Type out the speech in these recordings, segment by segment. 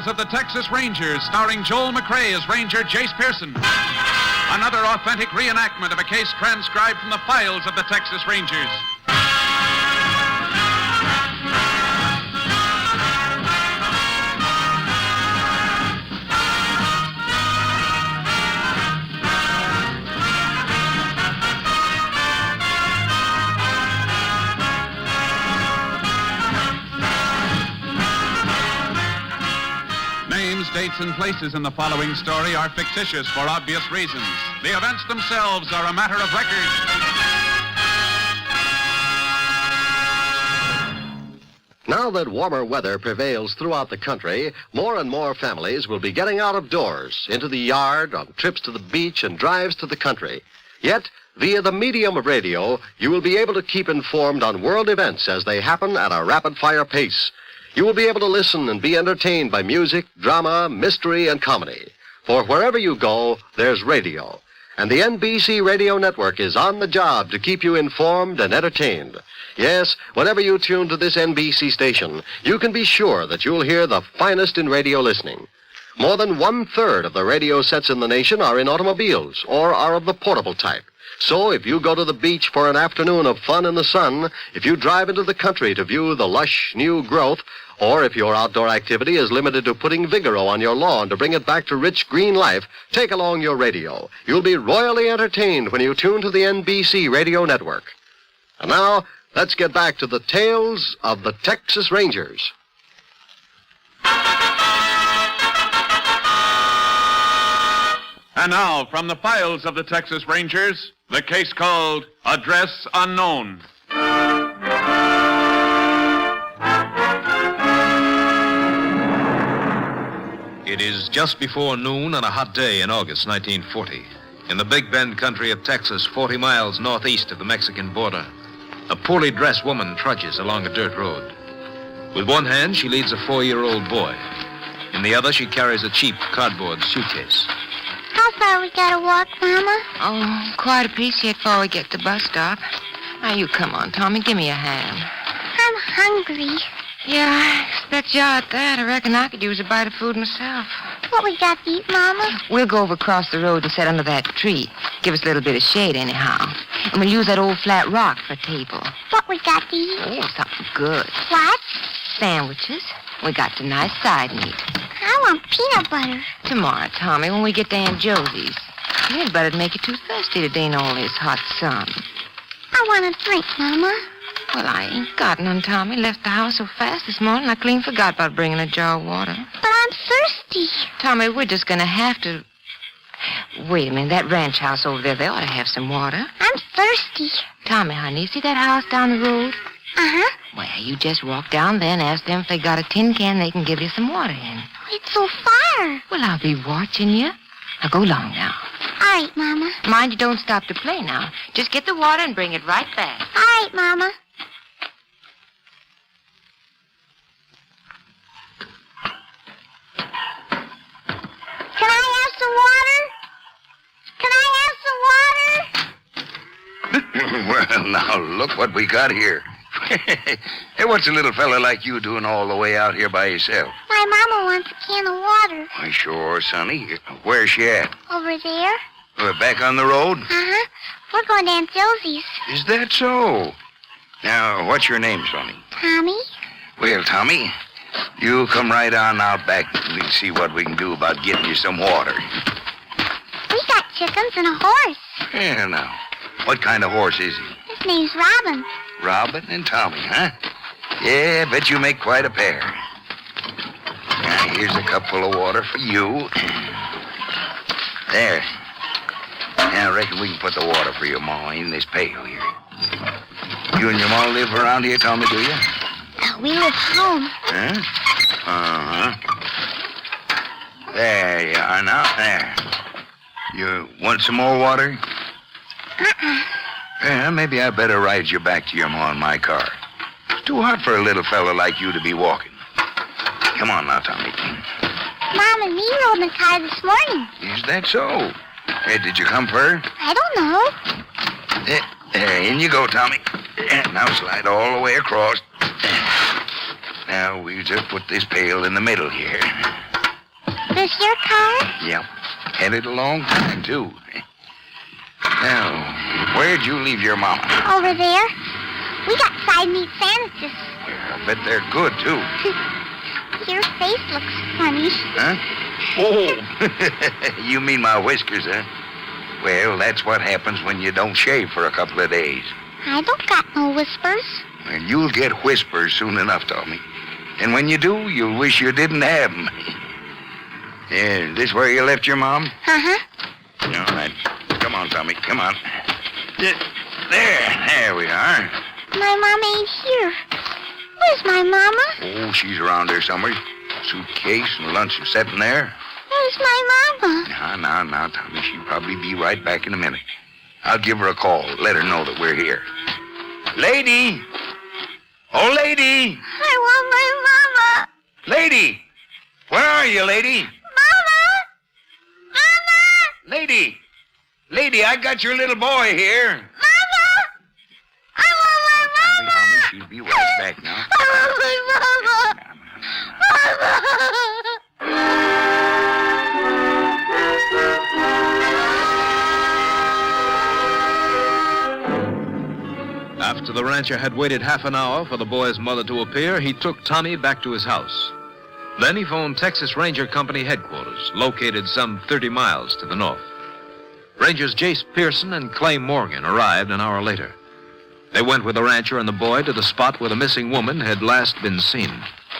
Files of the Texas Rangers, starring Joel McRae as Ranger Jace Pearson. Another authentic reenactment of a case transcribed from the files of the Texas Rangers. Names, dates, and places in the following story are fictitious for obvious reasons. The events themselves are a matter of record. Now that warmer weather prevails throughout the country, more and more families will be getting out of doors, into the yard, on trips to the beach, and drives to the country. Yet, via the medium of radio, you will be able to keep informed on world events as they happen at a rapid-fire pace. You will be able to listen and be entertained by music, drama, mystery, and comedy. For wherever you go, there's radio. And the NBC Radio Network is on the job to keep you informed and entertained. Yes, whenever you tune to this NBC station, you can be sure that you'll hear the finest in radio listening. More than 1/3 of the radio sets in the nation are in automobiles or are of the portable type. So if you go to the beach for an afternoon of fun in the sun, if you drive into the country to view the lush new growth, or if your outdoor activity is limited to putting Vigoro on your lawn to bring it back to rich green life, take along your radio. You'll be royally entertained when you tune to the NBC Radio Network. And now, let's get back to the tales of the Texas Rangers. And now, from the files of the Texas Rangers, the case called Address Unknown. It is just before noon on a hot day in August 1940. In the Big Bend country of Texas, 40 miles northeast of the Mexican border, a poorly dressed woman trudges along a dirt road. With one hand, she leads a 4-year-old boy. In the other, she carries a cheap cardboard suitcase. How far we gotta walk, Mama? Oh, quite a piece yet before we get to the bus stop. Now, you come on, Tommy. Give me a hand. I'm hungry. Yeah, I expect you out that. I reckon I could use a bite of food myself. What we got to eat, Mama? We'll go over across the road and sit under that tree. Give us a little bit of shade, anyhow. And we'll use that old flat rock for a table. What we got to eat? Oh, something good. What? Sandwiches. We got some nice side meat. I want peanut butter. Tomorrow, Tommy, when we get to Aunt Josie's. Peanut butter'd make you too thirsty today in all this hot sun. I want a drink, Mama. Well, I ain't got none, Tommy. Left the house so fast this morning, I clean forgot about bringing a jar of water. But I'm thirsty. Tommy, we're just gonna have to... Wait a minute, that ranch house over there, they ought to have some water. I'm thirsty. Tommy, honey, see that house down the road? Uh-huh. Well, you just walk down there and ask them if they got a tin can they can give you some water in. It's so far. Well, I'll be watching you. Now, go along now. All right, Mama. Mind you don't stop to play now. Just get the water and bring it right back. All right, Mama. Can I have some water? Can I have some water? Well, now, look what we got here. Hey, what's a little fella like you doing all the way out here by yourself? My Mama wants a can of water. Why, sure, Sonny. Where's she at? Over there? We're back on the road? Uh-huh. We're going to Aunt Josie's. Is that so? Now, what's your name, Sonny? Tommy? Well, Tommy, you come right on out back. We'll see what we can do about getting you some water. We got chickens and a horse. Yeah, now, what kind of horse is he? His name's Robin. Robin and Tommy, huh? Yeah, bet you make quite a pair. Now, here's a cup full of water for you. There. Now, I reckon we can put the water for your ma in this pail here. You and your ma live around here, Tommy, do you? We live home. Huh? Uh-huh. There you are now. There. You want some more water? Uh-uh. Yeah, maybe I better ride you back to your ma in my car. It's too hot for a little fella like you to be walking. Come on now, Tommy. Mom and me rode in the car this morning. Is that so? Hey, did you come for her? I don't know. There, in you go, Tommy. Now slide all the way across. Now, we just put this pail in the middle here. This your car? Yep. Had it a long time, too. Now, where'd you leave your mama? Over there. We got side meat sandwiches. I bet they're good, too. Your face looks funny. Huh? Oh, you mean my whiskers, huh? Well, that's what happens when you don't shave for a couple of days. I don't got no whispers. Well, you'll get whispers soon enough, Tommy. And when you do, you'll wish you didn't have them. Yeah, this where you left your mom? Uh-huh. All right. Come on, Tommy. Come on. There we are. My mama ain't here. Where's my mama? Oh, she's around there somewhere. Suitcase and lunch are sitting there. Where's my mama? Now, Tommy. She'll probably be right back in a minute. I'll give her a call. Let her know that we're here. Lady! Oh, lady! I want my mama. Lady! Where are you, lady? Mama! Mama! Lady! Lady, I got your little boy here. Mama! I want my mama! Tommy, she'll be right back now. I want my mama! After the rancher had waited half an hour for the boy's mother to appear, he took Tommy back to his house. Then he phoned Texas Ranger Company headquarters, located some 30 miles to the north. Rangers Jace Pearson and Clay Morgan arrived an hour later. They went with the rancher and the boy to the spot where the missing woman had last been seen.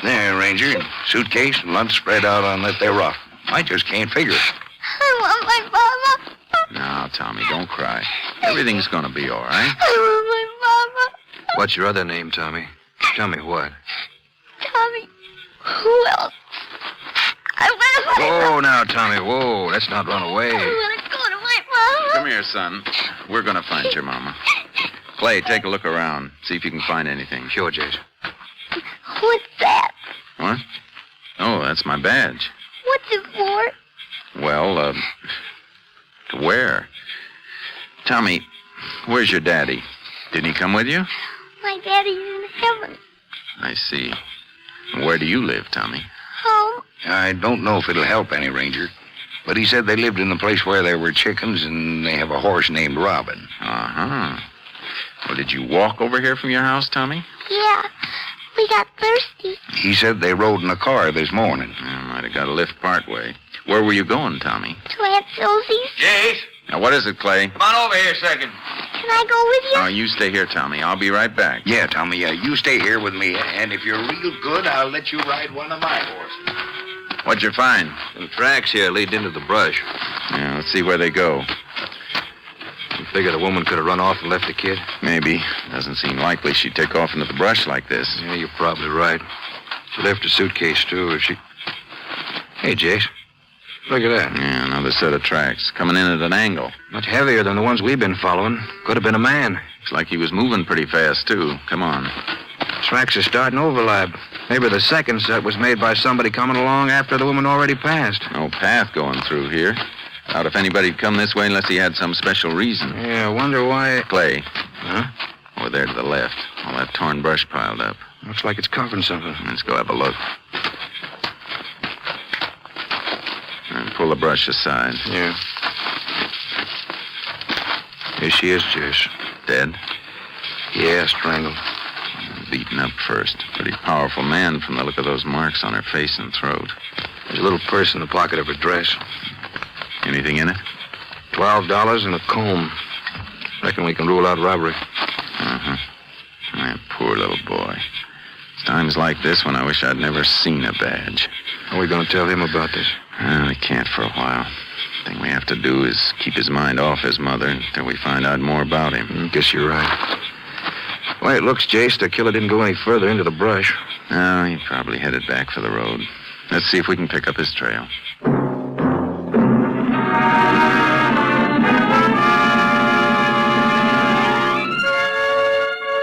There, Ranger. Suitcase and lunch spread out on that there rock. I just can't figure it. I want my mama. Now, Tommy, don't cry. Everything's gonna be all right. I want my mama. What's your other name, Tommy? Tell me what. Tommy. Who else? I want my mama. Whoa, now, Tommy, whoa. Let's not run away. I want to go to my mama. Come here, son. We're gonna find your mama. Clay, take a look around. See if you can find anything. Sure, Jace. What's that? What? Oh, that's my badge. What's it for? Well, to wear. Tommy, where's your daddy? Didn't he come with you? My daddy's in heaven. I see. Where do you live, Tommy? Home. I don't know if it'll help any, Ranger. But he said they lived in the place where there were chickens and they have a horse named Robin. Uh-huh. Well, did you walk over here from your house, Tommy? Yeah. We got thirsty. He said they rode in a car this morning. I might have got a lift part way. Where were you going, Tommy? To Aunt Susie's. Jace, Now, what is it, Clay? come on over here a second. Can I go with you? Oh, you stay here, Tommy. I'll be right back. Yeah, Tommy, you stay here with me. And if you're real good, I'll let you ride one of my horses. What'd you find? Some tracks here lead into the brush. Yeah, let's see where they go. You figure the woman could have run off and left the kid? Maybe. Doesn't seem likely she'd take off into the brush like this. Yeah, you're probably right. She left her suitcase, too. If she... Hey, Jace. Look at that. Yeah, another set of tracks. Coming in at an angle. Much heavier than the ones we've been following. Could have been a man. Looks like he was moving pretty fast, too. Come on. Tracks are starting to overlap. Maybe the second set was made by somebody coming along after the woman already passed. No path going through here. Doubt if anybody'd come this way unless he had some special reason. Yeah, I wonder why... Clay. Huh? Over there to the left. All that torn brush piled up. Looks like it's covering something. Let's go have a look. And pull the brush aside. Yeah. Here she is, Jace. Dead? Yeah, strangled. Beaten up first. Pretty powerful man from the look of those marks on her face and throat. There's a little purse in the pocket of her dress. Anything in it? $12 and a comb. Reckon we can rule out robbery. Uh-huh. That poor little boy. It's times like this when I wish I'd never seen a badge. How are we going to tell him about this? We can't for a while. Thing we have to do is keep his mind off his mother until we find out more about him. Guess you're right. The way it looks, Jace, the killer didn't go any further into the brush. No, he probably headed back for the road. Let's see if we can pick up his trail.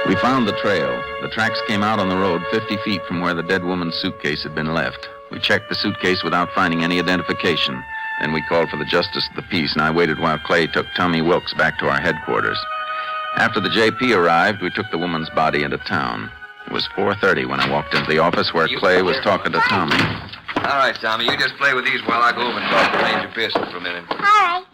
We found the trail. The tracks came out on the road 50 feet from where the dead woman's suitcase had been left. We checked the suitcase without finding any identification. Then we called for the justice of the peace, and I waited while Clay took Tommy Wilkes back to our headquarters. After the JP arrived, we took the woman's body into town. It was 4:30 when I walked into the office where Clay was talking to Tommy. All right, Tommy, you just play with these while I go over and talk to Ranger Pearson for a minute. All right.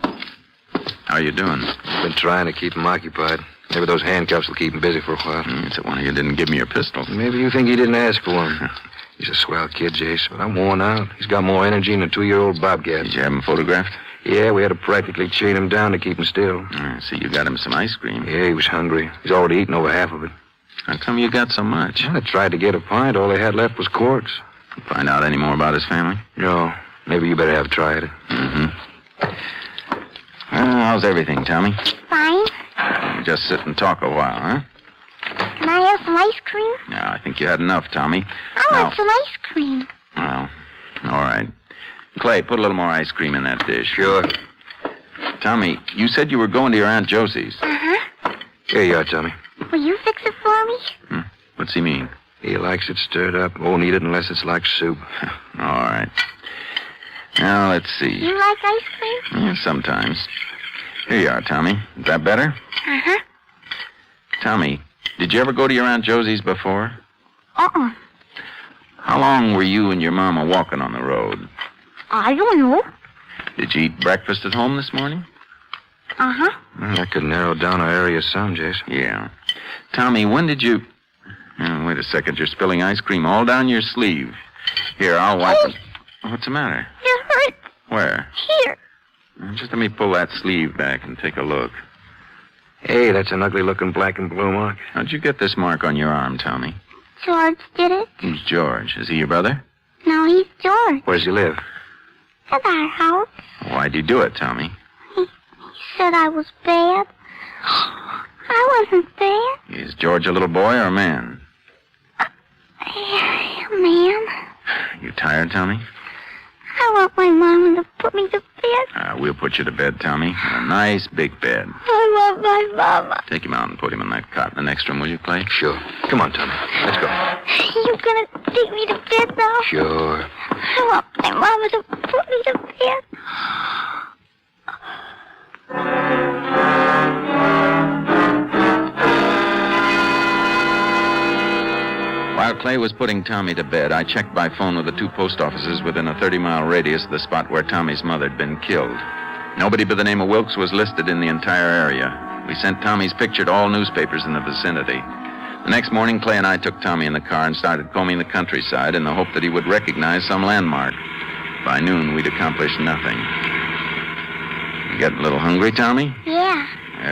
How you doing? Been trying to keep him occupied. Maybe those handcuffs will keep him busy for a while. It's that one of you didn't give me your pistol. Maybe you think he didn't ask for one. He's a swell kid, Jace, but I'm worn out. He's got more energy than a 2-year-old bobcat. Did you have him photographed? Yeah, we had to practically chain him down to keep him still. I see you got him some ice cream. Yeah, he was hungry. He's already eaten over half of it. How come you got so much? I tried to get a pint. All they had left was corks. Find out any more about his family? No. Maybe you better have tried it. Mm-hmm. Well, how's everything, Tommy? Fine. Just sit and talk a while, huh? Can I have some ice cream? No, I think you had enough, Tommy. I want some ice cream. Well, all right. Clay, put a little more ice cream in that dish. Sure. Tommy, you said you were going to your Aunt Josie's. Uh-huh. Here you are, Tommy. Will you fix it for me? What's he mean? He likes it stirred up. Won't eat it unless it's like soup. All right. Now, let's see. You like ice cream? Yeah, sometimes. Here you are, Tommy. Is that better? Uh-huh. Tommy, did you ever go to your Aunt Josie's before? Uh-uh. How long were you and your mama walking on the road? I don't know. Did you eat breakfast at home this morning? Uh-huh. That could narrow down our area some, Jace. Yeah. Tommy, when did you... Oh, wait a second. You're spilling ice cream all down your sleeve. Here, I'll wipe it. What's the matter? It hurts Where? here. Just let me pull that sleeve back and take a look. Hey, that's an ugly-looking black and blue mark. How'd you get this mark on your arm, Tommy? George did it. Who's George? Is he your brother? No, he's George. Where does he live? At our house. Why'd you do it, Tommy? He said I was bad. I wasn't bad. Is George a little boy or a man? Man, You tired, Tommy? I want my mama to put me to bed. We'll put you to bed, Tommy. A nice big bed. I want my mama. Take him out and put him in that cot in the next room, will you, Clay? Sure. Come on, Tommy. Let's go. You gonna take me to bed now? Sure. I want my mama to put me to bed. While Clay was putting Tommy to bed, I checked by phone with the 2 post offices within a 30-mile radius of the spot where Tommy's mother had been killed. Nobody but the name of Wilkes was listed in the entire area. We sent Tommy's picture to all newspapers in the vicinity. The next morning, Clay and I took Tommy in the car and started combing the countryside in the hope that he would recognize some landmark. By noon, we'd accomplished nothing. You getting a little hungry, Tommy? Yeah.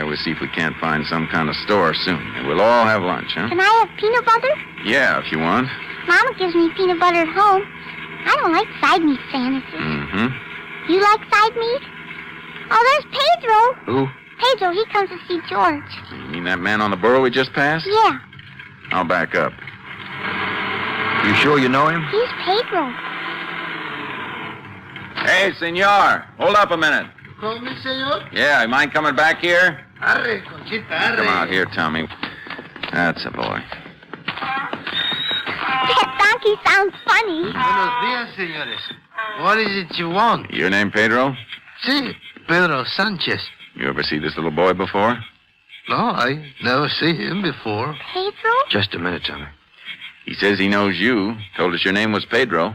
We'll see if we can't find some kind of store soon. We'll all have lunch, huh? Can I have peanut butter? Yeah, if you want. Mama gives me peanut butter at home. I don't like side meat sandwiches. Mm-hmm. You like side meat? Oh, there's Pedro. Who? Pedro, he comes to see George. You mean that man on the burro we just passed? Yeah, I'll back up. You sure you know him? he's Pedro. Hey, senor. Hold up a minute. Call me, senor? Yeah, you mind coming back here? Arre, Conchita, arre. Come out here, Tommy. That's a boy. That donkey sounds funny. Buenos dias, señores. What is it you want? Your name Pedro? Si, Pedro Sanchez. You ever see this little boy before? No, I never see him before. Pedro? Just a minute, Tommy. He says he knows you. Told us your name was Pedro.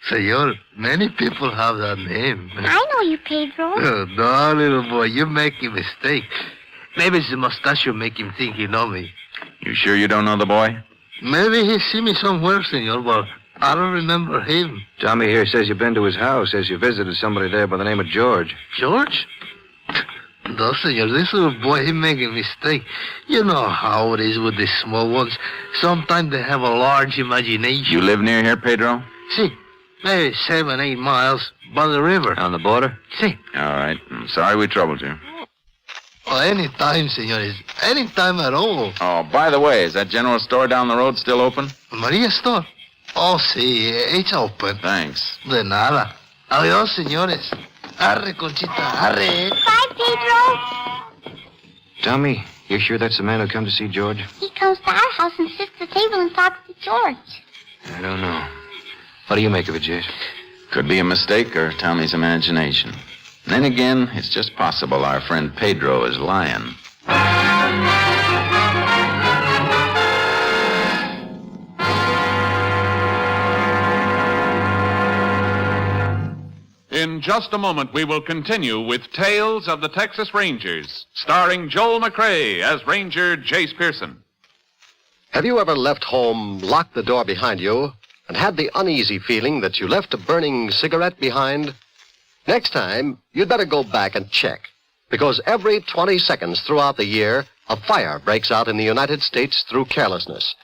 Senor, many people have that name. I know you, Pedro. Oh, no, little boy, you make a mistake. Maybe it's the mustache make him think he know me. You sure you don't know the boy? Maybe he see me somewhere, senor, but I don't remember him. Tommy here says you've been to his house, says you visited somebody there by the name of George. George? No, senor, this little boy, he make a mistake. You know how it is with the small ones. Sometimes they have a large imagination. You live near here, Pedro? See, maybe 7, 8 miles by the river. On the border? See. All right. I'm sorry we troubled you. Oh, any time, senores. Any time at all. Oh, by the way, is that general store down the road still open? Maria store? Oh, sí, it's open. Thanks. De nada. Adiós, señores. Arre, Conchita, arre. Bye, Pedro. Tommy, you sure that's the man who come to see George? He comes to our house and sits at the table and talks to George. I don't know. What do you make of it, Jace? Could be a mistake or Tommy's imagination. Then again, it's just possible our friend Pedro is lying. just a moment, we will continue with Tales of the Texas Rangers, starring Joel McRae as Ranger Jace Pearson. Have you ever left home, locked the door behind you, and had the uneasy feeling that you left a burning cigarette behind? Next time, you'd better go back and check, because every 20 seconds throughout the year, a fire breaks out in the United States through carelessness.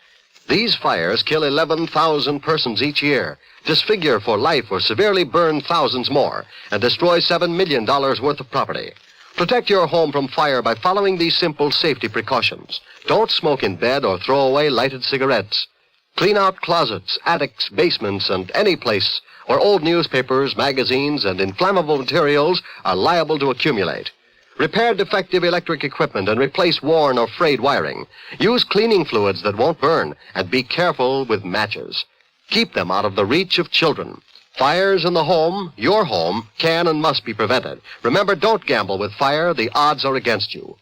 These fires kill 11,000 persons each year, disfigure for life or severely burn thousands more, and destroy $7 million worth of property. Protect your home from fire by following these simple safety precautions. Don't smoke in bed or throw away lighted cigarettes. Clean out closets, attics, basements, and any place where old newspapers, magazines, and inflammable materials are liable to accumulate. Repair defective electric equipment and replace worn or frayed wiring. Use cleaning fluids that won't burn, and be careful with matches. Keep them out of the reach of children. Fires in the home, your home, can and must be prevented. Remember, don't gamble with fire. The odds are against you.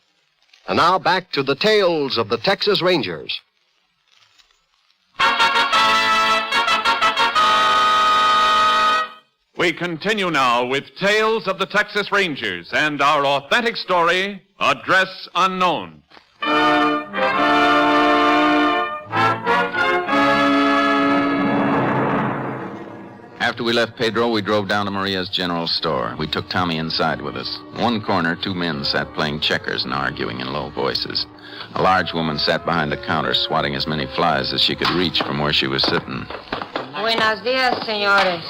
And now back to the Tales of the Texas Rangers. We continue now with Tales of the Texas Rangers and our authentic story, Address Unknown. After we left Pedro, we drove down to Maria's general store. We took Tommy inside with us. In one corner, two men sat playing checkers and arguing in low voices. A large woman sat behind the counter, swatting as many flies as she could reach from where she was sitting. Buenos dias, señores.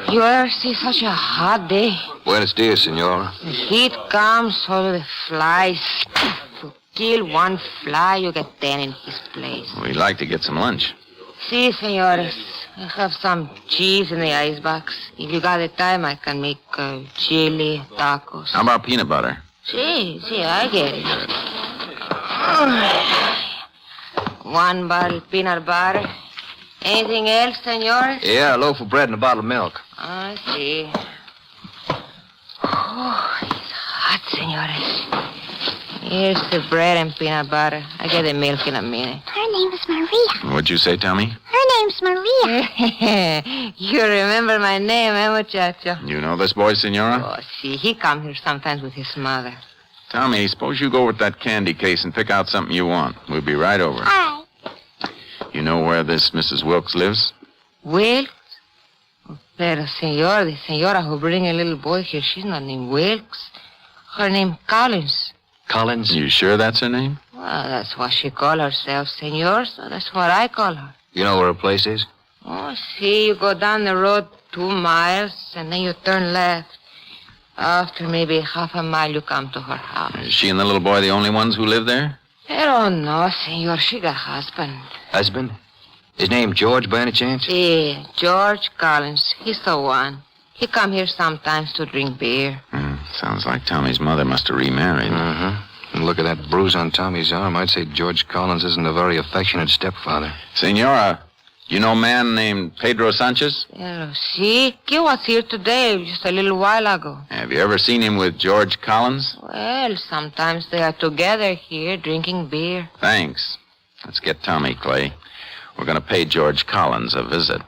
You ever see such a hot day? Buenos dias, senora. The heat comes, so the flies. To kill one fly, you get 10 in his place. We'd like to get some lunch. Si, señores. I have some cheese in the icebox. If you got the time, I can make chili, tacos. How about peanut butter? Si, I get it. One bottle peanut butter. Anything else, senores? Yeah, a loaf of bread and a bottle of milk. I see. Oh, it's hot, senores. Here's the bread and peanut butter. I get the milk in a minute. Her name is Maria. What'd you say, Tommy? Her name's Maria. You remember my name, eh, muchacho? You know this boy, senora? Oh, see, he come here sometimes with his mother. Tommy, suppose you go with that candy case and pick out something you want. We'll be right over. All right. You know where this Mrs. Wilkes lives? Wilkes? Pero, senor, the senora who bring a little boy here, she's not named Wilkes. Her name Collins. Collins? You sure that's her name? Well, that's what she call herself, senor, so that's what I call her. You know where her place is? Oh, see, you go down the road 2 miles, and then you turn left. After maybe half a mile, you come to her house. Is she and the little boy the only ones who live there? Pero no, senor, she got husband. Husband? His name George, by any chance? Yeah, George Collins. He's the one. He come here sometimes to drink beer. Sounds like Tommy's mother must have remarried. Uh-huh. And look at that bruise on Tommy's arm. I'd say George Collins isn't a very affectionate stepfather. Senora, you know a man named Pedro Sanchez? Pero see, he was here today, just a little while ago. Have you ever seen him with George Collins? Well, sometimes they are together here drinking beer. Thanks. Let's get Tommy, Clay. We're going to pay George Collins a visit.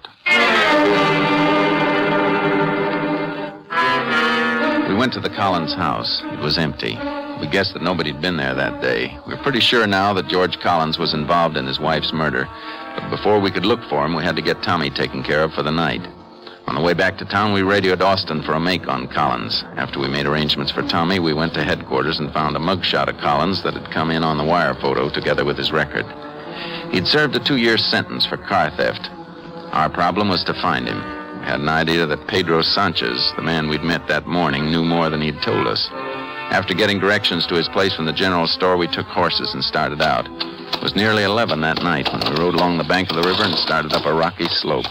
We went to the Collins house. It was empty. We guessed that nobody'd been there that day. We're pretty sure now that George Collins was involved in his wife's murder. But before we could look for him, we had to get Tommy taken care of for the night. On the way back to town, we radioed Austin for a make on Collins. After we made arrangements for Tommy, we went to headquarters and found a mugshot of Collins that had come in on the wire photo together with his record. He'd served a 2-year sentence for car theft. Our problem was to find him. We had an idea that Pedro Sanchez, the man we'd met that morning, knew more than he'd told us. After getting directions to his place from the general store, we took horses and started out. It was nearly 11 that night when we rode along the bank of the river and started up a rocky slope.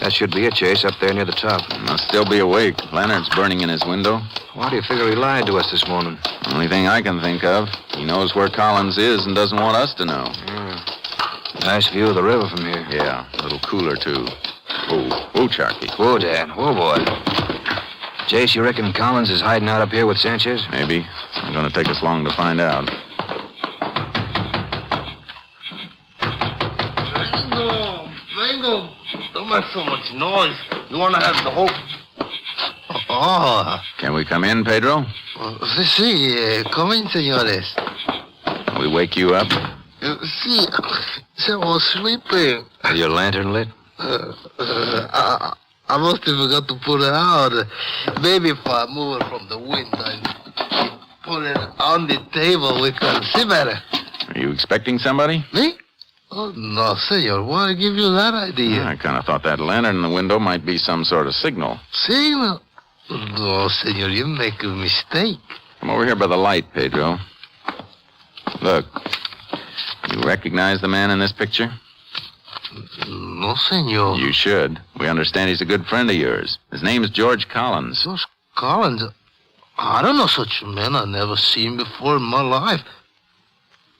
That should be it, Chase, up there near the top. Must still be awake. Leonard's burning in his window. Why do you figure he lied to us this morning? Only thing I can think of. He knows where Collins is and doesn't want us to know. Nice view of the river from here. Yeah, a little cooler, too. Whoa, Charky. Whoa, Dad. Whoa, boy. Chase, you reckon Collins is hiding out up here with Sanchez? Maybe. It's not going to take us long to find out. Vengo. Don't make so much noise. You want to have the whole... Oh. Can we come in, Pedro? Come in, senores. We wake you up? I was sleeping. Is your lantern lit? I must have forgot to put it out. Maybe if I move it from the window and put it on the table, we can see better. Are you expecting somebody? Me? Oh, no, senor. Why give you that idea? I kind of thought that lantern in the window might be some sort of signal. Signal? No, senor, you make a mistake. Come over here by the light, Pedro. Look. You recognize the man in this picture? No, senor. You should. We understand he's a good friend of yours. His name's George Collins. George Collins? I don't know such a man. I've never seen before in my life.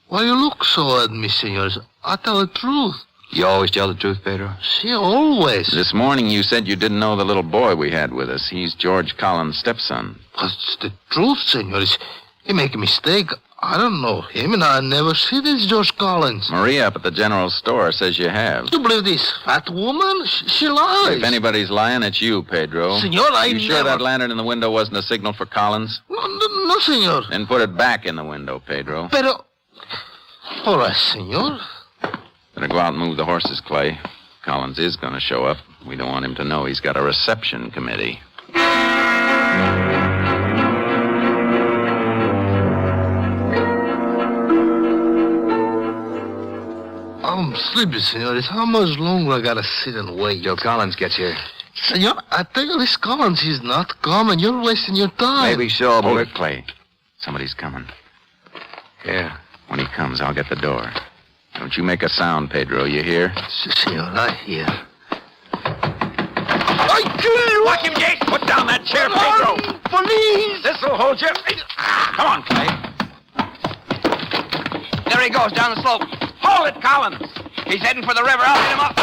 Why you look so at me, senors? I tell the truth. You always tell the truth, Pedro? See, always. This morning you said you didn't know the little boy we had with us. He's George Collins' stepson. That's the truth, senors. You make a mistake. I don't know him, and I never see this George Collins. Maria up at the general store says you have. You believe this fat woman? She lies. If anybody's lying, it's you, Pedro. Senor, You sure that lantern in the window wasn't a signal for Collins? No, senor. Then put it back in the window, Pedro. Pero... All right, senor. Better go out and move the horses, Clay. Collins is going to show up. We don't want him to know he's got a reception committee. I'm sleepy, senores. How much longer I gotta sit and wait? Till Collins gets here. Senor, I tell you, this Collins, he's not coming. You're wasting your time. Maybe so, Hold but... it, Clay. Somebody's coming. Yeah. When he comes, I'll get the door. Don't you make a sound, Pedro. You hear? Senor, I hear. Watch him, Jake. Put down that chair, Pedro. Police! This'll hold you. Come on, Clay. There he goes, down the slope. Hold it, Collins. He's heading for the river. I'll hit him up.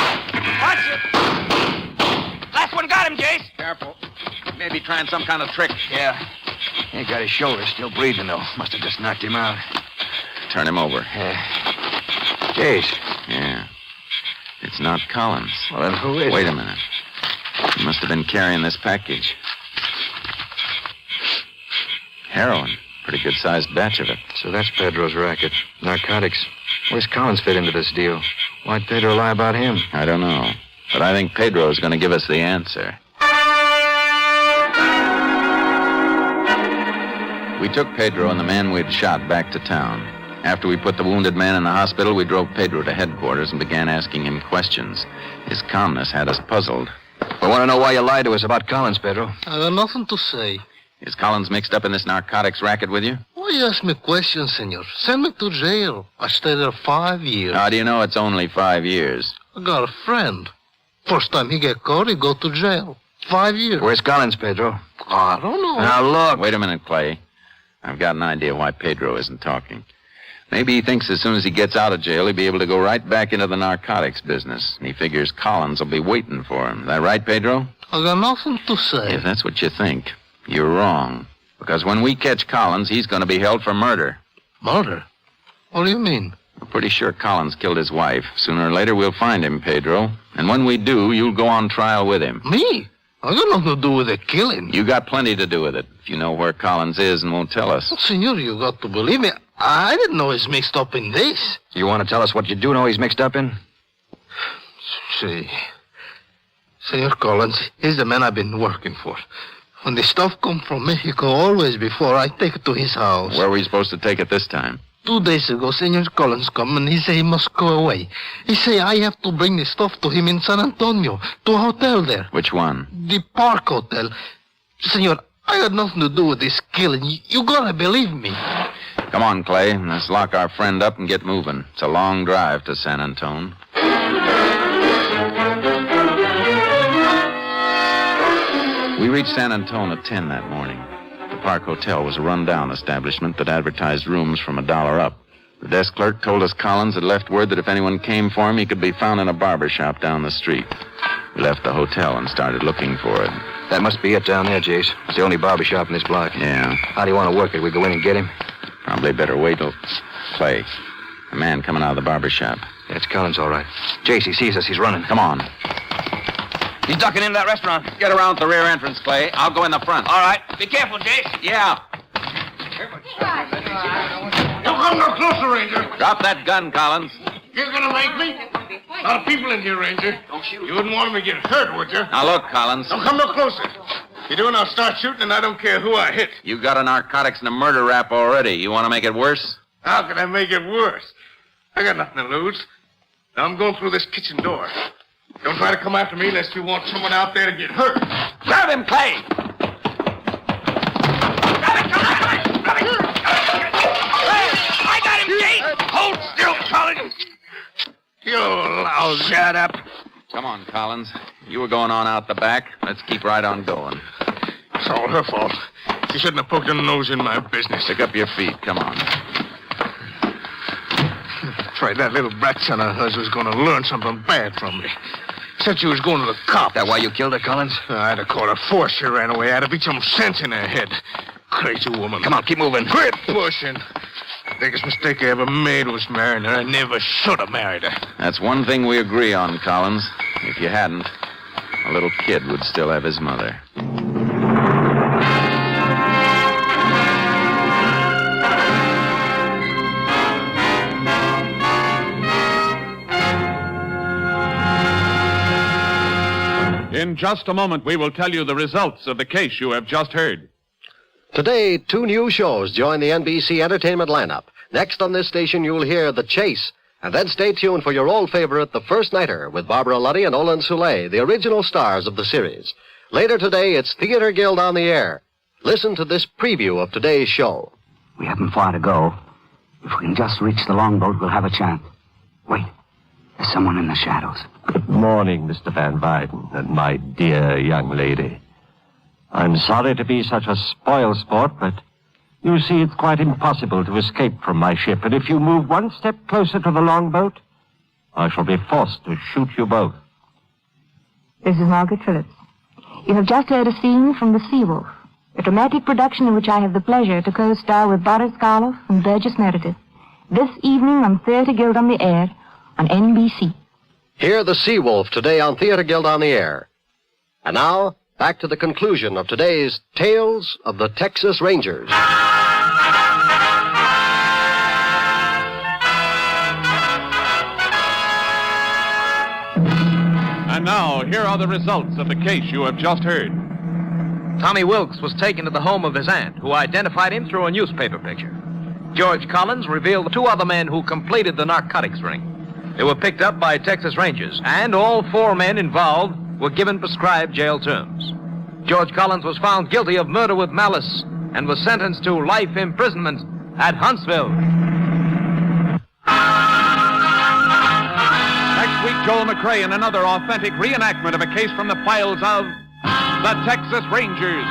Watch it. Last one got him, Jace. Careful. Maybe trying some kind of trick. Yeah. He got his shoulder still breathing, though. Must have just knocked him out. Turn him over. Jace. Yeah. It's not Collins. Well, then who is Wait it? a minute. He must have been carrying this package. Heroin. Pretty good-sized batch of it. So that's Pedro's racket. Narcotics. Where's Collins fit into this deal? Why'd Pedro lie about him? I don't know. But I think Pedro's going to give us the answer. We took Pedro and the man we'd shot back to town. After we put the wounded man in the hospital, we drove Pedro to headquarters and began asking him questions. His calmness had us puzzled. We want to know why you lied to us about Collins, Pedro. I got nothing to say. Is Collins mixed up in this narcotics racket with you? Why you ask me questions, senor? Send me to jail. I stayed there 5 years. How do you know it's only 5 years? I got a friend. First time he get caught, he go to jail. 5 years. Where's Collins, Pedro? I don't know. Now, look. Wait a minute, Clay. I've got an idea why Pedro isn't talking. Maybe he thinks as soon as he gets out of jail, he'll be able to go right back into the narcotics business. And he figures Collins will be waiting for him. Is that right, Pedro? I got nothing to say. If that's what you think, you're wrong. Because when we catch Collins, he's going to be held for murder. Murder? What do you mean? We're pretty sure Collins killed his wife. Sooner or later, we'll find him, Pedro. And when we do, you'll go on trial with him. Me? I got nothing to do with the killing. You got plenty to do with it. If you know where Collins is and won't tell us. Senor, you got to believe me. I didn't know he's mixed up in this. You want to tell us what you do know he's mixed up in? See, Senor Collins, he's the man I've been working for. When the stuff come from Mexico, always before, I take it to his house. Where were you supposed to take it this time? 2 days ago, Senor Collins come and he say he must go away. He say I have to bring the stuff to him in San Antonio, to a hotel there. Which one? The Park Hotel. Senor, I had nothing to do with this killing. You gotta believe me. Come on, Clay. Let's lock our friend up and get moving. It's a long drive to San Antone. We reached San Antone at 10 that morning. The Park Hotel was a run-down establishment that advertised rooms from $1 up. The desk clerk told us Collins had left word that if anyone came for him, he could be found in a barber shop down the street. We left the hotel and started looking for it. That must be it down there, Jace. It's the only barber shop in this block. Yeah. How do you want to work it? We go in and get him? Probably better wait till... Clay, a man coming out of the barber shop. Yeah, it's Collins, all right. Jace, he sees us. He's running. Come on. He's ducking into that restaurant. Get around the rear entrance, Clay. I'll go in the front. All right. Be careful, Jace. Yeah. Don't come no closer, Ranger. Drop that gun, Collins. You're gonna make me? A lot of people in here, Ranger. Don't shoot. You wouldn't want me to get hurt, would you? Now look, Collins. Don't come no closer. If you do, and I'll start shooting, and I don't care who I hit. You got a narcotics and a murder rap already. You want to make it worse? How can I make it worse? I got nothing to lose. Now I'm going through this kitchen door. Don't try to come after me unless you want someone out there to get hurt. Grab him, Clay! I got him, Jace. Hold still, Collins. You lousy. Shut up. Come on, Collins. You were going on out the back. Let's keep right on going. It's all her fault. She shouldn't have poked her nose in my business. Pick up your feet. Come on. Afraid that little brat son of hers was going to learn something bad from me. Said she was going to the cops. That why you killed her, Collins? I'd have caught her before she ran away. I'd have beat some sense in her head. Crazy woman. Come on, keep moving. Quit pushing. The biggest mistake I ever made was marrying her. I never should have married her. That's one thing we agree on, Collins. If you hadn't, a little kid would still have his mother. In just a moment, we will tell you the results of the case you have just heard. Today, 2 new shows join the NBC entertainment lineup. Next on this station, you'll hear The Chase. And then stay tuned for your old favorite, The First Nighter, with Barbara Luddy and Olin Soule, the original stars of the series. Later today, it's Theater Guild on the Air. Listen to this preview of today's show. We haven't far to go. If we can just reach the longboat, we'll have a chance. Wait. There's someone in the shadows. Good morning, Mr. Van Wyden, and my dear young lady. I'm sorry to be such a spoil-sport, but you see it's quite impossible to escape from my ship, and if you move one step closer to the longboat, I shall be forced to shoot you both. This is Margaret Phillips. You have just heard a scene from The Sea-Wolf, a dramatic production in which I have the pleasure to co-star with Boris Karloff and Burgess Meredith. This evening on Theater Guild on the Air on NBC. Hear The Sea Wolf today on Theater Guild on the Air. And now, back to the conclusion of today's Tales of the Texas Rangers. And now, here are the results of the case you have just heard. Tommy Wilkes was taken to the home of his aunt, who identified him through a newspaper picture. George Collins revealed the 2 other men who completed the narcotics ring. They were picked up by Texas Rangers, and all 4 men involved were given prescribed jail terms. George Collins was found guilty of murder with malice and was sentenced to life imprisonment at Huntsville. Next week, Joel McCrea in another authentic reenactment of a case from the files of the Texas Rangers.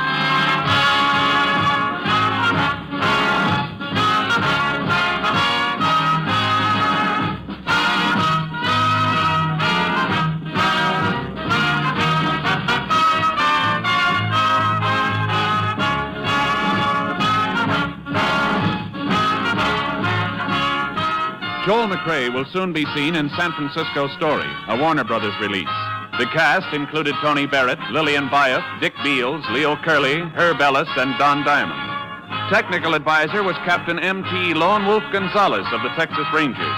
Joel McCrea will soon be seen in San Francisco Story, a Warner Brothers release. The cast included Tony Barrett, Lillian Baeff, Dick Beals, Leo Curley, Herb Ellis, and Don Diamond. Technical advisor was Captain M.T. Lone Wolf Gonzalez of the Texas Rangers.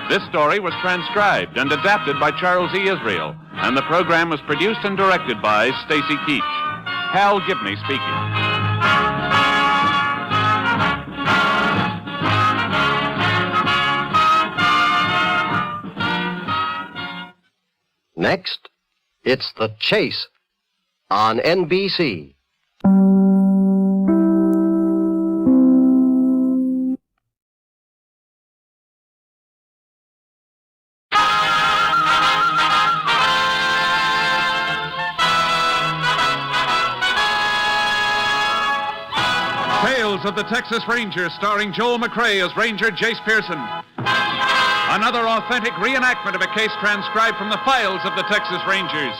This story was transcribed and adapted by Charles E. Israel, and the program was produced and directed by Stacy Keach. Hal Gibney speaking. Next, it's The Chase on NBC. Tales of the Texas Rangers, starring Joel McCrea as Ranger Jace Pearson. Another authentic reenactment of a case transcribed from the files of the Texas Rangers.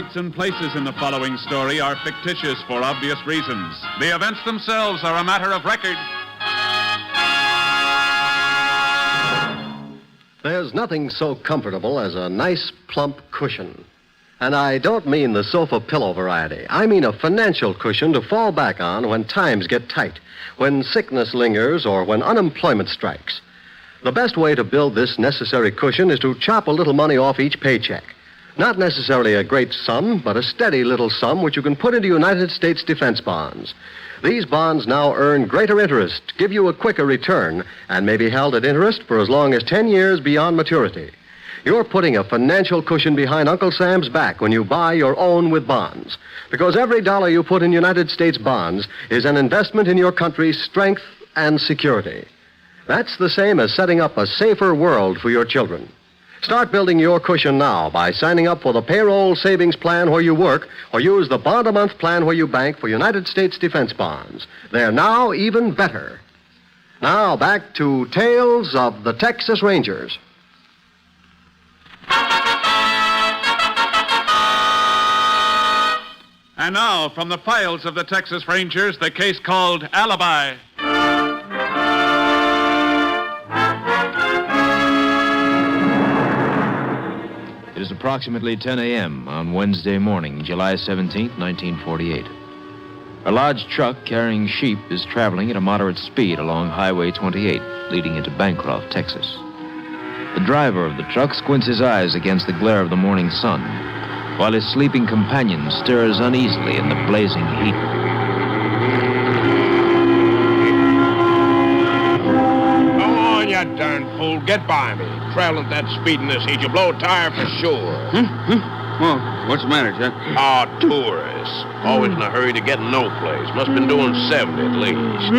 dates and places in the following story are fictitious for obvious reasons. The events themselves are a matter of record. There's nothing so comfortable as a nice, plump cushion. And I don't mean the sofa pillow variety. I mean a financial cushion to fall back on when times get tight, when sickness lingers, or when unemployment strikes. The best way to build this necessary cushion is to chop a little money off each paycheck. Not necessarily a great sum, but a steady little sum which you can put into United States defense bonds. These bonds now earn greater interest, give you a quicker return, and may be held at interest for as long as 10 years beyond maturity. You're putting a financial cushion behind Uncle Sam's back when you buy your own with bonds. Because every dollar you put in United States bonds is an investment in your country's strength and security. That's the same as setting up a safer world for your children. Start building your cushion now by signing up for the payroll savings plan where you work, or use the bond-a-month plan where you bank for United States defense bonds. They're now even better. Now back to Tales of the Texas Rangers. And now, from the files of the Texas Rangers, the case called ALIBI. It is approximately 10 a.m. on Wednesday morning, July 17th, 1948. A large truck carrying sheep is traveling at a moderate speed along Highway 28, leading into Bancroft, Texas. The driver of the truck squints his eyes against the glare of the morning sun, while his sleeping companion stirs uneasily in the blazing heat. Come on, you darn fool. Get by me. Traveling at that speed in this heat, you'll blow a tire for sure. Well, what's the matter, Chuck? Oh, tourists. Always in a hurry to get no place. Must have been doing 70 at least.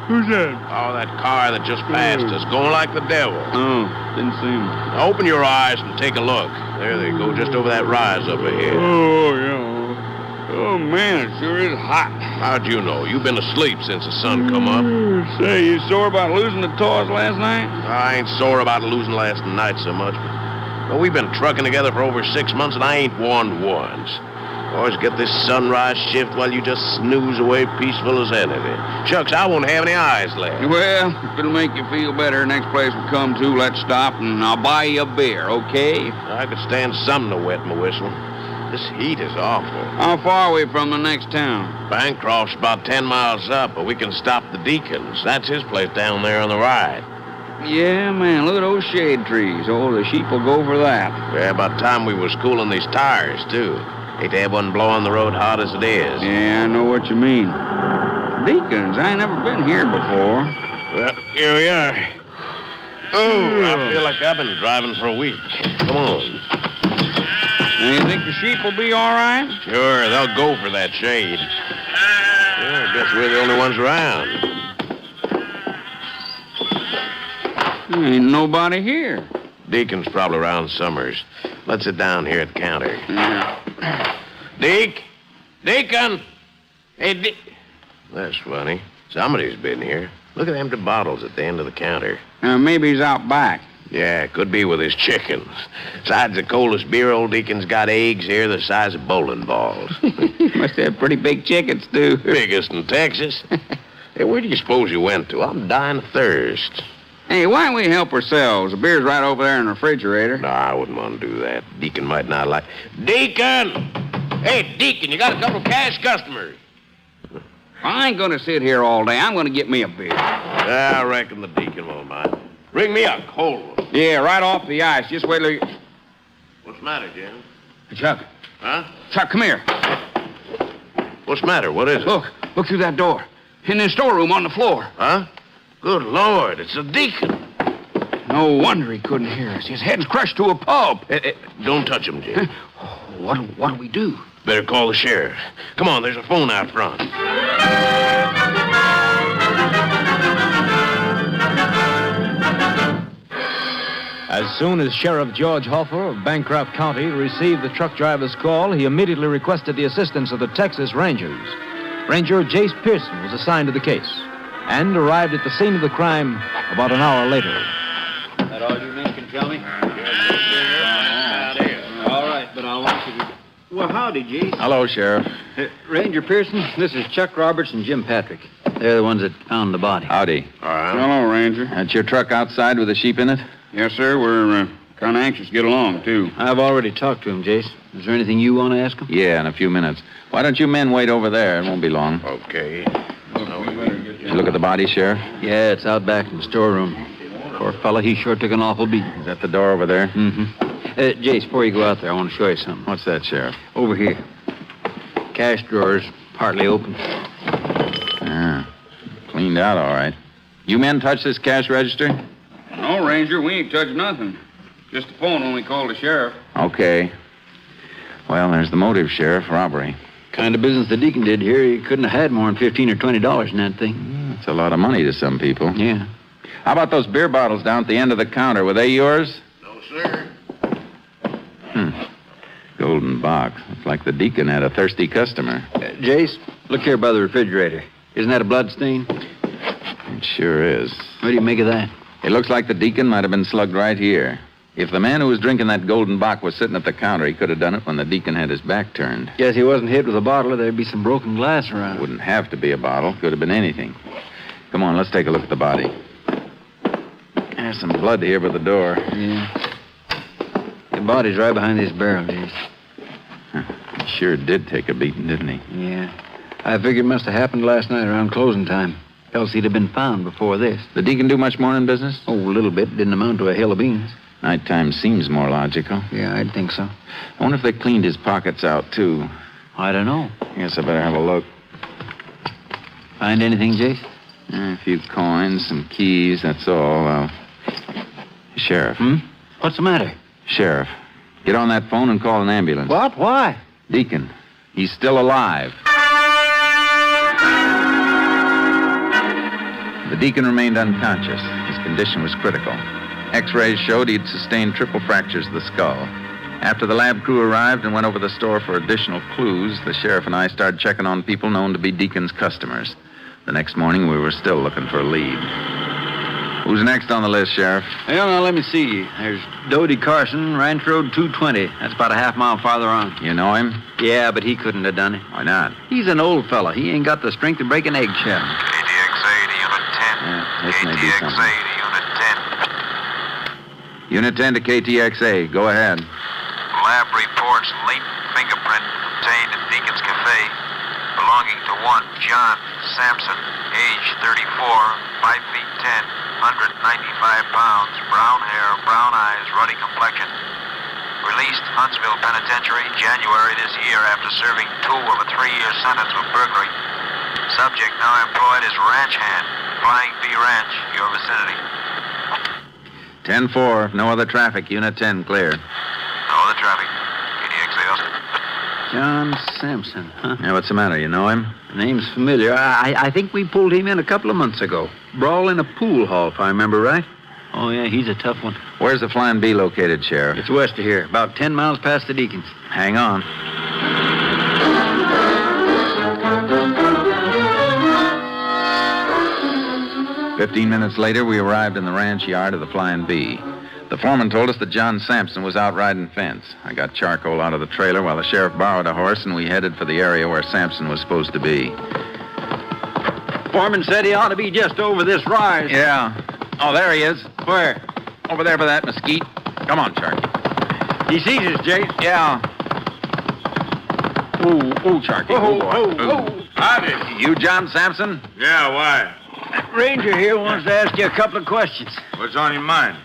Who's that? Oh, that car that just passed us, going like the devil. Oh, didn't see him. Now open your eyes and take a look. There they go, just over that rise up ahead. Oh, yeah. Oh, man, it sure is hot. How'd you know? You've been asleep since the sun come up. Say, you sore about losing the toys last night? I ain't sore about losing last night so much, but we've been trucking together for over 6 months, and I ain't won once. Always get this sunrise shift while you just snooze away peaceful as anything. Shucks, I won't have any eyes left. Well, if it'll make you feel better, next place we come to, let's stop, and I'll buy you a beer, okay? I could stand something to wet my whistle. This heat is awful. How far are we from the next town? Bancroft's about 10 miles up, but we can stop the Deacons. That's his place down there on the right. Yeah, man, look at those shade trees. Oh, the sheep will go for that. Yeah, about time we was cooling these tires, too. Hate to have one blow on the road hot as it is. Yeah, I know what you mean. Deacons, I ain't never been here before. Well, here we are. Oh, I feel like I've been driving for a week. Come on. Now, you think the sheep will be all right? Sure, they'll go for that shade. Well, I guess we're the only ones around. There ain't nobody here. Deacon's probably around Summers. Let's sit down here at the counter. Yeah. Deacon! Hey, That's funny. Somebody's been here. Look at the empty bottles at the end of the counter. Maybe he's out back. Yeah, could be with his chickens. Besides the coldest beer, old Deacon's got eggs here the size of bowling balls. Must have pretty big chickens, too. Biggest in Texas. Hey, where do you suppose you went to? I'm dying of thirst. Hey, why don't we help ourselves? The beer's right over there in the refrigerator. No, I wouldn't want to do that. Deacon might not like... Deacon! Hey, Deacon, you got a couple of cash customers. I ain't gonna sit here all day. I'm gonna get me a beer. I reckon the Deacon won't mind. Bring me a cold one. Yeah, right off the ice. Just wait till you... What's the matter, Jim? Chuck. Huh? Chuck, come here. What's the matter? What is it? Look through that door. In the storeroom on the floor. Huh? Good Lord, it's the Deacon. No wonder he couldn't hear us. His head's crushed to a pulp. Don't touch him, Jim. What do we do? Better call the sheriff. Come on, there's a phone out front. As soon as Sheriff George Hoffer of Bancroft County received the truck driver's call, he immediately requested the assistance of the Texas Rangers. Ranger Jace Pearson was assigned to the case and arrived at the scene of the crime about an hour later. That all you men can tell me? All right, but I want you to... Oh, howdy, Jace. Hello, Sheriff. Ranger Pearson, this is Chuck Roberts and Jim Patrick. They're the ones that found the body. Howdy. Hello, Ranger. That's your truck outside with the sheep in it? Yes, sir. We're kind of anxious to get along, too. I've already talked to him, Jace. Is there anything you want to ask him? Yeah, in a few minutes. Why don't you men wait over there? It won't be long. Okay. Did you look at the body, Sheriff? Yeah, it's out back in the storeroom. Poor fella, he sure took an awful beat. Is that the door over there? Mm-hmm. Jace, before you go out there, I want to show you something. What's that, Sheriff? Over here. Cash drawers, partly open. Ah, cleaned out all right. You men touch this cash register? No, Ranger, we ain't touched nothing. Just the phone when we called the sheriff. Okay. Well, there's the motive, Sheriff. Robbery. Kind of business the deacon did here. He couldn't have had more than $15 or $20 in that thing. That's a lot of money to some people. Yeah. How about those beer bottles down at the end of the counter? Were they yours? No, sir. Golden box. Looks like the deacon had a thirsty customer. Jace, look here by the refrigerator. Isn't that a blood stain? It sure is. What do you make of that? It looks like the deacon might have been slugged right here. If the man who was drinking that golden bock was sitting at the counter, he could have done it when the deacon had his back turned. Guess he wasn't hit with a bottle, or there'd be some broken glass around. Wouldn't have to be a bottle. Could have been anything. Come on, let's take a look at the body. There's some blood here by the door. Yeah. The body's right behind this barrel, Jace. He sure did take a beating, didn't he? Yeah. I figured it must have happened last night around closing time. Else he'd have been found before this. The deacon do much morning business? Oh, a little bit. Didn't amount to a hill of beans. Nighttime seems more logical. Yeah, I'd think so. I wonder if they cleaned his pockets out, too. I don't know. Guess I better have a look. Find anything, Jace? A few coins, some keys, that's all. Sheriff. What's the matter? Sheriff, get on that phone and call an ambulance. What? Why? Deacon, he's still alive. The deacon remained unconscious. His condition was critical. X-rays showed he'd sustained triple fractures of the skull. After the lab crew arrived and went over the store for additional clues, the sheriff and I started checking on people known to be Deacon's customers. The next morning, we were still looking for a lead. Who's next on the list, Sheriff? Well, now, let me see. There's Dodie Carson, Ranch Road 220. That's about a half-mile farther on. You know him? Yeah, but he couldn't have done it. Why not? He's an old fella. He ain't got the strength to break an eggshell. KTXA to Unit 10. Yeah, this may be something. KTXA to Unit 10. Unit 10 to KTXA. Go ahead. Lab reports latent fingerprint obtained in Deacon's Cafe belonging to one John Sampson, age 34, 5 feet 10, 195 pounds, brown hair, brown eyes, ruddy complexion. Released Huntsville Penitentiary January this year after serving 2 of a 3-year sentence for burglary. Subject now employed as ranch hand, Flying V Ranch, your vicinity. 10-4. No other traffic. Unit 10 clear. No other traffic. KTXA. John Sampson, huh? Yeah, what's the matter? You know him? The name's familiar. I think we pulled him in a couple of months ago. Brawl in a pool hall, if I remember right. Oh, yeah, he's a tough one. Where's the Flying B located, Sheriff? It's west of here, about 10 miles past the Deacons. Hang on. "15 minutes later, we arrived in the ranch yard of the Flying B. The foreman told us that John Sampson was out riding fence. I got charcoal out of the trailer while the sheriff borrowed a horse, and we headed for the area where Sampson was supposed to be. Foreman said he ought to be just over this rise. Yeah. Oh, there he is. Where? Over there by that mesquite. Come on, Charky. He sees us, Jace. Yeah. Ooh, Charky. Howdy. You John Sampson? Yeah, why? Ranger here wants to ask you a couple of questions. What's on your mind?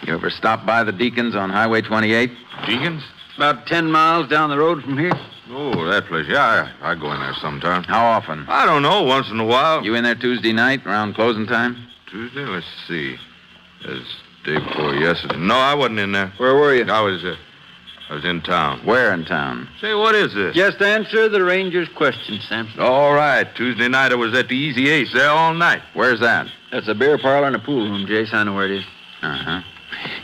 You ever stop by the Deacons on Highway 28? Deacons? About 10 miles down the road from here. Oh, that place. Yeah, I go in there sometime. How often? I don't know, once in a while. You in there Tuesday night around closing time? Tuesday? Let's see. It's day before yesterday. No, I wasn't in there. Where were you? I was in town. Where in town? Say, what is this? Just answer the ranger's question, Sampson. All right. Tuesday night I was at the Easy Ace there all night. Where's that? That's a beer parlor and a pool room, Jace. I know where it is. Uh-huh.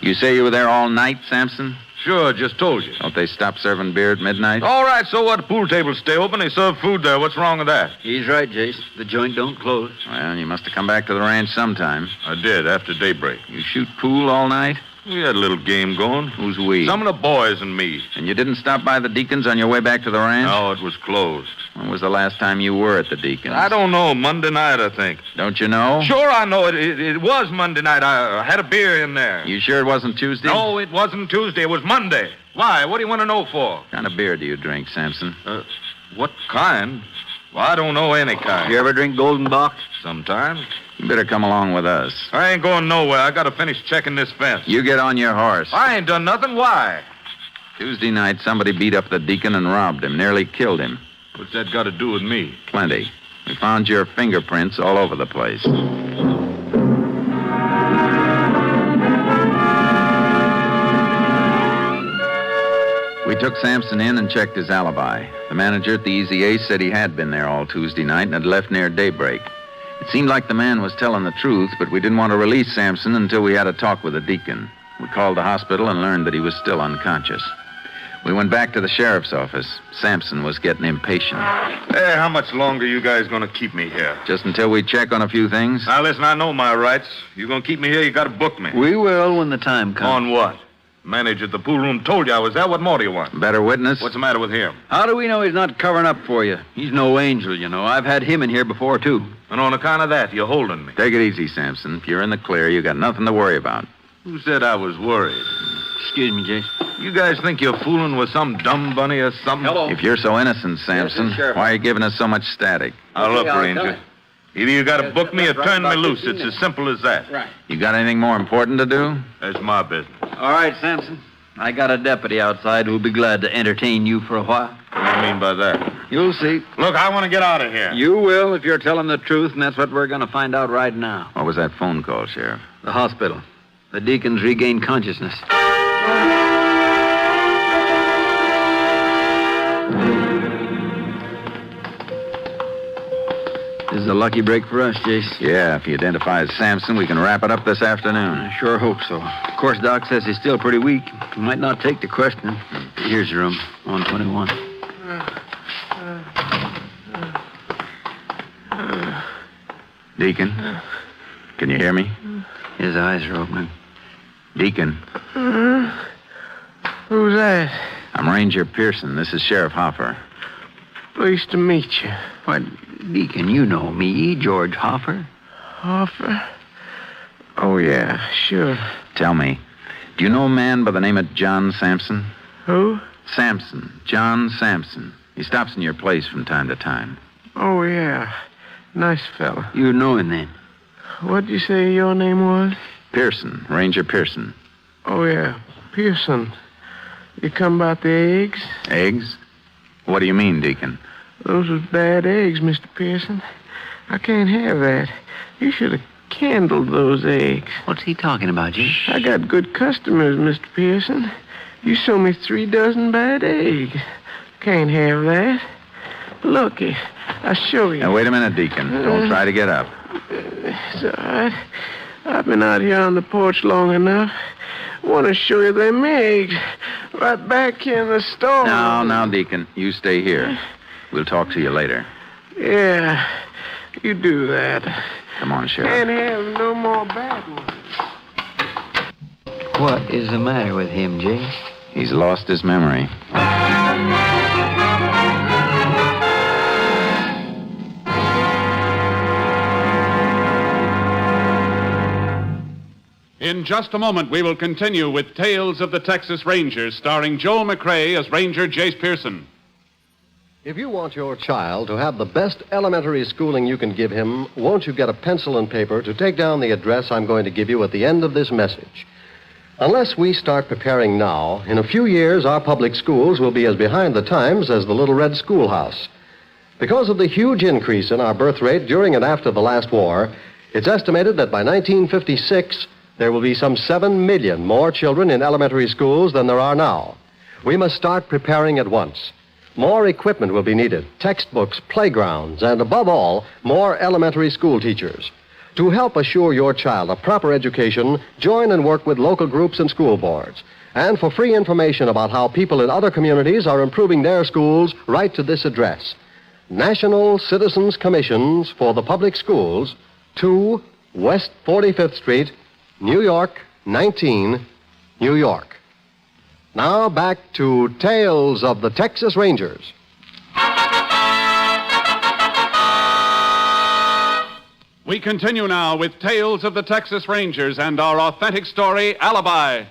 You say you were there all night, Sampson? Sure, just told you. Don't they stop serving beer at midnight? All right, so what? The pool tables stay open. They serve food there. What's wrong with that? He's right, Jace. The joint don't close. Well, you must have come back to the ranch sometime. I did, after daybreak. You shoot pool all night? We had a little game going. Who's we? Some of the boys and me. And you didn't stop by the Deacon's on your way back to the ranch? No, it was closed. When was the last time you were at the Deacon's? I don't know. Monday night, I think. Don't you know? Sure, I know. It was Monday night. I had a beer in there. You sure it wasn't Tuesday? No, it wasn't Tuesday. It was Monday. Why? What do you want to know for? What kind of beer do you drink, Sampson? What kind? Well, I don't know any kind. You ever drink Golden Box? Sometimes. You better come along with us. I ain't going nowhere. I got to finish checking this fence. You get on your horse. I ain't done nothing. Why? Tuesday night, somebody beat up the Deacon and robbed him, nearly killed him. What's that got to do with me? Plenty. We found your fingerprints all over the place. We took Sampson in and checked his alibi. The manager at the Easy Ace said he had been there all Tuesday night and had left near daybreak. It seemed like the man was telling the truth, but we didn't want to release Sampson until we had a talk with the Deacon. We called the hospital and learned that he was still unconscious. We went back to the sheriff's office. Sampson was getting impatient. Hey, how much longer you guys going to keep me here? Just until we check on a few things. Now, listen, I know my rights. You going to keep me here, you got to book me. We will when the time comes. On what? Manager at the pool room told you I was there. What more do you want? Better witness? What's the matter with him? How do we know he's not covering up for you? He's no angel, you know. I've had him in here before, too. And on account of that, you're holding me. Take it easy, Sampson. If you're in the clear, you got nothing to worry about. Who said I was worried? Excuse me, Jase. You guys think you're fooling with some dumb bunny or something? Hello. If you're so innocent, Sampson, why are you giving us so much static? Now, look, Ranger. Either you got to book me or turn me loose. It's as simple as that. Right. You got anything more important to do? That's my business. All right, Sampson. I got a deputy outside who'll be glad to entertain you for a while. What do you mean by that? You'll see. Look, I want to get out of here. You will if you're telling the truth, and that's what we're going to find out right now. What was that phone call, Sheriff? The hospital. The Deacon's regained consciousness. This is a lucky break for us, Jace. Yeah, if he identifies Sampson, we can wrap it up this afternoon. I sure hope so. Of course, Doc says he's still pretty weak. He might not take the question. Here's your room, 121. Deacon, can you hear me? His eyes are opening. Deacon. Who's that? I'm Ranger Pearson. This is Sheriff Hoffer. Pleased to meet you. Why, Deacon, you know me, George Hoffer. Hoffer? Oh, yeah, sure. Tell me, do you know a man by the name of John Sampson? Who? Sampson. John Sampson. He stops in your place from time to time. Oh, yeah. Nice fella. You know him then? What'd you say your name was? Pearson. Ranger Pearson. Oh, yeah. Pearson. You come about the eggs? Eggs? What do you mean, Deacon? Those was bad eggs, Mr. Pearson. I can't have that. You should have candled those eggs. What's he talking about, Jim? I got good customers, Mr. Pearson. You sold me 3 dozen bad eggs. Can't have that. Look, I'll show you. Now, wait a minute, Deacon. Don't try to get up. It's all right. I've been out here on the porch long enough. I want to show you them eggs. Right back here in the store. Now, Deacon, you stay here. We'll talk to you later. Yeah, you do that. Come on, Sheriff. Can't have no more bad ones. What is the matter with him, Jay? He's lost his memory. In just a moment, we will continue with Tales of the Texas Rangers, starring Joel McCrae as Ranger Jace Pearson. If you want your child to have the best elementary schooling you can give him, won't you get a pencil and paper to take down the address I'm going to give you at the end of this message? Unless we start preparing now, in a few years our public schools will be as behind the times as the Little Red Schoolhouse. Because of the huge increase in our birth rate during and after the last war, it's estimated that by 1956, there will be some 7 million more children in elementary schools than there are now. We must start preparing at once. More equipment will be needed, textbooks, playgrounds, and above all, more elementary school teachers. To help assure your child a proper education, join and work with local groups and school boards. And for free information about how people in other communities are improving their schools, write to this address. National Citizens Commissions for the Public Schools, 2 West 45th Street, New York, 19, New York. Now back to Tales of the Texas Rangers. We continue now with Tales of the Texas Rangers and our authentic story, Alibi.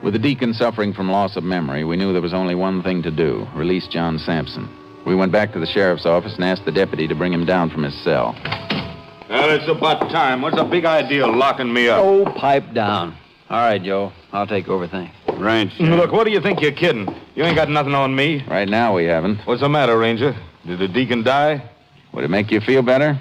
With the deacon suffering from loss of memory, we knew there was only one thing to do, release John Sampson. We went back to the sheriff's office and asked the deputy to bring him down from his cell. Well, it's about time. What's the big idea of locking me up? Oh, pipe down. All right, Joe. I'll take over things. Right, Look, what do you think you're kidding? You ain't got nothing on me. Right now, we haven't. What's the matter, Ranger? Did the deacon die? Would it make you feel better?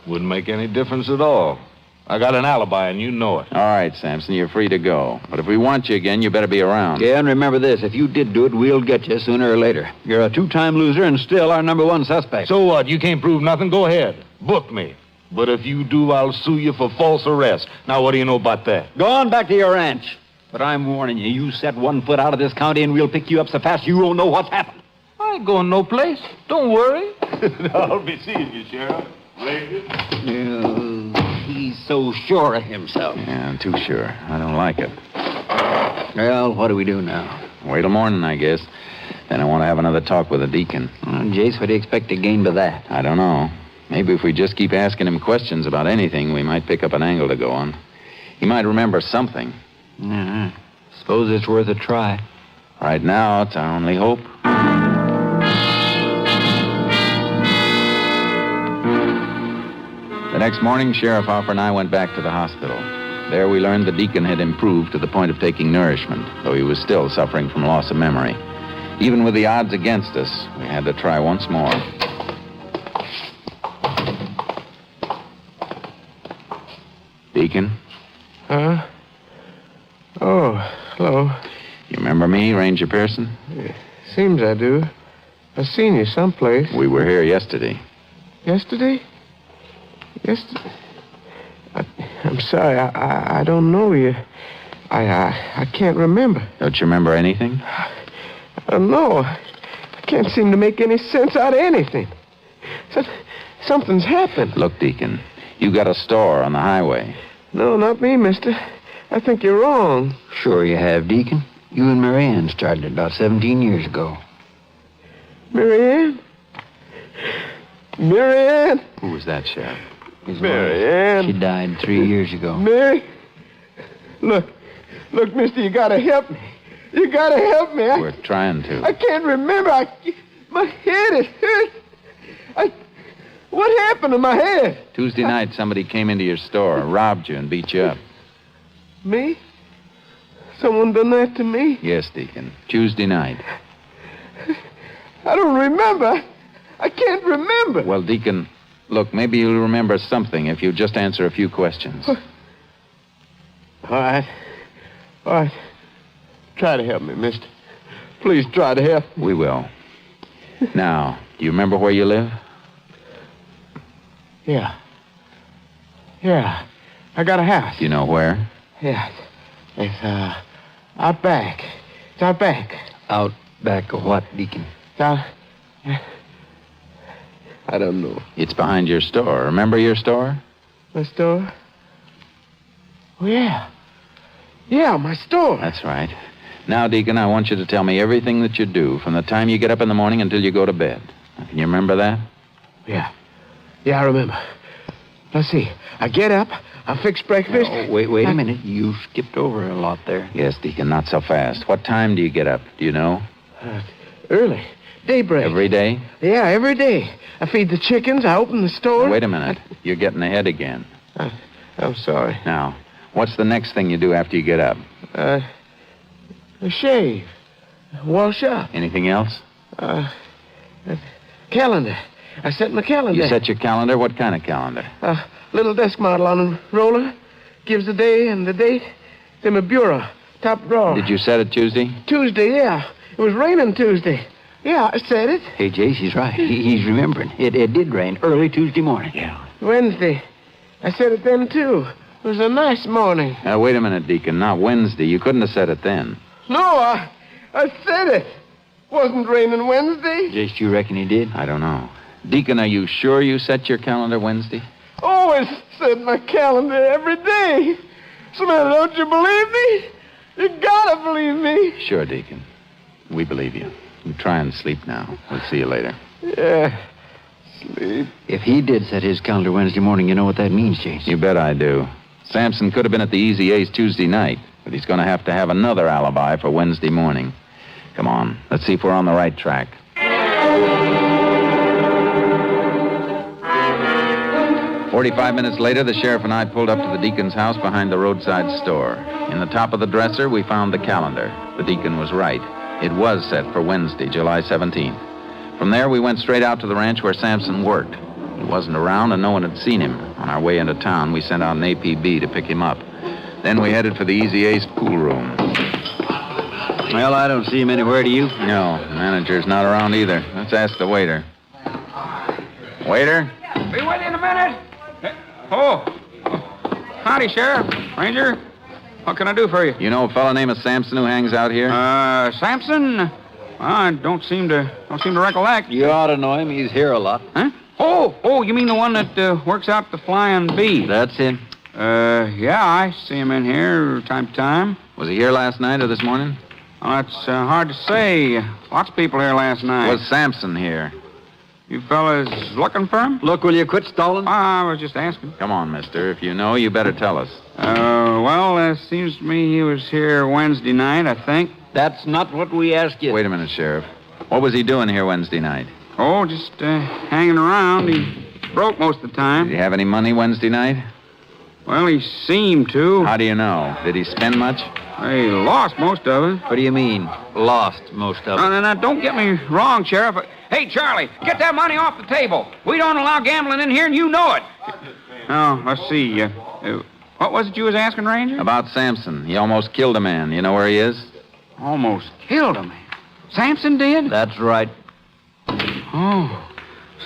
Wouldn't make any difference at all. I got an alibi, and you know it. All right, Sampson, you're free to go. But if we want you again, you better be around. Yeah, and remember this. If you did do it, we'll get you sooner or later. You're a two-time loser and still our number one suspect. So what? You can't prove nothing? Go ahead. Book me. But if you do, I'll sue you for false arrest. Now, what do you know about that? Go on back to your ranch. But I'm warning you, you set one foot out of this county and we'll pick you up so fast you won't know what's happened. I ain't going no place. Don't worry. I'll be seeing you, Sheriff. Later. He's so sure of himself. Yeah, I'm too sure. I don't like it. Well, what do we do now? Wait till morning, I guess. Then I want to have another talk with the deacon. Jace, what do you expect to gain by that? I don't know. Maybe if we just keep asking him questions about anything, we might pick up an angle to go on. He might remember something. Suppose it's worth a try. Right now, it's our only hope. The next morning, Sheriff Hopper and I went back to the hospital. There we learned the deacon had improved to the point of taking nourishment, though he was still suffering from loss of memory. Even with the odds against us, we had to try once more. Deacon? Huh? Oh, hello. You remember me, Ranger Pearson? Seems I do. I've seen you someplace. We were here yesterday. Yesterday? Yesterday? I'm sorry, I don't know you. I can't remember. Don't you remember anything? I don't know. I can't seem to make any sense out of anything. Something's happened. Look, Deacon, you got a store on the highway. No, not me, mister. I think you're wrong. Sure you have, Deacon. You and Mary Ann started it about 17 years ago. Mary Ann? Mary Ann? Who was that, Sheriff? Mary Ann. She died 3 years ago. Mary? Look, mister, you gotta help me. You gotta help me. We're trying to. I can't remember. My head is hurt. What happened to my head? Tuesday night, somebody came into your store, robbed you, and beat you up. Me? Someone done that to me? Yes, Deacon. Tuesday night. I don't remember. I can't remember. Well, Deacon, look, maybe you'll remember something if you just answer a few questions. All right. Try to help me, mister. Please try to help me. We will. Now, do you remember where you live? Yeah. I got a house. Do you know where? Yeah. It's, out back. It's out back. Out back of what, Deacon? It's out... I don't know. It's behind your store. Remember your store? My store? Oh, yeah. Yeah, my store. That's right. Now, Deacon, I want you to tell me everything that you do from the time you get up in the morning until you go to bed. Can you remember that? Yeah, I remember. Let's see. I get up, I fix breakfast. Oh, wait a minute. You skipped over a lot there. Yes, Deacon, not so fast. What time do you get up? Do you know? Early. Daybreak. Every day? Yeah, every day. I feed the chickens, I open the store. Wait a minute. You're getting ahead again. I'm sorry. Now, what's the next thing you do after you get up? A shave. Wash up. Anything else? Calendar. I set my calendar. You set your calendar? What kind of calendar? Little desk model on a roller. Gives the day and the date. It's in my bureau. Top drawer. Did you set it Tuesday? Tuesday, yeah. It was raining Tuesday. Yeah, I said it. Hey, Jace, he's right. He's remembering. It did rain early Tuesday morning. Yeah. Wednesday. I said it then, too. It was a nice morning. Now, wait a minute, Deacon. Not Wednesday. You couldn't have said it then. No, I said it. Wasn't raining Wednesday. Jace, you reckon he did? I don't know. Deacon, are you sure you set your calendar Wednesday? Always set my calendar every day. So now, don't you believe me? You gotta believe me. Sure, Deacon. We believe you. You try and sleep now. We'll see you later. Yeah, sleep. If he did set his calendar Wednesday morning, you know what that means, Jason. You bet I do. Sampson could have been at the Easy A's Tuesday night, but he's going to have another alibi for Wednesday morning. Come on, let's see if we're on the right track. 45 minutes later, the sheriff and I pulled up to the deacon's house behind the roadside store. In the top of the dresser, we found the calendar. The deacon was right. It was set for Wednesday, July 17th. From there, we went straight out to the ranch where Sampson worked. He wasn't around, and no one had seen him. On our way into town, we sent out an APB to pick him up. Then we headed for the Easy A's pool room. Well, I don't see him anywhere, do you? No, the manager's not around either. Let's ask the waiter. Waiter? Be with you in a minute. Oh. Howdy, Sheriff. Ranger. What can I do for you? You know a fellow named Sampson who hangs out here? Sampson? I don't seem to recollect. You ought to know him. He's here a lot. Huh? Oh, you mean the one that works out the Flying Bee? That's him. Yeah, I see him in here time to time. Was he here last night or this morning? Oh, it's hard to say. Lots of people here last night. Was Sampson here? You fellas looking for him? Look, will you quit stalling? I was just asking. Come on, mister. If you know, you better tell us. Well, seems to me he was here Wednesday night, I think. That's not what we asked you. Wait a minute, Sheriff. What was he doing here Wednesday night? Oh, just hanging around. He broke most of the time. Did he have any money Wednesday night? Well, he seemed to. How do you know? Did he spend much? He lost most of it. What do you mean, lost most of it? Now, don't get me wrong, Sheriff. Hey, Charlie, get that money off the table. We don't allow gambling in here, and you know it. Oh, let's see. What was it you was asking, Ranger? About Sampson. He almost killed a man. You know where he is? Almost killed a man? Sampson did? That's right. Oh,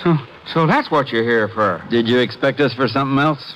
so that's what you're here for. Did you expect us for something else?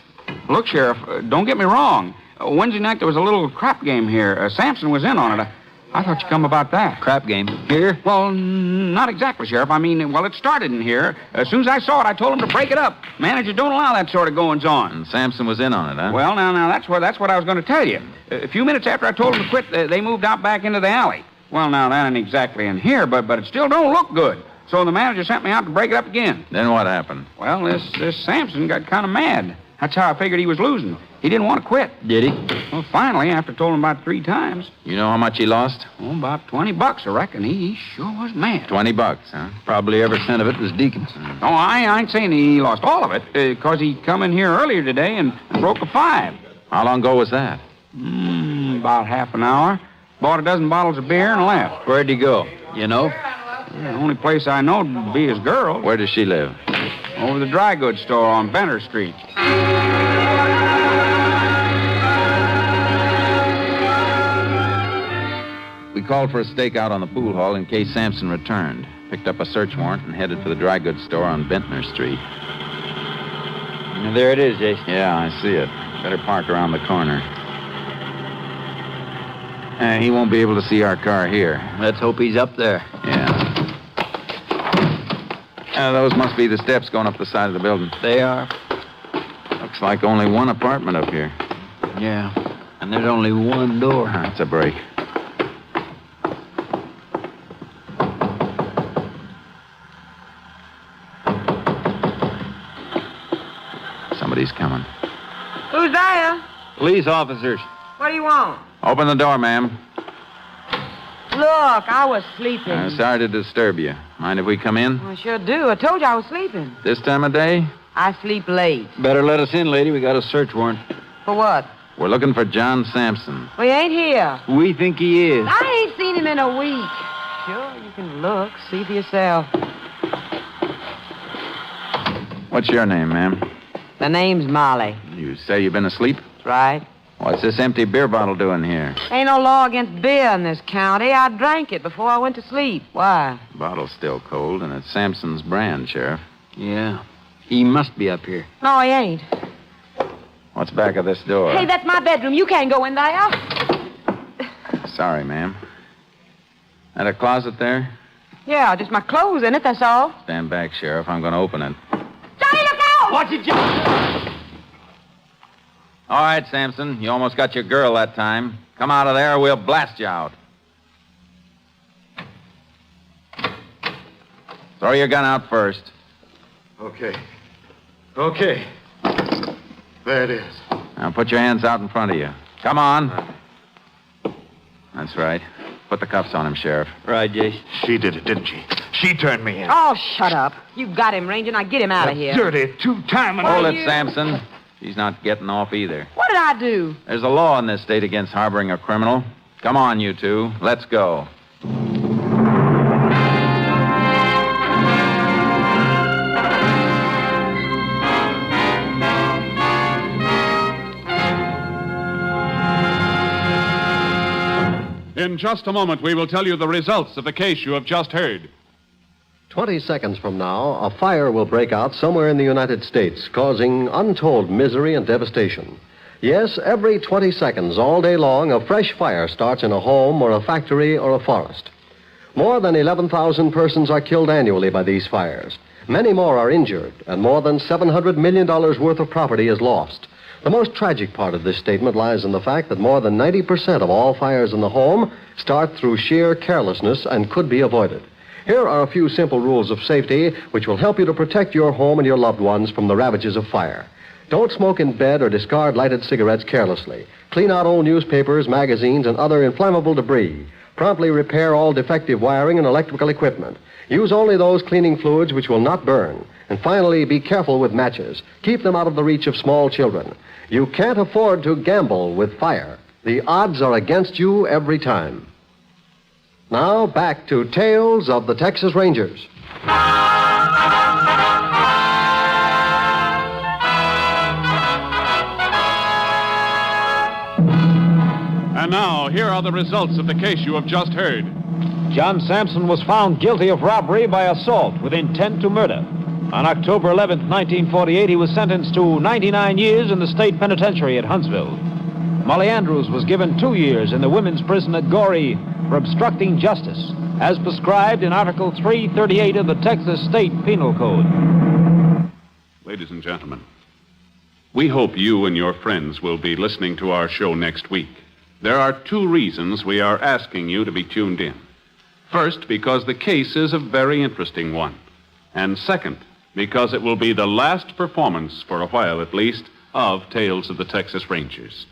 Look, Sheriff, don't get me wrong. Wednesday night there was a little crap game here. Sampson was in on it. I thought you'd come about that. Crap game? Here? Well, not exactly, Sheriff. I mean, it started in here. As soon as I saw it, I told him to break it up. Managers don't allow that sort of goings-on. And Sampson was in on it, huh? Well, now, that's what I was going to tell you. A few minutes after I told them to quit, they moved out back into the alley. Well, now, that ain't exactly in here, but it still don't look good. So the manager sent me out to break it up again. Then what happened? Well, this Sampson got kind of mad. That's how I figured he was losing. He didn't want to quit. Did he? Well, finally, after told him about 3 times. You know how much he lost? Oh, about $20, I reckon. He sure was mad. $20, huh? Probably every cent of it was Deacon's. Oh, I ain't saying he lost all of it, because he come in here earlier today and broke a 5. How long ago was that? About half an hour. Bought a dozen bottles of beer and left. Where'd he go? You know? The only place I know would be his girl. Where does she live? Over the dry goods store on Benner Street. We called for a stakeout on the pool hall in case Sampson returned. Picked up a search warrant and headed for the dry goods store on Bentner Street. And there it is, Jason. Yeah, I see it. Better park around the corner. He won't be able to see our car here. Let's hope he's up there. Yeah. Those must be the steps going up the side of the building. They are. Looks like only one apartment up here. Yeah, and there's only one door. That's a break. Somebody's coming. Who's there? Police officers. What do you want? Open the door, ma'am. Look, I was sleeping. Sorry to disturb you. Mind if we come in? I sure do. I told you I was sleeping. This time of day? I sleep late. Better let us in, lady. We got a search warrant. For what? We're looking for John Sampson. We ain't here. We think he is. I ain't seen him in a week. Sure, you can look. See for yourself. What's your name, ma'am? The name's Molly. You say you've been asleep? That's right. What's this empty beer bottle doing here? Ain't no law against beer in this county. I drank it before I went to sleep. Why? The bottle's still cold, and it's Sampson's brand, Sheriff. Yeah. He must be up here. No, he ain't. What's back of this door? Hey, that's my bedroom. You can't go in there. Sorry, ma'am. And a closet there? Yeah, just my clothes in it, that's all. Stand back, Sheriff. I'm going to open it. Johnny, look out! Watch it, Johnny. All right, Samson. You almost got your girl that time. Come out of there or we'll blast you out. Throw your gun out first. Okay. Okay. There it is. Now put your hands out in front of you. Come on. That's right. Put the cuffs on him, Sheriff. Right, Jace. She did it, didn't she? She turned me in. Oh, shut up. You got him, Ranger. Now get him out of here. Dirty two-timing... Hold it, Samson. She's not getting off either. What did I do? There's a law in this state against harboring a criminal. Come on, you two. Let's go. In just a moment, we will tell you the results of the case you have just heard. 20 seconds from now, a fire will break out somewhere in the United States, causing untold misery and devastation. Yes, every 20 seconds, all day long, a fresh fire starts in a home or a factory or a forest. More than 11,000 persons are killed annually by these fires. Many more are injured, and more than $700 million worth of property is lost. The most tragic part of this statement lies in the fact that more than 90% of all fires in the home start through sheer carelessness and could be avoided. Here are a few simple rules of safety which will help you to protect your home and your loved ones from the ravages of fire. Don't smoke in bed or discard lighted cigarettes carelessly. Clean out old newspapers, magazines, and other inflammable debris. Promptly repair all defective wiring and electrical equipment. Use only those cleaning fluids which will not burn. And finally, be careful with matches. Keep them out of the reach of small children. You can't afford to gamble with fire. The odds are against you every time. Now, back to Tales of the Texas Rangers. And now, here are the results of the case you have just heard. John Sampson was found guilty of robbery by assault with intent to murder. On October 11th, 1948, he was sentenced to 99 years in the state penitentiary at Huntsville. Molly Andrews was given 2 years in the women's prison at Goree for obstructing justice, as prescribed in Article 338 of the Texas State Penal Code. Ladies and gentlemen, we hope you and your friends will be listening to our show next week. There are 2 reasons we are asking you to be tuned in. First, because the case is a very interesting one. And second, because it will be the last performance, for a while at least, of Tales of the Texas Rangers.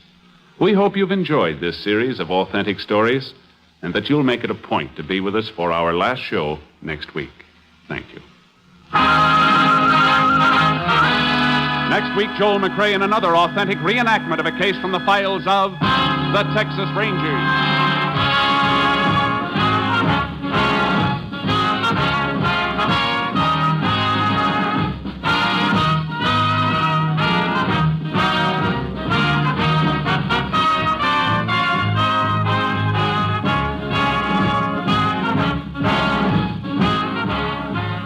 We hope you've enjoyed this series of authentic stories and that you'll make it a point to be with us for our last show next week. Thank you. Next week, Joel McRae in another authentic reenactment of a case from the files of the Texas Rangers.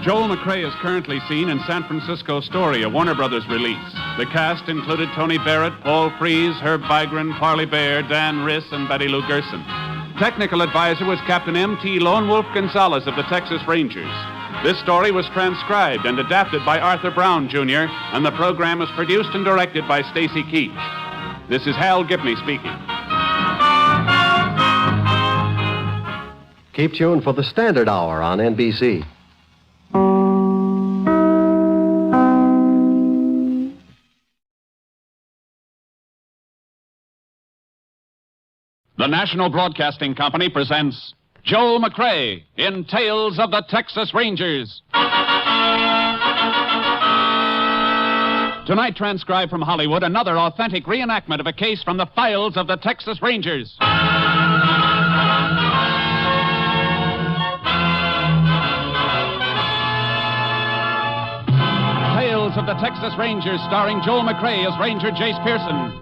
Joel McRae is currently seen in San Francisco Story, a Warner Brothers release. The cast included Tony Barrett, Paul Frees, Herb Vigran, Parley Bear, Dan Riss, and Betty Lou Gerson. Technical advisor was Captain M.T. Lone Wolf Gonzalez of the Texas Rangers. This story was transcribed and adapted by Arthur Brown, Jr., and the program was produced and directed by Stacy Keach. This is Hal Gibney speaking. Keep tuned for the Standard Hour on NBC. The National Broadcasting Company presents Joel McRae in Tales of the Texas Rangers. Tonight, transcribed from Hollywood, another authentic reenactment of a case from the files of the Texas Rangers. Tales of the Texas Rangers, starring Joel McRae as Ranger Jace Pearson.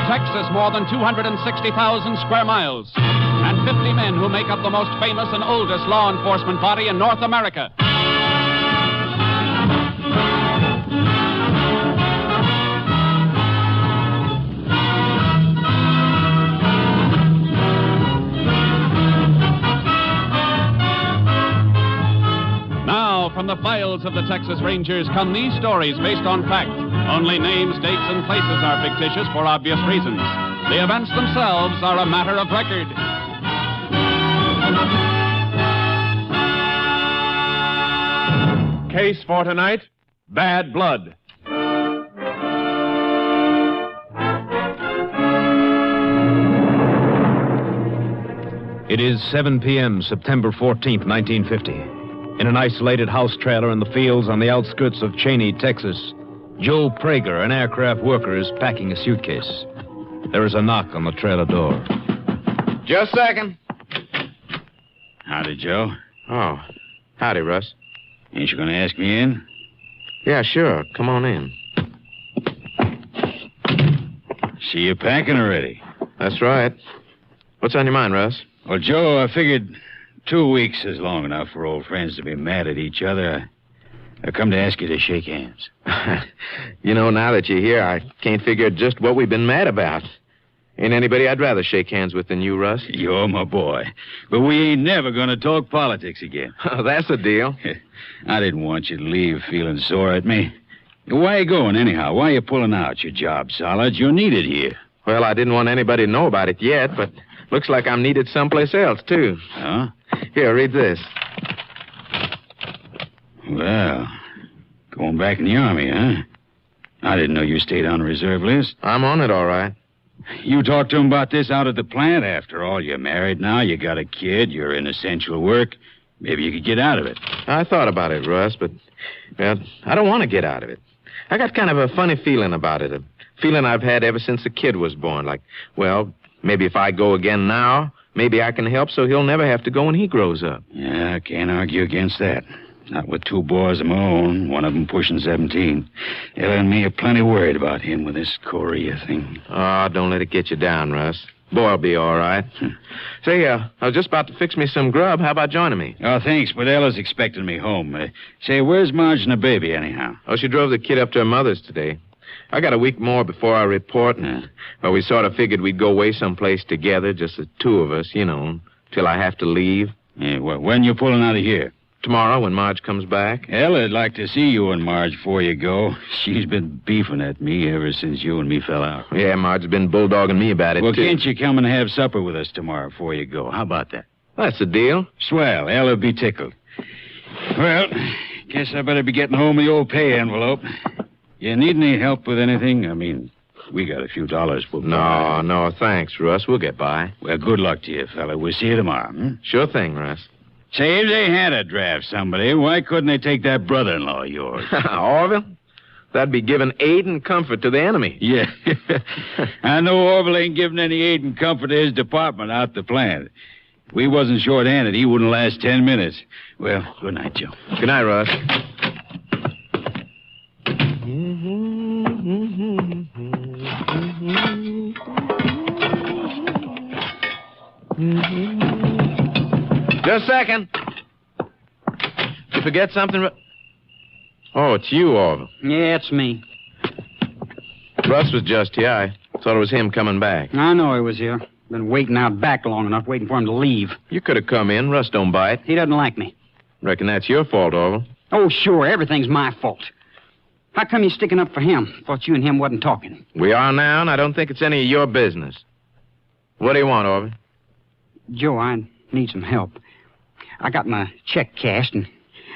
Texas, more than 260,000 square miles, and 50 men who make up the most famous and oldest law enforcement body in North America. from the files of the Texas Rangers come these stories based on fact. Only names, dates, and places are fictitious for obvious reasons. The events themselves are a matter of record. Case for tonight, Bad Blood. It is 7 p.m., September 14th, 1950. In an isolated house trailer in the fields on the outskirts of Cheney, Texas, Joe Prager, an aircraft worker, is packing a suitcase. There is a knock on the trailer door. Just a second. Howdy, Joe. Oh, howdy, Russ. Ain't you going to ask me in? Yeah, sure. Come on in. See you packing already. That's right. What's on your mind, Russ? Well, Joe, I figured 2 weeks is long enough for old friends to be mad at each other. I come to ask you to shake hands. You know, now that you're here, I can't figure just what we've been mad about. Ain't anybody I'd rather shake hands with than you, Russ. You're my boy. But we ain't never going to talk politics again. Oh, that's a deal. I didn't want you to leave feeling sore at me. Why you going, anyhow? Why you pulling out? Your job's solid. You're needed here. Well, I didn't want anybody to know about it yet, but looks like I'm needed someplace else, too. Huh? Here, read this. Well, going back in the Army, huh? I didn't know you stayed on the reserve list. I'm on it, all right. You talked to him about this out at the plant. After all, you're married now, you got a kid, you're in essential work. Maybe you could get out of it. I thought about it, Russ, but, well, I don't want to get out of it. I got kind of a funny feeling about it, a feeling I've had ever since the kid was born. Like, well, maybe if I go again now, maybe I can help so he'll never have to go when he grows up. Yeah, I can't argue against that. Not with 2 boys of my own, one of them pushing 17. Ella and me are plenty worried about him with this Korea thing. Oh, don't let it get you down, Russ. Boy'll be all right. Say, I was just about to fix me some grub. How about joining me? Oh, thanks, but Ella's expecting me home. Say, where's Marge and the baby, anyhow? Oh, she drove the kid up to her mother's today. I got a week more before I report, and well, we sort of figured we'd go away someplace together, just the 2 of us, you know, till I have to leave. Yeah, well, when you pulling out of here? Tomorrow, when Marge comes back. Ella'd like to see you and Marge before you go. She's been beefing at me ever since you and me fell out. Yeah, Marge's been bulldogging me about it, well, too. Can't you come and have supper with us tomorrow before you go? How about that? That's the deal. Swell. Ella'll be tickled. Well, guess I better be getting home the old pay envelope. You need any help with anything? I mean, we got a few dollars. No, thanks, Russ. We'll get by. Well, good luck to you, fella. We'll see you tomorrow. Sure thing, Russ. Say, if they had to draft somebody, why couldn't they take that brother-in-law of yours? Orville? That'd be giving aid and comfort to the enemy. Yeah. I know Orville ain't giving any aid and comfort to his department out the plant. If we wasn't short-handed, he wouldn't last 10 minutes. Well, good night, Joe. Good night, Russ. Just a second. Did you forget something? Oh, it's you, Orville. Yeah, it's me. Russ was just here. I thought it was him coming back. I know he was here. Been waiting out back long enough, waiting for him to leave. You could have come in. Russ don't bite. He doesn't like me. Reckon that's your fault, Orville. Oh, sure. Everything's my fault. How come you sticking up for him? Thought you and him wasn't talking. We are now, and I don't think it's any of your business. What do you want, Orville? Joe, I need some help. I got my check cashed, and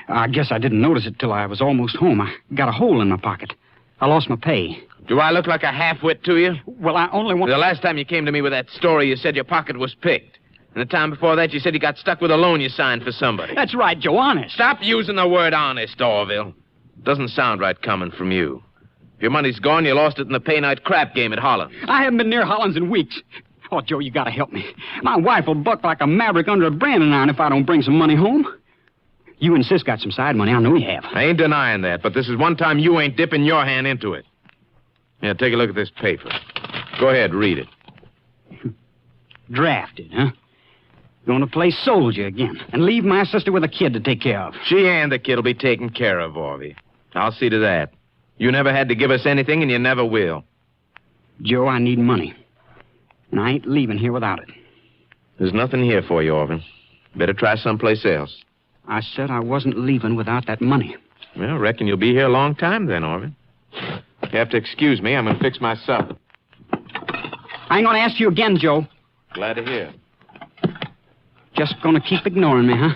I guess I didn't notice it till I was almost home. I got a hole in my pocket. I lost my pay. Do I look like a half-wit to you? Well, I only want... The last time you came to me with that story, you said your pocket was picked. And the time before that, you said you got stuck with a loan you signed for somebody. That's right, Joe, honest. Stop using the word honest, Orville. Doesn't sound right coming from you. If your money's gone, you lost it in the pay-night crap game at Holland. I haven't been near Holland's in weeks. Oh, Joe, you gotta help me. My wife will buck like a maverick under a branding iron if I don't bring some money home. You and Sis got some side money. I know you have. I ain't denying that, but this is one time you ain't dipping your hand into it. Yeah, take a look at this paper. Go ahead, read it. Drafted, huh? Going to play soldier again and leave my sister with a kid to take care of. She and the kid will be taken care of, Orvie. I'll see to that. You never had to give us anything, and you never will. Joe, I need money. And I ain't leaving here without it. There's nothing here for you, Orville. Better try someplace else. I said I wasn't leaving without that money. Well, reckon you'll be here a long time then, Orvin. You have to excuse me. I'm going to fix my supper. I ain't gonna ask you again, Joe. Glad to hear. Just gonna keep ignoring me, huh?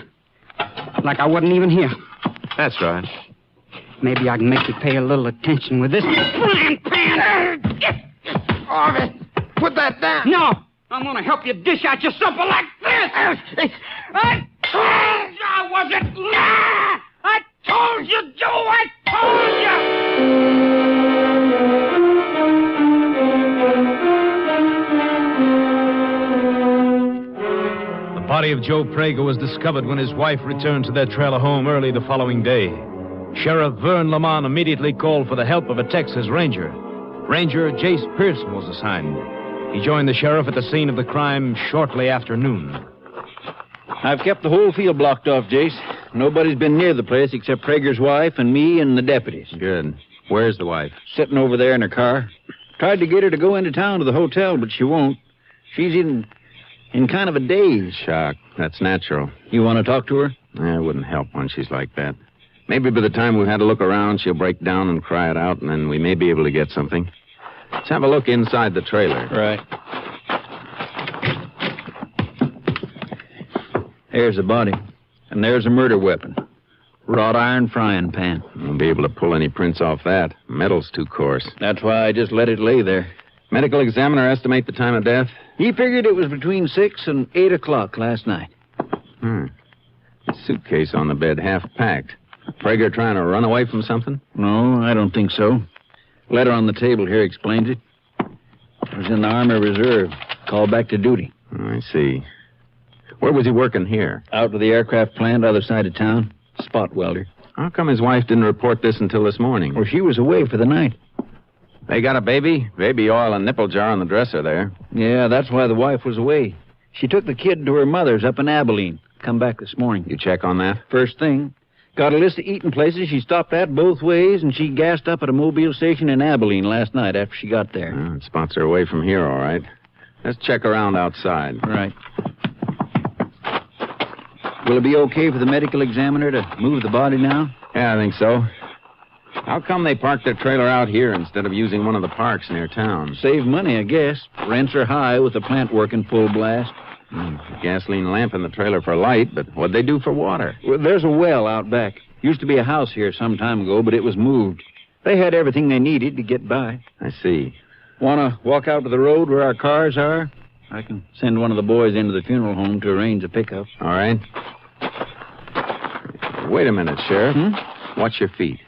Like I wasn't even here. That's right. Maybe I can make you pay a little attention with this frying pan. Orvin, put that down. No, I'm gonna help you dish out your supper like this. I told you I wasn't. I told you, Joe. I told you. The body of Joe Prager was discovered when his wife returned to their trailer home early the following day. Sheriff Vern Lamont immediately called for the help of a Texas Ranger. Ranger Jace Pearson was assigned. He joined the sheriff at the scene of the crime shortly after noon. I've kept the whole field blocked off, Jace. Nobody's been near the place except Prager's wife and me and the deputies. Good. Where's the wife? Sitting over there in her car. Tried to get her to go into town to the hotel, but she won't. She's in kind of a daze. Shock. That's natural. You want to talk to her? It wouldn't help when she's like that. Maybe by the time we've had a look around, she'll break down and cry it out, and then we may be able to get something. Let's have a look inside the trailer. Right. There's the body. And there's a murder weapon. Wrought iron frying pan. Won't be able to pull any prints off that. Metal's too coarse. That's why I just let it lay there. Medical examiner estimate the time of death? He figured it was between 6 and 8 o'clock last night. The suitcase on the bed half packed. Prager trying to run away from something? No, I don't think so. Letter on the table here explains it. It was in the Army Reserve. Called back to duty. I see. Where was he working here? Out to the aircraft plant, other side of town. Spot welder. How come his wife didn't report this until this morning? Well, she was away for the night. They got a baby? Baby oil and nipple jar on the dresser there. Yeah, that's why the wife was away. She took the kid to her mother's up in Abilene. Come back this morning. You check on that? First thing. Got a list of eating places she stopped at both ways, and she gassed up at a mobile station in Abilene last night after she got there. It spots her away from here, all right. Let's check around outside. Right. Will it be okay for the medical examiner to move the body now? Yeah, I think so. How come they parked their trailer out here instead of using one of the parks near town? Save money, I guess. Rents are high with the plant working full blast. Gasoline lamp in the trailer for light, but what'd they do for water? Well, there's a well out back. Used to be a house here some time ago, but it was moved. They had everything they needed to get by. I see. Want to walk out to the road where our cars are? I can send one of the boys into the funeral home to arrange a pickup. All right. Wait a minute, Sheriff. Watch your feet.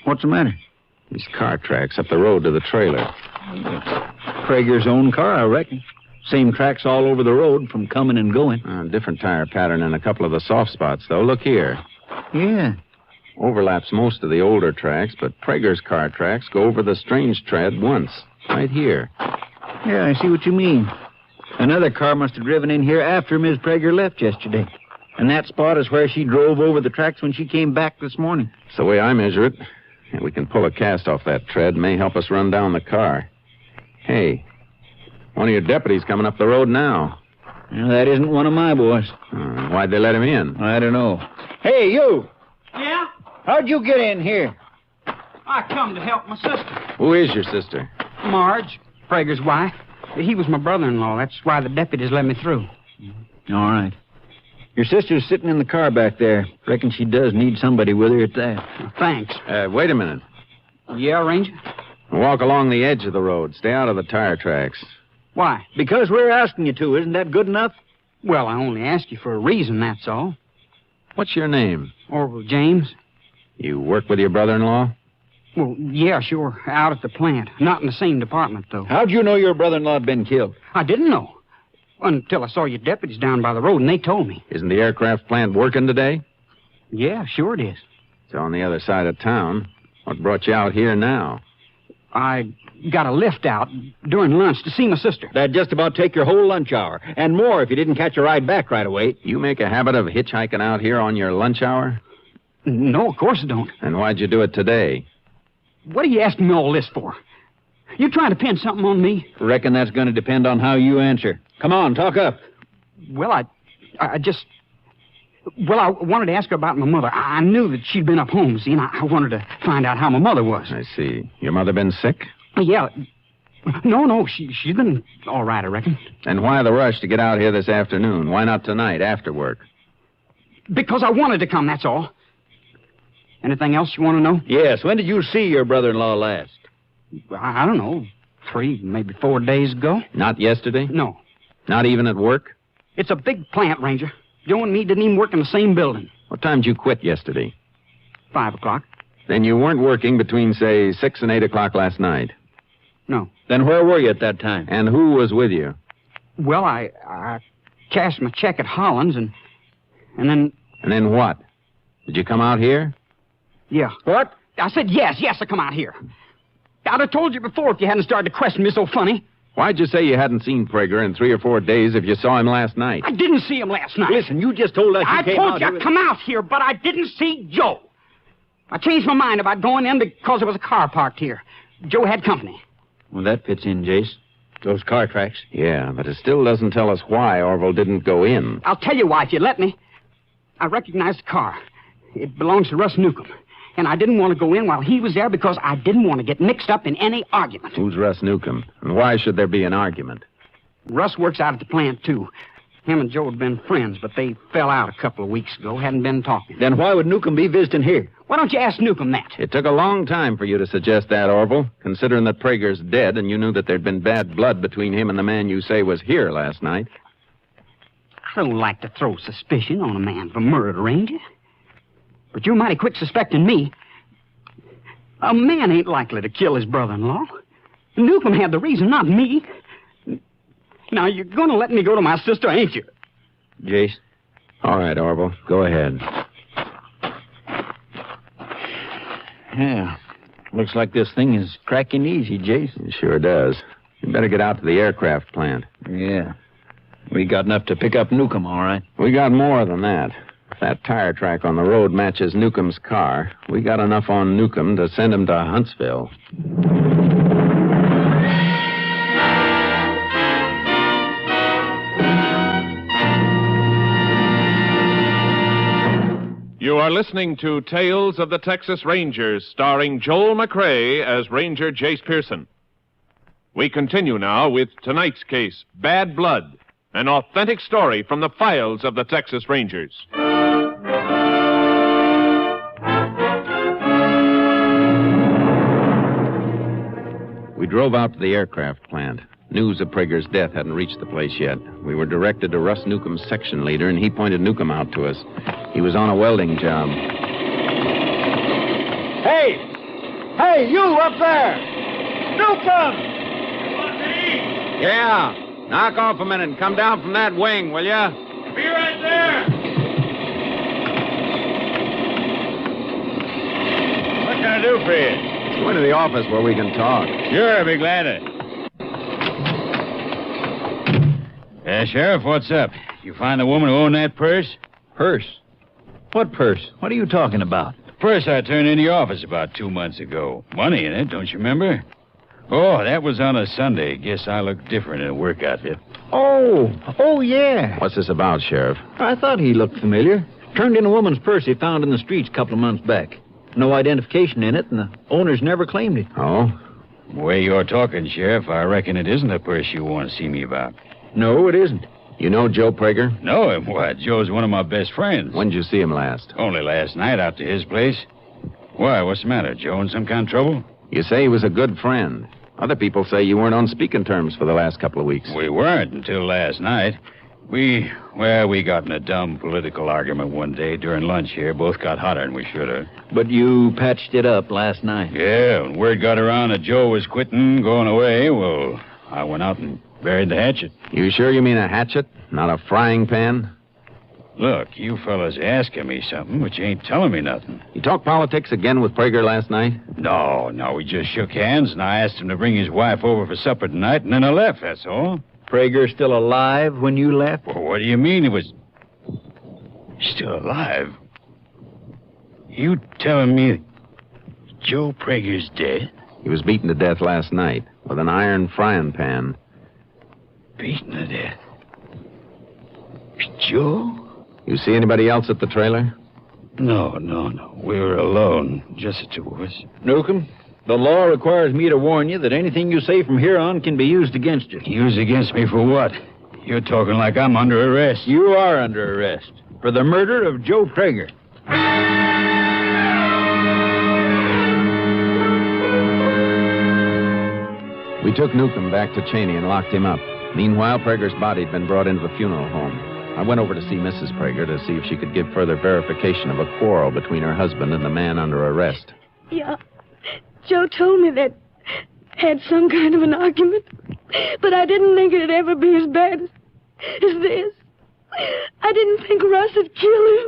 What's the matter? These car tracks up the road to the trailer. Prager's own car, I reckon. Same tracks all over the road from coming and going. Different tire pattern in a couple of the soft spots, though. Look here. Yeah. Overlaps most of the older tracks, but Prager's car tracks go over the strange tread once. Right here. Yeah, I see what you mean. Another car must have driven in here after Ms. Prager left yesterday. And that spot is where she drove over the tracks when she came back this morning. It's the way I measure it. And we can pull a cast off that tread. May help us run down the car. Hey, one of your deputies coming up the road now. Well, that isn't one of my boys. Why'd they let him in? I don't know. Hey, you! Yeah? How'd you get in here? I come to help my sister. Who is your sister? Marge, Prager's wife. He was my brother-in-law. That's why the deputies let me through. All right. Your sister's sitting in the car back there. Reckon she does need somebody with her at that. Thanks. Wait a minute. Yeah, Ranger? Walk along the edge of the road. Stay out of the tire tracks. Why? Because we're asking you to. Isn't that good enough? Well, I only asked you for a reason, that's all. What's your name? Orville James. You work with your brother-in-law? Well, yeah, sure. Out at the plant. Not in the same department, though. How'd you know your brother-in-law had been killed? I didn't know. Until I saw your deputies down by the road, and they told me. Isn't the aircraft plant working today? Yeah, sure it is. It's on the other side of town. What brought you out here now? I got a lift out during lunch to see my sister. That'd just about take your whole lunch hour. And more if you didn't catch a ride back right away. You make a habit of hitchhiking out here on your lunch hour? No, of course I don't. Then why'd you do it today? What are you asking me all this for? You trying to pin something on me? Reckon that's going to depend on how you answer. Come on, talk up. Well, I just... Well, I wanted to ask her about my mother. I knew that she'd been up home, see, and I wanted to find out how my mother was. I see. Your mother been sick? Yeah. No, she's been all right, I reckon. And why the rush to get out here this afternoon? Why not tonight, after work? Because I wanted to come, that's all. Anything else you want to know? Yes, when did you see your brother-in-law last? I don't know, 3, maybe 4 days ago. Not yesterday? No. Not even at work? It's a big plant, Ranger. Joe and me didn't even work in the same building. What time did you quit yesterday? 5 o'clock. Then you weren't working between, say, 6 and 8 o'clock last night? No. Then where were you at that time? And who was with you? Well, I cashed my check at Holland's and then... And then what? Did you come out here? Yeah. What? I said yes, I come out here. I'd have told you before if you hadn't started to question me so funny. Why'd you say you hadn't seen Prager in 3 or 4 days if you saw him last night? I didn't see him last night. Listen, you just told us you came out I told you I'd come out here, but I didn't see Joe. I changed my mind about going in because there was a car parked here. Joe had company. Well, that fits in, Jace. Those car tracks. Yeah, but it still doesn't tell us why Orville didn't go in. I'll tell you why, if you let me. I recognized the car. It belongs to Russ Newcomb. And I didn't want to go in while he was there because I didn't want to get mixed up in any argument. Who's Russ Newcomb? And why should there be an argument? Russ works out at the plant, too. Him and Joe had been friends, but they fell out a couple of weeks ago, hadn't been talking. Then why would Newcomb be visiting here? Why don't you ask Newcomb that? It took a long time for you to suggest that, Orville, considering that Prager's dead and you knew that there'd been bad blood between him and the man you say was here last night. I don't like to throw suspicion on a man for murder, Ranger. But you're mighty quick suspecting me. A man ain't likely to kill his brother-in-law. Newcomb had the reason, not me. Now, you're going to let me go to my sister, ain't you? Jace? All right, Orville, go ahead. Yeah. Looks like this thing is cracking easy, Jace. It sure does. You better get out to the aircraft plant. Yeah. We got enough to pick up Newcomb, all right. We got more than that. If that tire track on the road matches Newcomb's car, we got enough on Newcomb to send him to Huntsville. You are listening to Tales of the Texas Rangers, starring Joel McCrea as Ranger Jace Pearson. We continue now with tonight's case, Bad Blood, an authentic story from the files of the Texas Rangers. We drove out to the aircraft plant. News of Prager's death hadn't reached the place yet. We were directed to Russ Newcomb's section leader, and he pointed Newcomb out to us. He was on a welding job. Hey! Hey, you up there! Newcomb! Yeah. Knock off a minute and come down from that wing, will ya? Be right there! What can I do for you? Let's go into the office where we can talk. Sure, I'll be glad to. Sheriff, what's up? You find the woman who owned that purse? Purse? What purse? What are you talking about? The purse I turned in the office about 2 months ago. Money in it, don't you remember? Oh, that was on a Sunday. Guess I look different in a work outfit. Oh, yeah. What's this about, Sheriff? I thought he looked familiar. Turned in a woman's purse he found in the streets a couple of months back. No identification in it, and the owner's never claimed it. Oh? The way you're talking, Sheriff, I reckon it isn't the purse you want to see me about. No, it isn't. You know Joe Prager? Know him? What? Joe's one of my best friends. When'd you see him last? Only last night out to his place. Why, what's the matter? Joe in some kind of trouble? You say he was a good friend. Other people say you weren't on speaking terms for the last couple of weeks. We weren't until last night. We got in a dumb political argument one day during lunch here. Both got hotter than we should have. But you patched it up last night. Yeah, when word got around that Joe was quitting, going away, well, I went out and buried the hatchet. You sure you mean a hatchet, not a frying pan? Look, you fellas asking me something, but you ain't telling me nothing. You talked politics again with Prager last night? No, we just shook hands, and I asked him to bring his wife over for supper tonight, and then I left, that's all. Prager still alive when you left? Well, what do you mean he was still alive? You telling me Joe Prager's dead? He was beaten to death last night with an iron frying pan. Beaten to death? Joe? You see anybody else at the trailer? No. We were alone, just the two of us. Newcomb, the law requires me to warn you that anything you say from here on can be used against you. Used against me for what? You're talking like I'm under arrest. You are under arrest for the murder of Joe Prager. We took Newcomb back to Cheney and locked him up. Meanwhile, Prager's body had been brought into the funeral home. I went over to see Mrs. Prager to see if she could give further verification of a quarrel between her husband and the man under arrest. Yeah. Joe told me that had some kind of an argument, but I didn't think it'd ever be as bad as this. I didn't think Russ would kill him.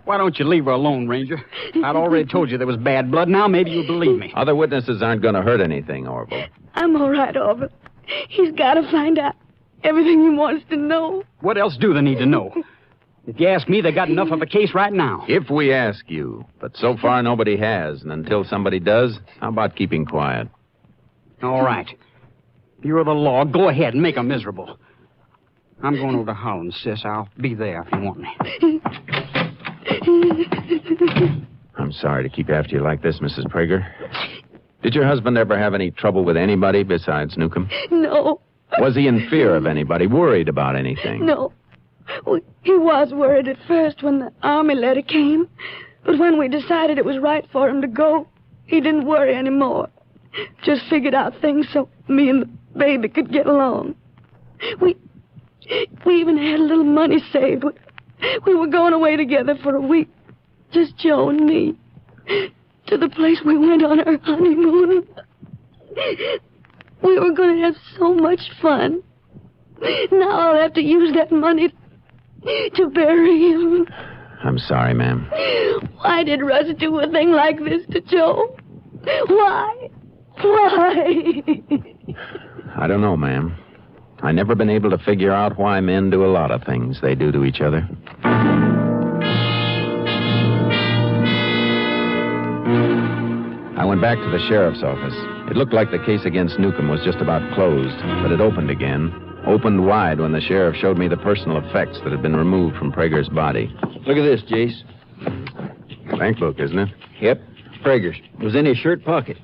Why don't you leave her alone, Ranger? I'd already told you there was bad blood. Now maybe you'll believe me. Other witnesses aren't going to hurt anything, Orville. I'm all right, Orville. He's got to find out everything he wants to know. What else do they need to know? If you ask me, they got enough of a case right now. If we ask you. But so far, nobody has. And until somebody does, how about keeping quiet? All right. If you're the law, go ahead and make them miserable. I'm going over to Holland, sis. I'll be there if you want me. I'm sorry to keep after you like this, Mrs. Prager. Did your husband ever have any trouble with anybody besides Newcomb? No. Was he in fear of anybody, worried about anything? No. Well, he was worried at first when the Army letter came. But when we decided it was right for him to go, he didn't worry anymore. Just figured out things so me and the baby could get along. We even had a little money saved. We were going away together for a week. Just Joe and me. To the place we went on our honeymoon. We were going to have so much fun. Now I'll have to use that money to bury him. I'm sorry, ma'am. Why did Russ do a thing like this to Joe? Why? Why? I don't know, ma'am. I've never been able to figure out why men do a lot of things they do to each other. I went back to the sheriff's office. It looked like the case against Newcomb was just about closed, but it opened again. Opened wide when the sheriff showed me the personal effects that had been removed from Prager's body. Look at this, Jace. Bank book, isn't it? Yep, Prager's. It was in his shirt pocket.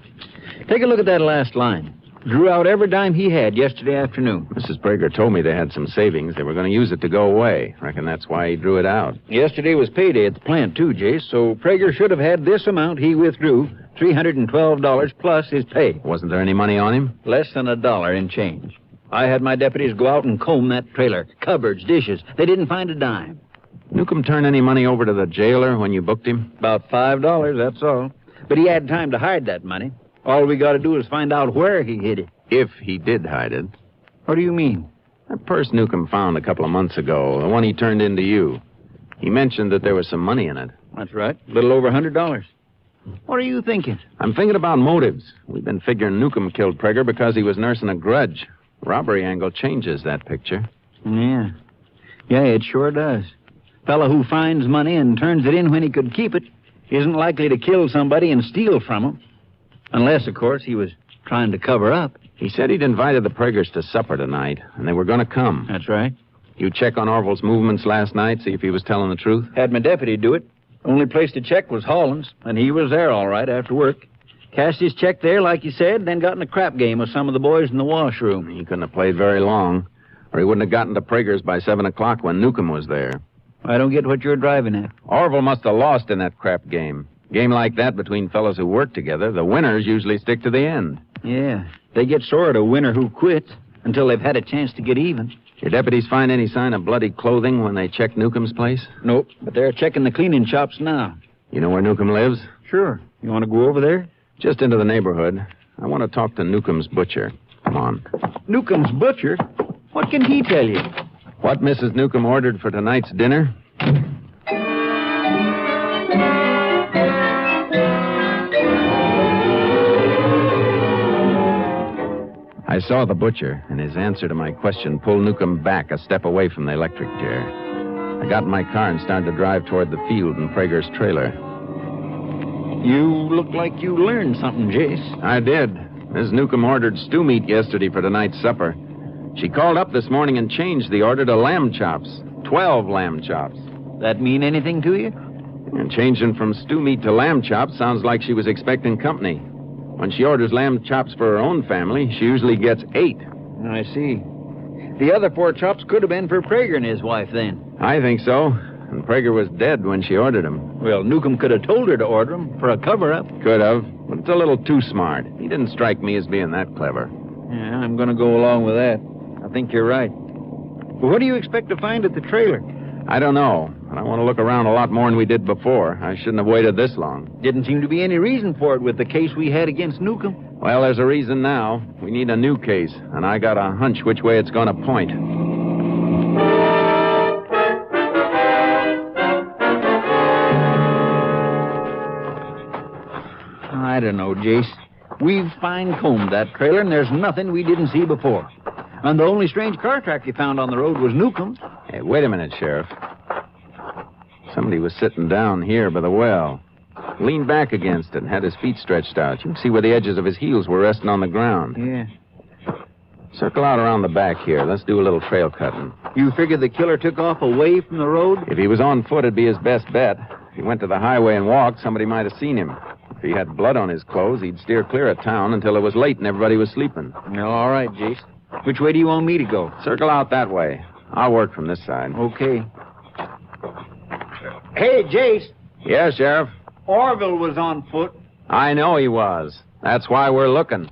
Take a look at that last line. Drew out every dime he had yesterday afternoon. Mrs. Prager told me they had some savings. They were going to use it to go away. Reckon that's why he drew it out. Yesterday was payday at the plant, too, Jace, so Prager should have had this amount he withdrew, $312 plus his pay. Wasn't there any money on him? Less than $1 in change. I had my deputies go out and comb that trailer. Cupboards, dishes. They didn't find a dime. Newcomb turn any money over to the jailer when you booked him? About $5, that's all. But he had time to hide that money. All we got to do is find out where he hid it. If he did hide it. What do you mean? That purse Newcomb found a couple of months ago, the one he turned in to you. He mentioned that there was some money in it. That's right. A little over $100. What are you thinking? I'm thinking about motives. We've been figuring Newcomb killed Prager because he was nursing a grudge. Robbery angle changes that picture. Yeah. Yeah, it sure does. Fella who finds money and turns it in when he could keep it isn't likely to kill somebody and steal from him. Unless, of course, he was trying to cover up. He said he'd invited the Pragers to supper tonight, and they were going to come. That's right. You check on Orville's movements last night, see if he was telling the truth? Had my deputy do it. Only place to check was Holland's, and he was there all right after work. Cashed his check there, like he said, then got in a crap game with some of the boys in the washroom. He couldn't have played very long, or he wouldn't have gotten to Prager's by 7 o'clock when Newcomb was there. I don't get what you're driving at. Orville must have lost in that crap game. Game like that between fellows who work together, the winners usually stick to the end. Yeah, they get sore at a winner who quits until they've had a chance to get even. Your deputies find any sign of bloody clothing when they check Newcomb's place? Nope, but they're checking the cleaning shops now. You know where Newcomb lives? Sure. You want to go over there? Just into the neighborhood. I want to talk to Newcomb's butcher. Come on. Newcomb's butcher? What can he tell you? What Mrs. Newcomb ordered for tonight's dinner? I saw the butcher, and his answer to my question pulled Newcomb back a step away from the electric chair. I got in my car and started to drive toward the field and Prager's trailer. You look like you learned something, Jace. I did. Miss Newcomb ordered stew meat yesterday for tonight's supper. She called up this morning and changed the order to lamb chops. 12 lamb chops. That mean anything to you? And changing from stew meat to lamb chops sounds like she was expecting company. When she orders lamb chops for her own family, she usually gets 8. I see. The other 4 chops could have been for Prager and his wife, then. I think so. And Prager was dead when she ordered them. Well, Newcomb could have told her to order them for a cover-up. Could have, but it's a little too smart. He didn't strike me as being that clever. Yeah, I'm going to go along with that. I think you're right. But what do you expect to find at the trailer? I don't know, but I want to look around a lot more than we did before. I shouldn't have waited this long. Didn't seem to be any reason for it with the case we had against Newcomb. Well, there's a reason now. We need a new case, and I got a hunch which way it's going to point. I don't know, Jace. We've fine-combed that trailer, and there's nothing we didn't see before. And the only strange car track you found on the road was Newcomb's. Hey, wait a minute, Sheriff. Somebody was sitting down here by the well. Leaned back against it and had his feet stretched out. You can see where the edges of his heels were resting on the ground. Yeah. Circle out around the back here. Let's do a little trail cutting. You figure the killer took off away from the road? If he was on foot, it'd be his best bet. If he went to the highway and walked, somebody might have seen him. If he had blood on his clothes, he'd steer clear of town until it was late and everybody was sleeping. Well, all right, Jace. Which way do you want me to go? Circle out that way. I'll work from this side. Okay. Hey, Jace. Yeah, Sheriff? Orville was on foot. I know he was. That's why we're looking.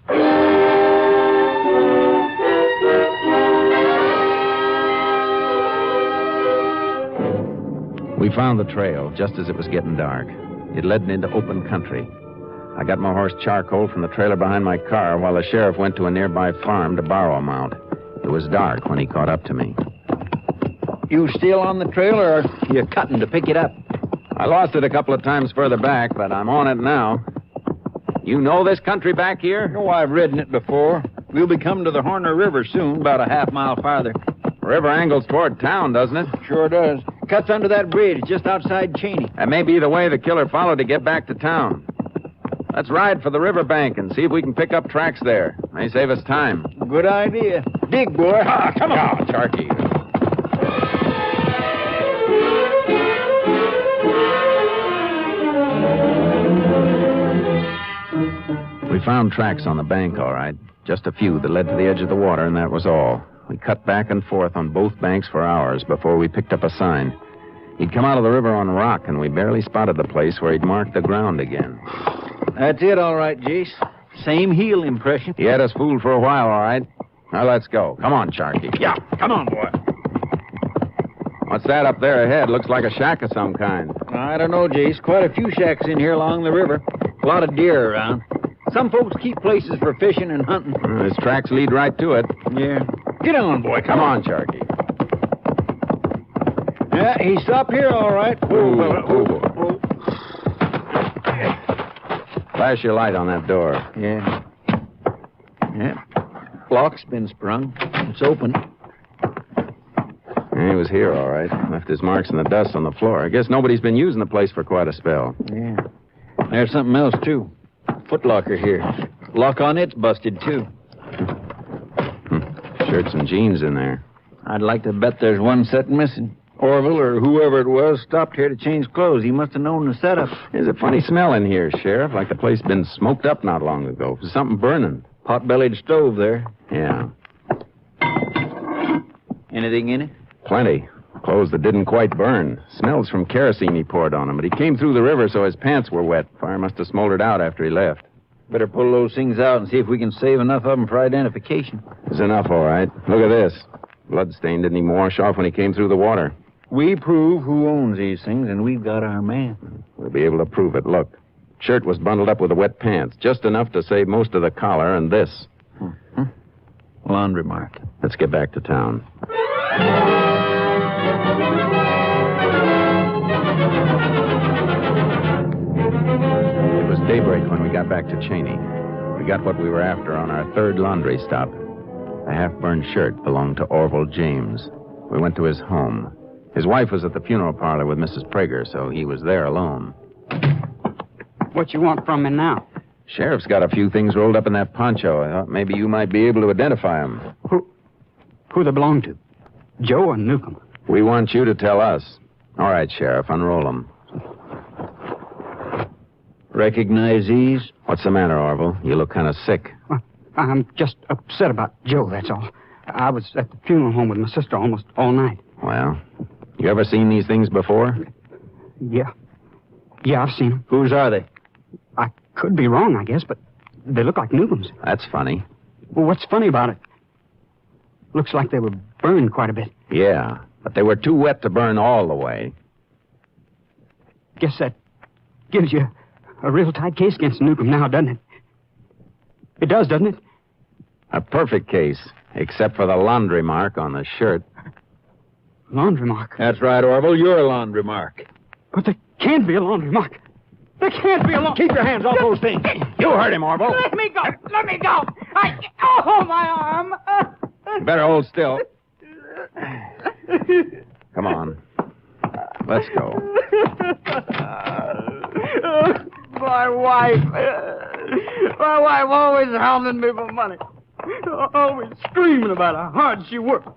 We found the trail just as it was getting dark. It led into open country. I got my horse charcoal from the trailer behind my car while the sheriff went to a nearby farm to borrow a mount. It was dark when he caught up to me. You still on the trail, or you cutting to pick it up? I lost it a couple of times further back, but I'm on it now. You know this country back here? Oh, I've ridden it before. We'll be coming to the Horner River soon, about a half-mile farther. River angles toward town, doesn't it? Sure does. Cuts under that bridge just outside Cheney. That may be the way the killer followed to get back to town. Let's ride for the riverbank and see if we can pick up tracks there. May save us time. Good idea. Dig, boy. Ah, come on, Charky. We found tracks on the bank, all right. Just a few that led to the edge of the water, and that was all. We cut back and forth on both banks for hours before we picked up a sign. He'd come out of the river on rock, and we barely spotted the place where he'd marked the ground again. That's it, all right, Jace. Same heel impression. He had us fooled for a while, all right. Now let's go. Come on, Charky. Yeah, come on, boy. What's that up there ahead? Looks like a shack of some kind. I don't know, Jace. Quite a few shacks in here along the river. A lot of deer around. Some folks keep places for fishing and hunting. His tracks lead right to it. Yeah. Get on, boy. Come on, Charky. Yeah, he stopped here, all right. Ooh. Flash your light on that door. Yeah. Yeah. Lock's been sprung. It's open. Yeah, he was here, all right. Left his marks in the dust on the floor. I guess nobody's been using the place for quite a spell. Yeah. There's something else, too. Footlocker here. Lock on it's busted, too. Shirts and jeans in there. I'd like to bet there's one set missing. Orville, or whoever it was, stopped here to change clothes. He must have known the setup. There's a funny smell in here, Sheriff, like the place been smoked up not long ago. Something burning. Pot-bellied stove there. Yeah. Anything in it? Plenty. Clothes that didn't quite burn. Smells from kerosene he poured on him, but he came through the river so his pants were wet. Fire must have smoldered out after he left. Better pull those things out and see if we can save enough of them for identification. There's enough, all right. Look at this. Bloodstain didn't even wash off when he came through the water. We prove who owns these things, and we've got our man. We'll be able to prove it. Look. Shirt was bundled up with the wet pants, just enough to save most of the collar and this. Laundry mark. Let's get back to town. It was daybreak when we got back to Cheney. We got what we were after on our third laundry stop. A half-burned shirt belonged to Orville James. We went to his home. His wife was at the funeral parlor with Mrs. Prager, so he was there alone. What you want from me now? Sheriff's got a few things rolled up in that poncho. I thought maybe you might be able to identify them. Who they belong to? Joe or Newcomb? We want you to tell us. All right, Sheriff, unroll them. Recognize these? What's the matter, Orville? You look kind of sick. I'm just upset about Joe, that's all. I was at the funeral home with my sister almost all night. Well, you ever seen these things before? Yeah. Yeah, I've seen them. Whose are they? I could be wrong, I guess, but they look like new ones. That's funny. Well, what's funny about it? Looks like they were burned quite a bit. Yeah, but they were too wet to burn all the way. Guess that gives you a real tight case against Newcomb now, doesn't it? It does, doesn't it? A perfect case, except for the laundry mark on the shirt. Laundry mark? That's right, Orville. You're a laundry mark. But there can't be a laundry mark. There can't be a laundry... Keep your hands off those things. You hurt him, Orville. Let me go. Let me go. Oh, my arm. You better hold still. Come on. Let's go. My wife always hounding me for money. Always screaming about how hard she worked.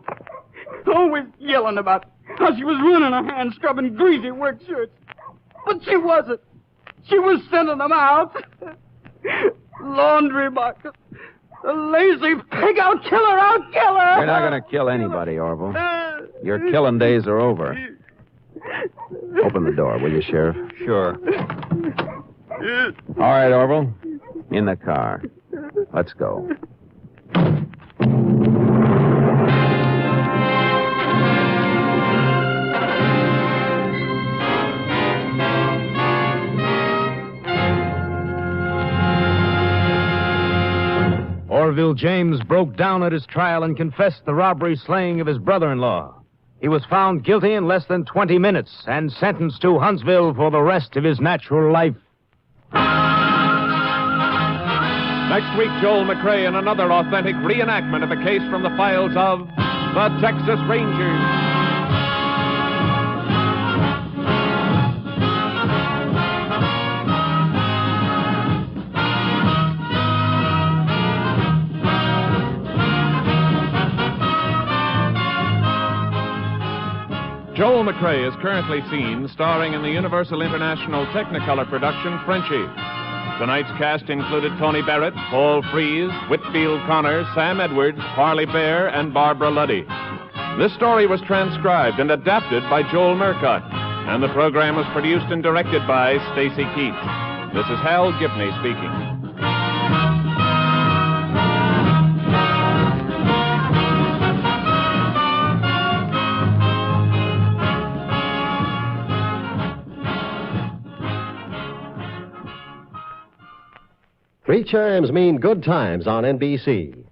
Always yelling about how she was running her hands scrubbing greasy work shirts. But she wasn't. She was sending them out. Laundry bucket. A lazy pig. I'll kill her. You're not going to kill anybody, Orville. Your killing days are over. Open the door, will you, Sheriff? Sure. All right, Orville. In the car. Let's go. Orville James broke down at his trial and confessed the robbery slaying of his brother-in-law. He was found guilty in less than 20 minutes and sentenced to Huntsville for the rest of his natural life. Next week, Joel McCrea in another authentic reenactment of a case from the files of the Texas Rangers. Joel McCrea is currently seen starring in the Universal International Technicolor production Frenchie. Tonight's cast included Tony Barrett, Paul Frees, Whitfield Connor, Sam Edwards, Parley Bear, and Barbara Luddy. This story was transcribed and adapted by Joel Murcott, and the program was produced and directed by Stacy Keats. This is Hal Gibney speaking. Three chimes mean good times on NBC.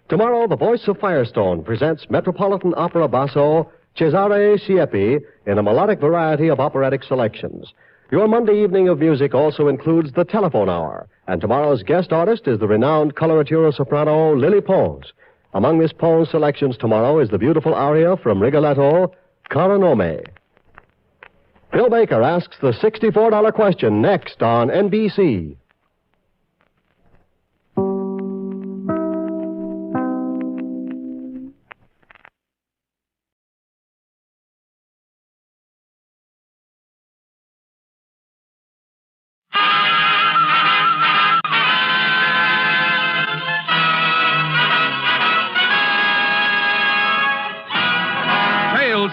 Tomorrow, the voice of Firestone presents Metropolitan Opera basso Cesare Siepi in a melodic variety of operatic selections. Your Monday evening of music also includes the telephone hour, and tomorrow's guest artist is the renowned coloratura soprano Lily Pons. Among Miss Pons' selections tomorrow is the beautiful aria from Rigoletto, Cara Nome. Phil Baker asks the $64 question next on NBC.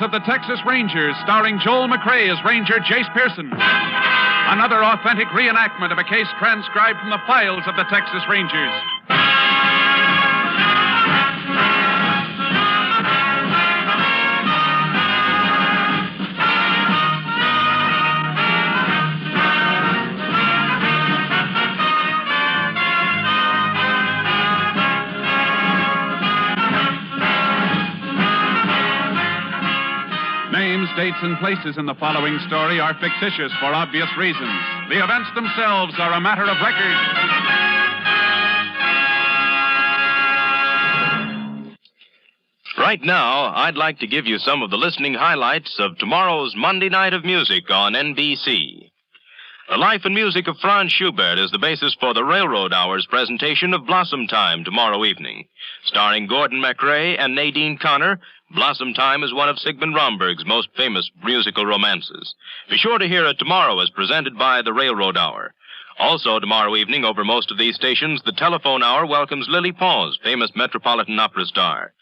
Of the Texas Rangers, starring Joel McCrea as Ranger Jace Pearson. Another authentic reenactment of a case transcribed from the files of the Texas Rangers. Names, dates, and places in the following story are fictitious for obvious reasons. The events themselves are a matter of record. Right now, I'd like to give you some of the listening highlights of tomorrow's Monday Night of Music on NBC. The life and music of Franz Schubert is the basis for the Railroad Hours presentation of Blossom Time tomorrow evening. Starring Gordon McRae and Nadine Connor, Blossom Time is one of Sigmund Romberg's most famous musical romances. Be sure to hear it tomorrow as presented by the Railroad Hour. Also tomorrow evening over most of these stations, the Telephone Hour welcomes Lily Pons, famous Metropolitan Opera star.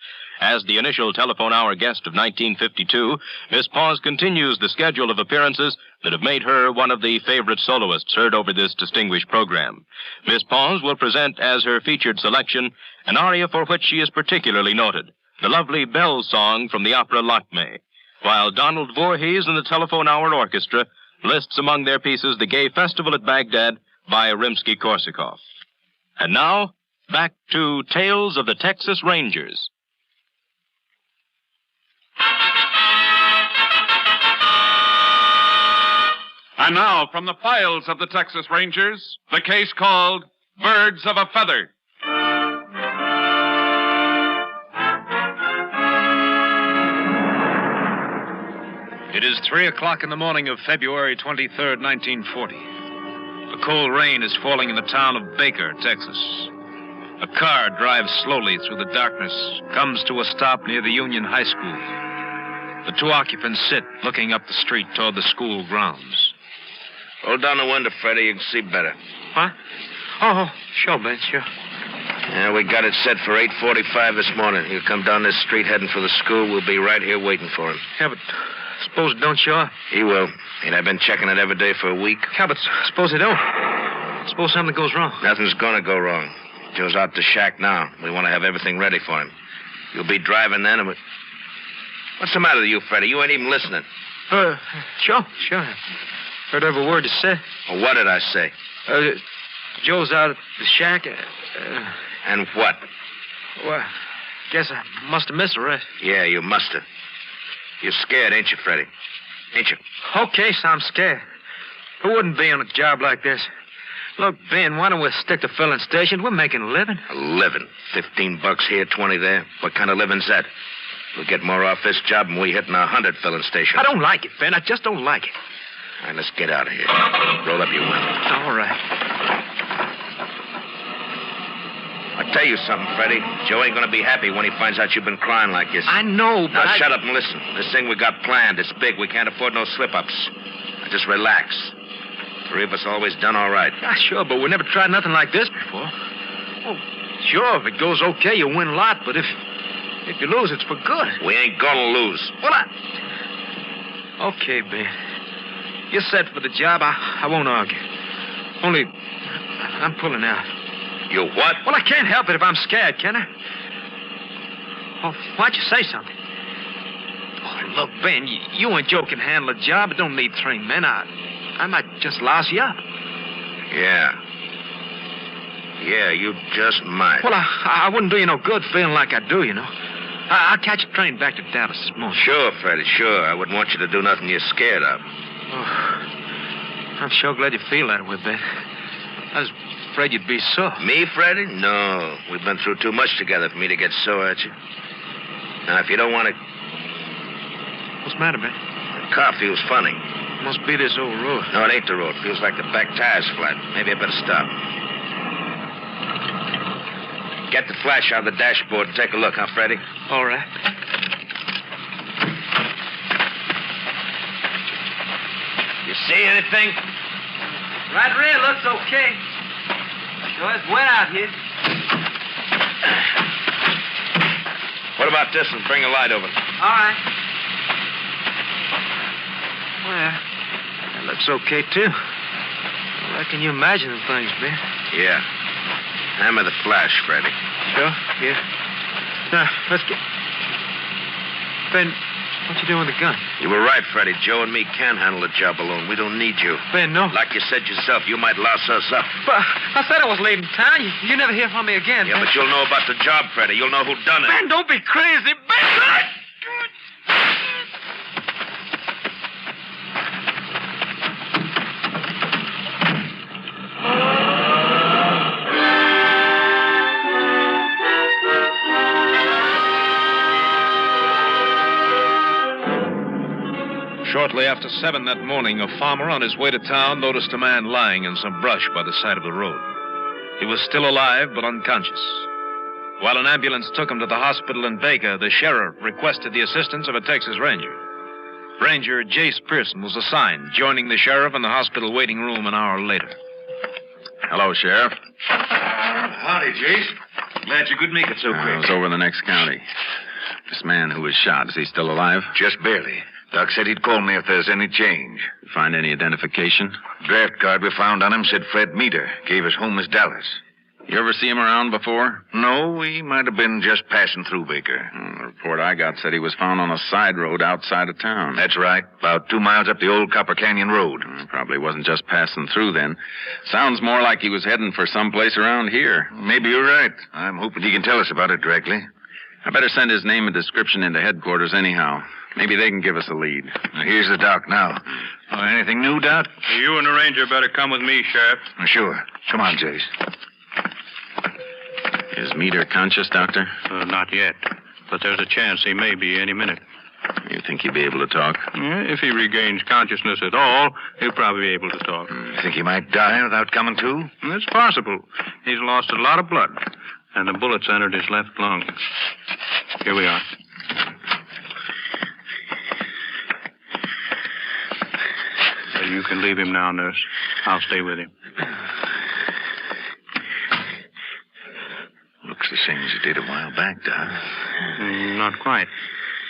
As the initial Telephone Hour guest of 1952, Miss Pons continues the schedule of appearances that have made her one of the favorite soloists heard over this distinguished program. Miss Pons will present as her featured selection an aria for which she is particularly noted, the lovely Bell Song from the opera Lakme, while Donald Voorhees and the Telephone Hour Orchestra lists among their pieces the Gay Festival at Baghdad by Rimsky-Korsakov. And now, back to Tales of the Texas Rangers. And now, from the files of the Texas Rangers, the case called Birds of a Feather. It is 3 o'clock in the morning of February 23rd, 1940. A cold rain is falling in the town of Baker, Texas. A car drives slowly through the darkness, comes to a stop near the Union High School. The two occupants sit, looking up the street toward the school grounds. Hold down the window, Freddie. You can see better. What? Oh, sure, Ben, sure. Yeah, we got it set for 8:45 this morning. He'll come down this street heading for the school. We'll be right here waiting for him. Yeah, but suppose it don't show up. He will. And I've been checking it every day for a week. Yeah, but suppose it don't. Suppose something goes wrong. Nothing's gonna go wrong. Joe's out the shack now. We want to have everything ready for him. You'll be driving then, and what's the matter with you, Freddie? You ain't even listening. Sure. Heard every word you said. Well, what did I say? Joe's out at the shack. And what? Well, guess I must have missed it, right? Yeah, you must have. You're scared, ain't you, Freddie? Ain't you? Okay, so I'm scared. Who wouldn't be on a job like this? Look, Ben, why don't we stick to filling stations? We're making a living. A living? $15 here, 20 there. What kind of living's that? We'll get more off this job than we hit in 100 filling stations. I don't like it, Ben. I just don't like it. All right, let's get out of here. Roll up your window. All right. I'll tell you something, Freddie. Joe ain't gonna be happy when he finds out you've been crying like this. I know, but Now, shut up and listen. This thing we got planned, it's big. We can't afford no slip-ups. Now, just relax. Three of us always done all right. Yeah, sure, but we never tried nothing like this before. Oh, sure, if it goes okay, you win a lot, but if you lose, it's for good. We ain't gonna lose. Well, okay, Ben. You're set for the job. I won't argue. Only, I'm pulling out. You what? Well, I can't help it if I'm scared, can I? Oh, why'd you say something? Oh, look, Ben, you and Joe can handle a job. It don't need 3 men. I might just louse you up. Yeah, you just might. Well, I wouldn't do you no good feeling like I do, you know. I'll catch a train back to Dallas this morning. Sure, Freddie, sure. I wouldn't want you to do nothing you're scared of. Oh, I'm sure glad you feel that way, Ben. I was afraid you'd be sore. Me, Freddie? No. We've been through too much together for me to get sore at you. Now, if you don't want to... What's the matter, Ben? The car feels funny. Must be this old road. No, it ain't the road. Feels like the back tire's flat. Maybe I better stop. Get the flash out of the dashboard and take a look, huh, Freddie? All right. You see anything? Right rear looks okay. Sure it's wet out here. What about this one? Bring a light over. All right. Well, that looks okay, too. I reckon you imagine things, Ben. Yeah. Hammer the flash, Freddie. Sure, yeah. Now, let's get... Ben, what you doing with the gun? You were right, Freddie. Joe and me can handle the job alone. We don't need you. Ben, no. Like you said yourself, you might louse us up. But I said I was leaving town. You never hear from me again. Yeah, Ben. but you'll know about the job, Freddie. You'll know who done it. Ben, don't be crazy. Ben! Shortly after 7 that morning, a farmer on his way to town noticed a man lying in some brush by the side of the road. He was still alive, but unconscious. While an ambulance took him to the hospital in Baker, the sheriff requested the assistance of a Texas Ranger. Ranger Jace Pearson was assigned, joining the sheriff in the hospital waiting room an hour later. Hello, Sheriff. Howdy, Jace. Glad you could make it so quick. I was over in the next county. This man who was shot, is he still alive? Just barely. Doc said he'd call me if there's any change. Find any identification? Draft card we found on him said Fred Meader. Gave us home as Dallas. You ever see him around before? No, he might have been just passing through Baker. The report I got said he was found on a side road outside of town. That's right. About 2 miles up the old Copper Canyon Road. Probably wasn't just passing through then. Sounds more like he was heading for someplace around here. Maybe you're right. I'm hoping he can tell us about it directly. I better send his name and description into headquarters anyhow. Maybe they can give us a lead. Here's the doc now. Anything new, Doc? You and the ranger better come with me, Sheriff. Sure. Come on, Jace. Is Meader conscious, Doctor? Not yet. But there's a chance he may be any minute. You think he'll be able to talk? If he regains consciousness at all, he'll probably be able to talk. You think he might die without coming to? It's possible. He's lost a lot of blood, and the bullets entered his left lung. Here we are. You can leave him now, nurse. I'll stay with him. Looks the same as it did a while back, Doc. Not quite.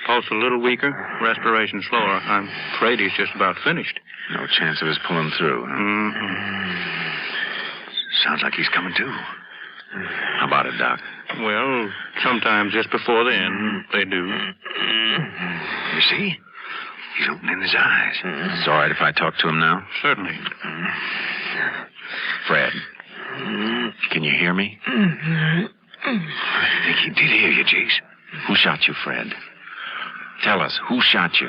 Pulse a little weaker, respiration slower. I'm afraid he's just about finished. No chance of his pulling through, huh? Sounds like he's coming to. How about it, Doc? Well, sometimes just before the end, they do. You see? He's opening his eyes. It's all right if I talk to him now? Certainly. Fred, can you hear me? I think he did hear you, Jace. Who shot you, Fred? Tell us, who shot you?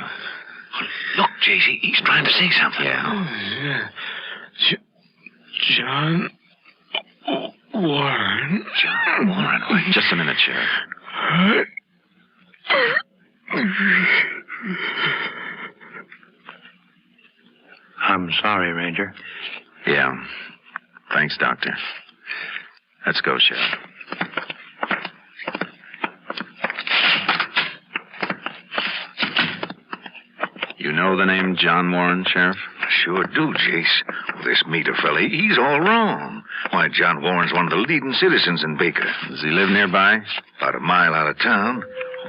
Look, Jace, he's trying to say something. Yeah. John Warren. John Warren. Wait, just a minute, Sheriff. I'm sorry, Ranger. Yeah. Thanks, Doctor. Let's go, Sheriff. You know the name John Warren, Sheriff? Sure do, Jace. This Meader fella, he's all wrong. Why, John Warren's one of the leading citizens in Baker. Does he live nearby? About a mile out of town.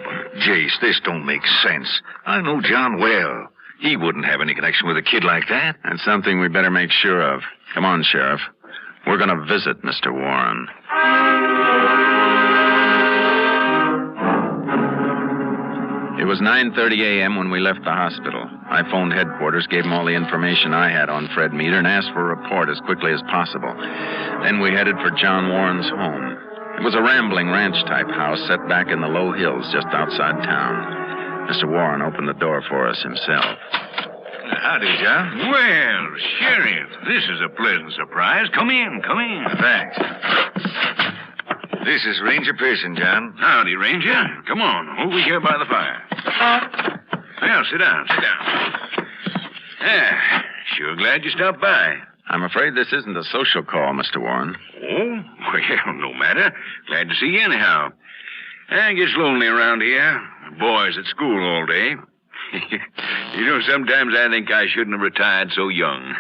But, Jace, this don't make sense. I know John well. He wouldn't have any connection with a kid like that. That's something we better make sure of. Come on, Sheriff. We're going to visit Mr. Warren. It was 9:30 a.m. when we left the hospital. I phoned headquarters, gave them all the information I had on Fred Meader, and asked for a report as quickly as possible. Then we headed for John Warren's home. It was a rambling ranch-type house set back in the low hills just outside town. Mr. Warren opened the door for us himself. Howdy, John. Well, Sheriff, this is a pleasant surprise. Come in, come in. Thanks. This is Ranger Pearson, John. Howdy, Ranger. Come on, over here by the fire. Well, sit down, sit down. Yeah, sure glad you stopped by. I'm afraid this isn't a social call, Mr. Warren. Oh? Well, no matter. Glad to see you anyhow. It gets lonely around here. Boys at school all day. You know, sometimes I think I shouldn't have retired so young.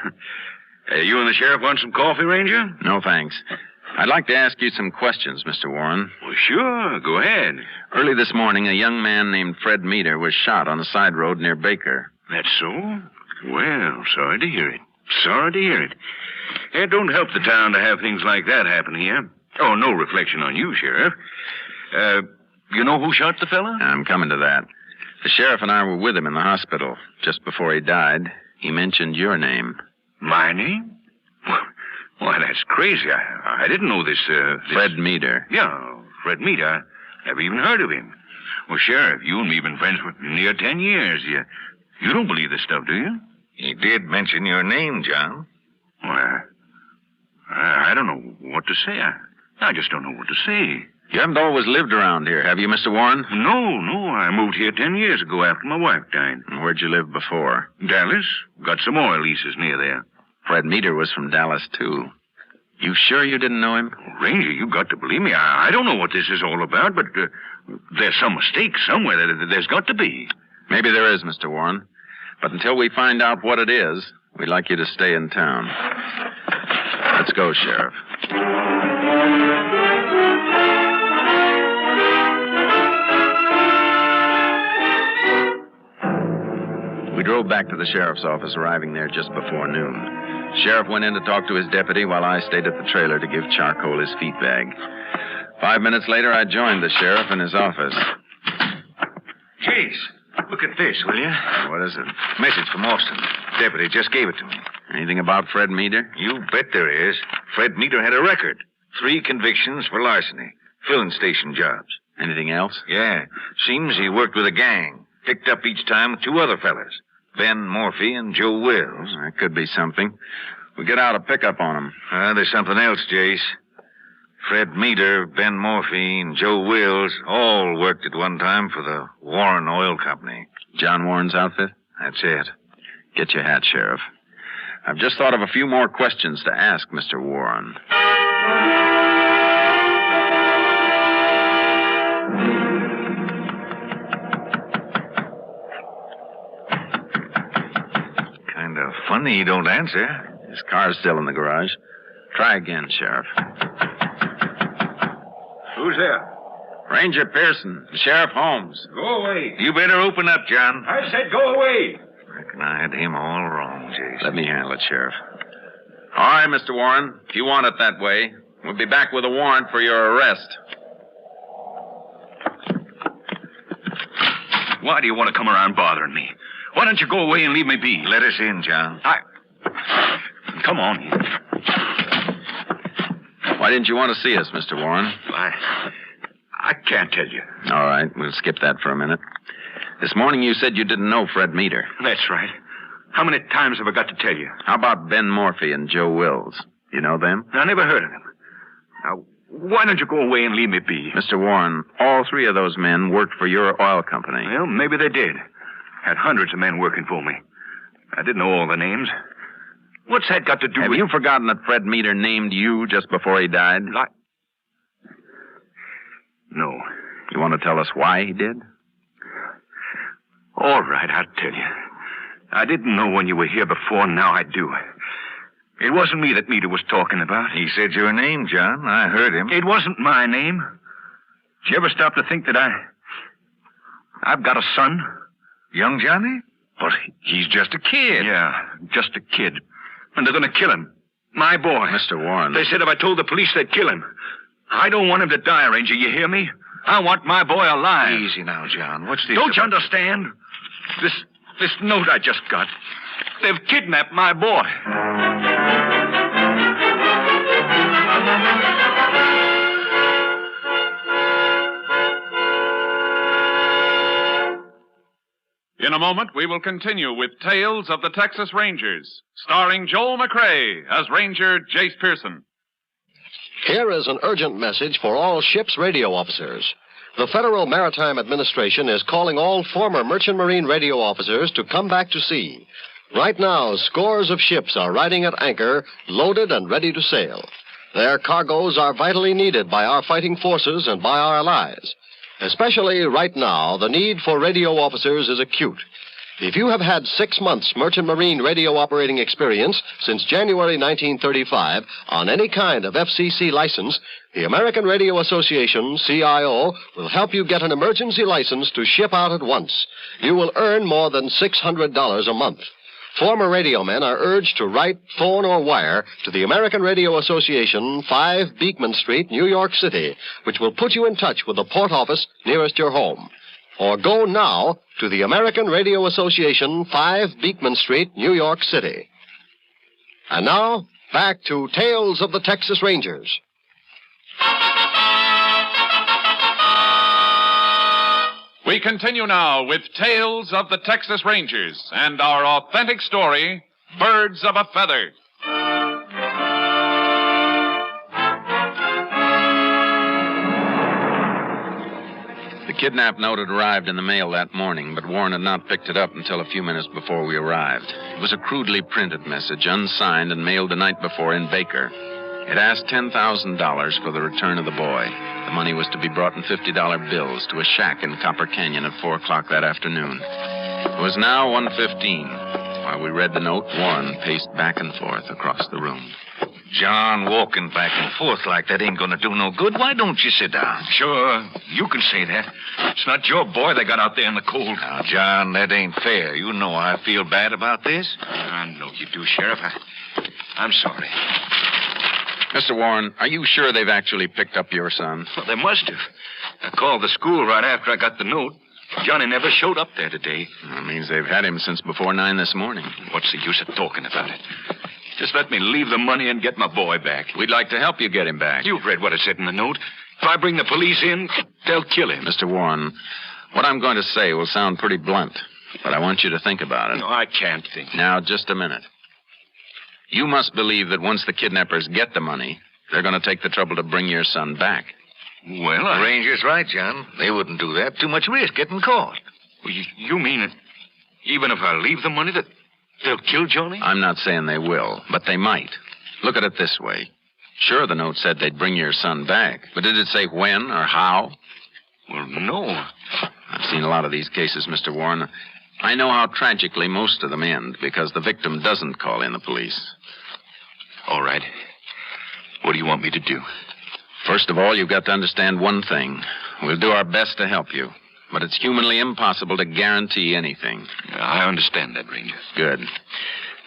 You and the sheriff want some coffee, Ranger? No, thanks. I'd like to ask you some questions, Mr. Warren. Well, sure. Go ahead. Early this morning, a young man named Fred Meader was shot on a side road near Baker. That's so? Well, sorry to hear it. Sorry to hear it. It don't help the town to have things like that happen here. Oh, no reflection on you, Sheriff. You know who shot the fella? I'm coming to that. The sheriff and I were with him in the hospital. Just before he died, he mentioned your name. My name? Why, that's crazy. I didn't know this. Fred Meader. Yeah, Fred Meader. Never even heard of him. Well, Sheriff, you and me been friends for near 10 years. You don't believe this stuff, do you? He did mention your name, John. Well, I don't know what to say. I just don't know what to say. You haven't always lived around here, have you, Mr. Warren? No. I moved here 10 years ago after my wife died. And where'd you live before? Dallas. Got some oil leases near there. Fred Meader was from Dallas, too. You sure you didn't know him? Ranger, you got to believe me. I don't know what this is all about, but there's some mistake somewhere. There's got to be. Maybe there is, Mr. Warren. But until we find out what it is, we'd like you to stay in town. Let's go, Sheriff. We drove back to the sheriff's office, arriving there just before noon. Sheriff went in to talk to his deputy while I stayed at the trailer to give Charcoal his feed bag. 5 minutes later, I joined the sheriff in his office. Jeez, look at this, will you? What is it? Message from Austin. Deputy just gave it to me. Anything about Fred Meader? You bet there is. Fred Meader had a record. 3 convictions for larceny. Filling station jobs. Anything else? Yeah. Seems he worked with a gang. Picked up each time with 2 other fellas. Ben Morphy and Joe Wills. That could be something. We get out a pickup on him. There's something else, Jace. Fred Meader, Ben Morphy, and Joe Wills all worked at one time for the Warren Oil Company. John Warren's outfit? That's it. Get your hat, Sheriff. I've just thought of a few more questions to ask Mr. Warren. Kind of funny you don't answer. His car's still in the garage. Try again, Sheriff. Who's there? Ranger Pearson, Sheriff Holmes. Go away. You better open up, John. I said go away. Reckon I had him all wrong, Jason. Let me handle it, Sheriff. All right, Mr. Warren. If you want it that way, we'll be back with a warrant for your arrest. Why do you want to come around bothering me? Why don't you go away and leave me be? Let us in, John. Come on. Why didn't you want to see us, Mr. Warren? I can't tell you. All right, we'll skip that for a minute. This morning you said you didn't know Fred Meader. That's right. How many times have I got to tell you? How about Ben Morphy and Joe Wills? You know them? I never heard of them. Now, why don't you go away and leave me be? Mr. Warren, all 3 of those men worked for your oil company. Well, maybe they did. Had hundreds of men working for me. I didn't know all the names. What's that got to do with... Have you forgotten that Fred Meader named you just before he died? No. You want to tell us why he did? All right, I'll tell you. I didn't know when you were here before, now I do. It wasn't me that Meader was talking about. He said your name, John. I heard him. It wasn't my name. Did you ever stop to think that I've got a son? Young Johnny? But he's just a kid. Yeah, just a kid. And they're going to kill him. My boy. Mr. Warren. They said if I told the police, they'd kill him. I don't want him to die, Ranger. You hear me? I want my boy alive. Easy now, John. What's this? Don't you understand? This note I just got. They've kidnapped my boy. In a moment, we will continue with Tales of the Texas Rangers, starring Joel McCrae as Ranger Jace Pearson. Here is an urgent message for all ships' radio officers. The Federal Maritime Administration is calling all former Merchant Marine radio officers to come back to sea. Right now, scores of ships are riding at anchor, loaded and ready to sail. Their cargoes are vitally needed by our fighting forces and by our allies. Especially right now, the need for radio officers is acute. If you have had 6 months Merchant Marine radio operating experience since January 1935 on any kind of FCC license, the American Radio Association, CIO, will help you get an emergency license to ship out at once. You will earn more than $600 a month. Former radio men are urged to write, phone, or wire to the American Radio Association, 5 Beekman Street, New York City, which will put you in touch with the port office nearest your home. Or go now to the American Radio Association, 5 Beekman Street, New York City. And now, back to Tales of the Texas Rangers. We continue now with Tales of the Texas Rangers and our authentic story, Birds of a Feather. The kidnap note had arrived in the mail that morning, but Warren had not picked it up until a few minutes before we arrived. It was a crudely printed message, unsigned, and mailed the night before in Baker. It asked $10,000 for the return of the boy. The money was to be brought in $50 bills to a shack in Copper Canyon at 4 o'clock that afternoon. It was now 1:15. While we read the note, Warren paced back and forth across the room. John, walking back and forth like that ain't gonna do no good. Why don't you sit down? Sure, you can say that. It's not your boy they got out there in the cold. Now, John, that ain't fair. You know I feel bad about this. I know you do, Sheriff. I'm sorry. Mr. Warren, are you sure they've actually picked up your son? Well, they must have. I called the school right after I got the note. Johnny never showed up there today. That means they've had him since before 9 this morning. What's the use of talking about it? Just let me leave the money and get my boy back. We'd like to help you get him back. You've read what it said in the note. If I bring the police in, they'll kill him. Mr. Warren, what I'm going to say will sound pretty blunt, but I want you to think about it. No, I can't think. Now, just a minute. You must believe that once the kidnappers get the money, they're going to take the trouble to bring your son back. Well, The ranger's right, John. They wouldn't do that. Too much risk getting caught. Well, you mean that even if I leave the money, that they'll kill Johnny? I'm not saying they will, but they might. Look at it this way. Sure, the note said they'd bring your son back, but did it say when or how? Well, no. I've seen a lot of these cases, Mr. Warren. I know how tragically most of them end because the victim doesn't call in the police. All right. What do you want me to do? First of all, you've got to understand one thing. We'll do our best to help you, but it's humanly impossible to guarantee anything. I understand that, Ranger. Good.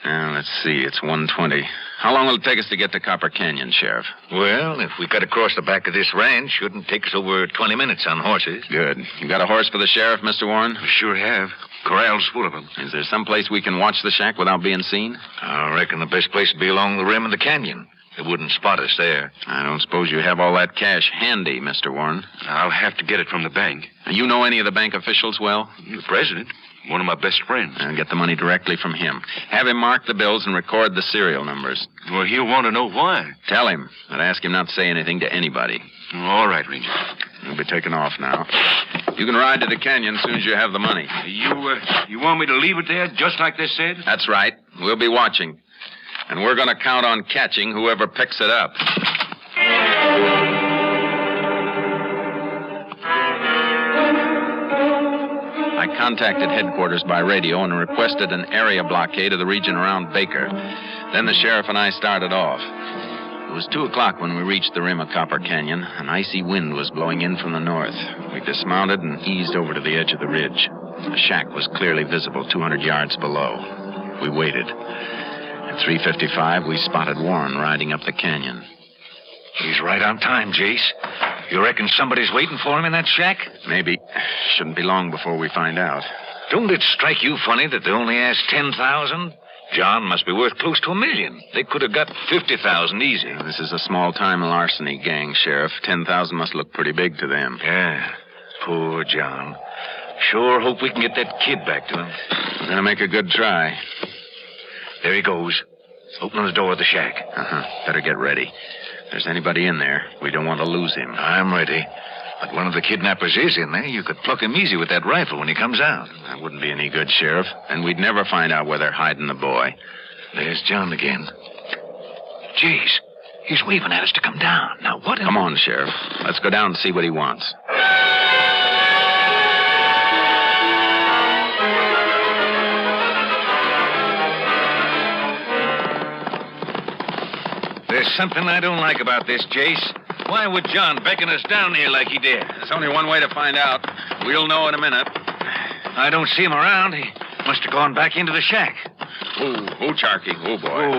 Now, let's see. It's 1:20. How long will it take us to get to Copper Canyon, Sheriff? Well, if we cut across the back of this ranch, shouldn't take us over 20 minutes on horses. Good. You got a horse for the sheriff, Mr. Warren? I sure have. Corral's full of them. Is there some place we can watch the shack without being seen? I reckon the best place would be along the rim of the canyon. They wouldn't spot us there. I don't suppose you have all that cash handy, Mr. Warren. I'll have to get it from the bank. You know any of the bank officials well? The president. One of my best friends. And get the money directly from him. Have him mark the bills and record the serial numbers. Well, he'll want to know why. Tell him, and ask him not to say anything to anybody. All right, Ranger. We'll be taking off now. You can ride to the canyon as soon as you have the money. You want me to leave it there just like they said? That's right. We'll be watching. And we're going to count on catching whoever picks it up. I contacted headquarters by radio and requested an area blockade of the region around Baker. Then the sheriff and I started off. It was 2 o'clock when we reached the rim of Copper Canyon. An icy wind was blowing in from the north. We dismounted and eased over to the edge of the ridge. The shack was clearly visible 200 yards below. We waited. At 3:55, we spotted Warren riding up the canyon. He's right on time, Jace. You reckon somebody's waiting for him in that shack? Maybe. Shouldn't be long before we find out. Don't it strike you funny that they only asked 10,000? John must be worth close to $1 million. They could have got 50,000 easy. This is a small-time larceny gang, Sheriff. 10,000 must look pretty big to them. Yeah. Poor John. Sure hope we can get that kid back to him. We're going to make a good try. There he goes. Opening the door of the shack. Better get ready. If there's anybody in there, we don't want to lose him. I'm ready. But one of the kidnappers is in there. You could pluck him easy with that rifle when he comes out. That wouldn't be any good, Sheriff. And we'd never find out where they're hiding the boy. There's John again. Jeez, he's waving at us to come down. Now, what... Come on, Sheriff. Let's go down and see what he wants. There's something I don't like about this, Jace. Why would John beckon us down here like he did? There's only one way to find out. We'll know in a minute. I don't see him around. He must have gone back into the shack. Oh, Charky. Oh, boy.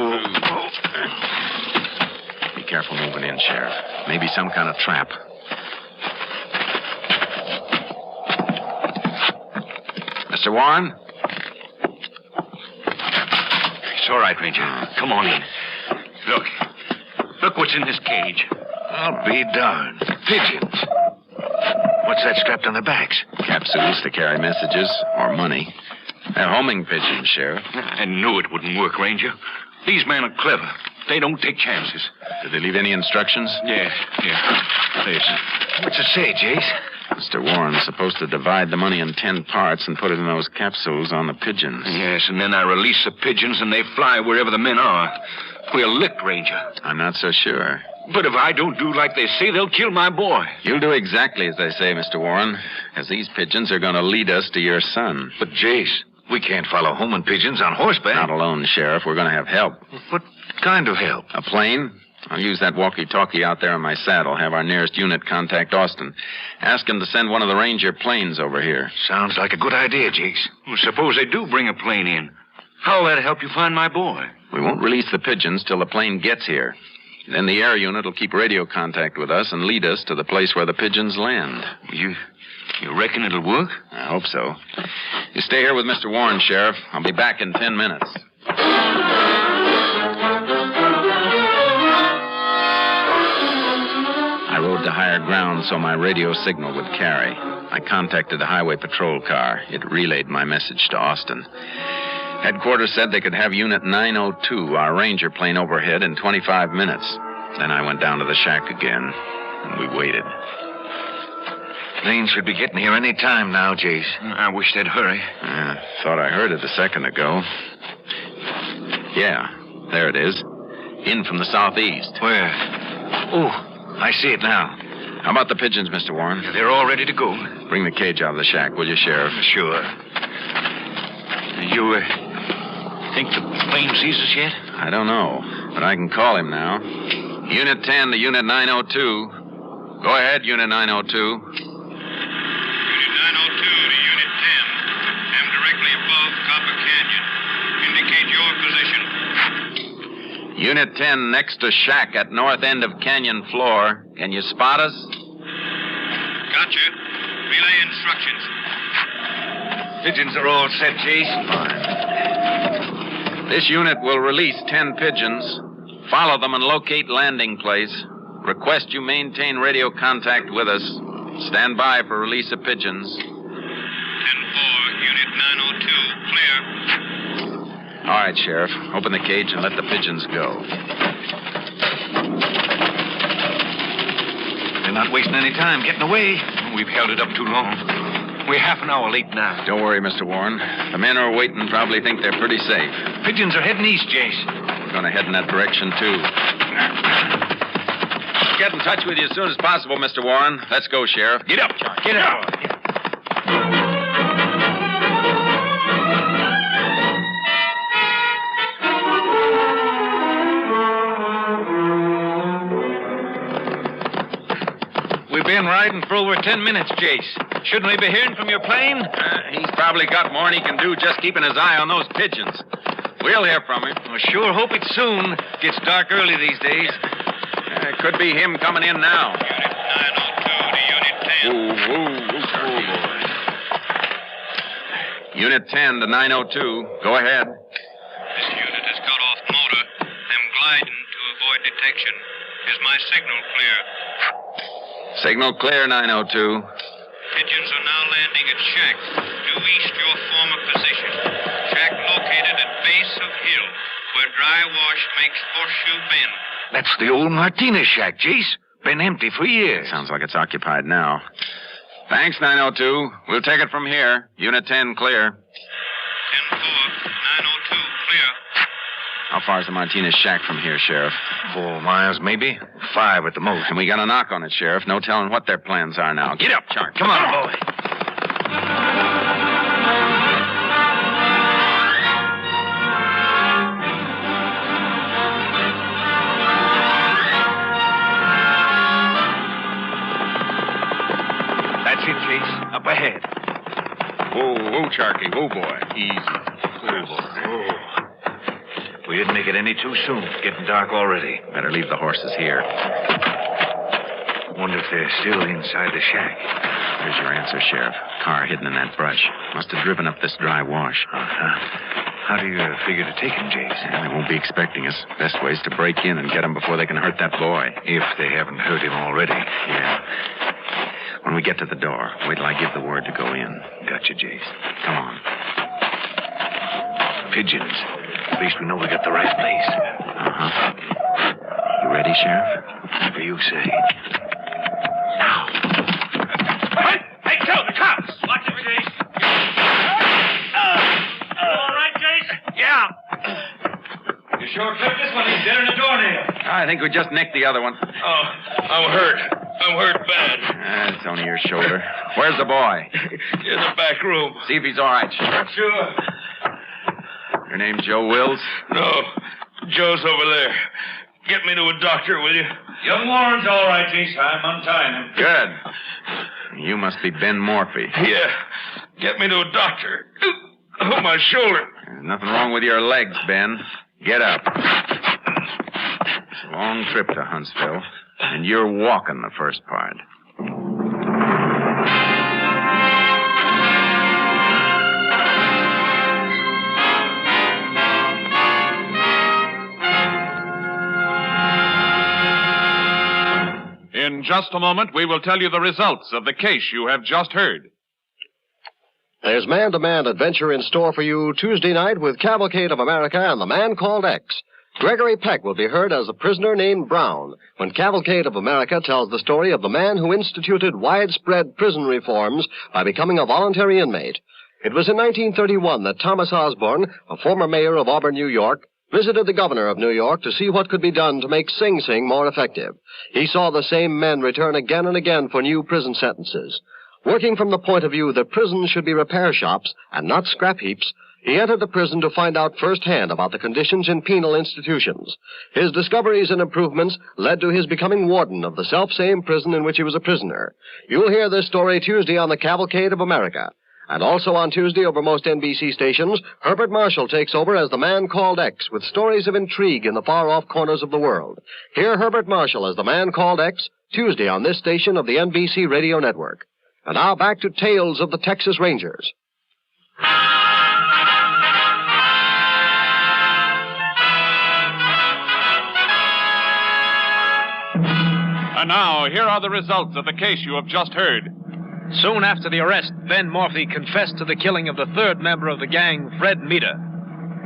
Be careful moving in, Sheriff. Maybe some kind of trap. Mr. Warren? It's all right, Ranger. Come on in. Look what's in this cage. I'll be darned. Pigeons. What's that strapped on their backs? Capsules to carry messages or money. They're homing pigeons, Sheriff. I knew it wouldn't work, Ranger. These men are clever. They don't take chances. Did they leave any instructions? Yeah. Listen. What's it say, Jace? Mr. Warren's supposed to divide the money in 10 parts and put it in those capsules on the pigeons. Yes, and then I release the pigeons and they fly wherever the men are. We're licked, Ranger. I'm not so sure. But if I don't do like they say, they'll kill my boy. You'll do exactly as they say, Mr. Warren, as these pigeons are going to lead us to your son. But, Jace, we can't follow homing pigeons on horseback. Not alone, Sheriff. We're going to have help. What kind of help? A plane? I'll use that walkie-talkie out there in my saddle. Have our nearest unit contact Austin. Ask him to send one of the Ranger planes over here. Sounds like a good idea, Jace. Well, suppose they do bring a plane in. How'll that help you find my boy? We won't release the pigeons till the plane gets here. Then the air unit will keep radio contact with us and lead us to the place where the pigeons land. You reckon it'll work? I hope so. You stay here with Mr. Warren, Sheriff. I'll be back in 10 minutes. I rode to higher ground so my radio signal would carry. I contacted a highway patrol car. It relayed my message to Austin. Headquarters said they could have Unit 902, our Ranger plane, overhead in 25 minutes. Then I went down to the shack again, and we waited. Plane should be getting here any time now, Jace. I wish they'd hurry. Thought I heard it a second ago. Yeah, there it is. In from the southeast. Where? Oh, I see it now. How about the pigeons, Mr. Warren? They're all ready to go. Bring the cage out of the shack, will you, Sheriff? Sure. You, think the plane sees us yet? I don't know, but I can call him now. Unit 10 to Unit 902. Go ahead, Unit 902. Unit 902 to Unit 10. I'm directly above Copper Canyon. Indicate your position. Unit 10 next to shack at north end of canyon floor. Can you spot us? Gotcha. Relay instructions. Pigeons are all set, Jace. Fine. This unit will release 10 pigeons. Follow them and locate landing place. Request you maintain radio contact with us. Stand by for release of pigeons. 10-4, Unit 902, clear. All right, Sheriff. Open the cage and let the pigeons go. They're not wasting any time getting away. We've held it up too long. We're half an hour late now. Don't worry, Mr. Warren. The men who are waiting probably think they're pretty safe. Pigeons are heading east, Jace. We're going to head in that direction, too. Get in touch with you as soon as possible, Mr. Warren. Let's go, Sheriff. Get up, Charlie. Get up. We've been riding for over 10 minutes, Jace. Shouldn't we be hearing from your plane? He's probably got more than he can do just keeping his eye on those pigeons. We'll hear from him. I sure hope it's soon. Gets dark early these days. It could be him coming in now. Unit 902 to Unit 10. Unit 10 to 902. Go ahead. This unit has cut off motor. I'm gliding to avoid detection. Is my signal clear? Signal clear, 902. Pigeons are now landing at shack. Due east your former position. Shack located at base of hill, where dry wash makes horseshoe bend. That's the old Martinez shack, Jace. Been empty for years. Sounds like it's occupied now. Thanks, 902. We'll take it from here. Unit 10 clear. 10-4, 902 clear. How far is the Martinez shack from here, Sheriff? 4 miles, maybe. 5 at the most. And we got a knock on it, Sheriff. No telling what their plans are now. Get up, Chark. Come on, boy. That's it, Jace. Up ahead. Whoa, Charky. Whoa, boy. Easy. Oh, boy. We didn't make it any too soon. It's getting dark already. Better leave the horses here. Wonder if they're still inside the shack. Here's your answer, Sheriff. Car hidden in that brush. Must have driven up this dry wash. How do you figure to take him, Jace? They won't be expecting us. Best way is to break in and get him before they can hurt that boy. If they haven't hurt him already. Yeah. When we get to the door, wait till I give the word to go in. Gotcha, Jace. Come on. Pigeons. At least we know we got the right place. Uh-huh. You ready, Sheriff? Whatever you say. Now. Hey! toenail. I think we just nicked the other one. Oh, I'm hurt. I'm hurt bad. It's only your shoulder. Where's the boy? In the back room. See if he's all right, Sheriff. Sure. Your name Joe Wills? No, Joe's over there. Get me to a doctor, will you? Young Warren's all right, Jace. I'm untying him. Good. You must be Ben Morphy. Yeah. Get me to a doctor. Oh, my shoulder. There's nothing wrong with your legs, Ben. Get up. It's a long trip to Huntsville, and you're walking the first part. In just a moment, we will tell you the results of the case you have just heard. There's man-to-man adventure in store for you Tuesday night with Cavalcade of America and the Man Called X. Gregory Peck will be heard as a prisoner named Brown when Cavalcade of America tells the story of the man who instituted widespread prison reforms by becoming a voluntary inmate. It was in 1931 that Thomas Osborne, a former mayor of Auburn, New York, visited the governor of New York to see what could be done to make Sing Sing more effective. He saw the same men return again and again for new prison sentences. Working from the point of view that prisons should be repair shops and not scrap heaps, he entered the prison to find out firsthand about the conditions in penal institutions. His discoveries and improvements led to his becoming warden of the self-same prison in which he was a prisoner. You'll hear this story Tuesday on the Cavalcade of America. And also on Tuesday over most NBC stations, Herbert Marshall takes over as the Man Called X with stories of intrigue in the far-off corners of the world. Hear Herbert Marshall as the Man Called X, Tuesday on this station of the NBC Radio Network. And now back to Tales of the Texas Rangers. And now, here are the results of the case you have just heard. Soon after the arrest, Ben Morphy confessed to the killing of the third member of the gang, Fred Meter.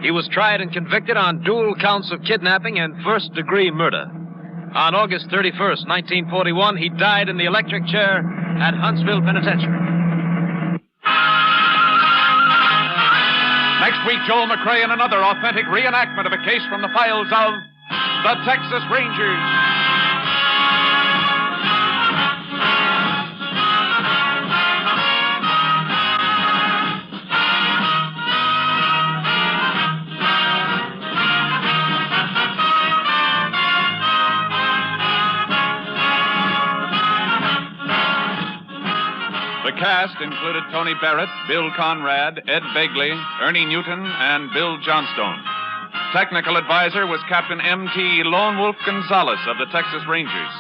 He was tried and convicted on dual counts of kidnapping and first-degree murder. On August 31st, 1941, he died in the electric chair at Huntsville Penitentiary. Next week, Joel McCrea in another authentic reenactment of a case from the files of the Texas Rangers. The cast included Tony Barrett, Bill Conrad, Ed Begley, Ernie Newton, and Bill Johnstone. Technical advisor was Captain M.T. Lone Wolf Gonzalez of the Texas Rangers.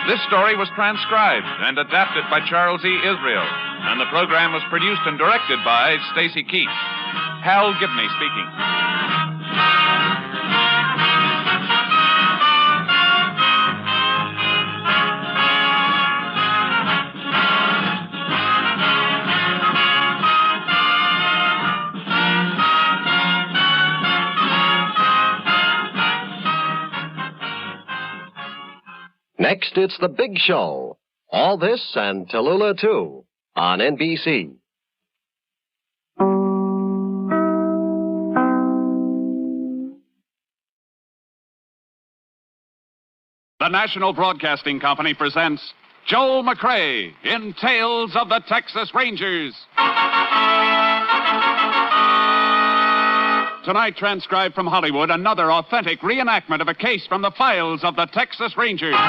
This story was transcribed and adapted by Charles E. Israel, and the program was produced and directed by Stacy Keith. Hal Gibney speaking. Next, it's The Big Show. All this and Tallulah, too, on NBC. The National Broadcasting Company presents Joel McCrea in Tales of the Texas Rangers. Tonight, transcribed from Hollywood, another authentic reenactment of a case from the files of the Texas Rangers. Tales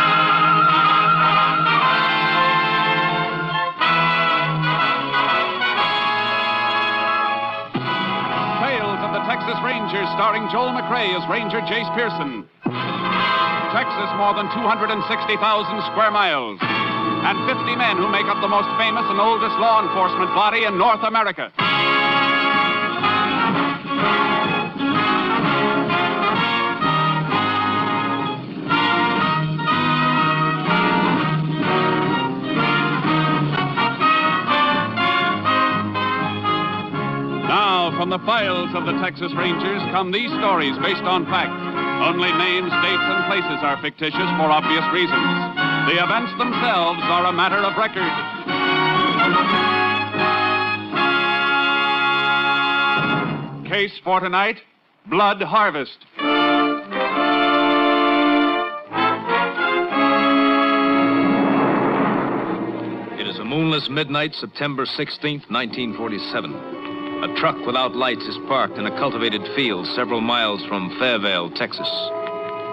of the Texas Rangers, starring Joel McCrea as Ranger Jace Pearson. Texas, more than 260,000 square miles, and 50 men who make up the most famous and oldest law enforcement body in North America. From the files of the Texas Rangers come these stories based on fact. Only names, dates, and places are fictitious for obvious reasons. The events themselves are a matter of record. Case for tonight, Blood Harvest. was midnight, September 16th, 1947. A truck without lights is parked in a cultivated field several miles from Fairvale, Texas.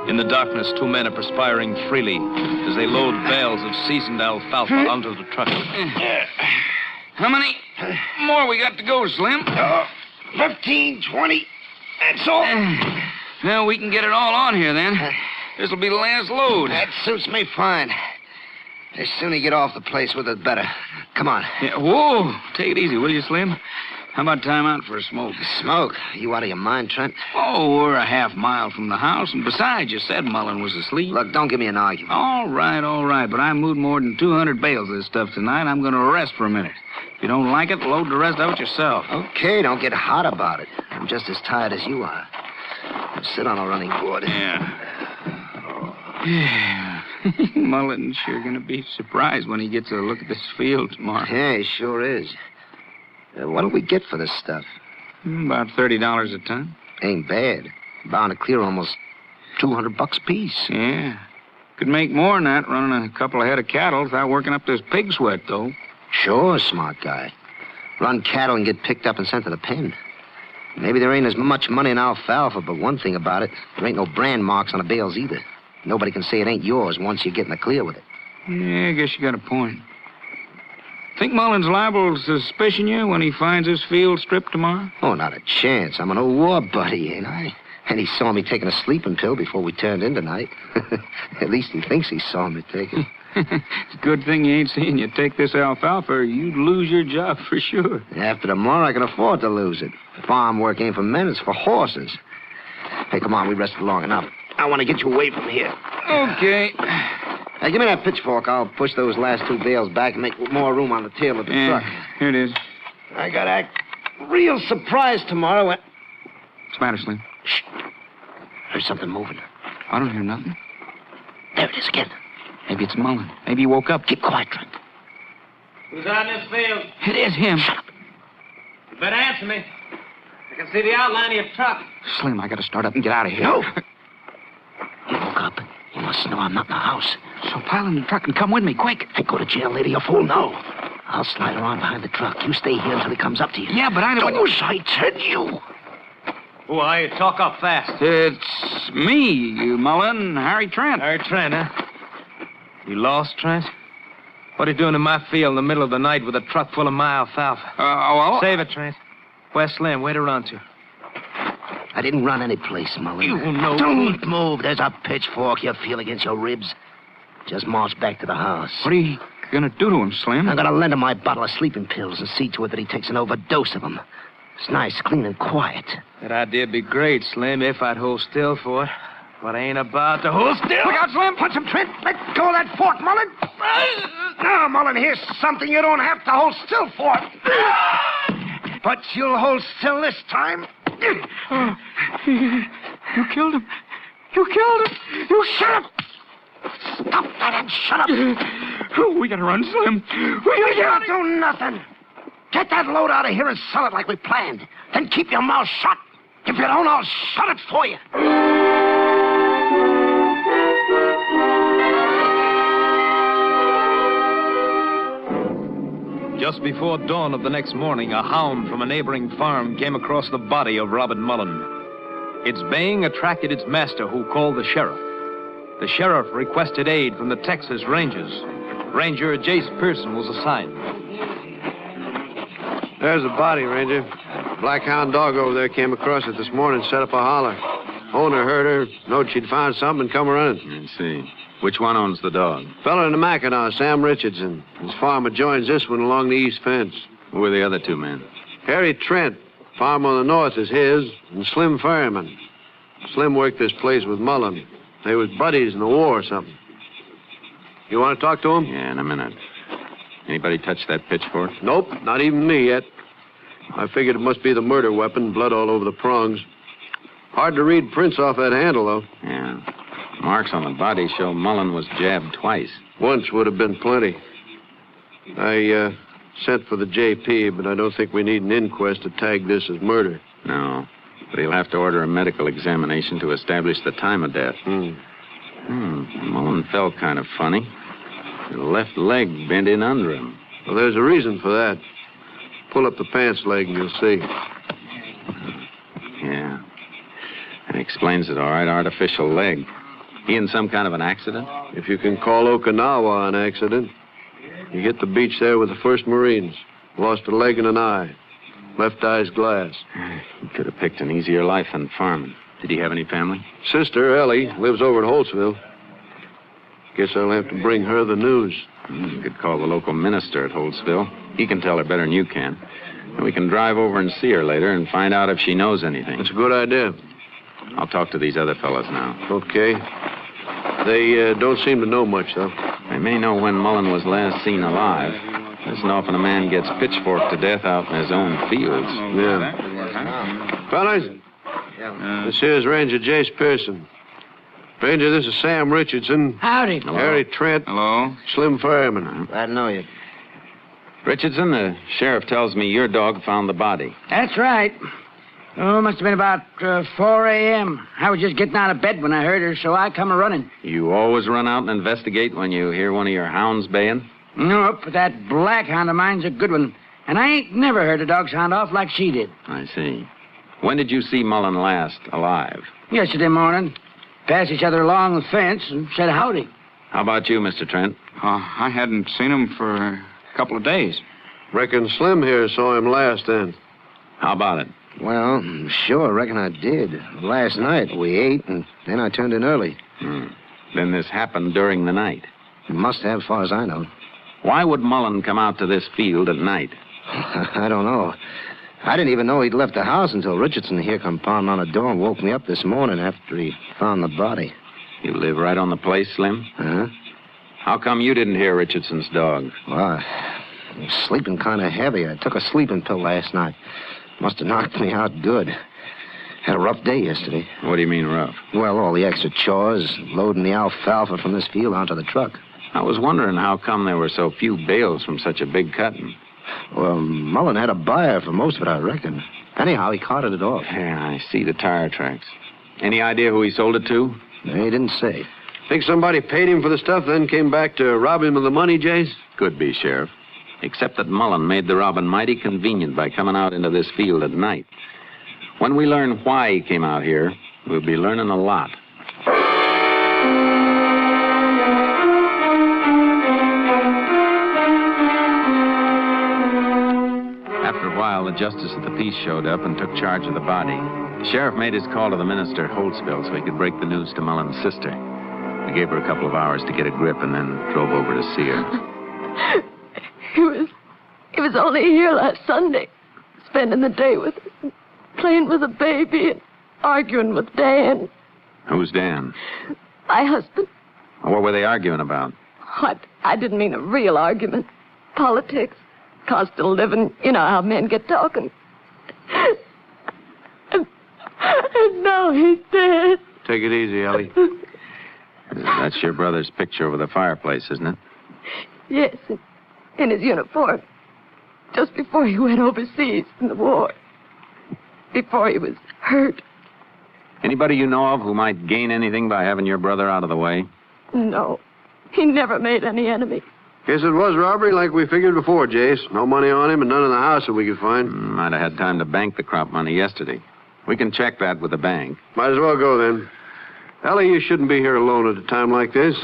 In the darkness, two men are perspiring freely as they load bales of seasoned alfalfa onto the truck. How many more we got to go, Slim? 15, 20. That's all. Well, we can get it all on here, then. This'll be the last load. That suits me fine. The sooner you get off the place with it, better. Come on. Yeah, whoa. Take it easy, will you, Slim? How about time out for a smoke? Smoke? You out of your mind, Trent? Oh, we're a half mile from the house, and besides, you said Mullen was asleep. Look, don't give me an argument. All right, but I moved more than 200 bales of this stuff tonight. I'm going to rest for a minute. If you don't like it, load the rest of it yourself. Okay, don't get hot about it. I'm just as tired as you are. Sit on a running board. Yeah. Mullen's sure going to be surprised when he gets a look at this field tomorrow. Yeah, he sure is. What'll we get for this stuff? About $30 a ton. Ain't bad. Bound to clear almost $200 a piece. Yeah. Could make more than that running a couple of head of cattle without working up this pig sweat, though. Sure, smart guy. Run cattle and get picked up and sent to the pen. Maybe there ain't as much money in alfalfa, but one thing about it, there ain't no brand marks on the bales either. Nobody can say it ain't yours once you get in the clear with it. Yeah, I guess you got a point. Think Mullen's liable to suspicion you when he finds his field stripped tomorrow? Oh, not a chance. I'm an old war buddy, ain't I? And he saw me taking a sleeping pill before we turned in tonight. At least he thinks he saw me take it. It's a good thing he ain't seen you take this alfalfa, or you'd lose your job for sure. After tomorrow, I can afford to lose it. Farm work ain't for men, it's for horses. Hey, come on, we rested long enough. I want to get you away from here. Okay. Hey, give me that pitchfork. I'll push those last two bales back and make more room on the tail of the truck. Here it is. I got to act real surprised tomorrow when... What's the matter, Slim? Shh. There's something moving. I don't hear nothing. There it is again. Maybe it's Mullen. Maybe he woke up. Keep quiet, Trent. Who's out in this field? It is him. Shut up. You better answer me. I can see the outline of your truck. Slim, I got to start up and get out of here. No. You woke up. You must know I'm not in the house. So pile in the truck and come with me, quick. Hey, go to jail, lady, you fool. No. I'll slide around behind the truck. You stay here until he comes up to you. Yeah, but I don't... Do as I tell you. Who are you? Talk up fast. It's me, Mullen, Harry Trent. Harry Trent, huh? You lost, Trent? What are you doing in my field in the middle of the night with a truck full of my alfalfa? Well... Save it, Trent. Where's Slim? Where'd he run to? I didn't run any place, Mullen. You know... Don't move. There's a pitchfork you feel against your ribs. Just march back to the house. What are you going to do to him, Slim? I'm going to lend him my bottle of sleeping pills and see to it that he takes an overdose of them. It's nice, clean, and quiet. That idea'd be great, Slim, if I'd hold still for it. But I ain't about to hold still. Look out, Slim. Punch him, Trent. Let go of that fork, Mullen. Now, Mullen, here's something you don't have to hold still for. But you'll hold still this time. You killed him. You killed him. You shut up. Stop that and shut up. We gotta run, Slim. We can't do nothing. Get that load out of here and sell it like we planned. Then keep your mouth shut. If you don't, I'll shut it for you. Just before dawn of the next morning, a hound from a neighboring farm came across the body of Robert Mullen. Its baying attracted its master, who called the sheriff. The sheriff requested aid from the Texas Rangers. Ranger Jace Pearson was assigned. There's the body, Ranger. Black hound dog over there came across it this morning, set up a holler. Owner heard her, knowed she'd found something, and come running. I see. Which one owns the dog? Fella in the Mackinac, Sam Richardson. His farm adjoins this one along the east fence. Who are the other two men? Harry Trent. Farm on the north is his, and Slim Ferryman. Slim worked this place with Mullen. They was buddies in the war or something. You want to talk to him? Yeah, in a minute. Anybody touch that pitchfork? Nope, not even me yet. I figured it must be the murder weapon, blood all over the prongs. Hard to read prints off that handle, though. Yeah. Marks on the body show Mullen was jabbed twice. Once would have been plenty. I sent for the JP, but I don't think we need an inquest to tag this as murder. No, but he'll have to order a medical examination to establish the time of death. Mullen fell kind of funny. The left leg bent in under him. Well, there's a reason for that. Pull up the pants leg and you'll see. Yeah. That explains it all right. Artificial leg. He in some kind of an accident? If you can call Okinawa an accident. He hit the beach there with the 1st Marines. Lost a leg and an eye. Left eye's glass. He could have picked an easier life than farming. Did he have any family? Sister, Ellie, lives over at Holtzville. Guess I'll have to bring her the news. You could call the local minister at Holtzville. He can tell her better than you can. And we can drive over and see her later and find out if she knows anything. That's a good idea. I'll talk to these other fellas now. Okay. They don't seem to know much, though. They may know when Mullen was last seen alive. Isn't often a man gets pitchforked to death out in his own fields. Yeah. Fellas, this here's Ranger Jace Pearson. Ranger, this is Sam Richardson. Howdy. Hello. Harry Trent. Hello. Slim Fireman. Glad to know you. Richardson, the sheriff tells me your dog found the body. That's right. Oh, must have been about 4 a.m. I was just getting out of bed when I heard her, so I come a-running. You always run out and investigate when you hear one of your hounds baying? Nope, but that black hound of mine's a good one. And I ain't never heard a dog sound off like she did. I see. When did you see Mullen last alive? Yesterday morning. Passed each other along the fence and said howdy. How about you, Mr. Trent? I hadn't seen him for a couple of days. Reckon Slim here saw him last then. How about it? Well, sure, reckon I did. Last night we ate, and then I turned in early. Then this happened during the night? Must have, as far as I know. Why would Mullen come out to this field at night? I don't know. I didn't even know he'd left the house until Richardson here come pounding on the door and woke me up this morning after he found the body. You live right on the place, Slim? Huh? How come you didn't hear Richardson's dog? Well, I was sleeping kind of heavy. I took a sleeping pill last night. Must have knocked me out good. Had a rough day yesterday. What do you mean rough? Well, all the extra chores, loading the alfalfa from this field onto the truck. I was wondering how come there were so few bales from such a big cutting. Well, Mullen had a buyer for most of it, I reckon. Anyhow, he carted it off. Yeah, I see the tire tracks. Any idea who he sold it to? He didn't say. Think somebody paid him for the stuff, then came back to rob him of the money, Jace? Could be, Sheriff. Except that Mullen made the robbing mighty convenient by coming out into this field at night. When we learn why he came out here, we'll be learning a lot. After a while, the justice of the peace showed up and took charge of the body. The sheriff made his call to the minister at Holtzville so he could break the news to Mullen's sister. We gave her a couple of hours to get a grip and then drove over to see her. He was only here last Sunday, spending the day with us, playing with the baby and arguing with Dan. Who's Dan? My husband. What were they arguing about? I didn't mean a real argument. Politics, cost of living, you know how men get talking. And now he's dead. Take it easy, Ellie. That's your brother's picture over the fireplace, isn't it? Yes, in his uniform. Just before he went overseas in the war. Before he was hurt. Anybody you know of who might gain anything by having your brother out of the way? No. He never made any enemies. Guess it was robbery like we figured before, Jace. No money on him and none in the house that we could find. Might have had time to bank the crop money yesterday. We can check that with the bank. Might as well go then. Ellie, you shouldn't be here alone at a time like this.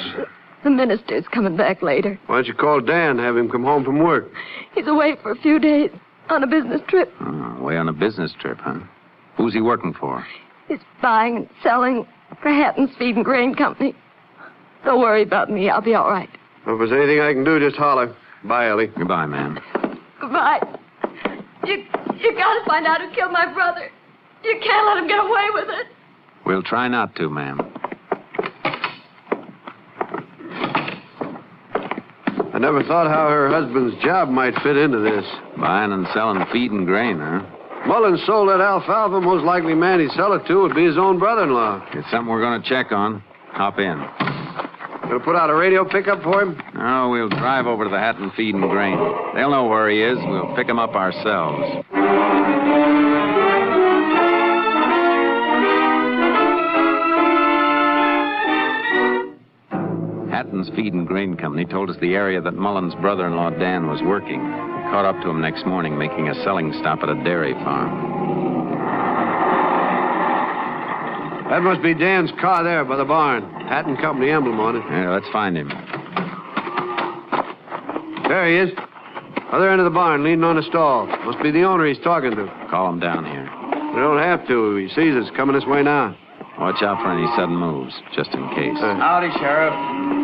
The minister's coming back later. Why don't you call Dan, have him come home from work? He's away for a few days on a business trip. Away on a business trip, huh? Who's he working for? He's buying and selling for Hatton's Feed and Grain Company. Don't worry about me. I'll be all right. Well, if there's anything I can do, just holler. Bye, Ellie. Goodbye, ma'am. Goodbye. You gotta find out who killed my brother. You can't let him get away with it. We'll try not to, ma'am. I never thought how her husband's job might fit into this. Buying and selling feed and grain, huh? Mullen sold that alfalfa. Most likely man he'd sell it to would be his own brother-in-law. It's something we're going to check on. Hop in. Gonna put out a radio pickup for him? No, we'll drive over to the Hatton Feed and Grain. They'll know where he is. We'll pick him up ourselves. Hatton's Feed and Grain Company told us the area that Mullen's brother-in-law Dan was working. We caught up to him next morning, making a selling stop at a dairy farm. That must be Dan's car there by the barn. Hatton Company emblem on it. Yeah, let's find him. There he is. Other end of the barn, leaning on a stall. Must be the owner he's talking to. Call him down here. We don't have to. He sees us coming this way now. Watch out for any sudden moves, just in case. Howdy, Sheriff.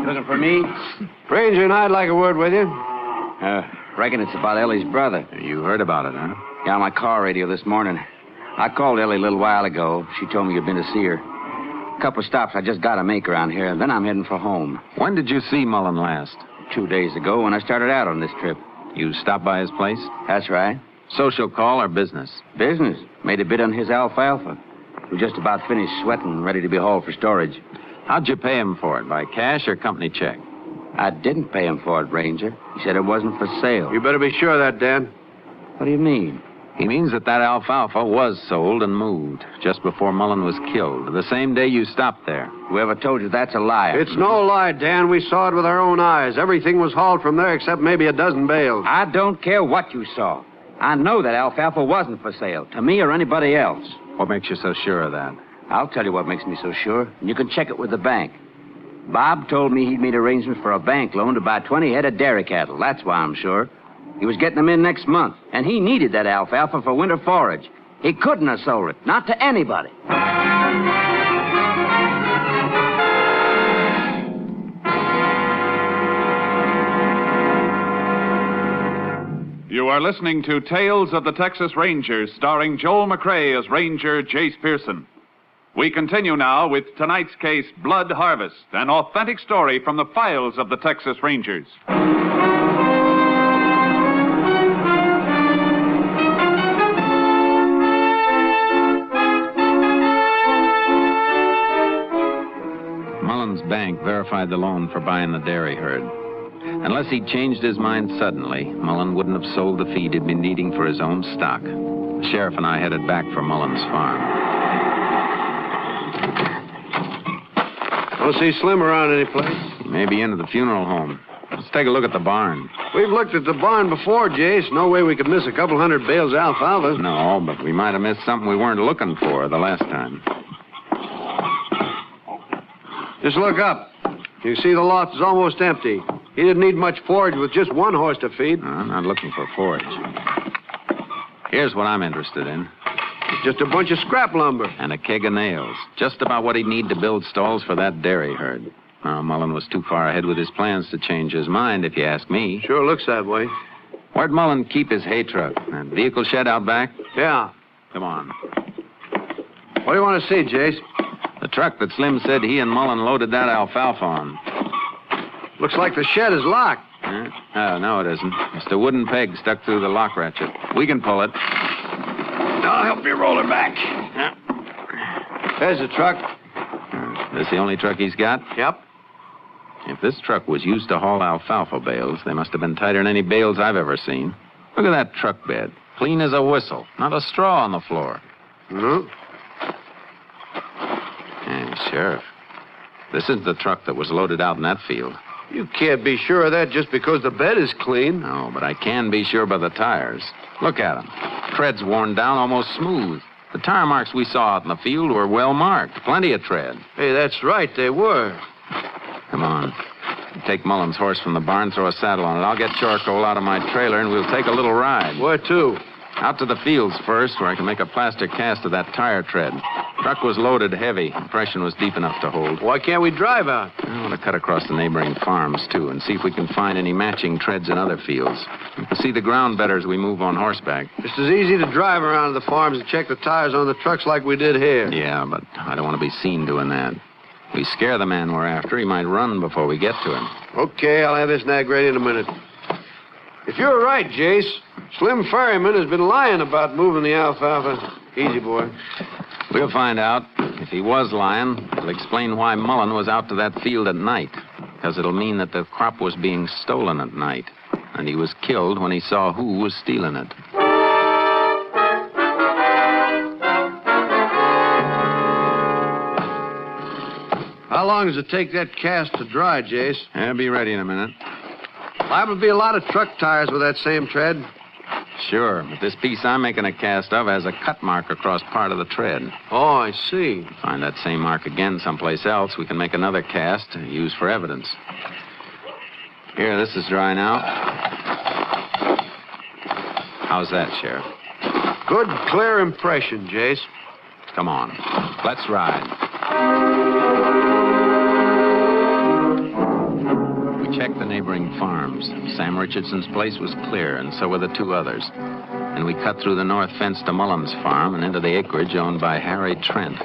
Looking for me? Ranger and I'd like a word with you. Reckon it's about Ellie's brother. You heard about it, huh? Yeah, on my car radio this morning. I called Ellie a little while ago. She told me you'd been to see her. A couple of stops I just got to make around here, then I'm heading for home. When did you see Mullen last? 2 days ago when I started out on this trip. You stopped by his place? That's right. Social call or business? Business. Made a bid on his alfalfa. We're just about finished sweating, ready to be hauled for storage. How'd you pay him for it? By cash or company check? I didn't pay him for it, Ranger. He said it wasn't for sale. You better be sure of that, Dan. What do you mean? He means that alfalfa was sold and moved just before Mullen was killed, the same day you stopped there. Whoever told you that's a liar. It's no lie, Dan. We saw it with our own eyes. Everything was hauled from there except maybe a dozen bales. I don't care what you saw. I know that alfalfa wasn't for sale, to me or anybody else. What makes you so sure of that? I'll tell you what makes me so sure, and you can check it with the bank. Bob told me he'd made arrangements for a bank loan to buy 20 head of dairy cattle. That's why I'm sure. He was getting them in next month, and he needed that alfalfa for winter forage. He couldn't have sold it, not to anybody. You are listening to Tales of the Texas Rangers, starring Joel McCrea as Ranger Jace Pearson. We continue now with tonight's case, Blood Harvest, an authentic story from the files of the Texas Rangers. Mullen's bank verified the loan for buying the dairy herd. Unless he'd changed his mind suddenly, Mullen wouldn't have sold the feed he'd been needing for his own stock. The sheriff and I headed back for Mullen's farm. Don't see Slim around any place. He may be into the funeral home. Let's take a look at the barn. We've looked at the barn before, Jace. No way we could miss a couple hundred bales of alfalfa. No, but we might have missed something we weren't looking for the last time. Just look up. You see the loft is almost empty. He didn't need much forage with just one horse to feed. No, I'm not looking for forage. Here's what I'm interested in. Just a bunch of scrap lumber. And a keg of nails. Just about what he'd need to build stalls for that dairy herd. Now, Mullen was too far ahead with his plans to change his mind, if you ask me. Sure looks that way. Where'd Mullen keep his hay truck? That vehicle shed out back? Yeah. Come on. What do you want to see, Jace? The truck that Slim said he and Mullen loaded that alfalfa on. Looks like the shed is locked. Oh, no, it isn't. It's the wooden peg stuck through the lock ratchet. We can pull it. I'll help you roll her back. There's the truck. This the only truck he's got? Yep. If this truck was used to haul alfalfa bales, they must have been tighter than any bales I've ever seen. Look at that truck bed. Clean as a whistle. Not a straw on the floor. No. Hey, Sheriff. This is the truck that was loaded out in that field. You can't be sure of that just because the bed is clean. No, but I can be sure by the tires. Look at them. Tread's worn down, almost smooth. The tire marks we saw out in the field were well marked. Plenty of tread. Hey, that's right, they were. Come on. Take Mullen's horse from the barn, throw a saddle on it. I'll get charcoal out of my trailer, and we'll take a little ride. Where to? Out to the fields first, where I can make a plaster cast of that tire tread. Truck was loaded heavy. Impression was deep enough to hold. Why can't we drive out? I want to cut across the neighboring farms, too, and see if we can find any matching treads in other fields. We can see the ground better as we move on horseback. Just as easy to drive around to the farms and check the tires on the trucks like we did here. Yeah, but I don't want to be seen doing that. If we scare the man we're after, he might run before we get to him. Okay, I'll have this nag ready in a minute. If you're right, Jace, Slim Ferryman has been lying about moving the alfalfa. Easy, boy. We'll find out. If he was lying, it'll explain why Mullen was out to that field at night. Because it'll mean that the crop was being stolen at night. And he was killed when he saw who was stealing it. How long does it take that cast to dry, Jace? I'll be ready in a minute. Liable to be a lot of truck tires with that same tread. Sure, but this piece I'm making a cast of has a cut mark across part of the tread. Oh, I see. Find that same mark again someplace else, we can make another cast to use for evidence. Here, this is dry now. How's that, Sheriff? Good, clear impression, Jace. Come on. Let's ride. We checked the neighboring farms. Sam Richardson's place was clear, and so were the two others. And we cut through the north fence to Mullins' farm and into the acreage owned by Harry Trent.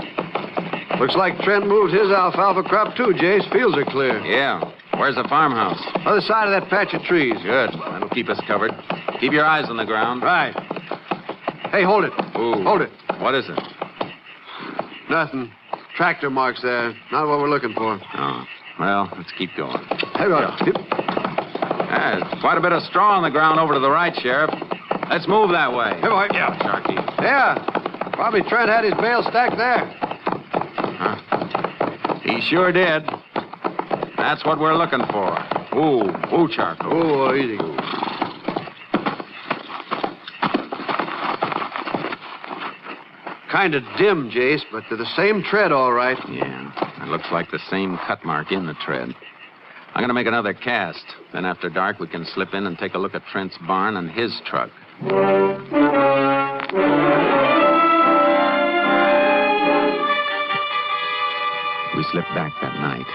Looks like Trent moved his alfalfa crop, too, Jace. Fields are clear. Yeah. Where's the farmhouse? Other side of that patch of trees. Good. That'll keep us covered. Keep your eyes on the ground. Right. Hey, hold it. Ooh. Hold it. What is it? Nothing. Tractor marks there. Not what we're looking for. Oh. Well, let's keep going. Hey, There's quite a bit of straw on the ground over to the right, Sheriff. Let's move that way. Hey, boy. Yeah, Sharky. Yeah. Probably Trent had his bale stacked there. Huh. He sure did. That's what we're looking for. Ooh, charcoal. Oh, easy. Kind of dim, Jace, but they're the same tread, all right. Yeah, it looks like the same cut mark in the tread. I'm going to make another cast. Then after dark, we can slip in and take a look at Trent's barn and his truck. We slipped back that night.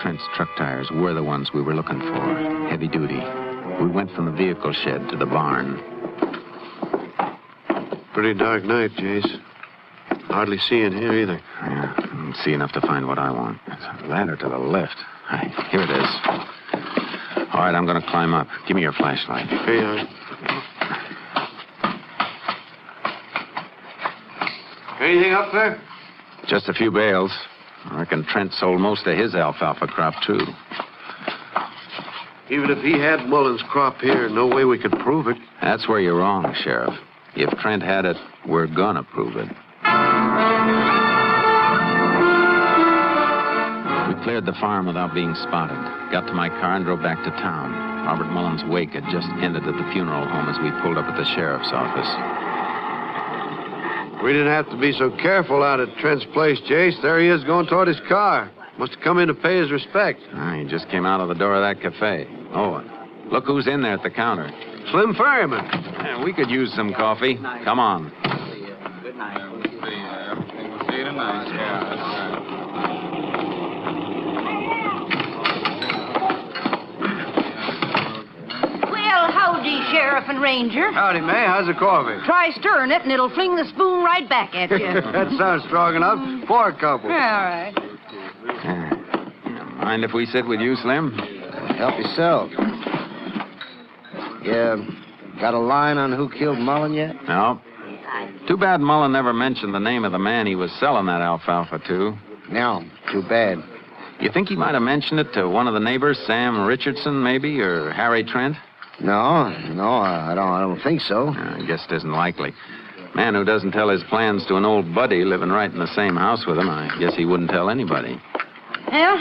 Trent's truck tires were the ones we were looking for, heavy duty. We went from the vehicle shed to the barn. Pretty dark night, Jace. Hardly see in here either. Yeah, I don't see enough to find what I want. There's a ladder to the left. Here it is. All right, I'm going to climb up. Give me your flashlight. Here you are. Anything up there? Just a few bales. I reckon Trent sold most of his alfalfa crop, too. Even if he had Mullins' crop here, no way we could prove it. That's where you're wrong, Sheriff. If Trent had it, we're gonna prove it. We cleared the farm without being spotted. Got to my car and drove back to town. Robert Mullins' wake had just ended at the funeral home as we pulled up at the sheriff's office. We didn't have to be so careful out at Trent's place, Jace. There he is going toward his car. Must have come in to pay his respects. He just came out of the door of that cafe. Oh, look who's in there at the counter. Slim Ferryman. Yeah, we could use some coffee. Come on. Good night. We'll see you tonight. Yeah. Well, howdy, Sheriff and Ranger. Howdy, May. How's the coffee? Try stirring it, and it'll fling the spoon right back at you. That sounds strong enough. Pour a couple. Yeah, all right. Mind if we sit with you, Slim? Help yourself. Yeah, got a line on who killed Mullen yet? No. Too bad Mullen never mentioned the name of the man he was selling that alfalfa to. No, too bad. You think he might have mentioned it to one of the neighbors, Sam Richardson, maybe, or Harry Trent? No, I don't think so. I guess it isn't likely. Man who doesn't tell his plans to an old buddy living right in the same house with him, I guess he wouldn't tell anybody. Well,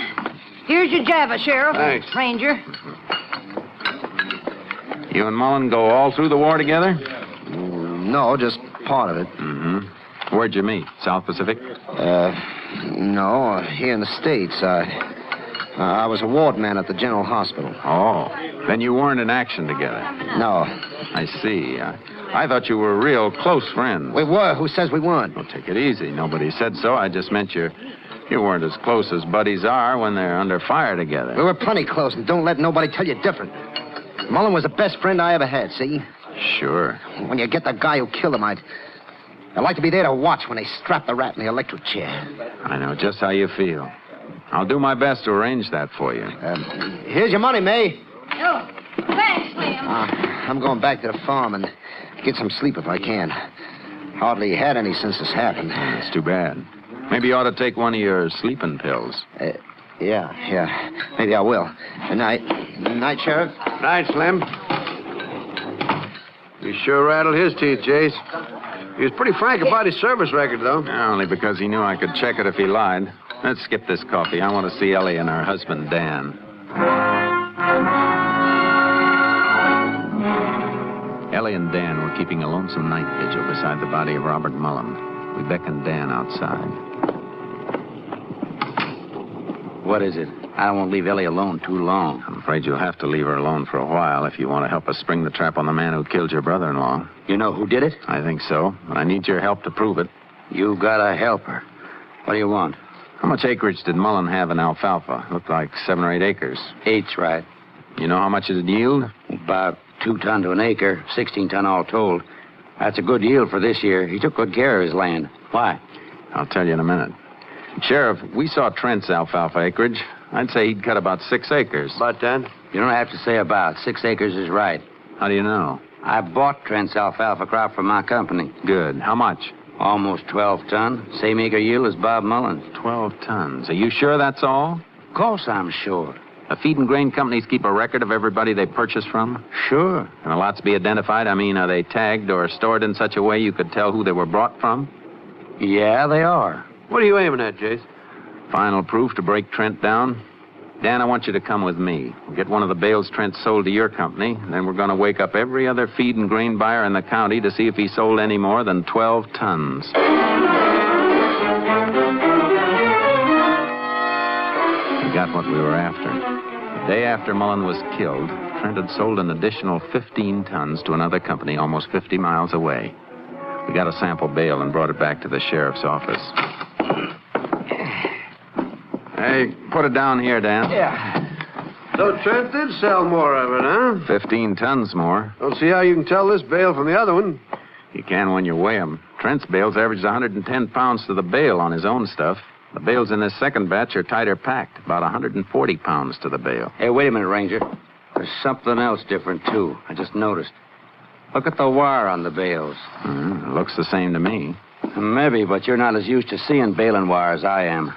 here's your Java, Sheriff. Thanks. Ranger. You and Mullen go all through the war together? No, just part of it. Mm-hmm. Where'd you meet? South Pacific? No, here in the States. I was a ward man at the General Hospital. Oh, then you weren't in action together? No. I see. I thought you were real close friends. We were. Who says we weren't? Well, take it easy. Nobody said so. I just meant you weren't as close as buddies are when they're under fire together. We were plenty close, and don't let nobody tell you different. Mullen was the best friend I ever had, see? Sure. When you get the guy who killed him, I'd like to be there to watch when they strap the rat in the electric chair. I know just how you feel. I'll do my best to arrange that for you. Here's your money, May. Oh, thanks, Slim. I'm going back to the farm and get some sleep if I can. Hardly had any since this happened. It's too bad. Maybe you ought to take one of your sleeping pills. Yeah. Maybe I will. Good night. Good night, Sheriff. Night, Slim. You sure rattled his teeth, Jace. He was pretty frank about his service record, though. Only because he knew I could check it if he lied. Let's skip this coffee. I want to see Ellie and her husband, Dan. Ellie and Dan were keeping a lonesome night vigil beside the body of Robert Mullen. We beckoned Dan outside. What is it? I don't want to leave Ellie alone too long. I'm afraid you'll have to leave her alone for a while if you want to help us spring the trap on the man who killed your brother-in-law. You know who did it? I think so, but I need your help to prove it. You gotta help her. What do you want? How much acreage did Mullen have in alfalfa? Looked like 7 or 8 acres. 8's right. You know how much it'd yield? About 2 ton to an acre, 16 ton all told. That's a good yield for this year. He took good care of his land. Why? I'll tell you in a minute. Sheriff, we saw Trent's alfalfa acreage. I'd say he'd cut about 6 acres. About 10? You don't have to say about. 6 acres is right. How do you know? I bought Trent's alfalfa crop from my company. Good. How much? Almost 12 ton. Same acre yield as Bob Mullen's. 12 tons. Are you sure that's all? Of course I'm sure. The feed and grain companies keep a record of everybody they purchase from? Sure. Can the lots be identified? I mean, are they tagged or stored in such a way you could tell who they were brought from? Yeah, they are. What are you aiming at, Jace? Final proof to break Trent down? Dan, I want you to come with me. We'll get one of the bales Trent sold to your company, and then we're going to wake up every other feed and grain buyer in the county to see if he sold any more than 12 tons. We got what we were after. The day after Mullen was killed, Trent had sold an additional 15 tons to another company almost 50 miles away. We got a sample bale and brought it back to the sheriff's office. Hey, put it down here, Dan. Yeah. So Trent did sell more of it, huh? 15 tons more. Don't see how you can tell this bale from the other one. You can when you weigh them. Trent's bales averaged 110 pounds to the bale on his own stuff. The bales in this second batch are tighter packed, about 140 pounds to the bale. Hey, wait a minute, Ranger. There's something else different, too. I just noticed. Look at the wire on the bales. It looks the same to me. Maybe, but you're not as used to seeing baling wire as I am.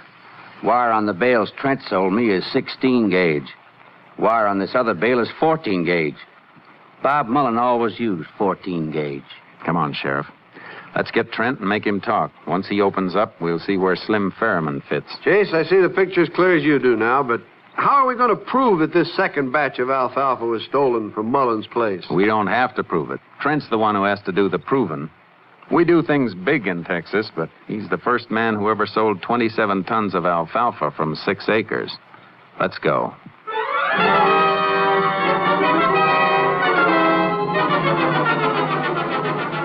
Wire on the bales Trent sold me is 16 gauge. Wire on this other bale is 14 gauge. Bob Mullen always used 14 gauge. Come on, Sheriff. Let's get Trent and make him talk. Once he opens up, we'll see where Slim Ferriman fits. Chase, I see the picture as clear as you do now, but how are we going to prove that this second batch of alfalfa was stolen from Mullen's place? We don't have to prove it. Trent's the one who has to do the proving. We do things big in Texas, but he's the first man who ever sold 27 tons of alfalfa from 6 acres. Let's go.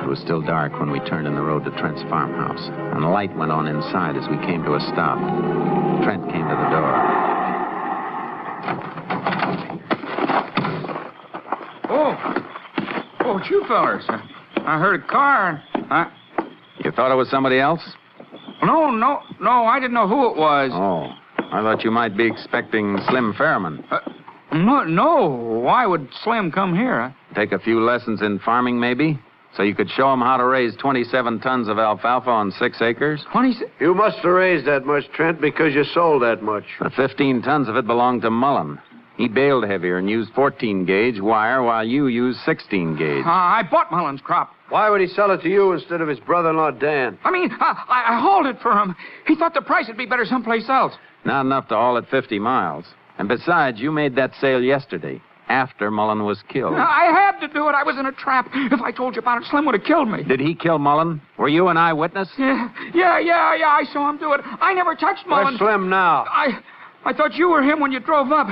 It was still dark when we turned in the road to Trent's farmhouse, and a light went on inside as we came to a stop. Trent came to the door. Oh, it's you fellers. I heard a car. You thought it was somebody else? No, I didn't know who it was. Oh, I thought you might be expecting Slim Ferriman. No. Why would Slim come here? Take a few lessons in farming, maybe? So you could show him how to raise 27 tons of alfalfa on 6 acres? 26? You must have raised that much, Trent, because you sold that much. The 15 tons of it belonged to Mullen. He baled heavier and used 14 gauge wire while you used 16 gauge. I bought Mullen's crop. Why would he sell it to you instead of his brother-in-law, Dan? I mean, I hauled it for him. He thought the price would be better someplace else. Not enough to haul it 50 miles. And besides, you made that sale yesterday, after Mullen was killed. I had to do it. I was in a trap. If I told you about it, Slim would have killed me. Did he kill Mullen? Were you an eyewitness? Yeah, I saw him do it. I never touched Mullen. Where's Slim now? I thought you were him when you drove up.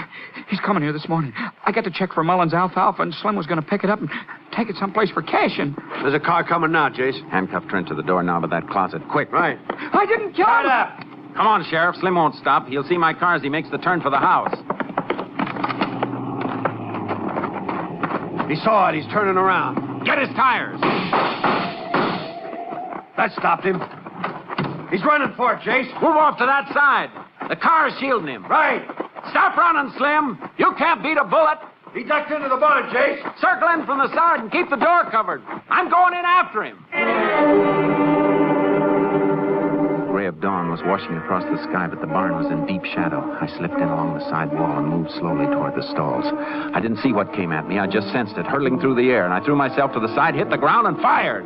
He's coming here this morning. I got to check for Mullen's alfalfa, and Slim was going to pick it up and take it someplace for cashing. There's a car coming now, Jace. Handcuff Trent to the doorknob of that closet. Quick. Right. I didn't kill him. Shut up. Come on, Sheriff. Slim won't stop. He'll see my car as he makes the turn for the house. He saw it. He's turning around. Get his tires. That stopped him. He's running for it, Jace. Move off to that side. The car's shielding him. Right. Stop running, Slim. You can't beat a bullet. He ducked into the bonnet, Jace. Circle in from the side and keep the door covered. I'm going in after him. The ray of dawn was washing across the sky, but the barn was in deep shadow. I slipped in along the side wall and moved slowly toward the stalls. I didn't see what came at me. I just sensed it hurtling through the air, and I threw myself to the side, hit the ground, and fired.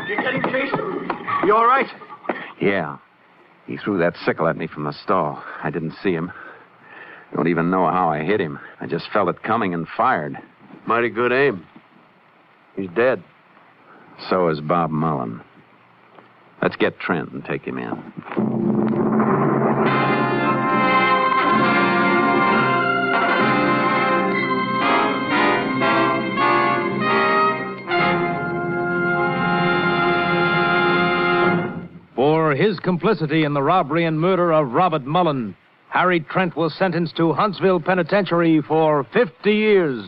You get him, Jace? You all right? Yeah. He threw that sickle at me from the stall. I didn't see him. Don't even know how I hit him. I just felt it coming and fired. Mighty good aim. He's dead. So is Bob Mullen. Let's get Trent and take him in. For his complicity in the robbery and murder of Robert Mullen, Harry Trent was sentenced to Huntsville Penitentiary for 50 years.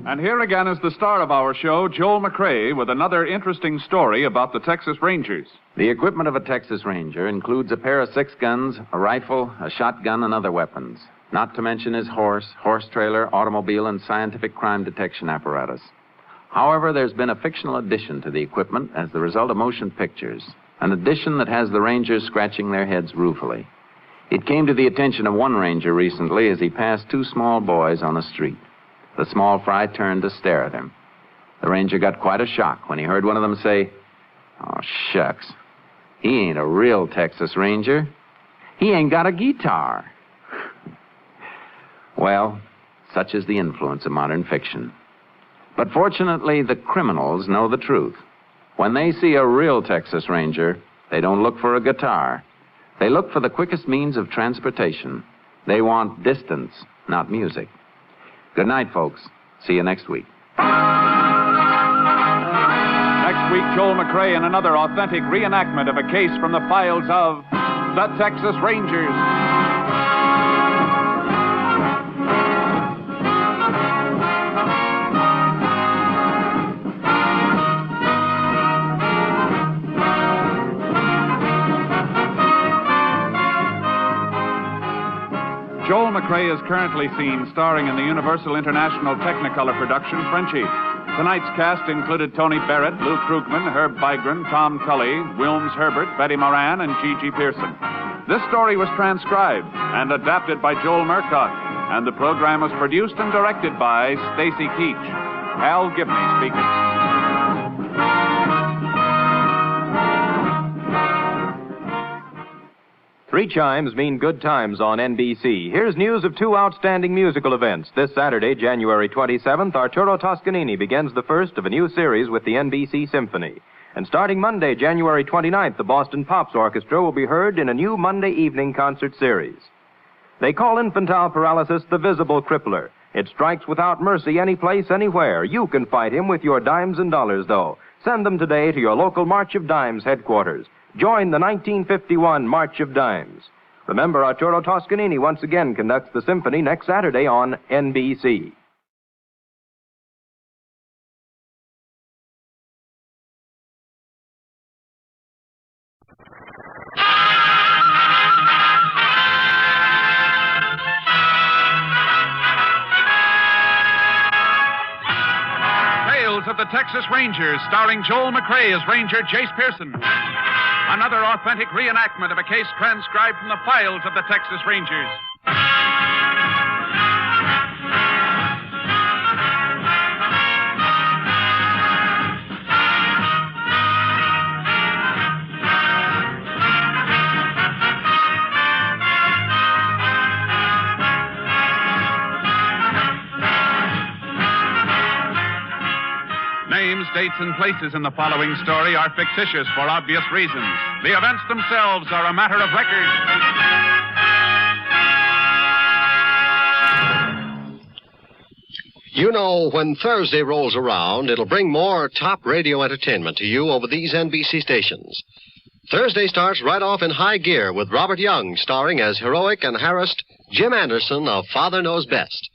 And here again is the star of our show, Joel McCrea, with another interesting story about the Texas Rangers. The equipment of a Texas Ranger includes a pair of 6 guns, a rifle, a shotgun, and other weapons. Not to mention his horse trailer, automobile, and scientific crime detection apparatus. However, there's been a fictional addition to the equipment as the result of motion pictures, an addition that has the Rangers scratching their heads ruefully. It came to the attention of one Ranger recently as he passed 2 small boys on the street. The small fry turned to stare at him. The Ranger got quite a shock when he heard one of them say, "Oh, shucks, he ain't a real Texas Ranger. He ain't got a guitar." Well, such is the influence of modern fiction. But fortunately, the criminals know the truth. When they see a real Texas Ranger, they don't look for a guitar. They look for the quickest means of transportation. They want distance, not music. Good night, folks. See you next week. Next week, Joel McCrea in another authentic reenactment of a case from the files of the Texas Rangers. Joel McCrea is currently seen starring in the Universal International Technicolor production Frenchie. Tonight's cast included Tony Barrett, Lou Krugman, Herb Bygren, Tom Cully, Wilms Herbert, Betty Moran, and Gigi Pearson. This story was transcribed and adapted by Joel Murcott, and the program was produced and directed by Stacy Keach. Hal Gibney speaking. 3 chimes mean good times on NBC. Here's news of 2 outstanding musical events. This Saturday, January 27th, Arturo Toscanini begins the first of a new series with the NBC Symphony. And starting Monday, January 29th, the Boston Pops Orchestra will be heard in a new Monday evening concert series. They call infantile paralysis the visible crippler. It strikes without mercy any place, anywhere. You can fight him with your dimes and dollars, though. Send them today to your local March of Dimes headquarters. Join the 1951 March of Dimes. Remember, Arturo Toscanini once again conducts the symphony next Saturday on NBC. Tales of the Texas Rangers, starring Joel McCrea as Ranger Jace Pearson. Another authentic reenactment of a case transcribed from the files of the Texas Rangers. Names, dates, and places in the following story are fictitious for obvious reasons. The events themselves are a matter of record. You know, when Thursday rolls around, it'll bring more top radio entertainment to you over these NBC stations. Thursday starts right off in high gear with Robert Young starring as heroic and harassed Jim Anderson of Father Knows Best.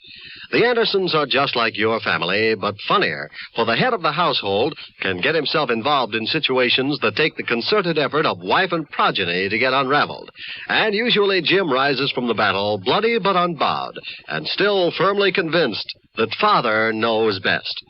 The Andersons are just like your family, but funnier, for the head of the household can get himself involved in situations that take the concerted effort of wife and progeny to get unraveled. And usually Jim rises from the battle bloody but unbowed, and still firmly convinced that Father knows best.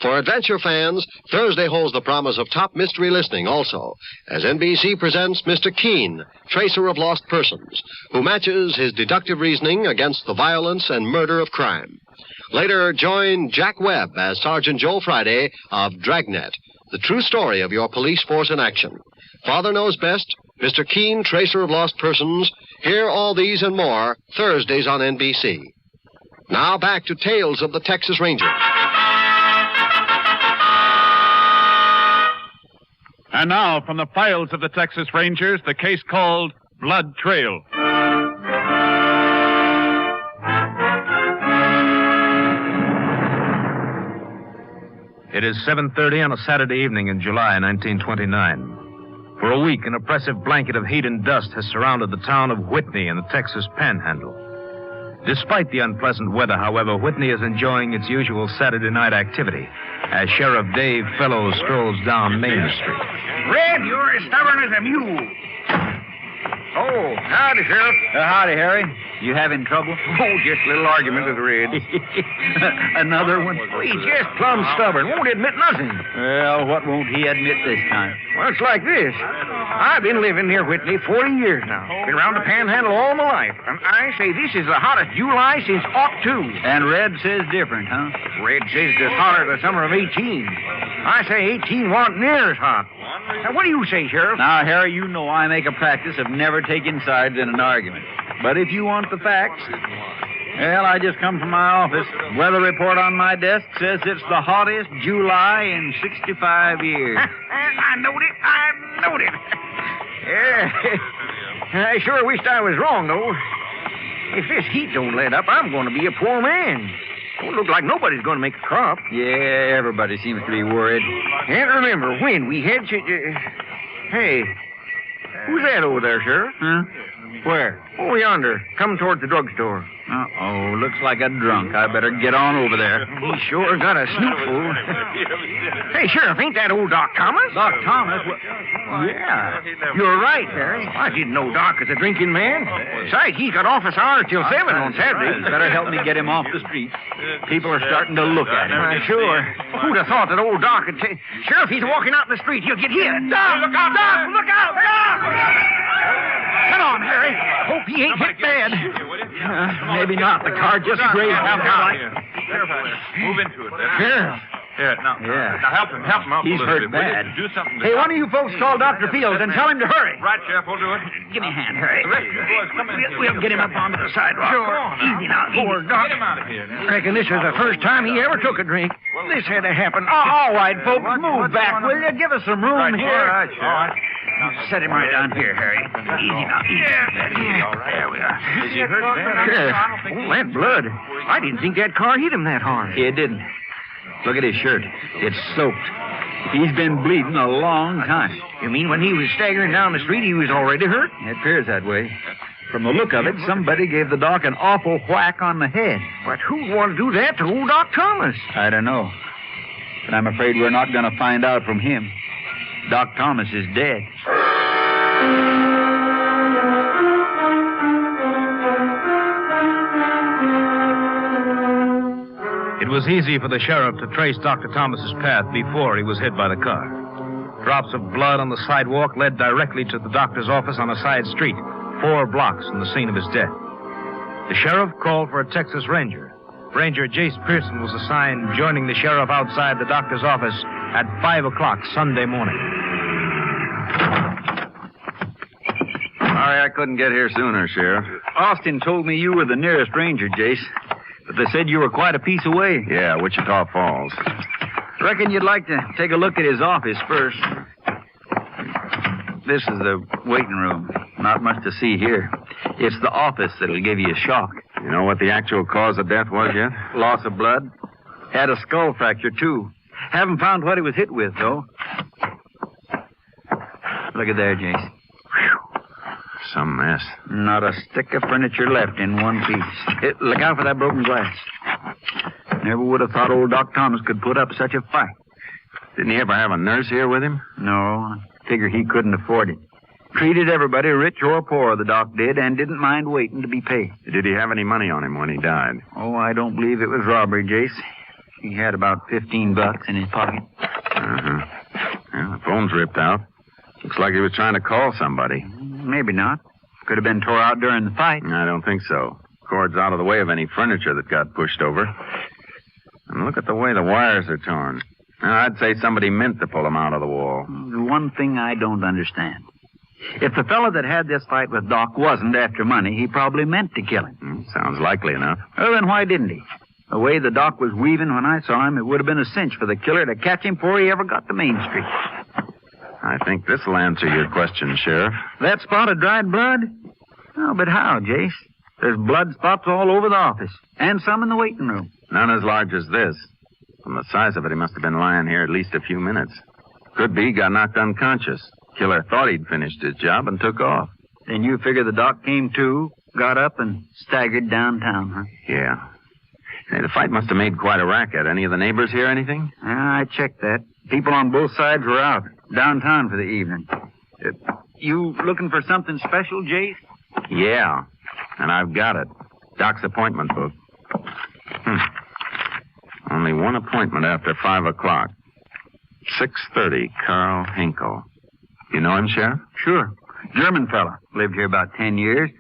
For adventure fans, Thursday holds the promise of top mystery listening also, as NBC presents Mr. Keene, tracer of lost persons, who matches his deductive reasoning against the violence and murder of crime. Later, join Jack Webb as Sergeant Joe Friday of Dragnet, the true story of your police force in action. Father Knows Best, Mr. Keene, tracer of lost persons. Hear all these and more Thursdays on NBC. Now back to Tales of the Texas Rangers. And now, from the files of the Texas Rangers, the case called Blood Trail. It is 7:30 on a Saturday evening in July 1929. For a week, an oppressive blanket of heat and dust has surrounded the town of Whitney in the Texas Panhandle. Despite the unpleasant weather, however, Whitney is enjoying its usual Saturday night activity as Sheriff Dave Fellows strolls down Main Street. Red, you're as stubborn as a mule. Oh, howdy, Sheriff. Howdy, Harry. You having trouble? Oh, just a little argument with Red. Another one? Oh, he's just plumb stubborn. Won't admit nothing. Well, what won't he admit this time? Well, it's like this. I've been living near Whitney 40 years now. Been around the Panhandle all my life. And I say this is the hottest July since '02. And Red says different, huh? Red says it's hotter the summer of 18. I say 18 wasn't near as hot. Now, what do you say, Sheriff? Now, Harry, you know I make a practice of never taking sides in an argument. But if you want the facts, well, I just come from my office. Weather report on my desk says it's the hottest July in 65 years. I knowed it. I knowed it. Yeah. I sure wished I was wrong, though. If this heat don't let up, I'm going to be a poor man. Don't look like nobody's going to make a crop. Yeah, everybody seems to be worried. Can't remember when we had such a... Hey, who's that over there, Sheriff? Huh? Where? Oh, yonder, coming towards the drugstore. Uh-oh, looks like a drunk. I better get on over there. He sure got a snootful. Hey, Sheriff, ain't that old Doc Thomas? Doc Thomas? Yeah. You're right, Harry. I didn't know Doc is a drinking man. Besides, he's got office hours till 7 on Saturday. Better help me get him off the street. People are starting to look at him. Sure. Who'd have thought that old Doc would say, Sheriff, he's walking out in the street. He'll get hit. Doc! Look out! Doc! Look out! Doc! Come on, Harry. Hope he ain't hit bad. Maybe not. The car just grazed him. Move into it. Sheriff. Here, now help him out. He's hurt bad. Do something. Hey, one of you folks call Dr. Fields and tell him to hurry. Right, Sheriff, we'll do it. Give me a hand, Harry. The rest of you boys, come in. We'll get him up onto the sidewalk. Sure. Easy now. Poor Doc. Get him out of here. Reckon this is the first time he ever took a drink. This had to happen. All right, folks, move back, will you? Give us some room here. All right, Sheriff. Set him right down here, Harry. Easy now. Easy. There we are. Is he hurt bad? Sheriff, oh, that blood. I didn't think that car hit him that hard. It didn't. Look at his shirt. It's soaked. He's been bleeding a long time. You mean when he was staggering down the street, he was already hurt? It appears that way. From the look of it, somebody gave the doc an awful whack on the head. But who'd want to do that to old Doc Thomas? I don't know. But I'm afraid we're not going to find out from him. Doc Thomas is dead. It was easy for the sheriff to trace Dr. Thomas's path before he was hit by the car. Drops of blood on the sidewalk led directly to the doctor's office on a side street, 4 blocks from the scene of his death. The sheriff called for a Texas Ranger. Ranger Jace Pearson was assigned joining the sheriff outside the doctor's office at 5 o'clock Sunday morning. Sorry I couldn't get here sooner, Sheriff. Austin told me you were the nearest ranger, Jace. But they said you were quite a piece away. Yeah, Wichita Falls. Reckon you'd like to take a look at his office first. This is the waiting room. Not much to see here. It's the office that'll give you a shock. You know what the actual cause of death was yet? Loss of blood. Had a skull fracture, too. Haven't found what he was hit with, though. Look at there, Jace. Some mess. Not a stick of furniture left in one piece. Look out for that broken glass. Never would have thought old Doc Thomas could put up such a fight. Didn't he ever have a nurse here with him? No, I figure he couldn't afford it. Treated everybody, rich or poor, the doc did, and didn't mind waiting to be paid. Did he have any money on him when he died? Oh, I don't believe it was robbery, Jace. He had about $15 in his pocket. Uh-huh. Well, the phone's ripped out. Looks like he was trying to call somebody. Maybe not. Could have been tore out during the fight. I don't think so. Cord's out of the way of any furniture that got pushed over. And look at the way the wires are torn. Now, I'd say somebody meant to pull them out of the wall. The one thing I don't understand. If the fellow that had this fight with Doc wasn't after money, he probably meant to kill him. Sounds likely enough. Well, then why didn't he? The way the Doc was weaving when I saw him, it would have been a cinch for the killer to catch him before he ever got to Main Street. I think this will answer your question, Sheriff. That spot of dried blood? Oh, but how, Jace? There's blood spots all over the office, and some in the waiting room. None as large as this. From the size of it, he must have been lying here at least a few minutes. Could be he got knocked unconscious. Killer thought he'd finished his job and took off. Then you figure the Doc came to, got up, and staggered downtown, huh? Yeah. Hey, the fight must have made quite a racket. Any of the neighbors hear anything? I checked that. People on both sides were out, downtown for the evening. You looking for something special, Jace? Yeah, and I've got it. Doc's appointment book. Only one appointment after 5 o'clock. 6:30, Carl Hinkle. You know him, Sheriff? Sure. German fella. Lived here about 10 years.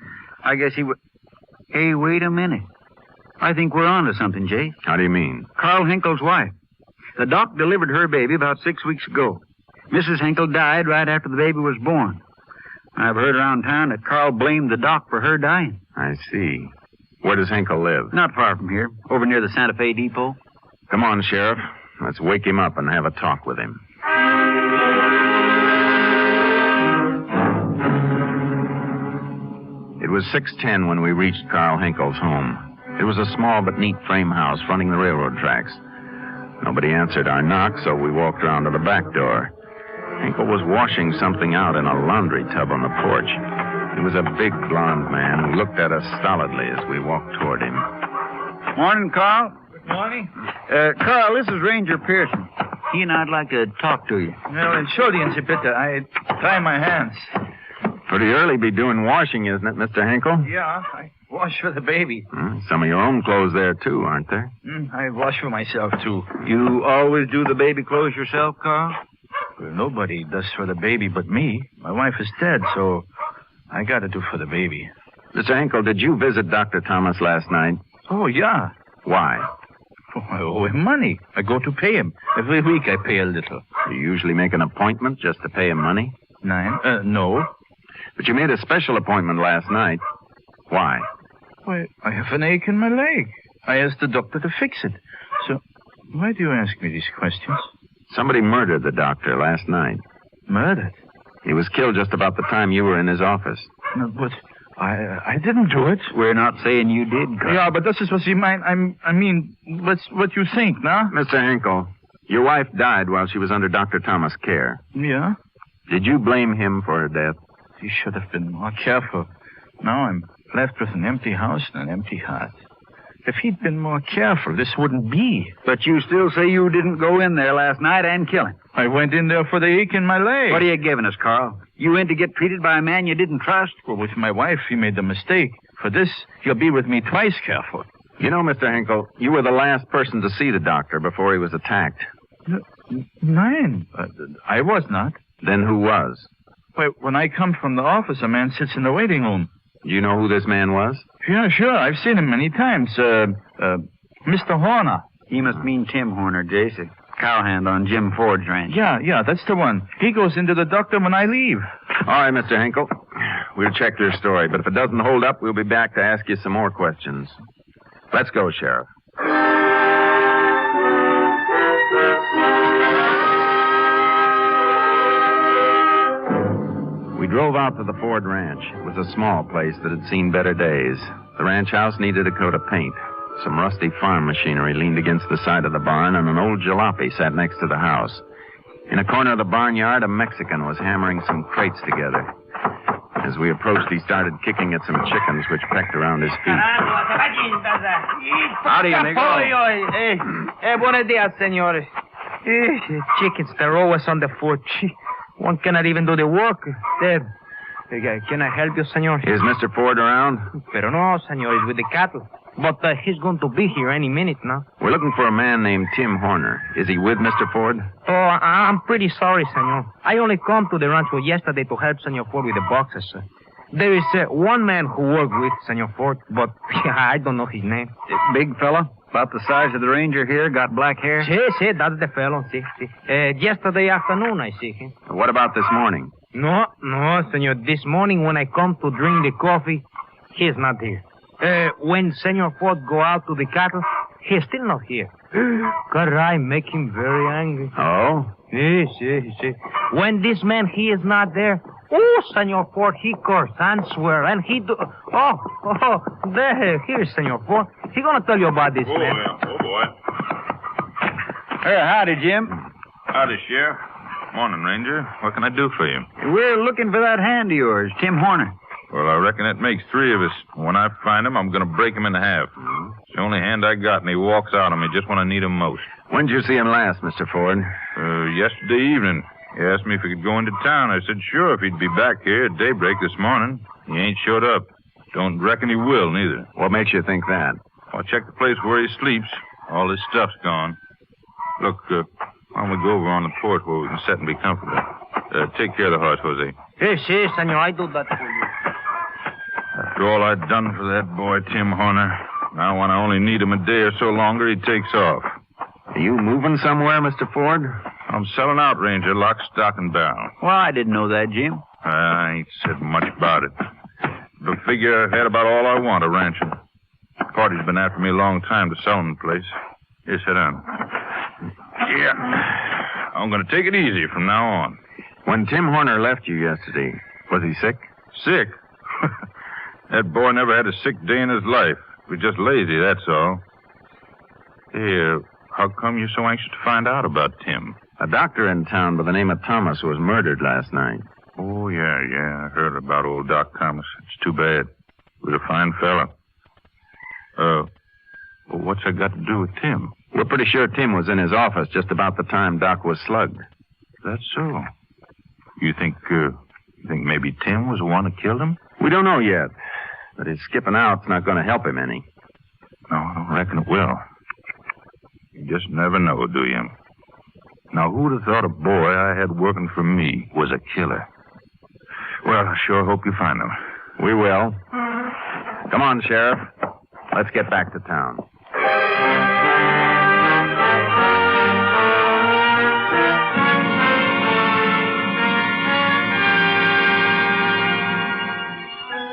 I guess he would... Hey, wait a minute. I think we're on to something, Jay. How do you mean? Carl Hinkle's wife. The Doc delivered her baby about 6 weeks ago. Mrs. Hinkle died right after the baby was born. I've heard around town that Carl blamed the Doc for her dying. I see. Where does Hinkle live? Not far from here, over near the Santa Fe Depot. Come on, Sheriff. Let's wake him up and have a talk with him. It was 6:10 when we reached Carl Hinkle's home. It was a small but neat frame house fronting the railroad tracks. Nobody answered our knock, so we walked around to the back door. Hinkle was washing something out in a laundry tub on the porch. He was a big, blond man who looked at us stolidly as we walked toward him. Morning, Carl. Good morning. Carl, this is Ranger Pearson. He and I'd like to talk to you. Well, entschuldigen Sie bitte. I tie my hands. Pretty early be doing washing, isn't it, Mr. Hinkle? Yeah, I wash for the baby. Some of your own clothes there, too, aren't there? I wash for myself, too. You always do the baby clothes yourself, Carl? Well, nobody does for the baby but me. My wife is dead, so I got to do for the baby. Mr. Hinkle, did you visit Dr. Thomas last night? Oh, yeah. Why? Oh, I owe him money. I go to pay him. Every week I pay a little. You usually make an appointment just to pay him money? No. But you made a special appointment last night. Why? Why, I have an ache in my leg. I asked the doctor to fix it. So, why do you ask me these questions? Somebody murdered the doctor last night. Murdered? He was killed just about the time you were in his office. No, but I didn't do it. We're not saying you did, Carl. Yeah, but this is what you mean. I mean, what you think, no? Mr. Hinkle, your wife died while she was under Dr. Thomas' care. Yeah? Did you blame him for her death? He should have been more careful. Now I'm left with an empty house and an empty heart. If he'd been more careful, this wouldn't be. But you still say you didn't go in there last night and kill him. I went in there for the ache in my leg. What are you giving us, Carl? You in to get treated by a man you didn't trust? Well, with my wife, he made the mistake. For this, he'll be with me twice careful. You know, Mr. Hinkle, you were the last person to see the doctor before he was attacked. Nein, I was not. Then who was? Why, when I come from the office, a man sits in the waiting room. Do you know who this man was? Yeah, sure. I've seen him many times. Mr. Horner. He must mean Tim Horner, Jason. Cowhand on Jim Ford's ranch. Yeah, that's the one. He goes into the doctor when I leave. All right, Mr. Hinkle. We'll check your story, but if it doesn't hold up, we'll be back to ask you some more questions. Let's go, Sheriff. We drove out to the Ford Ranch. It was a small place that had seen better days. The ranch house needed a coat of paint. Some rusty farm machinery leaned against the side of the barn, and an old jalopy sat next to the house. In a corner of the barnyard, a Mexican was hammering some crates together. As we approached, he started kicking at some chickens which pecked around his feet. Howdy, amigo. Buenos dias, senores. Chickens, they're always on the foot. One cannot even do the work. There. Can I help you, senor? Is Mr. Ford around? Pero no, senor. He's with the cattle. But he's going to be here any minute now. We're looking for a man named Tim Horner. Is he with Mr. Ford? Oh, I'm pretty sorry, senor. I only come to the rancho yesterday to help Senor Ford with the boxes, sir. There is one man who worked with Senor Ford, but I don't know his name. Big fella? About the size of the ranger here? Got black hair? See, that's the fellow, see. Yesterday afternoon I see him. What about this morning? No, senor. This morning when I come to drink the coffee, he's not here. When Senor Ford go out to the cattle, he's still not here. Caray, make him very angry. Oh? Yes. When this man, he is not there, oh, Senor Ford, he curse and swear, and he do... Oh, there, here's Senor Ford. He gonna tell you about this man. Oh, boy. Hey, howdy, Jim. Howdy, Sheriff. Morning, Ranger. What can I do for you? We're looking for that hand of yours, Tim Horner. Well, I reckon that makes three of us. When I find him, I'm going to break him in half. It's the only hand I got, and he walks out on me just when I need him most. When did you see him last, Mr. Ford? Yesterday evening. He asked me if he could go into town. I said sure if he'd be back here at daybreak this morning. He ain't showed up. Don't reckon he will, neither. What makes you think that? Well, I checked the place where he sleeps. All his stuff's gone. Look, why don't we go over on the porch where we can sit and be comfortable? Take care of the horse, Jose. Yes, senor, I do that for you. After all I'd done for that boy, Tim Horner, now when I only need him a day or so longer, he takes off. Are you moving somewhere, Mr. Ford? I'm selling out, Ranger, lock, stock, and barrel. Well, I didn't know that, Jim. I ain't said much about it. But figure I've had about all I want of ranching. The party's been after me a long time to sell him the place. Here, sit down. Yeah. I'm going to take it easy from now on. When Tim Horner left you yesterday, was he sick? Sick? That boy never had a sick day in his life. He was just lazy, that's all. Hey, how come you're so anxious to find out about Tim? A doctor in town by the name of Thomas was murdered last night. Oh, yeah. I heard about old Doc Thomas. It's too bad. He was a fine fella. Well, what's that got to do with Tim? We're pretty sure Tim was in his office just about the time Doc was slugged. That's so. You think maybe Tim was the one that killed him? We don't know yet. But his skipping out's not going to help him any. No, I don't reckon it will. You just never know, do you? Now, who'd have thought a boy I had working for me was a killer? Well, I sure hope you find him. We will. Come on, Sheriff. Let's get back to town.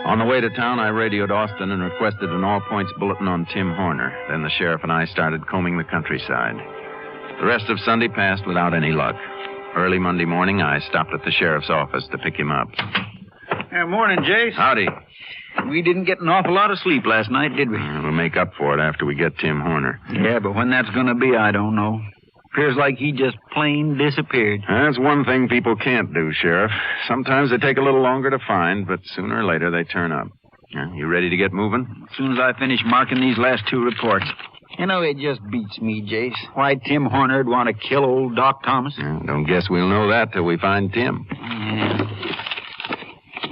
On the way to town, I radioed Austin and requested an all-points bulletin on Tim Horner. Then the sheriff and I started combing the countryside. The rest of Sunday passed without any luck. Early Monday morning, I stopped at the sheriff's office to pick him up. Morning, Jace. Howdy. We didn't get an awful lot of sleep last night, did we? We'll make up for it after we get Tim Horner. Yeah, but when that's going to be, I don't know. Appears like he just plain disappeared. That's one thing people can't do, Sheriff. Sometimes they take a little longer to find, but sooner or later they turn up. You ready to get moving? As soon as I finish marking these last two reports. You know, it just beats me, Jace. Why Tim Horner'd want to kill old Doc Thomas. Don't guess we'll know that till we find Tim. Yeah.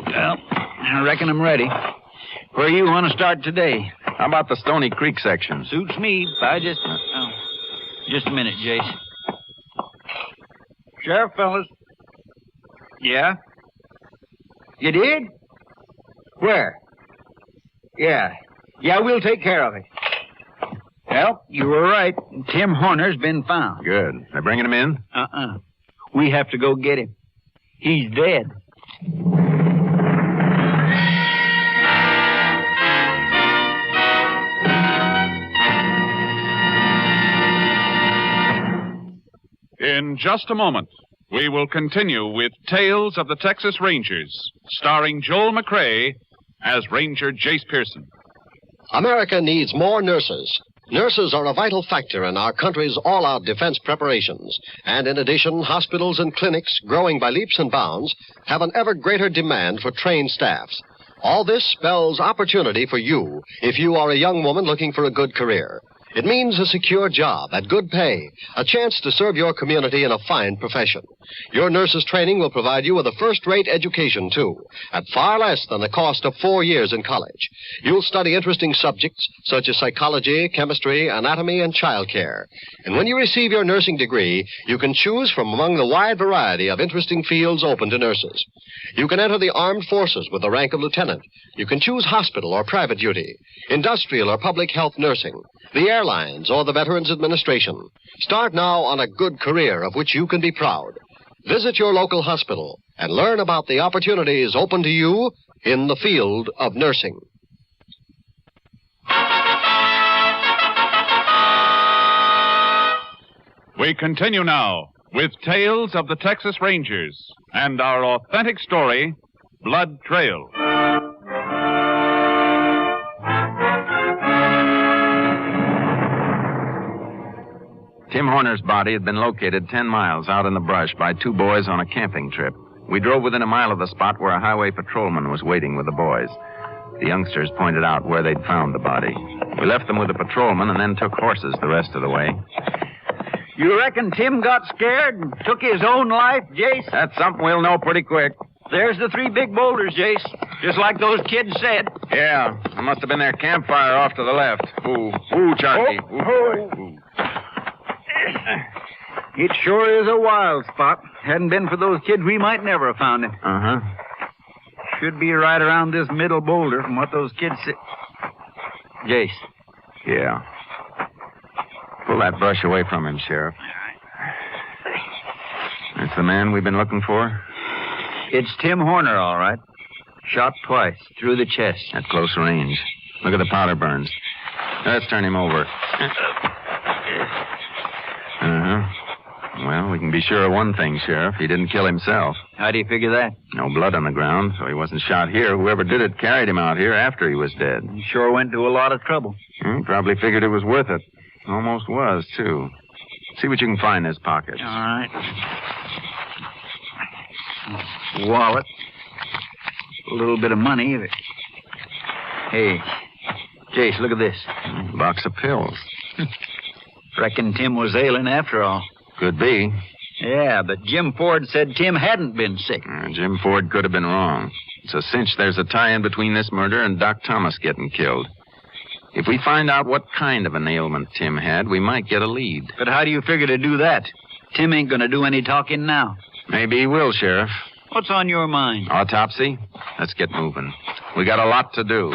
Well, I reckon I'm ready. Where you want to start today? How about the Stony Creek section? Suits me. Just a minute, Jace. Sheriff, fellas. Yeah? You did? Where? Yeah, we'll take care of it. Well, you were right. Tim Horner's been found. Good. They're bringing him in? We have to go get him. He's dead. In just a moment, we will continue with Tales of the Texas Rangers, starring Joel McCrae as Ranger Jace Pearson. America needs more nurses. Nurses are a vital factor in our country's all-out defense preparations. And in addition, hospitals and clinics, growing by leaps and bounds, have an ever greater demand for trained staffs. All this spells opportunity for you if you are a young woman looking for a good career. It means a secure job at good pay, a chance to serve your community in a fine profession. Your nurse's training will provide you with a first-rate education, too, at far less than the cost of 4 years in college. You'll study interesting subjects such as psychology, chemistry, anatomy, and child care. And when you receive your nursing degree, you can choose from among the wide variety of interesting fields open to nurses. You can enter the armed forces with the rank of lieutenant. You can choose hospital or private duty, industrial or public health nursing, the airlines or the Veterans Administration. Start now on a good career of which you can be proud. Visit your local hospital and learn about the opportunities open to you in the field of nursing. We continue now with Tales of the Texas Rangers and our authentic story, Blood Trail. Tim Horner's body had been located 10 miles out in the brush by 2 boys on a camping trip. We drove within a mile of the spot where a highway patrolman was waiting with the boys. The youngsters pointed out where they'd found the body. We left them with the patrolman and then took horses the rest of the way. You reckon Tim got scared and took his own life, Jace? That's something we'll know pretty quick. There's the 3 big boulders, Jace. Just like those kids said. Yeah, it must have been their campfire off to the left. Ooh, Charlie. Ooh. It sure is a wild spot. Hadn't been for those kids, we might never have found it. Uh-huh. Should be right around this middle boulder from what those kids said. Jace. Yeah. Pull that brush away from him, Sheriff. That's the man we've been looking for? It's Tim Horner, all right. Shot twice, through the chest. At close range. Look at the powder burns. Let's turn him over. Uh-huh. Well, we can be sure of one thing, Sheriff. He didn't kill himself. How do you figure that? No blood on the ground, so he wasn't shot here. Whoever did it carried him out here after he was dead. He sure went to a lot of trouble. Probably figured it was worth it. Almost was, too. See what you can find in his pockets. All right. Wallet. A little bit of money. Hey, Jace, look at this. Box of pills. Reckon Tim was ailing after all. Could be. Yeah, but Jim Ford said Tim hadn't been sick. Jim Ford could have been wrong. It's a cinch there's a tie-in between this murder and Doc Thomas getting killed. If we find out what kind of an ailment Tim had, we might get a lead. But how do you figure to do that? Tim ain't going to do any talking now. Maybe he will, Sheriff. What's on your mind? Autopsy? Let's get moving. We got a lot to do.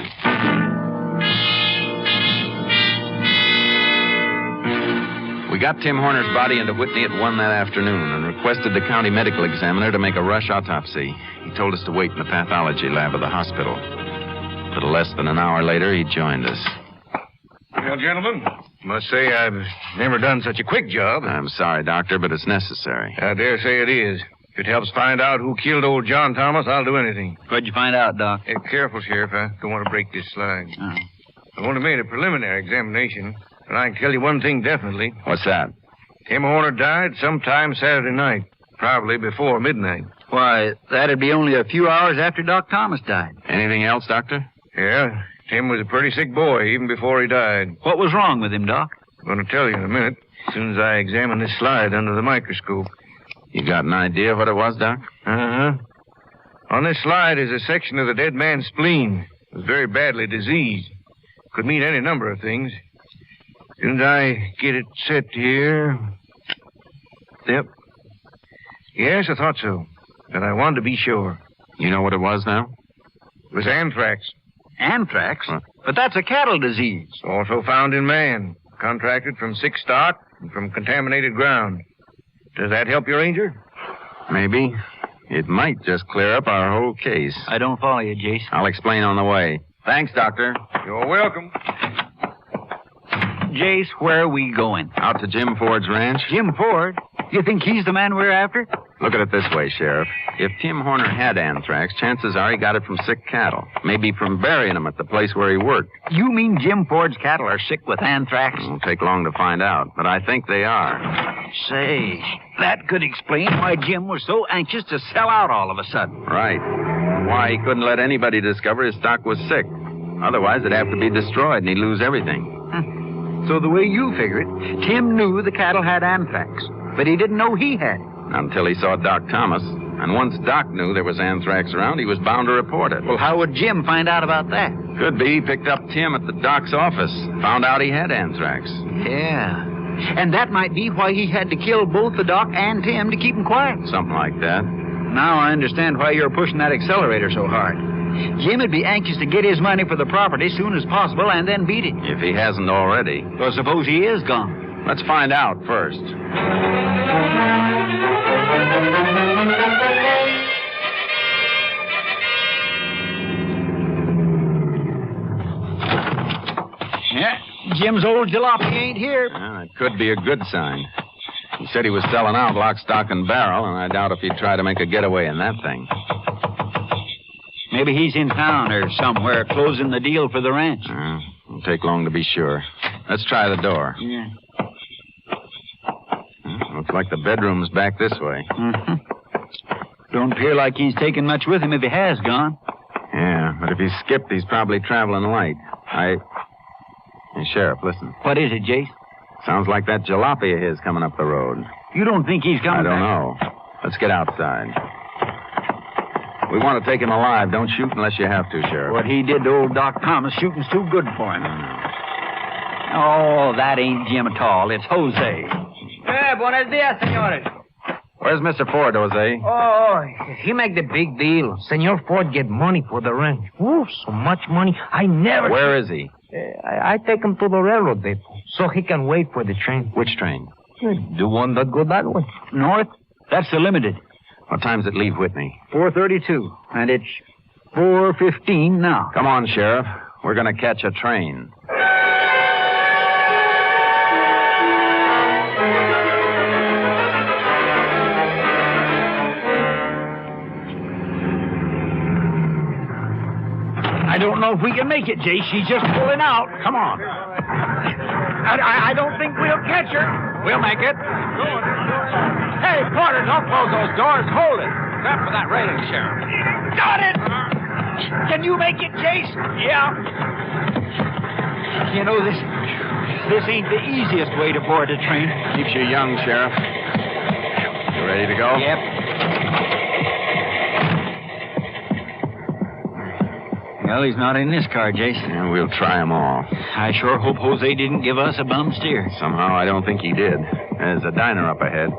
We got Tim Horner's body into Whitney at 1 that afternoon and requested the county medical examiner to make a rush autopsy. He told us to wait in the pathology lab of the hospital. A little less than an hour later, he joined us. Well, gentlemen, must say I've never done such a quick job. I'm sorry, Doctor, but it's necessary. I dare say it is. If it helps find out who killed old John Thomas, I'll do anything. What'd you find out, Doc? Hey, careful, Sheriff. I don't want to break this slide. Oh. I've only made a preliminary examination, but I can tell you one thing definitely. What's that? Tim Horner died sometime Saturday night, probably before midnight. Why, that'd be only a few hours after Doc Thomas died. Anything else, Doctor? Yeah, Tim was a pretty sick boy even before he died. What was wrong with him, Doc? I'm going to tell you in a minute, as soon as I examine this slide under the microscope. You got an idea what it was, Doc? Uh-huh. On this slide is a section of the dead man's spleen. It was very badly diseased. Could mean any number of things. As soon as I get it set here... Yep. Yes, I thought so. But I wanted to be sure. You know what it was now? It was anthrax. Anthrax? Huh? But that's a cattle disease. Also found in man. Contracted from sick stock and from contaminated ground. Does that help you, Ranger? Maybe. It might just clear up our whole case. I don't follow you, Jace. I'll explain on the way. Thanks, Doctor. You're welcome. Jace, where are we going? Out to Jim Ford's ranch. Jim Ford? You think he's the man we're after? Look at it this way, Sheriff. If Tim Horner had anthrax, chances are he got it from sick cattle. Maybe from burying them at the place where he worked. You mean Jim Ford's cattle are sick with anthrax? It won't take long to find out, but I think they are. Say, that could explain why Jim was so anxious to sell out all of a sudden. Right. And why he couldn't let anybody discover his stock was sick. Otherwise, it'd have to be destroyed and he'd lose everything. So the way you figure it, Tim knew the cattle had anthrax, but he didn't know he had it. Until he saw Doc Thomas. And once Doc knew there was anthrax around, he was bound to report it. Well, how would Jim find out about that? Could be he picked up Tim at the Doc's office, found out he had anthrax. Yeah. And that might be why he had to kill both the Doc and Tim to keep them quiet. Something like that. Now I understand why you're pushing that accelerator so hard. Jim would be anxious to get his money for the property as soon as possible and then beat it. If he hasn't already. Well, suppose he is gone. Let's find out first. Yeah, Jim's old jalopy ain't here. Well, it could be a good sign. He said he was selling out lock, stock, and barrel, and I doubt if he'd try to make a getaway in that thing. Maybe he's in town or somewhere closing the deal for the ranch. Won't take long to be sure. Let's try the door. Yeah. Looks like the bedroom's back this way. Mm-hmm. Don't appear like he's taken much with him if he has gone. Yeah, but if he's skipped, he's probably traveling light. Hey, Sheriff, listen. What is it, Jace? Sounds like that jalopy of his coming up the road. You don't think he's coming I don't back? know. Let's get outside. We want to take him alive. Don't shoot unless you have to, Sheriff. What he did to old Doc Thomas, shooting's too good for him. Oh, that ain't Jim at all. It's Jose. Buenos dias, senores. Where's Mr. Ford, Jose? Oh, he make the big deal. Senor Ford get money for the ranch. Ooh, so much money. I never... Where is he? I take him to the railroad depot so he can wait for the train. Which train? The one that go that way. North? That's the limited. What time's it leave Whitney? 4:32. And it's 4:15 now. Come on, Sheriff. We're going to catch a train. I don't know if we can make it, Jay. She's just pulling out. Come on. I don't think we'll catch her. We'll make it. Hey, Porter, don't close those doors. Hold it. Grab for that railing, Sheriff. Got it! Can you make it, Jace? Yeah. You know, this ain't the easiest way to board a train. Keeps you young, Sheriff. You ready to go? Yep. Well, he's not in this car, Jace. Yeah, we'll try them all. I sure hope Jose didn't give us a bum steer. Somehow, I don't think he did. There's a diner up ahead.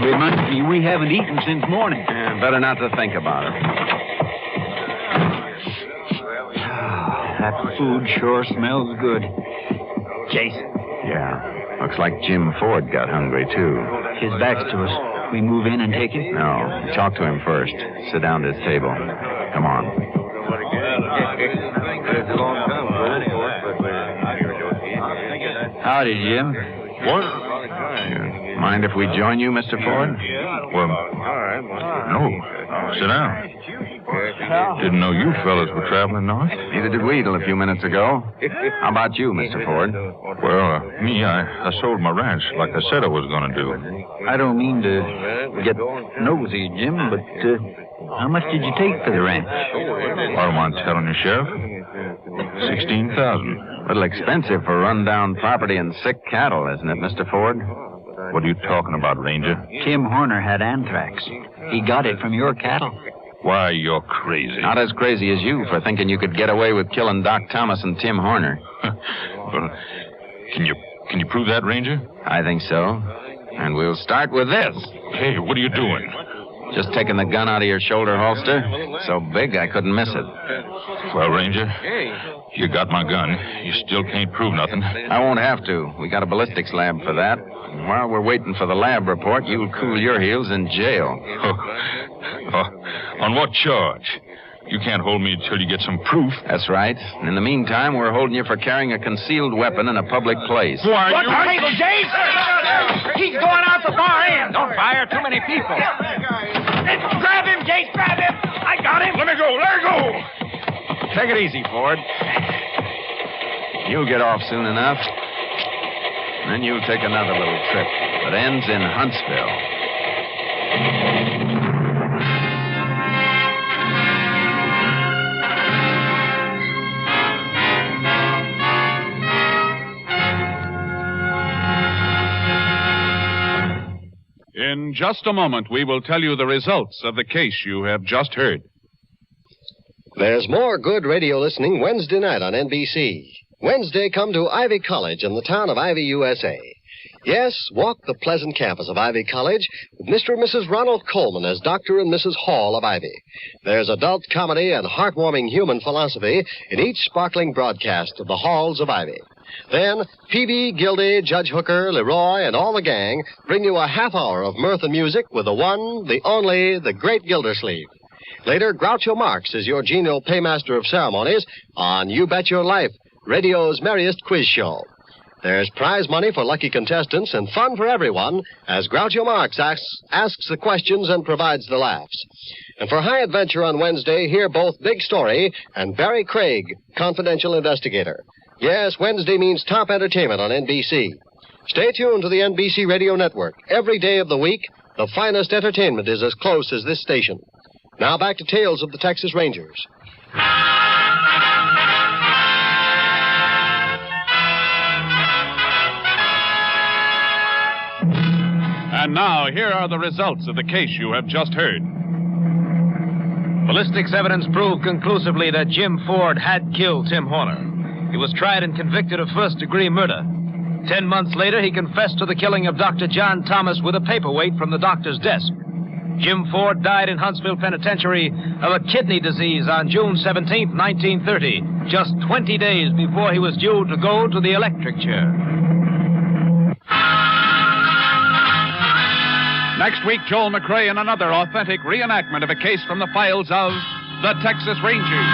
Reminds me, we haven't eaten since morning. Yeah, better not to think about it. That food sure smells good. Jace. Yeah. Looks like Jim Ford got hungry, too. His back's to us. We move in and take him? No. Talk to him first. Sit down at his table. Come on. Howdy, Jim. What? Mind if we join you, Mr. Ford? Well, no. Sit down. Didn't know you fellas were traveling north. Neither did we till a few minutes ago. How about you, Mr. Ford? Well, me, I sold my ranch like I said I was going to do. I don't mean to get nosy, Jim, but how much did you take for the ranch? I don't mind telling you, Sheriff. $16,000. A little expensive for run-down property and sick cattle, isn't it, Mr. Ford? What are you talking about, Ranger? Tim Horner had anthrax. He got it from your cattle. Why, you're crazy. Not as crazy as you for thinking you could get away with killing Doc Thomas and Tim Horner. Well, can you prove that, Ranger? I think so. And we'll start with this. Hey, what are you doing? Just taking the gun out of your shoulder holster. So big I couldn't miss it. Well, Ranger, you got my gun. You still can't prove nothing. I won't have to. We got a ballistics lab for that. And while we're waiting for the lab report, you'll cool your heels in jail. On what charge? You can't hold me until you get some proof. That's right. And in the meantime, we're holding you for carrying a concealed weapon in a public place. What's the table, Jace? He's going out the far end. Don't fire too many people. Grab him, Jace, grab him. I got him. Let me go, let go. Take it easy, Ford. You'll get off soon enough. And then you'll take another little trip that ends in Huntsville. In just a moment, we will tell you the results of the case you have just heard. There's more good radio listening Wednesday night on NBC. Wednesday, come to Ivy College in the town of Ivy, USA. Yes, walk the pleasant campus of Ivy College with Mr. and Mrs. Ronald Coleman as Dr. and Mrs. Hall of Ivy. There's adult comedy and heartwarming human philosophy in each sparkling broadcast of the halls of Ivy. Then, P.B., Gildy, Judge Hooker, Leroy, and all the gang bring you a half hour of mirth and music with the one, the only, the great Gildersleeve. Later, Groucho Marx is your genial paymaster of ceremonies on You Bet Your Life, radio's merriest quiz show. There's prize money for lucky contestants and fun for everyone as Groucho Marx asks the questions and provides the laughs. And for high adventure on Wednesday, hear both Big Story and Barry Craig, confidential investigator. Yes, Wednesday means top entertainment on NBC. Stay tuned to the NBC Radio Network. Every day of the week, the finest entertainment is as close as this station. Now back to Tales of the Texas Rangers. And now, here are the results of the case you have just heard. Ballistics evidence proved conclusively that Jim Ford had killed Tim Horner. He was tried and convicted of first-degree murder. 10 months later, he confessed to the killing of Dr. John Thomas with a paperweight from the doctor's desk. Jim Ford died in Huntsville Penitentiary of a kidney disease on June 17, 1930, just 20 days before he was due to go to the electric chair. Next week, Joel McRae in another authentic reenactment of a case from the files of the Texas Rangers.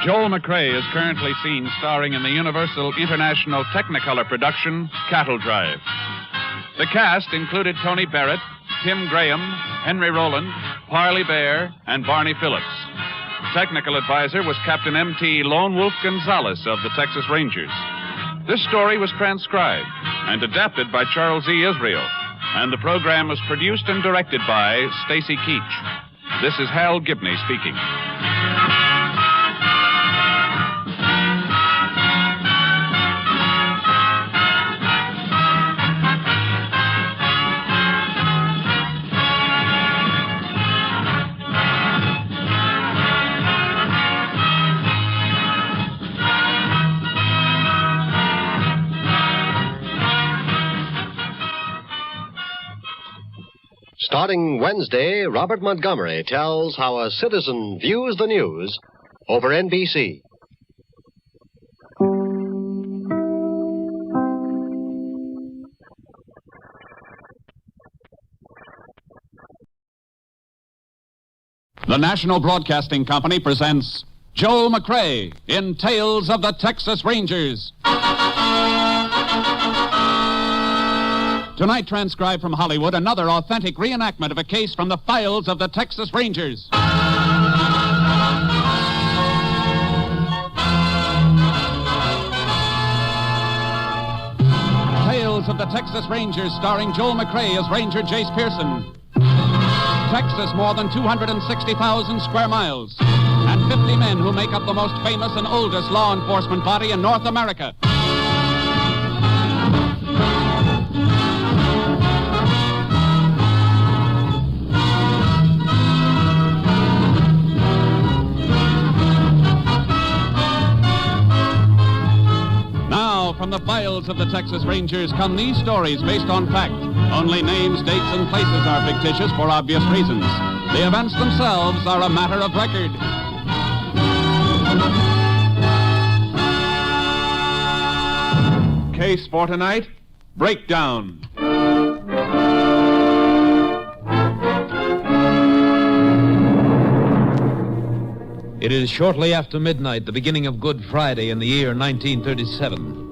Joel McRae is currently seen starring in the Universal International Technicolor production, Cattle Drive. The cast included Tony Barrett, Tim Graham, Henry Rowland, Parley Bear, and Barney Phillips. Technical advisor was Captain M.T. Lone Wolf Gonzalez of the Texas Rangers. This story was transcribed and adapted by Charles E. Israel, and the program was produced and directed by Stacy Keach. This is Hal Gibney speaking. Starting Wednesday, Robert Montgomery tells how a citizen views the news over NBC. The National Broadcasting Company presents Joel McRae in Tales of the Texas Rangers. Tonight, transcribed from Hollywood, another authentic reenactment of a case from the files of the Texas Rangers. Tales of the Texas Rangers, starring Joel McRae as Ranger Jace Pearson. Texas, more than 260,000 square miles, and 50 men who make up the most famous and oldest law enforcement body in North America. From the files of the Texas Rangers come these stories based on fact. Only names, dates, and places are fictitious for obvious reasons. The events themselves are a matter of record. Case for tonight, Breakdown. It is shortly after midnight, the beginning of Good Friday in the year 1937.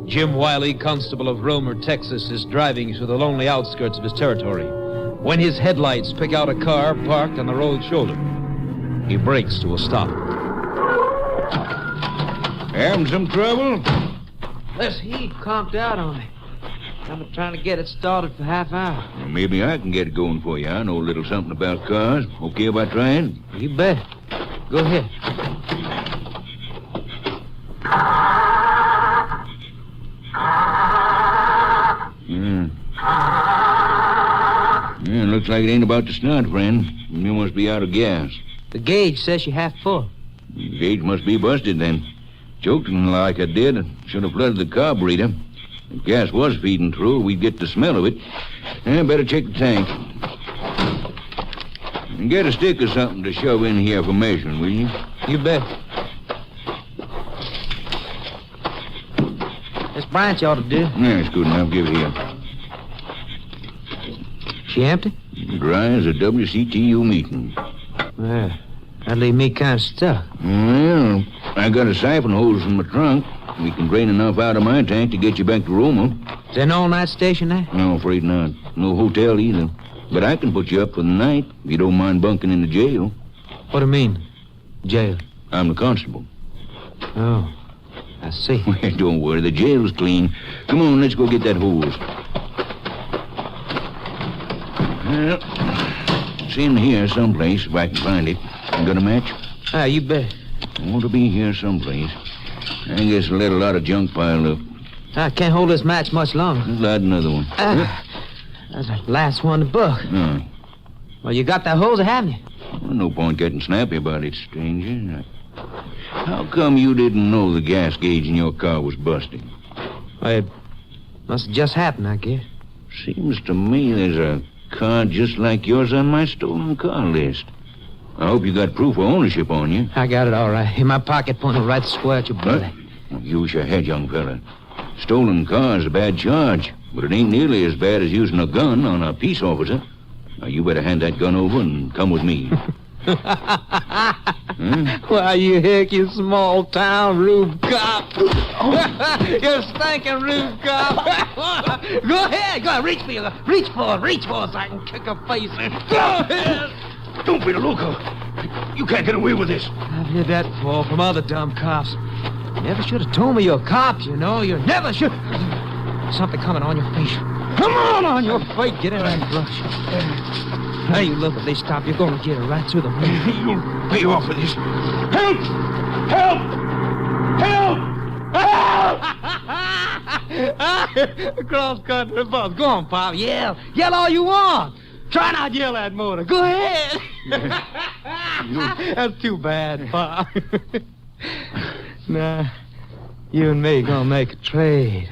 Jim Wiley, constable of Romer, Texas, is driving through the lonely outskirts of his territory when his headlights pick out a car parked on the road shoulder. He brakes to a stop. Having some trouble? This heat conked out on me. I've been trying to get it started for half hour. Well, maybe I can get it going for you. I know a little something about cars. Okay about trying? You bet. Go ahead. Yeah, looks like it ain't about to start, friend. You must be out of gas. The gauge says you're half full. The gauge must be busted then. Choking like I did, I should have flooded the carburetor. If gas was feeding through, we'd get the smell of it. Better check the tank. And get a stick or something to shove in here for measuring, will you? You bet. This branch ought to do. That's good enough. Give it here. She empty? Dry as a WCTU meeting. Yeah, that'd leave me kind of stuck. Well, I got a siphon hose from my trunk. We can drain enough out of my tank to get you back to Roma. Is there an all-night station there? No, afraid not. No hotel either. But I can put you up for the night if you don't mind bunking in the jail. What do you mean, jail? I'm the constable. Oh, I see. Well, don't worry, the jail's clean. Come on, let's go get that hose. Well, it's in here someplace, if I can find it. You got a match? You bet. Ought to be here someplace. I guess I let a lot of junk pile up. I can't hold this match much longer. Let's light another one. That's the last one to book. No. Well, you got that hose, haven't you? Well, no point getting snappy about it, stranger. How come you didn't know the gas gauge in your car was busted? It must have just happened, I guess. Seems to me there's a car just like yours on my stolen car list. I hope you got proof of ownership on you. I got it all right. In my pocket, pointed right square at your belly. Well, use your head, young fella. Stolen car's a bad charge, but it ain't nearly as bad as using a gun on a peace officer. Now, you better hand that gun over and come with me. Why, you hick, you small-town rube cop. You stinking rube cop. Go ahead. Go ahead. Reach for it. Reach for it so I can kick her face in. Go ahead. Don't be the loco. You can't get away with this. I've heard that before from other dumb cops. You never should have told me you're cops, you know. You never should. Something coming on your face. Come on your face. Get in and brush. Now you look, if they stop, you're going to get it right through the middle. You'll pay off for this. Help! Help! Help! Cross-country bus. Go on, Pop. Yell. Yell all you want. Try not to yell at motor. Go ahead. That's too bad, Pop. Nah, you and me gonna make a trade.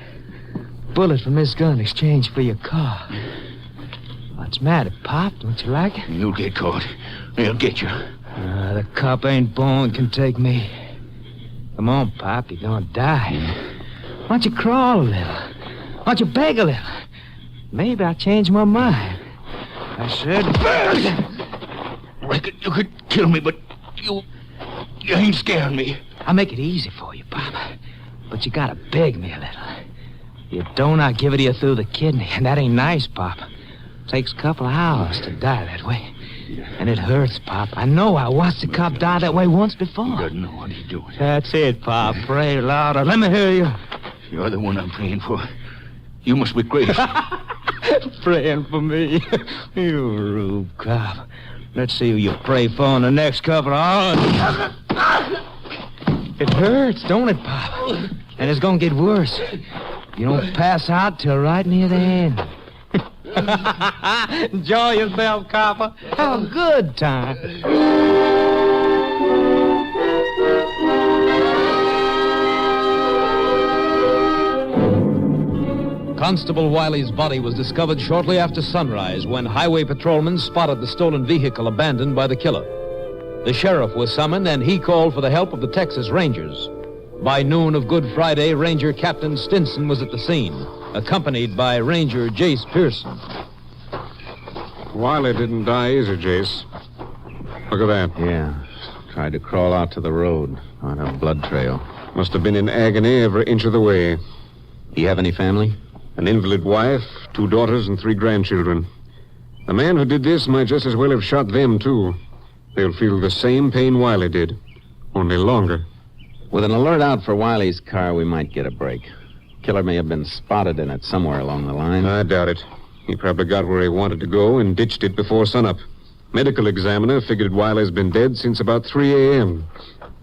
Bullet from this gun in exchange for your car. What's the matter, Pop? Don't you like it? You'll get caught. They'll get you. The cop ain't born can take me. Come on, Pop, you're gonna die. Why don't you crawl a little? Why don't you beg a little? Maybe I'll change my mind. I said... Reckon you could kill me, but you ain't scaring me. I'll make it easy for you, Pop. But you gotta beg me a little. You don't, I'll give it to you through the kidney. And that ain't nice, Pop. Takes a couple of hours to die that way. And it hurts, Pop. I know. I watched a cop die that way once before. He doesn't know what he's doing. That's it, Pop. Pray louder. Let me hear you. You're the one I'm praying for. You must be crazy. Praying for me? You rube cop. Let's see who you pray for in the next couple of hours. It hurts, don't it, Pop? And it's gonna get worse. You don't pass out till right near the end. Enjoy yourself, copper. Have a good time. Constable Wiley's body was discovered shortly after sunrise when highway patrolmen spotted the stolen vehicle abandoned by the killer. The sheriff was summoned and he called for the help of the Texas Rangers. By noon of Good Friday, Ranger Captain Stinson was at the scene, accompanied by Ranger Jace Pearson. Wiley didn't die easy, Jace. Look at that. Yeah. Tried to crawl out to the road on a blood trail. Must have been in agony every inch of the way. You have any family? An invalid wife, 2 daughters, and 3 grandchildren. The man who did this might just as well have shot them, too. They'll feel the same pain Wiley did, only longer. With an alert out for Wiley's car, we might get a break. Killer may have been spotted in it somewhere along the line. I doubt it. He probably got where he wanted to go and ditched it before sunup. Medical examiner figured Wiley's been dead since about 3 a.m.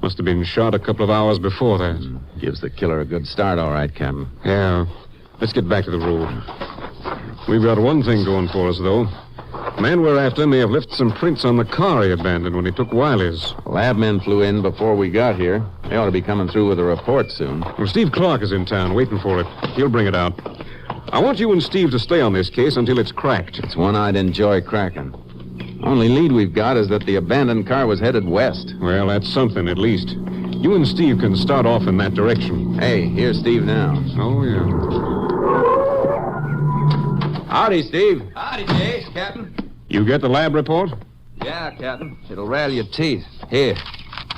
Must have been shot a couple of hours before that. Gives the killer a good start, all right, Captain. Yeah. Let's get back to the road. We've got one thing going for us, though. The man we're after may have left some prints on the car he abandoned when he took Wiley's. Lab men flew in before we got here. They ought to be coming through with a report soon. Well, Steve Clark is in town waiting for it. He'll bring it out. I want you and Steve to stay on this case until it's cracked. It's one I'd enjoy cracking. Only lead we've got is that the abandoned car was headed west. Well, that's something, at least. You and Steve can start off in that direction. Hey, here's Steve now. Oh, yeah. Howdy, Steve. Howdy, Jay, Captain. You get the lab report? Yeah, Captain. It'll rattle your teeth. Here.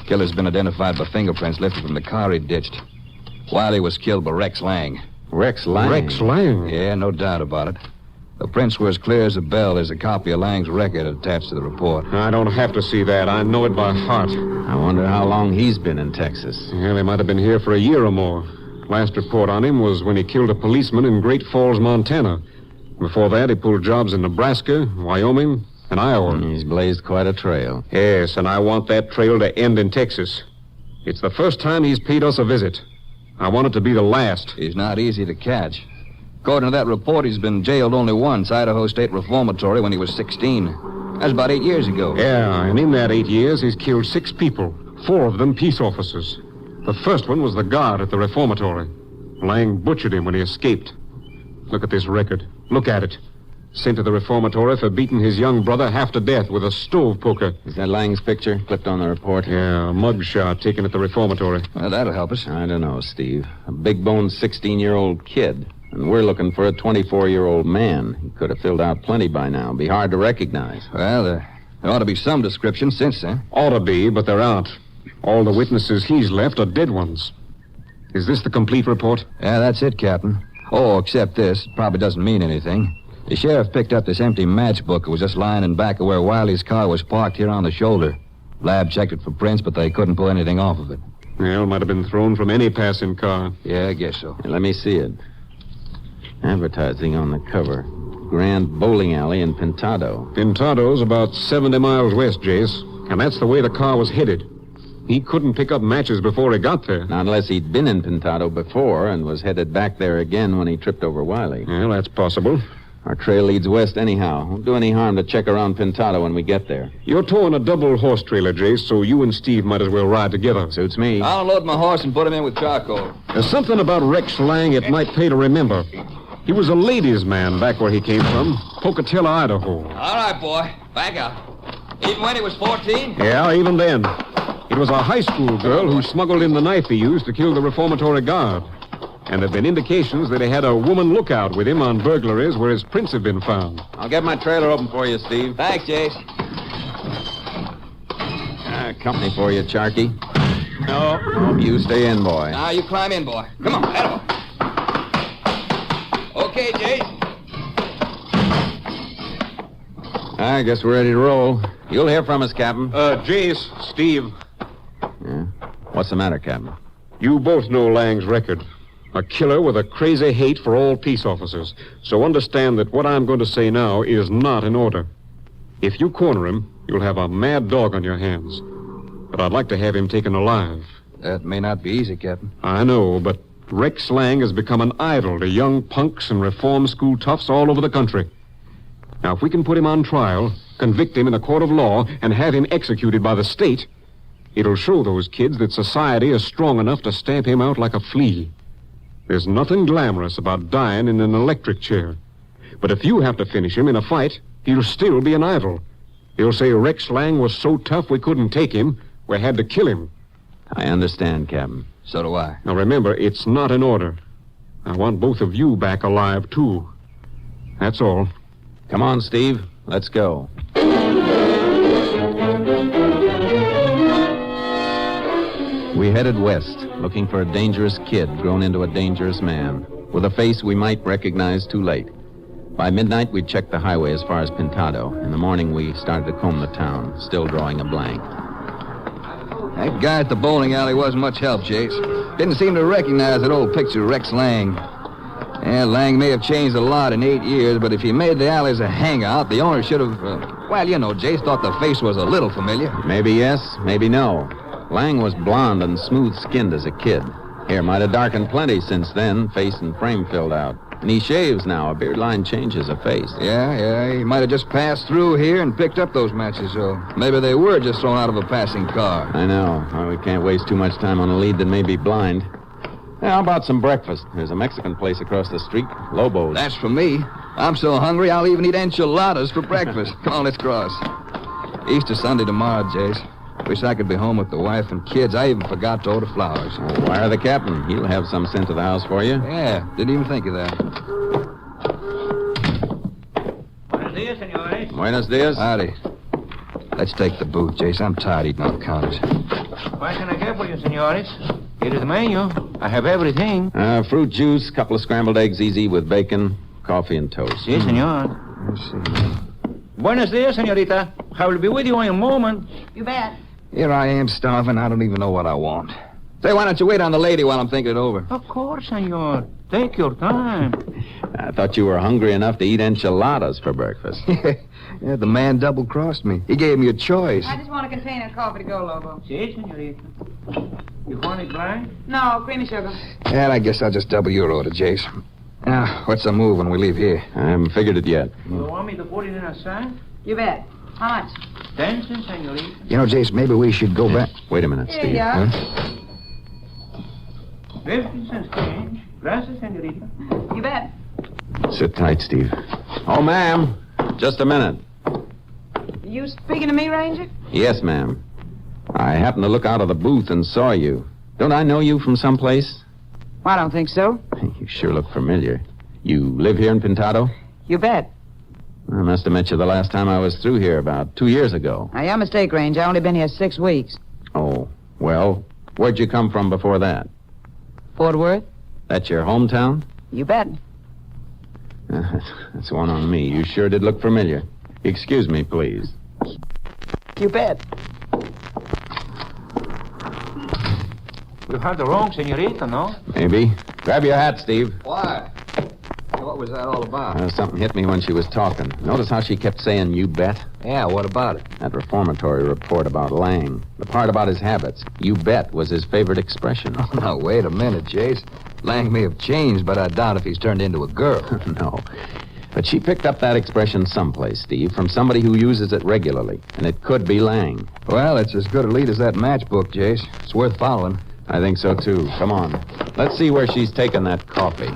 Killer's been identified by fingerprints lifted from the car he ditched. Wiley was killed by Rex Lang. Rex Lang? Rex Lang? Yeah, no doubt about it. The prints were as clear as a bell. There's a copy of Lang's record attached to the report. I don't have to see that. I know it by heart. I wonder how long he's been in Texas. Well, he might have been here for a year or more. Last report on him was when he killed a policeman in Great Falls, Montana. Before that, he pulled jobs in Nebraska, Wyoming, and Iowa. He's blazed quite a trail. Yes, and I want that trail to end in Texas. It's the first time he's paid us a visit. I want it to be the last. He's not easy to catch. According to that report, he's been jailed only once, Idaho State Reformatory, when he was 16. That was about 8 years ago. Yeah, and in that 8 years, he's killed 6 people, 4 of them peace officers. The first one was the guard at the reformatory. Lang butchered him when he escaped. Look at this record. Look at it. Sent to the reformatory for beating his young brother half to death with a stove poker. Is that Lang's picture clipped on the report? Yeah, a mug shot taken at the reformatory. Well, that'll help us. I don't know, Steve. A big-boned 16-year-old kid. And we're looking for a 24-year-old man. He could have filled out plenty by now. Be hard to recognize. Well, there ought to be some description since then. Ought to be, but there aren't. All the witnesses he's left are dead ones. Is this the complete report? Yeah, that's it, Captain. Oh, except this. It probably doesn't mean anything. The sheriff picked up this empty matchbook that was just lying in back of where Wiley's car was parked here on the shoulder. Lab checked it for prints, but they couldn't pull anything off of it. Well, might have been thrown from any passing car. Yeah, I guess so. Let me see it. Advertising on the cover. Grand Bowling Alley in Pintado. Pintado's about 70 miles west, Jace. And that's the way the car was headed. He couldn't pick up matches before he got there. Not unless he'd been in Pintado before and was headed back there again when he tripped over Wiley. Well, that's possible. Our trail leads west anyhow. Won't do any harm to check around Pintado when we get there. You're towing a double horse trailer, Jace, so you and Steve might as well ride together. Suits me. I'll unload my horse and put him in with charcoal. There's something about Rex Lang it might pay to remember. He was a ladies' man back where he came from, Pocatello, Idaho. All right, boy. Back out. Even when he was 14? Yeah, even then. It was a high school girl who smuggled in the knife he used to kill the reformatory guard. And there have been indications that he had a woman lookout with him on burglaries where his prints have been found. I'll get my trailer open for you, Steve. Thanks, Jace. Company for you, Charky. No, you stay in, boy. Now, you climb in, boy. Come on, attaboy. Okay, Jace. I guess we're ready to roll. You'll hear from us, Captain. Jace, Steve. Yeah? What's the matter, Captain? You both know Lang's record. A killer with a crazy hate for all peace officers. So understand that what I'm going to say now is not in order. If you corner him, you'll have a mad dog on your hands. But I'd like to have him taken alive. That may not be easy, Captain. I know, but Rex Lang has become an idol to young punks and reform school toughs all over the country. Now, if we can put him on trial, convict him in a court of law, and have him executed by the state, it'll show those kids that society is strong enough to stamp him out like a flea. There's nothing glamorous about dying in an electric chair. But if you have to finish him in a fight, he'll still be an idol. They'll say Rex Lang was so tough we couldn't take him, we had to kill him. I understand, Captain. So do I. Now remember, it's not in order. I want both of you back alive, too. That's all. Come on, Steve. Let's go. We headed west, looking for a dangerous kid grown into a dangerous man, with a face we might recognize too late. By midnight, we checked the highway as far as Pintado. In the morning, we started to comb the town, still drawing a blank. That guy at the bowling alley wasn't much help, Chase. Didn't seem to recognize that old picture of Rex Lang. Yeah, Lang may have changed a lot in 8 years, but if he made the alleys a hangout, the owner should have, well, you know, Jace thought the face was a little familiar. Maybe yes, maybe no. Lang was blonde and smooth-skinned as a kid. Hair might have darkened plenty since then, face and frame filled out. And he shaves now. A beard line changes a face. Yeah, he might have just passed through here and picked up those matches, so maybe they were just thrown out of a passing car. I know. Well, we can't waste too much time on a lead that may be blind. Yeah, how about some breakfast? There's a Mexican place across the street, Lobo's. That's for me. I'm so hungry, I'll even eat enchiladas for breakfast. Come on, let's cross. Easter Sunday tomorrow, Jace. Wish I could be home with the wife and kids. I even forgot to order flowers. Oh, wire the captain. He'll have some sent to the house for you. Yeah, didn't even think of that. Buenos dias, senores. Buenos dias. Howdy. Let's take the booth, Jace. I'm tired eating on the counters. What can I get for you, senores? Here is the menu. I have everything. Fruit juice, couple of scrambled eggs easy with bacon, coffee and toast. Si, senor. Let's see. Buenos dias, senorita. I will be with you in a moment. You bet. Here I am starving. I don't even know what I want. Say, why don't you wait on the lady while I'm thinking it over? Of course, senor. Take your time. I thought you were hungry enough to eat enchiladas for breakfast. Yeah, the man double-crossed me. He gave me a choice. I just want a container of coffee to go, Lobo. Si, senorita. You want it blind? No, creamy sugar. And I guess I'll just double your order, Jace. Now, what's the move when we leave here? I haven't figured it yet. You want me to put it in a sack? You bet. How much? 10 cents, senorita. You know, Jace, maybe we should go back. Wait a minute, Here Steve. you are. Huh? 50 cents change. Gracias, senorita. You bet. Sit tight, Steve. Oh, ma'am. Just a minute. You speaking to me, Ranger? Yes, ma'am. I happened to look out of the booth and saw you. Don't I know you from someplace? I don't think so. You sure look familiar. You live here in Pintado? You bet. I must have met you the last time I was through here about 2 years ago. Now, your mistake, Ranger. I only been here 6 weeks. Oh, well, where'd you come from before that? Fort Worth? That's your hometown? You bet. That's one on me. You sure did look familiar. Excuse me, please. You bet. You have the wrong senorita, no? Maybe. Grab your hat, Steve. Why? What was that all about? Something hit me when she was talking. Notice how she kept saying, you bet? Yeah, what about it? That reformatory report about Lang. The part about his habits. You bet was his favorite expression. Oh, now, wait a minute, Jace. Lang may have changed, but I doubt if he's turned into a girl. No. But she picked up that expression someplace, Steve, from somebody who uses it regularly. And it could be Lang. Well, it's as good a lead as that matchbook, Jace. It's worth following. I think so, too. Come on. Let's see where she's taken that coffee.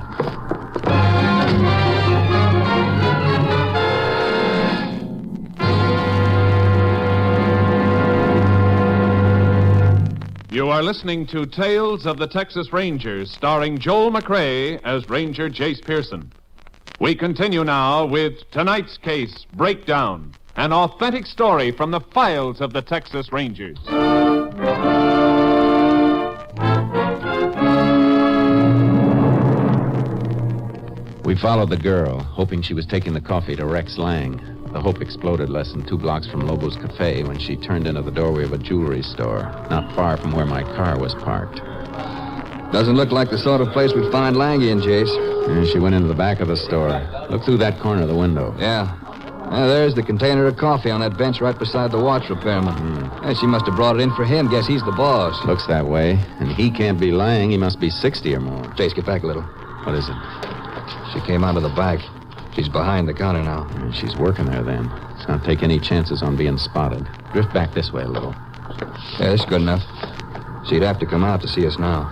You are listening to Tales of the Texas Rangers, starring Joel McCrae as Ranger Jace Pearson. We continue now with tonight's case, Breakdown, an authentic story from the files of the Texas Rangers. We followed the girl, hoping she was taking the coffee to Rex Lang. The hope exploded less than 2 blocks from Lobo's Cafe when she turned into the doorway of a jewelry store, not far from where my car was parked. Doesn't look like the sort of place we'd find Lang in, Jace. And she went into the back of the store. Look through that corner of the window. Yeah. There's the container of coffee on that bench right beside the watch repairman. And she must have brought it in for him. Guess he's the boss. Looks that way. And he can't be Lang. He must be 60 or more. Jace, get back a little. What is it? She came out of the back. She's behind the counter now. And she's working there, then. Let's not take any chances on being spotted. Drift back this way a little. Yeah, that's good enough. She'd have to come out to see us now.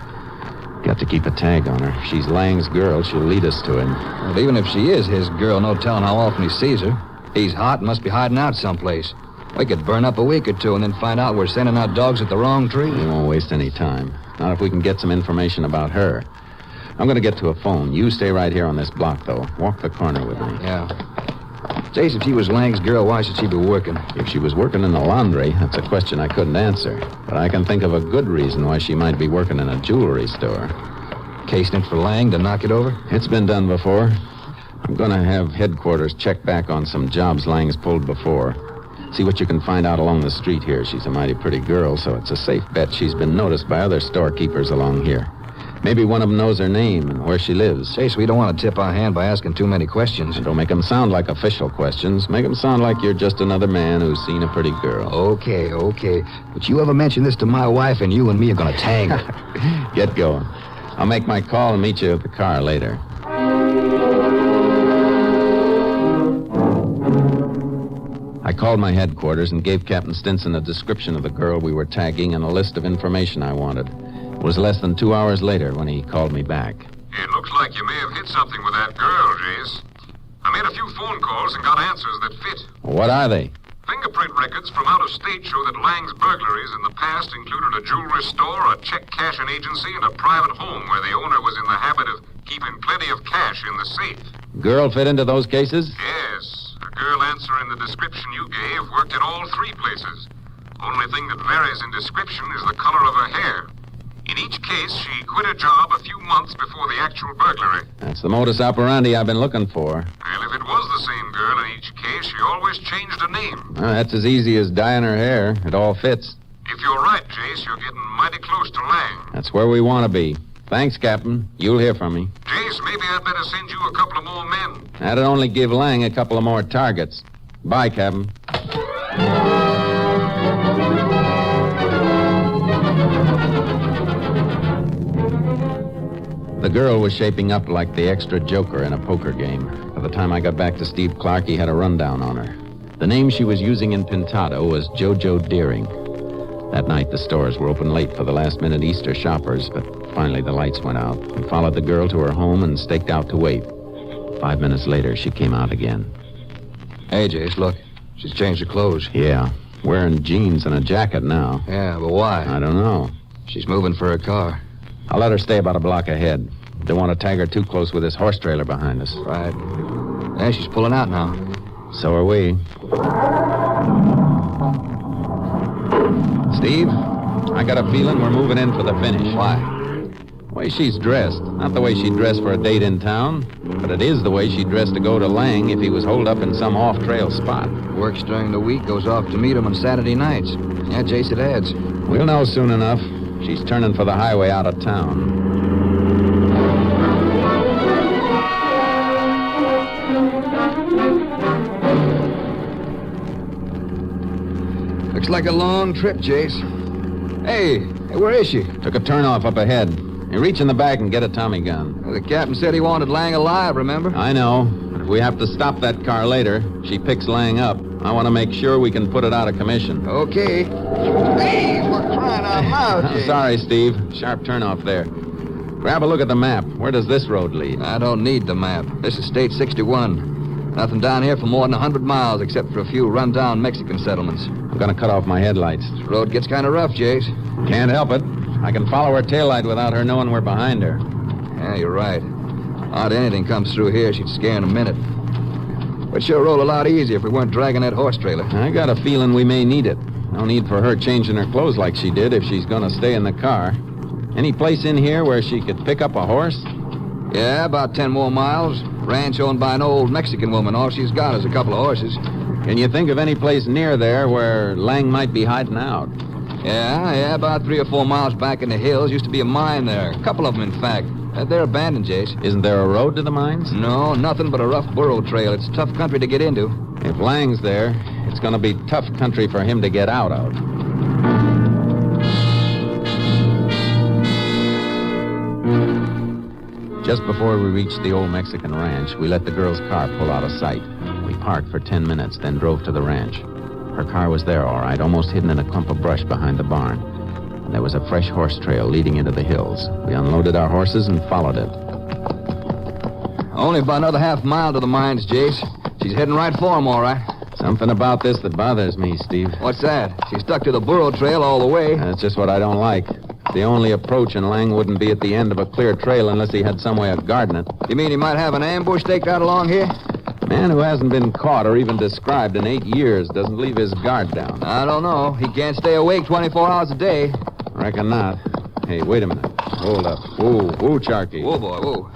Got to keep a tag on her. If she's Lang's girl, she'll lead us to him. Well, even if she is his girl, no telling how often he sees her. He's hot and must be hiding out someplace. We could burn up a week or two and then find out we're sending out dogs at the wrong tree. We won't waste any time. Not if we can get some information about her. I'm going to get to a phone. You stay right here on this block, though. Walk the corner with me. Yeah. Jace, if she was Lang's girl, why should she be working? If she was working in the laundry, that's a question I couldn't answer. But I can think of a good reason why she might be working in a jewelry store. Casing it for Lang to knock it over? It's been done before. I'm going to have headquarters check back on some jobs Lang's pulled before. See what you can find out along the street here. She's a mighty pretty girl, so it's a safe bet she's been noticed by other storekeepers along here. Maybe one of them knows her name and where she lives. Chase, we don't want to tip our hand by asking too many questions. And don't make them sound like official questions. Make them sound like you're just another man who's seen a pretty girl. Okay. But you ever mention this to my wife, and you and me are going to tangle. Get going. I'll make my call and meet you at the car later. I called my headquarters and gave Captain Stinson a description of the girl we were tagging and a list of information I wanted. It was less than 2 hours later when he called me back. It looks like you may have hit something with that girl, Jace. I made a few phone calls and got answers that fit. What are they? Fingerprint records from out of state show that Lang's burglaries in the past included a jewelry store, a check cashing agency, and a private home where the owner was in the habit of keeping plenty of cash in the safe. Girl fit into those cases? Yes. A girl answering the description you gave worked at all three places. Only thing that varies in description is the color of her hair. In each case, she quit her job a few months before the actual burglary. That's the modus operandi I've been looking for. Well, if it was the same girl in each case, she always changed her name. That's as easy as dyeing her hair. It all fits. If you're right, Jace, you're getting mighty close to Lang. That's where we want to be. Thanks, Captain. You'll hear from me. Jace, maybe I'd better send you a couple of more men. That'd only give Lang a couple of more targets. Bye, Captain. The girl was shaping up like the extra joker in a poker game. By the time I got back to Steve Clark, he had a rundown on her. The name she was using in Pintado was JoJo Deering. That night, the stores were open late for the last-minute Easter shoppers, but finally the lights went out. We followed the girl to her home and staked out to wait. 5 minutes later, she came out again. Hey, Jace, look. She's changed her clothes. Yeah, wearing jeans and a jacket now. Yeah, but why? I don't know. She's moving for her car. I'll let her stay about a block ahead. Don't want to tag her too close with this horse trailer behind us. Right. Yeah, she's pulling out now. So are we. Steve, I got a feeling we're moving in for the finish. Why? The way she's dressed. Not the way she'd dress for a date in town, but it is the way she'd dress to go to Lang if he was holed up in some off-trail spot. Works during the week, goes off to meet him on Saturday nights. Yeah, Jace, it adds. We'll know soon enough. She's turning for the highway out of town. Looks like a long trip, Jace. Hey, where is she? Took a turnoff up ahead. You reach in the back and get a Tommy gun. Well, the captain said he wanted Lang alive, remember? I know. But if we have to stop that car later, she picks Lang up. I want to make sure we can put it out of commission. Okay. Hey, we're crying out loud, I'm Jace. sorry, Steve. Sharp turnoff there. Grab a look at the map. Where does this road lead? I don't need the map. This is State 61. Nothing down here for more than 100 miles except for a few run-down Mexican settlements. I'm going to cut off my headlights. This road gets kind of rough, Jace. Can't help it. I can follow her taillight without her knowing we're behind her. Yeah, you're right. Hardly anything comes through here, she'd scare in a minute. We'd sure roll a lot easier if we weren't dragging that horse trailer. I got a feeling we may need it. No need for her changing her clothes like she did if she's going to stay in the car. Any place in here where she could pick up a horse? Yeah, about 10 more miles. Ranch owned by an old Mexican woman. All she's got is a couple of horses. Can you think of any place near there where Lang might be hiding out? Yeah, about 3 or 4 miles back in the hills. Used to be a mine there. A couple of them, in fact. They're abandoned, Jace. Isn't there a road to the mines? No, nothing but a rough burro trail. It's tough country to get into. If Lang's there, it's going to be tough country for him to get out of. Just before we reached the old Mexican ranch, we let the girl's car pull out of sight. We parked for 10 minutes, then drove to the ranch. Her car was there, all right, almost hidden in a clump of brush behind the barn. And there was a fresh horse trail leading into the hills. We unloaded our horses and followed it. Only about another half mile to the mines, Jace. She's heading right for them, all right. Something about this that bothers me, Steve. What's that? She stuck to the burro trail all the way. That's just what I don't like. The only approach, and Lang wouldn't be at the end of a clear trail unless he had some way of guarding it. You mean he might have an ambush staked out along here? A man who hasn't been caught or even described in 8 years doesn't leave his guard down. I don't know. He can't stay awake 24 hours a day. Reckon not. Hey, wait a minute. Hold up. Whoa, Charky. Whoa, boy, whoa.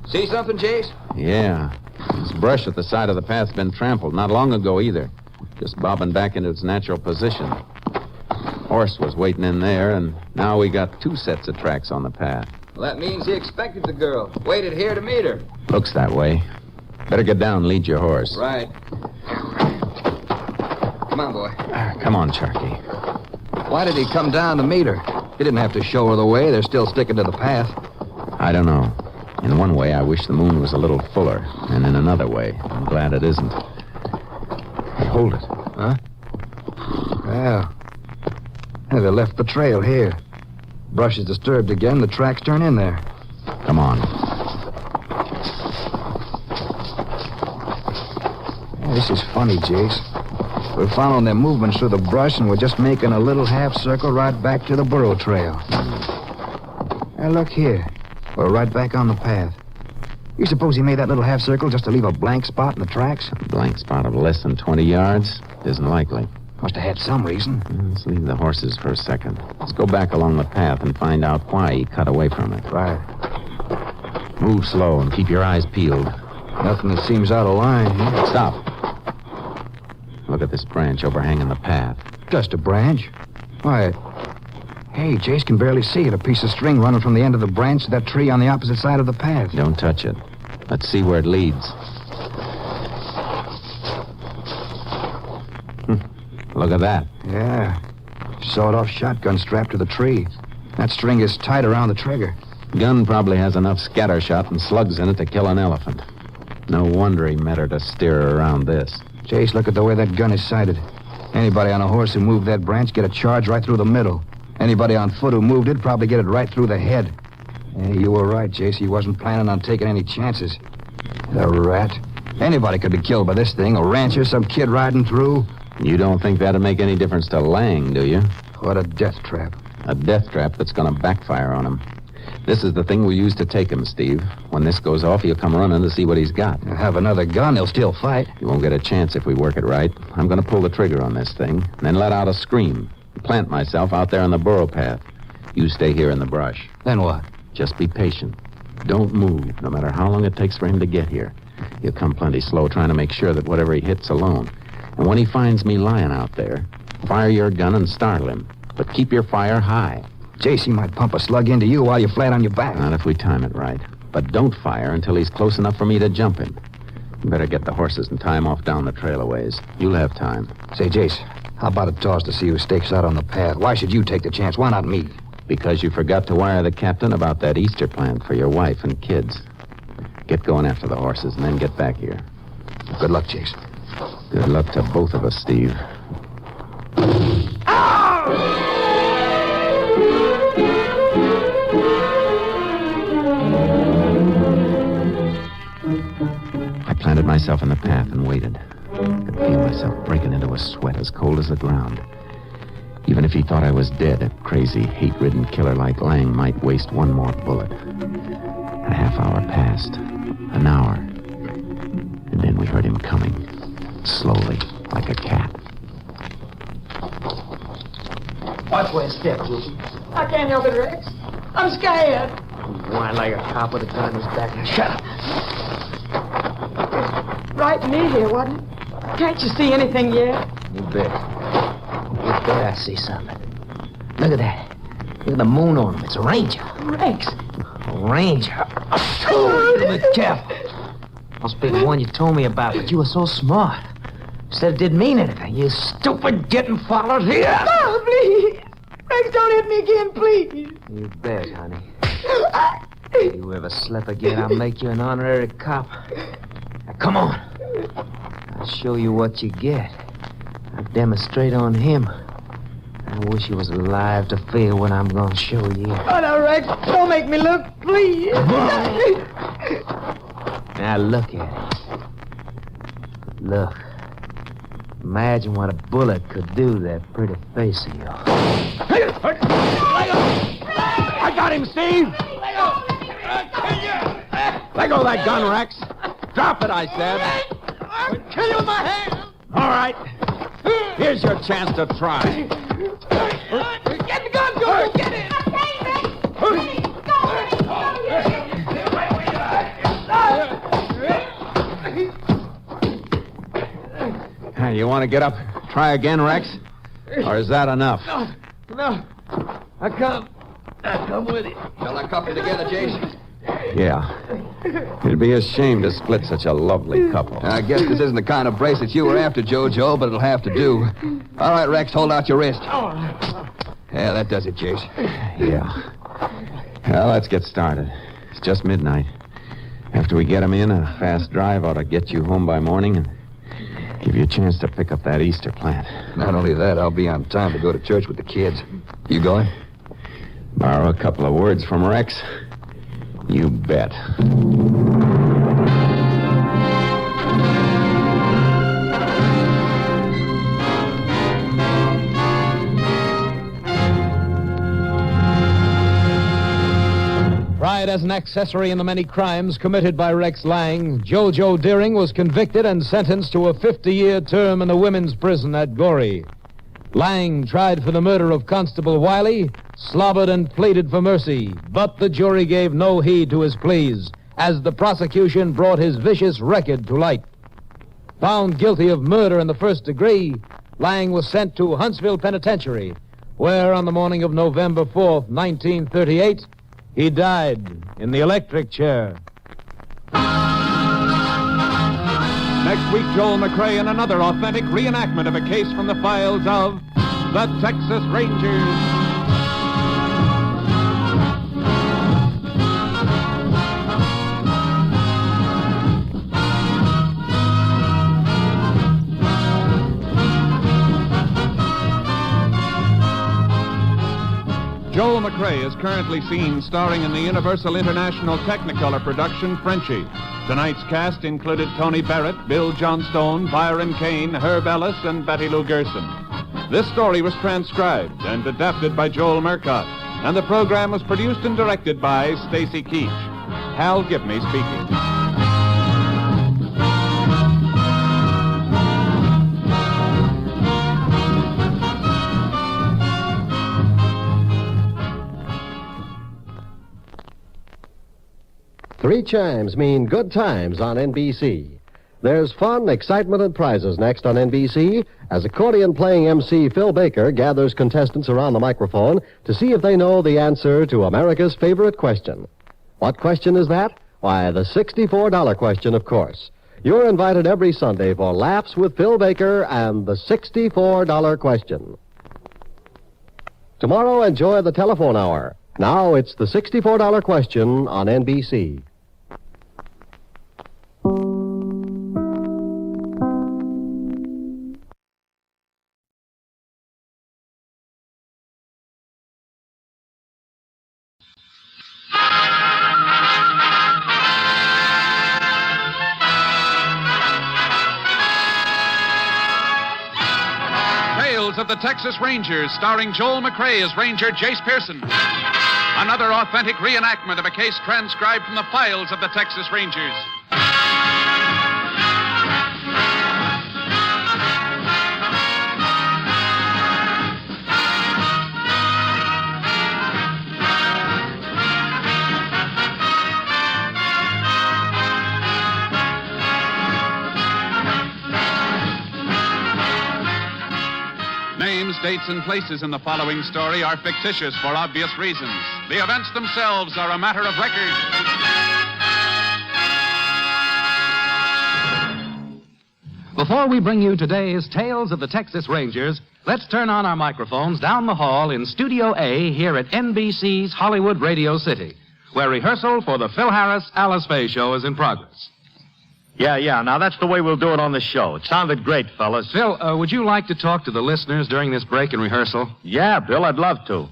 See something, Chase? Yeah. This brush at the side of the path's been trampled. Not long ago, either. Just bobbing back into its natural position. Horse was waiting in there, and now we got 2 sets of tracks on the path. Well, that means he expected the girl. Waited here to meet her. Looks that way. Better get down and lead your horse. Right. Come on, boy. Come on, Sharky. Why did he come down to meet her? He didn't have to show her the way. They're still sticking to the path. I don't know. In one way, I wish the moon was a little fuller. And in another way, I'm glad it isn't. Hey, hold it. Huh? Well, they left the trail here. Brush is disturbed again. The tracks turn in there. Come on. Yeah, this is funny, Jace. We're following their movements through the brush, and we're just making a little half circle right back to the burro trail. Now, look here. We're right back on the path. You suppose he made that little half circle just to leave a blank spot in the tracks? A blank spot of less than 20 yards? Isn't likely. Must have had some reason. Let's leave the horses for a second. Let's go back along the path and find out why he cut away from it. Right. Move slow and keep your eyes peeled. Nothing that seems out of line here. Stop. Look at this branch overhanging the path. Just a branch? Why, hey, Jace can barely see it. A piece of string running from the end of the branch to that tree on the opposite side of the path. Don't touch it. Let's see where it leads. Look at that. Yeah. Sawed-off shotgun strapped to the tree. That string is tight around the trigger. Gun probably has enough scatter shot and slugs in it to kill an elephant. No wonder he met her to steer her around this. Jace, look at the way that gun is sighted. Anybody on a horse who moved that branch get a charge right through the middle. Anybody on foot who moved it probably get it right through the head. Hey, you were right, Jace. He wasn't planning on taking any chances. The rat. Anybody could be killed by this thing. A rancher, some kid riding through. You don't think that'd make any difference to Lang, do you? What a death trap. A death trap that's going to backfire on him. This is the thing we use to take him, Steve. When this goes off, he'll come running to see what he's got. He'll have another gun. He'll still fight. You won't get a chance if we work it right. I'm going to pull the trigger on this thing, and then let out a scream. Plant myself out there on the burro path. You stay here in the brush. Then what? Just be patient. Don't move, no matter how long it takes for him to get here. He'll come plenty slow, trying to make sure that whatever he hits alone. And when he finds me lying out there, fire your gun and startle him. But keep your fire high. Jace, he might pump a slug into you while you're flat on your back. Not if we time it right. But don't fire until he's close enough for me to jump him. You better get the horses and tie him off down the trail a ways. You'll have time. Say, Jace, how about a toss to see who stakes out on the path? Why should you take the chance? Why not me? Because you forgot to wire the captain about that Easter plant for your wife and kids. Get going after the horses and then get back here. Good luck, Jace. Good luck to both of us, Steve. I planted myself in the path and waited. I could feel myself breaking into a sweat as cold as the ground. Even if he thought I was dead, a crazy, hate-ridden killer like Lang might waste one more bullet. A half hour passed. An hour. And then we heard him coming. Slowly, like a cat. Watch where you step, Whoopi. I can't help it, Rex. I'm scared. You whine like a cop with a gun in his back. Now, shut up. Right near here, wasn't it? Can't you see anything yet? You bet. You bet I see something. Look at that. Look at the moon on him. It's a ranger. Rex. A ranger. Oh, be careful. Must be the one you told me about, but you were so smart. Said it didn't mean anything. You stupid getting followed here. Oh, please. Rex, don't hit me again, please. You bet, honey. You ever slip again, I'll make you an honorary cop. Now, come on. I'll show you what you get. I'll demonstrate on him. I wish he was alive to feel what I'm going to show you. Oh, no, Rex. Don't make me look, please. Now, look at it. Look. Imagine what a bullet could do to that pretty face of yours. I got him, Steve! Let go of that gun, Rex. Drop it, I said. I'll kill you with my hand. All right. Here's your chance to try. Get the gun, go get it. You want to get up, try again, Rex? Or is that enough? No. I come with you. Shall I couple together, Jace? Yeah. It'd be a shame to split such a lovely couple. I guess this isn't the kind of bracelet you were after, Jojo, but it'll have to do. All right, Rex, hold out your wrist. Yeah, that does it, Jace. Yeah. Well, let's get started. It's just midnight. After we get him in, a fast drive ought to get you home by morning and give you a chance to pick up that Easter plant. Not only that, I'll be on time to go to church with the kids. You going? Borrow a couple of words from Rex? You bet. Tried as an accessory in the many crimes committed by Rex Lang, Jojo Deering was convicted and sentenced to a 50-year term in the women's prison at Goree. Lang, tried for the murder of Constable Wiley, slobbered and pleaded for mercy, but the jury gave no heed to his pleas as the prosecution brought his vicious record to light. Found guilty of murder in the first degree, Lang was sent to Huntsville Penitentiary, where on the morning of November 4th, 1938, he died in the electric chair. Next week, Joel McCrea in another authentic reenactment of a case from the files of the Texas Rangers. Joel McCrea is currently seen starring in the Universal International Technicolor production Frenchie. Tonight's cast included Tony Barrett, Bill Johnstone, Byron Kane, Herb Ellis, and Betty Lou Gerson. This story was transcribed and adapted by Joel Murcott, and the program was produced and directed by Stacy Keach. Hal Gibney speaking. Three chimes mean good times on NBC. There's fun, excitement, and prizes next on NBC as accordion-playing MC Phil Baker gathers contestants around the microphone to see if they know the answer to America's favorite question. What question is that? Why, the $64 question, of course. You're invited every Sunday for Laughs with Phil Baker and the $64 question. Tomorrow, enjoy the telephone hour. Now it's the $64 question on NBC. Tales of the Texas Rangers, starring Joel McCrea as Ranger Jace Pearson. Another authentic reenactment of a case transcribed from the files of the Texas Rangers. Names, dates, and places in the following story are fictitious for obvious reasons. The events themselves are a matter of record. Before we bring you today's Tales of the Texas Rangers, let's turn on our microphones down the hall in Studio A here at NBC's Hollywood Radio City, where rehearsal for the Phil Harris Alice Faye show is in progress. Yeah. Now, that's the way we'll do it on the show. It sounded great, fellas. Phil, would you like to talk to the listeners during this break in rehearsal? Yeah, Bill, I'd love to.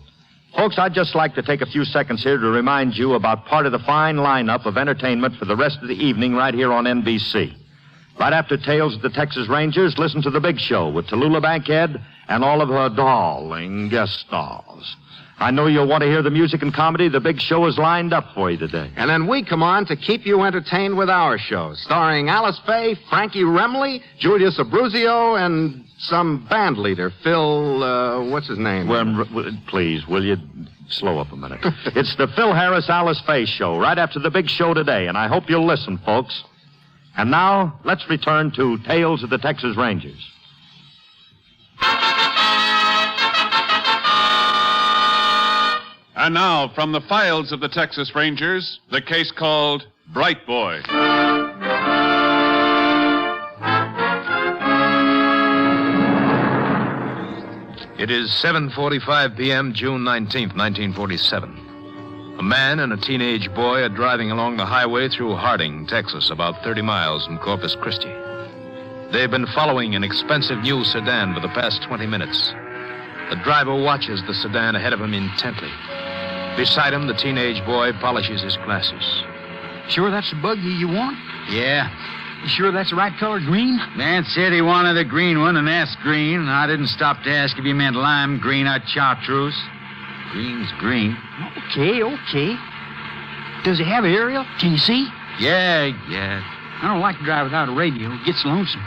Folks, I'd just like to take a few seconds here to remind you about part of the fine lineup of entertainment for the rest of the evening right here on NBC. Right after Tales of the Texas Rangers, listen to The Big Show with Tallulah Bankhead and all of her darling guest stars. I know you'll want to hear the music and comedy The Big Show is lined up for you today. And then we come on to keep you entertained with our shows, starring Alice Faye, Frankie Remley, Julius Abruzio, and some band leader, Phil, what's his name? Well, please, will you slow up a minute? It's the Phil Harris Alice Faye Show, right after The Big Show today, and I hope you'll listen, folks. And now, let's return to Tales of the Texas Rangers. And now, from the files of the Texas Rangers, the case called Bright Boy. It is 7:45 p.m., June 19th, 1947. A man and a teenage boy are driving along the highway through Harding, Texas, about 30 miles from Corpus Christi. They've been following an expensive new sedan for the past 20 minutes. The driver watches the sedan ahead of him intently. Beside him, the teenage boy polishes his glasses. Sure that's the buggy you want? Yeah. You sure that's the right color, green? Man said he wanted a green one and asked green, and I didn't stop to ask if he meant lime green or chartreuse. Green's green. Okay. Does it have an aerial? Can you see? Yeah. I don't like to drive without a radio. It gets lonesome.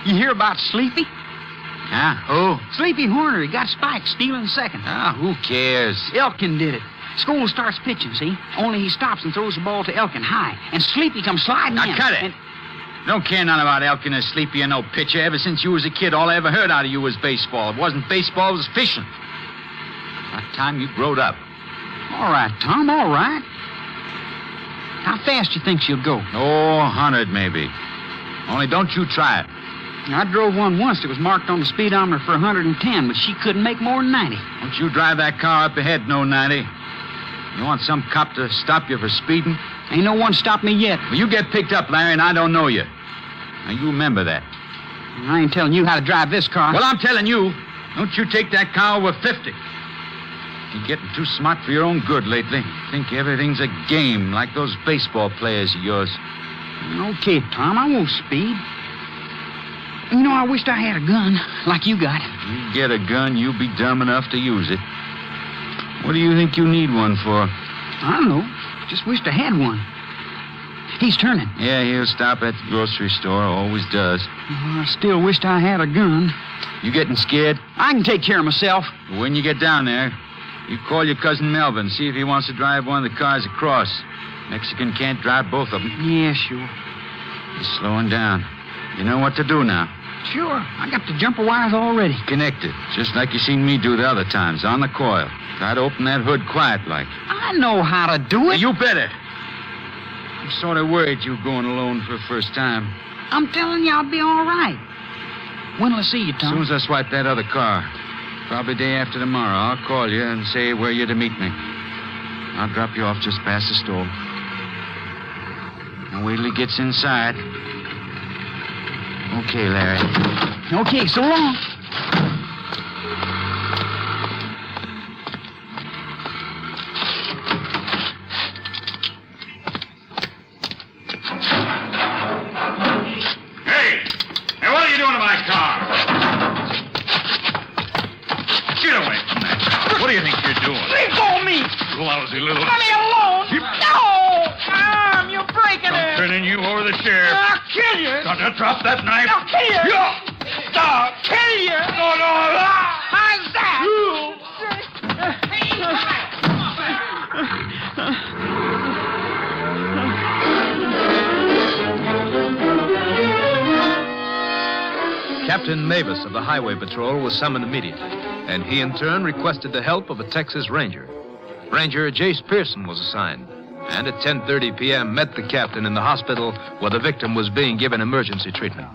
You hear about Sleepy? Huh? Who? Sleepy Horner. He got spiked stealing second. Who cares? Elkin did it. School starts pitching, see? Only he stops and throws the ball to Elkin high. And Sleepy comes sliding in. Now, cut it. Don't care none about Elkin or Sleepy or no pitcher. Ever since you was a kid, all I ever heard out of you was baseball. It wasn't baseball, it was fishing. By the time you growed up. All right, Tom, all right. How fast you think she'll go? 100 maybe. Only don't you try it. I drove one once that was marked on the speedometer for 110, but she couldn't make more than 90. Don't you drive that car up ahead, no 90. You want some cop to stop you for speeding? Ain't no one stopped me yet. Well, you get picked up, Larry, and I don't know you. Now, you remember that. I ain't telling you how to drive this car. Well, I'm telling you, don't you take that car over 50. You're getting too smart for your own good lately. Think everything's a game, like those baseball players of yours. Okay, Tom, I won't speed. You know, I wished I had a gun, like you got. You get a gun, you'll be dumb enough to use it. What do you think you need one for? I don't know. Just wished I had one. He's turning. Yeah, he'll stop at the grocery store. Always does. I still wished I had a gun. You getting scared? I can take care of myself. When you get down there, you call your cousin Melvin, see if he wants to drive one of the cars across. Mexican can't drive both of them. Yeah, sure. He's slowing down. You know what to do now. Sure. I got the jumper wires already. Connected, just like you seen me do the other times, on the coil. Try to open that hood quiet like. I know how to do it. You better. I'm sort of worried you going alone for the first time. I'm telling you, I'll be all right. When'll I see you, Tom? As soon as I swipe that other car. Probably day after tomorrow. I'll call you and say where you're to meet me. I'll drop you off just past the store. Now wait till he gets inside. Okay, Larry. Okay, so long. Hey, what are you doing to my car? Get away from that car. What do you think you're doing? Leave go of me. Lousy little... Let me alone. No! Tom, you're breaking it. I'm turning you over to the sheriff. I'll kill you. Got to drop that knife. I'll kill you. I'll kill you. No. How's that? Captain Mavis of the Highway Patrol was summoned immediately, and he in turn requested the help of a Texas Ranger. Ranger Jace Pearson was assigned, and at 10:30 p.m. met the captain in the hospital where the victim was being given emergency treatment.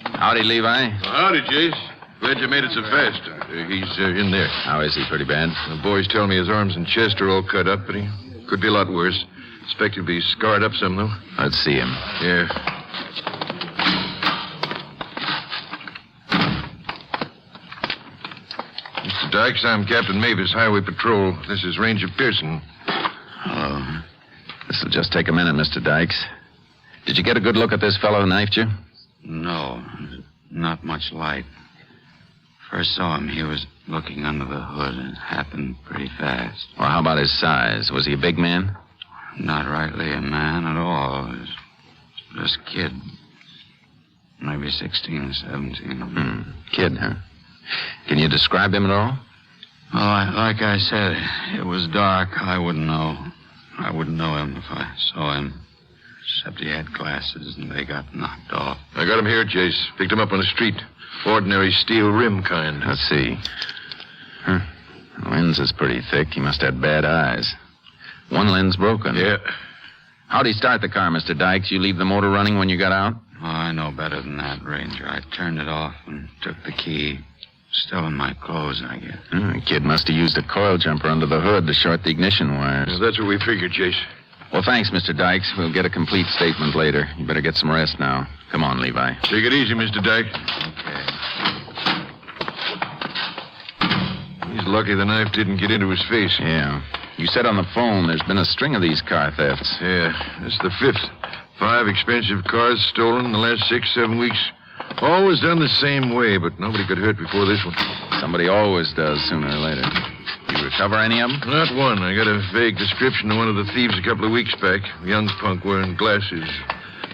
Howdy, Levi. Howdy, Jace. Glad you made it so fast. He's in there. How is he? Pretty bad? The boys tell me his arms and chest are all cut up, but he could be a lot worse. Expect he'll be scarred up some, though. Let's see him. Yeah. Mr. Dykes, I'm Captain Mavis, Highway Patrol. This is Ranger Pearson. Hello. This'll just take a minute, Mr. Dykes. Did you get a good look at this fellow who knifed you? No, not much light. First saw him, he was looking under the hood, and it happened pretty fast. Well, how about his size? Was he a big man? Not rightly a man at all. He was just a kid. Maybe 16 or 17. Kid, huh? Can you describe him at all? Well, like I said, it was dark. I wouldn't know. I wouldn't know him if I saw him. Except he had glasses, and they got knocked off. I got him here, Jace. Picked him up on the street. Ordinary steel rim kind. Let's see. The lens is pretty thick. He must have bad eyes. One lens broken. Yeah. How'd he start the car, Mr. Dykes? You leave the motor running when you got out? Oh, I know better than that, Ranger. I turned it off and took the key. Still in my clothes, I guess. The kid must have used a coil jumper under the hood to short the ignition wires. Yeah, that's what we figured, Chase. Well, thanks, Mr. Dykes. We'll get a complete statement later. You better get some rest now. Come on, Levi. Take it easy, Mr. Dyke. Okay. He's lucky the knife didn't get into his face. Yeah. You said on the phone there's been a string of these car thefts. Yeah, this is the 5th. 5 expensive cars stolen in the last 6-7 weeks. Always done the same way, but nobody got hurt before this one. Somebody always does sooner or later. You recover any of them? Not one. I got a vague description of one of the thieves a couple of weeks back. Young punk wearing glasses.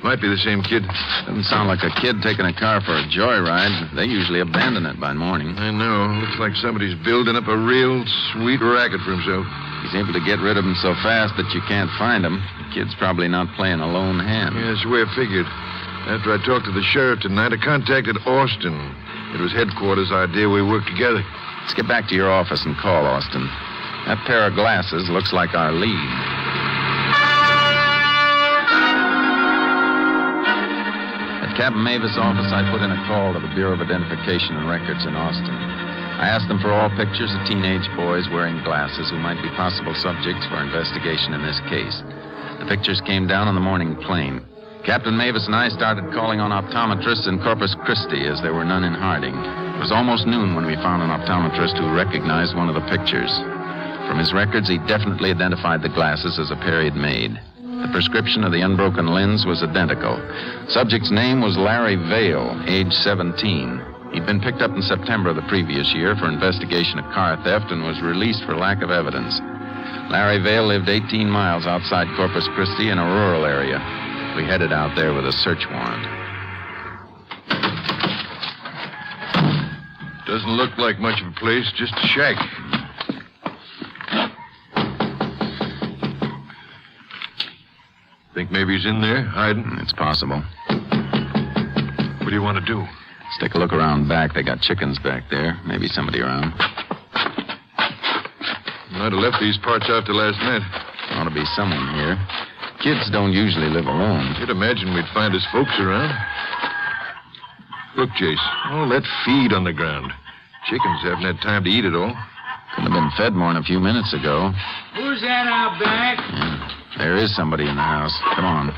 Might be the same kid. Doesn't sound like a kid taking a car for a joyride. They usually abandon it by morning. I know. Looks like somebody's building up a real sweet racket for himself. He's able to get rid of them so fast that you can't find him. The kid's probably not playing a lone hand. Yeah, that's the way I figured. After I talked to the sheriff tonight, I contacted Austin. It was headquarters' idea we work together. Let's get back to your office and call Austin. That pair of glasses looks like our lead. At Captain Mavis' office, I put in a call to the Bureau of Identification and Records in Austin. I asked them for all pictures of teenage boys wearing glasses who might be possible subjects for investigation in this case. The pictures came down on the morning plane. Captain Mavis and I started calling on optometrists in Corpus Christi, as there were none in Harding. It was almost noon when we found an optometrist who recognized one of the pictures. From his records, he definitely identified the glasses as a pair he'd made. The prescription of the unbroken lens was identical. Subject's name was Larry Vale, age 17. He'd been picked up in September of the previous year for investigation of car theft and was released for lack of evidence. Larry Vale lived 18 miles outside Corpus Christi in a rural area. We headed out there with a search warrant. Doesn't look like much of a place, just a shack. Think maybe he's in there, hiding? It's possible. What do you want to do? Let's take a look around back. They got chickens back there. Maybe somebody around. Might have left these parts after last night. Ought to be someone here. Kids don't usually live alone. You'd imagine we'd find his folks around. Look, Jace, all that feed on the ground. Chickens haven't had time to eat it all. Couldn't have been fed more than a few minutes ago. Who's that out back? Yeah, there is somebody in the house. Come on.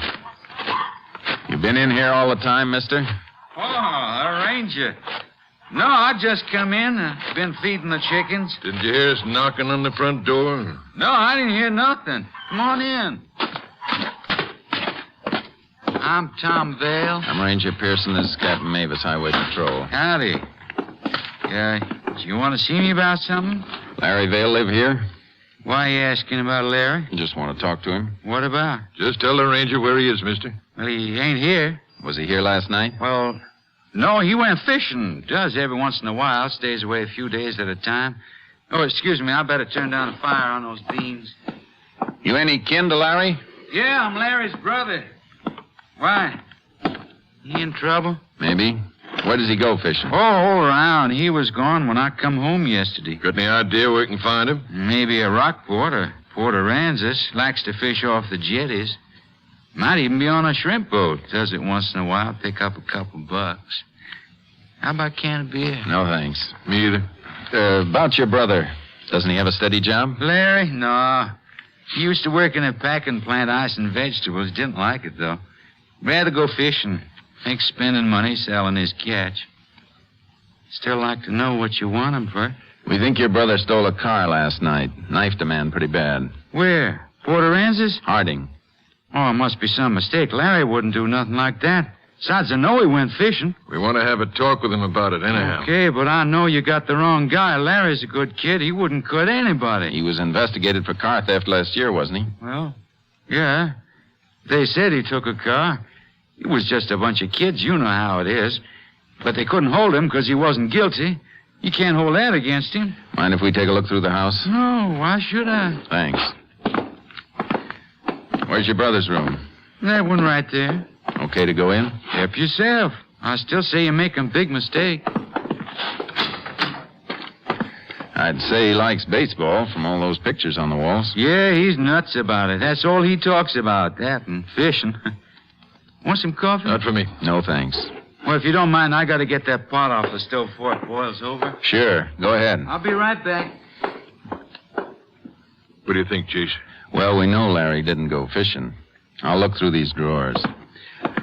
You been in here all the time, mister? Oh, a ranger. No, I just come in. Been feeding the chickens. Didn't you hear us knocking on the front door? No, I didn't hear nothing. Come on in. I'm Tom Vale. I'm Ranger Pearson. This is Captain Mavis, Highway Patrol. Howdy. Yeah, you want to see me about something? Larry Vale live here? Why are you asking about Larry? Just want to talk to him. What about? Just tell the ranger where he is, mister. Well, he ain't here. Was he here last night? Well, no, he went fishing. Does every once in a while. Stays away a few days at a time. Oh, excuse me. I better turn down the fire on those beans. You any kin to Larry? Yeah, I'm Larry's brother. Why? He in trouble? Maybe. Where does he go fishing? Oh, all around. He was gone when I come home yesterday. Got any idea where we can find him? Maybe a Rockport or Port Aransas. Likes to fish off the jetties. Might even be on a shrimp boat. Does it once in a while. Pick up a couple bucks. How about a can of beer? No, thanks. Me either. About your brother. Doesn't he have a steady job? Larry? No. He used to work in a packing plant, ice and vegetables. Didn't like it, though. Rather go fishing. Think spending money selling his catch. Still like to know what you want him for. We think your brother stole a car last night. Knifed a man pretty bad. Where? Port Aransas? Harding. Oh, it must be some mistake. Larry wouldn't do nothing like that. Besides, I know he went fishing. We want to have a talk with him about it anyhow. Okay, but I know you got the wrong guy. Larry's a good kid. He wouldn't cut anybody. He was investigated for car theft last year, wasn't he? Well, yeah. They said he took a car. It was just a bunch of kids. You know how it is. But they couldn't hold him because he wasn't guilty. You can't hold that against him. Mind if we take a look through the house? No, why should I? Thanks. Where's your brother's room? That one right there. Okay to go in? Help yourself. I still say you make a big mistake. I'd say he likes baseball from all those pictures on the walls. Yeah, he's nuts about it. That's all he talks about, that and fishing. Want some coffee? Not for me. No, thanks. Well, if you don't mind, I got to get that pot off the stove before it boils over. Sure. Go ahead. I'll be right back. What do you think, Chase? Well, we know Larry didn't go fishing. I'll look through these drawers.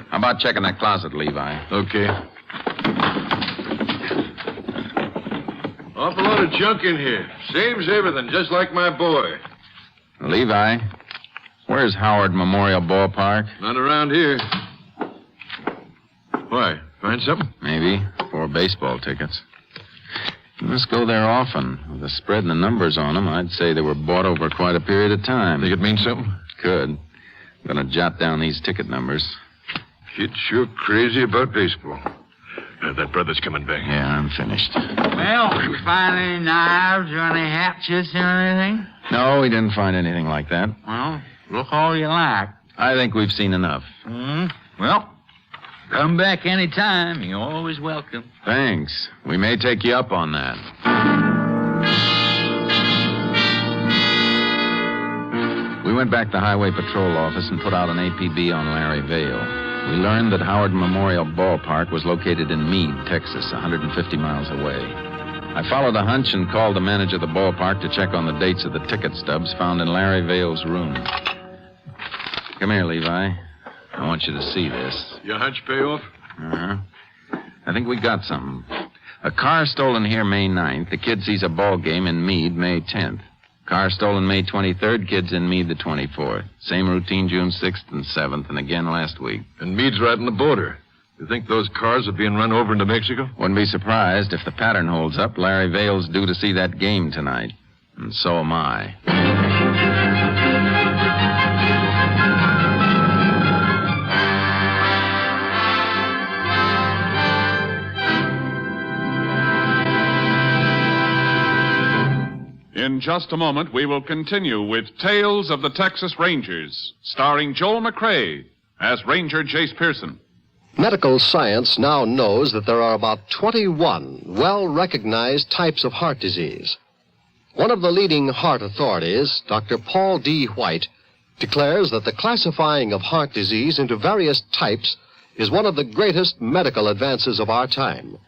How about checking that closet, Levi? Okay. Awful lot of junk in here. Same as everything, just like my boy. Levi, where's Howard Memorial Ballpark? Not around here. Why? Find something? Maybe. 4 baseball tickets. You must go there often. With the spread and the numbers on them, I'd say they were bought over quite a period of time. Think it means something? Could. I'm going to jot down these ticket numbers. Kid's sure crazy about baseball. That brother's coming back. Yeah, I'm finished. Well, you find any knives or any hatchets or anything? No, we didn't find anything like that. Well, look all you like. I think we've seen enough. Well, come back any time. You're always welcome. Thanks. We may take you up on that. We went back to the Highway Patrol office and put out an APB on Larry Vale. We learned that Howard Memorial Ballpark was located in Meade, Texas, 150 miles away. I followed a hunch and called the manager of the ballpark to check on the dates of the ticket stubs found in Larry Vale's room. Come here, Levi. I want you to see this. Your hunch pay off? Uh-huh. I think we got something. A car stolen here May 9th. The kid sees a ball game in Meade May 10th. Car stolen May 23rd. Kids in Meade the 24th. Same routine June 6th and 7th, and again last week. And Meade's right on the border. You think those cars are being run over into Mexico? Wouldn't be surprised if the pattern holds up. Larry Vale's due to see that game tonight. And so am I. In just a moment, we will continue with Tales of the Texas Rangers, starring Joel McCrea as Ranger Jace Pearson. Medical science now knows that there are about 21 well-recognized types of heart disease. One of the leading heart authorities, Dr. Paul D. White, declares that the classifying of heart disease into various types is one of the greatest medical advances of our time.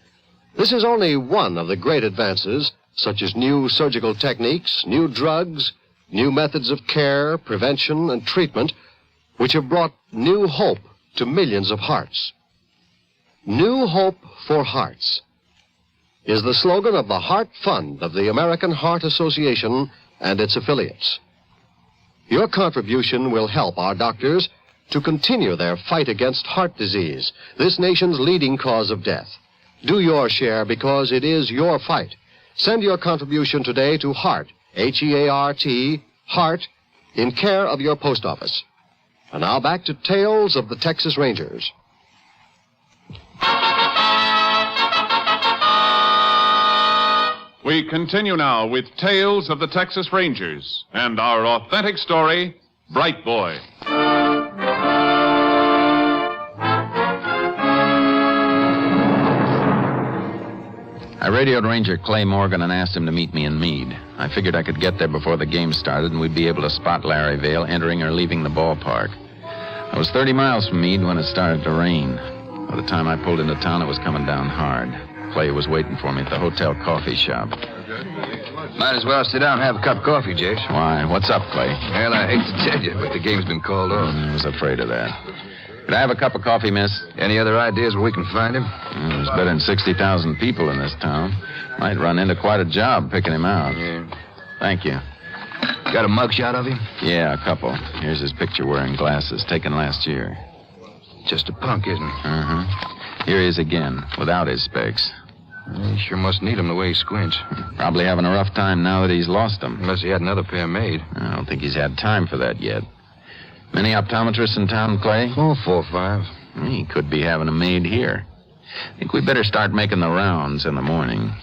This is only one of the great advances, such as new surgical techniques, new drugs, new methods of care, prevention, and treatment, which have brought new hope to millions of hearts. New Hope for Hearts is the slogan of the Heart Fund of the American Heart Association and its affiliates. Your contribution will help our doctors to continue their fight against heart disease, this nation's leading cause of death. Do your share because it is your fight. Send your contribution today to HEART, H-E-A-R-T, HEART, in care of your post office. And now back to Tales of the Texas Rangers. We continue now with Tales of the Texas Rangers and our authentic story, Bright Boy. I radioed Ranger Clay Morgan and asked him to meet me in Meade. I figured I could get there before the game started and we'd be able to spot Larry Vale entering or leaving the ballpark. I was 30 miles from Meade when it started to rain. By the time I pulled into town, it was coming down hard. Clay was waiting for me at the hotel coffee shop. Might as well sit down and have a cup of coffee, Jace. Why? What's up, Clay? Well, I hate to tell you, but the game's been called off. I was afraid of that. Could I have a cup of coffee, miss? Any other ideas where we can find him? There's better than 60,000 people in this town. Might run into quite a job picking him out. Yeah. Thank you. Got a mugshot of him? Yeah, a couple. Here's his picture wearing glasses, taken last year. Just a punk, isn't he? Uh-huh. Here he is again, without his specs. He sure must need them the way he squints. Probably having a rough time now that he's lost them. Unless he had another pair made. I don't think he's had time for that yet. Many optometrists in town, Clay? 4 or 5. He could be having them made here. I think we better start making the rounds in the morning.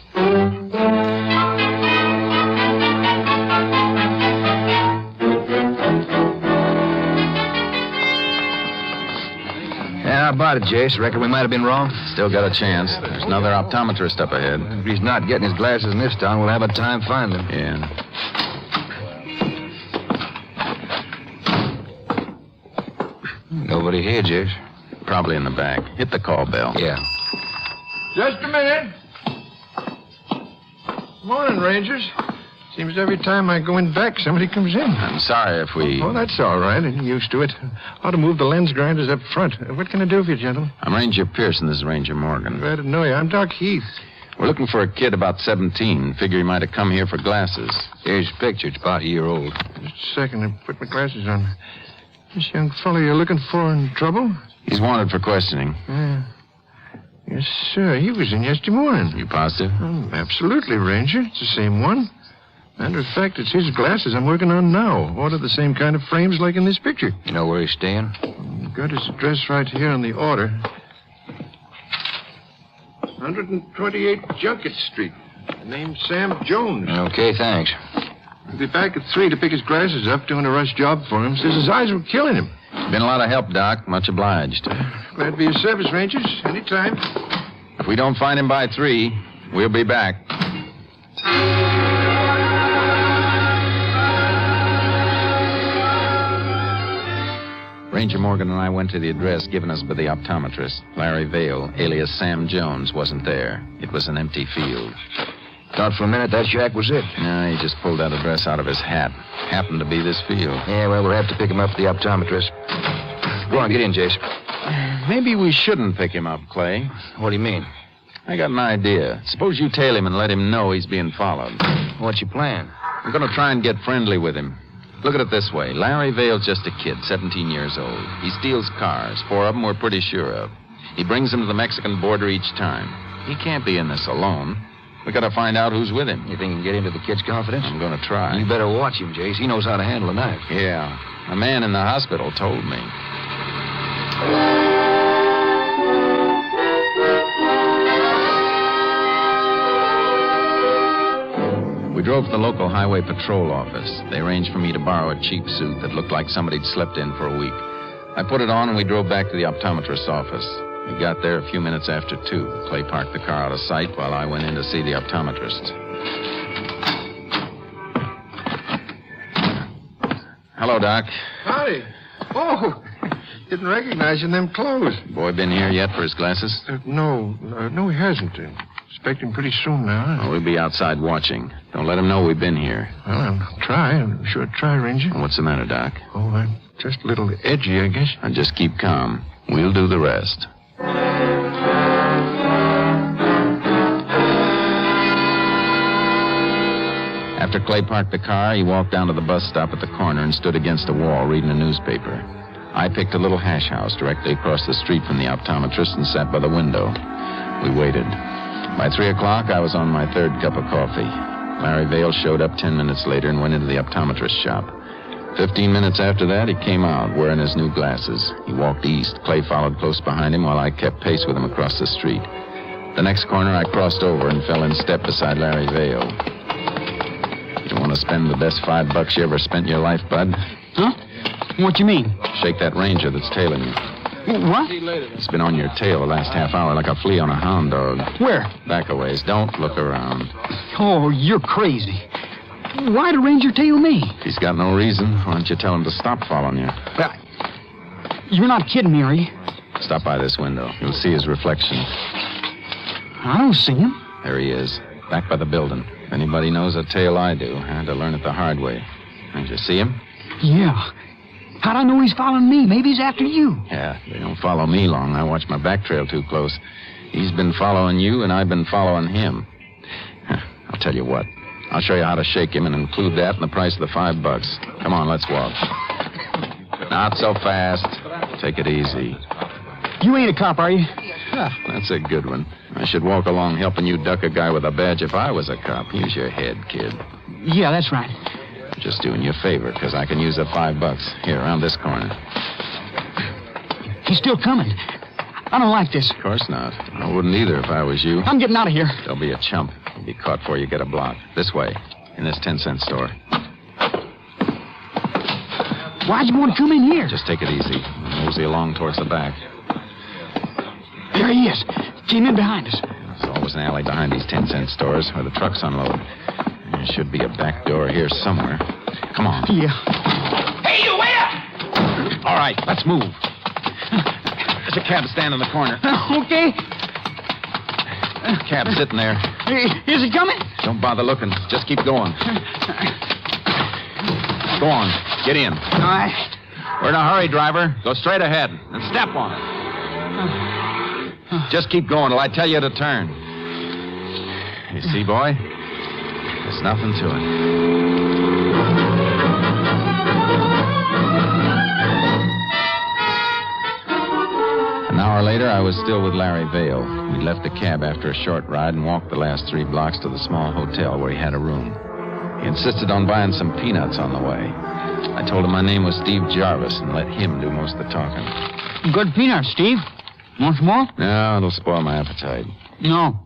Yeah, about it, Jace? Reckon we might have been wrong? Still got a chance. There's another optometrist up ahead. If he's not getting his glasses in this town, we'll have a time finding him. Yeah. Nobody here, Jace. Probably in the back. Hit the call bell. Yeah. Just a minute. Morning, Rangers. Seems every time I go in back, somebody comes in. I'm sorry if we... Oh, that's all right. I'm used to it. Ought to move the lens grinders up front. What can I do for you, gentlemen? I'm Ranger Pearson. This is Ranger Morgan. Glad to know you. I'm Doc Heath. We're looking for a kid about 17. Figure he might have come here for glasses. Here's his picture. It's about a year old. Just a second. I put my glasses on. This young fellow you're looking for in trouble? He's wanted for questioning. Yes, sir. He was in yesterday morning. You positive? Absolutely, Ranger. It's the same one. Matter of fact, it's his glasses I'm working on now. Order the same kind of frames like in this picture. You know where he's staying? Got his address right here on the order. 128 Junket Street. Name's Sam Jones. Okay, thanks. He'll be back at 3 to pick his glasses up, doing a rush job for him. Says his eyes were killing him. Been a lot of help, Doc. Much obliged. Glad to be of service, Rangers. Anytime. If we don't find him by 3, we'll be back. Ranger Morgan and I went to the address given us by the optometrist. Larry Vale, alias Sam Jones, wasn't there. It was an empty field. Thought for a minute that shack was it. No, he just pulled that address out of his hat. Happened to be this field. Yeah, well, we'll have to pick him up at the optometrist. Go on, get in, Jace. Maybe we shouldn't pick him up, Clay. What do you mean? I got an idea. Suppose you tail him and let him know he's being followed. What's your plan? I'm going to try and get friendly with him. Look at it this way. Larry Vale's just a kid, 17 years old. He steals cars. 4 of them we're pretty sure of. He brings them to the Mexican border each time. He can't be in this alone. We got to find out who's with him. You think you can get into the kid's confidence? I'm going to try. You better watch him, Jace. He knows how to handle a knife. Yeah. A man in the hospital told me. We drove to the local highway patrol office. They arranged for me to borrow a cheap suit that looked like somebody'd slept in for a week. I put it on and we drove back to the optometrist's office. We got there a few minutes after 2. Clay parked the car out of sight while I went in to see the optometrist. Hello, Doc. Howdy. Oh, didn't recognize you in them clothes. Boy been here yet for his glasses? No, he hasn't. Expect him pretty soon now. Oh, we'll be outside watching. Don't let him know we've been here. Well, I'll try. I'm sure I'll try, Ranger. What's the matter, Doc? Oh, I'm just a little edgy, I guess. And just keep calm. We'll do the rest. After Clay parked the car, he walked down to the bus stop at the corner and stood against a wall reading a newspaper. I picked a little hash house directly across the street from the optometrist and sat by the window. We waited. By 3 o'clock, I was on my 3rd cup of coffee. Larry Vale showed up 10 minutes later and went into the optometrist's shop. 15 minutes after that, he came out wearing his new glasses. He walked east. Clay followed close behind him while I kept pace with him across the street. The next corner, I crossed over and fell in step beside Larry Vale. You don't want to spend the best $5 you ever spent in your life, bud? Huh? What you mean? Shake that ranger that's tailing you. What? It's been on your tail the last half hour like a flea on a hound dog. Where? Back a ways. Don't look around. Oh, you're crazy. Why'd a ranger tail me? He's got no reason. Why don't you tell him to stop following you? You're not kidding me, are you? Stop by this window. You'll see his reflection. I don't see him. There he is, back by the building. If anybody knows a tale I do, I had to learn it the hard way. Did you see him? Yeah. How'd I know he's following me? Maybe he's after you. Yeah, they don't follow me long. I watch my back trail too close. He's been following you, and I've been following him. I'll tell you what. I'll show you how to shake him and include that in the price of the $5. Come on, let's walk. Not so fast. Take it easy. You ain't a cop, are you? That's a good one. I should walk along helping you duck a guy with a badge if I was a cop. Use your head, kid. Yeah, that's right. Just doing you a favor, because I can use the $5. Here, around this corner. He's still coming. I don't like this. Of course not. I wouldn't either if I was you. I'm getting out of here. Don't be a chump. You'll be caught before you get a block. This way, in this 10-cent store. Why'd you want to come in here? Just take it easy. Mosey along towards the back. There he is. Came in behind us. There's always an alley behind these 10-cent stores where the trucks unload. There should be a back door here somewhere. Come on. Yeah. Hey, you wait up! All right, let's move. There's a cab stand in the corner. Okay. Cab sitting there. Is he coming? Don't bother looking. Just keep going. Go on. Get in. All right. We're in a hurry, driver. Go straight ahead and step on it. Just keep going till I tell you to turn. You see, boy? There's nothing to it. An hour later, I was still with Larry Vale. We'd left the cab after a short ride and walked the last 3 blocks to the small hotel where he had a room. He insisted on buying some peanuts on the way. I told him my name was Steve Jarvis and let him do most of the talking. Good peanuts, Steve. Want some more? No, it'll spoil my appetite. No.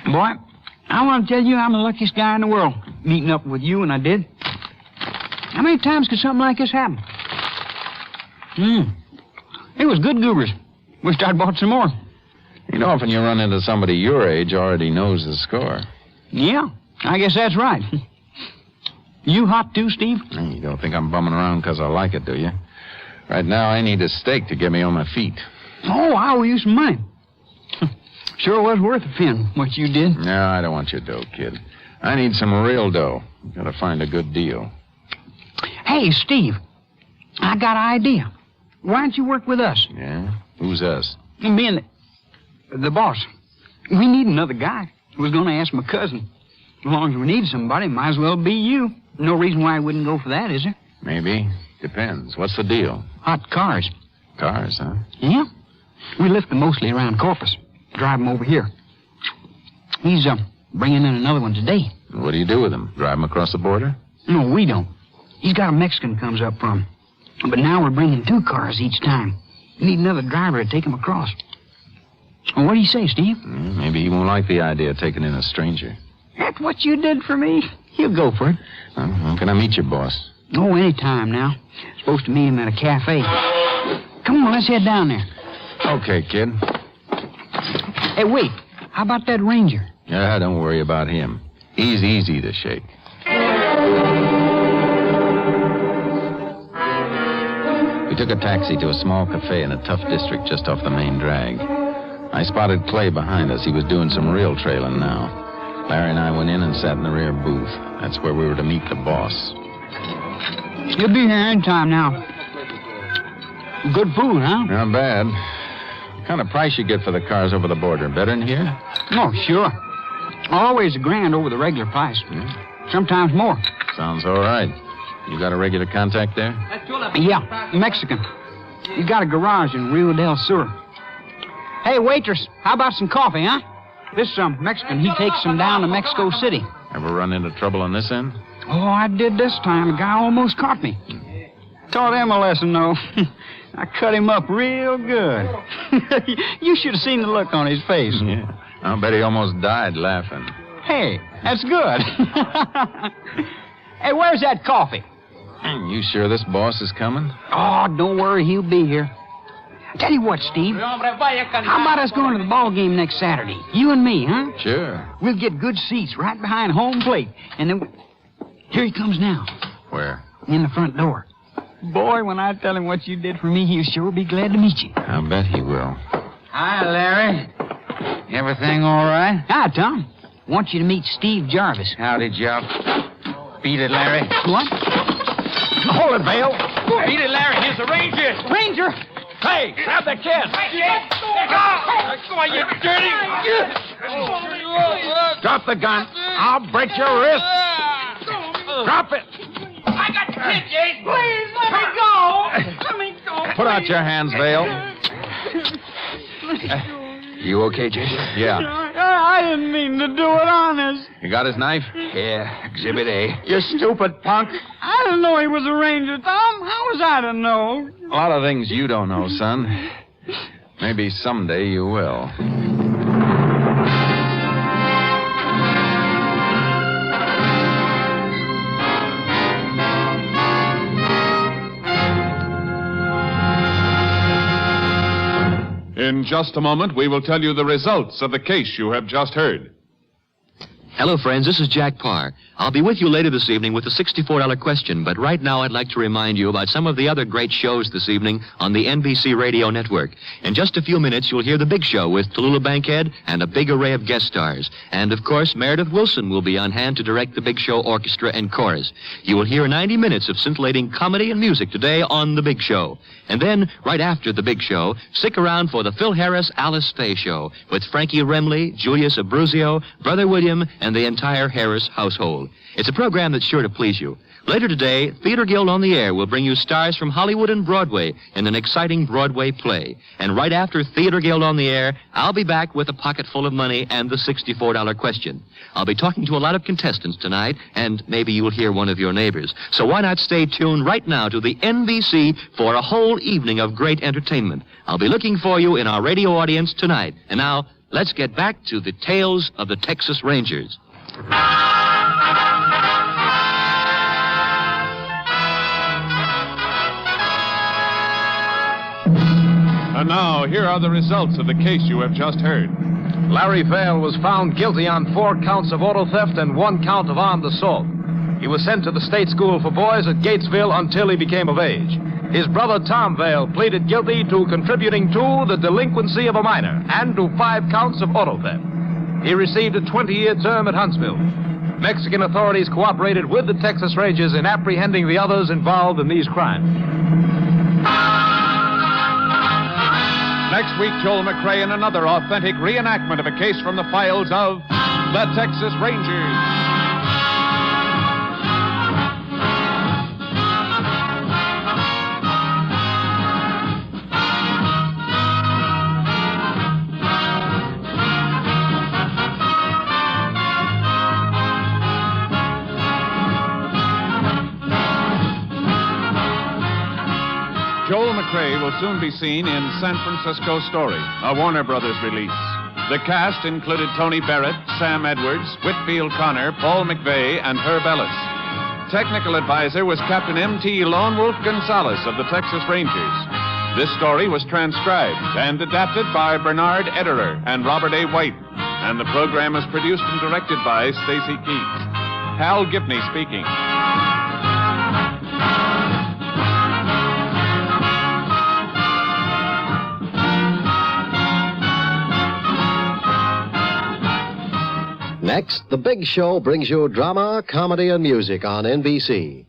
Boy, I want to tell you I'm the luckiest guy in the world, meeting up with you when I did. How many times could something like this happen? It was good goobers. Wished I'd bought some more. You know, often you run into somebody your age already knows the score. Yeah, I guess that's right. You hot too, Steve? You don't think I'm bumming around because I like it, do you? Right now, I need a steak to get me on my feet. Oh, I owe you some money. Sure was worth a pin, what you did. No, I don't want your dough, kid. I need some real dough. Gotta find a good deal. Hey, Steve, I got an idea. Why don't you work with us? Yeah? Who's us? Me and the boss. We need another guy. I was going to ask my cousin. As long as we need somebody, might as well be you. No reason why I wouldn't go for that, is there? Maybe. Depends. What's the deal? Hot cars. Cars, huh? Yeah. We lift them mostly around Corpus. Drive them over here. He's bringing in another one today. What do you do with them? Drive them across the border? No, we don't. He's got a Mexican comes up from. But now we're bringing 2 cars each time. We need another driver to take them across. Well, what do you say, Steve? Maybe he won't like the idea of taking in a stranger. That's what you did for me. He'll go for it. When can I meet your boss? Oh, any time now. Supposed to meet him at a cafe. Come on, let's head down there. Okay, kid. Hey, wait. How about that Ranger? Yeah, don't worry about him. He's easy to shake. We took a taxi to a small cafe in a tough district just off the main drag. I spotted Clay behind us. He was doing some real trailing now. Larry and I went in and sat in the rear booth. That's where we were to meet the boss. You'll be here any time now. Good food, huh? Not bad. What kind of price you get for the cars over the border? Better than here? Oh, sure. Always $1,000 over the regular price. Sometimes more. Sounds all right. You got a regular contact there? Yeah, Mexican. He's got a garage in Rio del Sur. Hey, waitress, how about some coffee, huh? This Mexican, he takes them down to Mexico City. Ever run into trouble on this end? Oh, I did this time. The guy almost caught me. Taught him a lesson, though. I cut him up real good. You should have seen the look on his face. Yeah. I'll bet he almost died laughing. Hey, that's good. Hey, where's that coffee? You sure this boss is coming? Oh, don't worry, he'll be here. Tell you what, Steve. How about us going to the ball game next Saturday? You and me, huh? Sure. We'll get good seats right behind home plate. And then here he comes now. Where? In the front door. Boy, when I tell him what you did for me, he'll sure be glad to meet you. I'll bet he will. Hi, Larry. Everything all right? Hi, Tom. Want you to meet Steve Jarvis. Howdy, Joe. Beat it, Larry. What? Hold it, Vale. Beat it, Larry. Here's the Ranger. Ranger? Hey, grab the kid. Come on, you dirty. Drop the gun. I'll break your wrist. Drop it. I got the kid, Jase. Please, let me go. Let me go. Put out your hands, Vale. You okay, Jason? Yeah. I didn't mean to do it, honest. You got his knife? Yeah, Exhibit A. You stupid punk. I didn't know he was a ranger, Tom. How was I to know? A lot of things you don't know, son. Maybe someday you will. In just a moment, we will tell you the results of the case you have just heard. Hello, friends. This is Jack Parr. I'll be with you later this evening with the $64 question, but right now I'd like to remind you about some of the other great shows this evening on the NBC Radio Network. In just a few minutes, you'll hear The Big Show with Tallulah Bankhead and a big array of guest stars. And, of course, Meredith Willson will be on hand to direct The Big Show Orchestra and Chorus. You will hear 90 minutes of scintillating comedy and music today on The Big Show. And then, right after The Big Show, stick around for the Phil Harris Alice Faye Show with Frankie Remley, Julius Abruzio, Brother William, and the entire Harris household. It's a program that's sure to please you. Later today, Theater Guild on the Air will bring you stars from Hollywood and Broadway in an exciting Broadway play. And right after Theater Guild on the Air, I'll be back with a pocket full of money and the $64 question. I'll be talking to a lot of contestants tonight, and maybe you'll hear one of your neighbors. So why not stay tuned right now to the NBC for a whole evening of great entertainment? I'll be looking for you in our radio audience tonight. And now, let's get back to the tales of the Texas Rangers. And now, here are the results of the case you have just heard. Larry Vale was found guilty on 4 counts of auto theft and 1 count of armed assault. He was sent to the state school for boys at Gatesville until he became of age. His brother Tom Vale pleaded guilty to contributing to the delinquency of a minor and to 5 counts of auto theft. He received a 20-year term at Huntsville. Mexican authorities cooperated with the Texas Rangers in apprehending the others involved in these crimes. Next week, Joel McRae in another authentic reenactment of a case from the files of the Texas Rangers. Joel McRae will soon be seen in San Francisco Story, a Warner Brothers release. The cast included Tony Barrett, Sam Edwards, Whitfield Connor, Paul McVeigh, and Herb Ellis. Technical advisor was Captain M.T. Lone Wolf Gonzalez of the Texas Rangers. This story was transcribed and adapted by Bernard Ederer and Robert A. White, and the program was produced and directed by Stacy Keats. Hal Gibney speaking. Next, The Big Show brings you drama, comedy, and music on NBC.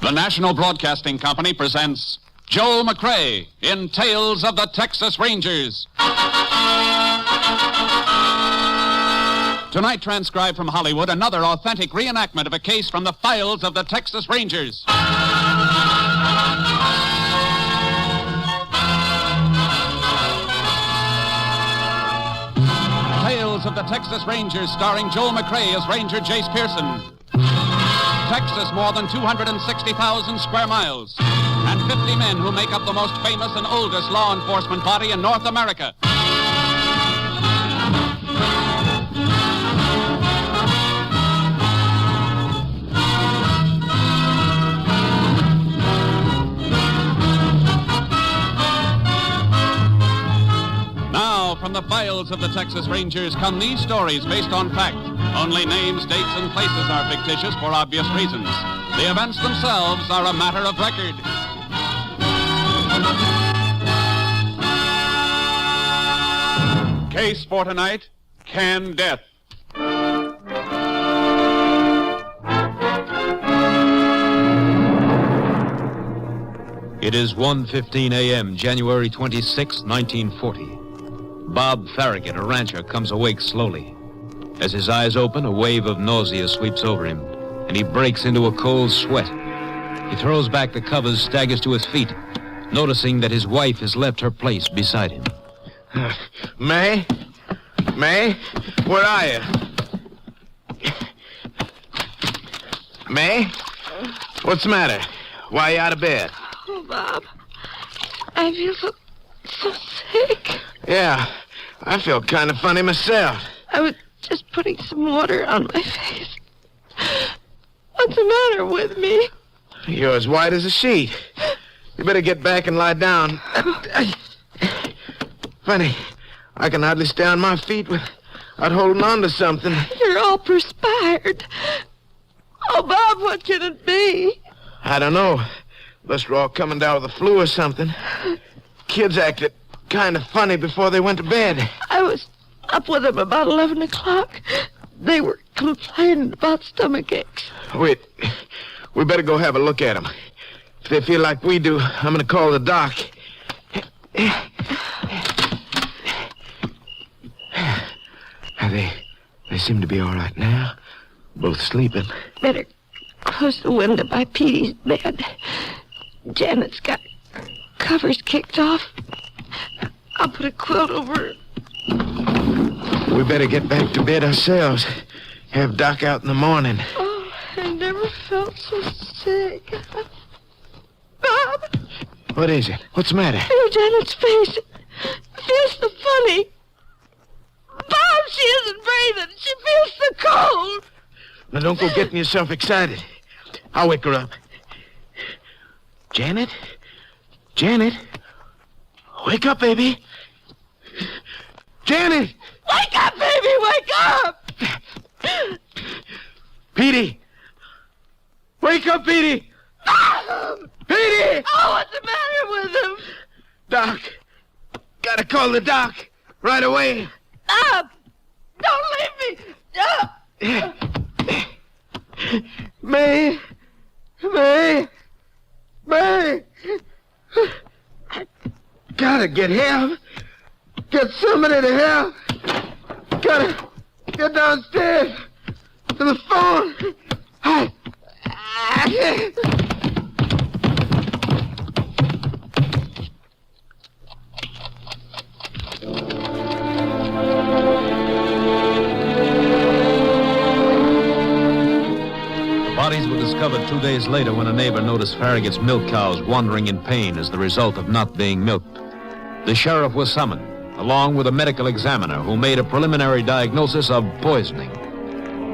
The National Broadcasting Company presents Joel McRae in Tales of the Texas Rangers. Tonight, transcribed from Hollywood, another authentic reenactment of a case from the files of the Texas Rangers. Tales of the Texas Rangers, starring Joel McRae as Ranger Jace Pearson. Texas, more than 260,000 square miles, and 50 men who make up the most famous and oldest law enforcement body in North America. From the files of the Texas Rangers come these stories based on fact. Only names, dates, and places are fictitious for obvious reasons. The events themselves are a matter of record. Case for tonight, Can Death. It is 1:15 a.m., January 26, 1940. Bob Farragut, a rancher, comes awake slowly. As his eyes open, a wave of nausea sweeps over him, and he breaks into a cold sweat. He throws back the covers, staggers to his feet, noticing that his wife has left her place beside him. May? May? Where are you? May? What's the matter? Why are you out of bed? Oh, Bob. I feel so sick. Yeah, I feel kind of funny myself. I was just putting some water on my face. What's the matter with me? You're as white as a sheet. You better get back and lie down. Funny, I can hardly stay on my feet without holding on to something. You're all perspired. Oh, Bob, what can it be? I don't know. Unless we're all coming down with the flu or something. Kids acted kind of funny before they went to bed. I was up with them about 11 o'clock. They were complaining about stomach aches. Wait, we better go have a look at them. If they feel like we do, I'm going to call the doc. They seem to be all right now. Both sleeping. Better close the window by Petey's bed. Janet's got covers kicked off. I'll put a quilt over her. We better get back to bed ourselves. Have Doc out in the morning. Oh, I never felt so sick. Bob! What is it? What's the matter? Look at Janet's face. It feels so funny. Bob, she isn't breathing. She feels so cold. Now, don't go getting yourself excited. I'll wake her up. Janet? Janet? Wake up, baby. Janet! Wake up, baby! Wake up! Petey! Wake up, Petey! Petey! Oh, what's the matter with him? Doc. Gotta call the doc. Right away. Bob! Don't leave me! May! Gotta get help. Get somebody to help. Gotta get downstairs to the phone. Bodies were discovered 2 days later when a neighbor noticed Farragut's milk cows wandering in pain as the result of not being milked. The sheriff was summoned, along with a medical examiner who made a preliminary diagnosis of poisoning.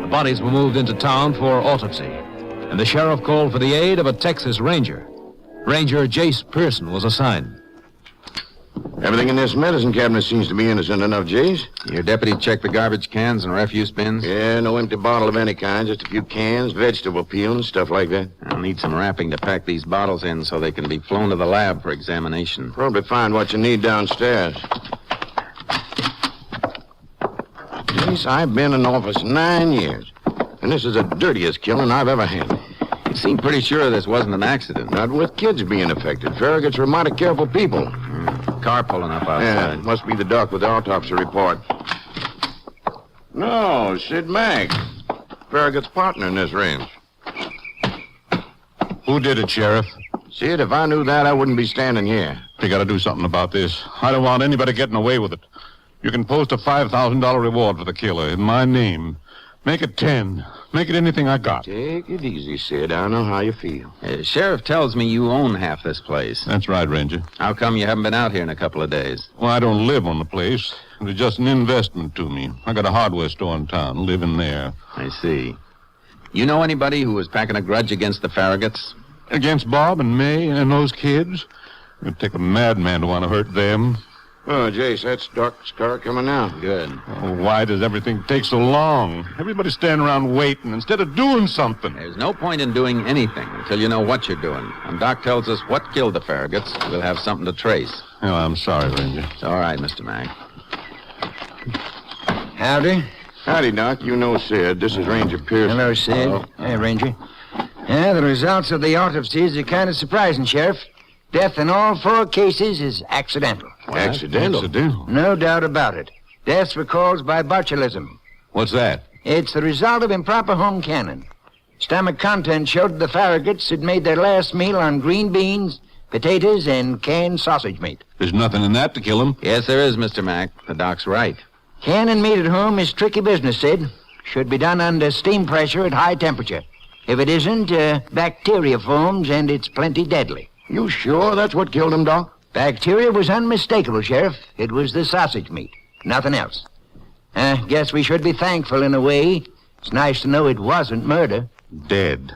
The bodies were moved into town for autopsy, and the sheriff called for the aid of a Texas ranger. Ranger Jace Pearson was assigned. Everything in this medicine cabinet seems to be innocent enough, Jace. Your deputy checked the garbage cans and refuse bins? Yeah, no empty bottle of any kind, just a few cans, vegetable peel, and stuff like that. I'll need some wrapping to pack these bottles in so they can be flown to the lab for examination. Probably find what you need downstairs. Jace, I've been in office 9 years, and this is the dirtiest killing I've ever had. You seem pretty sure this wasn't an accident. Not with kids being affected. Farragut's were mighty careful people. Car pulling up outside. Yeah, it must be the doc with the autopsy report. No, Sid Mack. Farragut's partner in this range. Who did it, Sheriff? Sid, if I knew that, I wouldn't be standing here. You gotta do something about this. I don't want anybody getting away with it. You can post a $5,000 reward for the killer in my name. Make it 10. Make it anything I got. Take it easy, Sid. I know how you feel. Sheriff tells me you own half this place. That's right, Ranger. How come you haven't been out here in a couple of days? Well, I don't live on the place. It's just an investment to me. I got a hardware store in town. Live in there. I see. You know anybody who was packing a grudge against the Farraguts? Against Bob and May and those kids? It'd take a madman to want to hurt them. Oh, Jace, that's Doc's car coming now. Good. Oh, why does everything take so long? Everybody's standing around waiting instead of doing something. There's no point in doing anything until you know what you're doing. When Doc tells us what killed the Farraguts, we'll have something to trace. Oh, I'm sorry, Ranger. It's all right, Mr. Mack. Howdy. Howdy, Doc. You know Sid. This is Ranger Pearson. Hello, Sid. Hey, Ranger. Yeah, the results of the autopsies are kind of surprising, Sheriff. Death in all 4 cases is accidental. What? Accidental? No doubt about it. Deaths were caused by botulism. What's that? It's the result of improper home canning. Stomach content showed the Farraguts had made their last meal on green beans, potatoes, and canned sausage meat. There's nothing in that to kill him. Yes, there is, Mr. Mack. The doc's right. Canning meat at home is tricky business, Sid. Should be done under steam pressure at high temperature. If it isn't, bacteria forms, and it's plenty deadly. You sure that's what killed him, Doc? Bacteria was unmistakable, Sheriff. It was the sausage meat. Nothing else. Guess we should be thankful in a way. It's nice to know it wasn't murder. Dead.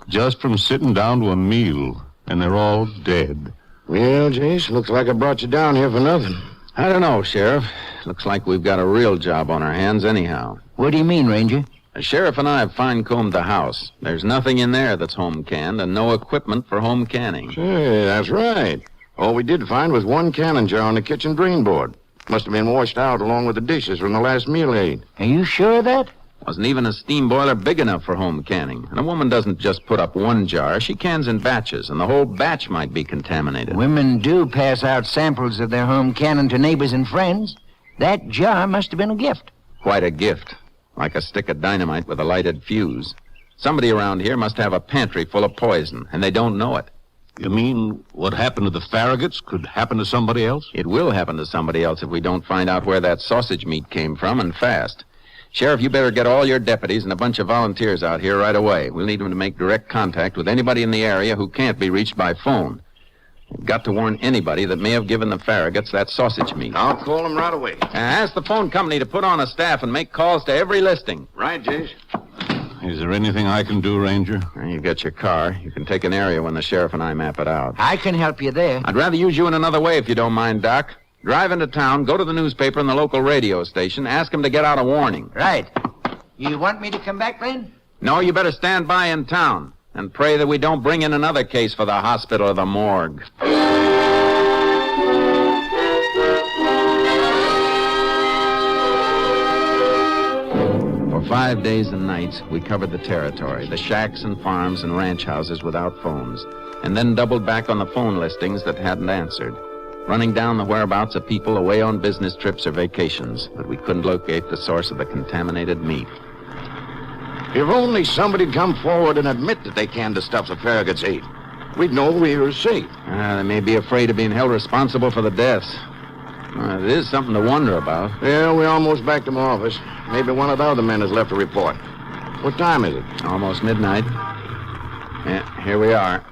Just from sitting down to a meal. And they're all dead. Well, Jace, looks like I brought you down here for nothing. I don't know, Sheriff. Looks like we've got a real job on our hands anyhow. What do you mean, Ranger? The sheriff and I have fine-combed the house. There's nothing in there that's home canned and no equipment for home canning. Hey, that's right. All we did find was one canning jar on the kitchen drain board. Must have been washed out along with the dishes from the last meal they ate. Are you sure of that? Wasn't even a steam boiler big enough for home canning. And a woman doesn't just put up one jar. She cans in batches, and the whole batch might be contaminated. Women do pass out samples of their home canning to neighbors and friends. That jar must have been a gift. Quite a gift. Like a stick of dynamite with a lighted fuse. Somebody around here must have a pantry full of poison, and they don't know it. You mean what happened to the Farraguts could happen to somebody else? It will happen to somebody else if we don't find out where that sausage meat came from, and fast. Sheriff, you better get all your deputies and a bunch of volunteers out here right away. We'll need them to make direct contact with anybody in the area who can't be reached by phone. We've got to warn anybody that may have given the Farraguts that sausage meat. I'll call them right away. Ask the phone company to put on a staff and make calls to every listing. Right, Jace. Is there anything I can do, Ranger? Well, you got your car. You can take an area when the sheriff and I map it out. I can help you there. I'd rather use you in another way if you don't mind, Doc. Drive into town, go to the newspaper and the local radio station, ask them to get out a warning. Right. You want me to come back then? No, you better stand by in town and pray that we don't bring in another case for the hospital or the morgue. For 5 days and nights, we covered the territory, the shacks and farms and ranch houses without phones, and then doubled back on the phone listings that hadn't answered, running down the whereabouts of people away on business trips or vacations, but we couldn't locate the source of the contaminated meat. If only somebody'd come forward and admit that they canned the stuff the Farraguts ate, we'd know we were safe. They may be afraid of being held responsible for the deaths. It is something to wonder about. Yeah, we're almost back to my office. Maybe one of the other men has left a report. What time is it? Almost midnight. Yeah, here we are.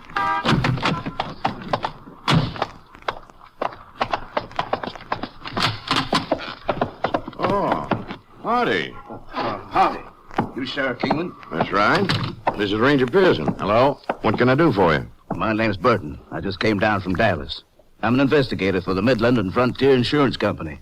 Oh, howdy. Howdy. You Sheriff Kingman? That's right. This is Ranger Pearson. Hello. What can I do for you? My name's Burton. I just came down from Dallas. I'm an investigator for the Midland and Frontier Insurance Company.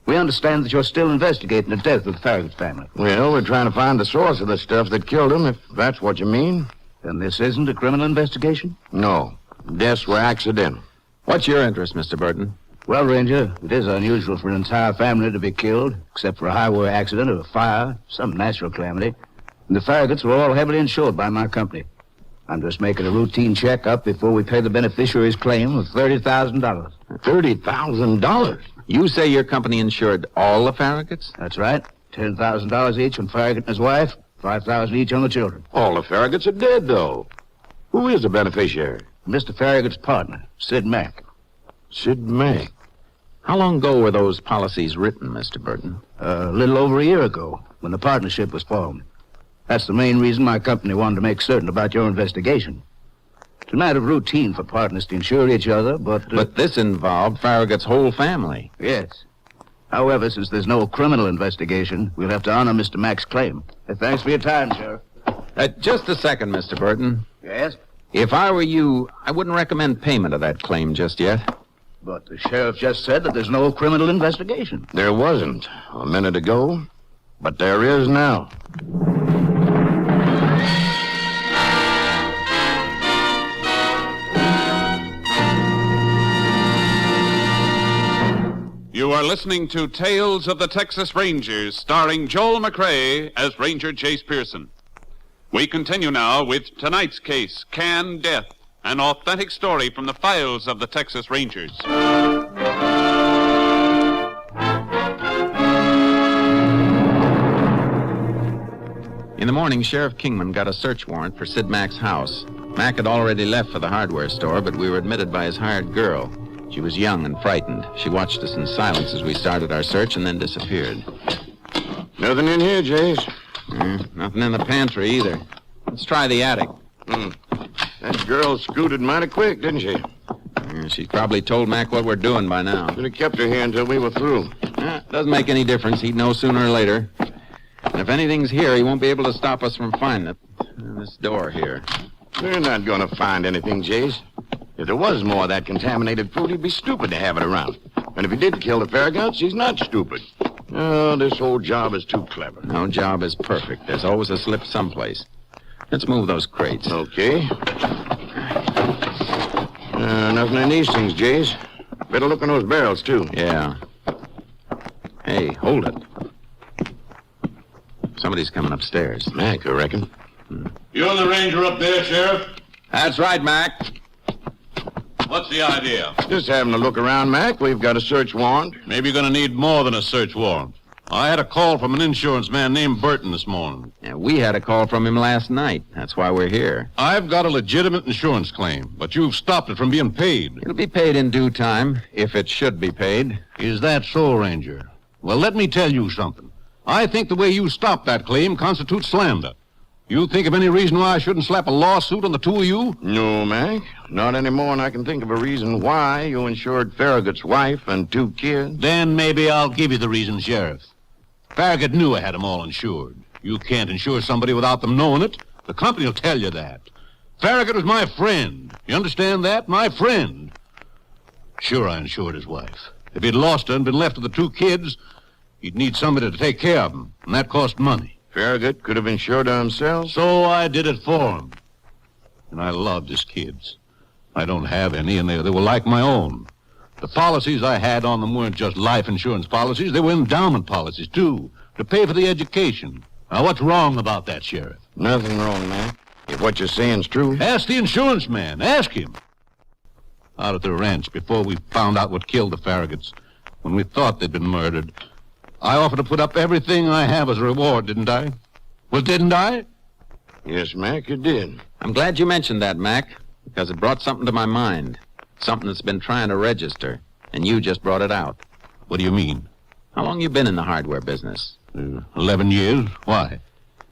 We understand that you're still investigating the death of the Farragut family. Well, we're trying to find the source of the stuff that killed them, if that's what you mean. Then this isn't a criminal investigation? No. Deaths were accidental. What's your interest, Mr. Burton? Well, Ranger, it is unusual for an entire family to be killed, except for a highway accident or a fire, some natural calamity. And the Farraguts were all heavily insured by my company. I'm just making a routine checkup before we pay the beneficiary's claim of $30,000. $30,000? You say your company insured all the Farraguts? That's right. $10,000 each on Farragut and his wife, $5,000 each on the children. All the Farraguts are dead, though. Who is the beneficiary? Mr. Farragut's partner, Sid Mack. Sid Mack? How long ago were those policies written, Mr. Burton? A little over a year ago, when the partnership was formed. That's the main reason my company wanted to make certain about your investigation. It's a matter of routine for partners to insure each other, but... But this involved Farragut's whole family. Yes. However, since there's no criminal investigation, we'll have to honor Mr. Mack's claim. Thanks for your time, Sheriff. Just a second, Mr. Burton. Yes? If I were you, I wouldn't recommend payment of that claim just yet. But the sheriff just said that there's no criminal investigation. There wasn't a minute ago, but there is now. You are listening to Tales of the Texas Rangers, starring Joel McCrea as Ranger Jace Pearson. We continue now with tonight's case, Canned Death, an authentic story from the files of the Texas Rangers. In the morning, Sheriff Kingman got a search warrant for Sid Mack's house. Mack had already left for the hardware store, but we were admitted by his hired girl. She was young and frightened. She watched us in silence as we started our search and then disappeared. Nothing in here, Jace. Nothing in the pantry either. Let's try the attic. That girl scooted mighty quick, didn't she? She probably told Mac what we're doing by now. Should have kept her here until we were through. Doesn't make any difference. He'd know sooner or later. And if anything's here, he won't be able to stop us from finding it. This door here. We're not going to find anything, Jace. If there was more of that contaminated fruit, he'd be stupid to have it around. And if he did kill the Farraguts, he's not stupid. Oh, this whole job is too clever. No job is perfect. There's always a slip someplace. Let's move those crates. Okay. Nothing in these things, Jace. Better look in those barrels, too. Yeah. Hey, hold it. Somebody's coming upstairs. Mac, I reckon. You're the ranger up there, Sheriff? That's right, Mac. What's the idea? Just having a look around, Mac. We've got a search warrant. Maybe you're going to need more than a search warrant. I had a call from an insurance man named Burton this morning. Yeah, we had a call from him last night. That's why we're here. I've got a legitimate insurance claim, but you've stopped it from being paid. It'll be paid in due time, if it should be paid. Is that so, Ranger? Well, let me tell you something. I think the way you stopped that claim constitutes slander. You think of any reason why I shouldn't slap a lawsuit on the two of you? No, Mac. Not anymore, and I can think of a reason why you insured Farragut's wife and 2 kids. Then maybe I'll give you the reason, Sheriff. Farragut knew I had them all insured. You can't insure somebody without them knowing it. The company will tell you that. Farragut was my friend. You understand that? My friend. Sure, I insured his wife. If he'd lost her and been left with the 2 kids, he'd need somebody to take care of them, and that cost money. Farragut could have insured her himself? So I did it for him. And I loved his kids. I don't have any, and they were like my own. The policies I had on them weren't just life insurance policies. They were endowment policies, too, to pay for the education. Now, what's wrong about that, Sheriff? Nothing wrong, Mac. If what you're saying's true. Ask the insurance man. Ask him. Out at the ranch, before we found out what killed the Farraguts, when we thought they'd been murdered, I offered to put up everything I have as a reward, didn't I? Well, didn't I? Yes, Mac, you did. I'm glad you mentioned that, Mac, because it brought something to my mind. Something that's been trying to register, and you just brought it out. What do you mean? How long you been in the hardware business? 11 years. Why?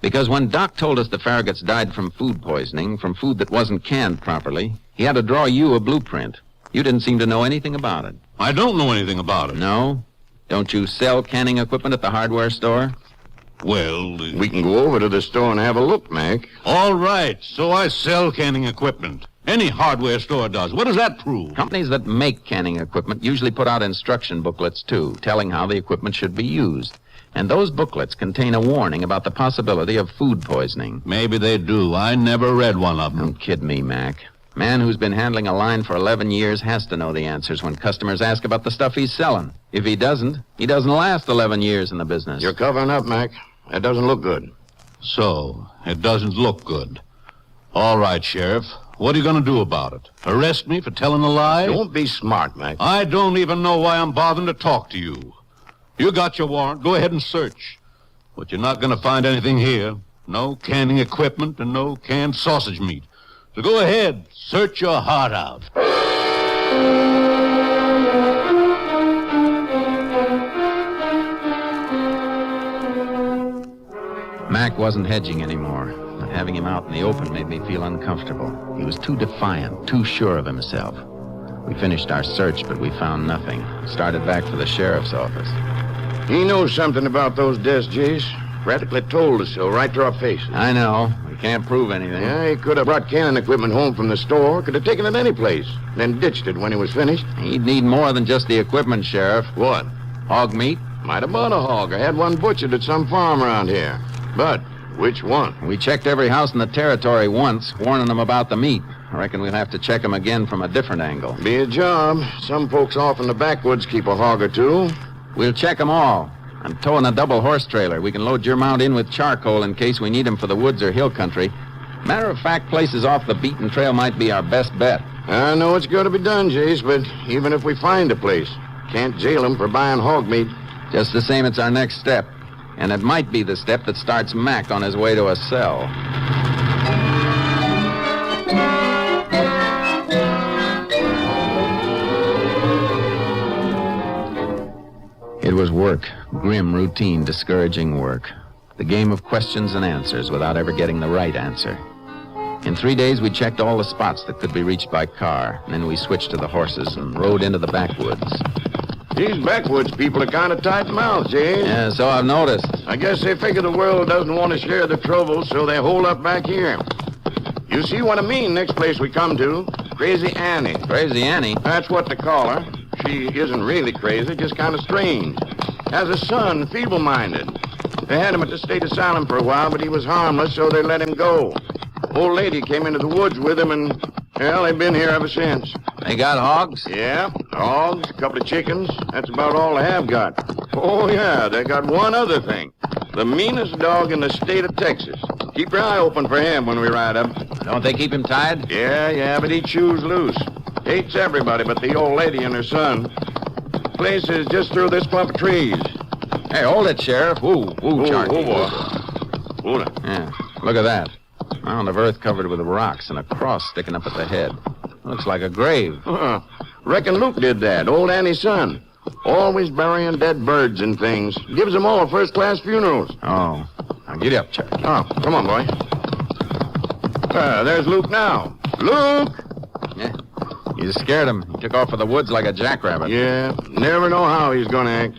Because when Doc told us the Farraguts died from food poisoning, from food that wasn't canned properly, he had to draw you a blueprint. You didn't seem to know anything about it. I don't know anything about it. No? Don't you sell canning equipment at the hardware store? Well, we can go over to the store and have a look, Mac. All right, so I sell canning equipment. Any hardware store does. What does that prove? Companies that make canning equipment usually put out instruction booklets, too, telling how the equipment should be used. And those booklets contain a warning about the possibility of food poisoning. Maybe they do. I never read one of them. Don't kid me, Mac. Man who's been handling a line for 11 years has to know the answers when customers ask about the stuff he's selling. If he doesn't last 11 years in the business. You're covering up, Mac. That doesn't look good. So, it doesn't look good. All right, Sheriff. What are you going to do about it? Arrest me for telling a lie? Don't be smart, Mac. I don't even know why I'm bothering to talk to you. You got your warrant. Go ahead and search. But you're not going to find anything here. No canning equipment and no canned sausage meat. So go ahead. Search your heart out. Mac wasn't hedging anymore, but having him out in the open made me feel uncomfortable. He was too defiant, too sure of himself. We finished our search, but we found nothing. Started back for the sheriff's office. He knows something about those deaths, Jace. Practically told us so right to our faces. I know. We can't prove anything. Yeah, he could have brought canning equipment home from the store, could have taken it any place, then ditched it when he was finished. He'd need more than just the equipment, Sheriff. What? Hog meat? Might have bought a hog. I had one butchered at some farm around here. But which one? We checked every house in the territory once, warning them about the meat. I reckon we'll have to check them again from a different angle. Be a job. Some folks off in the backwoods keep a hog or two. We'll check them all. I'm towing a double horse trailer. We can load your mount in with charcoal in case we need them for the woods or hill country. Matter of fact, places off the beaten trail might be our best bet. I know it's got to be done, Jace, but even if we find a place, can't jail them for buying hog meat. Just the same, it's our next step. And it might be the step that starts Mac on his way to a cell. It was work. Grim, routine, discouraging work. The game of questions and answers without ever getting the right answer. In 3 days, we checked all the spots that could be reached by car. And then we switched to the horses and rode into the backwoods. These backwoods people are kind of tight-mouthed, James. Yeah, so I've noticed. I guess they figure the world doesn't want to share the trouble, so they hold up back here. You see what I mean, next place we come to? Crazy Annie. Crazy Annie? That's what they call her. She isn't really crazy, just kind of strange. Has a son, feeble-minded. They had him at the state asylum for a while, but he was harmless, so they let him go. Old lady came into the woods with him, and, well, they've been here ever since. They got hogs? Yeah, hogs, a couple of chickens. That's about all they have got. Oh, yeah, they got one other thing. The meanest dog in the state of Texas. Keep your eye open for him when we ride up. Don't they keep him tied? Yeah, but he chews loose. Hates everybody but the old lady and her son. Place is just through this clump of trees. Hey, hold it, Sheriff. Ooh, Charky. boy. Hold it. Yeah, look at that. Mound of earth covered with rocks and a cross sticking up at the head. Looks like a grave. Reckon Luke did that, old Annie's son. Always burying dead birds and things. Gives them all first-class funerals. Oh. Now get up, Charky. Oh, come on, boy. There's Luke now. Luke! Yeah. You scared him. He took off for the woods like a jackrabbit. Yeah, never know how he's gonna act.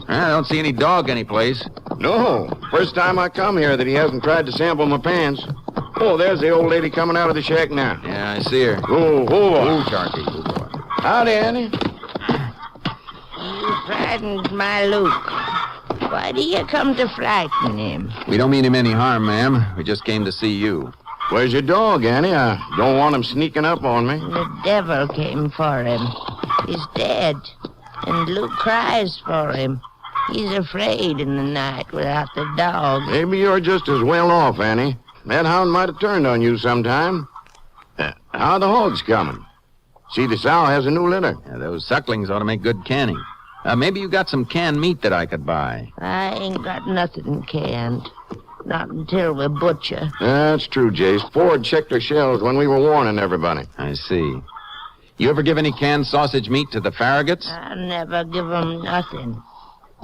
I don't see any dog anyplace. No. First time I come here that he hasn't tried to sample my pants. Oh, there's the old lady coming out of the shack now. Yeah, I see her. Oh, boy. Charky. Oh, boy. Howdy, Annie. You frightened my Luke. Why do you come to frighten him? We don't mean him any harm, ma'am. We just came to see you. Where's your dog, Annie? I don't want him sneaking up on me. The devil came for him. He's dead. And Luke cries for him. He's afraid in the night without the dog. Maybe you're just as well off, Annie. That hound might have turned on you sometime. How are the hogs coming? See, the sow has a new litter. Yeah, those sucklings ought to make good canning. Maybe you got some canned meat that I could buy. I ain't got nothing canned. Not until we butcher. That's true, Jace. Ford checked her shelves when we were warning everybody. I see. You ever give any canned sausage meat to the Farraguts? I never give 'em nothing.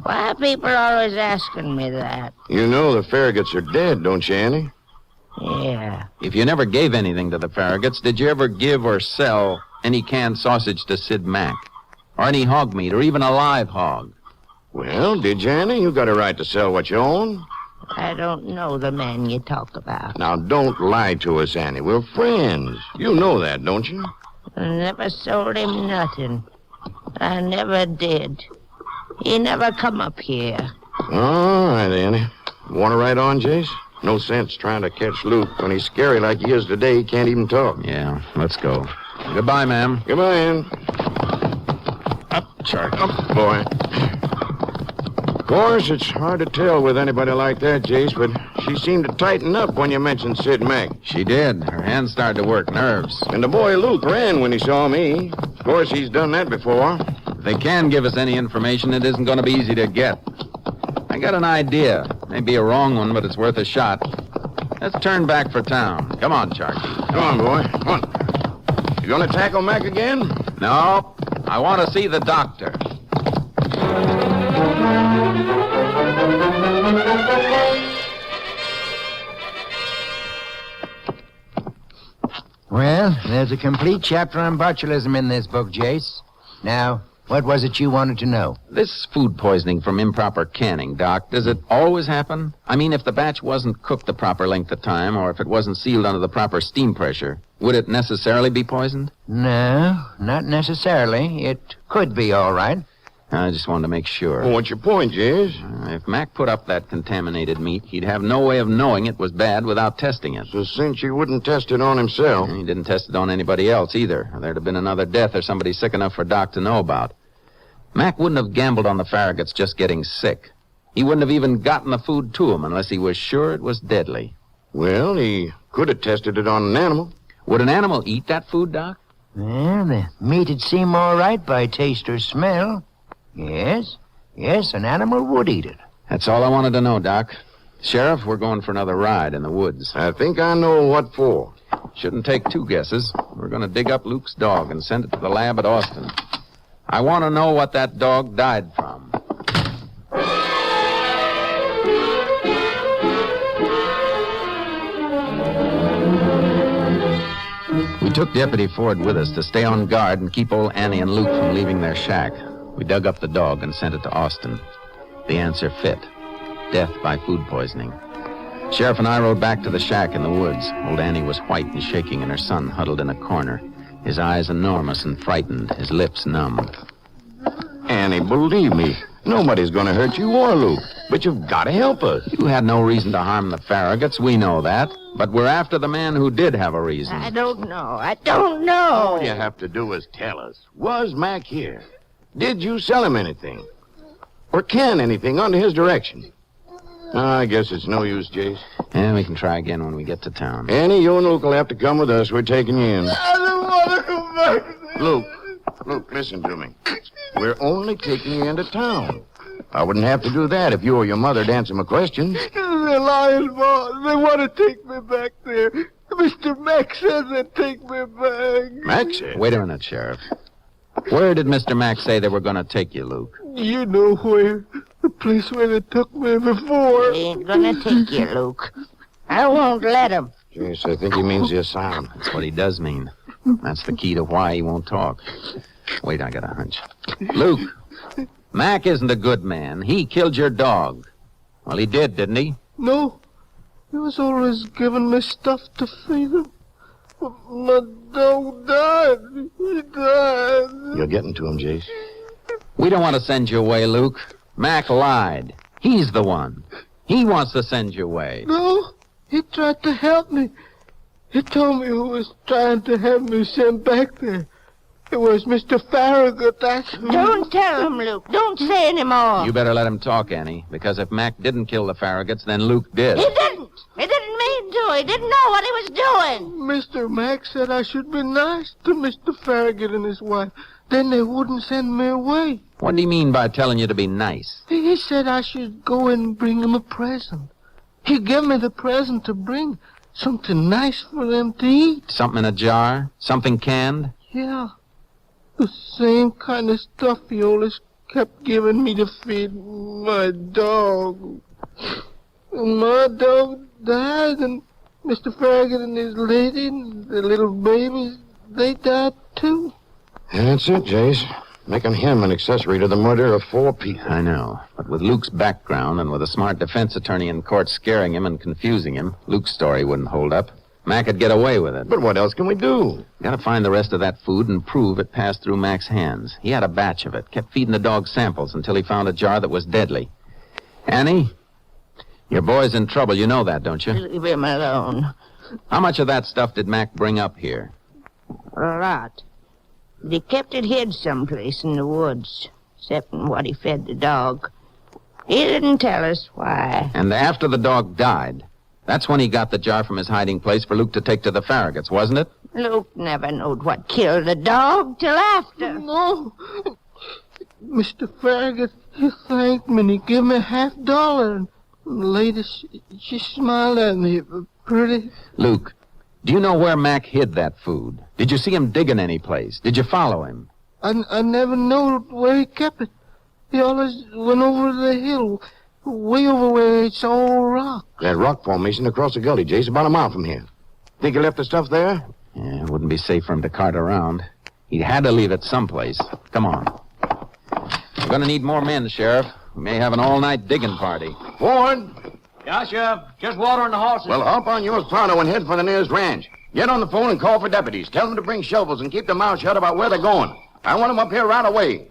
Why are people always asking me that? You know the Farraguts are dead, don't you, Annie? Yeah. If you never gave anything to the Farraguts, did you ever give or sell any canned sausage to Sid Mack? Or any hog meat, or even a live hog? Well, did you, Annie? You got a right to sell what you own. I don't know the man you talk about. Now, don't lie to us, Annie. We're friends. You know that, don't you? I never sold him nothing. I never did. He never come up here. All right, Annie. Want to ride on, Jace? No sense trying to catch Luke. When he's scary like he is today, he can't even talk. Yeah, let's go. Goodbye, ma'am. Goodbye, Ann. Up, Charlie. Up, boy. Of course, it's hard to tell with anybody like that, Jace, but she seemed to tighten up when you mentioned Sid Mack. She did. Her hands started to work nerves. And the boy Luke ran when he saw me. Of course, he's done that before. If they can give us any information, it isn't going to be easy to get. I got an idea. Maybe a wrong one, but it's worth a shot. Let's turn back for town. Come on, Charky. Come on, boy. Come on. You gonna tackle Mac again? No. I want to see the doctor. Well, there's a complete chapter on botulism in this book, Jace. Now, what was it you wanted to know? This food poisoning from improper canning, Doc, does it always happen? I mean, if the batch wasn't cooked the proper length of time, or if it wasn't sealed under the proper steam pressure, would it necessarily be poisoned? No, not necessarily. It could be all right. I just wanted to make sure. Well, what's your point, Jace? If Mac put up that contaminated meat, he'd have no way of knowing it was bad without testing it. So since he wouldn't test it on himself... He didn't test it on anybody else, either. There'd have been another death or somebody sick enough for Doc to know about. Mac wouldn't have gambled on the Farraguts just getting sick. He wouldn't have even gotten the food to them unless he was sure it was deadly. Well, he could have tested it on an animal. Would an animal eat that food, Doc? Well, the meat'd seem all right by taste or smell. Yes, an animal would eat it. That's all I wanted to know, Doc. Sheriff, we're going for another ride in the woods. I think I know what for. Shouldn't take two guesses. We're going to dig up Luke's dog and send it to the lab at Austin. I want to know what that dog died from. We took Deputy Ford with us to stay on guard and keep old Annie and Luke from leaving their shack. We dug up the dog and sent it to Austin. The answer fit. Death by food poisoning. Sheriff and I rode back to the shack in the woods. Old Annie was white and shaking, and her son huddled in a corner. His eyes enormous and frightened, his lips numb. Annie, believe me, nobody's going to hurt you or Luke, but you've got to help us. You had no reason to harm the Farraguts, we know that. But we're after the man who did have a reason. I don't know. All you have to do is tell us. Was Mac here? Did you sell him anything? Or can anything under his direction? I guess it's no use, Jace. Yeah, we can try again when we get to town. Annie, you and Luke will have to come with us. We're taking you in. I don't want to come back. Luke, listen to me. We're only taking you into town. I wouldn't have to do that if you or your mother'd answer my questions. They're lying, boss. They want to take me back there. Mr. Mack says they'd take me back. Mack said? Wait a minute, Sheriff. Where did Mr. Mack say they were going to take you, Luke? You know where. The place where they took me before. They ain't gonna take you, Luke. I won't let him. Yes, I think he means the asylum. That's what he does mean. That's the key to why he won't talk. Wait, I got a hunch. Luke, Mac isn't a good man. He killed your dog. Well, he did, didn't he? No. He was always giving me stuff to feed him. My dog died. He died. You're getting to him, Jace. We don't want to send you away, Luke. Mac lied. He's the one. He wants to send you away. No, he tried to help me. He told me who was trying to have me sent back there. It was Mr. Farragut, that's who. Don't tell him, Luke. Don't say any more. You better let him talk, Annie, because if Mac didn't kill the Farraguts, then Luke did. He didn't. He didn't mean to. He didn't know what he was doing. Mr. Mack said I should be nice to Mr. Farragut and his wife. Then they wouldn't send me away. What do you mean by telling you to be nice? He said I should go and bring him a present. He gave me the present to bring. Something nice for them to eat. Something in a jar? Something canned? Yeah. The same kind of stuff he always kept giving me to feed my dog. And my dog died, and Mr. Farragut and his lady and the little babies, they died too. That's it, Jace. Making him an accessory to the murder of 4 people. I know. But with Luke's background and with a smart defense attorney in court scaring him and confusing him, Luke's story wouldn't hold up. Mac could get away with it. But what else can we do? Gotta find the rest of that food and prove it passed through Mac's hands. He had a batch of it, kept feeding the dog samples until he found a jar that was deadly. Annie, your boy's in trouble. You know that, don't you? Leave him alone. How much of that stuff did Mac bring up here? A lot. They kept it hid someplace in the woods, except in what he fed the dog. He didn't tell us why. And after the dog died, that's when he got the jar from his hiding place for Luke to take to the Farraguts, wasn't it? Luke never knowed what killed the dog till after. No. Mr. Farragut, he thanked me and he gave me $50. And the lady, she smiled at me pretty. Luke, do you know where Mac hid that food? Did you see him digging any place? Did you follow him? I never knew where he kept it. He always went over the hill, way over where it's all rock. That rock formation across the gully, Jace, about a mile from here. Think he left the stuff there? Yeah, it wouldn't be safe for him to cart around. He had to leave it someplace. Come on. We're going to need more men, Sheriff. We may have an all-night digging party. Ford! Yeah, Sheriff. Just watering the horses. Well, hop on yours pronto and head for the nearest ranch. Get on the phone and call for deputies. Tell them to bring shovels and keep their mouths shut about where they're going. I want them up here right away.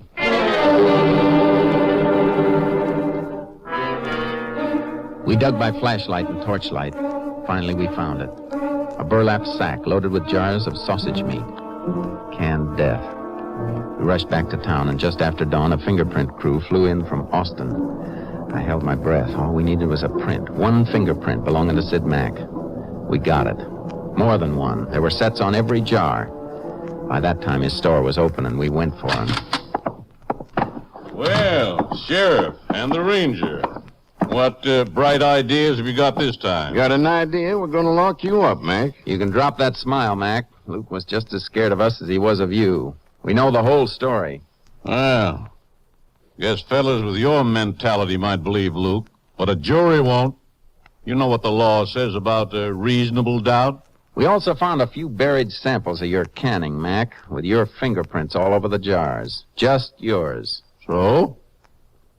We dug by flashlight and torchlight. Finally, we found it. A burlap sack loaded with jars of sausage meat. Canned death. We rushed back to town, and just after dawn, a fingerprint crew flew in from Austin. I held my breath. All we needed was a print. One fingerprint belonging to Sid Mack. We got it. More than one. There were sets on every jar. By that time, his store was open, and we went for him. Well, Sheriff and the Ranger. What bright ideas have you got this time? Got an idea? We're going to lock you up, Mac. You can drop that smile, Mac. Luke was just as scared of us as he was of you. We know the whole story. Well, guess fellas with your mentality might believe Luke, but a jury won't. You know what the law says about reasonable doubt? We also found a few buried samples of your canning, Mac, with your fingerprints all over the jars. Just yours. So?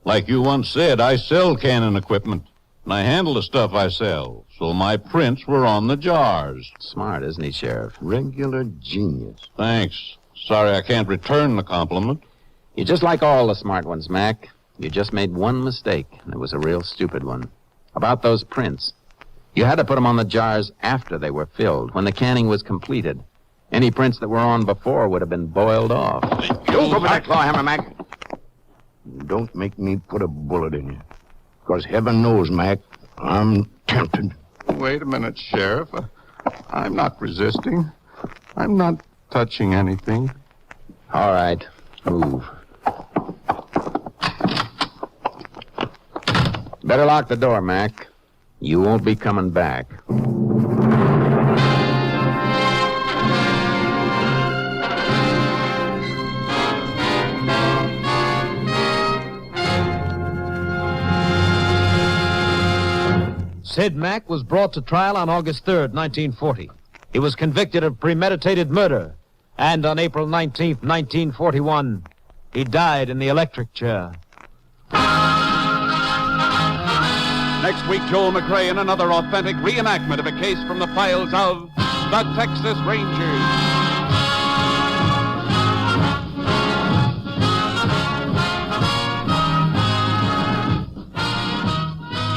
Like you once said, I sell cannon equipment, and I handle the stuff I sell. So my prints were on the jars. Smart, isn't he, Sheriff? Regular genius. Thanks. Sorry I can't return the compliment. You're just like all the smart ones, Mac. You just made one mistake, and it was a real stupid one. About those prints. You had to put them on the jars after they were filled, when the canning was completed. Any prints that were on before would have been boiled off. Don't go for that claw hammer, Mac. Don't make me put a bullet in you. Because heaven knows, Mac, I'm tempted. Wait a minute, Sheriff. I'm not resisting. I'm not touching anything. All right, move. Better lock the door, Mac. You won't be coming back. Sid Mack was brought to trial on August 3rd, 1940. He was convicted of premeditated murder, and on April 19th, 1941, he died in the electric chair. Next week, Joel McRae in another authentic reenactment of a case from the files of the Texas Rangers.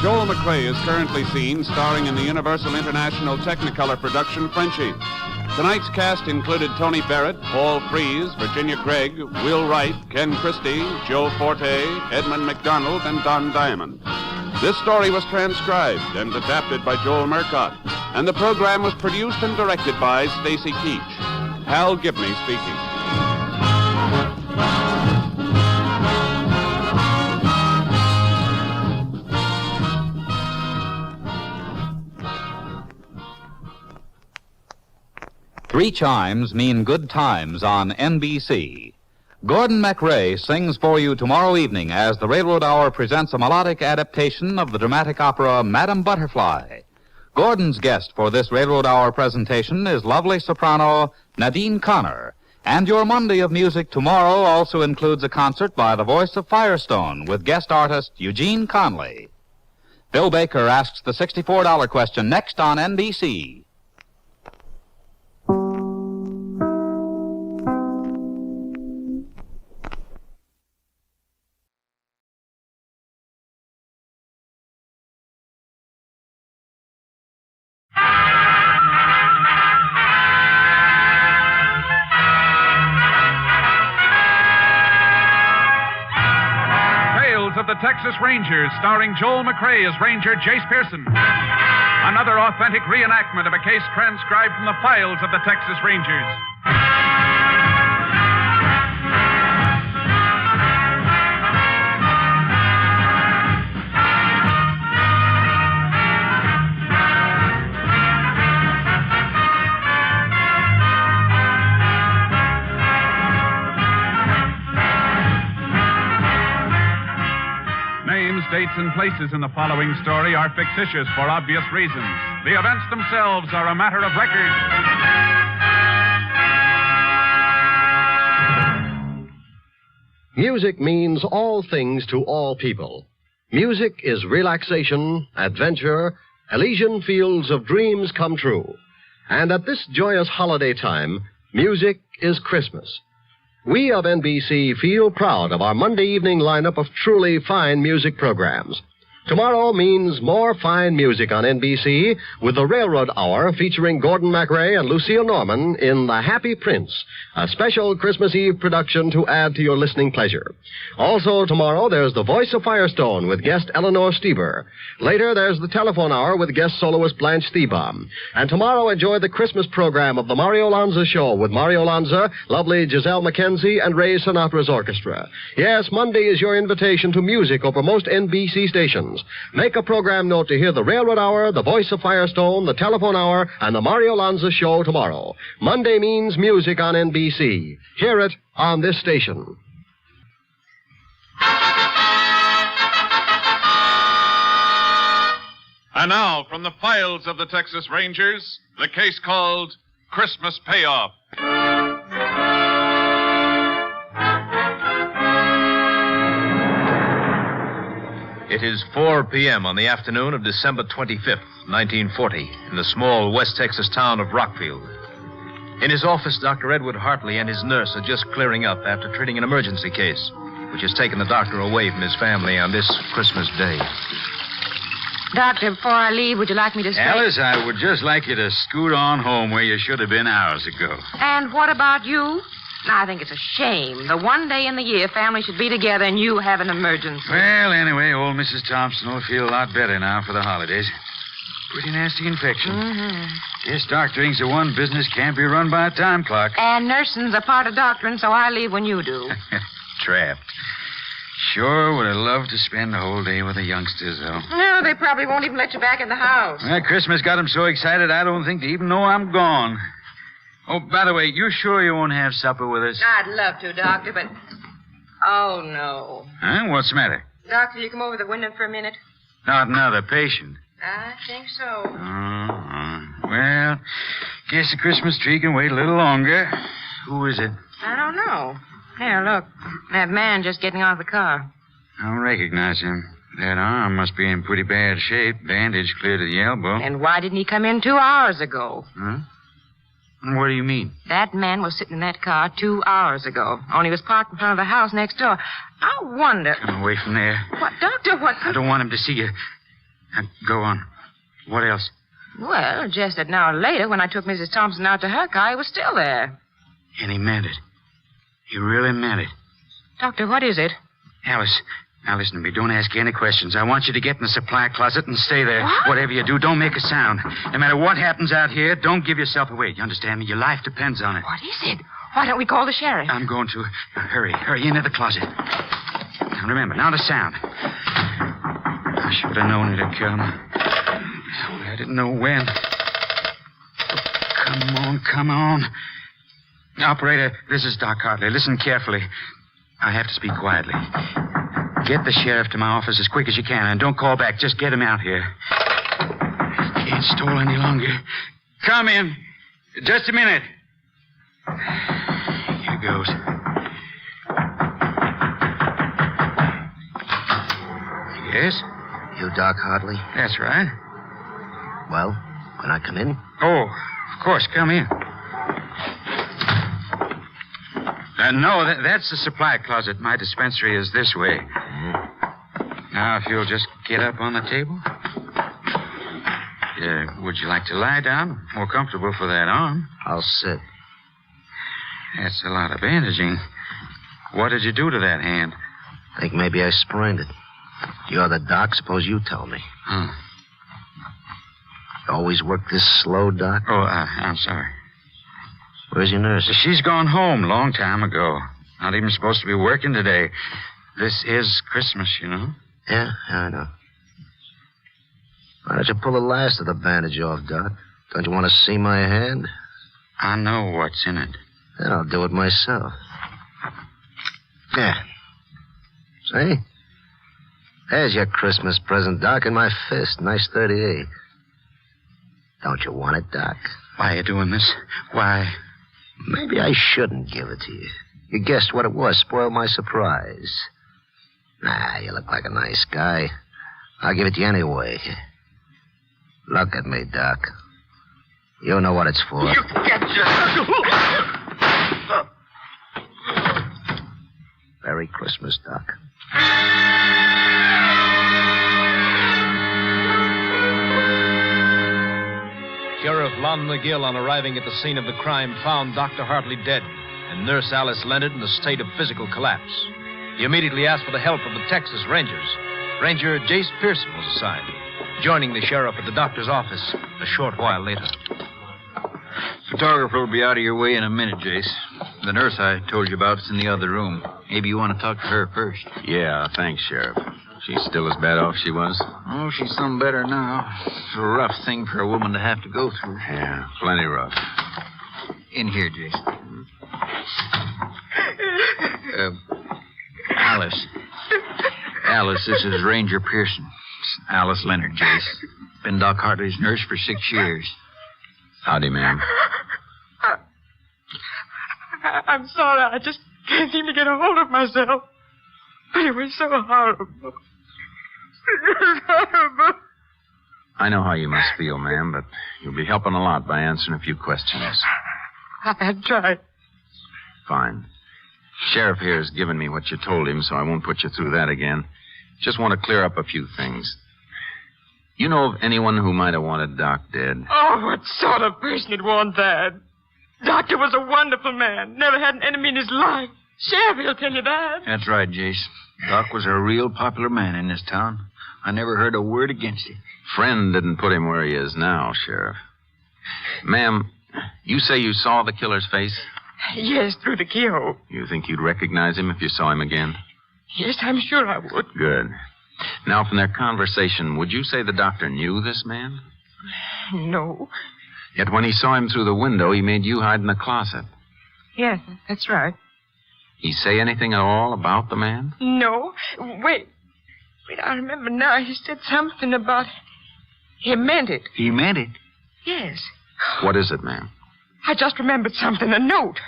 Joel McRae is currently seen starring in the Universal International Technicolor production Frenchie. Tonight's cast included Tony Barrett, Paul Frees, Virginia Gregg, Will Wright, Ken Christie, Joe Forte, Edmund McDonald, and Don Diamond. This story was transcribed and adapted by Joel Murcott, and the program was produced and directed by Stacy Keach. Hal Gibney speaking. Three chimes mean good times on NBC. Gordon MacRae sings for you tomorrow evening as the Railroad Hour presents a melodic adaptation of the dramatic opera Madame Butterfly. Gordon's guest for this Railroad Hour presentation is lovely soprano Nadine Connor. And your Monday of Music tomorrow also includes a concert by the Voice of Firestone with guest artist Eugene Conley. Bill Baker asks the $64 question next on NBC. Of the Texas Rangers, starring Joel McRae as Ranger Jace Pearson. Another authentic reenactment of a case transcribed from the files of the Texas Rangers. Names, dates, and places in the following story are fictitious for obvious reasons. The events themselves are a matter of record. Music means all things to all people. Music is relaxation, adventure, Elysian fields of dreams come true. And at this joyous holiday time, music is Christmas. We of NBC feel proud of our Monday evening lineup of truly fine music programs. Tomorrow means more fine music on NBC with the Railroad Hour featuring Gordon MacRae and Lucille Norman in The Happy Prince, a special Christmas Eve production to add to your listening pleasure. Also tomorrow, there's The Voice of Firestone with guest Eleanor Stieber. Later, there's the Telephone Hour with guest soloist Blanche Thiebaum. And tomorrow, enjoy the Christmas program of the Mario Lanza Show with Mario Lanza, lovely Giselle McKenzie, and Ray Sinatra's orchestra. Yes, Monday is your invitation to music over most NBC stations. Make a program note to hear the Railroad Hour, the Voice of Firestone, the Telephone Hour, and the Mario Lanza Show tomorrow. Monday means music on NBC. Hear it on this station. And now, from the files of the Texas Rangers, the case called Christmas Payoff. It is 4 p.m. on the afternoon of December 25th, 1940, in the small West Texas town of Rockfield. In his office, Dr. Edward Hartley and his nurse are just clearing up after treating an emergency case, which has taken the doctor away from his family on this Christmas Day. Doctor, before I leave, would you like me to stay? Alice, I would just like you to scoot on home where you should have been hours ago. And what about you? I think it's a shame. The one day in the year families should be together and you have an emergency. Well, anyway, old Mrs. Thompson will feel a lot better now for the holidays. Pretty nasty infection. Mm-hmm. This doctoring's the one business can't be run by a time clock. And nursing's a part of doctoring, so I leave when you do. Trapped. Sure would have loved to spend the whole day with the youngsters, though. No, they probably won't even let you back in the house. Well, Christmas got them so excited I don't think they even know I'm gone. Oh, by the way, you sure you won't have supper with us? I'd love to, Doctor, but... Oh, no. Huh? What's the matter? Doctor, you come over the window for a minute? Not another patient. I think so. Well, guess the Christmas tree can wait a little longer. Who is it? I don't know. Here, look. That man just getting out of the car. I don't recognize him. That arm must be in pretty bad shape. Bandage clear to the elbow. And why didn't he come in 2 hours ago? Huh? What do you mean? That man was sitting in that car 2 hours ago. Only was parked in front of the house next door. I wonder... Come away from there. What, Doctor, what... I don't want him to see you. Now, go on. What else? Well, just an hour later, when I took Mrs. Thompson out to her car, he was still there. And he meant it. He really meant it. Doctor, what is it? Alice, now listen to me. Don't ask any questions. I want you to get in the supply closet and stay there. What? Whatever you do, don't make a sound. No matter what happens out here, don't give yourself away. You understand me? Your life depends on it. What is it? Why don't we call the sheriff? I'm going to. Hurry into the closet. Now remember, not a sound. I should have known it'd come. I didn't know when. Come on. Operator, this is Doc Hartley. Listen carefully. I have to speak quietly. Get the sheriff to my office as quick as you can, and don't call back. Just get him out here. Can't stall any longer. Come in. Just a minute. Here goes. Yes? You Doc Hartley? That's right. Well, can I come in? Oh, of course. Come in. No, that's the supply closet. My dispensary is this way. Now, if you'll just get up on the table. Would you like to lie down? More comfortable for that arm. I'll sit. That's a lot of bandaging. What did you do to that hand? Think maybe I sprained it. You're the doc. Suppose you tell me. You always work this slow, Doc? Oh, I'm sorry. Where's your nurse? She's gone home long time ago. Not even supposed to be working today. This is Christmas, you know. Yeah, I know. Why don't you pull the last of the bandage off, Doc? Don't you want to see my hand? I know what's in it. Then I'll do it myself. Yeah. See? There's your Christmas present, Doc, in my fist. Nice 38. Don't you want it, Doc? Why are you doing this? Why? Maybe I shouldn't give it to you. You guessed what it was. Spoiled my surprise. Nah, you look like a nice guy. I'll give it to you anyway. Look at me, Doc. You know what it's for. You get Merry Christmas, Doc. Sheriff Lon McGill, on arriving at the scene of the crime, found Dr. Hartley dead and Nurse Alice Leonard in a state of physical collapse. He immediately asked for the help of the Texas Rangers. Ranger Jace Pearson was assigned, joining the sheriff at the doctor's office a short while later. Photographer will be out of your way in a minute, Jace. The nurse I told you about is in the other room. Maybe you want to talk to her first. Yeah, thanks, Sheriff. She's still as bad off as she was? Oh, she's some better now. It's a rough thing for a woman to have to go through. Yeah, plenty rough. In here, Jace. Alice. Alice, this is Ranger Pearson. It's Alice Leonard, Jace. Been Doc Hartley's nurse for 6 years. Howdy, ma'am. I'm sorry. I just can't seem to get a hold of myself. But it was so horrible. It's horrible. I know how you must feel, ma'am, but you'll be helping a lot by answering a few questions. I'll try. Fine. Sheriff here has given me what you told him, so I won't put you through that again. Just want to clear up a few things. You know of anyone who might have wanted Doc dead? Oh, what sort of person would want that? Doctor was a wonderful man. Never had an enemy in his life. Sheriff, he'll tell you that. That's right, Jace. Doc was a real popular man in this town. I never heard a word against him. Friend didn't put him where he is now, Sheriff. Ma'am, you say you saw the killer's face? Yes, through the keyhole. You think you'd recognize him if you saw him again? Yes, I'm sure I would. Good. Now, from their conversation, would you say the doctor knew this man? No. Yet when he saw him through the window, he made you hide in the closet. Yes, that's right. He say anything at all about the man? No. Wait, I remember now. He said something about... He meant it. He meant it? Yes. What is it, ma'am? I just remembered something, a note.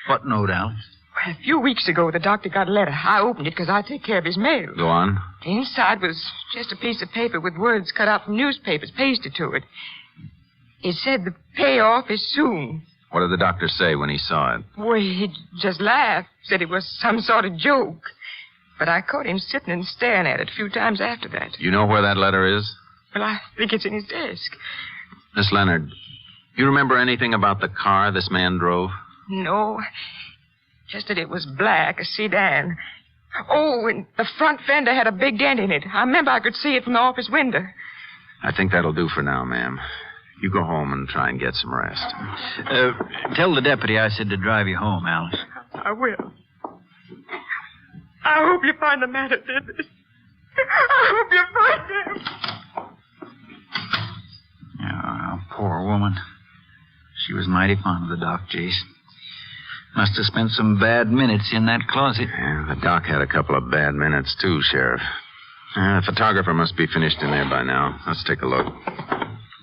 What note, Alice? Well, a few weeks ago, the doctor got a letter. I opened it because I take care of his mail. Go on. Inside was just a piece of paper with words cut out from newspapers pasted to it. It said the payoff is soon. What did the doctor say when he saw it? Well, he just laughed, said it was some sort of joke. But I caught him sitting and staring at it a few times after that. You know where that letter is? Well, I think it's in his desk. Miss Leonard, you remember anything about the car this man drove? No, just that it was black, a sedan. Oh, and the front fender had a big dent in it. I remember I could see it from the office window. I think that'll do for now, ma'am. You go home and try and get some rest. Tell the deputy I said to drive you home, Alice. I will. I hope you find the man that did this. I hope you find him. Oh, poor woman. She was mighty fond of the doc, Jace. Must have spent some bad minutes in that closet. Yeah, the doc had a couple of bad minutes, too, Sheriff. The photographer must be finished in there by now. Let's take a look.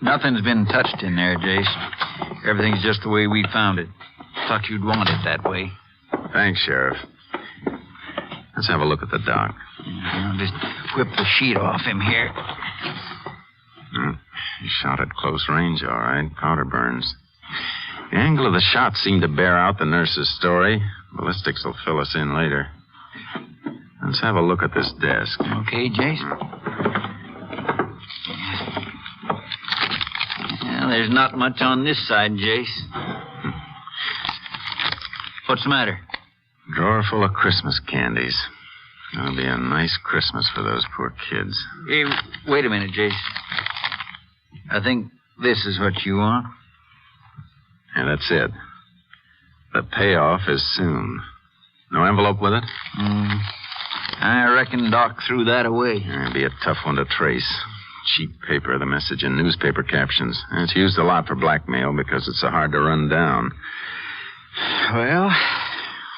Nothing's been touched in there, Jace. Everything's just the way we found it. Thought you'd want it that way. Thanks, Sheriff. Let's have a look at the doc. I'll just whip the sheet off him here. He shot at close range, all right. Powder burns. The angle of the shot seemed to bear out the nurse's story. Ballistics will fill us in later. Let's have a look at this desk. Okay, Jace? Well, there's not much on this side, Jace. What's the matter? Drawer full of Christmas candies. That'll be a nice Christmas for those poor kids. Hey, wait a minute, Jace. I think this is what you want. And that's it. The payoff is soon. No envelope with it? I reckon Doc threw that away. It'd be a tough one to trace. Cheap paper, the message in newspaper captions. And it's used a lot for blackmail because it's so hard to run down. Well,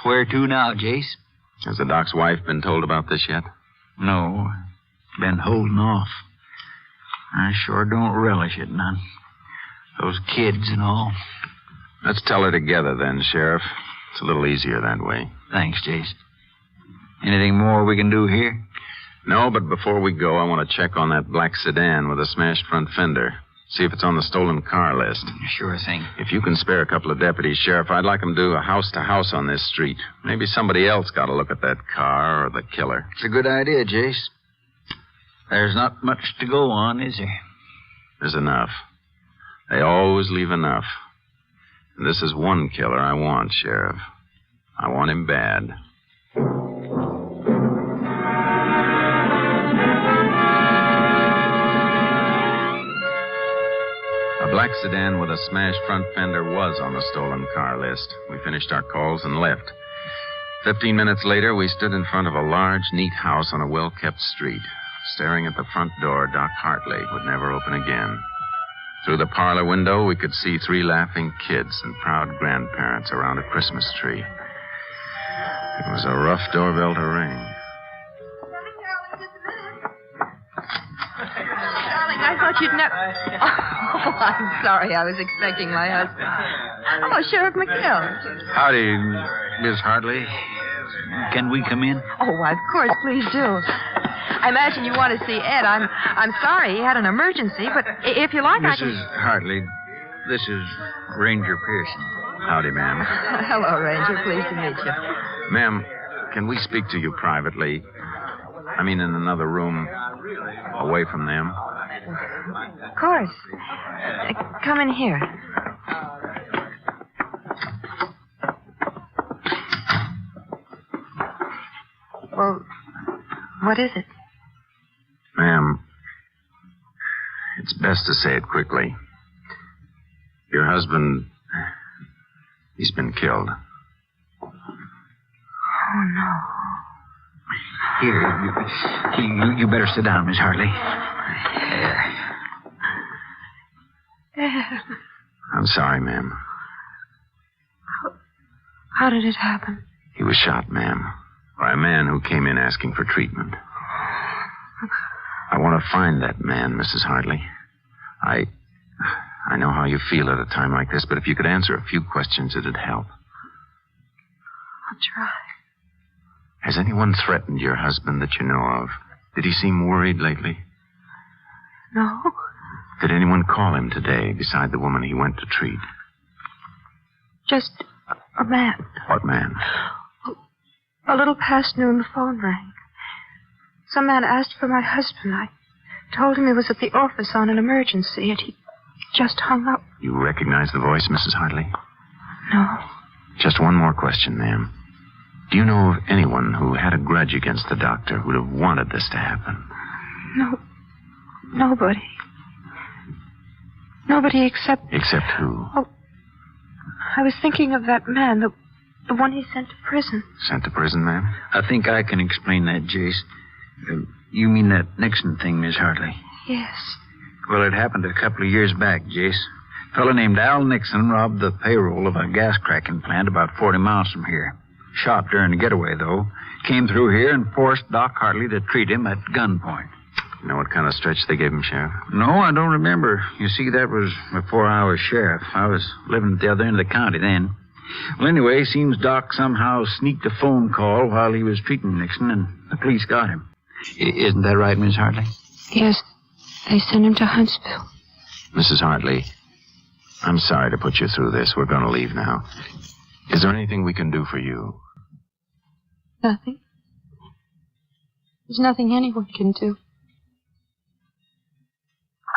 where to now, Jace? Has the doc's wife been told about this yet? No. Been holding off. I sure don't relish it none. Those kids and all. Let's tell her together then, Sheriff. It's a little easier that way. Thanks, Jace. Anything more we can do here? No, but before we go, I want to check on that black sedan with a smashed front fender. See if it's on the stolen car list. Sure thing. If you can spare a couple of deputies, Sheriff, I'd like them to do a house-to-house on this street. Maybe somebody else got a look at that car or the killer. It's a good idea, Jace. There's not much to go on, is there? There's enough. They always leave enough. And this is one killer I want, Sheriff. I want him bad. A black sedan with a smashed front fender was on the stolen car list. We finished our calls and left. 15 minutes later, we stood in front of a large, neat house on a well-kept street. Staring at the front door, Doc Hartley would never open again. Through the parlor window, we could see 3 laughing kids and proud grandparents around a Christmas tree. It was a rough doorbell to ring. Darling, I thought you'd never... Oh, I'm sorry. I was expecting my husband. Oh, Sheriff McKell. Howdy, Miss Hartley. Can we come in? Oh, why, of course. Please do. I imagine you want to see Ed. I'm sorry he had an emergency, but if you like, I can... Mrs. Hartley, this is Ranger Pearson. Howdy, ma'am. Hello, Ranger. Pleased to meet you. Ma'am, can we speak to you privately? I mean, in another room, away from them. Of course. Come in here. Well, what is it? Ma'am, it's best to say it quickly. Your husband, he's been killed. Oh, no. Here, you better sit down, Miss Hartley. Ed. I'm sorry, ma'am. How did it happen? He was shot, ma'am, by a man who came in asking for treatment. I want to find that man, Mrs. Hartley. I know how you feel at a time like this, but if you could answer a few questions, it'd help. I'll try. Has anyone threatened your husband that you know of? Did he seem worried lately? No. Did anyone call him today beside the woman he went to treat? Just a man. What man? A little past noon, the phone rang. Some man asked for my husband. I told him he was at the office on an emergency, and he just hung up. You recognize the voice, Mrs. Hartley? No. Just one more question, ma'am. Do you know of anyone who had a grudge against the doctor who'd have wanted this to happen? No. Nobody. Nobody except... Except who? Oh, I was thinking of that man, the one he sent to prison. Sent to prison, ma'am? I think I can explain that, Jace. You mean that Nixon thing, Miss Hartley? Yes. Well, it happened a couple of years back, Jace. A fellow named Al Nixon robbed the payroll of a gas cracking plant about 40 miles from here. Shot during the getaway, though. Came through here and forced Doc Hartley to treat him at gunpoint. You know what kind of stretch they gave him, Sheriff? No, I don't remember. You see, that was before I was sheriff. I was living at the other end of the county then. Well, anyway, seems Doc somehow sneaked a phone call while he was treating Nixon, and the police got him. Isn't that right, Miss Hartley? Yes. They sent him to Huntsville. Mrs. Hartley, I'm sorry to put you through this. We're going to leave now. Is there anything we can do for you? Nothing. There's nothing anyone can do.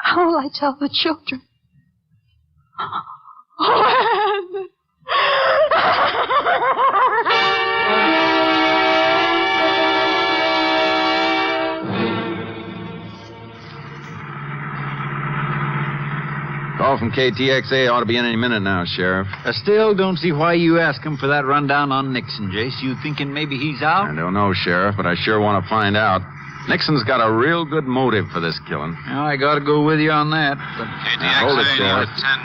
How will I tell the children? Oh, Anne! Call from KTXA ought to be in any minute now, Sheriff. I still don't see why you ask him for that rundown on Nixon, Jace. You thinking maybe he's out? I don't know, Sheriff, but I sure want to find out. Nixon's got a real good motive for this killing. Well, I got to go with you on that. But... KTXA hold it, Sheriff. Unit 10.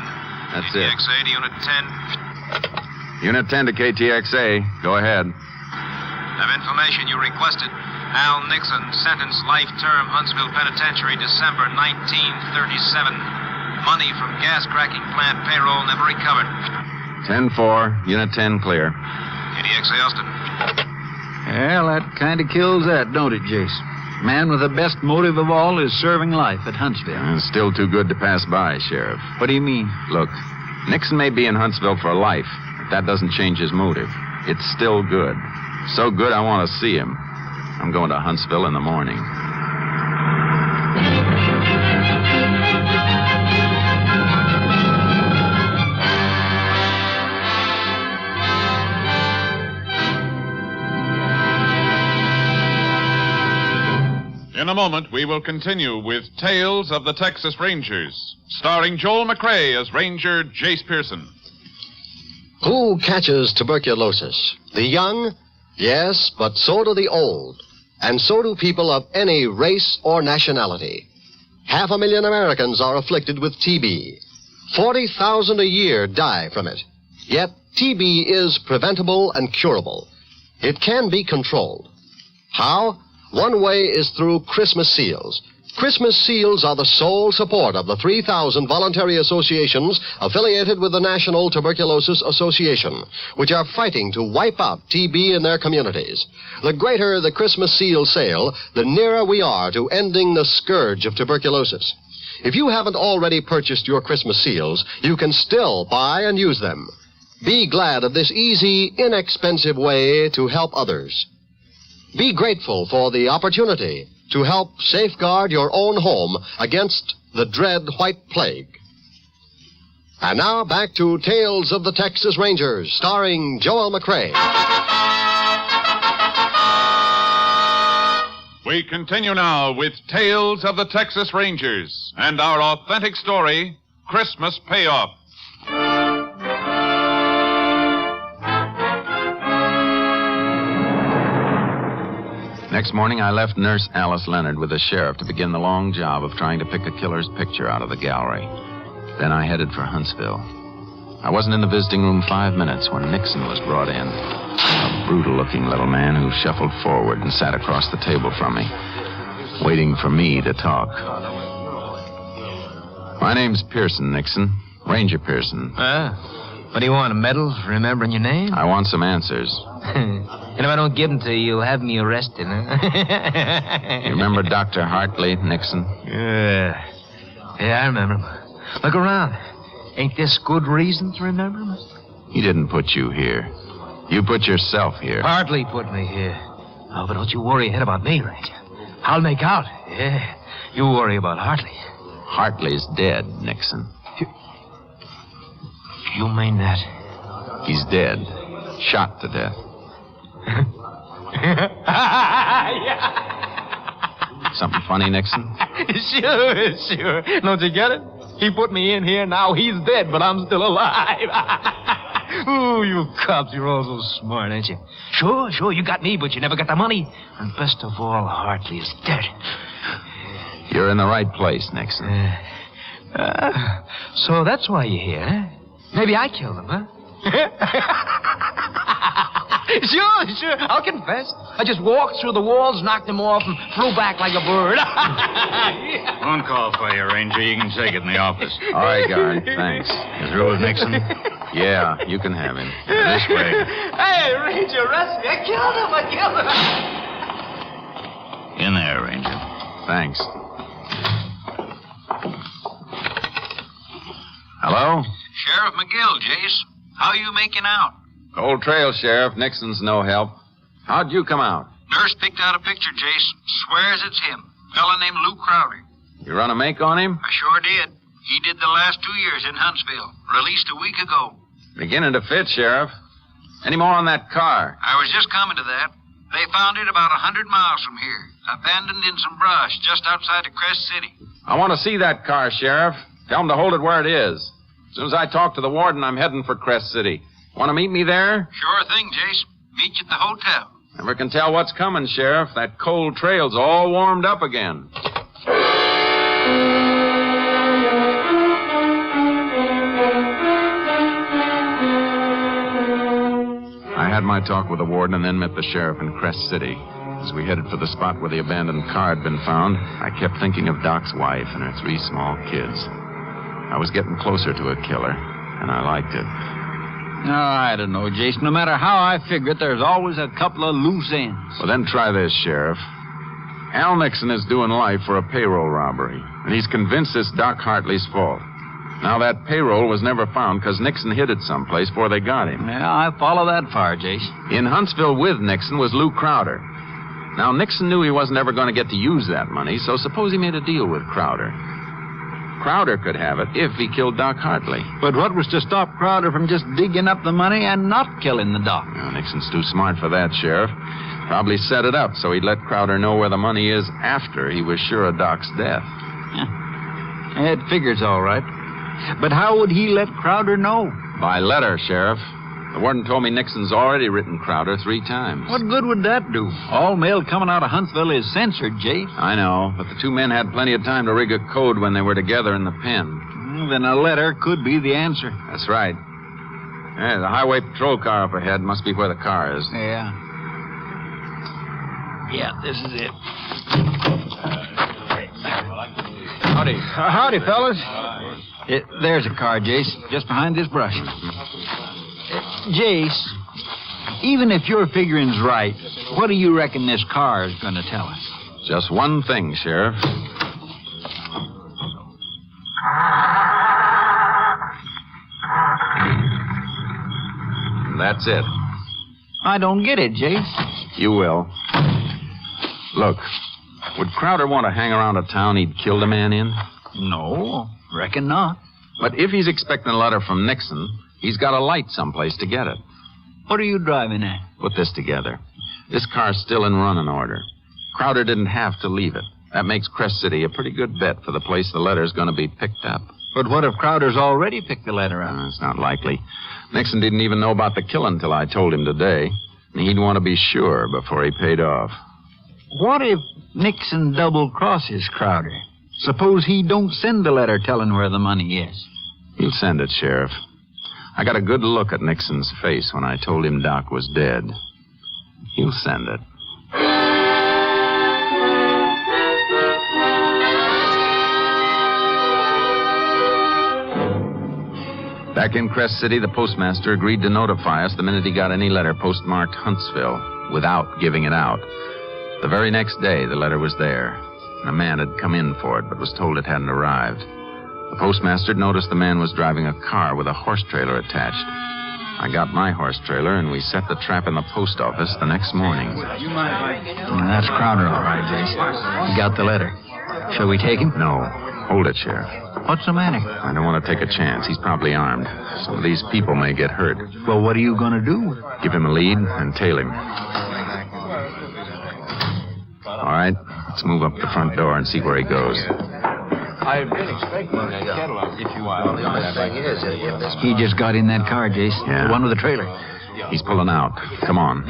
That's KTXA it. to Unit 10. Unit 10 to KTXA. Go ahead. Have information you requested. Al Nixon, sentenced life term, Huntsville Penitentiary, December 1937. Money from gas cracking plant payroll never recovered. 10-4. Unit 10 clear. KTXA Austin. Well, that kind of kills that, don't it, Jace? Man with the best motive of all is serving life at Huntsville. It's still too good to pass by, Sheriff. What do you mean? Look, Nixon may be in Huntsville for life, but that doesn't change his motive. It's still good. So good I want to see him. I'm going to Huntsville in the morning. In a moment, we will continue with Tales of the Texas Rangers, starring Joel McCrea as Ranger Jace Pearson. Who catches tuberculosis? The young? Yes, but so do the old. And so do people of any race or nationality. 500,000 Americans are afflicted with TB. 40,000 a year die from it. Yet TB is preventable and curable. It can be controlled. How? One way is through Christmas seals. Christmas seals are the sole support of the 3,000 voluntary associations affiliated with the National Tuberculosis Association, which are fighting to wipe out TB in their communities. The greater the Christmas seal sale, the nearer we are to ending the scourge of tuberculosis. If you haven't already purchased your Christmas seals, you can still buy and use them. Be glad of this easy, inexpensive way to help others. Be grateful for the opportunity to help safeguard your own home against the dread white plague. And now back to Tales of the Texas Rangers, starring Joel McRae. We continue now with Tales of the Texas Rangers and our authentic story, Christmas Payoff. Next morning, I left Nurse Alice Leonard with the sheriff to begin the long job of trying to pick a killer's picture out of the gallery. Then I headed for Huntsville. I wasn't in the visiting room 5 minutes when Nixon was brought in. A brutal-looking little man who shuffled forward and sat across the table from me, waiting for me to talk. My name's Pearson, Nixon. Ranger Pearson. What do you want, a medal for remembering your name? I want some answers. And if I don't give them to you, you'll have me arrested, huh? You remember Dr. Hartley, Nixon? Yeah, I remember him. Look around. Ain't this good reason to remember him? He didn't put you here. You put yourself here. Hartley put me here. Oh, but don't you worry a head about me, Ranger. I'll make out. Yeah, you worry about Hartley. Hartley's dead, Nixon. You mean that? He's dead. Shot to death. Something funny, Nixon? Sure. Don't you get it? He put me in here, now he's dead, but I'm still alive. Ooh, you cops, you're all so smart, ain't you? Sure, you got me, but you never got the money. And best of all, Hartley is dead. You're in the right place, Nixon. So that's why you're here, huh? Maybe I killed him, huh? Sure, I'll confess. I just walked through the walls, knocked him off, and flew back like a bird. Phone call for you, Ranger. You can take it in the office. All right, guard. Thanks. You through with Nixon? Yeah, you can have him. This way. Hey, Ranger, arrest me. I killed him. In there, Ranger. Thanks. Hello? Sheriff McGill, Jace. How you making out? Cold trail, Sheriff. Nixon's no help. How'd you come out? Nurse picked out a picture, Jace. Swears it's him. Fella named Lou Crowder. You run a make on him? I sure did. He did the last 2 years in Huntsville. Released a week ago. Beginning to fit, Sheriff. Any more on that car? I was just coming to that. They found it about 100 miles from here. Abandoned in some brush just outside of Crest City. I want to see that car, Sheriff. Tell him to hold it where it is. As soon as I talk to the warden, I'm heading for Crest City. Want to meet me there? Sure thing, Jace. Meet you at the hotel. Never can tell what's coming, Sheriff. That cold trail's all warmed up again. I had my talk with the warden and then met the sheriff in Crest City. As we headed for the spot where the abandoned car had been found, I kept thinking of Doc's wife and her 3 small kids. I was getting closer to a killer, and I liked it. Oh, I don't know, Jason. No matter how I figure it, there's always a couple of loose ends. Well, then try this, Sheriff. Al Nixon is doing life for a payroll robbery, and he's convinced it's Doc Hartley's fault. Now, that payroll was never found because Nixon hid it someplace before they got him. Yeah, I follow that far, Jason. In Huntsville with Nixon was Lou Crowder. Now, Nixon knew he wasn't ever going to get to use that money, so suppose he made a deal with Crowder. Crowder could have it if he killed Doc Hartley. But what was to stop Crowder from just digging up the money and not killing the doc? Well, Nixon's too smart for that, Sheriff. Probably set it up so he'd let Crowder know where the money is after he was sure of Doc's death. Yeah. It figures all right. But how would he let Crowder know? By letter, Sheriff. The warden told me Nixon's already written Crowder 3 times. What good would that do? All mail coming out of Huntsville is censored, Jay. I know, but the 2 men had plenty of time to rig a code when they were together in the pen. Then a letter could be the answer. That's right. Yeah, the highway patrol car up ahead must be where the car is. Yeah. Yeah, this is it. Howdy, fellas. There's a car, Jace, just behind this brush. Jace, even if your figuring's right, what do you reckon this car is going to tell us? Just one thing, Sheriff. That's it. I don't get it, Jace. You will. Look, would Crowder want to hang around a town he'd killed a man in? No, reckon not. But if he's expecting a letter from Nixon, he's got a light someplace to get it. What are you driving at? Put this together. This car's still in running order. Crowder didn't have to leave it. That makes Crest City a pretty good bet for the place the letter's going to be picked up. But what if Crowder's already picked the letter up? It's not likely. Nixon didn't even know about the killing till I told him today. He'd want to be sure before he paid off. What if Nixon double-crosses Crowder? Suppose he don't send a letter telling where the money is. He'll send it, Sheriff. I got a good look at Nixon's face when I told him Doc was dead. He'll send it. Back in Crest City, the postmaster agreed to notify us the minute he got any letter postmarked Huntsville without giving it out. The very next day, the letter was there. A man had come in for it, but was told it hadn't arrived. The postmaster noticed the man was driving a car with a horse trailer attached. I got my horse trailer, and we set the trap in the post office the next morning. That's Crowder, all right, Jace. He got the letter. Shall we take him? No. Hold it, Sheriff. What's the matter? I don't want to take a chance. He's probably armed. Some of these people may get hurt. Well, what are you going to do? Give him a lead and tail him. All right, let's move up the front door and see where he goes. I've been expecting a kettle if you want. The only thing is, he just got in that car, Jace. Yeah. The one with the trailer. He's pulling out. Come on.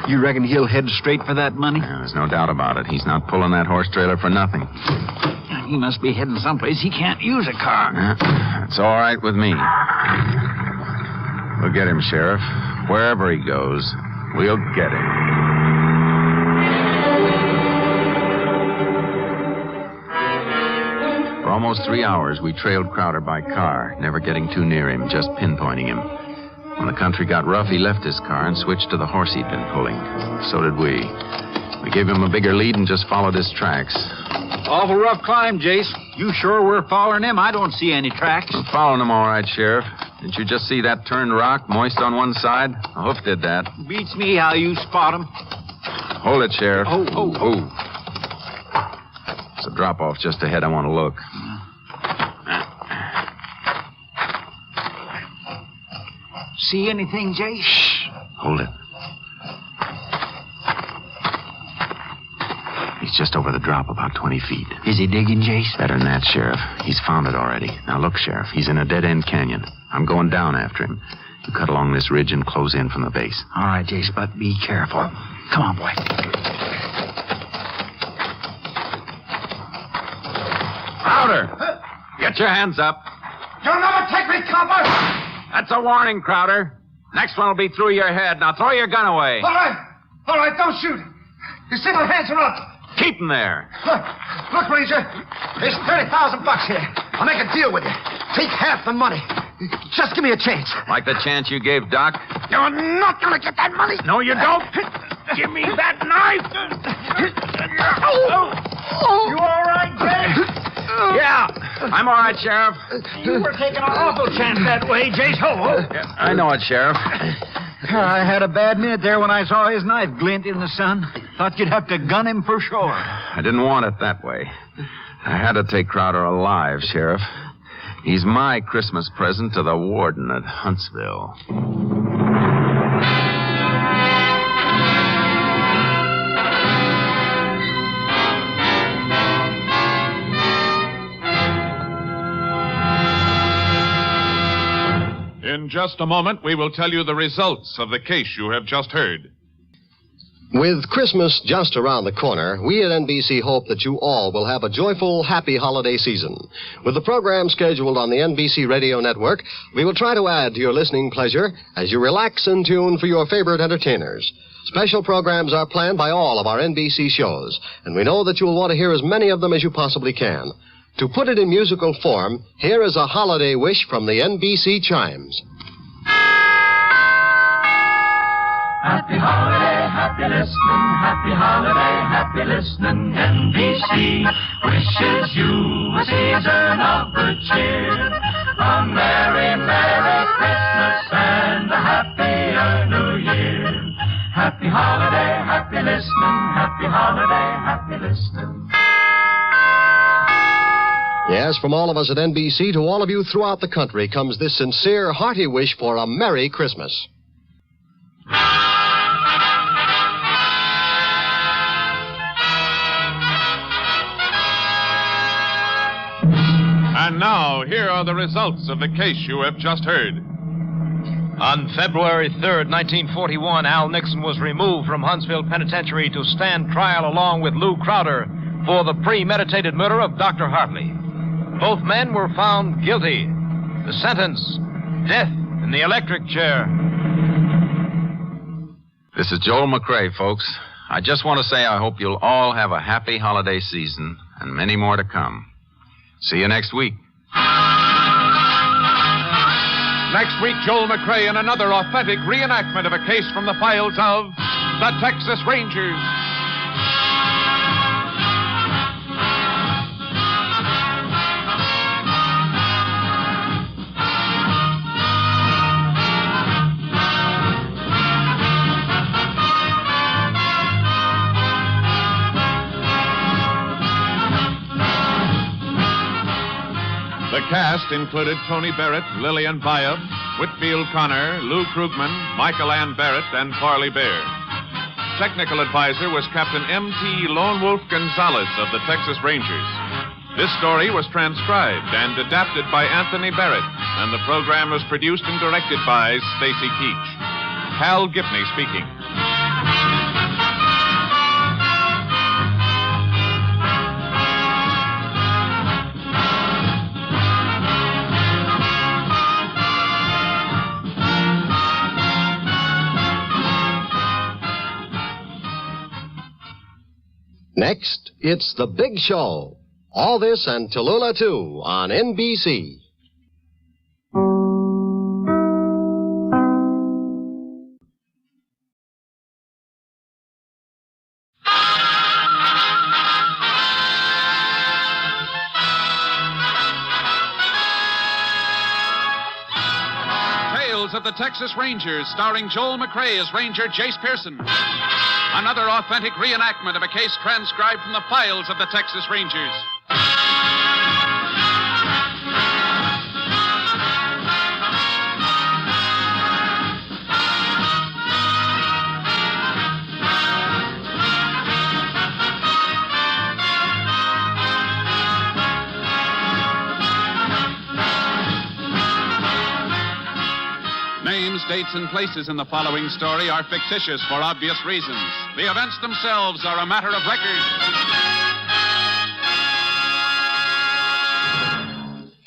You reckon he'll head straight for that money? Yeah, there's no doubt about it. He's not pulling that horse trailer for nothing. He must be heading someplace he can't use a car. It's all right with me. We'll get him, Sheriff. Wherever he goes, we'll get him. For almost 3 hours, we trailed Crowder by car, never getting too near him, just pinpointing him. When the country got rough, he left his car and switched to the horse he'd been pulling. So did we. We gave him a bigger lead and just followed his tracks. Awful rough climb, Jace. You sure we're following him? I don't see any tracks. We're following him all right, Sheriff. Didn't you just see that turned rock, moist on one side? A hoof did that. Beats me how you spot him. Hold it, Sheriff. Oh. It's a drop-off just ahead. I want to look. See anything, Jace? Shh. Hold it. He's just over the drop, about 20 feet. Is he digging, Jace? Better than that, Sheriff. He's found it already. Now, look, Sheriff. He's in a dead-end canyon. I'm going down after him. You cut along this ridge and close in from the base. All right, Jace, but be careful. Come on, boy. Crowder! Get your hands up. You'll never take me, copper! That's a warning, Crowder. Next one will be through your head. Now throw your gun away. All right, don't shoot. You see my hands are up. Keep them there. Look, Ranger, there's $30,000 here. I'll make a deal with you. Take half the money. Just give me a chance. Like the chance you gave Doc? You're not going to get that money. No, you don't. Give me that knife. You all right, Jace? Yeah, I'm all right, Sheriff. You were taking an awful chance that way, Jace. Yeah, I know it, Sheriff. I had a bad minute there when I saw his knife glint in the sun. Thought you'd have to gun him for sure. I didn't want it that way. I had to take Crowder alive, Sheriff. He's my Christmas present to the warden at Huntsville. In just a moment, we will tell you the results of the case you have just heard. With Christmas just around the corner, we at NBC hope that you all will have a joyful, happy holiday season. With the program scheduled on the NBC Radio Network, we will try to add to your listening pleasure as you relax and tune for your favorite entertainers. Special programs are planned by all of our NBC shows, and we know that you will want to hear as many of them as you possibly can. To put it in musical form, here is a holiday wish from the NBC Chimes. Happy holiday, happy listening, happy holiday, happy listening. NBC wishes you a season of good cheer, a merry, merry Christmas and a happier New Year. Happy holiday, happy listening, happy holiday, happy listening. Yes, from all of us at NBC to all of you throughout the country comes this sincere, hearty wish for a Merry Christmas. And now, here are the results of the case you have just heard. On February 3rd, 1941, Al Nixon was removed from Huntsville Penitentiary to stand trial along with Lou Crowder for the premeditated murder of Dr. Hartley. Both men were found guilty. The sentence, death in the electric chair. This is Joel McRae, folks. I just want to say I hope you'll all have a happy holiday season and many more to come. See you next week. Next week, Joel McRae in another authentic reenactment of a case from the files of the Texas Rangers. The cast included Tony Barrett, Lillian Bayov, Whitfield Connor, Lou Krugman, Michael Ann Barrett, and Parley Bear. Technical advisor was Captain M.T. Lone Wolf Gonzalez of the Texas Rangers. This story was transcribed and adapted by Anthony Barrett, and the program was produced and directed by Stacy Keach. Hal Gipney speaking. Next, it's The Big Show. All this and Tallulah, too, on NBC. Tales of the Texas Rangers, starring Joel McRae as Ranger Jace Pearson. Another authentic reenactment of a case transcribed from the files of the Texas Rangers. Names, dates, and places in the following story are fictitious for obvious reasons. The events themselves are a matter of record.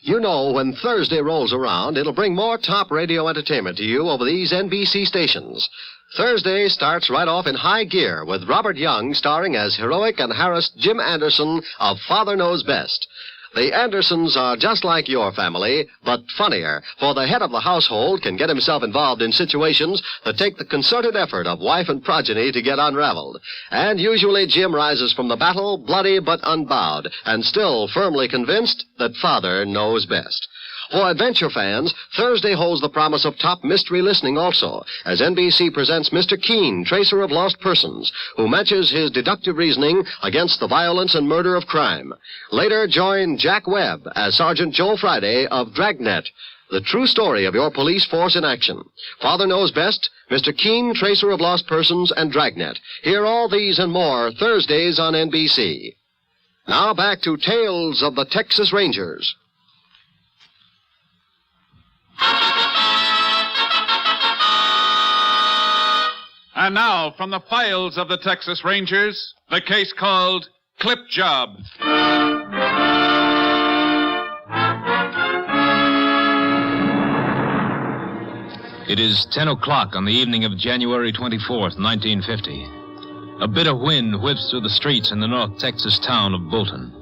You know, when Thursday rolls around, it'll bring more top radio entertainment to you over these NBC stations. Thursday starts right off in high gear with Robert Young starring as heroic and harassed Jim Anderson of Father Knows Best. The Andersons are just like your family, but funnier, for the head of the household can get himself involved in situations that take the concerted effort of wife and progeny to get unraveled. And usually Jim rises from the battle bloody but unbowed, and still firmly convinced that Father knows best. For adventure fans, Thursday holds the promise of top mystery listening also, as NBC presents Mr. Keen, tracer of lost persons, who matches his deductive reasoning against the violence and murder of crime. Later, join Jack Webb as Sergeant Joe Friday of Dragnet, the true story of your police force in action. Father Knows Best, Mr. Keen, tracer of lost persons, and Dragnet. Hear all these and more Thursdays on NBC. Now back to Tales of the Texas Rangers. And now, from the files of the Texas Rangers, the case called Clip Job. It is 10 o'clock on the evening of January 24th, 1950. A bitter wind whips through the streets in the North Texas town of Bolton.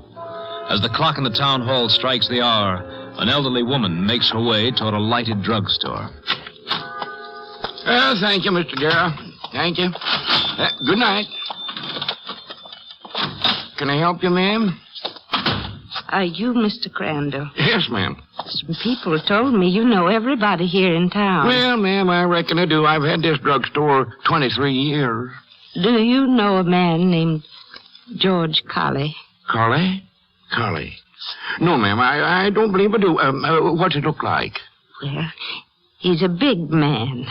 As the clock in the town hall strikes the hour, an elderly woman makes her way toward a lighted drugstore. Thank you, Mr. Darrow. Thank you. Good night. Can I help you, ma'am? Are you Mr. Crandall? Yes, ma'am. Some people told me you know everybody here in town. Well, ma'am, I reckon I do. I've had this drugstore 23 years. Do you know a man named George Colley? Colley? Colley. No, ma'am, I don't believe I do. What's it look like? Well, he's a big man,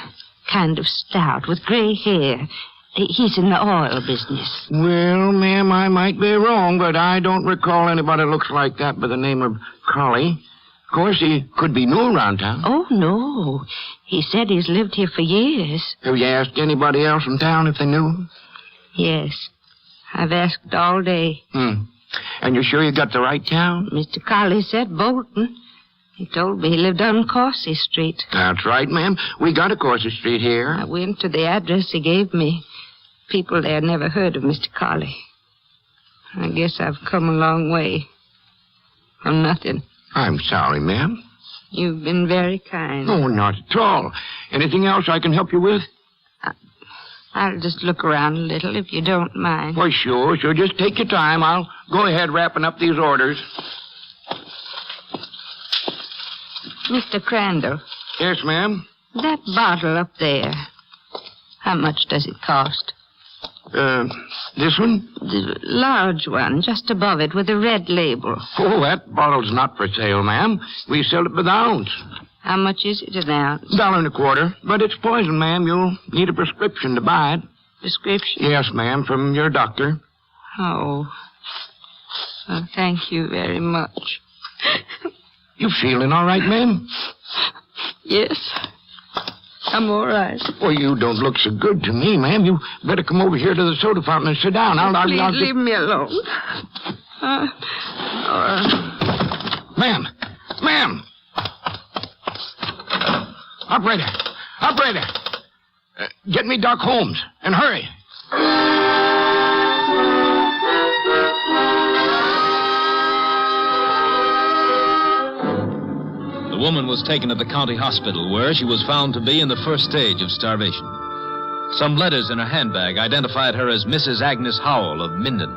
kind of stout, with gray hair. He's in the oil business. Well, ma'am, I might be wrong, but I don't recall anybody looks like that by the name of Colley. Of course, he could be new around town. Oh, no. He said he's lived here for years. Have you asked anybody else in town if they knew? Yes. I've asked all day. And you're sure you got the right town? Mr. Colley said Bolton. He told me he lived on Coursey Street. That's right, ma'am. We got a Coursey Street here. I went to the address he gave me. People there never heard of Mr. Colley. I guess I've come a long way. For nothing. I'm sorry, ma'am. You've been very kind. Oh, not at all. Anything else I can help you with? I'll just look around a little, if you don't mind. Why, sure. Just take your time. I'll go ahead wrapping up these orders. Mr. Crandall. Yes, ma'am? That bottle up there, how much does it cost? This one? The large one, just above it, with a red label. Oh, that bottle's not for sale, ma'am. We sell it by the ounce. How much is it an ounce? $1.25. But it's poison, ma'am. You'll need a prescription to buy it. Prescription? Yes, ma'am, from your doctor. Oh. Well, thank you very much. You feeling all right, ma'am? Yes. I'm all right. Well, you don't look so good to me, ma'am. You better come over here to the soda fountain and sit down. I'll leave me alone. Ma'am! Operator! Get me Doc Holmes, and hurry. The woman was taken to the county hospital, where she was found to be in the first stage of starvation. Some letters in her handbag identified her as Mrs. Agnes Howell of Minden.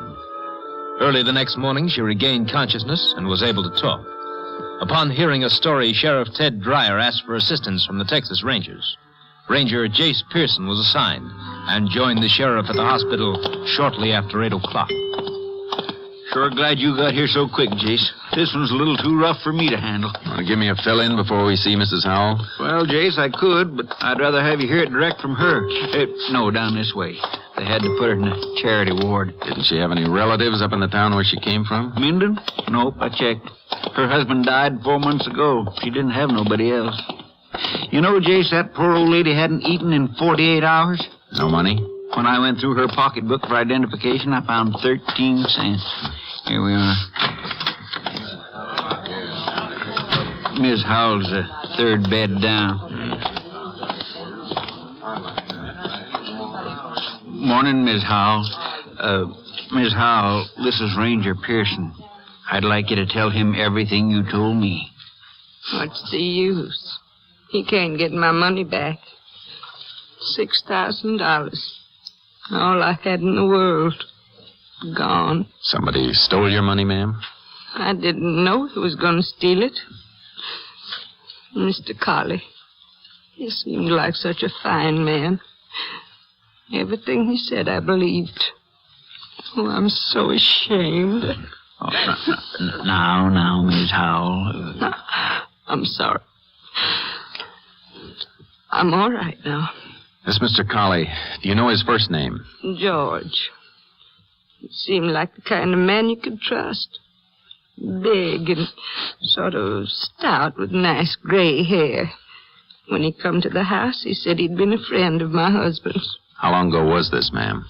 Early the next morning, she regained consciousness and was able to talk. Upon hearing a story, Sheriff Ted Dreyer asked for assistance from the Texas Rangers. Ranger Jace Pearson was assigned and joined the sheriff at the hospital shortly after 8 o'clock. Sure glad you got here so quick, Jace. This one's a little too rough for me to handle. Want to give me a fill-in before we see Mrs. Howell? Well, Jace, I could, but I'd rather have you hear it direct from her. No, down this way. They had to put her in the charity ward. Didn't she have any relatives up in the town where she came from? Minden? Nope, I checked. Her husband died 4 months ago. She didn't have nobody else. You know, Jace, that poor old lady hadn't eaten in 48 hours. No money? When I went through her pocketbook for identification, I found 13 cents. Here we are. Miss Howell's the third bed down. Morning, Miss Howell. Miss Howell, this is Ranger Pearson. I'd like you to tell him everything you told me. What's the use? He can't get my money back. $6,000. All I had in the world. Gone. Somebody stole your money, ma'am? I didn't know he was going to steal it. Mr. Colley. He seemed like such a fine man. Everything he said I believed. Oh, I'm so ashamed. Oh, now, Miss Howell. I'm sorry. I'm all right now. This Mr. Colley, do you know his first name? George. He seemed like the kind of man you could trust. Big and sort of stout with nice gray hair. When he come to the house, he said he'd been a friend of my husband's. How long ago was this, ma'am?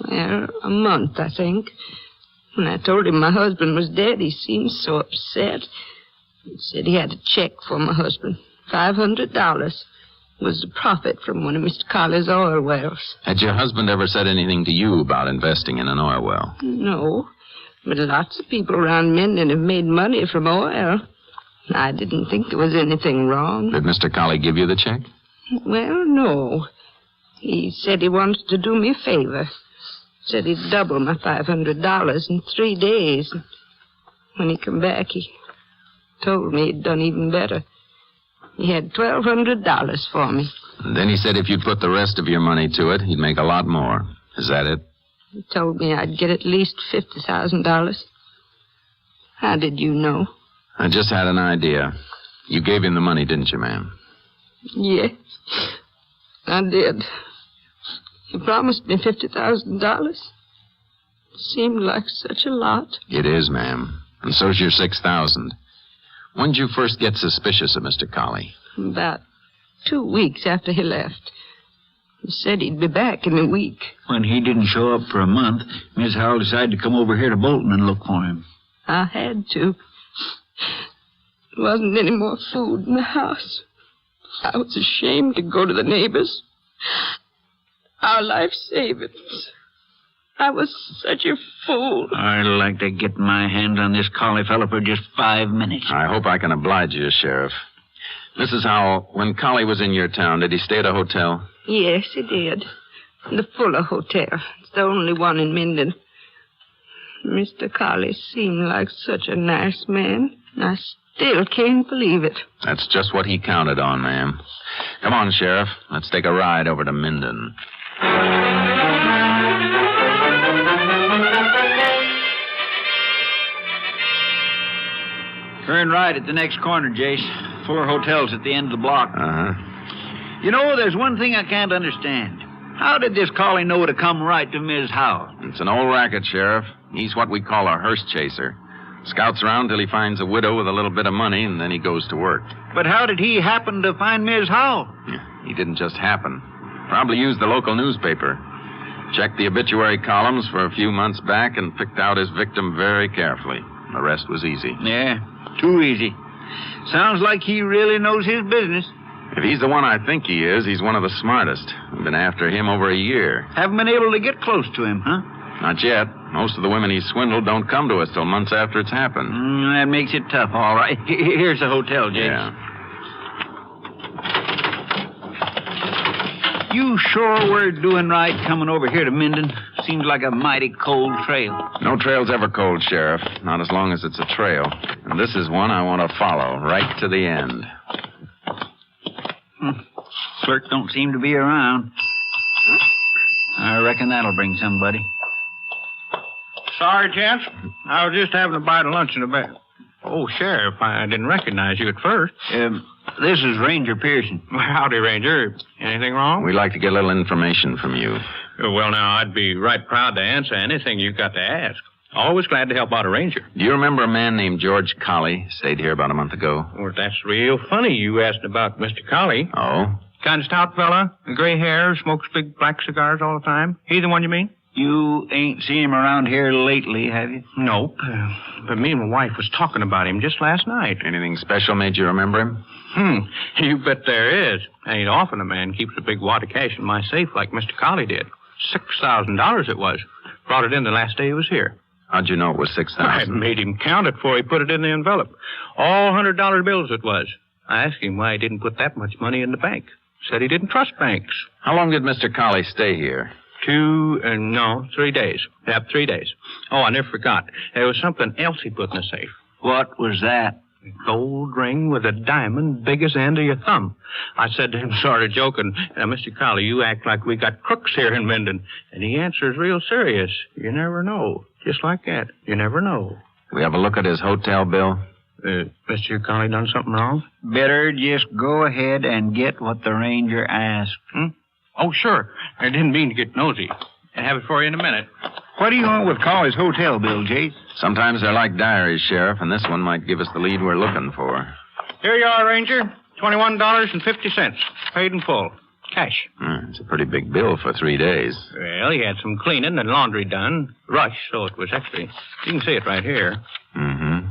Well, a month, I think. When I told him my husband was dead, he seemed so upset. He said he had a check for my husband. $500 was the profit from one of Mr. Colley's oil wells. Had your husband ever said anything to you about investing in an oil well? No, but lots of people around Minden have made money from oil. I didn't think there was anything wrong. Did Mr. Colley give you the check? Well, no. He said he wanted to do me a favor. Said he'd double my $500 in 3 days. When he come back, he told me he'd done even better. He had $1,200 for me. And then he said if you'd put the rest of your money to it, he'd make a lot more. Is that it? He told me I'd get at least $50,000. How did you know? I just had an idea. You gave him the money, didn't you, ma'am? Yes, I did. He promised me $50,000. Seemed like such a lot. It is, ma'am. And so's your $6,000. When did you first get suspicious of Mr. Colley? About 2 weeks after he left. He said he'd be back in a week. When he didn't show up for a month, Miss Howell decided to come over here to Bolton and look for him. I had to. There wasn't any more food in the house. I was ashamed to go to the neighbors. Our life savings. I was such a fool. I'd like to get my hands on this Colley fellow for just 5 minutes. I hope I can oblige you, Sheriff. Mrs. Howell, when Colley was in your town, did he stay at a hotel? Yes, he did. The Fuller Hotel. It's the only one in Minden. Mr. Colley seemed like such a nice man. I still can't believe it. That's just what he counted on, ma'am. Come on, Sheriff. Let's take a ride over to Minden. Turn right at the next corner, Jace. Fuller Hotel's at the end of the block. Uh-huh. You know, there's one thing I can't understand. How did this Colley know to come right to Ms. Howell? It's an old racket, Sheriff. He's what we call a hearse chaser. Scouts around till he finds a widow with a little bit of money, and then he goes to work. But how did he happen to find Ms. Howell? He didn't just happen. Probably used the local newspaper. Checked the obituary columns for a few months back and picked out his victim very carefully. The rest was easy. Yeah, too easy. Sounds like he really knows his business. If he's the one I think he is, he's one of the smartest. We've been after him over a year. Haven't been able to get close to him, huh? Not yet. Most of the women he's swindled don't come to us till months after it's happened. That makes it tough, all right. Here's the hotel, James. Yeah. You sure we're doing right coming over here to Minden? Seems like a mighty cold trail. No trail's ever cold, Sheriff. Not as long as it's a trail. And this is one I want to follow right to the end. Clerk don't seem to be around. I reckon that'll bring somebody. Sorry, gents. I was just having a bite of lunch in the back. Oh, Sheriff, I didn't recognize you at first. This is Ranger Pearson. Howdy, Ranger. Anything wrong? We'd like to get a little information from you. Well, now, I'd be right proud to answer anything you've got to ask. Always glad to help out a ranger. Do you remember a man named George Colley? Stayed here about a month ago. Well, that's real funny you asked about Mr. Colley. Oh? Kind of stout fella, gray hair, smokes big black cigars all the time. He the one you mean? You ain't seen him around here lately, have you? Nope. But me and my wife was talking about him just last night. Anything special made you remember him? You bet there is. Ain't often a man keeps a big wad of cash in my safe like Mr. Colley did. $6,000 it was. Brought it in the last day he was here. How'd you know it was $6,000? I made him count it before he put it in the envelope. All $100 bills it was. I asked him why he didn't put that much money in the bank. Said he didn't trust banks. How long did Mr. Colley stay here? 3 days. Yep, 3 days. Oh, I never forgot. There was something else he put in the safe. What was that? A gold ring with a diamond big as the end of your thumb. I said to him, sort of joking, Mr. Colley, you act like we got crooks here in Minden. And he answers real serious. You never know. Just like that. You never know. We have a look at his hotel bill? Mr. Colley done something wrong? Better just go ahead and get what the ranger asked. Oh, sure. I didn't mean to get nosy. I'll have it for you in a minute. What do you want with Colley's hotel bill, Jase? Sometimes they're like diaries, Sheriff, and this one might give us the lead we're looking for. Here you are, Ranger. $21.50. Paid in full. Cash. It's a pretty big bill for 3 days. Well, he had some cleaning and laundry done. Rush, so it was extra. You can see it right here. Mm-hmm.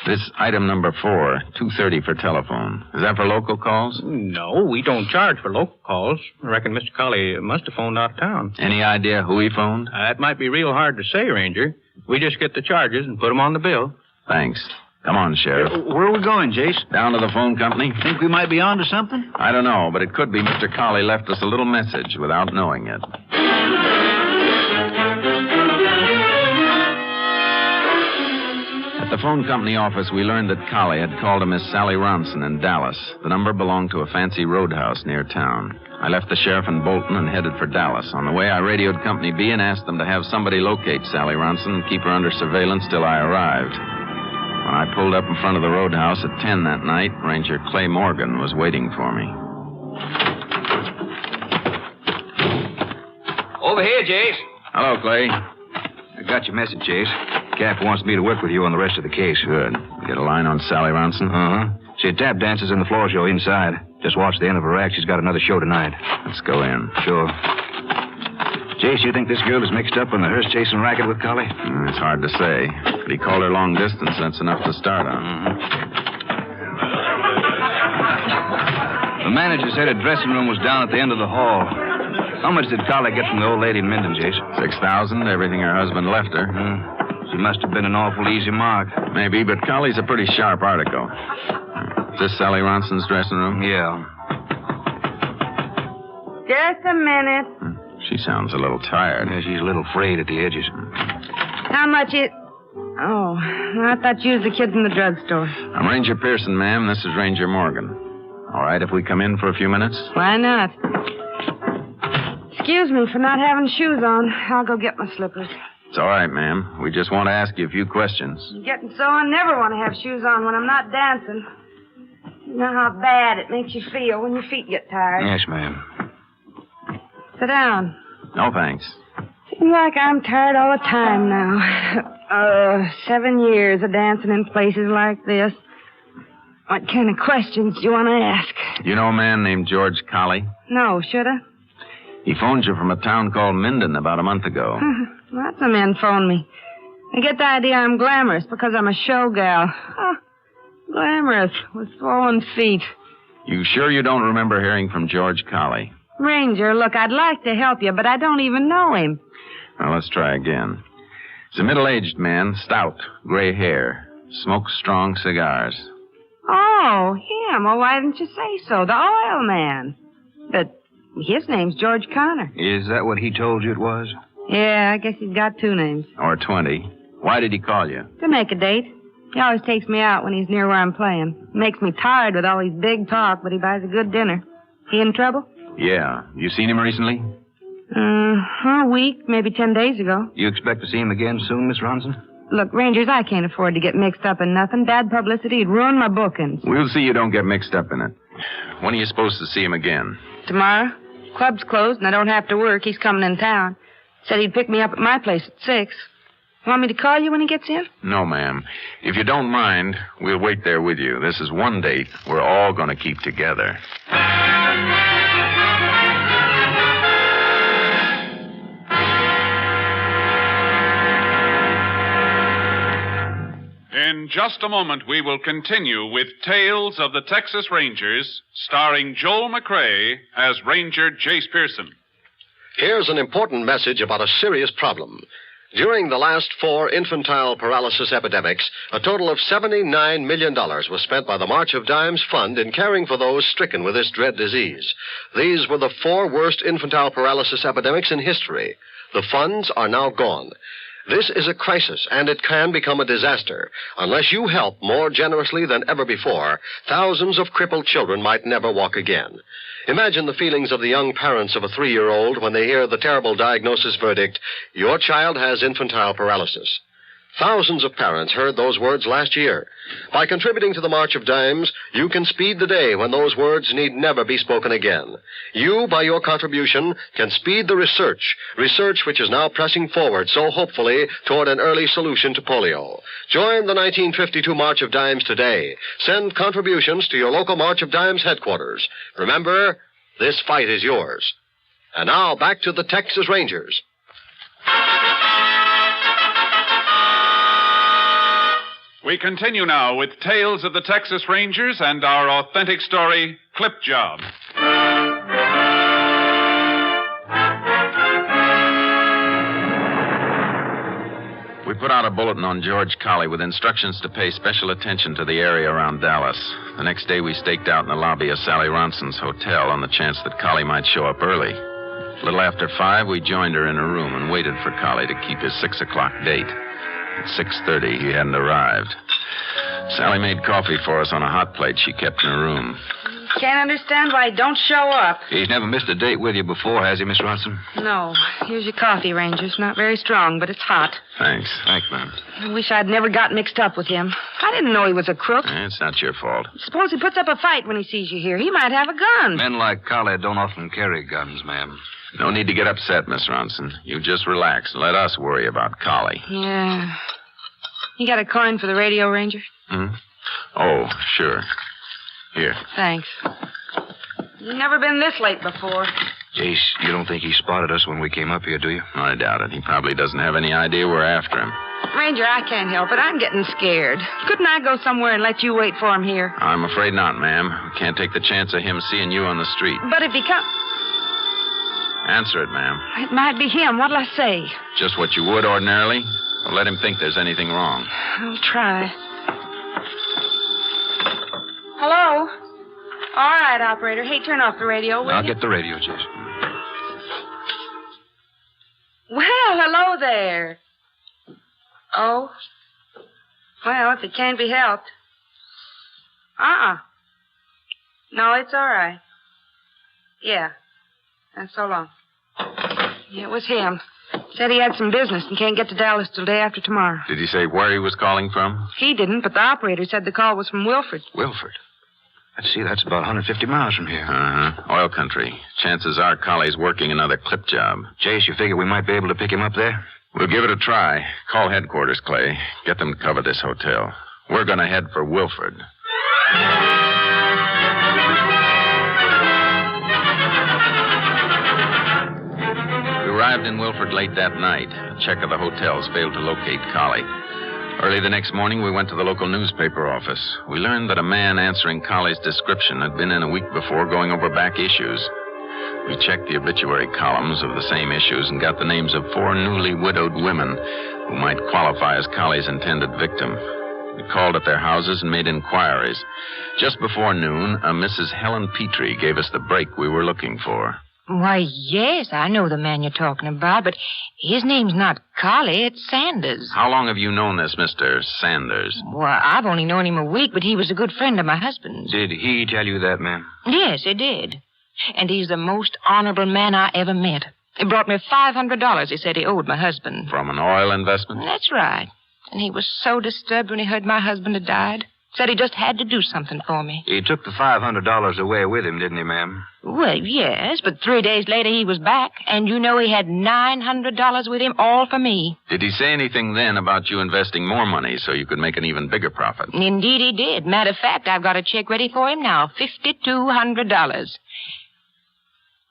This item number 4, $2.30 for telephone. Is that for local calls? No, we don't charge for local calls. I reckon Mr. Colley must have phoned out of town. Any idea who he phoned? That might be real hard to say, Ranger. We just get the charges and put them on the bill. Thanks. Come on, Sheriff. Where are we going, Jace? Down to the phone company. Think we might be on to something? I don't know, but it could be Mr. Colley left us a little message without knowing it. At the phone company office, we learned that Colley had called a Miss Sally Ronson in Dallas. The number belonged to a fancy roadhouse near town. I left the sheriff in Bolton and headed for Dallas. On the way, I radioed Company B and asked them to have somebody locate Sally Ronson and keep her under surveillance till I arrived. When I pulled up in front of the roadhouse at 10 that night, Ranger Clay Morgan was waiting for me. Over here, Jace. Hello, Clay. I got your message, Jace. Cap wants me to work with you on the rest of the case. Good. Get a line on Sally Ronson? Uh-huh. She tap dances in the floor show inside. Just watch the end of her act. She's got another show tonight. Let's go in. Sure. Jace, you think this girl is mixed up in the hearse-chasing racket with Colley? It's hard to say. If he called her long distance, that's enough to start on. The manager said her dressing room was down at the end of the hall. How much did Colley get from the old lady in Minden, Jace? $6,000, everything her husband left her. She must have been an awful easy mark. Maybe, but Colley's a pretty sharp article. Is this Sally Ronson's dressing room? Yeah. Just a minute. She sounds a little tired. Yeah, she's a little frayed at the edges. How much is... Oh, I thought you was the kid in the drugstore. I'm Ranger Pearson, ma'am. This is Ranger Morgan. All right, if we come in for a few minutes? Why not? Excuse me for not having shoes on. I'll go get my slippers. It's all right, ma'am. We just want to ask you a few questions. I'm getting so I never want to have shoes on when I'm not dancing. You know how bad it makes you feel when your feet get tired. Yes, ma'am. Sit down. No, thanks. Seems like I'm tired all the time now. 7 years of dancing in places like this. What kind of questions do you want to ask? You know a man named George Colley? No, should I? He phoned you from a town called Minden about a month ago. Lots of men phone me. They get the idea I'm glamorous because I'm a show gal. Oh, glamorous with swollen feet. You sure you don't remember hearing from George Colley? Ranger, look, I'd like to help you, but I don't even know him. Well, let's try again. He's a middle-aged man, stout, gray hair, smokes strong cigars. Oh, him. Well, why didn't you say so? The oil man. But his name's George Connor. Is that what he told you it was? Yeah, I guess he's got 2 names. Or 20. Why did he call you? To make a date. He always takes me out when he's near where I'm playing. Makes me tired with all his big talk, but he buys a good dinner. He in trouble? Yeah. You seen him recently? A week, maybe 10 days ago. You expect to see him again soon, Miss Ronson? Look, Rangers, I can't afford to get mixed up in nothing. Bad publicity'd ruin my bookings. We'll see you don't get mixed up in it. When are you supposed to see him again? Tomorrow. Club's closed and I don't have to work. He's coming in town. Said he'd pick me up at my place at 6. Want me to call you when he gets in? No, ma'am. If you don't mind, we'll wait there with you. This is one date we're all going to keep together. In just a moment, we will continue with Tales of the Texas Rangers, starring Joel McCrea as Ranger Jace Pearson. Here's an important message about a serious problem. During the last 4 infantile paralysis epidemics, a total of $79 million was spent by the March of Dimes Fund in caring for those stricken with this dread disease. These were the 4 worst infantile paralysis epidemics in history. The funds are now gone. This is a crisis, and it can become a disaster. Unless you help more generously than ever before, thousands of crippled children might never walk again. Imagine the feelings of the young parents of a 3-year-old when they hear the terrible diagnosis verdict, your child has infantile paralysis. Thousands of parents heard those words last year. By contributing to the March of Dimes, you can speed the day when those words need never be spoken again. You, by your contribution, can speed the research which is now pressing forward so hopefully toward an early solution to polio. Join the 1952 March of Dimes today. Send contributions to your local March of Dimes headquarters. Remember, this fight is yours. And now back to the Texas Rangers. We continue now with Tales of the Texas Rangers and our authentic story, Clip Job. We put out a bulletin on George Colley with instructions to pay special attention to the area around Dallas. The next day, we staked out in the lobby of Sally Ronson's hotel on the chance that Colley might show up early. A little after 5, we joined her in her room and waited for Colley to keep his 6 o'clock date. At 6:30, he hadn't arrived. Sally made coffee for us on a hot plate she kept in her room. Can't understand why he don't show up. He's never missed a date with you before, has he, Miss Ronson? No. Here's your coffee, Rangers. Not very strong, but it's hot. Thanks. Thanks, ma'am. I wish I'd never got mixed up with him. I didn't know he was a crook. It's not your fault. Suppose he puts up a fight when he sees you here. He might have a gun. Men like Colley don't often carry guns, ma'am. No need to get upset, Miss Ronson. You just relax and let us worry about Colley. Yeah. You got a coin for the radio, Ranger? Oh, sure. Here. Thanks. You've never been this late before. Jace, you don't think he spotted us when we came up here, do you? I doubt it. He probably doesn't have any idea we're after him. Ranger, I can't help it. I'm getting scared. Couldn't I go somewhere and let you wait for him here? I'm afraid not, ma'am. We can't take the chance of him seeing you on the street. But if he comes... Answer it, ma'am. It might be him. What'll I say? Just what you would ordinarily. Don't let him think there's anything wrong. I'll try. Hello? All right, operator. Hey, turn off the radio, will I'll you? get the radio, Jace. Well, hello there. Oh? Well, if it can't be helped. No, it's all right. Yeah. And so long. Yeah, it was him. Said he had some business and can't get to Dallas till day after tomorrow. Did he say where he was calling from? He didn't, but the operator said the call was from Wilford. Wilford? Let's see, that's about 150 miles from here. Oil country. Chances are Colley's working another clip job. Jace, you figure we might be able to pick him up there? We'll give it a try. Call headquarters, Clay. Get them to cover this hotel. We're going to head for Wilford. We arrived in Wilford late that night. A check of the hotels failed to locate Colley. Early the next morning, we went to the local newspaper office. We learned that a man answering Colley's description had been in a week before going over back issues. We checked the obituary columns of the same issues and got the names of 4 newly widowed women who might qualify as Colley's intended victim. We called at their houses and made inquiries. Just before noon, a Mrs. Helen Petrie gave us the break we were looking for. Why, yes, I know the man you're talking about, but his name's not Colley, it's Sanders. How long have you known this Mr. Sanders? Well, I've only known him a week, but he was a good friend of my husband's. Did he tell you that, ma'am? Yes, he did. And he's the most honorable man I ever met. He brought me $500 he said he owed my husband. From an oil investment? That's right. And he was so disturbed when he heard my husband had died. Said he just had to do something for me. He took the $500 away with him, didn't he, ma'am? Well, yes, but 3 days later he was back, and you know he had $900 with him, all for me. Did he say anything then about you investing more money so you could make an even bigger profit? Indeed he did. Matter of fact, I've got a check ready for him now, $5,200.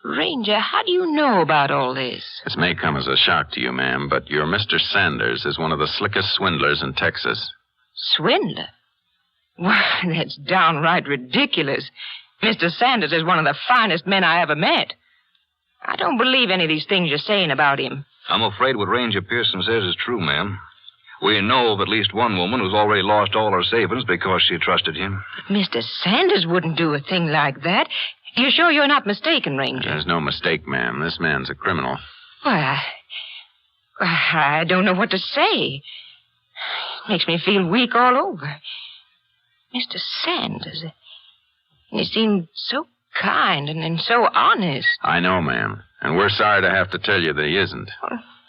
Ranger, how do you know about all this? This may come as a shock to you, ma'am, but your Mr. Sanders is one of the slickest swindlers in Texas. Swindler? Why, that's downright ridiculous. Mr. Sanders is one of the finest men I ever met. I don't believe any of these things you're saying about him. I'm afraid what Ranger Pearson says is true, ma'am. We know of at least one woman who's already lost all her savings because she trusted him. Mr. Sanders wouldn't do a thing like that. You sure you're not mistaken, Ranger? There's no mistake, ma'am. This man's a criminal. Why, I don't know what to say. It makes me feel weak all over. Mr. Sanders, he seemed so kind and so honest. I know, ma'am. And we're sorry to have to tell you that he isn't.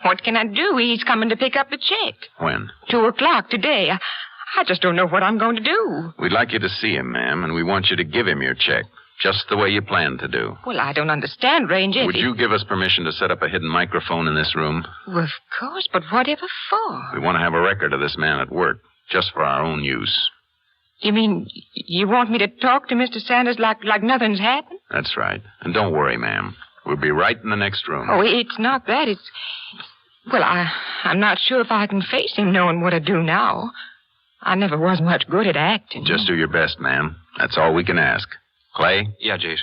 What can I do? He's coming to pick up the check. When? 2:00 today. I just don't know what I'm going to do. We'd like you to see him, ma'am, and we want you to give him your check, just the way you planned to do. Well, I don't understand, Ranger. Would you give us permission to set up a hidden microphone in this room? Well, of course, but whatever for? We want to have a record of this man at work, just for our own use. You mean you want me to talk to Mr. Sanders like nothing's happened? That's right. And don't worry, ma'am. We'll be right in the next room. Oh, it's not that. Well, I'm not sure if I can face him knowing what I do now. I never was much good at acting. Just do your best, ma'am. That's all we can ask. Clay? Yeah, Jace.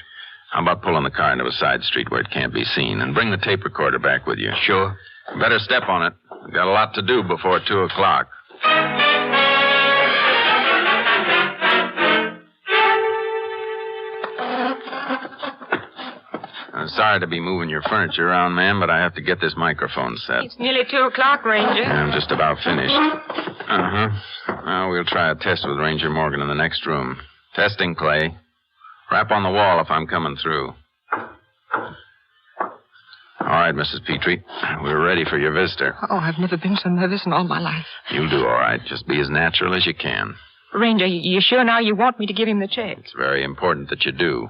How about pulling the car into a side street where it can't be seen and bring the tape recorder back with you? Sure. Better step on it. We've got a lot to do before 2 o'clock. I'm sorry to be moving your furniture around, ma'am, but I have to get this microphone set. It's nearly 2 o'clock, Ranger. I'm just about finished. Uh-huh. Now, we'll try a test with Ranger Morgan in the next room. Testing, Clay. Rap on the wall if I'm coming through. All right, Mrs. Petrie. We're ready for your visitor. Oh, I've never been so nervous in all my life. You'll do all right. Just be as natural as you can. Ranger, you sure now you want me to give him the check? It's very important that you do.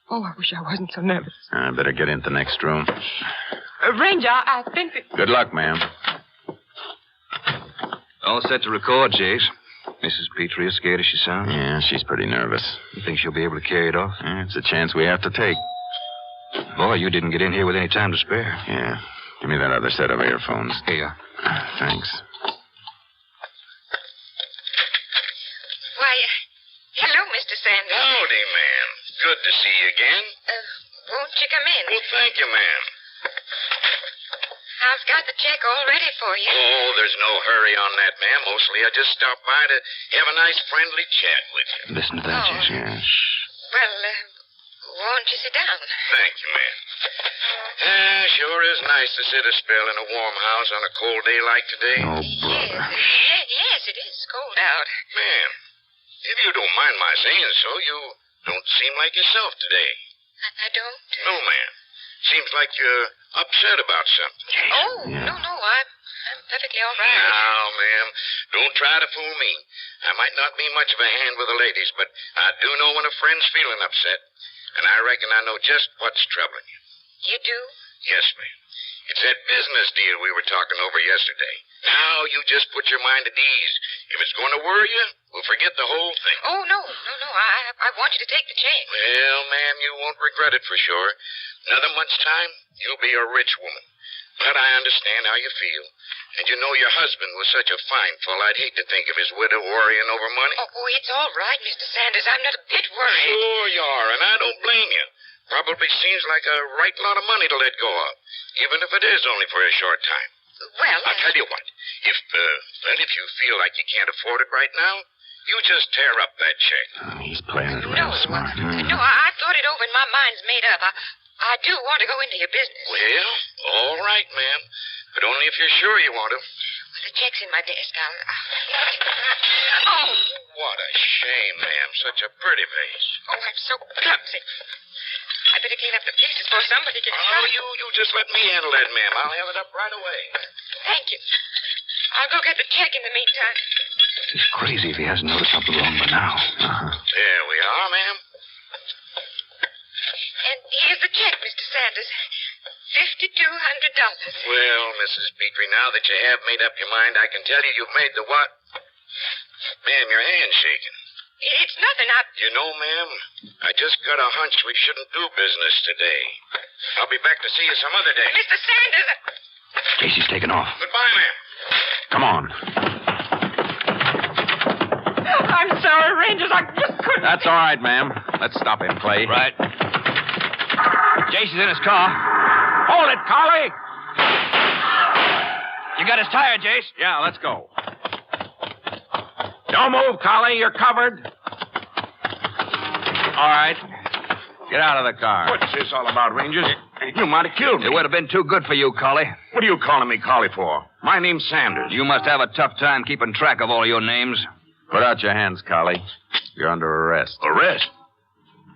Oh, I wish I wasn't so nervous. I better get into the next room. Ranger, I think that... Good luck, ma'am. All set to record, Jace. Mrs. Petrie, as scared as she sounds? Yeah, she's pretty nervous. You think she'll be able to carry it off? Yeah, it's a chance we have to take. Boy, you didn't get in here with any time to spare. Yeah. Give me that other set of earphones. Here. Thanks. Why, hello, Mr. Sanders. Howdy, ma'am. Good to see you again. Won't you come in? Well, thank you, ma'am. I've got the check all ready for you. Oh, there's no hurry on that, ma'am. Mostly I just stopped by to have a nice friendly chat with you. Listen to that, Jace. Yeah, shh. Well, won't you sit down? Thank you, ma'am. Sure is nice to sit a spell in a warm house on a cold day like today. Oh, brother. Yes, it is cold out. Ma'am, if you don't mind my saying so, you don't seem like yourself today. I don't? No, ma'am. Seems like you're upset about something. Oh, no, I'm perfectly all right. Now, ma'am, don't try to fool me. I might not be much of a hand with the ladies, but I do know when a friend's feeling upset, and I reckon I know just what's troubling you. You do? Yes, ma'am. It's that business deal we were talking over yesterday. Now you just put your mind at ease. If it's going to worry you, we'll forget the whole thing. Oh, no. I want you to take the check. Well, ma'am, you won't regret it for sure. Another month's time, you'll be a rich woman. But I understand how you feel. And you know your husband was such a fine fellow, I'd hate to think of his widow worrying over money. Oh, it's all right, Mr. Sanders. I'm not a bit worried. Sure you are, and I don't blame you. Probably seems like a right lot of money to let go of, even if it is only for a short time. Well, I'll tell you what. If you feel like you can't afford it right now, you just tear up that check. He's playing it real smart. No, I've thought it over and my mind's made up. I do want to go into your business. Well, all right, ma'am. But only if you're sure you want to. Well, the check's in my desk. Oh! What a shame, ma'am. Such a pretty face. Oh, I'm so clumsy. I better clean up the pieces before somebody gets Oh, hurt. you just let me handle that, ma'am. I'll have it up right away. Thank you. I'll go get the check in the meantime. He's crazy if he hasn't noticed something wrong by now. There we are, ma'am. And here's the check, Mr. Sanders. $5,200. Well, Mrs. Petrie, now that you have made up your mind, I can tell you you've made the what? Ma'am, your hand's shaking. It's nothing. You know, ma'am, I just got a hunch we shouldn't do business today. I'll be back to see you some other day. Mr. Sanders! Casey's taken off. Goodbye, ma'am. Come on. I'm sorry, Rangers. I just couldn't. That's all right, ma'am. Let's stop him, Clay. Right. Jason's in his car. Hold it, Collie! You got his tire, Jace? Yeah, let's go. Don't move, Collie. You're covered. All right. Get out of the car. What's this all about, Rangers? You might have killed me. It would have been too good for you, Collie. What are you calling me Collie for? My name's Sanders. You must have a tough time keeping track of all your names. Put out your hands, Collie. You're under arrest. Arrest?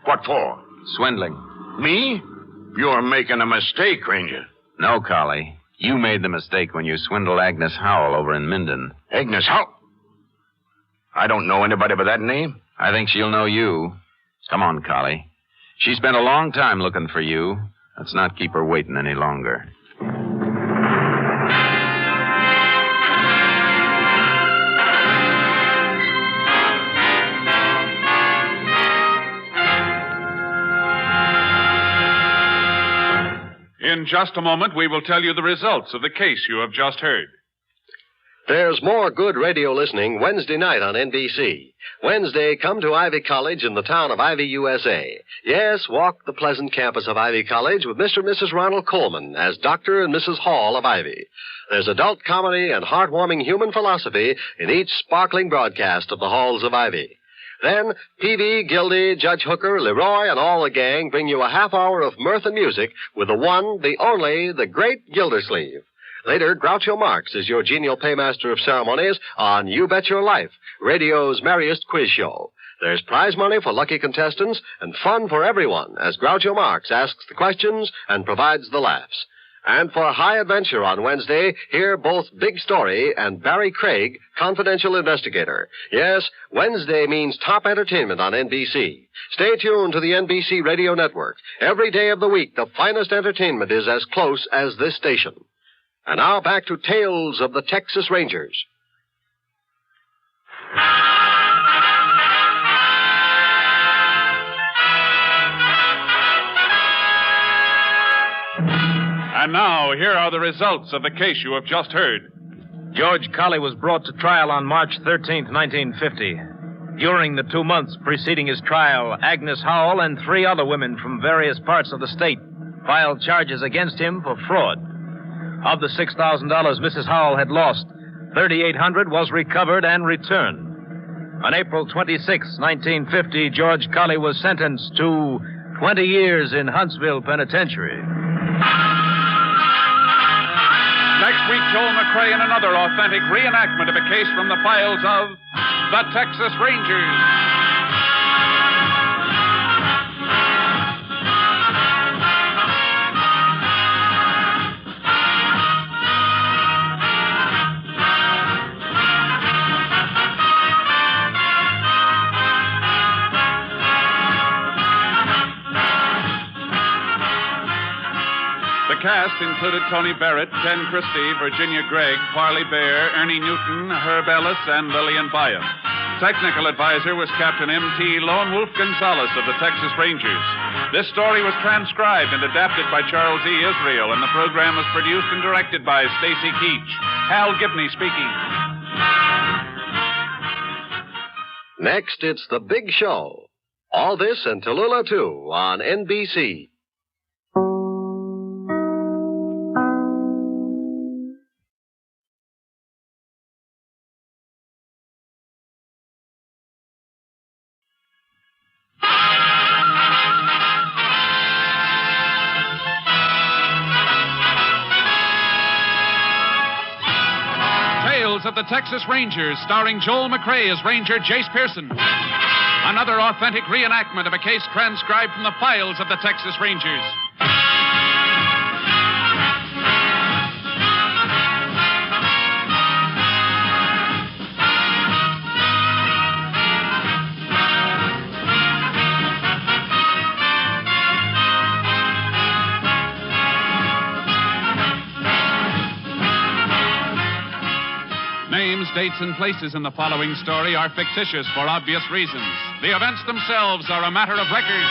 What for? Swindling. Me? You're making a mistake, Ranger. No, Collie. You made the mistake when you swindled Agnes Howell over in Minden. Agnes Howell? I don't know anybody by that name. I think she'll know you. Come on, Collie. She spent a long time looking for you. Let's not keep her waiting any longer. In just a moment, we will tell you the results of the case you have just heard. There's more good radio listening Wednesday night on NBC. Wednesday, come to Ivy College in the town of Ivy, USA. Yes, walk the pleasant campus of Ivy College with Mr. and Mrs. Ronald Coleman as Dr. and Mrs. Hall of Ivy. There's adult comedy and heartwarming human philosophy in each sparkling broadcast of the halls of Ivy. Then, Peavy, Gildy, Judge Hooker, Leroy, and all the gang bring you a half hour of mirth and music with the one, the only, the great Gildersleeve. Later, Groucho Marx is your genial paymaster of ceremonies on You Bet Your Life, radio's merriest quiz show. There's prize money for lucky contestants and fun for everyone as Groucho Marx asks the questions and provides the laughs. And for high adventure on Wednesday, hear both Big Story and Barry Craig, confidential investigator. Yes, Wednesday means top entertainment on NBC. Stay tuned to the NBC Radio Network. Every day of the week, the finest entertainment is as close as this station. And now back to Tales of the Texas Rangers. And now, here are the results of the case you have just heard. George Colley was brought to trial on March 13th, 1950. During the 2 months preceding his trial, Agnes Howell and 3 other women from various parts of the state filed charges against him for fraud. Of the $6,000 Mrs. Howell had lost, $3,800 was recovered and returned. On April 26, 1950, George Colley was sentenced to 20 years in Huntsville Penitentiary. Next week, Joel McCrea in another authentic reenactment of a case from the files of the Texas Rangers. The cast included Tony Barrett, Ken Christie, Virginia Gregg, Parley Bear, Ernie Newton, Herb Ellis, and Lillian Byam. Technical advisor was Captain M.T. Lone Wolf Gonzalez of the Texas Rangers. This story was transcribed and adapted by Charles E. Israel, and the program was produced and directed by Stacy Keach. Hal Gibney speaking. Next, it's The Big Show. All this and Tallulah, too, on NBC. Of the Texas Rangers, starring Joel McCrea as Ranger Jace Pearson. Another authentic reenactment of a case transcribed from the files of the Texas Rangers. Names, dates, and places in the following story are fictitious for obvious reasons. The events themselves are a matter of record.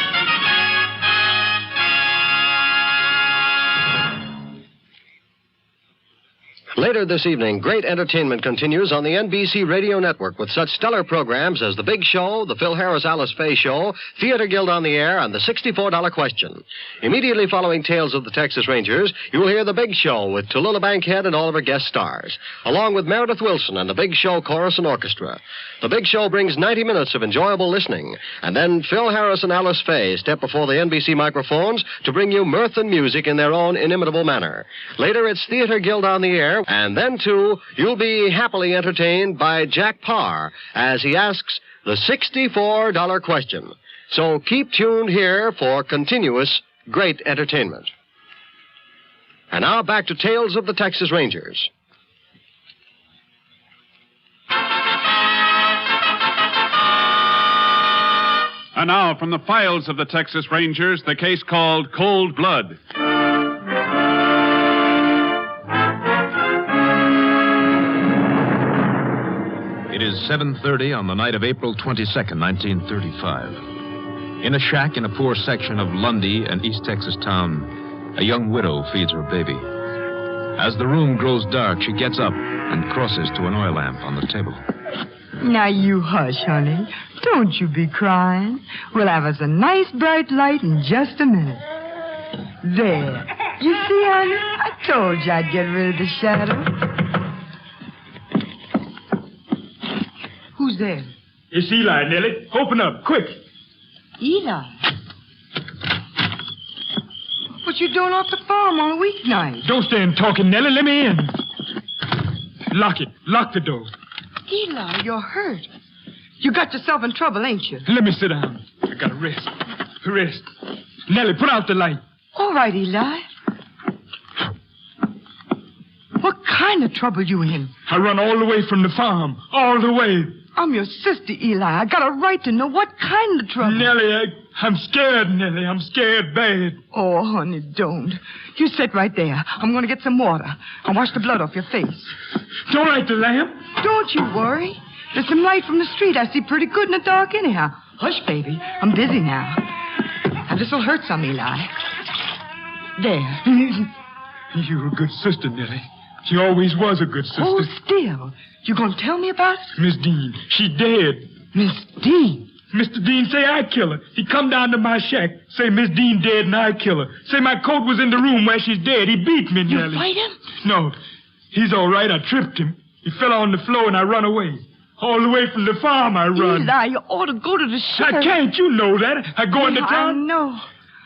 Later this evening, great entertainment continues on the NBC Radio Network with such stellar programs as The Big Show, The Phil Harris Alice Faye Show, Theater Guild on the Air, and The $64 Question. Immediately following Tales of the Texas Rangers, you will hear The Big Show with Tallulah Bankhead and all of her guest stars, along with Meredith Wilson and The Big Show Chorus and Orchestra. The Big Show brings 90 minutes of enjoyable listening, and then Phil Harris and Alice Faye step before the NBC microphones to bring you mirth and music in their own inimitable manner. Later, it's Theater Guild on the Air, and then, too, you'll be happily entertained by Jack Parr as he asks the $64 question. So keep tuned here for continuous great entertainment. And now back to Tales of the Texas Rangers. And now, from the files of the Texas Rangers, the case called Cold Blood. It is 7:30 on the night of April 22nd, 1935. In a shack in a poor section of Lundy, an East Texas town, A young widow feeds her baby. As the room grows dark, she gets up and crosses to an oil lamp on the table. Now, you hush, honey. Don't you be crying. We'll have us a nice bright light in just a minute. There. You see, honey? I told you I'd get rid of the shadow. Who's there? It's Eli, Nellie. Open up, quick. Eli? What you doing off the farm on a weeknight? Don't stand talking, Nellie. Let me in. Lock it. Lock the door. Eli, you're hurt. You got yourself in trouble, ain't you? Let me sit down. I gotta rest. Rest. Nellie, put out the light. All right, Eli. What kind of trouble you in? I run all the way from the farm. All the way. I'm your sister, Eli. I got a right to know what kind of trouble. Nellie, I'm scared, Nellie. I'm scared bad. Oh, honey, don't. You sit right there. I'm going to get some water. I'll wash the blood off your face. Don't light the lamp. Don't you worry. There's some light from the street. I see pretty good in the dark anyhow. Hush, baby. I'm busy now. Now, this'll hurt some, Eli. There. You're a good sister, Nellie. She always was a good sister. Oh, still. You going to tell me about it? Miss Dean. She dead. Miss Dean? Mr. Dean say I kill her. He come down to my shack. Say Miss Dean dead and I kill her. Say my coat was in the room where she's dead. He beat me, Nellie. You fight him? No. He's all right. I tripped him. He fell on the floor and I run away. All the way from the farm I run. Eli, you ought to go to the sheriff. I can't. You know that. I go into town. I know.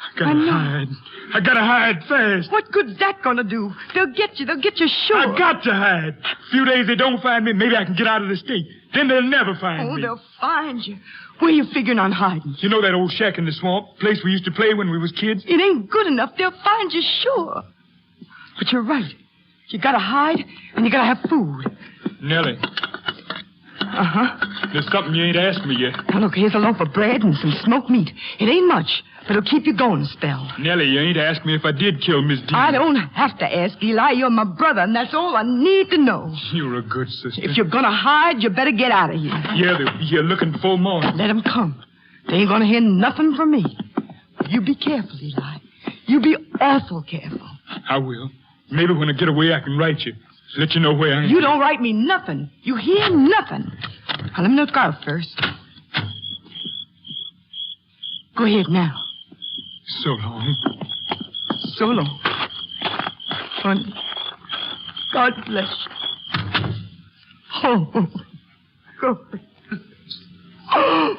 I gotta hide. I gotta hide fast. What good's that gonna do? They'll get you. They'll get you sure. I got to hide. A few days they don't find me, maybe I can get out of the state. Then they'll never find me. Oh, they'll find you. Where you figuring on hiding? You know that old shack in the swamp? Place we used to play when we was kids? It ain't good enough. They'll find you sure. But you're right. You gotta hide, and you gotta have food. Nellie. Uh-huh. There's something you ain't asked me yet. Now, look, here's a loaf of bread and some smoked meat. It ain't much, but it'll keep you going a spell. Nellie, you ain't asked me if I did kill Miss Dean. I don't have to ask, Eli. You're my brother, and that's all I need to know. You're a good sister. If you're gonna hide, you better get out of here. Yeah, they'll be here looking before morning. Let them come. They ain't gonna hear nothing from me. You be careful, Eli. You be awful careful. I will. Maybe when I get away, I can write you. Let you know where I am. You don't write me nothing. You hear nothing. Now, let me look out first. Go ahead now. So long. So long. Honey. God bless you. Oh. God bless you. Oh.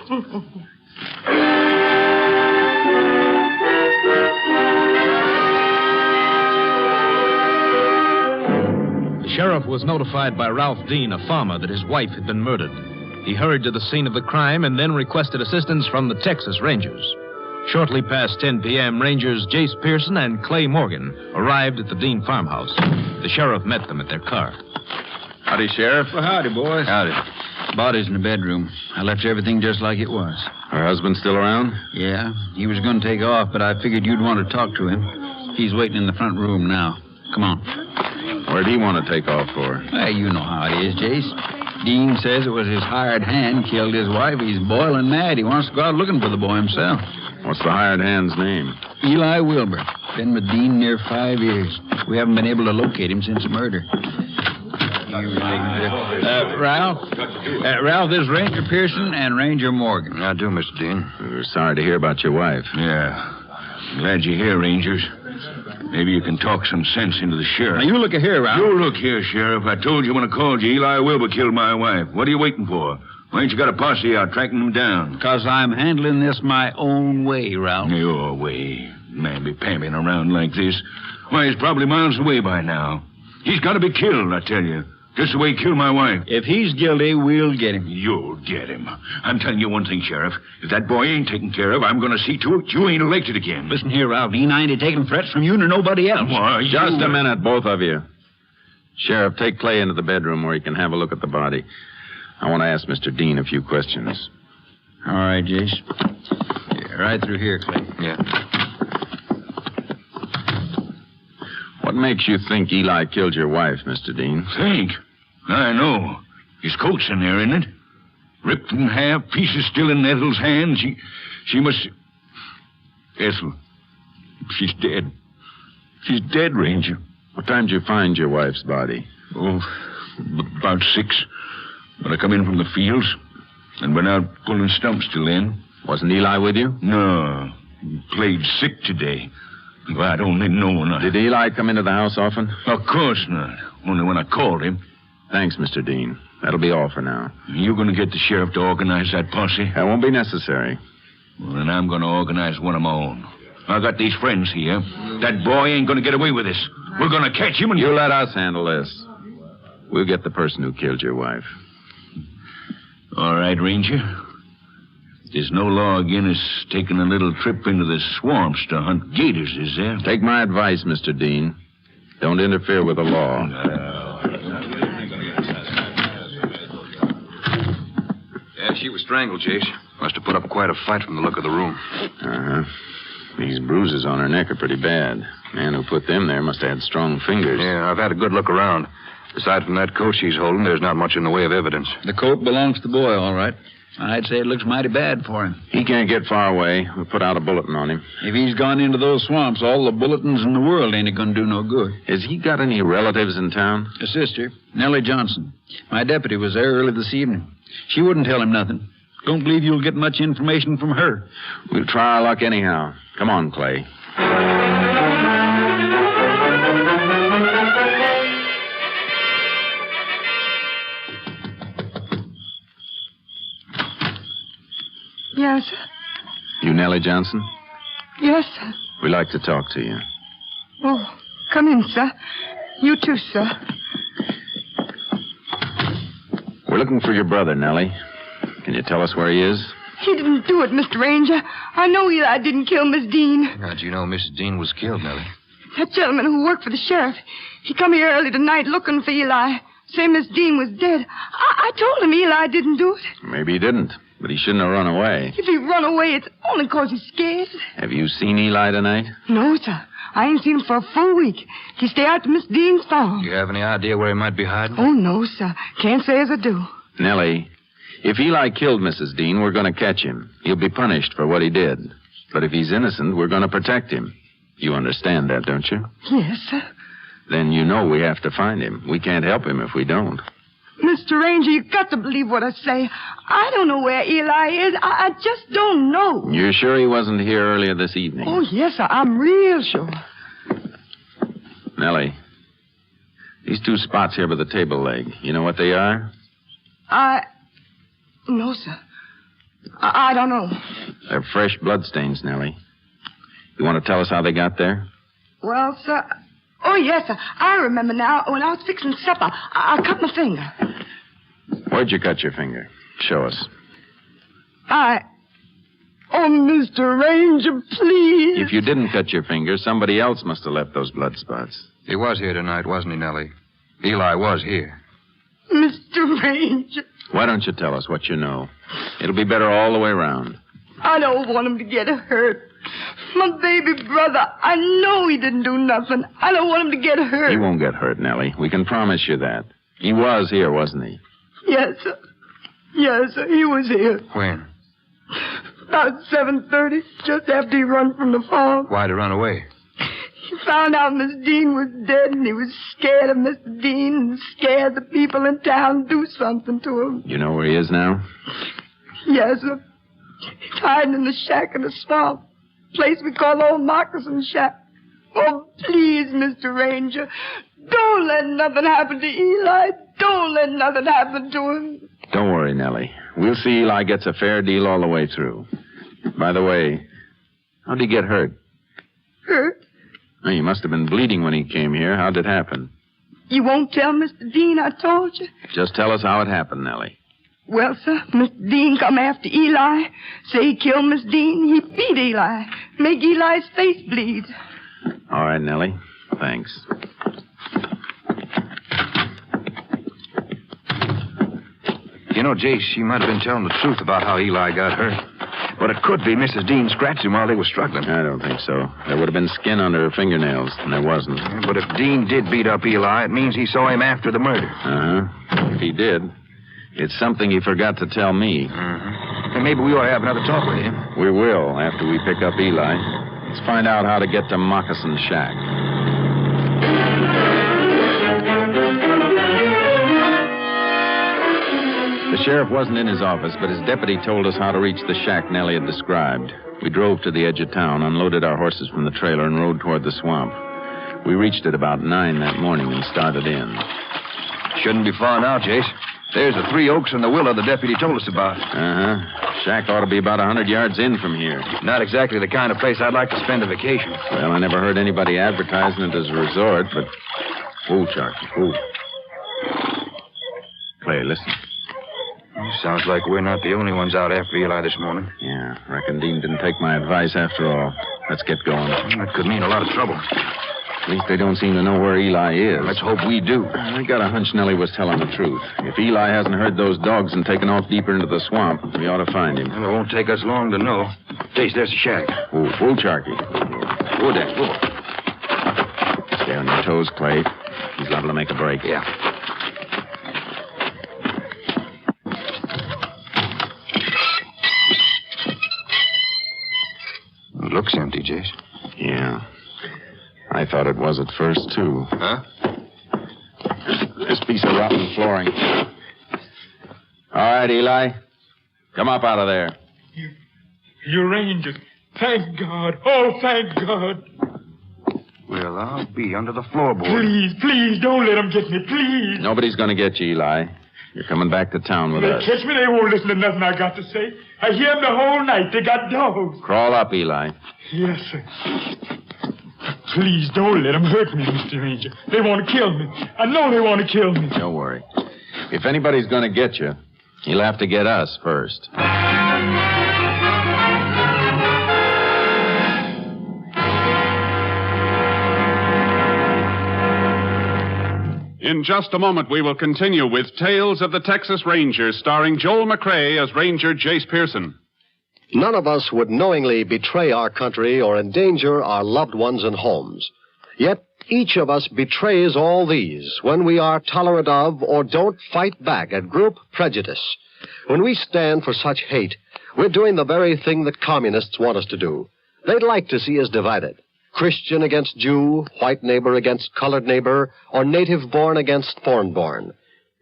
The sheriff was notified by Ralph Dean, a farmer, that his wife had been murdered. He hurried to the scene of the crime and then requested assistance from the Texas Rangers. Shortly past 10 p.m., Rangers Jace Pearson and Clay Morgan arrived at the Dean farmhouse. The sheriff met them at their car. Howdy, Sheriff. Well, howdy, boys. Howdy. Body's in the bedroom. I left everything just like it was. Her husband still around? Yeah. He was going to take off, but I figured you'd want to talk to him. He's waiting in the front room now. Come on. Where'd he want to take off for? Well, you know how it is, Jace. Dean says it was his hired hand killed his wife. He's boiling mad. He wants to go out looking for the boy himself. What's the hired hand's name? Eli Wilbur. Been with Dean near 5 years. We haven't been able to locate him since the murder. Ralph, this is Ranger Pearson and Ranger Morgan. How do, Mr. Dean? We're sorry to hear about your wife. Yeah. Glad you're here, Rangers. Maybe you can talk some sense into the sheriff. Now, you look here, Ralph. You look here, Sheriff. I told you when I called you, Eli Wilbur killed my wife. What are you waiting for? Why ain't you got a posse out tracking them down? Because I'm handling this my own way, Ralph. Your way? Man be pamping around like this. Why, he's probably miles away by now. He's got to be killed, I tell you. Just the way he killed my wife. If he's guilty, we'll get him. You'll get him. I'm telling you one thing, Sheriff. If that boy ain't taken care of, I'm going to see to it you ain't elected again. Listen here, Ralph Dean. I ain't taking threats from you nor nobody else. Why, Just a minute, both of you. Sheriff, take Clay into the bedroom where he can have a look at the body. I want to ask Mr. Dean a few questions. All right, Jace. Yeah, right through here, Clay. Yeah. What makes you think Eli killed your wife, Mr. Dean? Think? I know. His coat's in there, isn't it? Ripped in half, pieces still in Ethel's hand. She must... Ethel. She's dead. She's dead, Ranger. What time did you find your wife's body? Oh, about 6. When I come in from the fields. And went out pulling stumps till then. Wasn't Eli with you? No. He played sick today. God only know. Did Eli come into the house often? Of course not. Only when I called him. Thanks, Mr. Dean. That'll be all for now. You going to get the sheriff to organize that posse? That won't be necessary. Well, then I'm going to organize one of my own. I got these friends here. That boy ain't going to get away with this. We're going to catch him and... You let us handle this. We'll get the person who killed your wife. All right, Ranger. There's no law against us taking a little trip into the swamps to hunt gators, is there? Take my advice, Mr. Dean. Don't interfere with the law. Yeah, she was strangled, Chase. Must have put up quite a fight from the look of the room. Uh-huh. These bruises on her neck are pretty bad. Man who put them there must have had strong fingers. Yeah, I've had a good look around. Aside from that coat she's holding, there's not much in the way of evidence. The coat belongs to the boy, all right. I'd say it looks mighty bad for him. He can't get far away. We'll put out a bulletin on him. If he's gone into those swamps, all the bulletins in the world ain't going to do no good. Has he got any relatives in town? A sister, Nellie Johnson. My deputy was there early this evening. She wouldn't tell him nothing. Don't believe you'll get much information from her. We'll try our luck anyhow. Come on, Clay. Yes, sir. You Nellie Johnson? Yes, sir. We'd like to talk to you. Oh, come in, sir. You too, sir. We're looking for your brother, Nellie. Can you tell us where he is? He didn't do it, Mr. Ranger. I know Eli didn't kill Miss Dean. How'd you know Mrs. Dean was killed, Nellie? That gentleman who worked for the sheriff. He come here early tonight looking for Eli. Say Miss Dean was dead. I told him Eli didn't do it. Maybe he didn't, but he shouldn't have run away. If he run away, it's only 'cause he's scared. Have you seen Eli tonight? No, sir. I ain't seen him for a full week. He stay out to Miss Dean's farm. Do you have any idea where he might be hiding? Oh, no, sir. Can't say as I do. Nellie, if Eli killed Mrs. Dean, we're going to catch him. He'll be punished for what he did. But if he's innocent, we're going to protect him. You understand that, don't you? Yes, sir. Then you know we have to find him. We can't help him if we don't. Mr. Ranger, you got to believe what I say. I don't know where Eli is. I just don't know. You're sure he wasn't here earlier this evening? Oh, yes, sir. I'm real sure. Nellie, these 2 spots here by the table leg, you know what they are? No, sir. I don't know. They're fresh bloodstains, Nellie. You want to tell us how they got there? Well, sir... Oh, yes, sir. I remember now. When I was fixing supper, I cut my finger. Where'd you cut your finger? Show us. Oh, Mr. Ranger, please. If you didn't cut your finger, somebody else must have left those blood spots. He was here tonight, wasn't he, Nellie? Eli was here. Mr. Ranger. Why don't you tell us what you know? It'll be better all the way around. I don't want him to get hurt. My baby brother, I know he didn't do nothing. I don't want him to get hurt. He won't get hurt, Nellie. We can promise you that. He was here, wasn't he? Yes, sir. Yes, sir. He was here. When? About 7:30, just after he run from the farm. Why'd he run away? He found out Miss Dean was dead, and he was scared of Miss Dean and scared the people in town to do something to him. You know where he is now? Yes, sir. He's hiding in the shack in the swamp. Place we call Old Moccasin Shack. Oh, please, Mr. Ranger, don't let nothing happen to Eli. Don't let nothing happen to him. Don't worry, Nellie. We'll see Eli gets a fair deal all the way through. By the way, how'd he get hurt? Hurt? Oh, he must have been bleeding when he came here. How'd it happen? You won't tell Mr. Dean I told you? Just tell us how it happened, Nellie. Well, sir, Mr. Dean come after Eli. Say he killed Miss Dean. He beat Eli. Make Eli's face bleed. All right, Nellie. Thanks. You know, Jace, she might have been telling the truth about how Eli got hurt. But it could be Mrs. Dean scratched him while they were struggling. I don't think so. There would have been skin under her fingernails, and there wasn't. But if Dean did beat up Eli, it means he saw him after the murder. Uh-huh. If he did, it's something he forgot to tell me. And maybe we ought to have another talk with him. We will, after we pick up Eli. Let's find out how to get to Moccasin Shack. sheriff wasn't in his office, but his deputy told us how to reach the shack Nellie had described. We drove to the edge of town, unloaded our horses from the trailer, and rode toward the swamp. We reached it about 9 that morning and started in. Shouldn't be far now, Chase. There's the 3 Oaks and the willow the deputy told us about. Uh-huh. Shack ought to be about 100 yards in from here. Not exactly the kind of place I'd like to spend a vacation. Well, I never heard anybody advertising it as a resort, but... Oh, Sharky, oh. Clay, listen. Sounds like we're not the only ones out after Eli this morning. Yeah, reckon Dean didn't take my advice after all. Let's get going. That could mean a lot of trouble. At least they don't seem to know where Eli is. Let's hope we do. I got a hunch Nellie was telling the truth. If Eli hasn't heard those dogs and taken off deeper into the swamp, we ought to find him. Well, it won't take us long to know. Chase, there's the shack. Oh, Sharky. Whoa there, whoa. Stay on your toes, Clay. He's liable to make a break. Yeah. It looks empty, Jace. Yeah. I thought it was at first, too. Huh? This piece of rotten flooring. All right, Eli. Come up out of there. You Ranger. Thank God. Oh, thank God. Well, I'll be under the floorboard. Please, don't let them get me, please. Nobody's going to get you, Eli. You're coming back to town with us. They catch me, they won't listen to nothing I got to say. I hear them the whole night. They got dogs. Crawl up, Eli. Yes, sir. Please don't let them hurt me, Mr. Ranger. They want to kill me. I know they want to kill me. Don't worry. If anybody's going to get you, you'll have to get us first. In just a moment, we will continue with Tales of the Texas Rangers, starring Joel McCrea as Ranger Jace Pearson. None of us would knowingly betray our country or endanger our loved ones and homes. Yet each of us betrays all these when we are tolerant of or don't fight back at group prejudice. When we stand for such hate, we're doing the very thing that communists want us to do. They'd like to see us divided. Christian against Jew, white neighbor against colored neighbor, or native-born against foreign-born.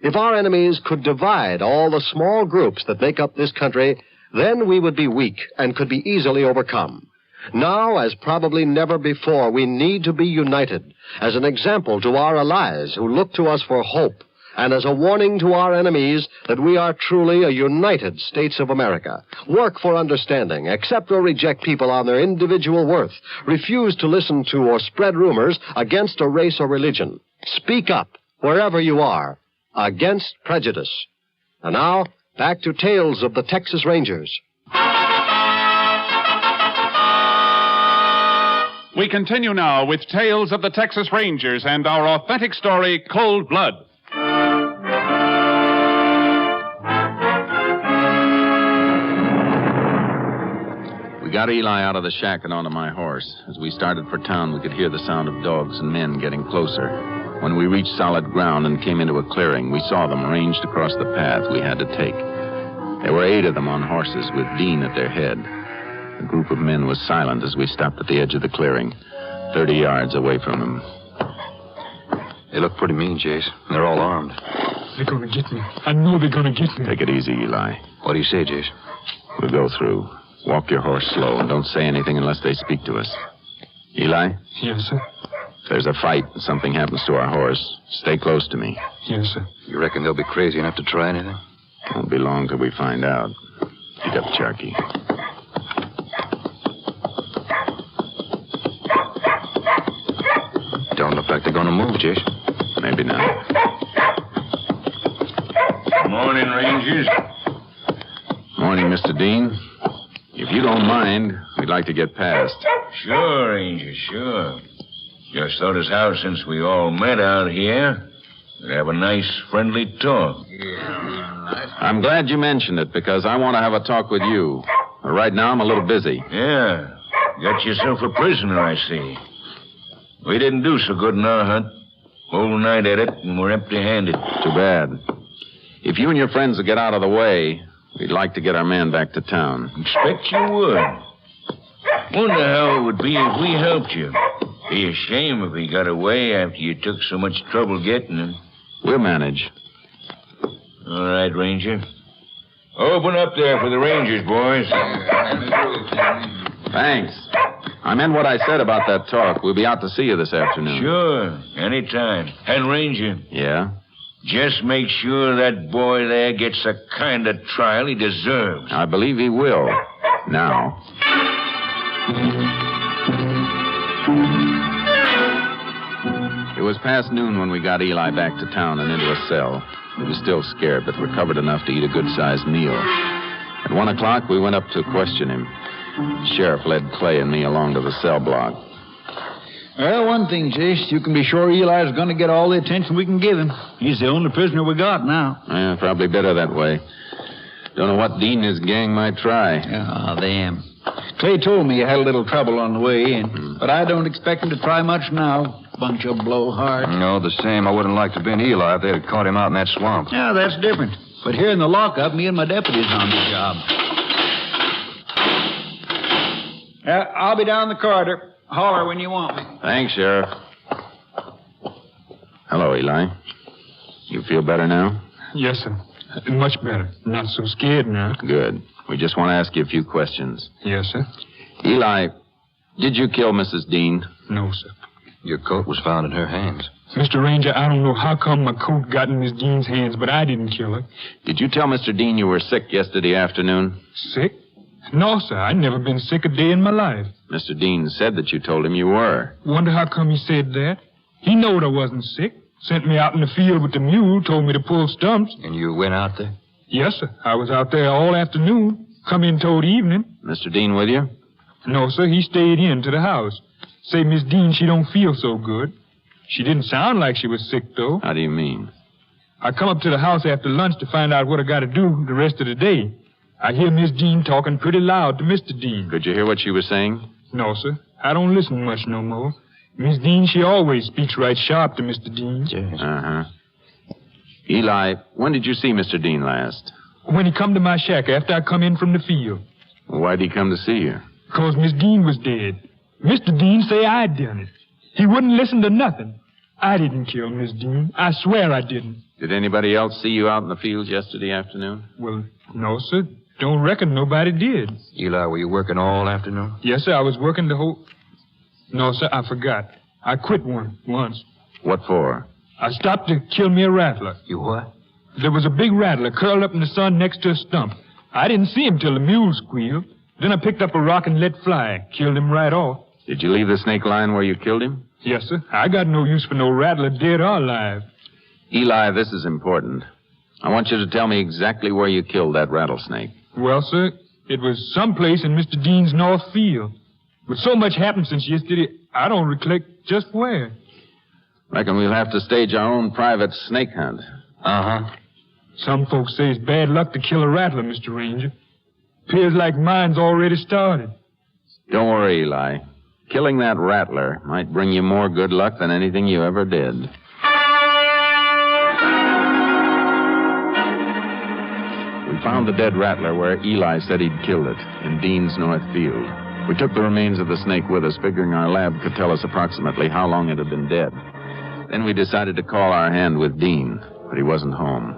If our enemies could divide all the small groups that make up this country, then we would be weak and could be easily overcome. Now, as probably never before, we need to be united as an example to our allies who look to us for hope, and as a warning to our enemies that we are truly a United States of America. Work for understanding, accept or reject people on their individual worth, refuse to listen to or spread rumors against a race or religion. Speak up, wherever you are, against prejudice. And now, back to Tales of the Texas Rangers. We continue now with Tales of the Texas Rangers and our authentic story, Cold Blood. We got Eli out of the shack and onto my horse. As we started for town, we could hear the sound of dogs and men getting closer. When we reached solid ground and came into a clearing, we saw them ranged across the path we had to take. There were 8 of them on horses, with Dean at their head. The group of men was silent as we stopped at the edge of the clearing, 30 yards away from them. They look pretty mean, Jace. They're all armed. They're going to get me. I know they're going to get me. Take it easy, Eli. What do you say, Jace? We'll go through. Walk your horse slow and don't say anything unless they speak to us. Eli? Yes, sir. If there's a fight and something happens to our horse, stay close to me. Yes, sir. You reckon they'll be crazy enough to try anything? Won't be long till we find out. Beat up Sharky. Don't look like they're going to move, Jace. Maybe not. Morning, Rangers. Morning, Mr. Dean. If you don't mind, we'd like to get past. Sure, Ranger, sure. Just thought as how since we all met out here, we'd have a nice, friendly talk. I'm glad you mentioned it, because I want to have a talk with you. Right now, I'm a little busy. Yeah. Got yourself a prisoner, I see. We didn't do so good in our hunt. Whole night at it, and we're empty-handed. Too bad. If you and your friends will get out of the way, we'd like to get our man back to town. Expect you would. Wonder how it would be if we helped you. Be a shame if he got away after you took so much trouble getting him. We'll manage. All right, Ranger. Open up there for the Rangers, boys. Thanks. I meant what I said about that talk. We'll be out to see you this afternoon. Sure, anytime. And Ranger, Yeah? just make sure that boy there gets the kind of trial he deserves. I believe he will. Now. It was past noon when we got Eli back to town and into a cell. He was still scared, but recovered enough to eat a good-sized meal. At 1 o'clock, we went up to question him. The sheriff led Clay and me along to the cell block. Well, one thing, Chase, you can be sure Eli's going to get all the attention we can give him. He's the only prisoner we got now. Yeah, probably better that way. Don't know what Dean and his gang might try. Ah, them. Clay told me you had a little trouble on the way, but I don't expect him to try much now. Bunch of blowhards. No, the same. I wouldn't like to have been Eli if they had caught him out in that swamp. Yeah, that's different. But here in the lockup, me and my deputy's on the job. I'll be down the corridor. Holler when you want me. Thanks, Sheriff. Hello, Eli. You feel better now? Yes, sir. Much better. Not so scared now. Good. We just want to ask you a few questions. Yes, sir. Eli, did you kill Mrs. Dean? No, sir. Your coat was found in her hands. Mr. Ranger, I don't know how come my coat got in Miss Dean's hands, but I didn't kill her. Did you tell Mr. Dean you were sick yesterday afternoon? Sick? No, sir. I'd never been sick a day in my life. Mr. Dean said that you told him you were. Wonder how come he said that. He knowed I wasn't sick. Sent me out in the field with the mule, told me to pull stumps. And you went out there? Yes, sir. I was out there all afternoon. Come in toward evening. Mr. Dean with you? No, sir. He stayed in to the house. Say, Miss Dean, she don't feel so good. She didn't sound like she was sick, though. How do you mean? I come up to the house after lunch to find out what I got to do the rest of the day. I hear Miss Dean talking pretty loud to Mr. Dean. Could you hear what she was saying? No, sir. I don't listen much no more. Miss Dean, she always speaks right sharp to Mr. Dean. Yes. Uh-huh. Eli, when did you see Mr. Dean last? When he come to my shack after I come in from the field. Why'd he come to see you? 'Cause Miss Dean was dead. Mr. Dean say I done it. He wouldn't listen to nothing. I didn't kill Miss Dean. I swear I didn't. Did anybody else see you out in the fields yesterday afternoon? Well, no, sir. Don't reckon nobody did. Eli, were you working all afternoon? Yes, sir. I was working the whole... No, sir, I forgot. I quit once. What for? I stopped to kill me a rattler. You what? There was a big rattler curled up in the sun next to a stump. I didn't see him till the mule squealed. Then I picked up a rock and let fly. Killed him right off. Did you leave the snake lying where you killed him? Yes, sir. I got no use for no rattler, dead or alive. Eli, this is important. I want you to tell me exactly where you killed that rattlesnake. Well, sir, it was someplace in Mr. Dean's north field. But so much happened since yesterday, I don't recollect just where. Reckon we'll have to stage our own private snake hunt. Uh-huh. Some folks say it's bad luck to kill a rattler, Mr. Ranger. 'Pears like mine's already started. Don't worry, Eli. Killing that rattler might bring you more good luck than anything you ever did. We found the dead rattler where Eli said he'd killed it, in Dean's north field. We took the remains of the snake with us, figuring our lab could tell us approximately how long it had been dead. Then we decided to call our hand with Dean, but he wasn't home.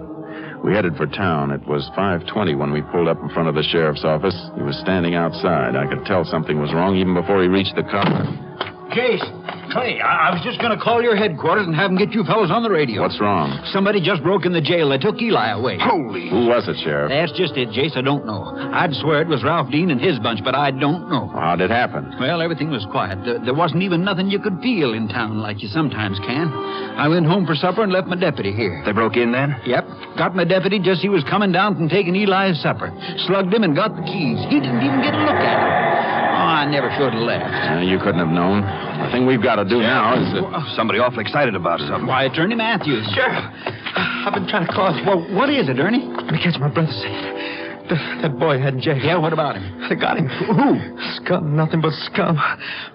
We headed for town. It was 5:20 when we pulled up in front of the sheriff's office. He was standing outside. I could tell something was wrong even before he reached the car. Case, Clay, I was just going to call your headquarters and have them get you fellows on the radio. What's wrong? Somebody just broke in the jail. They took Eli away. Holy. Who was it, Sheriff? That's just it, Jace. I don't know. I'd swear it was Ralph Dean and his bunch, but I don't know. Well, how'd it happen? Well, everything was quiet. There wasn't even nothing you could feel in town like you sometimes can. I went home for supper and left my deputy here. They broke in then? Yep. Got my deputy just as he was coming down from taking Eli's supper. Slugged him and got the keys. He didn't even get a look at him. Oh, I never should have left. You couldn't have known. The thing we've got to do now is... Somebody awful excited about something. Why, Attorney Matthews. Sheriff, I've been trying to call you. Well, what is it, Ernie? Let me catch my brother safe. That boy had in jail. Yeah, what about him? They got him. Who? Scum, nothing but scum.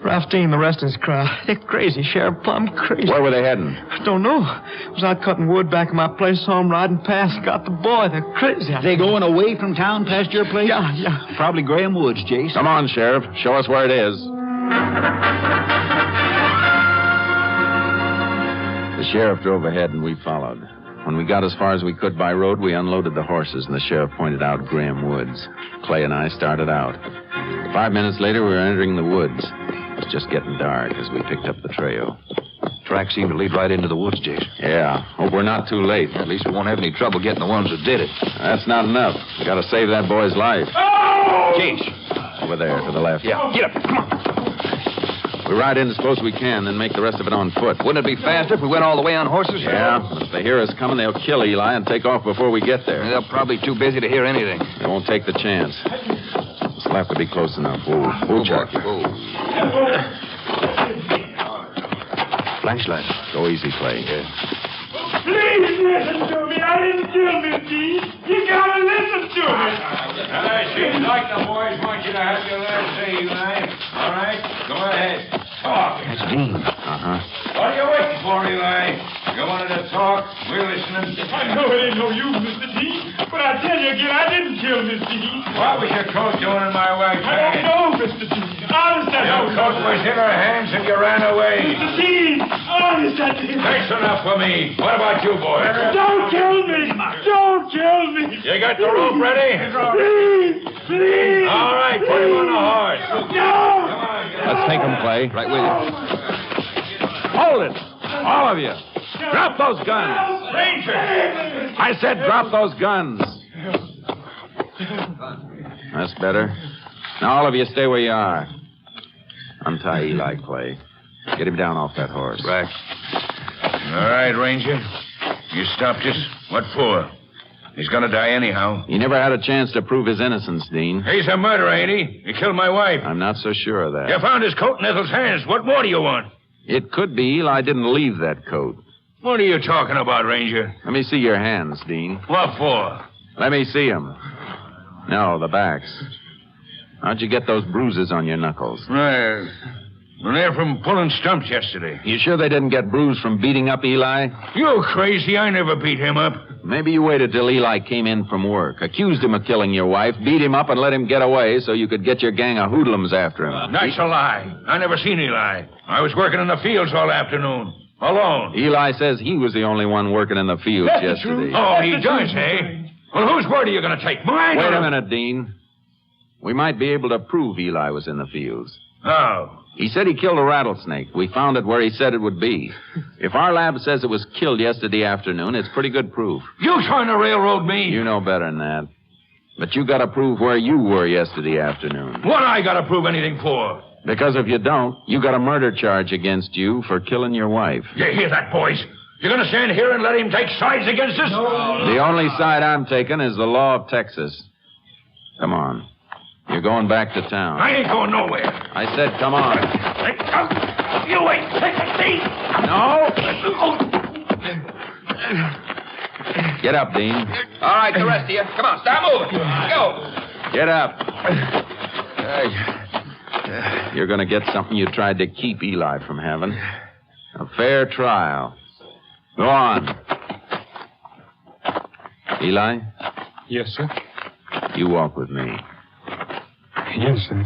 Ralph Dean, the rest of his crowd. They're crazy, Sheriff, plumb crazy. Where were they heading? I don't know. I was out cutting wood back in my place, saw them riding past, got the boy. They're crazy. They going away from town past your place? Yeah. Probably Graham Woods, Jace. Come on, Sheriff. Show us where it is. The sheriff drove ahead, and we followed. When we got as far as we could by road, we unloaded the horses, and the sheriff pointed out Graham Woods. Clay and I started out. 5 minutes later, we were entering the woods. It was just getting dark as we picked up the trail. Tracks seem to lead right into the woods, Jason. Yeah. Hope we're not too late. At least we won't have any trouble getting the ones that did it. That's not enough. We got to save that boy's life. Oh! Case. Over there, to the left. Yeah, get up. Come on. We ride in as close as we can, then make the rest of it on foot. Wouldn't it be faster if we went all the way on horses? Yeah. If they hear us coming, they'll kill Eli and take off before we get there. They're probably too busy to hear anything. They won't take the chance. This'll have to be close enough. We'll check you. Flashlight. Go easy, Clay. Yeah. Please listen to me. I didn't kill Miss Dean. You gotta listen to me. Seems like the boys want you to have your last say, Eli. All right, go ahead. Talk. That's Dean. What are you waiting for, Eli? You wanted to talk? We're listening. I know it ain't no use, Mr. Dean, but I tell you again, I didn't kill Miss Dean. What was your coat doing in my wife's I hand? don't know, Mr. Dean. Honest, I Your don't coat know. was in her hands and you ran away. Mr. Dean, honest, I didn't. That's enough for me. What about you, boy? Don't kill me. Don't kill me. You got the rope ready? Please, please. All right, put him on the horse. No. Let's take him, Clay. Right with you. Hold it! All of you! Drop those guns! Ranger! I said drop those guns! That's better. Now, all of you stay where you are. Untie Eli, Clay. Get him down off that horse. Right. All right, Ranger. You stopped us. What for? He's gonna die anyhow. He never had a chance to prove his innocence, Dean. He's a murderer, ain't he? He killed my wife. I'm not so sure of that. You found his coat in Ethel's hands. What more do you want? It could be Eli didn't leave that coat. What are you talking about, Ranger? Let me see your hands, Dean. What for? Let me see them. No, the backs. How'd you get those bruises on your knuckles? Well, they're from pulling stumps yesterday. You sure they didn't get bruised from beating up Eli? You crazy. I never beat him up. Maybe you waited till Eli came in from work, accused him of killing your wife, beat him up, and let him get away so you could get your gang of hoodlums after him. That's a lie. I never seen Eli. I was working in the fields all afternoon. Alone. Eli says he was the only one working in the fields yesterday. Oh, he does, eh? Well, whose word are you going to take? Mine? Wait a minute, Dean. We might be able to prove Eli was in the fields. Oh. He said he killed a rattlesnake. We found it where he said it would be. If our lab says it was killed yesterday afternoon, it's pretty good proof. You trying to railroad me? You know better than that. But you got to prove where you were yesterday afternoon. What I got to prove anything for? Because if you don't, you got a murder charge against you for killing your wife. You hear that, boys? You're going to stand here and let him take sides against us? No. The only side I'm taking is the law of Texas. Come on. You're going back to town. I ain't going nowhere. I said come on. You ain't taking me. No. Get up, Dean. All right, the rest of you. Come on, start moving. Go. Get up. You're going to get something you tried to keep Eli from having. A fair trial. Go on. Eli? Yes, sir. You walk with me. Yes, sir.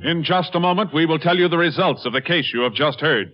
In just a moment, we will tell you the results of the case you have just heard.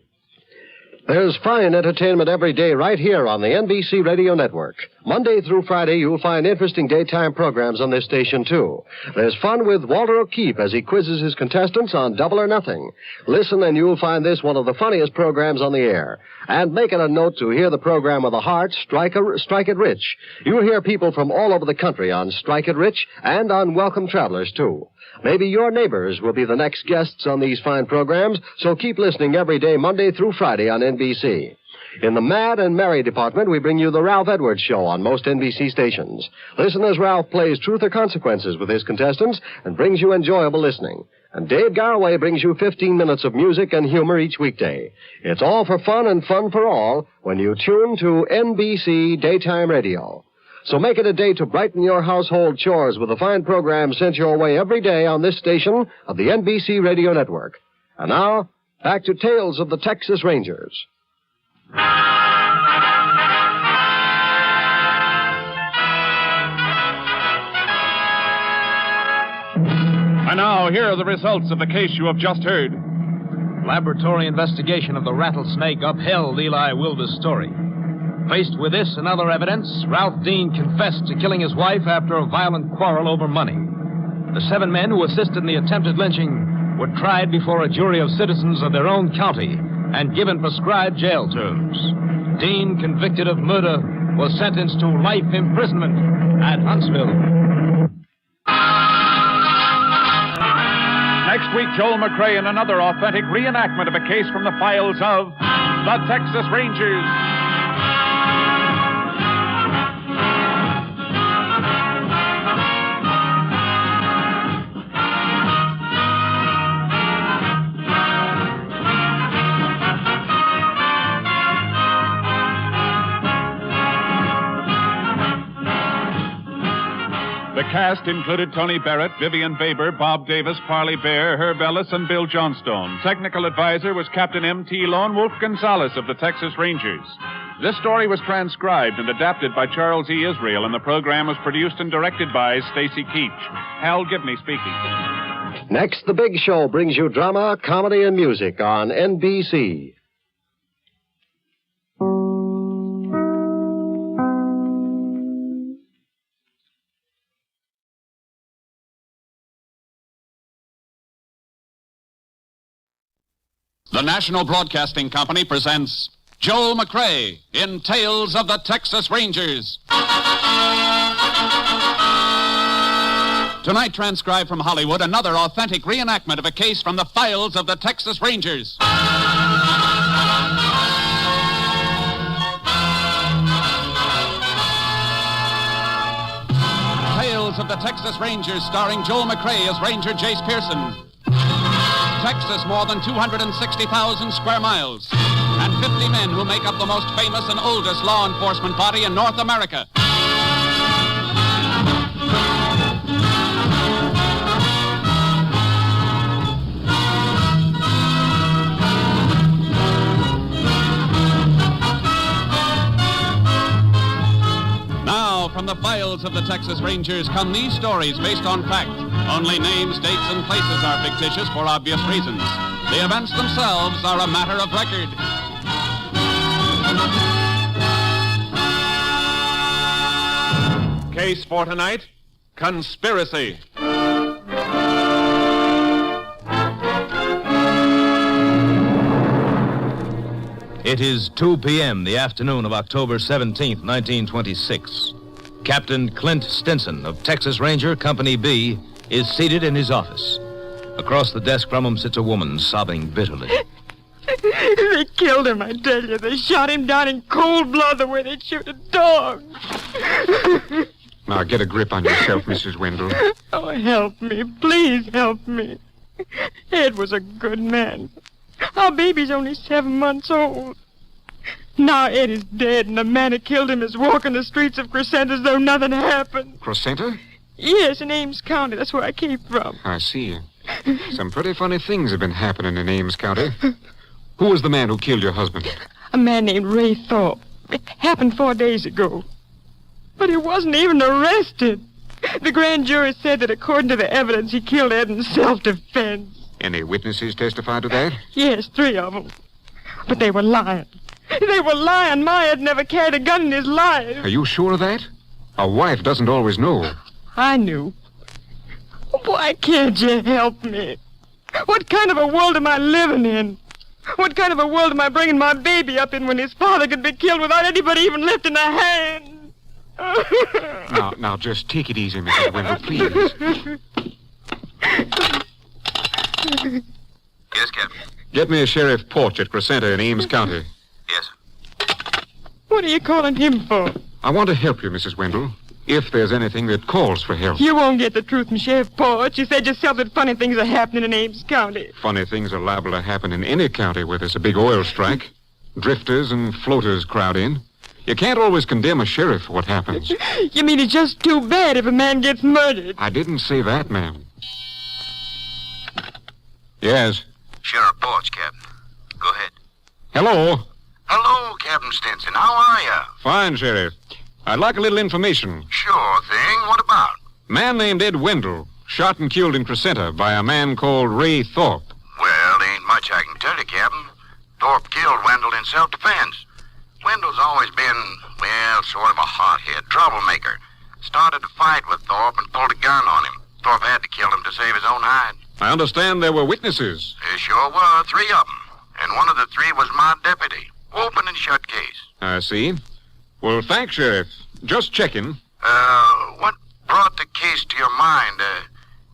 There's fine entertainment every day right here on the NBC Radio Network. Monday through Friday, you'll find interesting daytime programs on this station, too. There's fun with Walter O'Keefe as he quizzes his contestants on Double or Nothing. Listen, and you'll find this one of the funniest programs on the air. And make it a note to hear the program of the heart, Strike It Rich. You'll hear people from all over the country on Strike It Rich and on Welcome Travelers, too. Maybe your neighbors will be the next guests on these fine programs, so keep listening every day, Monday through Friday on NBC. In the Mad and Merry department, we bring you the Ralph Edwards Show on most NBC stations. Listen as Ralph plays Truth or Consequences with his contestants and brings you enjoyable listening. And Dave Garraway brings you 15 minutes of music and humor each weekday. It's all for fun and fun for all when you tune to NBC Daytime Radio. So make it a day to brighten your household chores with a fine program sent your way every day on this station of the NBC Radio Network. And now, back to Tales of the Texas Rangers. And now, here are the results of the case you have just heard. Laboratory investigation of the rattlesnake upheld Eli Wilder's story. Faced with this and other evidence, Ralph Dean confessed to killing his wife after a violent quarrel over money. The 7 men who assisted in the attempted lynching were tried before a jury of citizens of their own county and given prescribed jail terms. Dean, convicted of murder, was sentenced to life imprisonment at Huntsville. Next week, Joel McCrea in another authentic reenactment of a case from the files of the Texas Rangers. The cast included Tony Barrett, Vivian Baber, Bob Davis, Parley Bear, Herb Ellis, and Bill Johnstone. Technical advisor was Captain M.T. Lone Wolf Gonzalez of the Texas Rangers. This story was transcribed and adapted by Charles E. Israel, and the program was produced and directed by Stacy Keach. Hal Gibney speaking. Next, The Big Show brings you drama, comedy, and music on NBC. The National Broadcasting Company presents Joel McCrea in Tales of the Texas Rangers. Tonight, transcribed from Hollywood, another authentic reenactment of a case from the files of the Texas Rangers. Tales of the Texas Rangers, starring Joel McCrea as Ranger Jace Pearson. Texas, more than 260,000 square miles, and 50 men who make up the most famous and oldest law enforcement body in North America. Now, from the files of the Texas Rangers come these stories based on fact. Only names, dates, and places are fictitious for obvious reasons. The events themselves are a matter of record. Case for tonight, conspiracy. It is 2 p.m., the afternoon of October 17th, 1926. Captain Clint Stinson of Texas Ranger Company B is seated in his office. Across the desk from him sits a woman sobbing bitterly. They killed him, I tell you. They shot him down in cold blood the way they'd shoot a dog. Now, get a grip on yourself, Mrs. Wendell. Oh, help me. Please help me. Ed was a good man. Our baby's only 7 months old. Now Ed is dead, and the man who killed him is walking the streets of Crescent as though nothing happened. Crescenta? Yes, in Ames County. That's where I came from. I see. Some pretty funny things have been happening in Ames County. Who was the man who killed your husband? A man named Ray Thorpe. It happened 4 days ago. But he wasn't even arrested. The grand jury said that according to the evidence, he killed Ed in self-defense. Any witnesses testified to that? Yes, 3 of them. But they were lying. They were lying. My Ed never carried a gun in his life. Are you sure of that? A wife doesn't always know. I knew. Why can't you help me? What kind of a world am I living in? What kind of a world am I bringing my baby up in when his father could be killed without anybody even lifting a hand? Now, just take it easy, Mrs. Wendell, please. Yes, Captain. Get me a Sheriff Porch at Crescenta in Ames County. Yes. What are you calling him for? I want to help you, Mrs. Wendell, if there's anything that calls for help. You won't get the truth from Sheriff Porch. You said yourself that funny things are happening in Ames County. Funny things are liable to happen in any county where there's a big oil strike. Drifters and floaters crowd in. You can't always condemn a sheriff for what happens. You mean it's just too bad if a man gets murdered? I didn't say that, ma'am. Yes. Sheriff Porch, Captain. Go ahead. Hello. Hello, Captain Stinson. How are you? Fine, Sheriff. I'd like a little information. Sure thing. What about? Man named Ed Wendell Shot and killed in Crescenta by a man called Ray Thorpe. Well, there ain't much I can tell you, Captain. Thorpe killed Wendell in self-defense. Wendell's always been, well, sort of a hothead, troublemaker. Started to fight with Thorpe and pulled a gun on him. Thorpe had to kill him to save his own hide. I understand there were witnesses. There sure were, 3 of them. And one of the 3 was my deputy. Open and shut case. I see. Well, thanks, Sheriff. Just checking. What brought the case to your mind?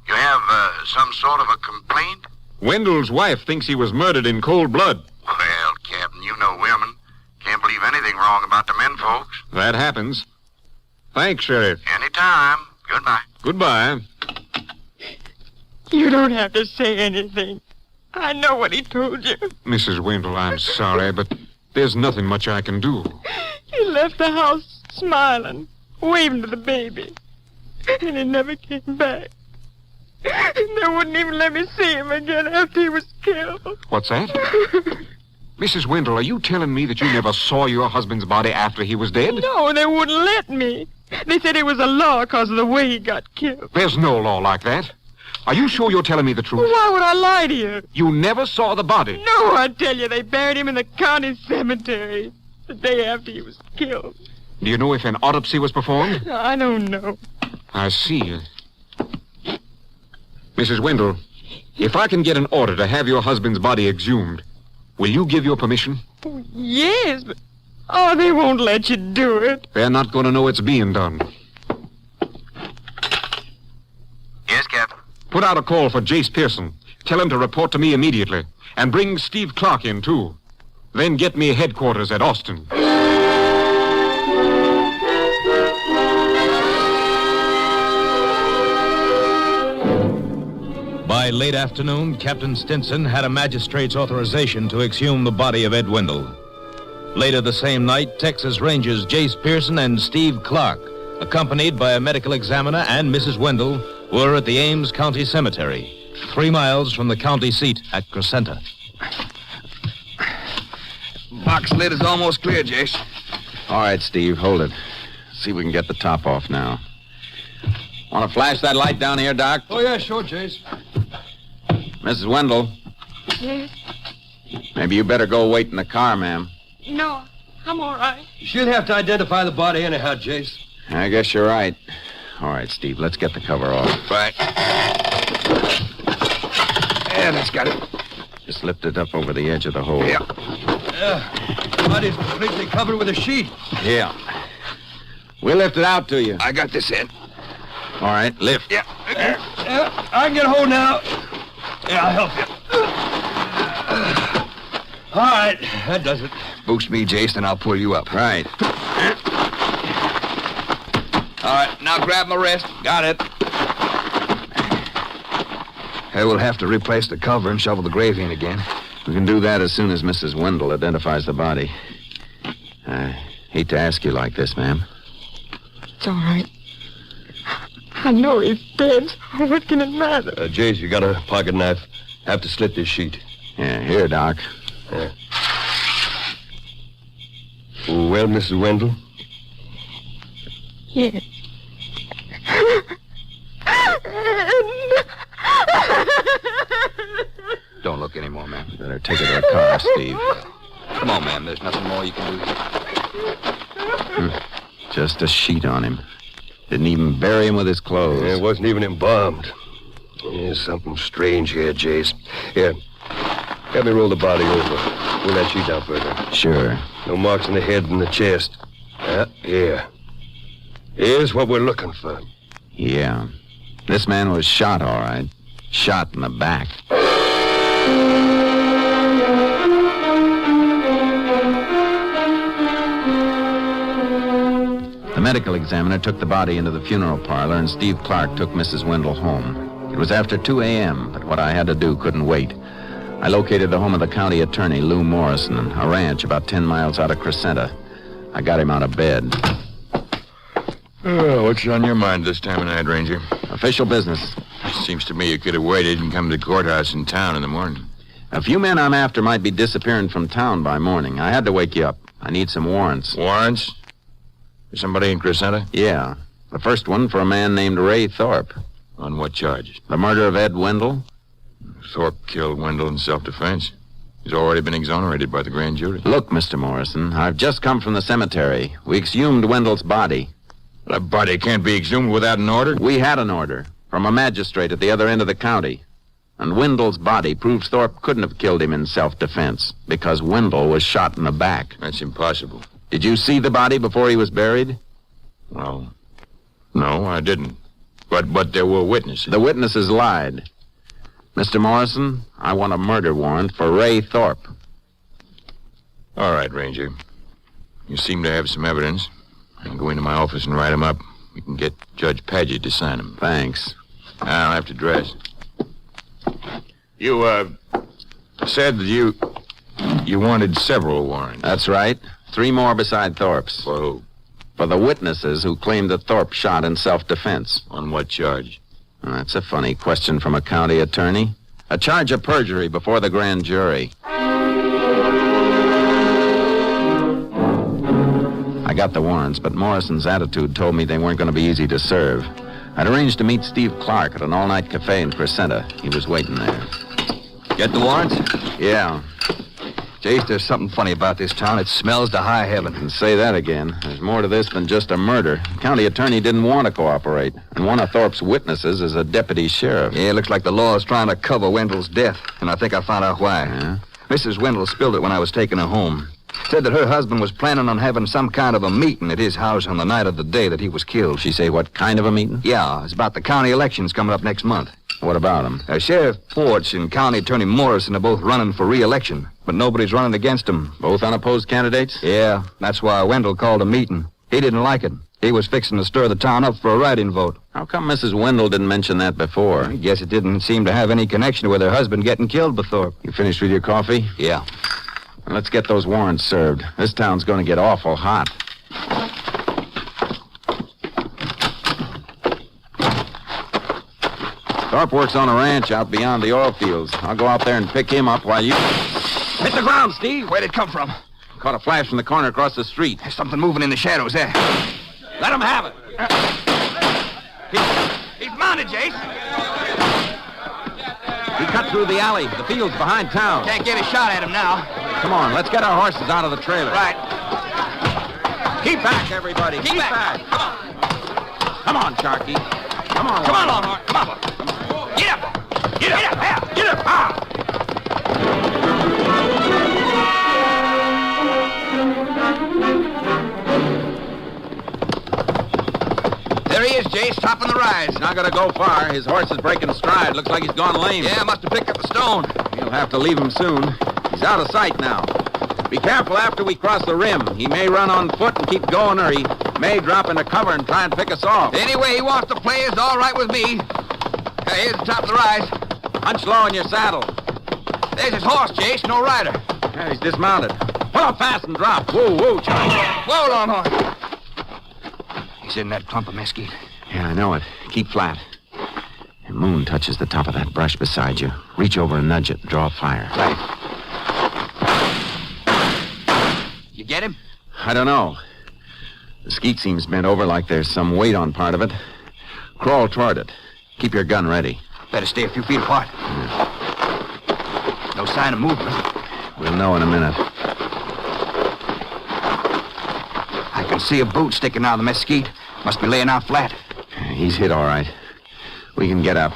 You have some sort of a complaint? Wendell's wife thinks he was murdered in cold blood. Well, Captain, you know women. Can't believe anything wrong about the men folks. That happens. Thanks, Sheriff. Anytime. Goodbye. Goodbye. You don't have to say anything. I know what he told you. Mrs. Wendell, I'm sorry, but there's nothing much I can do. He left the house smiling, waving to the baby. And he never came back. They wouldn't even let me see him again after he was killed. What's that? Mrs. Wendell, are you telling me that you never saw your husband's body after he was dead? No, they wouldn't let me. They said it was a law because of the way he got killed. There's no law like that. Are you sure you're telling me the truth? Why would I lie to you? You never saw the body? No, I tell you, they buried him in the county cemetery the day after he was killed. Do you know if an autopsy was performed? I don't know. I see. Mrs. Wendell, if I can get an order to have your husband's body exhumed, will you give your permission? Oh, yes, but... Oh, they won't let you do it. They're not going to know it's being done. Yes, Captain. Put out a call for Jace Pearson. Tell him to report to me immediately. And bring Steve Clark in, too. Then get me headquarters at Austin. By late afternoon, Captain Stinson had a magistrate's authorization to exhume the body of Ed Wendell. Later the same night, Texas Rangers Jace Pearson and Steve Clark, accompanied by a medical examiner and Mrs. Wendell, were at the Ames County Cemetery, 3 miles from the county seat at Crescenta. Box lid is almost clear, Jace. All right, Steve, hold it. See if we can get the top off now. Want to flash that light down here, Doc? Oh, yeah, sure, Jace. Mrs. Wendell, Yes? maybe you better go wait in the car, ma'am. No, I'm all right. She'll have to identify the body anyhow, Jace. I guess you're right. All right, Steve, let's get the cover off. Right. Yeah, that's got it. Just lift it up over the edge of the hole. Yeah. Body's completely covered with a sheet. Yeah. We'll lift it out to you. I got this end. All right, lift. Yeah. I can get a hold now. Yeah, I'll help you. All right, that does it. Boost me, Jace, and I'll pull you up. Right. All right, now grab my wrist. Got it. Hey, we'll have to replace the cover and shovel the grave in again. We can do that as soon as Mrs. Wendell identifies the body. I hate to ask you like this, ma'am. It's all right. I know he's dead, so what can it matter? Jace, you got a pocket knife. Have to slit this sheet. Yeah, here, Doc. Yeah. Well, Mrs. Wendell? Yes. Don't look anymore, ma'am. Better take her to the car, Steve. Come on, ma'am. There's nothing more you can do here. Just a sheet on him. Didn't even bury him with his clothes. Yeah, it wasn't even embalmed. There's something strange here, Jace. Here, have me roll the body over. Pull that sheet down further. Sure. No marks on the head and the chest. Here. Here's what we're looking for. Yeah. This man was shot, all right. Shot in the back. The medical examiner took the body into the funeral parlor, and Steve Clark took Mrs. Wendell home. It was after 2 a.m., but what I had to do couldn't wait. I located the home of the county attorney, Lou Morrison, a ranch about 10 miles out of Crescenta. I got him out of bed. Oh, what's on your mind this time of night, Ranger? Official business. Seems to me you could have waited and come to the courthouse in town in the morning. A few men I'm after might be disappearing from town by morning. I had to wake you up. I need some warrants. Warrants? For somebody in Crescenta? Yeah. The first one for a man named Ray Thorpe. On what charge? The murder of Ed Wendell? Thorpe killed Wendell in self-defense. He's already been exonerated by the grand jury. Look, Mr. Morrison, I've just come from the cemetery. We exhumed Wendell's body. But a body can't be exhumed without an order? We had an order from a magistrate at the other end of the county. And Wendell's body proves Thorpe couldn't have killed him in self-defense because Wendell was shot in the back. That's impossible. Did you see the body before he was buried? Well, no, I didn't. But there were witnesses. The witnesses lied. Mr. Morrison, I want a murder warrant for Ray Thorpe. All right, Ranger. You seem to have some evidence. I can go into my office and write them up. We can get Judge Paget to sign them. Thanks. I'll have to dress. You, said that you wanted several warrants. That's right. 3 more beside Thorpe's. For who? For the witnesses who claimed that Thorpe shot in self-defense. On what charge? Well, that's a funny question from a county attorney. A charge of perjury before the grand jury. I got the warrants, but Morrison's attitude told me they weren't going to be easy to serve. I'd arranged to meet Steve Clark at an all-night cafe in Crescenta. He was waiting there. Get the warrants? Yeah. Jace, there's something funny about this town. It smells to high heaven. And say that again. There's more to this than just a murder. The county attorney didn't want to cooperate. And one of Thorpe's witnesses is a deputy sheriff. Yeah, it looks like the law is trying to cover Wendell's death. And I think I found out why. Yeah? Mrs. Wendell spilled it when I was taking her home. Said that her husband was planning on having some kind of a meeting at his house on the night of the day that he was killed. She say what kind of a meeting? Yeah, it's about the county elections coming up next month. What about him? Sheriff Porch and County Attorney Morrison are both running for re-election, but nobody's running against them. Both unopposed candidates? Yeah, that's why Wendell called a meeting. He didn't like it. He was fixing to stir the town up for a write-in vote. How come Mrs. Wendell didn't mention that before? I guess it didn't seem to have any connection with her husband getting killed by Thorpe. You finished with your coffee? Yeah. Well, let's get those warrants served. This town's going to get awful hot. Thorpe works on a ranch out beyond the oil fields. I'll go out there and pick him up while you... Hit the ground, Steve. Where'd it come from? Caught a flash from the corner across the street. There's something moving in the shadows there. Let him have it. He's mounted, Jace. He cut through the alley. The field's behind town. Can't get a shot at him now. Come on, let's get our horses out of the trailer. Right. Keep back, everybody. Keep back. Come on. Come on, Sharky. Come on. Come on, Longhorn. Come on. Get up. Get up. Get up. Get up. Ah. There he is, Jace, topping the rise. He's not going to go far. His horse is breaking stride. Looks like he's gone lame. Yeah, must have picked up a stone. You'll have to leave him soon. He's out of sight now. Be careful after we cross the rim. He may run on foot and keep going, or he may drop into cover and try and pick us off. Any way he wants to play is all right with me. Here's the top of the rise. Punch low in your saddle. There's his horse, Jace, no rider. Yeah, he's dismounted. Pull up fast and drop. Whoa, whoa, Charlie. Whoa, Longhorn. He's in that clump of mesquite. Yeah, I know it. Keep flat. The moon touches the top of that brush beside you. Reach over and nudge it. Draw fire. Right. You get him? I don't know. The skeet seems bent over like there's some weight on part of it. Crawl toward it. Keep your gun ready. Better stay a few feet apart. Yeah. No sign of movement. We'll know in a minute. I can see a boot sticking out of the mesquite. Must be laying out flat. He's hit all right. We can get up.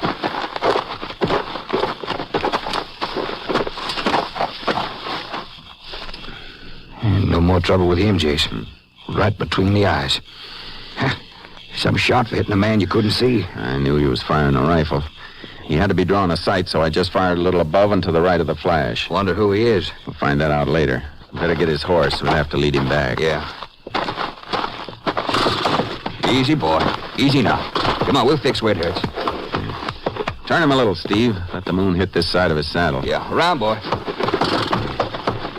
No more trouble with him, Jason. Right between the eyes. Some shot for hitting a man you couldn't see. I knew he was firing a rifle. He had to be drawing a sight, so I just fired a little above and to the right of the flash. Wonder who he is. We'll find that out later. Better get his horse. We'll have to lead him back. Yeah. Easy, boy. Easy now. Come on, we'll fix where it hurts. Turn him a little, Steve. Let the moon hit this side of his saddle. Yeah, around, boy.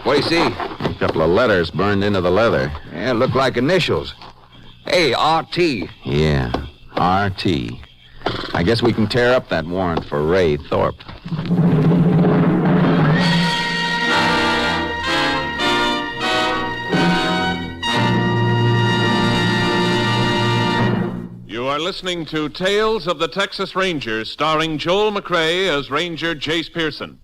What do you see? A couple of letters burned into the leather. Yeah, look like initials. A-R-T. Yeah, R-T. I guess we can tear up that warrant for Ray Thorpe. You are listening to Tales of the Texas Rangers, starring Joel McCrea as Ranger Jace Pearson.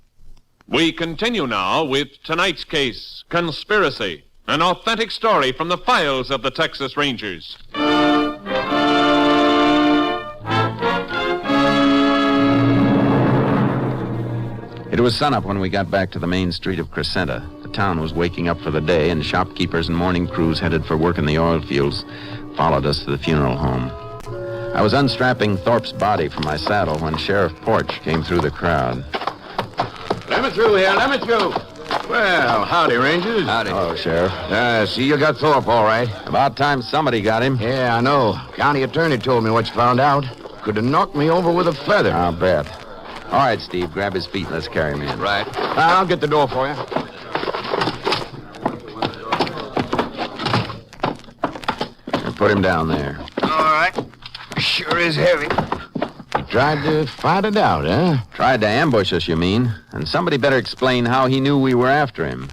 We continue now with tonight's case, Conspiracy, an authentic story from the files of the Texas Rangers. It was sunup when we got back to the main street of Crescenta. The town was waking up for the day, and shopkeepers and morning crews headed for work in the oil fields followed us to the funeral home. I was unstrapping Thorpe's body from my saddle when Sheriff Porch came through the crowd. Let me through here, let me through. Well, howdy, Rangers. Howdy. Hello, Sheriff. See, you got Thorpe, all right. About time somebody got him. Yeah, I know. County attorney told me what you found out. Could have knocked me over with a feather. I'll bet. All right, Steve, grab his feet and let's carry him in. Right. I'll get the door for you. Put him down there. All right. Sure is heavy. You tried to find it out, huh? Tried to ambush us, you mean? And somebody better explain how he knew we were after him.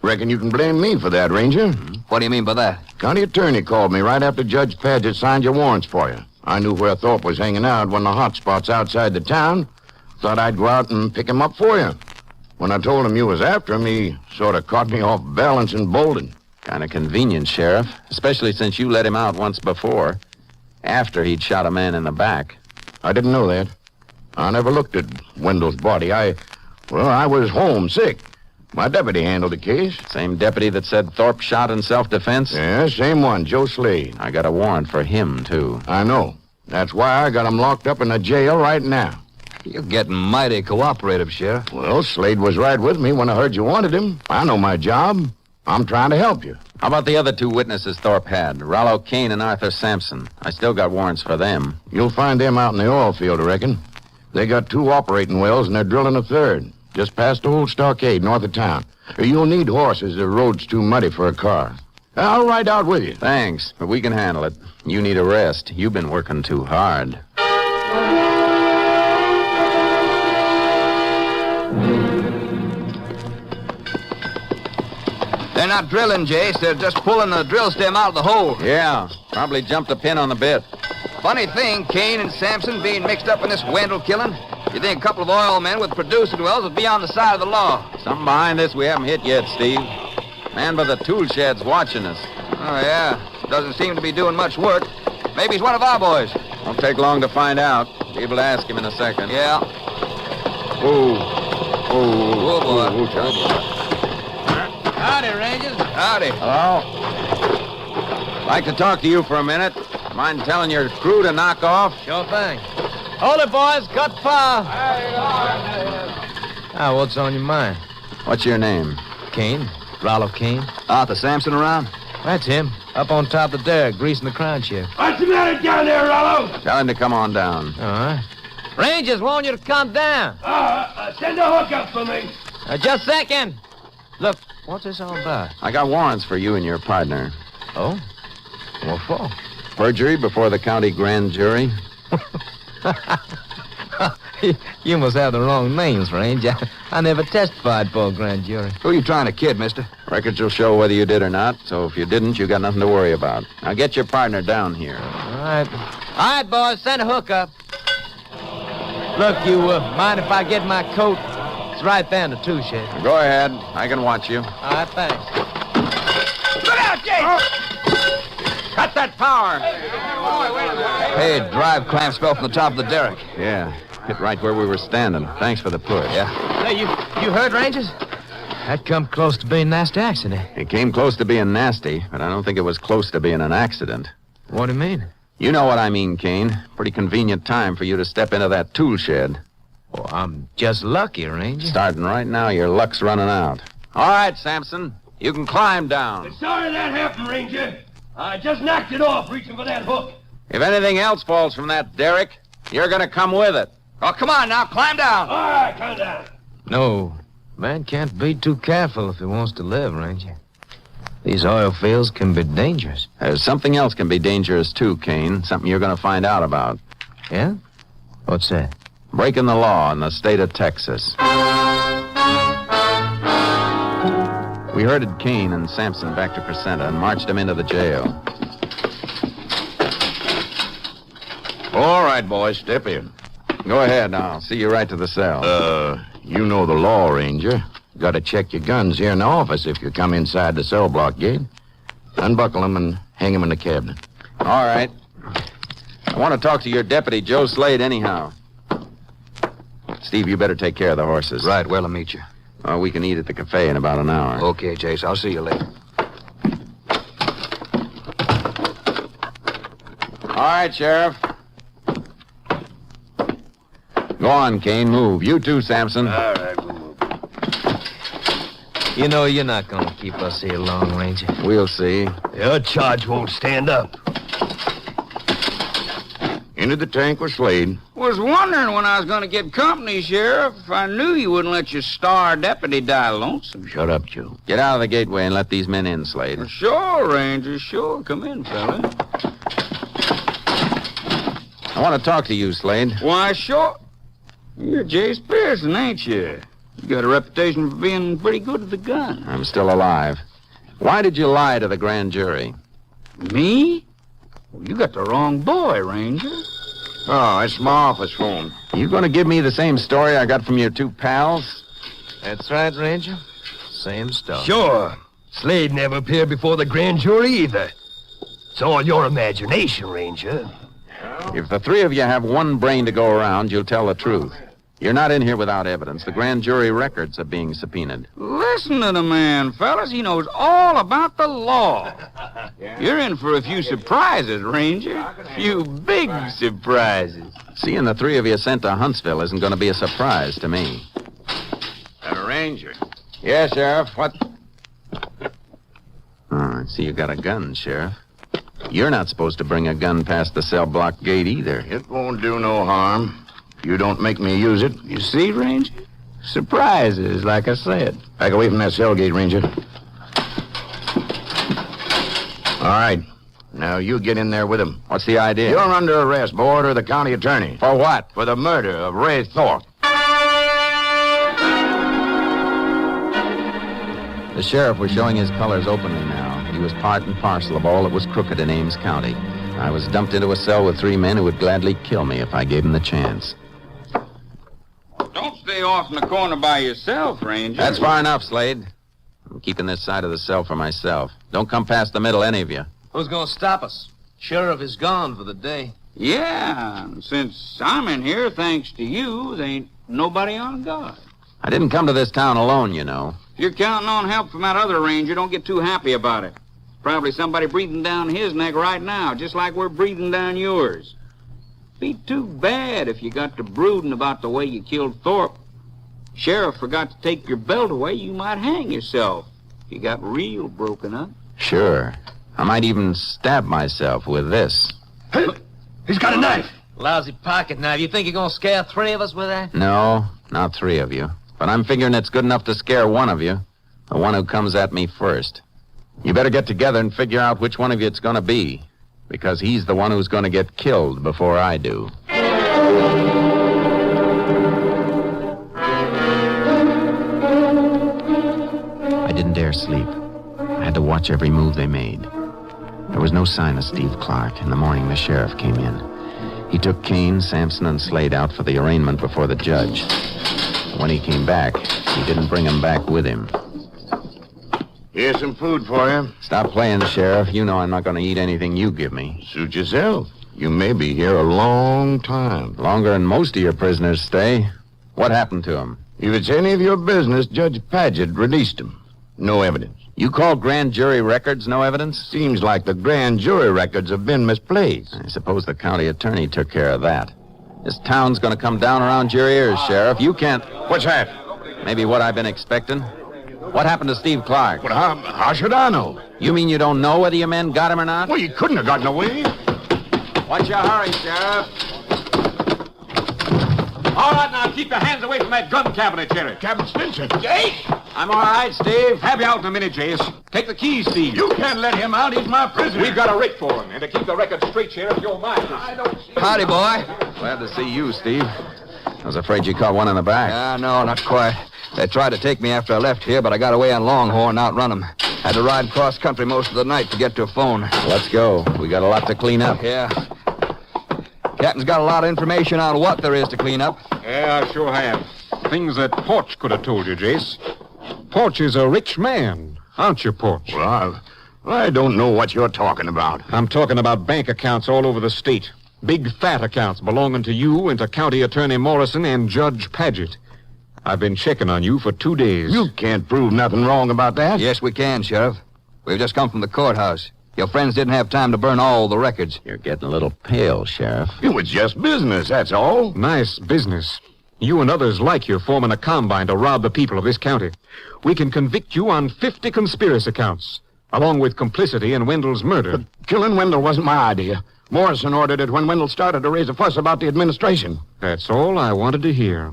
Reckon you can blame me for that, Ranger. What do you mean by that? County attorney called me right after Judge Paget signed your warrants for you. I knew where Thorpe was hanging out, one of the hot spots outside the town. Thought I'd go out and pick him up for you. When I told him you was after him, he sort of caught me off balance and bolted. Kind of convenient, Sheriff, especially since you let him out once before, after he'd shot a man in the back. I didn't know that. I never looked at Wendell's body. I was home sick. My deputy handled the case. Same deputy that said Thorpe shot in self-defense? Yeah, same one, Joe Slade. I got a warrant for him, too. I know. That's why I got him locked up in a jail right now. You're getting mighty cooperative, Sheriff. Well, Slade was right with me when I heard you wanted him. I know my job. I'm trying to help you. How about the other two witnesses Thorpe had, Rollo Kane and Arthur Sampson? I still got warrants for them. You'll find them out in the oil field, I reckon. They got 2 operating wells, and they're drilling a 3rd, just past the old stockade north of town. You'll need horses. The road's too muddy for a car. I'll ride out with you. Thanks, but we can handle it. You need a rest. You've been working too hard. They're not drilling, Jace. They're just pulling the drill stem out of the hole. Yeah, probably jumped a pin on the bit. Funny thing, Kane and Sampson being mixed up in this Wendell killing. You think a couple of oil men with producing wells would be on the side of the law? Something behind this we haven't hit yet, Steve. Man by the tool shed's watching us. Oh, yeah. Doesn't seem to be doing much work. Maybe he's one of our boys. Won't take long to find out. Be able to ask him in a second. Yeah. Whoa, boy. Whoa, Charlie. Howdy, Rangers. Howdy. Hello. Like to talk to you for a minute. Mind telling your crew to knock off? Sure thing. Hold it, boys. Cut fire. What's on your mind? What's your name? Kane. Rollo Kane. Arthur Sampson around? That's him. Up on top of the derrick, greasing the crown shift. What's the matter down there, Rollo? Tell him to come on down. All right. Rangers want you to come down. Send a hook up for me. Just a second. Look, what's this all about? I got warrants for you and your partner. Oh? What for? Perjury before the county grand jury. You must have the wrong names, Range. I never testified for a grand jury. Who are you trying to kid, mister? Records will show whether you did or not, so if you didn't, you got nothing to worry about. Now get your partner down here. All right. All right, boys, send a hook up. Look, you mind if I get my coat? It's right there in the tool shed. Go ahead. I can watch you. All right, thanks. Look out, Jake! Cut that power! Hey, drive clamps fell from the top of the derrick. Yeah, hit right where we were standing. Thanks for the push. Yeah. Hey, you heard, Rangers? That come close to being a nasty accident. It came close to being nasty, but I don't think it was close to being an accident. What do you mean? You know what I mean, Kane. Pretty convenient time for you to step into that tool shed. Well, I'm just lucky, Ranger. Starting right now, your luck's running out. All right, Sampson. You can climb down. Sorry that happened, Ranger. I just knocked it off reaching for that hook. If anything else falls from that derrick, you're going to come with it. Oh, come on now. Climb down. All right, come down. No. Man can't be too careful if he wants to live, Ranger. These oil fields can be dangerous. There's something else can be dangerous, too, Kane. Something you're going to find out about. Yeah? What's that? Breaking the law in the state of Texas. We herded Kane and Sampson back to Crescenta and marched them into the jail. All right, boys, step in. Go ahead. I'll see you right to the cell. You know the law, Ranger. Got to check your guns here in the office if you come inside the cell block gate. Unbuckle them and hang them in the cabinet. All right. I want to talk to your deputy, Joe Slade, anyhow. Steve, you better take care of the horses. Right, well, I'll meet you. Well, we can eat at the cafe in about an hour. Okay, Jace, I'll see you later. All right, Sheriff. Go on, Kane, move. You too, Sampson. All right, we'll move. You know you're not going to keep us here long, Ranger. We'll see. Your charge won't stand up. Into the tank with Slade. Was wondering when I was going to get company, Sheriff. I knew you wouldn't let your star deputy die lonesome. Shut up, Joe. Get out of the gateway and let these men in, Slade. Sure, Ranger, sure. Come in, fella. I want to talk to you, Slade. Why, sure. You're Jace Pearson, ain't you? You got a reputation for being pretty good with the gun. I'm still alive. Why did you lie to the grand jury? Me? Well, you got the wrong boy, Ranger. Oh, it's my office phone. You going to give me the same story I got from your two pals? That's right, Ranger. Same stuff. Sure. Slade never appeared before the grand jury either. It's all your imagination, Ranger. If the three of you have one brain to go around, you'll tell the truth. You're not in here without evidence. The grand jury records are being subpoenaed. Listen to the man, fellas. He knows all about the law. You're in for a few surprises, Ranger. A few big surprises. Seeing the three of you sent to Huntsville isn't going to be a surprise to me. Ranger. Yeah, Sheriff. What? Oh, I see you got a gun, Sheriff. You're not supposed to bring a gun past the cell block gate either. It won't do no harm. If you don't make me use it. You see, Ranger? Surprises, like I said. Back away from that cell gate, Ranger. All right. Now you get in there with him. What's the idea? You're under arrest, by order of the county attorney. For what? For the murder of Ray Thorpe. The sheriff was showing his colors openly now. He was part and parcel of all that was crooked in Ames County. I was dumped into a cell with three men who would gladly kill me if I gave them the chance. Don't stay off in the corner by yourself, Ranger. That's far enough, Slade. I'm keeping this side of the cell for myself. Don't come past the middle, any of you. Who's going to stop us? Sheriff is gone for the day. Yeah, and since I'm in here, thanks to you, there ain't nobody on guard. I didn't come to this town alone, you know. If you're counting on help from that other ranger, don't get too happy about it. Probably somebody breathing down his neck right now, just like we're breathing down yours. Be too bad if you got to brooding about the way you killed Thorpe. Sheriff forgot to take your belt away, you might hang yourself. If you got real broken up. Sure. I might even stab myself with this. Hey, he's got a knife. Lousy pocket knife. You think you're going to scare three of us with that? No, not three of you. But I'm figuring it's good enough to scare one of you. The one who comes at me first. You better get together and figure out which one of you it's going to be. Because he's the one who's going to get killed before I do. I didn't dare sleep. I had to watch every move they made. There was no sign of Steve Clark. In the morning, the sheriff came in. He took Kane, Sampson, and Slade out for the arraignment before the judge. When he came back, he didn't bring them back with him. Here's some food for you. Stop playing, Sheriff. You know I'm not going to eat anything you give me. Suit yourself. You may be here a long time. Longer than most of your prisoners stay. What happened to him? If it's any of your business, Judge Paget released him. No evidence. You call grand jury records no evidence? Seems like the grand jury records have been misplaced. I suppose the county attorney took care of that. This town's going to come down around your ears, Sheriff. You can't... What's that? Maybe what I've been expecting. What happened to Steve Clark? Well, how should I know? You mean you don't know whether your men got him or not? Well, you couldn't have gotten away. What's your hurry, Sheriff? All right, now keep your hands away from that gun cabinet, Sheriff. Captain Stinson. Jase! I'm all right, Steve. Have you out in a minute, Jace. Take the keys, Steve. You can't let him out. He's my prisoner. We've got a rate for him. And to keep the record straight, Sheriff, you're mine. I don't see... Howdy, boy. Glad to see you, Steve. I was afraid you caught one in the back. No, not quite. They tried to take me after I left here, but I got away on Longhorn and outrun them. Had to ride cross country most of the night to get to a phone. Let's go. We got a lot to clean up. Yeah. Captain's got a lot of information on what there is to clean up. Yeah, I sure have. Things that Porch could have told you, Jace. Porch is a rich man, aren't you, Porch? Well, I don't know what you're talking about. I'm talking about bank accounts all over the state. Big, fat accounts belonging to you and to County Attorney Morrison and Judge Paget. I've been checking on you for 2 days. You can't prove nothing wrong about that. Yes, we can, Sheriff. We've just come from the courthouse. Your friends didn't have time to burn all the records. You're getting a little pale, Sheriff. It was just business, that's all. Nice business. You and others like you forming a combine to rob the people of this county. We can convict you on 50 conspiracy counts, along with complicity in Wendell's murder. But killing Wendell wasn't my idea. Morrison ordered it when Wendell started to raise a fuss about the administration. That's all I wanted to hear.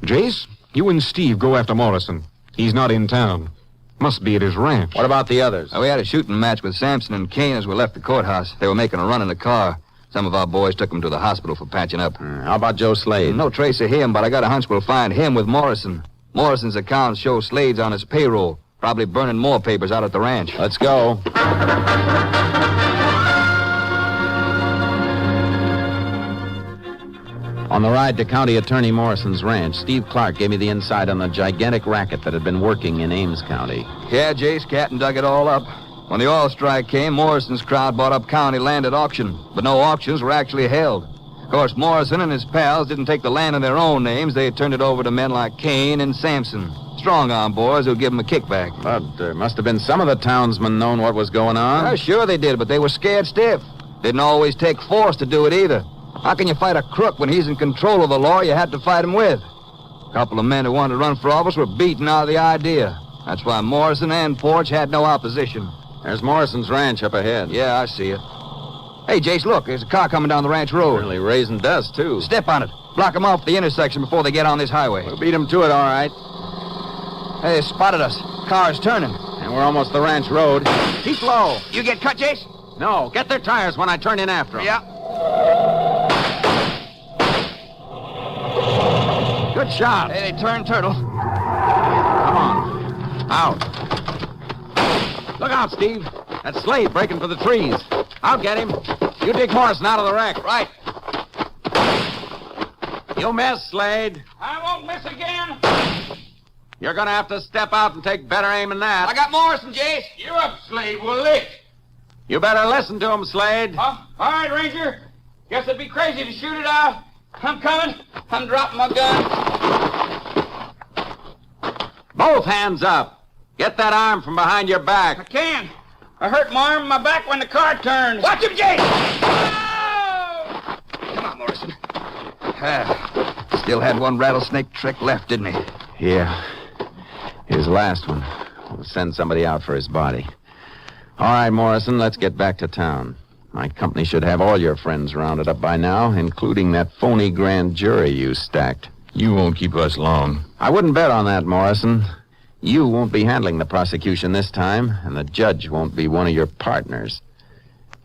Jace, you and Steve go after Morrison. He's not in town. Must be at his ranch. What about the others? We had a shooting match with Sampson and Kane as we left the courthouse. They were making a run in the car. Some of our boys took them to the hospital for patching up. How about Joe Slade? No trace of him, but I got a hunch we'll find him with Morrison. Morrison's accounts show Slade's on his payroll, probably burning more papers out at the ranch. Let's go. On the ride to County Attorney Morrison's ranch, Steve Clark gave me the inside on the gigantic racket that had been working in Ames County. Yeah, Jace, Captain dug it all up. When the oil strike came, Morrison's crowd bought up county land at auction, but no auctions were actually held. Of course, Morrison and his pals didn't take the land in their own names. They turned it over to men like Kane and Sampson, strong-arm boys who'd give them a kickback. But there must have been some of the townsmen known what was going on. Sure they did, but they were scared stiff. Didn't always take force to do it either. How can you fight a crook when he's in control of the law you had to fight him with? A couple of men who wanted to run for office were beaten out of the idea. That's why Morrison and Porch had no opposition. There's Morrison's ranch up ahead. Yeah, I see it. Hey, Jace, look, there's a car coming down the ranch road. Really raising dust, too. Step on it. Block them off the intersection before they get on this highway. We'll beat them to it, all right. Hey, they spotted us. Car's turning. And we're almost the ranch road. Keep low. You get cut, Jace? No, get their tires when I turn in after them. Yeah. Good shot. Hey, they turned turtle. Come on. Out. Look out, Steve. That Slade breaking for the trees. I'll get him. You dig Morrison out of the wreck. Right. You miss, Slade. I won't miss again. You're going to have to step out and take better aim than that. I got Morrison, Jace. You up, Slade. We'll lick. You better listen to him, Slade. All right, Ranger. Guess it'd be crazy to shoot it out. I'm coming. I'm dropping my gun. Both hands up. Get that arm from behind your back. I can. I hurt my arm and my back when the car turned. Watch him, Jake! Oh! Come on, Morrison. Still had one rattlesnake trick left, didn't he? Yeah. His last one. We'll send somebody out for his body. All right, Morrison, let's get back to town. My company should have all your friends rounded up by now, including that phony grand jury you stacked. You won't keep us long. I wouldn't bet on that, Morrison. You won't be handling the prosecution this time, and the judge won't be one of your partners.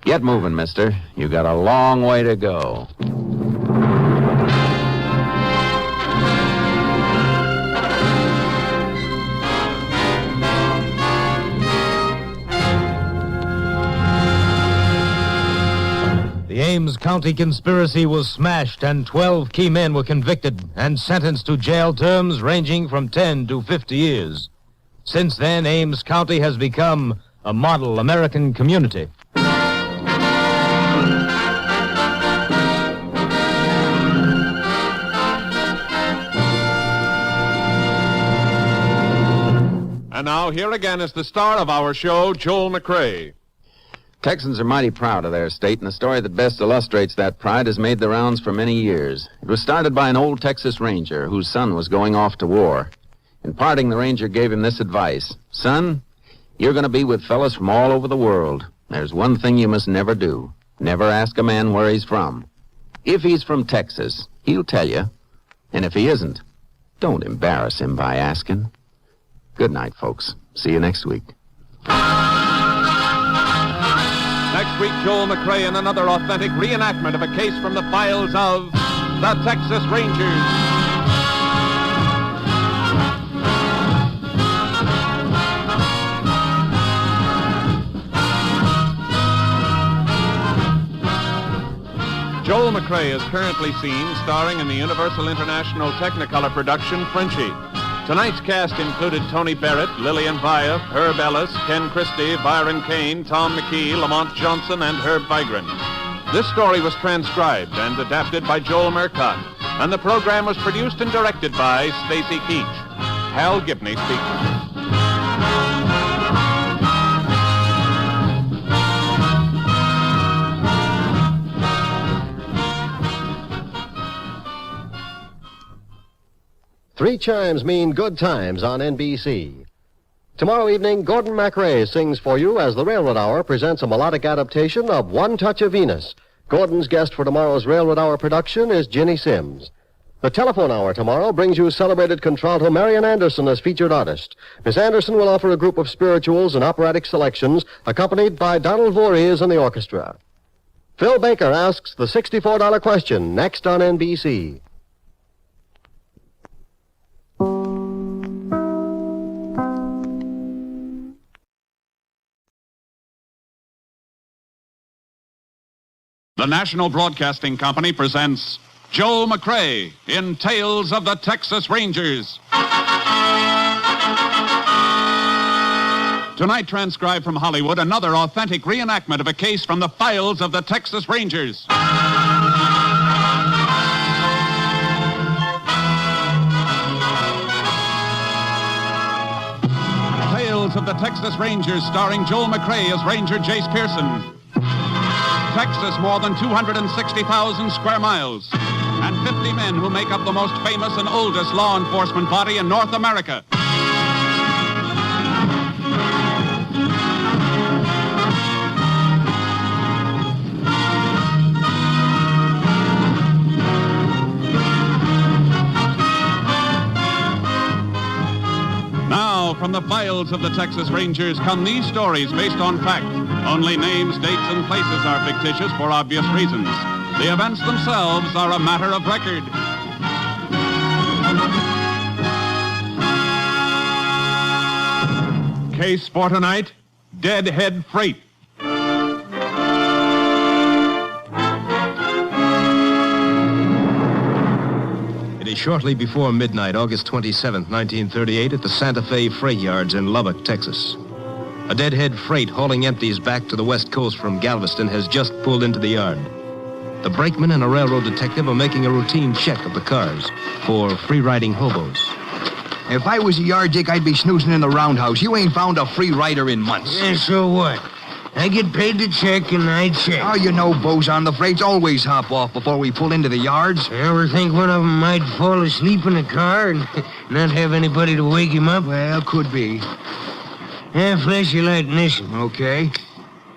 Get moving, mister. You got a long way to go. The Ames County conspiracy was smashed, and 12 key men were convicted and sentenced to jail terms ranging from 10 to 50 years. Since then, Ames County has become a model American community. And now, here again is the star of our show, Joel McCrea. Texans are mighty proud of their state, and the story that best illustrates that pride has made the rounds for many years. It was started by an old Texas Ranger whose son was going off to war. In parting, the Ranger gave him this advice. Son, you're going to be with fellas from all over the world. There's one thing you must never do. Never ask a man where he's from. If he's from Texas, he'll tell you. And if he isn't, don't embarrass him by asking. Good night, folks. See you next week. Next week, Joel McCrea in another authentic reenactment of a case from the files of the Texas Rangers. Joel McCrea is currently seen starring in the Universal International Technicolor production Frenchie. Tonight's cast included Tony Barrett, Lillian Vyeth, Herb Ellis, Ken Christie, Byron Kane, Tom McKee, Lamont Johnson, and Herb Vigran. This story was transcribed and adapted by Joel Murcott, and the program was produced and directed by Stacy Keach. Hal Gibney speaking. Three chimes mean good times on NBC. Tomorrow evening, Gordon MacRae sings for you as the Railroad Hour presents a melodic adaptation of One Touch of Venus. Gordon's guest for tomorrow's Railroad Hour production is Ginny Sims. The Telephone Hour tomorrow brings you celebrated contralto Marian Anderson as featured artist. Miss Anderson will offer a group of spirituals and operatic selections accompanied by Donald Voorhees and the orchestra. Phil Baker asks the $64 question next on NBC. The National Broadcasting Company presents Joel McCrea in Tales of the Texas Rangers. Tonight, transcribed from Hollywood, another authentic reenactment of a case from the files of the Texas Rangers. Tales of the Texas Rangers, starring Joel McCrea as Ranger Jace Pearson. Texas, more than 260,000 square miles, and 50 men who make up the most famous and oldest law enforcement body in North America. Now, from the files of the Texas Rangers come these stories based on fact. Only names, dates, and places are fictitious for obvious reasons. The events themselves are a matter of record. Case for tonight, Deadhead Freight. It is shortly before midnight, August 27th, 1938, at the Santa Fe Freight Yards in Lubbock, Texas. A Deadhead freight hauling empties back to the west coast from Galveston has just pulled into the yard. The brakeman and a railroad detective are making a routine check of the cars for free-riding hobos. If I was a yard dick, I'd be snoozing in the roundhouse. You ain't found a free rider in months. Yeah, so what? I get paid to check, and I check. Oh, you know, bows on the freights always hop off before we pull into the yards. You ever think one of them might fall asleep in the car and not have anybody to wake him up? Well, could be. Yeah, flash your light and listen. Okay.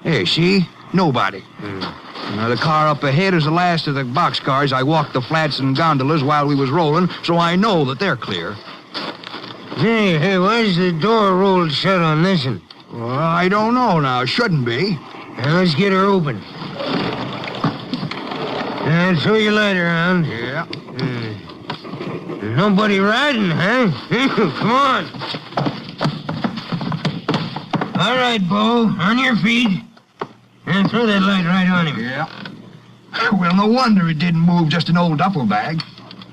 Hey, see? Nobody. Now, the car up ahead is the last of the boxcars. I walked the flats and gondolas while we was rolling, so I know that they're clear. Hey, why's the door rolled shut on this one? Well, I don't know now. Shouldn't be. Now, let's get her open. Now, throw your light around. Yeah. Nobody riding, huh? Come on. All right, Bo, on your feet. And throw that light right on him. Yeah. Well, no wonder it didn't move, just an old duffel bag.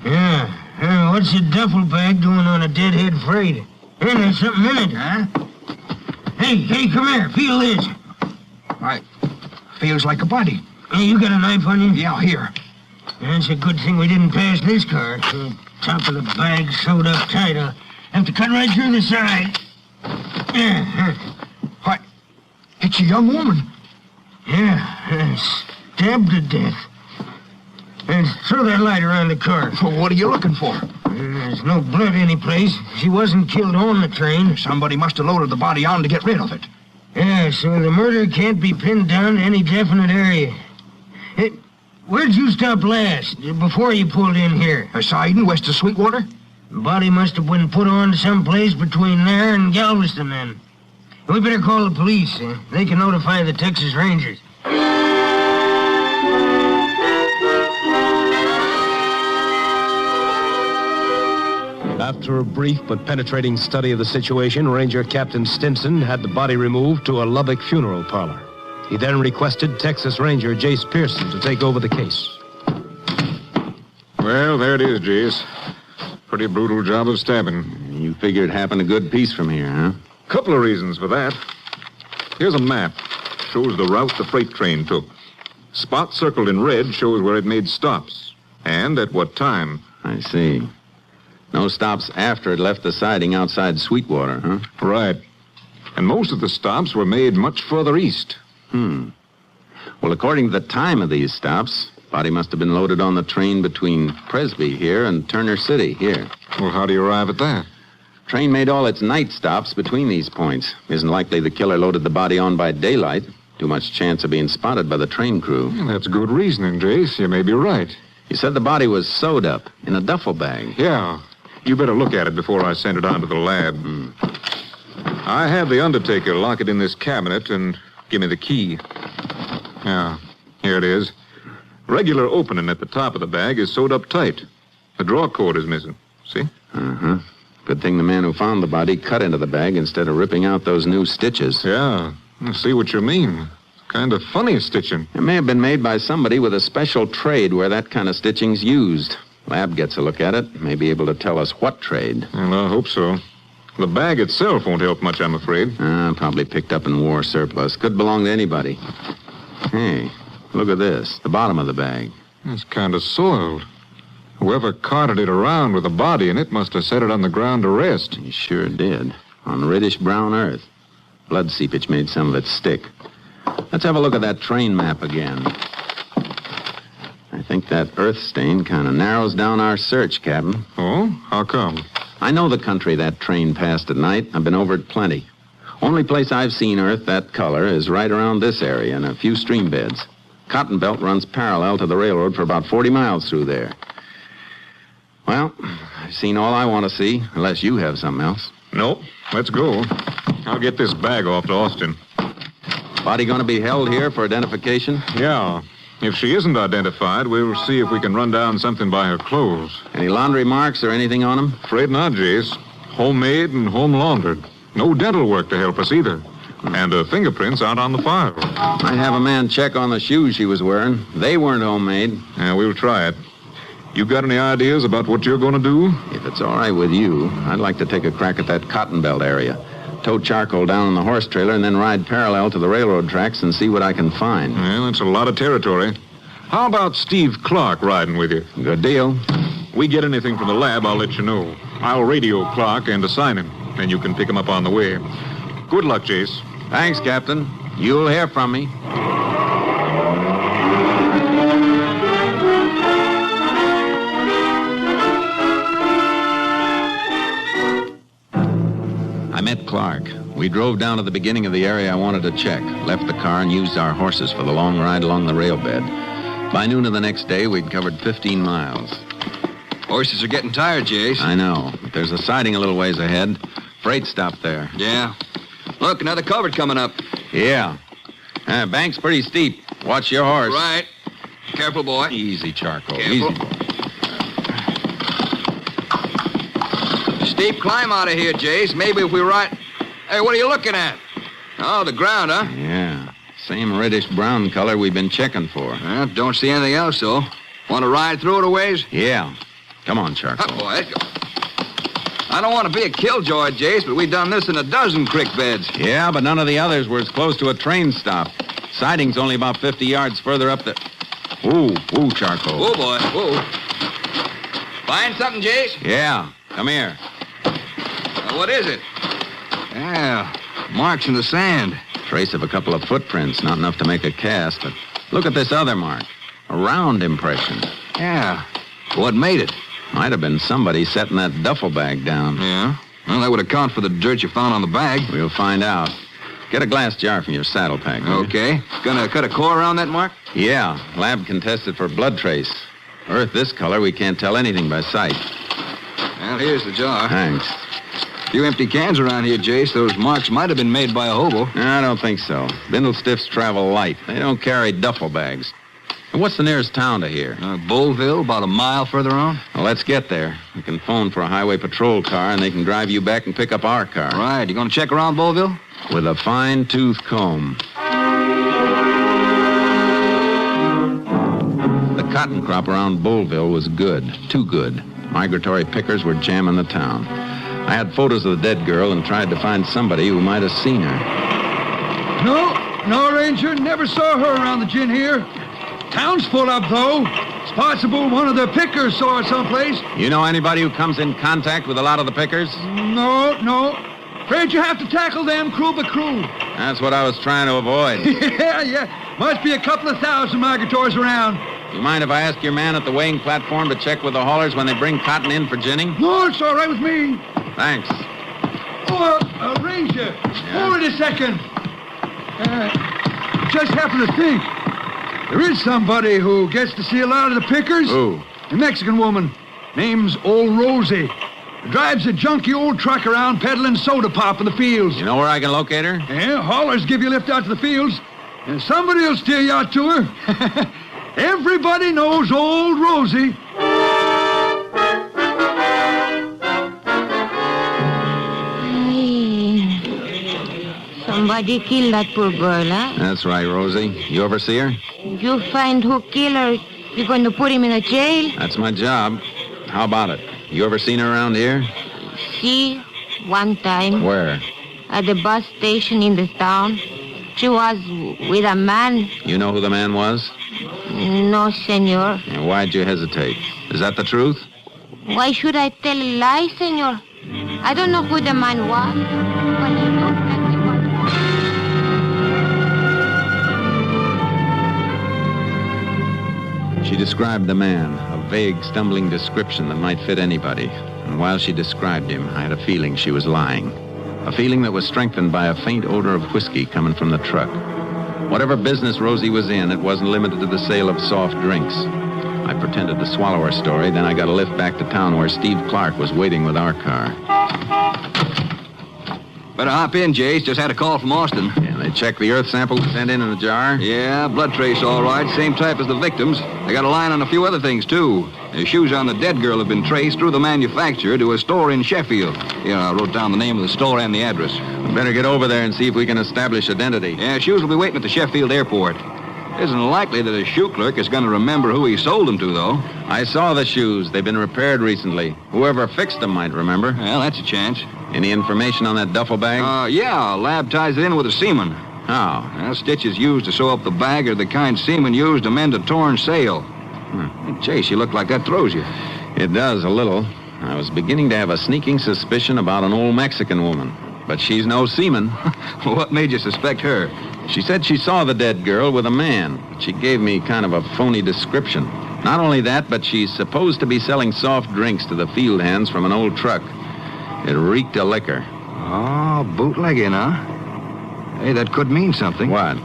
Yeah. What's a duffel bag doing on a deadhead freight? Hey, there's something in it, huh? Hey, come here. Feel this. Right. Feels like a body. Hey, you got a knife on you? Yeah, here. It's a good thing we didn't pass this car. The top of the bag sewed up tight. I'll have to cut right through the side. What? It's a young woman. Yeah, stabbed to death. And throw that light around the car. Well, what are you looking for? There's no blood anyplace. She wasn't killed on the train. Somebody must have loaded the body on to get rid of it. Yeah, so the murder can't be pinned down to any definite area. Hey, where'd you stop last, before you pulled in here? Siding, west of Sweetwater? The body must have been put on someplace between there and Galveston, then. We better call the police. They can notify the Texas Rangers. After a brief but penetrating study of the situation, Ranger Captain Stinson had the body removed to a Lubbock funeral parlor. He then requested Texas Ranger Jace Pearson to take over the case. Well, there it is, Jace. Pretty brutal job of stabbing. You figure it happened a good piece from here, huh? Couple of reasons for that. Here's a map. Shows the route the freight train took. Spot circled in red shows where it made stops. And at what time. I see. No stops after it left the siding outside Sweetwater, huh? Right. And most of the stops were made much further east. Well, according to the time of these stops, body must have been loaded on the train between Presby here and Turner City here. Well, how do you arrive at that? Train made all its night stops between these points. Isn't likely the killer loaded the body on by daylight. Too much chance of being spotted by the train crew. Well, that's good reasoning, Jace. You may be right. You said the body was sewed up in a duffel bag. Yeah. You better look at it before I send it on to the lab. I have the undertaker lock it in this cabinet and give me the key. Yeah, here it is. Regular opening at the top of the bag is sewed up tight. The draw cord is missing. See? Uh-huh. Good thing the man who found the body cut into the bag instead of ripping out those new stitches. Yeah, I see what you mean. Kind of funny stitching. It may have been made by somebody with a special trade where that kind of stitching's used. Lab gets a look at it, may be able to tell us what trade. Well, I hope so. The bag itself won't help much, I'm afraid. Probably picked up in war surplus. Could belong to anybody. Hey, look at this. The bottom of the bag. It's kind of soiled. Whoever carted it around with a body in it must have set it on the ground to rest. He sure did. On reddish-brown earth. Blood seepage made some of it stick. Let's have a look at that train map again. I think that earth stain kind of narrows down our search, Captain. Oh? How come? I know the country that train passed at night. I've been over it plenty. Only place I've seen earth that color is right around this area and a few stream beds. Cotton Belt runs parallel to the railroad for about 40 miles through there. Well, I've seen all I want to see, unless you have something else. Nope. Let's go. I'll get this bag off to Austin. Body going to be held here for identification? Yeah. If she isn't identified, we'll see if we can run down something by her clothes. Any laundry marks or anything on them? Afraid not, Jace. Homemade and home laundered. No dental work to help us either. And her fingerprints aren't on the file. Might have a man check on the shoes she was wearing. They weren't homemade. Yeah, we'll try it. You got any ideas about what you're going to do? If it's all right with you, I'd like to take a crack at that Cotton Belt area. Tow charcoal down on the horse trailer and then ride parallel to the railroad tracks and see what I can find. Well, that's a lot of territory. How about Steve Clark riding with you? Good deal. We get anything from the lab, I'll let you know. I'll radio Clark and assign him. Then you can pick him up on the way. Good luck, Jace. Thanks, Captain. You'll hear from me. I met Clark. We drove down to the beginning of the area I wanted to check, left the car and used our horses for the long ride along the rail bed. By noon of the next day, we'd covered 15 miles. Horses are getting tired, Jace. I know, but there's a siding a little ways ahead. Freight stop there. Yeah. Look, another culvert coming up. Yeah. Bank's pretty steep. Watch your horse. Right. Careful, boy. Easy, Charcoal. Careful. Easy, boy. Steep climb out of here, Jace. Maybe if we ride... Hey, what are you looking at? Oh, the ground, huh? Yeah. Same reddish-brown color we've been checking for. Well, don't see anything else, though. Want to ride through it a ways? Yeah. Come on, Charcoal. Oh, boy, let's go. I don't want to be a killjoy, Jace, but we've done this in a dozen creek beds. Yeah, but none of the others were as close to a train stop. Siding's only about 50 yards further up the... Ooh, Charcoal. Oh, boy, whoa. Find something, Jace? Yeah, come here. What is it? Yeah, marks in the sand. Trace of a couple of footprints, not enough to make a cast, but look at this other mark. A round impression. Yeah. What made it? Might have been somebody setting that duffel bag down. Yeah? Well, that would account for the dirt you found on the bag. We'll find out. Get a glass jar from your saddle pack. Okay. Gonna cut a core around that mark? Yeah. Lab can test it for blood trace. Earth this color, we can't tell anything by sight. Well, here's the jar. Thanks. A few empty cans around here, Jace. Those marks might have been made by a hobo. I don't think so. Bindle stiffs travel light. They don't carry duffel bags. And what's the nearest town to here? Bullville, about a mile further on. Well, let's get there. We can phone for a highway patrol car, and they can drive you back and pick up our car. Right. You gonna check around Bullville? With a fine-tooth comb. The cotton crop around Bullville was good, too good. Migratory pickers were jamming the town. I had photos of the dead girl and tried to find somebody who might have seen her. No, Ranger. Never saw her around the gin here. Town's full up, though. It's possible one of the pickers saw her someplace. You know anybody who comes in contact with a lot of the pickers? No. Afraid you have to tackle them crew by crew. That's what I was trying to avoid. Yeah. Must be a couple of thousand migratories around. You mind if I ask your man at the weighing platform to check with the haulers when they bring cotton in for ginning? No, it's all right with me. Thanks. Ranger, hold it a second. Just happened to think. There is somebody who gets to see a lot of the pickers. Who? A Mexican woman. Name's Old Rosie. Drives a junky old truck around peddling soda pop in the fields. You know where I can locate her? Yeah, haulers give you a lift out to the fields, and somebody will steer you out to her. Everybody knows Old Rosie. Somebody killed that poor girl, huh? That's right, Rosie. You ever see her? You find who killed her, you're going to put him in a jail? That's my job. How about it? You ever seen her around here? See, one time. Where? At the bus station in the town. She was with a man. You know who the man was? No, senor. And why'd you hesitate? Is that the truth? Why should I tell a lie, senor? I don't know who the man was, but he looked like he was. She described the man, a vague, stumbling description that might fit anybody. And while she described him, I had a feeling she was lying. A feeling that was strengthened by a faint odor of whiskey coming from the truck. Whatever business Rosie was in, it wasn't limited to the sale of soft drinks. I pretended to swallow her story, then I got a lift back to town where Steve Clark was waiting with our car. Better hop in, Jace. Just had a call from Austin. Yeah, they checked the earth sample sent in the jar? Yeah, blood trace all right. Same type as the victims. They got a line on a few other things, too. The shoes on the dead girl have been traced through the manufacturer to a store in Sheffield. Yeah, I wrote down the name of the store and the address. We better get over there and see if we can establish identity. Yeah, shoes will be waiting at the Sheffield airport. Isn't likely that a shoe clerk is going to remember who he sold them to, though. I saw the shoes. They've been repaired recently. Whoever fixed them might remember. Well, that's a chance. Any information on that duffel bag? Yeah, lab ties it in with a semen. How? Well, stitches used to sew up the bag are the kind semen used to mend a torn sail. Chase, you look like that throws you. It does, a little. I was beginning to have a sneaking suspicion about an old Mexican woman. But she's no seaman. What made you suspect her? She said she saw the dead girl with a man. She gave me kind of a phony description. Not only that, but she's supposed to be selling soft drinks to the field hands from an old truck. It reeked of liquor. Oh, bootlegging, huh? Hey, that could mean something. What?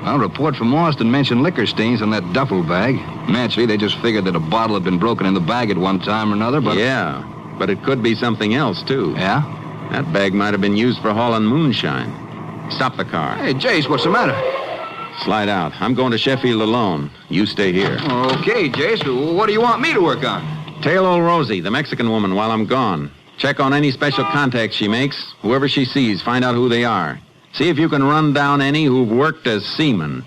A report from Austin mentioned liquor stains on that duffel bag. Naturally, they just figured that a bottle had been broken in the bag at one time or another, but... Yeah, but it could be something else, too. Yeah? That bag might have been used for hauling moonshine. Stop the car. Hey, Jace, what's the matter? Slide out. I'm going to Sheffield alone. You stay here. Okay, Jace. What do you want me to work on? Tail old Rosie, the Mexican woman, while I'm gone. Check on any special contacts she makes. Whoever she sees, find out who they are. See if you can run down any who've worked as seamen.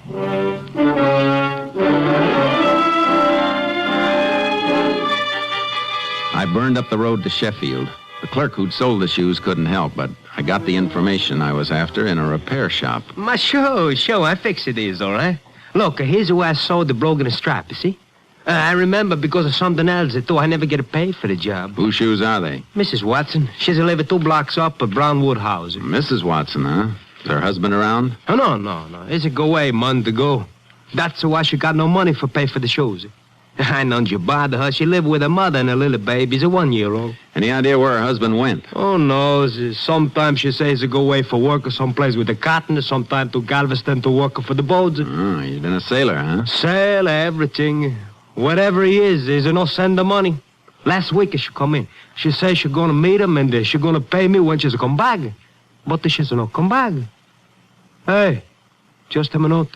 I burned up the road to Sheffield. The clerk who'd sold the shoes couldn't help, but I got the information I was after in a repair shop. Sure, I fix it is, all right? Look, here's where I sewed the broken strap, you see? I remember because of something else, though I never get paid for the job. Whose shoes are they? Mrs. Watson. She's living 2 blocks up at Brownwood House. Mrs. Watson, huh? Is her husband around? Oh, no. He's a go away a month ago. That's why she got no money for pay for the shoes. I know you bother her. She lived with her mother and her little baby's a 1-year-old. Any idea where her husband went? Oh, no. Sometimes she says to go away for work or someplace with the cotton, sometimes to Galveston to work for the boats. Oh, he's been a sailor, huh? Sailor, everything. Whatever he is, he's no send the money. Last week she come in. She says she's going to meet him and she's going to pay me when she's come back. But she's not come back. Hey, just a minute.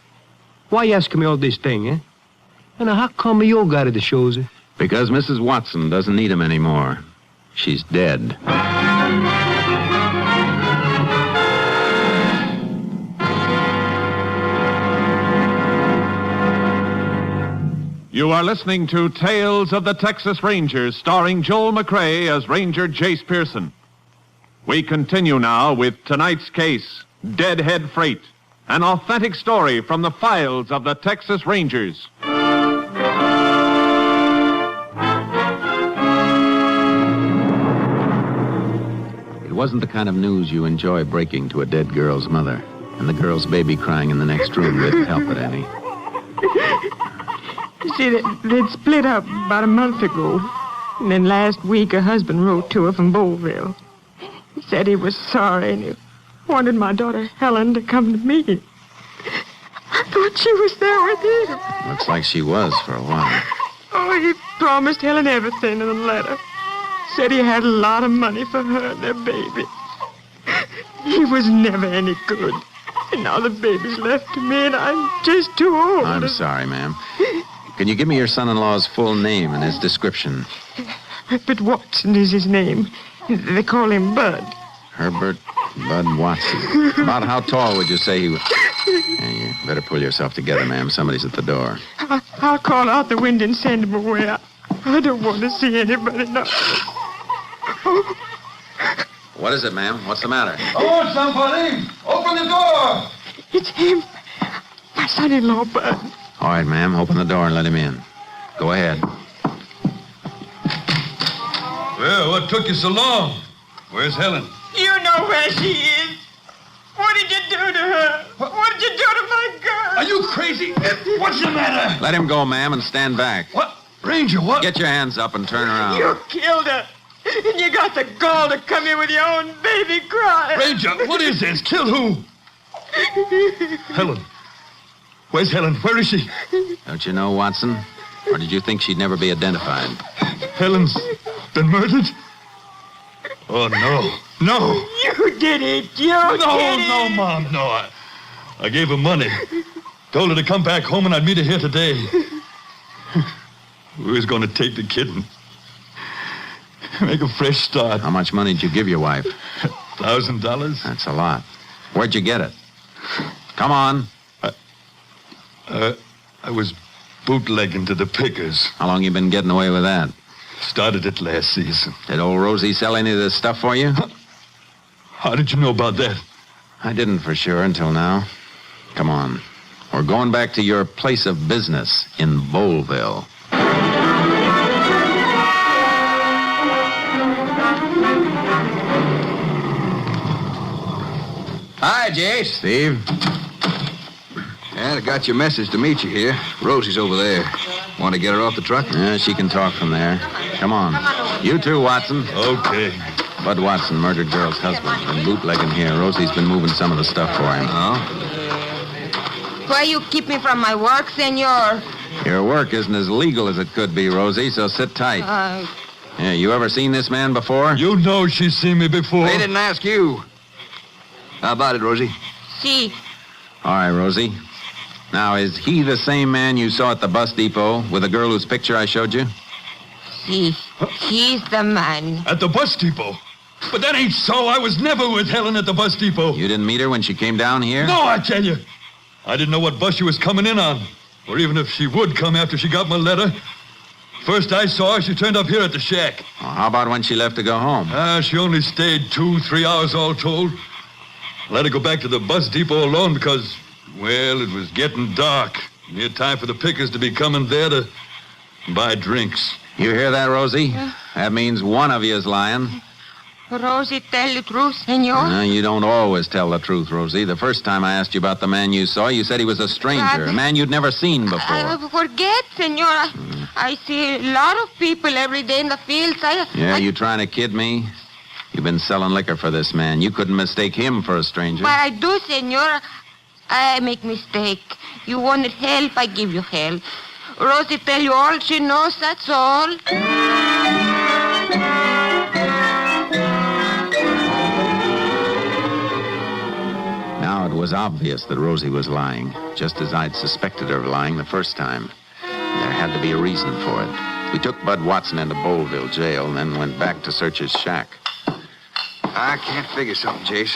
Why you asking me all these things, eh? And how come you got the shoes? Because Mrs. Watson doesn't need him anymore. She's dead. You are listening to Tales of the Texas Rangers, starring Joel McCrea as Ranger Jace Pearson. We continue now with tonight's case, Deadhead Freight, an authentic story from the files of the Texas Rangers. It wasn't the kind of news you enjoy breaking to a dead girl's mother, and the girl's baby crying in the next room didn't help it any. You see, they'd split up about a month ago. And then last week, her husband wrote to her from Bowlville. He said he was sorry and he wanted my daughter Helen to come to me. I thought she was there with him. Looks like she was for a while. Oh, he promised Helen everything in the letter. Said he had a lot of money for her and their baby. He was never any good. And now the baby's left to me and I'm just too old. I'm sorry, ma'am. Can you give me your son-in-law's full name and his description? Herbert Watson is his name. They call him Bud. Herbert Bud Watson. About how tall would you say he was? Hey, you better pull yourself together, ma'am. Somebody's at the door. I'll call out the window and send him away. I don't want to see anybody now. Oh. What is it, ma'am? What's the matter? Oh, somebody! Open the door! It's him. My son-in-law, Bud. All right, ma'am. Open the door and let him in. Go ahead. Well, what took you so long? Where's Helen? You know where she is. What did you do to her? What did you do to my girl? Are you crazy? What's the matter? Let him go, ma'am, and stand back. What? Ranger, what? Get your hands up and turn around. You killed her. And you got the gall to come here with your own baby crying. Ranger, what is this? Kill who? Helen. Where's Helen? Where is she? Don't you know, Watson? Or did you think she'd never be identified? Helen's been murdered? Oh, no. No. You did it. You did it. No, Mom, no. I gave her money. Told her to come back home and I'd meet her here today. We was going to take the kid and make a fresh start. How much money did you give your wife? $1,000. That's a lot. Where'd you get it? Come on. I was bootlegging to the pickers. How long you been getting away with that? Started it last season. Did old Rosie sell any of this stuff for you? How did you know about that? I didn't for sure until now. Come on. We're going back to your place of business in Bowlville. Hi, Jace. Steve? And I got your message to meet you here. Rosie's over there. Want to get her off the truck? Yeah, she can talk from there. Come on. You too, Watson. Okay. Bud Watson, murdered girl's husband. Been bootlegging here. Rosie's been moving some of the stuff for him. Oh? Why you keep me from my work, senor? Your work isn't as legal as it could be, Rosie, so sit tight. Yeah, you ever seen this man before? You know she's seen me before. They didn't ask you. How about it, Rosie? Si. All right, Rosie. Now, is he the same man you saw at the bus depot with the girl whose picture I showed you? Si. He's the man. At the bus depot? But that ain't so. I was never with Helen at the bus depot. You didn't meet her when she came down here? No, I tell you. I didn't know what bus she was coming in on. Or even if she would come after she got my letter. First I saw her, she turned up here at the shack. Well, how about when she left to go home? She only stayed 2-3 hours all told. Let her go back to the bus depot alone because, well, it was getting dark. Near time for the pickers to be coming there to buy drinks. You hear that, Rosie? That means one of you is lying. Rosie, tell the truth, senor. No, you don't always tell the truth, Rosie. The first time I asked you about the man you saw, you said he was a stranger, a man you'd never seen before. I forget, senor. I see a lot of people every day in the fields. You trying to kid me? You've been selling liquor for this man. You couldn't mistake him for a stranger. But I do, senor. I make mistake. You wanted help, I give you help. Rosie tell you all she knows, that's all. Now it was obvious that Rosie was lying, just as I'd suspected her of lying the first time. There had to be a reason for it. We took Bud Watson into Bowlville jail and then went back to search his shack. I can't figure something, Jace.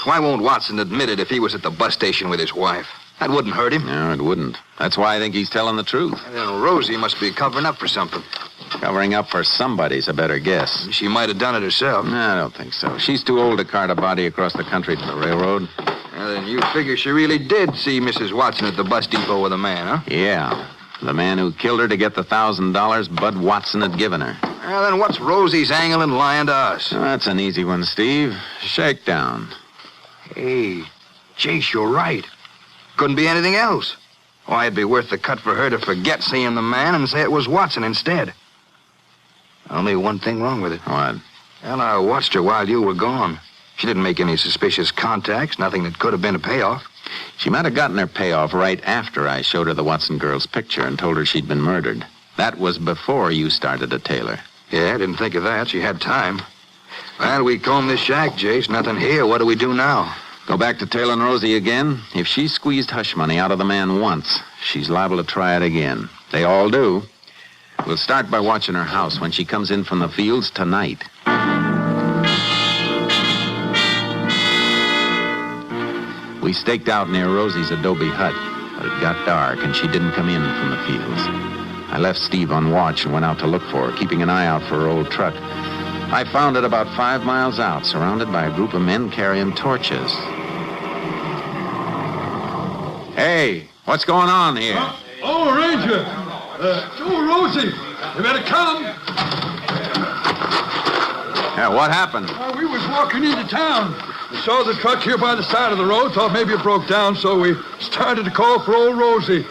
Why won't Watson admit it if he was at the bus station with his wife? That wouldn't hurt him. No, it wouldn't. That's why I think he's telling the truth. Then Rosie must be covering up for something. Covering up for somebody's a better guess. She might have done it herself. No, I don't think so. She's too old to cart a body across the country to the railroad. Well, then you figure she really did see Mrs. Watson at the bus depot with a man, huh? Yeah. The man who killed her to get the $1,000 Bud Watson had given her. Well, then what's Rosie's angle in lying to us? Oh, that's an easy one, Steve. Shakedown. Hey, Jace, you're right. Couldn't be anything else. Why, it'd be worth the cut for her to forget seeing the man and say it was Watson instead. Only one thing wrong with it. What? Well, I watched her while you were gone. She didn't make any suspicious contacts, nothing that could have been a payoff. She might have gotten her payoff right after I showed her the Watson girl's picture and told her she'd been murdered. That was before you started to tail her. Yeah, I didn't think of that. She had time. Well, we combed this shack, Jace. Nothing here. What do we do now? Go back to tailing Rosie again? If she squeezed hush money out of the man once, she's liable to try it again. They all do. We'll start by watching her house when she comes in from the fields tonight. We staked out near Rosie's adobe hut, but it got dark and she didn't come in from the fields. I left Steve on watch and went out to look for her, keeping an eye out for her old truck. I found it about 5 miles out, surrounded by a group of men carrying torches. Hey, what's going on here? Ranger! Rosie! You better come! Yeah, what happened? We was walking into town. We saw the truck here by the side of the road, thought maybe it broke down, so we started to call for old Rosie.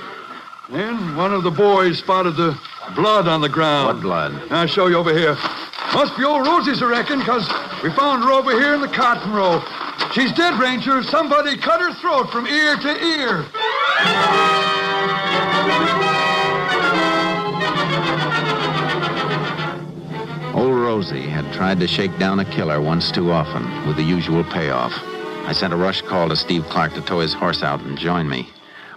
Then one of the boys spotted the blood on the ground. What blood? I'll show you over here. Must be old Rosie's, I reckon, because we found her over here in the cotton row. She's dead, Ranger. Somebody cut her throat from ear to ear. Old Rosie had tried to shake down a killer once too often, with the usual payoff. I sent a rush call to Steve Clark to tow his horse out and join me.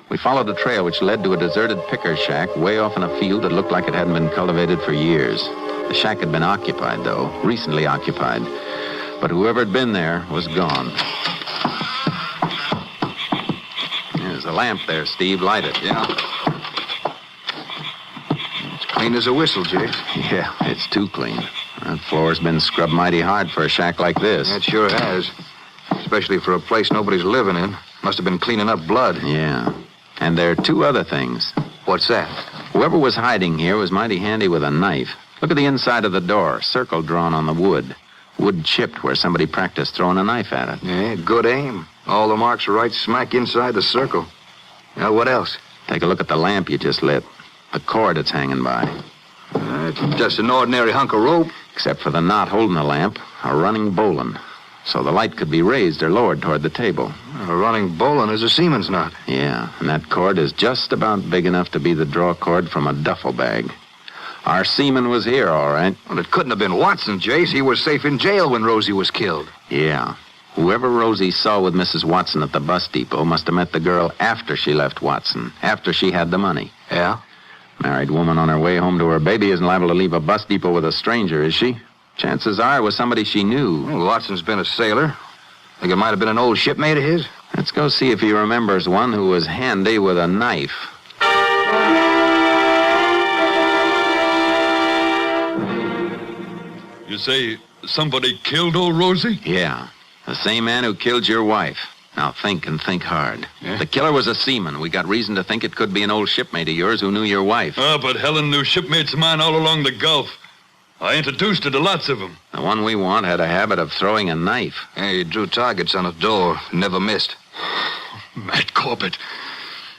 We followed a trail which led to a deserted picker shack way off in a field that looked like it hadn't been cultivated for years. The shack had been occupied, though, recently occupied. But whoever had been there was gone. There's a lamp there, Steve. Light it. Yeah. It's clean as a whistle, Jake. Yeah, it's too clean. That floor's been scrubbed mighty hard for a shack like this. It sure has. Especially for a place nobody's living in. Must have been cleaning up blood. Yeah. And there are 2 other things. What's that? Whoever was hiding here was mighty handy with a knife. Look at the inside of the door. Circle drawn on the wood. Wood chipped where somebody practiced throwing a knife at it. Yeah, good aim. All the marks are right smack inside the circle. Now, what else? Take a look at the lamp you just lit. The cord it's hanging by. It's just an ordinary hunk of rope. Except for the knot holding the lamp, a running bowline. So the light could be raised or lowered toward the table. A running bowline is a seaman's knot. Yeah, and that cord is just about big enough to be the draw cord from a duffel bag. Our seaman was here, all right. Well, it couldn't have been Watson, Jace. He was safe in jail when Rosie was killed. Yeah. Whoever Rosie saw with Mrs. Watson at the bus depot must have met the girl after she left Watson, after she had the money. Yeah? Married woman on her way home to her baby isn't liable to leave a bus depot with a stranger, is she? Chances are it was somebody she knew. Well, Watson's been a sailor. Think it might have been an old shipmate of his? Let's go see if he remembers one who was handy with a knife. You say somebody killed old Rosie? Yeah. The same man who killed your wife. Now think and think hard. Yeah? The killer was a seaman. We got reason to think it could be an old shipmate of yours who knew your wife. But Helen knew shipmates of mine all along the Gulf. I introduced her to lots of them. The one we want had a habit of throwing a knife. He drew targets on a door. Never missed. Matt Corbett.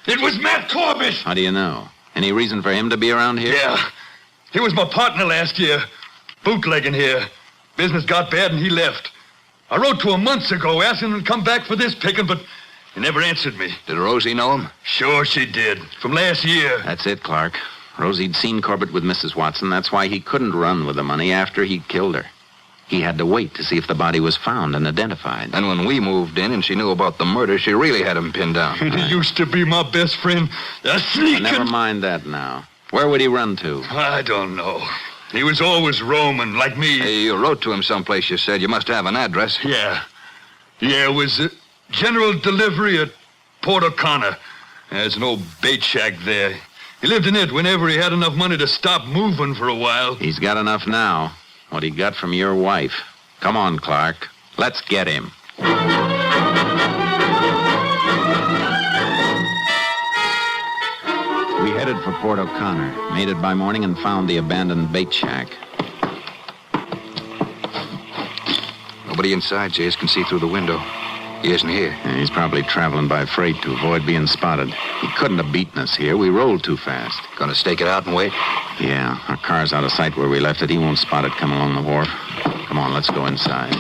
It was Matt Corbett! How do you know? Any reason for him to be around here? Yeah. He was my partner last year. Bootlegging here. Business got bad and he left. I wrote to him months ago asking him to come back for this picking, but he never answered me. Did Rosie know him? Sure she did. From last year. That's it, Clark. Rosie'd seen Corbett with Mrs. Watson. That's why he couldn't run with the money after he'd killed her. He had to wait to see if the body was found and identified. And when we moved in and she knew about the murder, she really had him pinned down. And he used to be my best friend. A sneaking... Never mind that now. Where would he run to? I don't know. He was always roaming, like me. Hey, you wrote to him someplace, you said. You must have an address. Yeah. Yeah, it was General Delivery at Port O'Connor. There's an old bait shack there. He lived in it whenever he had enough money to stop moving for a while. He's got enough now. What he got from your wife. Come on, Clark. Let's get him. We headed for Port O'Connor, made it by morning, and found the abandoned bait shack. Nobody inside, Jace. Can see through the window. He isn't here. Yeah, he's probably traveling by freight to avoid being spotted. He couldn't have beaten us here. We rolled too fast. Gonna stake it out and wait? Yeah, our car's out of sight where we left it. He won't spot it coming along the wharf. Come on, let's go inside.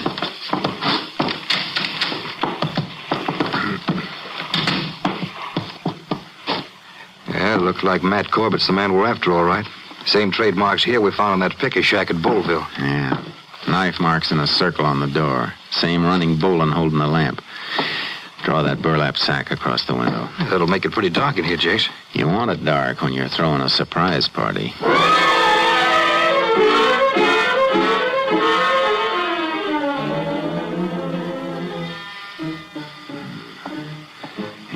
Yeah, looked like Matt Corbett's the man we're after, all right. Same trademarks here we found in that picker shack at Bullville. Yeah. Knife marks in a circle on the door. Same running bowline holding the lamp. Draw that burlap sack across the window. That'll make it pretty dark in here, Jace. You want it dark when you're throwing a surprise party.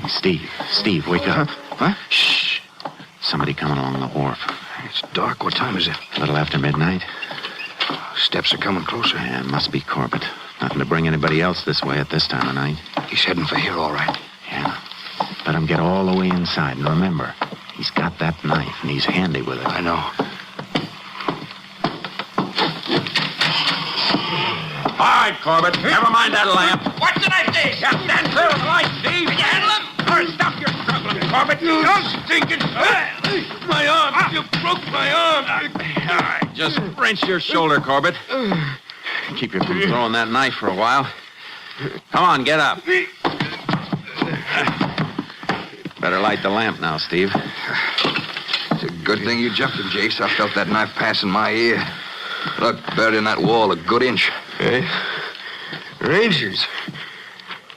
Hey, Steve, wake up. What? Shh. Somebody coming along the wharf. It's dark. What time is it? A little after midnight. Steps are coming closer. Yeah, it must be Corbett. Nothing to bring anybody else this way at this time of night. He's heading for here, all right. Yeah. Let him get all the way inside. And remember, he's got that knife, and he's handy with it. I know. All right, Corbett. Never mind that lamp. What's the knife, Dave? Yeah, stand clear of the light, Steve. Can you handle him? Or stop your struggling, Corbett. You stinking... My arm. You broke my arm. All right, just wrench your shoulder, Corbett. Keep you from throwing that knife for a while. Come on, get up. Better light the lamp now, Steve. It's a good thing you jumped him, Jace. I felt that knife passing my ear. Look, buried in that wall a good inch. Hey? Rangers?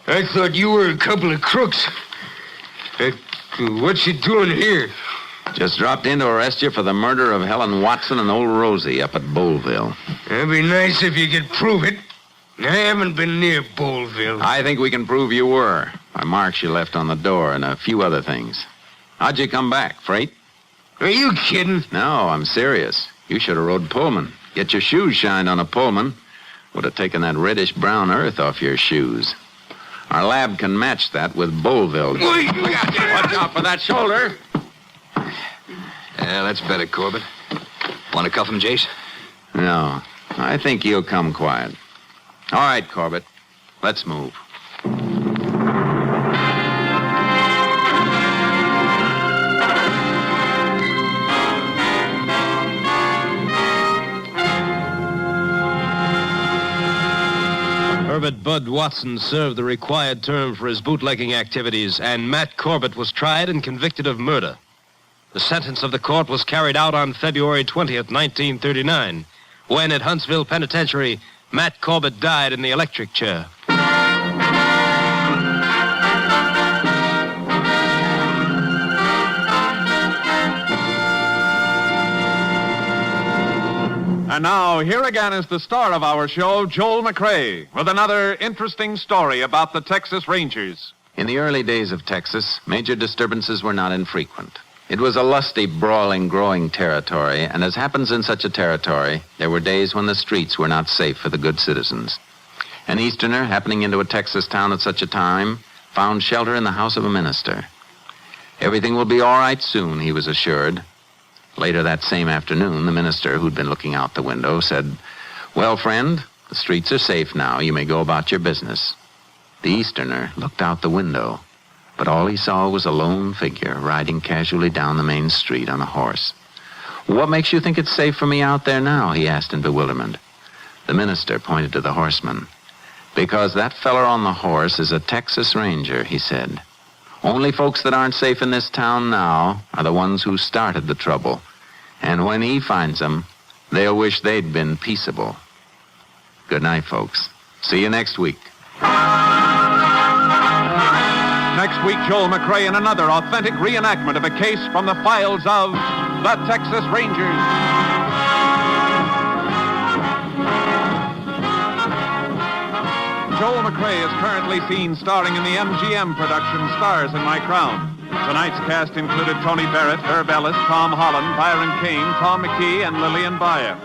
I thought you were a couple of crooks. What you doing here? Just dropped in to arrest you for the murder of Helen Watson and old Rosie up at Bullville. It'd be nice if you could prove it. I haven't been near Bullville. I think we can prove you were. By marks you left on the door and a few other things. How'd you come back? Freight? Are you kidding? No, I'm serious. You should have rode Pullman. Get your shoes shined on a Pullman. Would have taken that reddish-brown earth off your shoes. Our lab can match that with Bullville. Watch out for that shoulder. Yeah, that's better, Corbett. Want to cuff him, Jace? No, I think he'll come quiet. All right, Corbett, let's move. Herbert Bud Watson served the required term for his bootlegging activities, and Matt Corbett was tried and convicted of murder. The sentence of the court was carried out on February 20th, 1939, when at Huntsville Penitentiary, Matt Corbett died in the electric chair. And now, here again is the star of our show, Joel McCrea, with another interesting story about the Texas Rangers. In the early days of Texas, major disturbances were not infrequent. It was a lusty, brawling, growing territory, and as happens in such a territory, there were days when the streets were not safe for the good citizens. An Easterner, happening into a Texas town at such a time, found shelter in the house of a minister. Everything will be all right soon, he was assured. Later that same afternoon, the minister, who'd been looking out the window, said, "Well, friend, the streets are safe now. You may go about your business." The Easterner looked out the window, but all he saw was a lone figure riding casually down the main street on a horse. "What makes you think it's safe for me out there now?" he asked in bewilderment. The minister pointed to the horseman. "Because that feller on the horse is a Texas Ranger," he said. "Only folks that aren't safe in this town now are the ones who started the trouble. And when he finds them, they'll wish they'd been peaceable." Good night, folks. See you next week. Next week, Joel McCrea in another authentic reenactment of a case from the files of the Texas Rangers. Joel McCrea is currently seen starring in the MGM production Stars in My Crown. Tonight's cast included Tony Barrett, Herb Ellis, Tom Holland, Byron Kane, Tom McKee, and Lillian Baeff.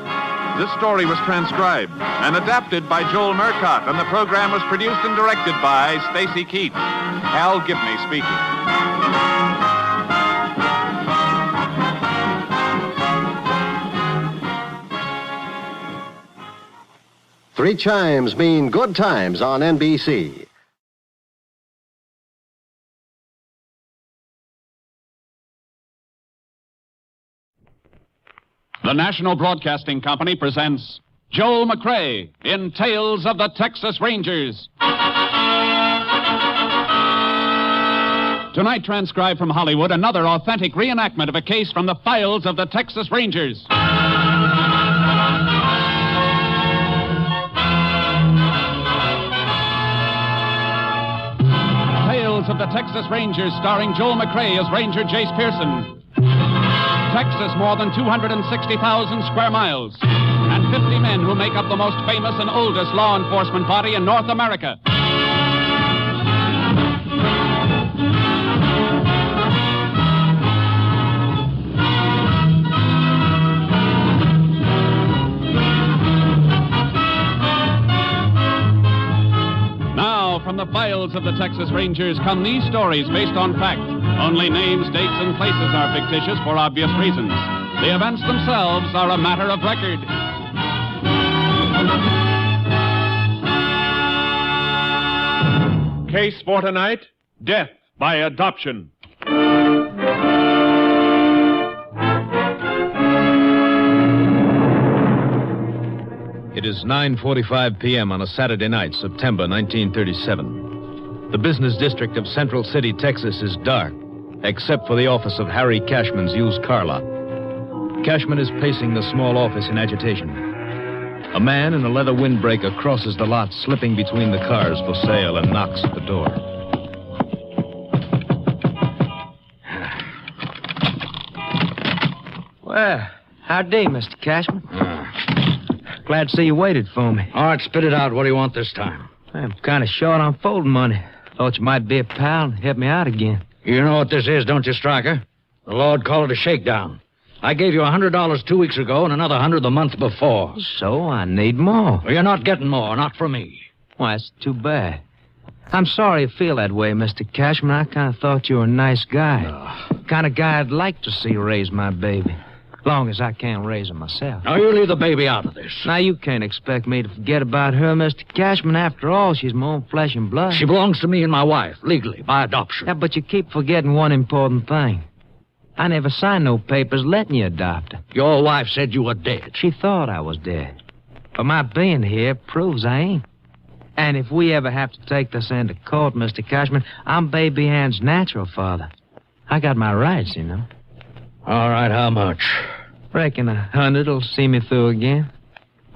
This story was transcribed and adapted by Joel Murcott, and the program was produced and directed by Stacy Keats. Hal Gibney speaking. Three chimes mean good times on NBC. The National Broadcasting Company presents Joel McCrea in Tales of the Texas Rangers. Tonight, transcribed from Hollywood, another authentic reenactment of a case from the files of the Texas Rangers. Tales of the Texas Rangers, starring Joel McCrea as Ranger Jace Pearson. Texas, more than 260,000 square miles, and 50 men who make up the most famous and oldest law enforcement body in North America. Now, from the files of the Texas Rangers come these stories based on fact. Only names, dates, and places are fictitious for obvious reasons. The events themselves are a matter of record. Case for tonight, death by adoption. It is 9:45 p.m. on a Saturday night, September 1937. The business district of Central City, Texas is dark, except for the office of Harry Cashman's used car lot. Cashman is pacing the small office in agitation. A man in a leather windbreaker crosses the lot, slipping between the cars for sale, and knocks at the door. Well, howdy, Mr. Cashman. Glad to see you waited for me. All right, spit it out. What do you want this time? I'm kind of short on folding money. Thought you might be a pal and help me out again. You know what this is, don't you, Stryker? The Lord called it a shakedown. I gave you $100 2 weeks ago and another $100 the month before. So I need more. Well, you're not getting more, not from me. Why, that's too bad. I'm sorry you feel that way, Mr. Cashman. I kind of thought you were a nice guy. Kind of guy I'd like to see raise my baby. Long as I can't raise her myself. Now, you leave the baby out of this. Now, you can't expect me to forget about her, Mr. Cashman. After all, she's my own flesh and blood. She belongs to me and my wife, legally, by adoption. Yeah, but you keep forgetting one important thing. I never signed no papers letting you adopt her. Your wife said you were dead. She thought I was dead. But my being here proves I ain't. And if we ever have to take this into court, Mr. Cashman, I'm Baby Ann's natural father. I got my rights, you know. All right, how much? Reckon 100 will see me through again.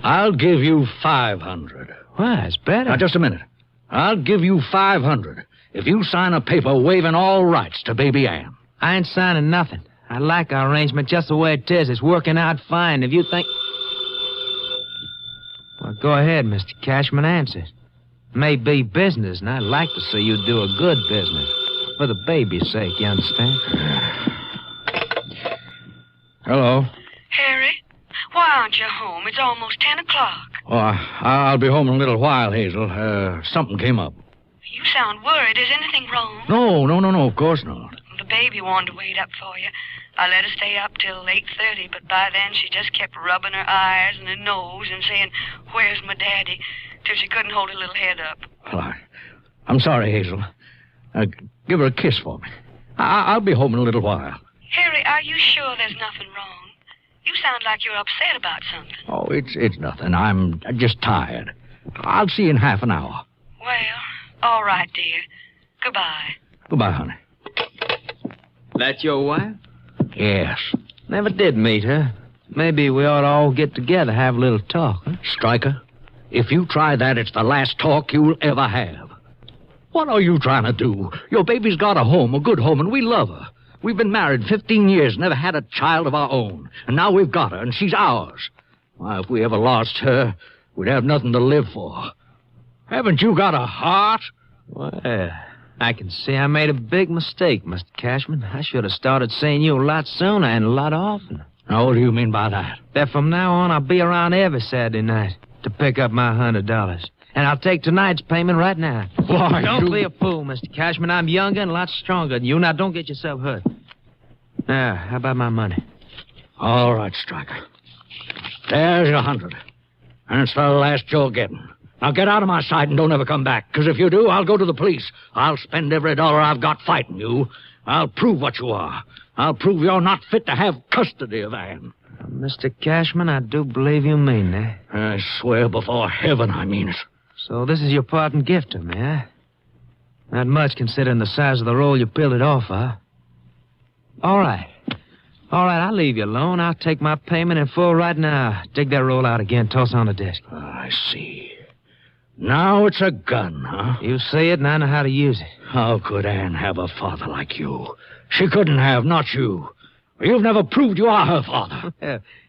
I'll give you 500. Why, it's better. Now, just a minute. I'll give you 500 if you sign a paper waiving all rights to Baby Ann. I ain't signing nothing. I like our arrangement just the way it is. It's working out fine. If you think... Well, go ahead, Mr. Cashman, answer. May be business, and I'd like to see you do a good business. For the baby's sake, you understand? Hello. Harry, why aren't you home? It's almost 10 o'clock. Oh, I'll be home in a little while, Hazel. Something came up. You sound worried. Is anything wrong? No, of course not. The baby wanted to wait up for you. I let her stay up till 8:30, but by then she just kept rubbing her eyes and her nose and saying, "Where's my daddy?" till she couldn't hold her little head up. Well, I'm sorry, Hazel. Give her a kiss for me. I'll be home in a little while. Harry, are you sure there's nothing wrong? You sound like you're upset about something. Oh, it's nothing. I'm just tired. I'll see you in half an hour. Well, all right, dear. Goodbye. Goodbye, honey. That your wife? Yes. Never did meet her. Maybe we ought to all get together, have a little talk, huh? Stryker, if you try that, it's the last talk you'll ever have. What are you trying to do? Your baby's got a home, a good home, and we love her. We've been married 15 years, never had a child of our own. And now we've got her, and she's ours. Why, if we ever lost her, we'd have nothing to live for. Haven't you got a heart? Well, I can see I made a big mistake, Mr. Cashman. I should have started seeing you a lot sooner and a lot oftener. Now, what do you mean by that? That from now on, I'll be around every Saturday night to pick up my $100. And I'll take tonight's payment right now. Why, don't be a fool, Mr. Cashman. I'm younger and a lot stronger than you. Now, don't get yourself hurt. Now, how about my money? All right, Stryker. There's your 100. And it's the last you're getting. Now get out of my sight and don't ever come back. Because if you do, I'll go to the police. I'll spend every dollar I've got fighting you. I'll prove what you are. I'll prove you're not fit to have custody of Ann. Mr. Cashman, I do believe you mean that. I swear before heaven I mean it. So this is your parting gift to me, huh? Not much considering the size of the roll you peeled it off, huh? All right. All right, I'll leave you alone. I'll take my payment in full right now. Dig that roll out again. Toss it on the desk. I see. Now it's a gun, huh? You say it, and I know how to use it. How could Ann have a father like you? She couldn't have, not you. You've never proved you are her father.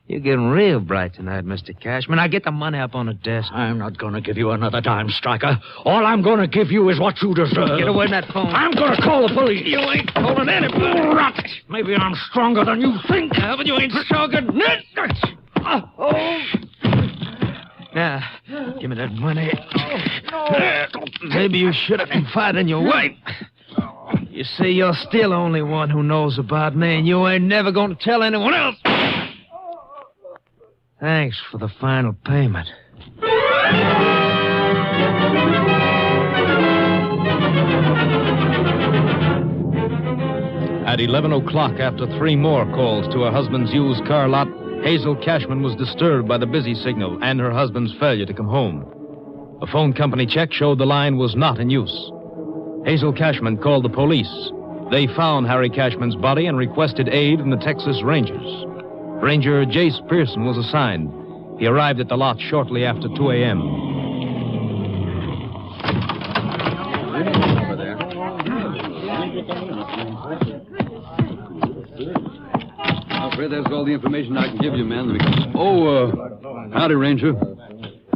You're getting real bright tonight, Mr. Cashman. Now get the money up on the desk. I'm not going to give you another dime, Stryker. All I'm going to give you is what you deserve. Get away from that phone. I'm going to call the police. You ain't calling anybody. Rot! Maybe I'm stronger than you think. But you ain't stronger than Now, give me that money. Maybe you should have confided in your wife. You see, you're still the only one who knows about me, and you ain't never going to tell anyone else. Thanks for the final payment. At 11 o'clock, after 3 more calls to her husband's used car lot, Hazel Cashman was disturbed by the busy signal and her husband's failure to come home. A phone company check showed the line was not in use. Hazel Cashman called the police. They found Harry Cashman's body and requested aid from the Texas Rangers. Ranger Jace Pearson was assigned. He arrived at the lot shortly after 2 a.m. I'm afraid that's all the information I can give you, man. Howdy, Ranger.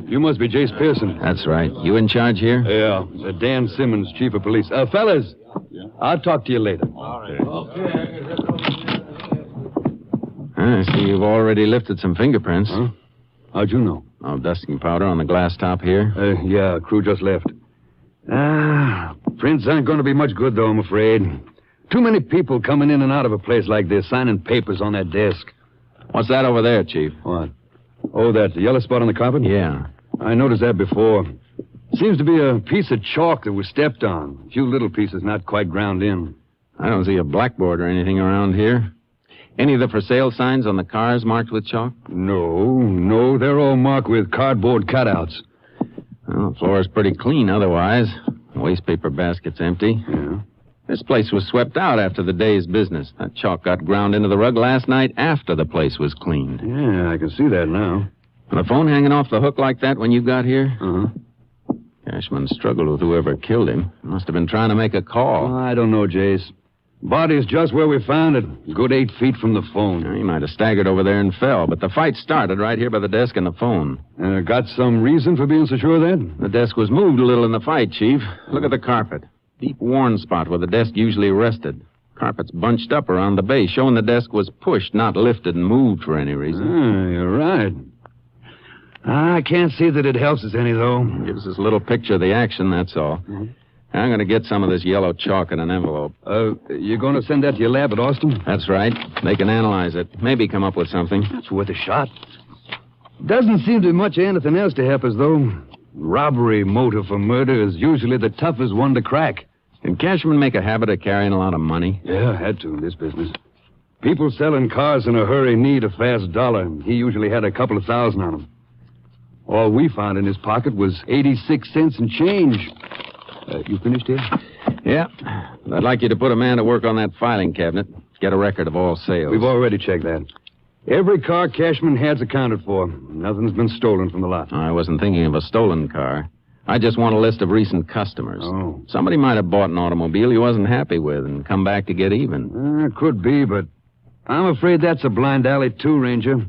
You must be Jace Pearson. That's right. You in charge here? Yeah. Dan Simmons, chief of police. Fellas, I'll talk to you later. I see you've already lifted some fingerprints. Huh? How'd you know? Oh, dusting powder on the glass top here? Yeah, crew just left. Prints aren't going to be much good, though, I'm afraid. Too many people coming in and out of a place like this, signing papers on that desk. What's that over there, Chief? What? Oh, that yellow spot on the carpet? Yeah. I noticed that before. Seems to be a piece of chalk that was stepped on. A few little pieces not quite ground in. I don't see a blackboard or anything around here. Any of the for sale signs on the cars marked with chalk? No. They're all marked with cardboard cutouts. Well, the floor is pretty clean otherwise. The waste paper basket's empty. Yeah. This place was swept out after the day's business. That chalk got ground into the rug last night after the place was cleaned. Yeah, I can see that now. And the phone hanging off the hook like that when you got here? Uh-huh. Cashman struggled with whoever killed him. Must have been trying to make a call. I don't know, Jace. Body's just where we found it. A good 8 feet from the phone. He might have staggered over there and fell, but the fight started right here by the desk and the phone. Got some reason for being so sure of that? The desk was moved a little in the fight, Chief. Look at the carpet. Deep worn spot where the desk usually rested. Carpet's bunched up around the base, showing the desk was pushed, not lifted and moved for any reason. You're right. I can't see that it helps us any, though. Gives us a little picture of the action, that's all. Mm-hmm. I'm going to get some of this yellow chalk in an envelope. You going to send that to your lab at Austin? That's right. They can analyze it. Maybe come up with something. That's worth a shot. Doesn't seem to be much of anything else to help us, though. Robbery motive for murder is usually the toughest one to crack. Did Cashman make a habit of carrying a lot of money? Yeah, had to in this business. People selling cars in a hurry need a fast dollar. He usually had a couple of thousand on him. All we found in his pocket was 86 cents and change. You finished here? Yeah. I'd like you to put a man to work on that filing cabinet. Get a record of all sales. We've already checked that. Every car Cashman had's accounted for. Nothing's been stolen from the lot. I wasn't thinking of a stolen car. I just want a list of recent customers. Oh. Somebody might have bought an automobile he wasn't happy with and come back to get even. Could be, but I'm afraid that's a blind alley, too, Ranger.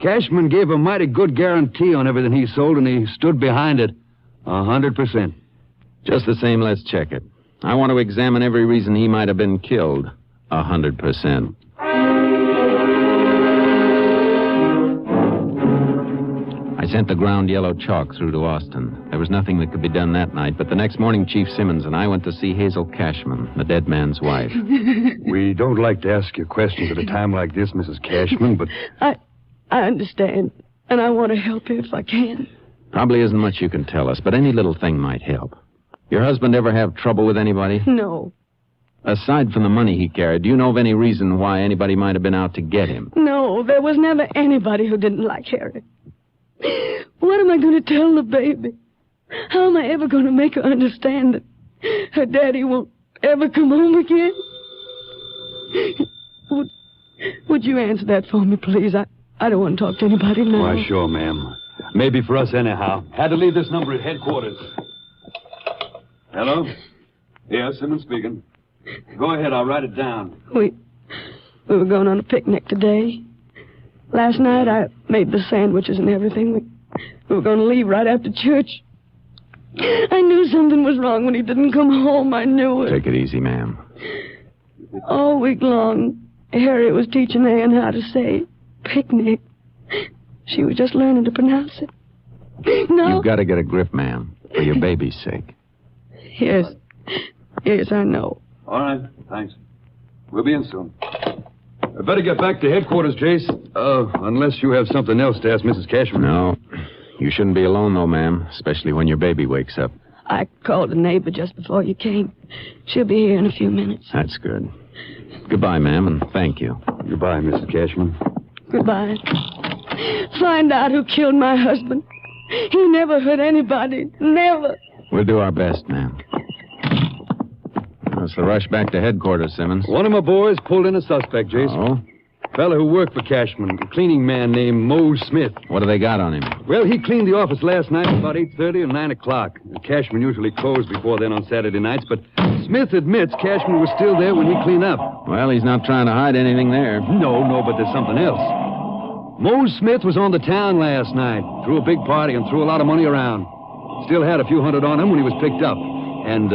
Cashman gave a mighty good guarantee on everything he sold, and he stood behind it 100%. Just the same, let's check it. I want to examine every reason he might have been killed. 100%. I sent the ground yellow chalk through to Austin. There was nothing that could be done that night, but the next morning Chief Simmons and I went to see Hazel Cashman, the dead man's wife. We don't like to ask you questions at a time like this, Mrs. Cashman, but... I understand, and I want to help you if I can. Probably isn't much you can tell us, but any little thing might help. Your husband ever have trouble with anybody? No. Aside from the money he carried, do you know of any reason why anybody might have been out to get him? No, there was never anybody who didn't like Harry. What am I going to tell the baby? How am I ever going to make her understand that her daddy won't ever come home again? Would you answer that for me, please? I don't want to talk to anybody now. Why, sure, ma'am. Maybe for us anyhow. Had to leave this number at headquarters. Hello? Yeah, Simmons speaking. Go ahead, I'll write it down. We were going on a picnic today. Last night I made the sandwiches and everything. We were going to leave right after church. I knew something was wrong when he didn't come home. I knew it. Take it easy, ma'am. All week long, Harriet was teaching Ann how to say picnic. She was just learning to pronounce it. No. You've got to get a grip, ma'am, for your baby's sake. Yes, I know. All right, thanks. We'll be in soon. I better get back to headquarters, Jace. Unless you have something else to ask Mrs. Cashman. No. You shouldn't be alone, though, ma'am, especially when your baby wakes up. I called a neighbor just before you came. She'll be here in a few minutes. That's good. Goodbye, ma'am, and thank you. Goodbye, Mrs. Cashman. Goodbye. Find out who killed my husband. He never hurt anybody. Never. We'll do our best, ma'am. It's the rush back to headquarters, Simmons. One of my boys pulled in a suspect, Jason. Oh? Fella who worked for Cashman, a cleaning man named Mose Smith. What do they got on him? Well, he cleaned the office last night at about 8:30 or 9 o'clock. Cashman usually closed before then on Saturday nights, but Smith admits Cashman was still there when he cleaned up. Well, he's not trying to hide anything there. No, but there's something else. Mose Smith was on the town last night, threw a big party and threw a lot of money around. Still had a few hundred on him when he was picked up. And,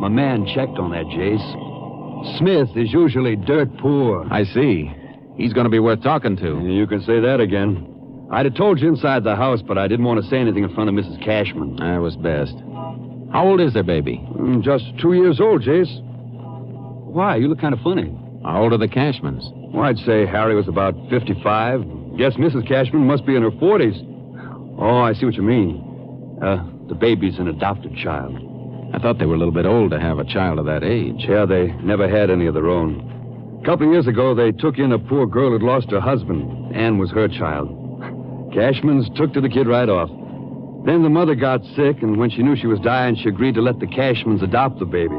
my man checked on that, Jace. Smith is usually dirt poor. I see. He's going to be worth talking to. You can say that again. I'd have told you inside the house, but I didn't want to say anything in front of Mrs. Cashman. That was best. How old is their baby? Just 2 years old, Jace. Why? You look kind of funny. How old are the Cashmans? Well, I'd say Harry was about 55. Guess Mrs. Cashman must be in her 40s. Oh, I see what you mean. The baby's an adopted child. I thought they were a little bit old to have a child of that age. Yeah, they never had any of their own. A couple of years ago, they took in a poor girl who'd lost her husband. Ann was her child. Cashmans took to the kid right off. Then the mother got sick, and when she knew she was dying, she agreed to let the Cashmans adopt the baby.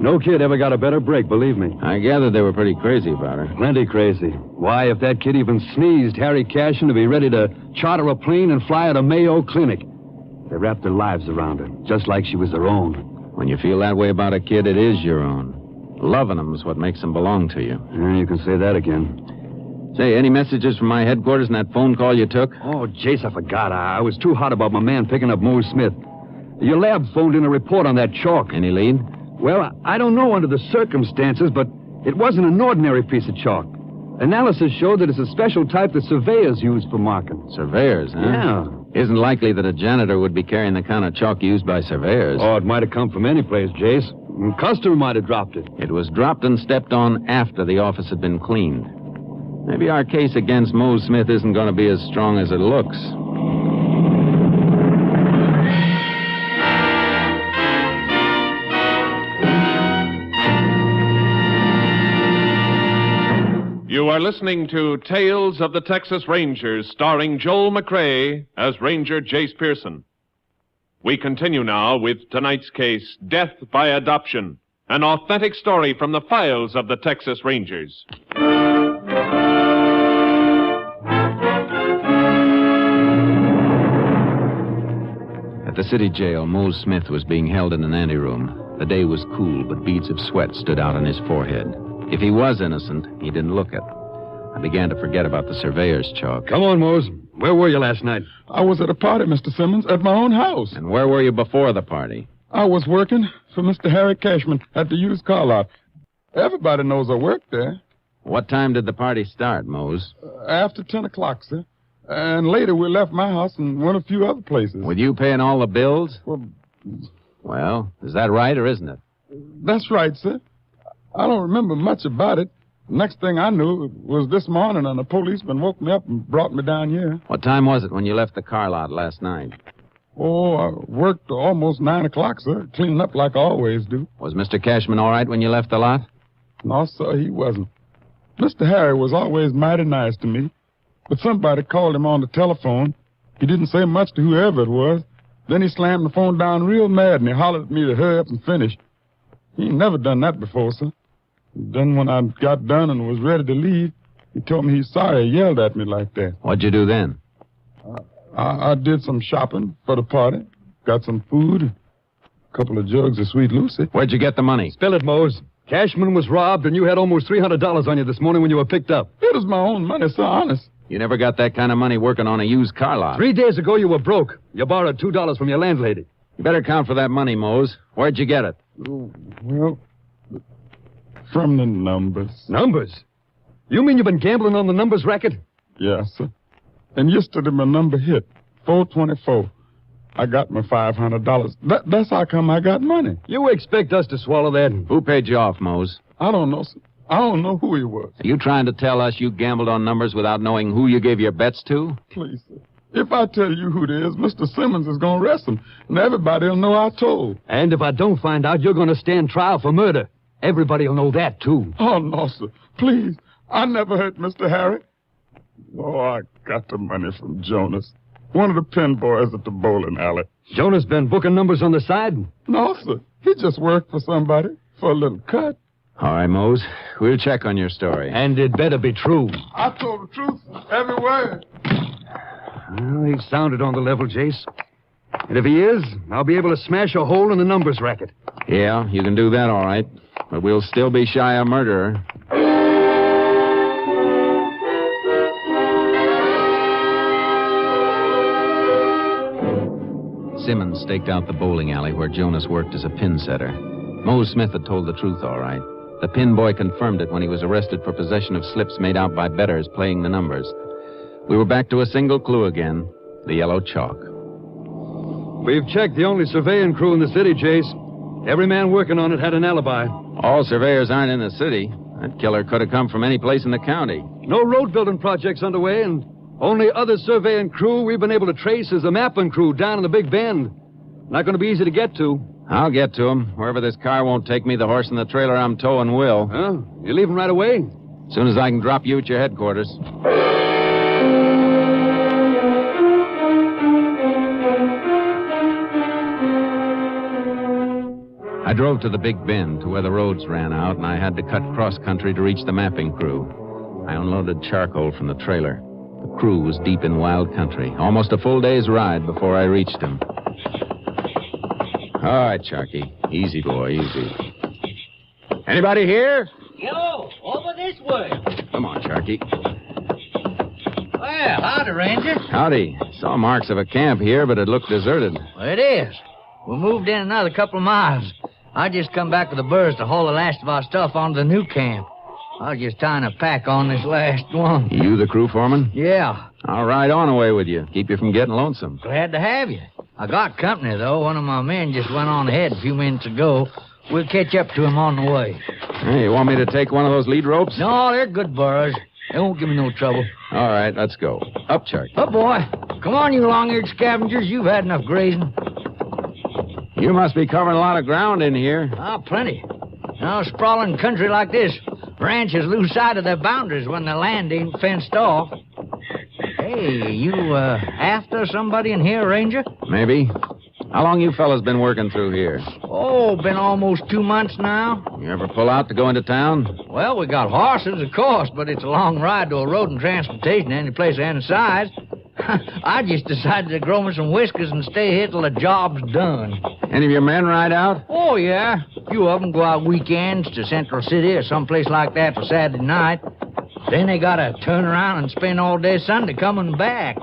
No kid ever got a better break, believe me. I gathered they were pretty crazy about her. Plenty crazy. Why, if that kid even sneezed, Harry Cashman would be ready to charter a plane and fly her to Mayo Clinic. They wrapped their lives around her, just like she was their own. When you feel that way about a kid, it is your own. Loving them is what makes them belong to you. Yeah, you can say that again. Say, any messages from my headquarters in that phone call you took? Oh, Jace, I forgot. I was too hot about my man picking up Mose Smith. Your lab phoned in a report on that chalk. Any lead? Well, I don't know under the circumstances, but it wasn't an ordinary piece of chalk. Analysis showed that it's a special type that surveyors use for marking. Surveyors, huh? Yeah. Isn't likely that a janitor would be carrying the kind of chalk used by surveyors. Oh, it might have come from any place, Jace. A customer might have dropped it. It was dropped and stepped on after the office had been cleaned. Maybe our case against Mose Smith isn't going to be as strong as it looks. You are listening to Tales of the Texas Rangers, starring Joel McCrea as Ranger Jace Pearson. We continue now with tonight's case, Death by Adoption, an authentic story from the files of the Texas Rangers. At the city jail, Mose Smith was being held in an anteroom. The day was cool, but beads of sweat stood out on his forehead. If he was innocent, he didn't look it. I began to forget about the surveyor's chalk. Come on, Mose. Where were you last night? I was at a party, Mr. Simmons, at my own house. And where were you before the party? I was working for Mr. Harry Cashman at the used car lot. Everybody knows I work there. What time did the party start, Mose? After 10 o'clock, sir. And later we left my house and went a few other places. With you paying all the bills? Well, is that right or isn't it? That's right, sir. I don't remember much about it. Next thing I knew was this morning, and a policeman woke me up and brought me down here. What time was it when you left the car lot last night? Oh, I worked almost 9 o'clock, sir, cleaning up like I always do. Was Mr. Cashman all right when you left the lot? No, sir, he wasn't. Mr. Harry was always mighty nice to me, but somebody called him on the telephone. He didn't say much to whoever it was. Then he slammed the phone down real mad, and he hollered at me to hurry up and finish. He ain't never done that before, sir. Then when I got done and was ready to leave, he told me he's sorry he yelled at me like that. What'd you do then? I did some shopping for the party. Got some food, a couple of jugs of Sweet Lucy. Where'd you get the money? Spill it, Mose. Cashman was robbed, and you had almost $300 on you this morning when you were picked up. It was my own money, sir, honest. You never got that kind of money working on a used car lot. 3 days ago, you were broke. You borrowed $2 from your landlady. You better count for that money, Mose. Where'd you get it? Well, from the numbers. Numbers? You mean you've been gambling on the numbers racket? Yes, sir. And yesterday my number hit, 424. I got my $500. That's how come I got money. You expect us to swallow that? Who paid you off, Mose? I don't know, sir. I don't know who he was. Are you trying to tell us you gambled on numbers without knowing who you gave your bets to? Please, sir. If I tell you who it is, Mr. Simmons is going to arrest him, and everybody will know I told. And if I don't find out, you're going to stand trial for murder. Everybody will know that, too. Oh, no, sir. Please. I never hurt Mr. Harry. Oh, I got the money from Jonas, one of the pin boys at the bowling alley. Jonas been booking numbers on the side? No, sir. He just worked for somebody for a little cut. All right, Mose. We'll check on your story. And it better be true. I told the truth, every word. Well, he sounded on the level, Jace. And if he is, I'll be able to smash a hole in the numbers racket. Yeah, you can do that all right. But we'll still be shy of murderer. Simmons staked out the bowling alley where Jonas worked as a pin setter. Mose Smith had told the truth all right. The pin boy confirmed it when he was arrested for possession of slips made out by bettors playing the numbers. We were back to a single clue again, the yellow chalk. We've checked the only surveying crew in the city, Jace. Every man working on it had an alibi. All surveyors aren't in the city. That killer could have come from any place in the county. No road building projects underway, and only other surveying crew we've been able to trace is the mapping crew down in the Big Bend. Not going to be easy to get to. I'll get to him. Wherever this car won't take me, the horse and the trailer I'm towing will. Huh? You leaving right away? As soon as I can drop you at your headquarters. I drove to the Big Bend to where the roads ran out, and I had to cut cross-country to reach the mapping crew. I unloaded charcoal from the trailer. The crew was deep in wild country, almost a full day's ride before I reached them. All right, Sharky. Easy, boy, easy. Anybody here? Yo, over this way. Come on, Sharky. Well, howdy, Ranger. Howdy. Saw marks of a camp here, but it looked deserted. Well, it is. We moved in another couple of miles. I just come back with the birds to haul the last of our stuff onto the new camp. I was just tying a pack on this last one. You the crew foreman? Yeah. I'll ride on away with you. Keep you from getting lonesome. Glad to have you. I got company, though. One of my men just went on ahead a few minutes ago. We'll catch up to him on the way. Hey, you want me to take one of those lead ropes? No, they're good burros. They won't give me no trouble. All right, let's go. Up, Sharky. Up, boy. Come on, you long-eared scavengers. You've had enough grazing. You must be covering a lot of ground in here. Ah, plenty. Now, sprawling country like this, ranchers lose sight of their boundaries when the land ain't fenced off. Hey, you, after somebody in here, Ranger? Maybe. How long you fellas been working through here? Oh, been almost 2 months now. You ever pull out to go into town? Well, we got horses, of course, but it's a long ride to a road and transportation any place of any size. I just decided to grow me some whiskers and stay here till the job's done. Any of your men ride out? Oh, yeah. A few of them go out weekends to Central City or someplace like that for Saturday night. Then they gotta turn around and spend all day Sunday coming back.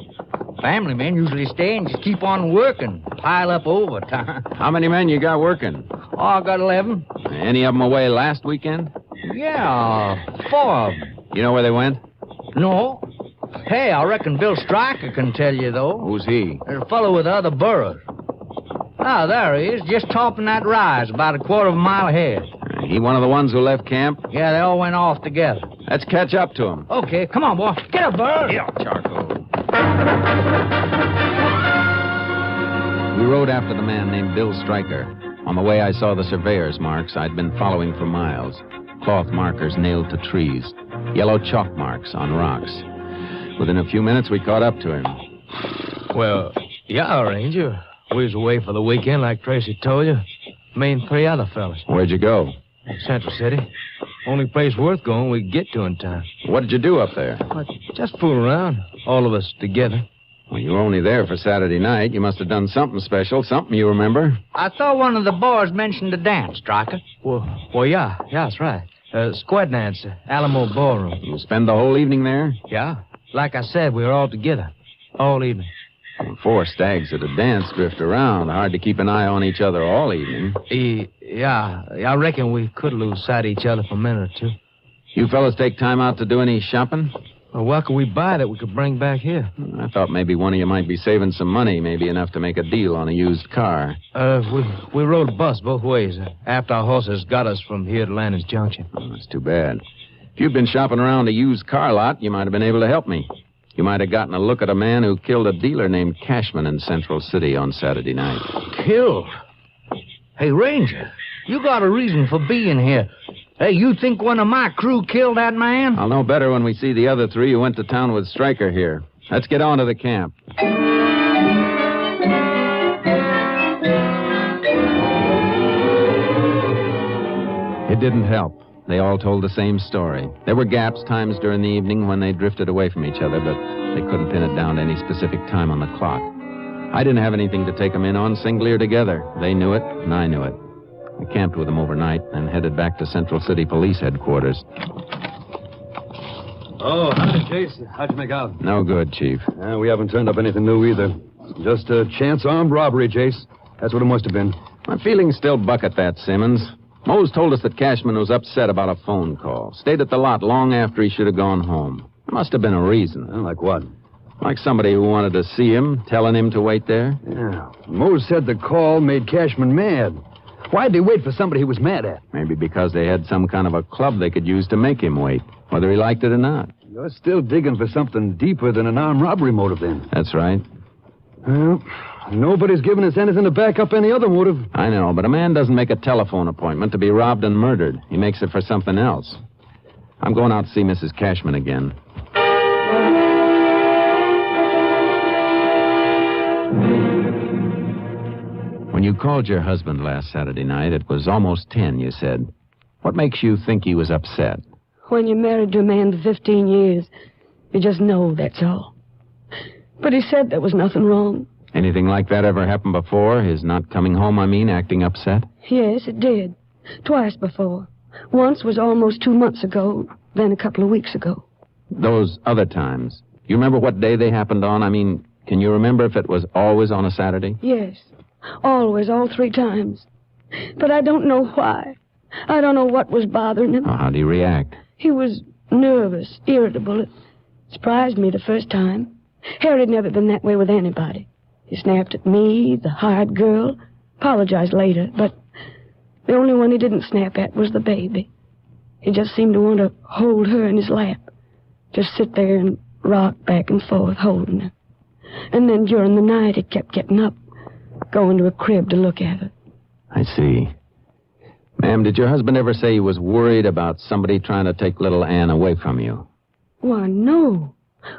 Family men usually stay and just keep on working. pile up overtime. How many men you got working? Oh, I got 11. Any of them away last weekend? Yeah, 4 of them. You know where they went? No. Hey, I reckon Bill Stryker can tell you, though. Who's he? There's a fellow with the other boroughs. Ah, there he is, just topping that rise, about a quarter of a mile ahead. He one of the ones who left camp? Yeah, they all went off together. Let's catch up to him. Okay, come on, boy. Get up, Bird. Yeah, charcoal. We rode after the man named Bill Stryker. On the way, I saw the surveyor's marks I'd been following for miles. Cloth markers nailed to trees. Yellow chalk marks on rocks. Within a few minutes, we caught up to him. Well, yeah, Ranger. We was away for the weekend, like Tracy told you. Me and 3 other fellas. Where'd you go? Central City. Only place worth going we could get to in time. What did you do up there? Just fool around. All of us together. Well, you were only there for Saturday night. You must have done something special, something you remember. I thought one of the boys mentioned the dance, Stryker. Well, yeah, that's right. Squad dance, Alamo Ballroom. You spend the whole evening there? Yeah. Like I said, we were all together. All evening. 4 stags at a dance drift around. Hard to keep an eye on each other all evening. Yeah, I reckon we could lose sight of each other for a minute or two. You fellas take time out to do any shopping? Well, what could we buy that we could bring back here? I thought maybe one of you might be saving some money, maybe enough to make a deal on a used car. We rode a bus both ways after our horses got us from here to Landon's Junction. Oh, that's too bad. If you'd been shopping around a used car lot, you might have been able to help me. You might have gotten a look at a man who killed a dealer named Cashman in Central City on Saturday night. Killed? Hey, Ranger, you got a reason for being here. Hey, you think one of my crew killed that man? I'll know better when we see the other 3 who went to town with Stryker here. Let's get on to the camp. It didn't help. They all told the same story. There were gaps, times during the evening when they drifted away from each other, but they couldn't pin it down to any specific time on the clock. I didn't have anything to take them in on, singly or together. They knew it, and I knew it. I camped with them overnight and headed back to Central City Police Headquarters. Oh, howdy, Chase. How'd you make out? No good, Chief. We haven't turned up anything new either. Just a chance armed robbery, Chase. That's what it must have been. My feelings still buck at that, Simmons. Mose told us that Cashman was upset about a phone call. Stayed at the lot long after he should have gone home. There must have been a reason. Like what? Like somebody who wanted to see him, telling him to wait there. Yeah. Mose said the call made Cashman mad. Why'd they wait for somebody he was mad at? Maybe because they had some kind of a club they could use to make him wait, whether he liked it or not. You're still digging for something deeper than an armed robbery motive, then. That's right. Well, nobody's given us anything to back up any other motive. I know, but a man doesn't make a telephone appointment to be robbed and murdered. He makes it for something else. I'm going out to see Mrs. Cashman again. When you called your husband last Saturday night, it was almost 10, you said. What makes you think he was upset? When you're married to a man for 15 years, you just know, that's all. But he said there was nothing wrong. Anything like that ever happened before? His not coming home, acting upset? Yes, it did. Twice before. Once was almost 2 months ago, then a couple of weeks ago. Those other times, you remember what day they happened on? Can you remember if it was always on a Saturday? Yes. Always, all 3 times. But I don't know why. I don't know what was bothering him. Oh, how'd he react? He was nervous, irritable. It surprised me the first time. Harry'd never been that way with anybody. He snapped at me, the hired girl, apologized later, but the only one he didn't snap at was the baby. He just seemed to want to hold her in his lap. Just sit there and rock back and forth, holding her. And then during the night, he kept getting up, going to a crib to look at her. I see. Ma'am, did your husband ever say he was worried about somebody trying to take little Ann away from you? Why, no.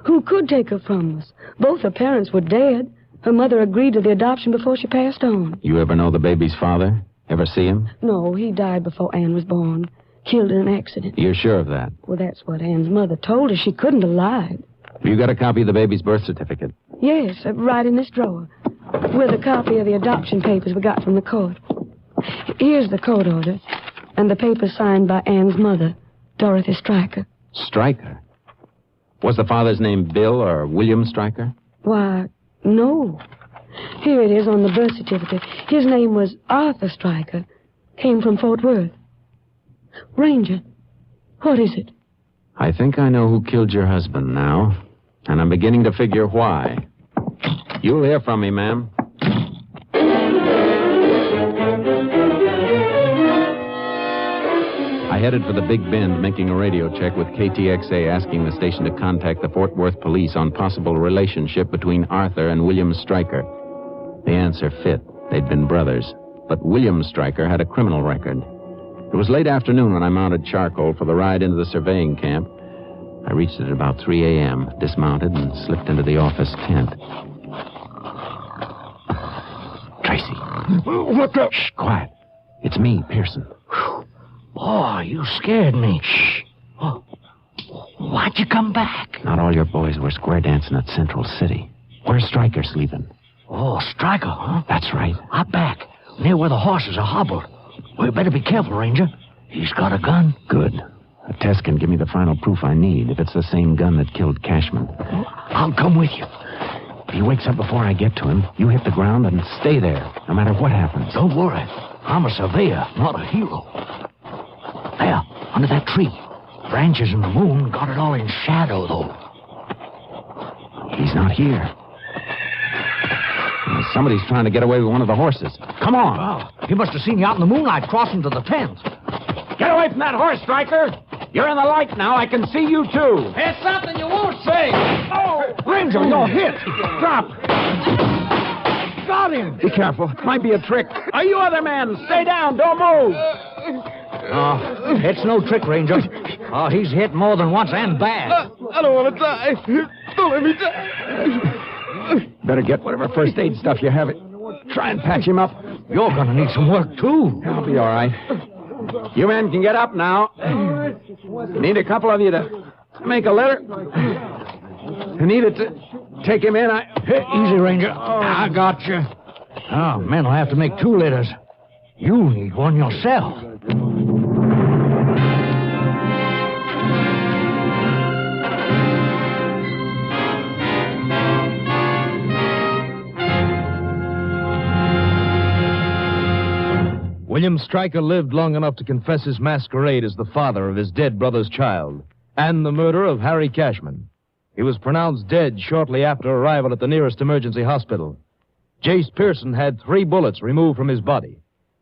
Who could take her from us? Both her parents were dead. Her mother agreed to the adoption before she passed on. You ever know the baby's father? Ever see him? No, he died before Ann was born. Killed in an accident. You're sure of that? Well, that's what Ann's mother told her. She couldn't have lied. Have you got a copy of the baby's birth certificate? Yes, right in this drawer. With a copy of the adoption papers we got from the court. Here's the court order. And the papers signed by Ann's mother, Dorothy Stryker. Stryker? Was the father's name Bill or William Stryker? Why, no. Here it is on the birth certificate. His name was Arthur Stryker. Came from Fort Worth. Ranger, what is it? I think I know who killed your husband now, and I'm beginning to figure why. You'll hear from me, ma'am. I headed for the Big Bend, making a radio check with KTXA, asking the station to contact the Fort Worth police on possible relationship between Arthur and William Stryker. The answer fit. They'd been brothers. But William Stryker had a criminal record. It was late afternoon when I mounted charcoal for the ride into the surveying camp. I reached it at about 3 a.m., dismounted, and slipped into the office tent. Tracy. What's up? Shh, quiet. It's me, Pearson. Boy, you scared me. Shh. Oh, why'd you come back? Not all your boys were square dancing at Central City. Where's Stryker sleeping? Oh, Stryker, huh? That's right. Out back, near where the horses are hobbled. We better be careful, Ranger. He's got a gun. Good. A test can give me the final proof I need if it's the same gun that killed Cashman. I'll come with you. If he wakes up before I get to him, you hit the ground and stay there, no matter what happens. Don't worry. I'm a surveyor, not a hero. There, under that tree. Branches and the moon got it all in shadow, though. He's not here. Somebody's trying to get away with one of the horses. Come on. Oh, he must have seen you out in the moonlight crossing to the tent. Get away from that horse, Stryker. You're in the light now. I can see you, too. It's something you won't say. Oh, Ranger, you're hit. Drop. Got him. Be careful. It might be a trick. Are you other men? Stay down. Don't move. Oh, it's no trick, Ranger. Oh, he's hit more than once and bad. I don't want to die. Don't let me die. Better get whatever first aid stuff you have. Try and patch him up. You're going to need some work, too. I'll be all right. You men can get up now. Need a couple of you to make a litter. I need it to take him in. Easy, Ranger. I got you. Oh, men will have to make 2 litters. You need one yourself. William Stryker lived long enough to confess his masquerade as the father of his dead brother's child and the murder of Harry Cashman. He was pronounced dead shortly after arrival at the nearest emergency hospital. Jace Pearson had 3 bullets removed from his body.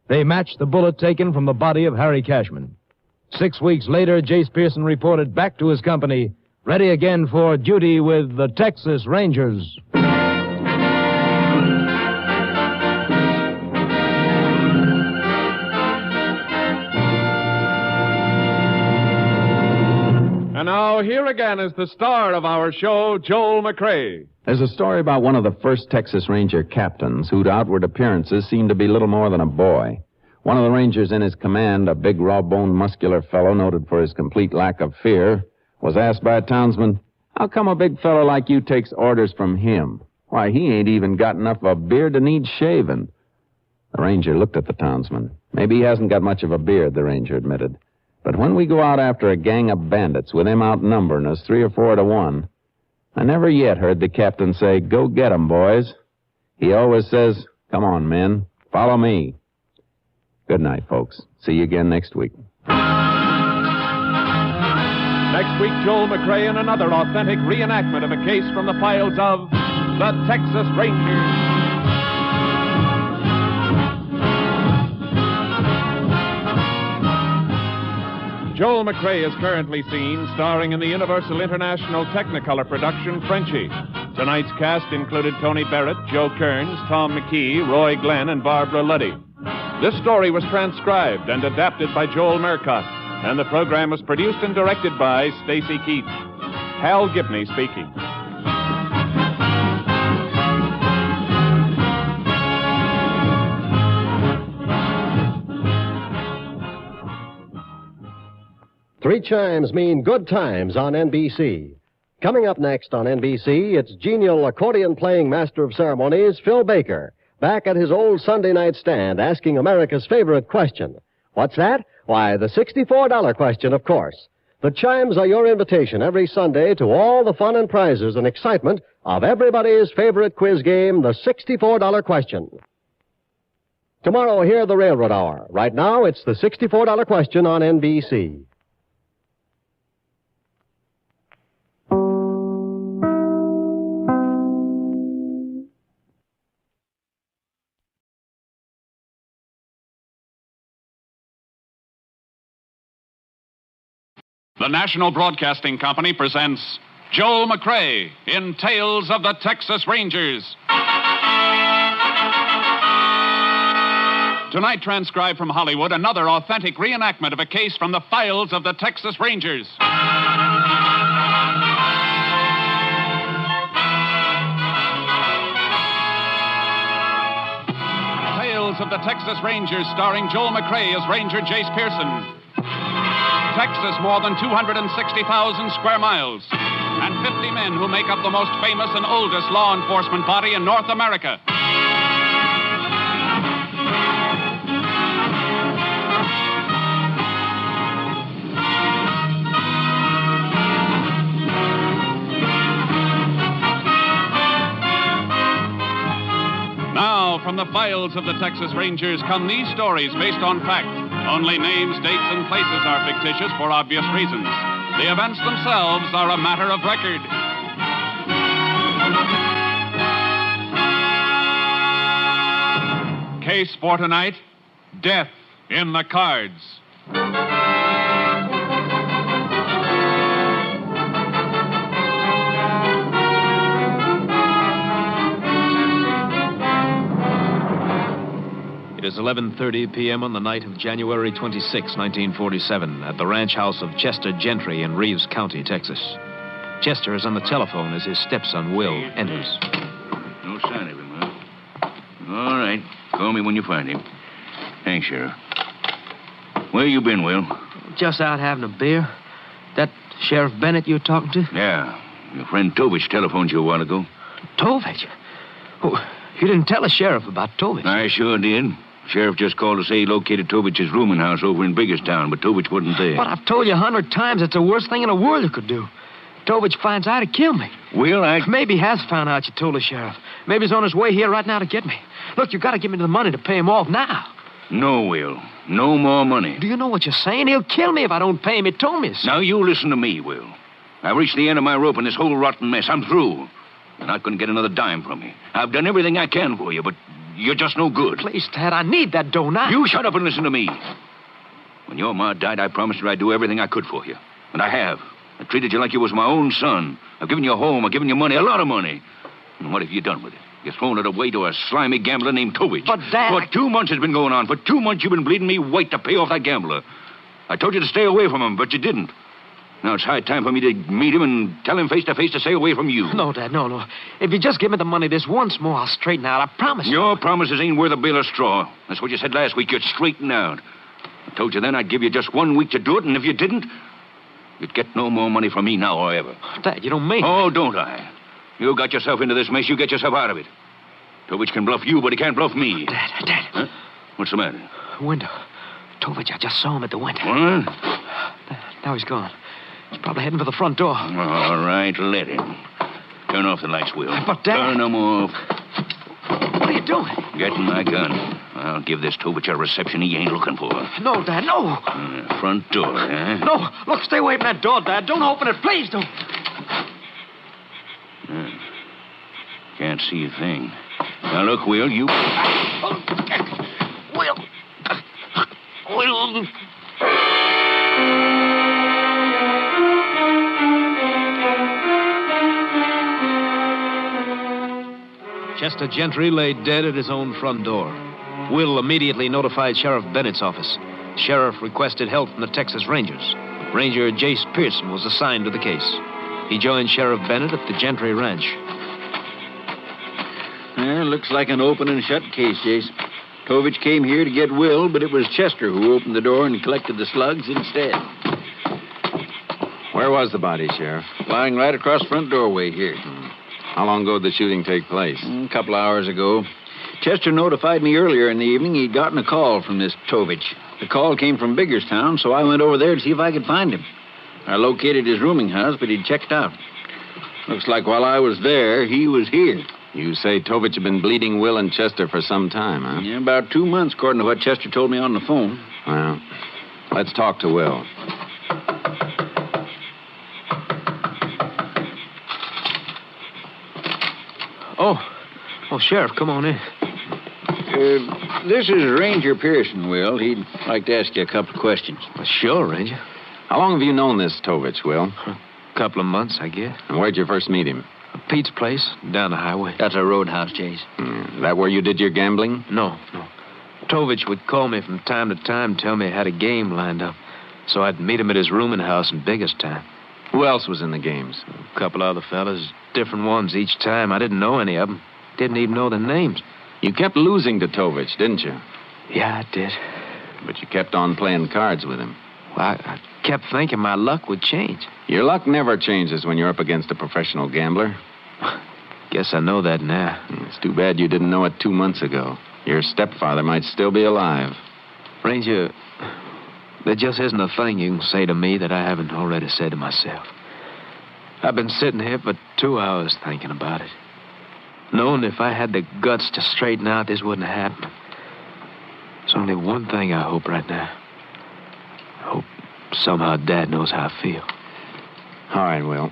They matched the bullet taken from the body of Harry Cashman. 6 weeks later, Jace Pearson reported back to his company, ready again for duty with the Texas Rangers. And now, here again is the star of our show, Joel McCrea. There's a story about one of the first Texas Ranger captains whose outward appearances seemed to be little more than a boy. One of the Rangers in his command, a big, raw-boned, muscular fellow noted for his complete lack of fear, was asked by a townsman, "How come a big fellow like you takes orders from him? Why, he ain't even got enough of a beard to need shaving." The Ranger looked at the townsman. "Maybe he hasn't got much of a beard," the Ranger admitted. "But when we go out after a gang of bandits with him outnumbering us 3 or 4 to 1, I never yet heard the captain say, 'Go get 'em, boys.' He always says, 'Come on, men, follow me.' Good night, folks. See you again next week." Next week, Joel McCrea in another authentic reenactment of a case from the files of the Texas Rangers. Joel McCrea is currently seen starring in the Universal International Technicolor production Frenchie. Tonight's cast included Tony Barrett, Joe Kearns, Tom McKee, Roy Glenn, and Barbara Luddy. This story was transcribed and adapted by Joel Murcott, and the program was produced and directed by Stacy Keats. Hal Gibney speaking. Three chimes mean good times on NBC. Coming up next on NBC, it's genial accordion-playing master of ceremonies, Phil Baker, back at his old Sunday night stand asking America's favorite question. What's that? Why, the $64 question, of course. The The chimes are your invitation every Sunday to all the fun and prizes and excitement of everybody's favorite quiz game, the $64 question. Tomorrow, hear the Railroad Hour. Right now, it's the $64 question on NBC. The National Broadcasting Company presents Joel McCrea in Tales of the Texas Rangers. Tonight, transcribed from Hollywood, another authentic reenactment of a case from the files of the Texas Rangers. Tales of the Texas Rangers, starring Joel McCrea as Ranger Jace Pearson. Texas, more than 260,000 square miles, and 50 men who make up the most famous and oldest law enforcement body in North America. Now, from the files of the Texas Rangers come these stories based on fact. Only names, dates, and places are fictitious for obvious reasons. The events themselves are a matter of record. Case for tonight, death in the cards. It is 11:30 p.m. on the night of January 26, 1947, at the ranch house of Chester Gentry in Reeves County, Texas. Chester is on the telephone as his stepson, Will, enters. No sign of him, huh? All right. Call me when you find him. Thanks, Sheriff. Where you been, Will? Just out having a beer. That Sheriff Bennett you were talking to? Yeah. Your friend Tovich telephoned you a while ago. Tovich? Oh, you didn't tell the sheriff about Tovich. I sure did. Sheriff just called to say he located Tovich's rooming house over in Biggerstown, but Tovich wasn't there. But I've told you 100 times it's the worst thing in the world you could do. Tovich finds out, he'd kill me. Will, Maybe he has found out you told the sheriff. Maybe he's on his way here right now to get me. Look, you got to give me the money to pay him off now. No, Will. No more money. Do you know what you're saying? He'll kill me if I don't pay him. He told me so. Now, you listen to me, Will. I've reached the end of my rope in this whole rotten mess. I'm through. You're not going to get another dime from me. I've done everything I can for you, but you're just no good. Please, Dad, I need that dough now. You shut up and listen to me. When your ma died, I promised her I'd do everything I could for you. And I have. I treated you like you was my own son. I've given you a home. I've given you money, a lot of money. And what have you done with it? You've thrown it away to a slimy gambler named Tovich. But, Dad... For 2 months it's been going on. For 2 months you've been bleeding me white to pay off that gambler. I told you to stay away from him, but you didn't. Now it's high time for me to meet him and tell him face to face to stay away from you. No, Dad, no. If you just give me the money this once more, I'll straighten out. I promise you. Your promises ain't worth a bale of straw. That's what you said last week. You'd straighten out. I told you then I'd give you just 1 week to do it, and if you didn't, you'd get no more money from me now or ever. Dad, you don't mean... Oh, don't I? You got yourself into this mess. You get yourself out of it. Tovich can bluff you, but he can't bluff me. Dad. Huh? What's the matter? Window. Tovich, I just saw him at the window. What? Now he's gone. He's probably heading for the front door. All right, let him. Turn off the lights, Will. But, Dad... Turn them off. What are you doing? Getting my gun. I'll give this Tovich a reception he ain't looking for. No, Dad, no. Front door, huh? No, look, stay away from that door, Dad. Don't open it, please don't. Can't see a thing. Now, look, Will, you... Will. Chester Gentry lay dead at his own front door. Will immediately notified Sheriff Bennett's office. The sheriff requested help from the Texas Rangers. Ranger Jace Pearson was assigned to the case. He joined Sheriff Bennett at the Gentry Ranch. Looks like an open and shut case, Jace. Tovich came here to get Will, but it was Chester who opened the door and collected the slugs instead. Where was the body, Sheriff? Lying right across the front doorway here. How long ago did the shooting take place? A couple hours ago. Chester notified me earlier in the evening he'd gotten a call from this Tovich. The call came from Biggerstown, so I went over there to see if I could find him. I located his rooming house, but he'd checked out. Looks like while I was there, he was here. You say Tovich had been bleeding Will and Chester for some time, huh? Yeah, about 2 months, according to what Chester told me on the phone. Well, let's talk to Will. Oh, Sheriff, come on in. This is Ranger Pearson, Will. He'd like to ask you a couple of questions. Well, sure, Ranger. How long have you known this Tovich, Will? A couple of months, I guess. And where'd you first meet him? Pete's place, down the highway. That's a roadhouse, Chase. Is that where you did your gambling? No. Tovich would call me from time to time, tell me he had a game lined up. So I'd meet him at his rooming house in Biggerstown. Who else was in the games? A couple other fellas, different ones each time. I didn't know any of them. Didn't even know their names. You kept losing to Tovich, didn't you? Yeah, I did. But you kept on playing cards with him. Well, I kept thinking my luck would change. Your luck never changes when you're up against a professional gambler. Guess I know that now. It's too bad you didn't know it 2 months ago. Your stepfather might still be alive. Ranger, there just isn't a thing you can say to me that I haven't already said to myself. I've been sitting here for 2 hours thinking about it. Knowing if I had the guts to straighten out, this wouldn't happen. There's only one thing I hope right now. I hope somehow Dad knows how I feel. All right, Will.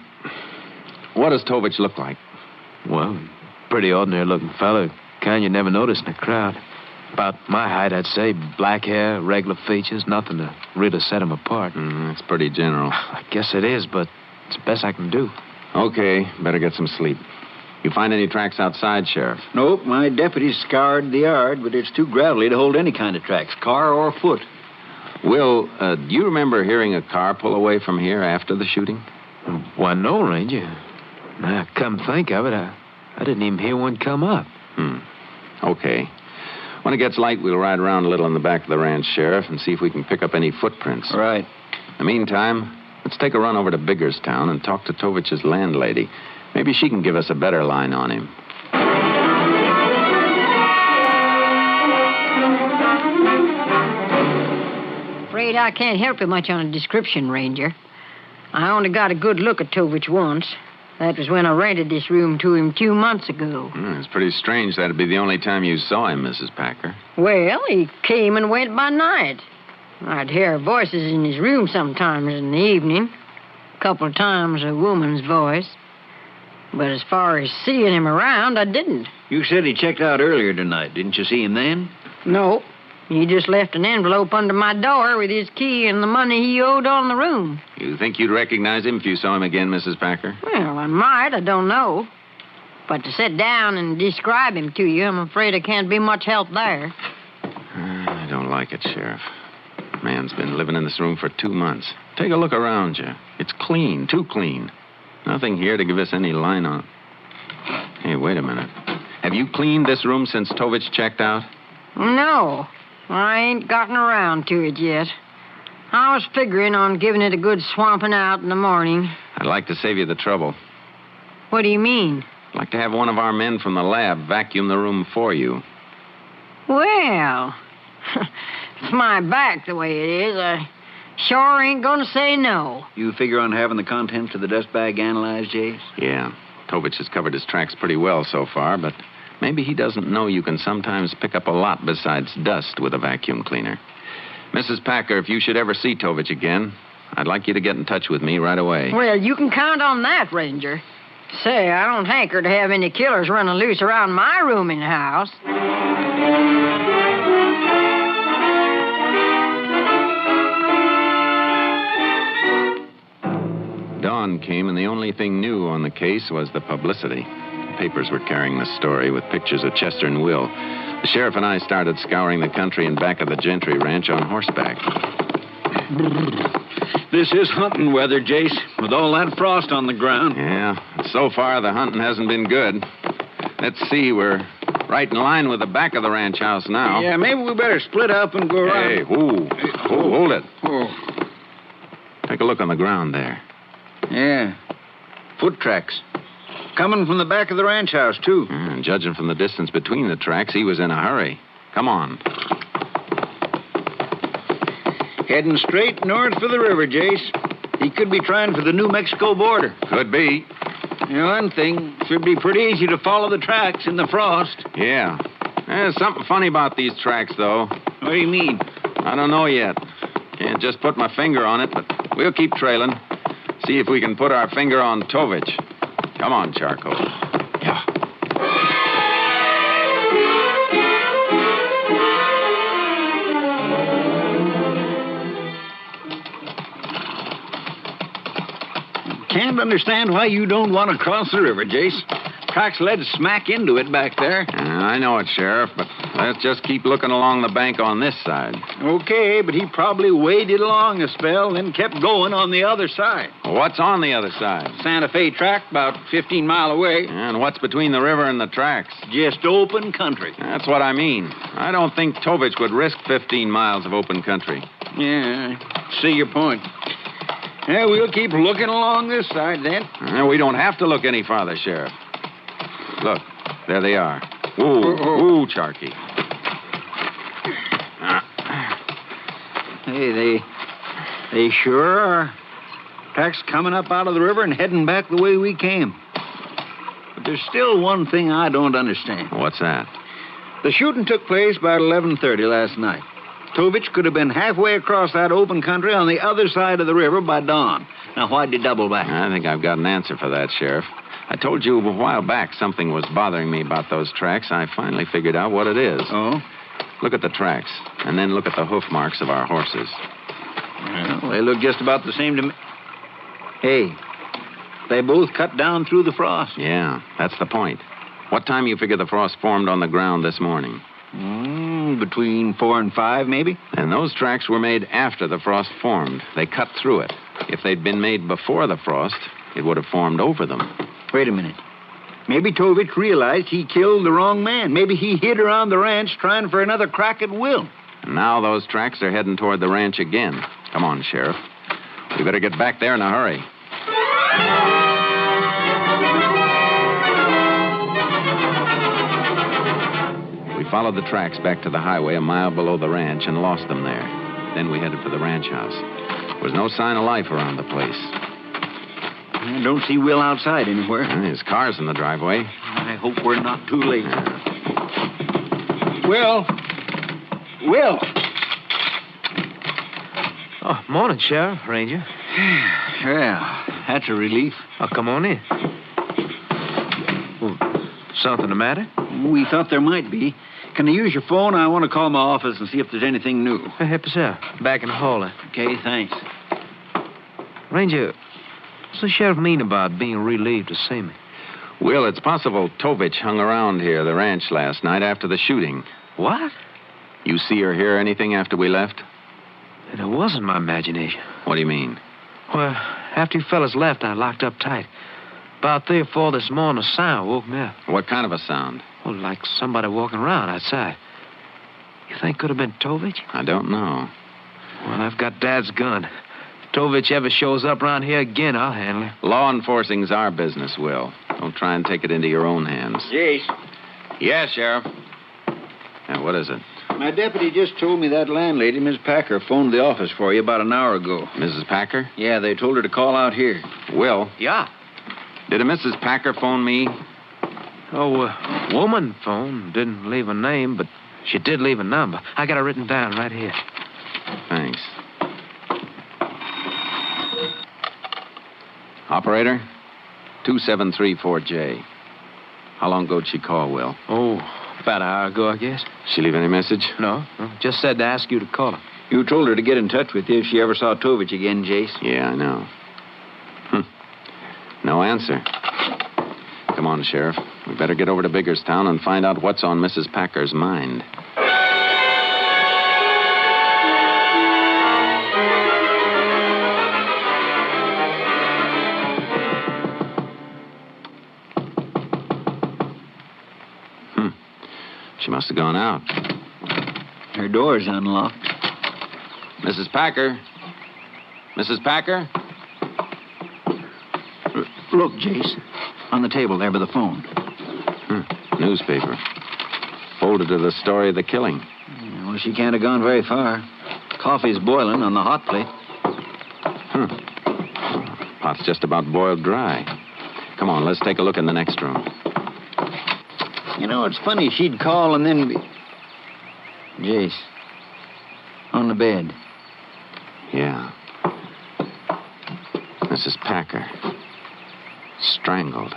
What does Tovich look like? Well, pretty ordinary-looking fellow. Kind you never notice in a crowd. About my height, I'd say. Black hair, regular features, nothing to really set him apart. That's pretty general. I guess it is, but it's the best I can do. Okay, better get some sleep. You find any tracks outside, Sheriff? Nope, my deputies scoured the yard, but it's too gravelly to hold any kind of tracks, car or foot. Will, do you remember hearing a car pull away from here after the shooting? Why, no, Ranger. Now, come think of it, I didn't even hear one come up. Okay. When it gets light, we'll ride around a little in the back of the ranch, Sheriff, and see if we can pick up any footprints. All right. In the meantime, let's take a run over to Biggerstown and talk to Tovich's landlady. Maybe she can give us a better line on him. Afraid I can't help you much on a description, Ranger. I only got a good look at Tovich once. That was when I rented this room to him 2 months ago. It's pretty strange that'd be the only time you saw him, Mrs. Packer. Well, he came and went by night. I'd hear voices in his room sometimes in the evening. A couple of times a woman's voice. But as far as seeing him around, I didn't. You said he checked out earlier tonight. Didn't you see him then? No. He just left an envelope under my door with his key and the money he owed on the room. You think you'd recognize him if you saw him again, Mrs. Packer? Well, I might. I don't know. But to sit down and describe him to you, I'm afraid I can't be much help there. I don't like it, Sheriff. Man's been living in this room for 2 months. Take a look around you. It's clean, too clean. Nothing here to give us any line on. Hey, wait a minute. Have you cleaned this room since Tovich checked out? No. I ain't gotten around to it yet. I was figuring on giving it a good swamping out in the morning. I'd like to save you the trouble. What do you mean? I'd like to have one of our men from the lab vacuum the room for you. Well, it's my back the way it is. I sure ain't gonna say no. You figure on having the contents of the dust bag analyzed, Jace? Yeah. Tovich has covered his tracks pretty well so far, but maybe he doesn't know you can sometimes pick up a lot besides dust with a vacuum cleaner. Mrs. Packer, if you should ever see Tovich again, I'd like you to get in touch with me right away. Well, you can count on that, Ranger. Say, I don't hanker to have any killers running loose around my rooming house. Dawn came, and the only thing new on the case was the publicity. The papers were carrying the story with pictures of Chester and Will. The sheriff and I started scouring the country in back of the Gentry Ranch on horseback. This is hunting weather, Jace, with all that frost on the ground. Yeah, so far the hunting hasn't been good. Let's see, we're right in line with the back of the ranch house now. Yeah, maybe we better split up and go around. Hey, hold it. Take a look on the ground there. Yeah, foot tracks. Coming from the back of the ranch house, too. And judging from the distance between the tracks, he was in a hurry. Come on. Heading straight north for the river, Jace. He could be trying for the New Mexico border. Could be. One thing, should be pretty easy to follow the tracks in the frost. Yeah. There's something funny about these tracks, though. What do you mean? I don't know yet. Can't just put my finger on it, but we'll keep trailing. See if we can put our finger on Tovich. Come on, Charcoal. Yeah. Can't understand why you don't want to cross the river, Jace. Tracks led smack into it back there. I know it, Sheriff, but let's just keep looking along the bank on this side. Okay, but he probably waded along a spell, then kept going on the other side. What's on the other side? Santa Fe track, about 15 mile away. And what's between the river and the tracks? Just open country. That's what I mean. I don't think Tovich would risk 15 miles of open country. Yeah, see your point. Yeah, we'll keep looking along this side, then. We don't have to look any farther, Sheriff. Look, there they are. Woo, Charky. Hey, they sure are. Tracks coming up out of the river and heading back the way we came. But there's still one thing I don't understand. What's that? The shooting took place about 11:30 last night. Tovich could have been halfway across that open country on the other side of the river by dawn. Now, why'd he double back? I think I've got an answer for that, Sheriff. I told you a while back something was bothering me about those tracks. I finally figured out what it is. Oh? Look at the tracks, and then look at the hoof marks of our horses. Well, they look just about the same to me. Hey, they both cut down through the frost. Yeah, that's the point. What time you figure the frost formed on the ground this morning? Between 4 and 5, maybe. And those tracks were made after the frost formed. They cut through it. If they'd been made before the frost, it would have formed over them. Wait a minute. Maybe Tovich realized he killed the wrong man. Maybe he hid around the ranch trying for another crack at Will. And now those tracks are heading toward the ranch again. Come on, Sheriff. We better get back there in a hurry. We followed the tracks back to the highway a mile below the ranch and lost them there. Then we headed for the ranch house. There was no sign of life around the place. I don't see Will outside anywhere. His car's in the driveway. I hope we're not too late. Will! Oh, morning, Sheriff, Ranger. Yeah, that's a relief. Oh, come on in. Well, something the matter? We thought there might be. Can I use your phone? I want to call my office and see if there's anything new. Hey, sir. Back in the hall. Okay, thanks. Ranger, what's the sheriff mean about being relieved to see me? Will, it's possible Tovich hung around here, the ranch, last night after the shooting. What? You see or hear anything after we left? It wasn't my imagination. What do you mean? Well, after you fellas left, I locked up tight. About 3 or 4 this morning, a sound woke me up. What kind of a sound? Well, like somebody walking around outside. You think could have been Tovich? I don't know. Well, I've got Dad's gun. If Tovich ever shows up around here again, I'll handle him. Law enforcing's our business, Will. Don't try and take it into your own hands. Jace. Yes, Sheriff. Yeah, what is it? My deputy just told me that landlady, Miss Packer, phoned the office for you about an hour ago. Mrs. Packer? Yeah, they told her to call out here. Will? Yeah. Did a Mrs. Packer phone me? Oh, woman phone. Didn't leave a name, but she did leave a number. I got it written down right here. Thanks. Operator? 2734J. How long ago did she call, Will? Oh, about an hour ago, I guess. She leave any message? No. Just said to ask you to call her. You told her to get in touch with you if she ever saw Tovich again, Jace. Yeah, I know. No answer. Come on, Sheriff. We better get over to Biggerstown and find out what's on Mrs. Packer's mind. She must have gone out. Her door's unlocked. Mrs. Packer? Mrs. Packer? Look, Jace. On the table there by the phone. Newspaper. Folded to the story of the killing. Well, she can't have gone very far. Coffee's boiling on the hot plate. mouth's just about boiled dry. Come on, let's take a look in the next room. You know, it's funny. She'd call and then be... Jace. On the bed. Yeah. Mrs. Packer. Strangled.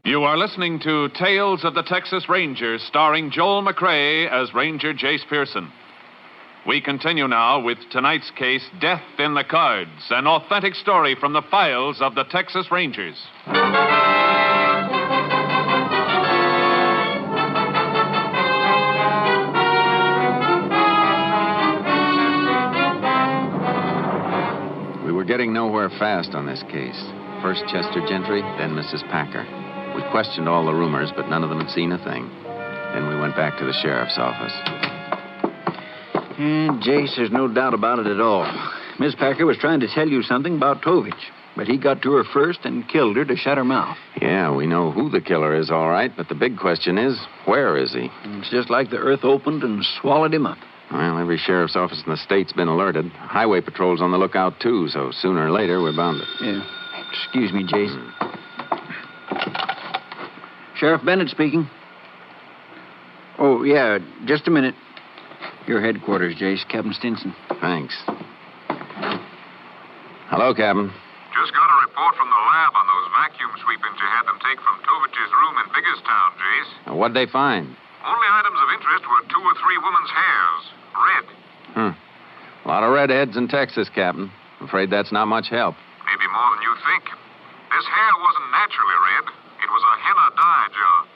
You are listening to Tales of the Texas Rangers, starring Joel McCrea as Ranger Jace Pearson. We continue now with tonight's case, Death in the Cards, an authentic story from the files of the Texas Rangers. We were getting nowhere fast on this case. First Chester Gentry, then Mrs. Packer. We questioned all the roomers, but none of them had seen a thing. Then we went back to the sheriff's office. And Jace, there's no doubt about it at all. Miss Packer was trying to tell you something about Tovich, but he got to her first and killed her to shut her mouth. Yeah, we know who the killer is, all right, but the big question is, where is he? It's just like the earth opened and swallowed him up. Well, every sheriff's office in the state's been alerted. Highway patrol's on the lookout, too, so sooner or later we're bound to... Yeah. Excuse me, Jace. Sheriff Bennett speaking. Oh, yeah, just a minute. Your headquarters, Jace. Captain Stinson. Thanks. Hello, Captain. Just got a report from the lab on those vacuum sweepings you had them take from Tovich's room in Biggerstown, Jace. What'd they find? Only items of interest were 2 or 3 women's hairs. Red. A lot of redheads in Texas, Captain. I'm afraid that's not much help. Maybe more than you think. This hair wasn't naturally red. It was a henna dye job.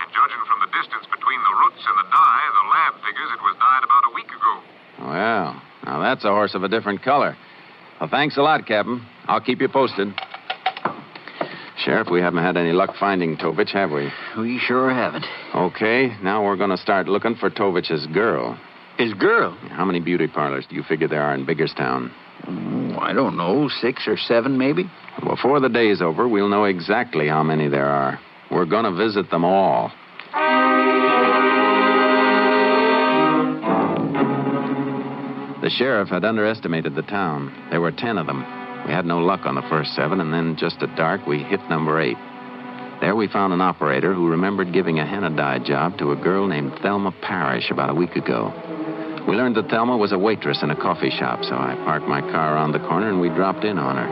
And judging from the distance between the roots and the dye, the lab figures it was dyed about a week ago. Well, now that's a horse of a different color. Well, thanks a lot, Captain. I'll keep you posted. Sheriff, we haven't had any luck finding Tovich, have we? We sure haven't. Okay, now we're going to start looking for Tovich's girl. His girl? How many beauty parlors do you figure there are in Biggerstown? Oh, I don't know, 6 or 7 maybe. Before the day's over, we'll know exactly how many there are. We're going to visit them all. The sheriff had underestimated the town. There were 10 of them. We had no luck on the first 7, and then just at dark, we hit number 8. There we found an operator who remembered giving a henna dye job to a girl named Thelma Parrish about a week ago. We learned that Thelma was a waitress in a coffee shop, so I parked my car around the corner and we dropped in on her.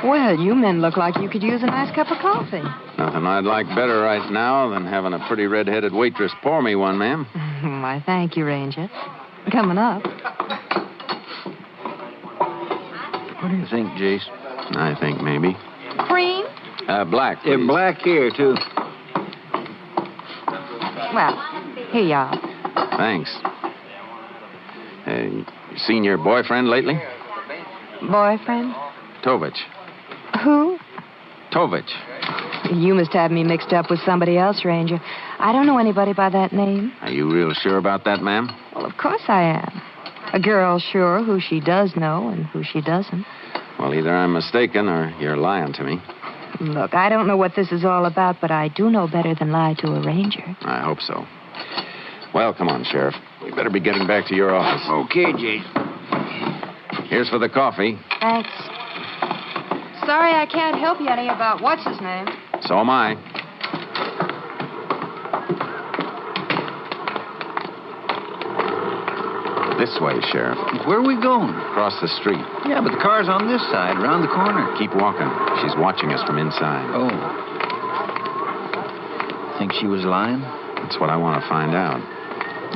Well, you men look like you could use a nice cup of coffee. Nothing I'd like better right now than having a pretty red-headed waitress pour me one, ma'am. Why, thank you, Ranger. Coming up. What do you think, Jace? I think maybe. Cream? Black, please. Yeah, black here, too. Well, here you are. Thanks. You seen your boyfriend lately? Boyfriend? Tovich. Who? Tovich. You must have me mixed up with somebody else, Ranger. I don't know anybody by that name. Are you real sure about that, ma'am? Well, of course I am. A girl's sure who she does know and who she doesn't. Well, either I'm mistaken or you're lying to me. Look, I don't know what this is all about, but I do know better than lie to a ranger. I hope so. Well, come on, Sheriff. We better be getting back to your office. Okay, Jace. Here's for the coffee. Thanks. Sorry I can't help you any about what's his name. So am I. This way, Sheriff. Where are we going? Across the street. Yeah, but the car's on this side, around the corner. Keep walking. She's watching us from inside. Oh. Think she was lying? That's what I want to find out.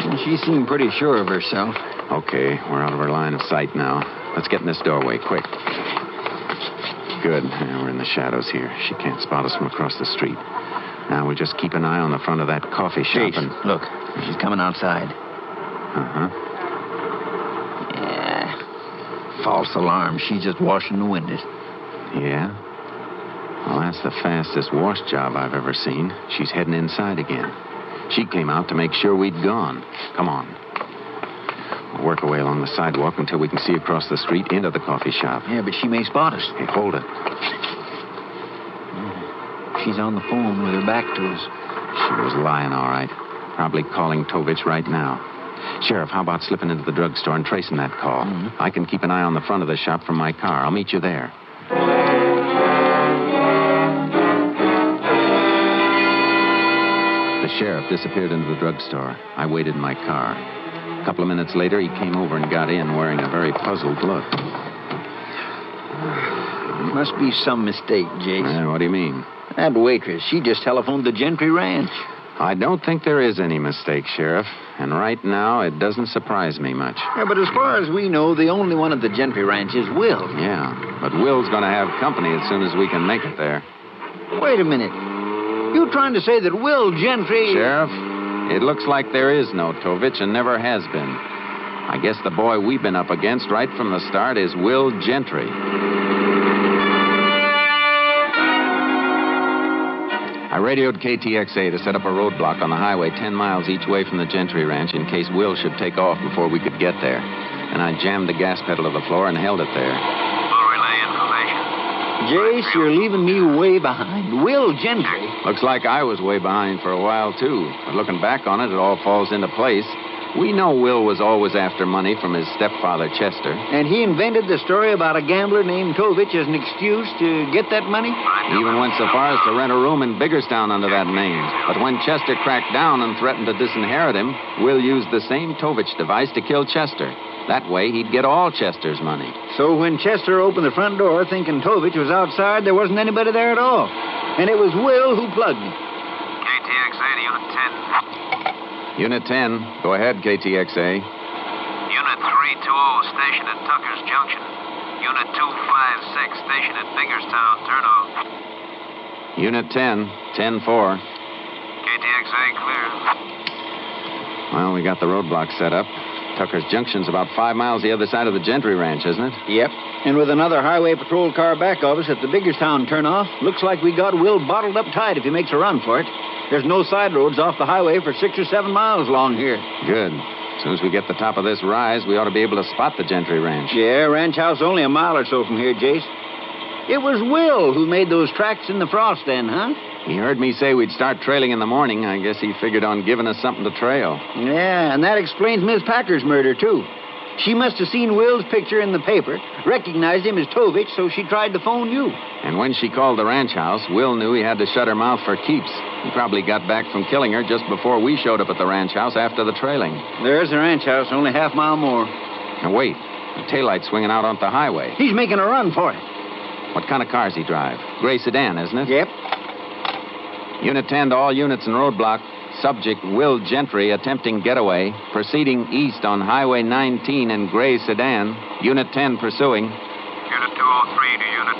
Well, she seemed pretty sure of herself. Okay, we're out of her line of sight now. Let's get in this doorway, quick. Good. Now we're in the shadows here. She can't spot us from across the street. Now we'll just keep an eye on the front of that coffee shop and... Look, she's coming outside. Uh-huh. Yeah. False alarm. She's just washing the windows. Yeah? Well, that's the fastest wash job I've ever seen. She's heading inside again. She came out to make sure we'd gone. Come on. We'll work our way along the sidewalk until we can see across the street into the coffee shop. Yeah, but she may spot us. Hey, hold it. She's on the phone with her back to us. She was lying, all right. Probably calling Tovich right now. Sheriff, how about slipping into the drugstore and tracing that call? I can keep an eye on the front of the shop from my car. I'll meet you there. The sheriff disappeared into the drugstore. I waited in my car. A couple of minutes later, he came over and got in wearing a very puzzled look. Must be some mistake, Jace. What do you mean? That waitress, she just telephoned the Gentry Ranch. I don't think there is any mistake, Sheriff. And right now, it doesn't surprise me much. Yeah, but as far as we know, the only one at the Gentry Ranch is Will. Yeah, but Will's going to have company as soon as we can make it there. Wait a minute. You trying to say that Will Gentry... Sheriff, it looks like there is no Tovich and never has been. I guess the boy we've been up against right from the start is Will Gentry. I radioed KTXA to set up a roadblock on the highway 10 miles each way from the Gentry Ranch in case Will should take off before we could get there. And I jammed the gas pedal to the floor and held it there. I'll relay information. Jace, you're leaving me way behind. Will Gentry? Looks like I was way behind for a while, too. But looking back on it, it all falls into place. We know Will was always after money from his stepfather, Chester. And he invented the story about a gambler named Tovich as an excuse to get that money? He even went so far as to rent a room in Biggerstown under that name. But when Chester cracked down and threatened to disinherit him, Will used the same Tovich device to kill Chester. That way, he'd get all Chester's money. So when Chester opened the front door thinking Tovich was outside, there wasn't anybody there at all. And it was Will who plugged him. KTXA to Unit 10. Unit 10. Go ahead, KTXA. Unit 320 stationed at Tucker's Junction. Unit 256 stationed at Biggerstown. Turn off. Unit 10. 10-4. KTXA clear. Well, we got the roadblock set up. Tucker's Junction's about 5 miles the other side of the Gentry Ranch, isn't it? Yep. And with another highway patrol car back of us at the Biggerstown turnoff, looks like we got Will bottled up tight if he makes a run for it. There's no side roads off the highway for 6 or 7 miles along here. Good. As soon as we get the top of this rise, we ought to be able to spot the Gentry Ranch. Yeah, ranch house only a mile or so from here, Jace. It was Will who made those tracks in the frost then, huh? He heard me say we'd start trailing in the morning. I guess he figured on giving us something to trail. Yeah, and that explains Miss Packer's murder, too. She must have seen Will's picture in the paper, recognized him as Tovich, so she tried to phone you. And when she called the ranch house, Will knew he had to shut her mouth for keeps. He probably got back from killing her just before we showed up at the ranch house after the trailing. There's the ranch house, only half mile more. Now, wait. The taillight's swinging out onto the highway. He's making a run for it. What kind of cars he drive? Gray sedan, isn't it? Yep. Unit 10 to all units in roadblock. Subject Will Gentry attempting getaway. Proceeding east on Highway 19 in gray sedan. Unit 10 pursuing. Unit 203 to Unit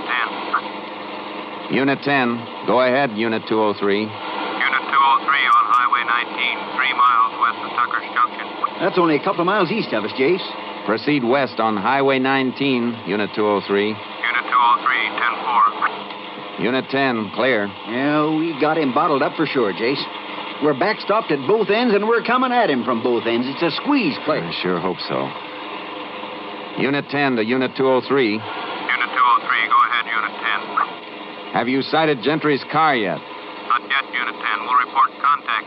10. Unit 10. Go ahead, Unit 203. Unit 203 on Highway 19, 3 miles west of Tucker's Junction. That's only a couple of miles east of us, Jace. Proceed west on Highway 19, Unit 203. Unit 203, 10-4. Unit 10, clear. Yeah, we got him bottled up for sure, Jace. We're backstopped at both ends, and we're coming at him from both ends. It's a squeeze play. I sure hope so. Unit 10 to Unit 203. Unit 203, go ahead, Unit 10. Have you sighted Gentry's car yet? Not yet, Unit 10. We'll report contact.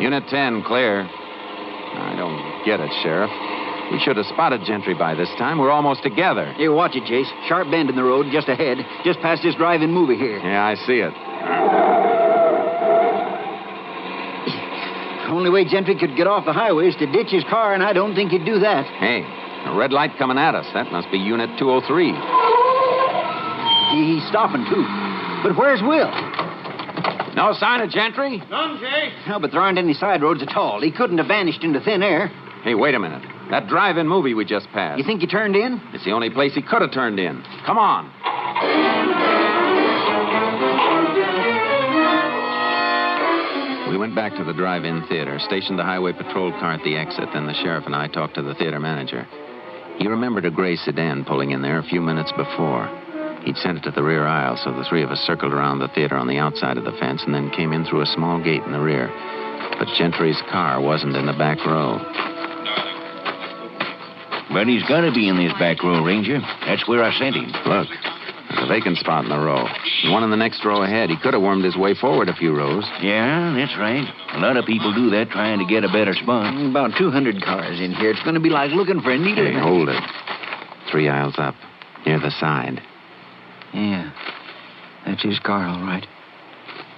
Unit 10, clear. I don't get it, Sheriff. We should have spotted Gentry by this time. We're almost together. Here, watch it, Jace. Sharp bend in the road just ahead, just past this drive-in movie here. Yeah, I see it. The only way Gentry could get off the highway is to ditch his car, and I don't think he'd do that. Hey, a red light coming at us. That must be Unit 203. He's stopping, too. But where's Will? No sign of Gentry? None, Jay. No, but there aren't any side roads at all. He couldn't have vanished into thin air. Hey, wait a minute. That drive-in movie we just passed. You think he turned in? It's the only place he could have turned in. Come on. We went back to the drive-in theater, stationed the highway patrol car at the exit, then the sheriff and I talked to the theater manager. He remembered a gray sedan pulling in there a few minutes before. He'd sent it to the rear aisle, so the three of us circled around the theater on the outside of the fence and then came in through a small gate in the rear. But Gentry's car wasn't in the back row. But he's got to be in this back row, Ranger. That's where I sent him. Look, there's a vacant spot in the row. And one in the next row ahead. He could have wormed his way forward a few rows. Yeah, that's right. A lot of people do that trying to get a better spot. About 200 cars in here. It's going to be like looking for a needle. Hey, hold it. 3 aisles up, near the side. Yeah. That's his car, all right.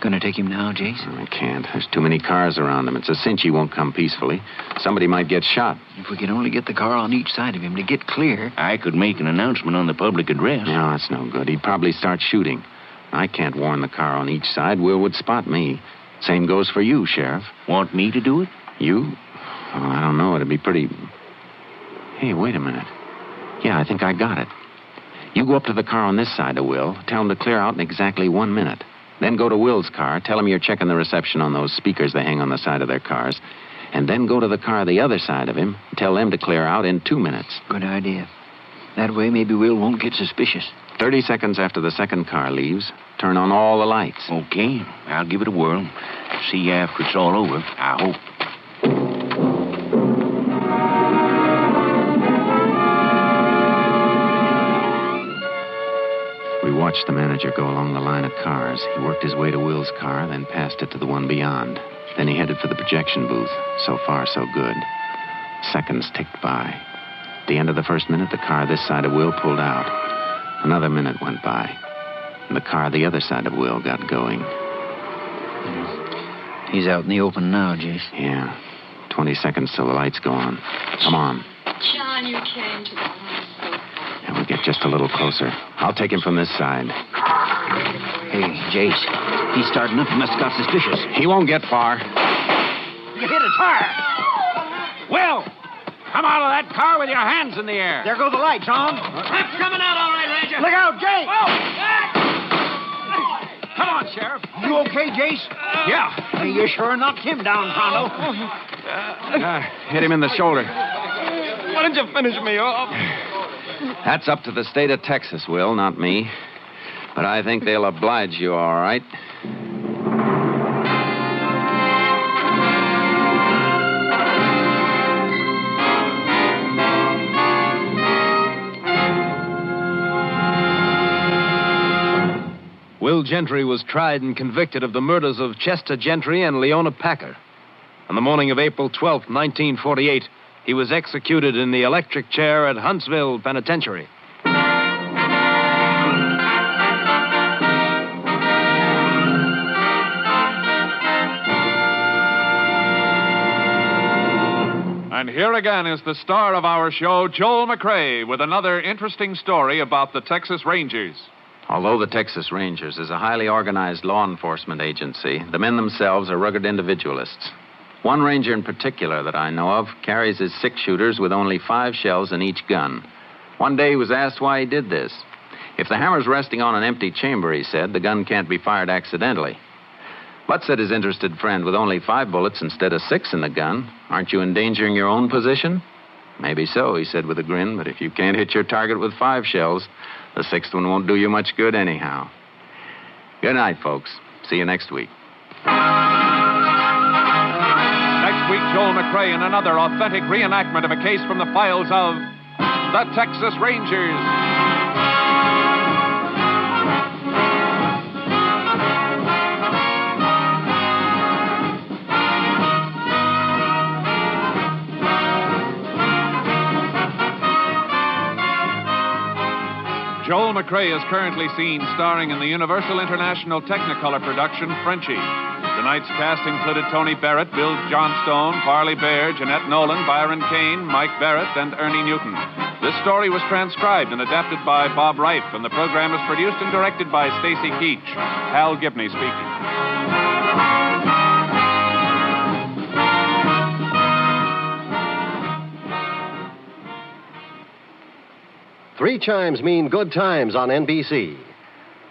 Gonna take him now, Jace? I can't. There's too many cars around him. It's a cinch he won't come peacefully. Somebody might get shot. If we could only get the car on each side of him to get clear. I could make an announcement on the public address. No, that's no good. He'd probably start shooting. I can't warn the car on each side. Will would spot me. Same goes for you, Sheriff. Want me to do it? You? Oh, I don't know. It'd be pretty... Hey, wait a minute. Yeah, I think I got it. You go up to the car on this side of Will. Tell him to clear out in exactly 1 minute. Then go to Will's car. Tell him you're checking the reception on those speakers they hang on the side of their cars. And then go to the car the other side of him. Tell them to clear out in 2 minutes. Good idea. That way, maybe Will won't get suspicious. 30 seconds after the second car leaves, turn on all the lights. Okay. I'll give it a whirl. See you after it's all over, I hope. We watched the manager go along the line of cars. He worked his way to Will's car, then passed it to the one beyond. Then he headed for the projection booth. So far, so good. Seconds ticked by. At the end of the first minute, the car this side of Will pulled out. Another minute went by. And the car the other side of Will got going. He's out in the open now, Jace. Yeah. 20 seconds till the lights go on. Come on. John, you came to the house. And we'll get just a little closer. I'll take him from this side. Hey, Jace. He's starting up. He must have got suspicious. He won't get far. You hit a tire. Will! Come out of that car with your hands in the air. There go the lights, Tom. That's coming out all right, Ranger. Look out, Jace! Come on, Sheriff. You okay, Jace? Yeah. Hey, you sure knocked him down, Pronto. Hit him in the shoulder. Why didn't you finish me off? That's up to the state of Texas, Will, not me. But I think they'll oblige you all right. Will Gentry was tried and convicted of the murders of Chester Gentry and Leona Packer. On the morning of April 12, 1948, he was executed in the electric chair at Huntsville Penitentiary. And here again is the star of our show, Joel McCrea, with another interesting story about the Texas Rangers. Although the Texas Rangers is a highly organized law enforcement agency, the men themselves are rugged individualists. One ranger in particular that I know of carries his 6 shooters with only 5 shells in each gun. One day he was asked why he did this. If the hammer's resting on an empty chamber, he said, the gun can't be fired accidentally. But, said his interested friend, with only 5 bullets instead of 6 in the gun, aren't you endangering your own position? Maybe so, he said with a grin, but if you can't hit your target with 5 shells, the 6th one won't do you much good anyhow. Good night, folks. See you next week. Next week, Joel McCrea in another authentic reenactment of a case from the files of the Texas Rangers. Joel McCrea is currently seen starring in the Universal International Technicolor production, Frenchie. Tonight's cast included Tony Barrett, Bill Johnstone, Parley Bear, Jeanette Nolan, Byron Kane, Mike Barrett, and Ernie Newton. This story was transcribed and adapted by Bob Reif, and the program is produced and directed by Stacy Keach. Hal Gibney speaking. 3 chimes mean good times on NBC.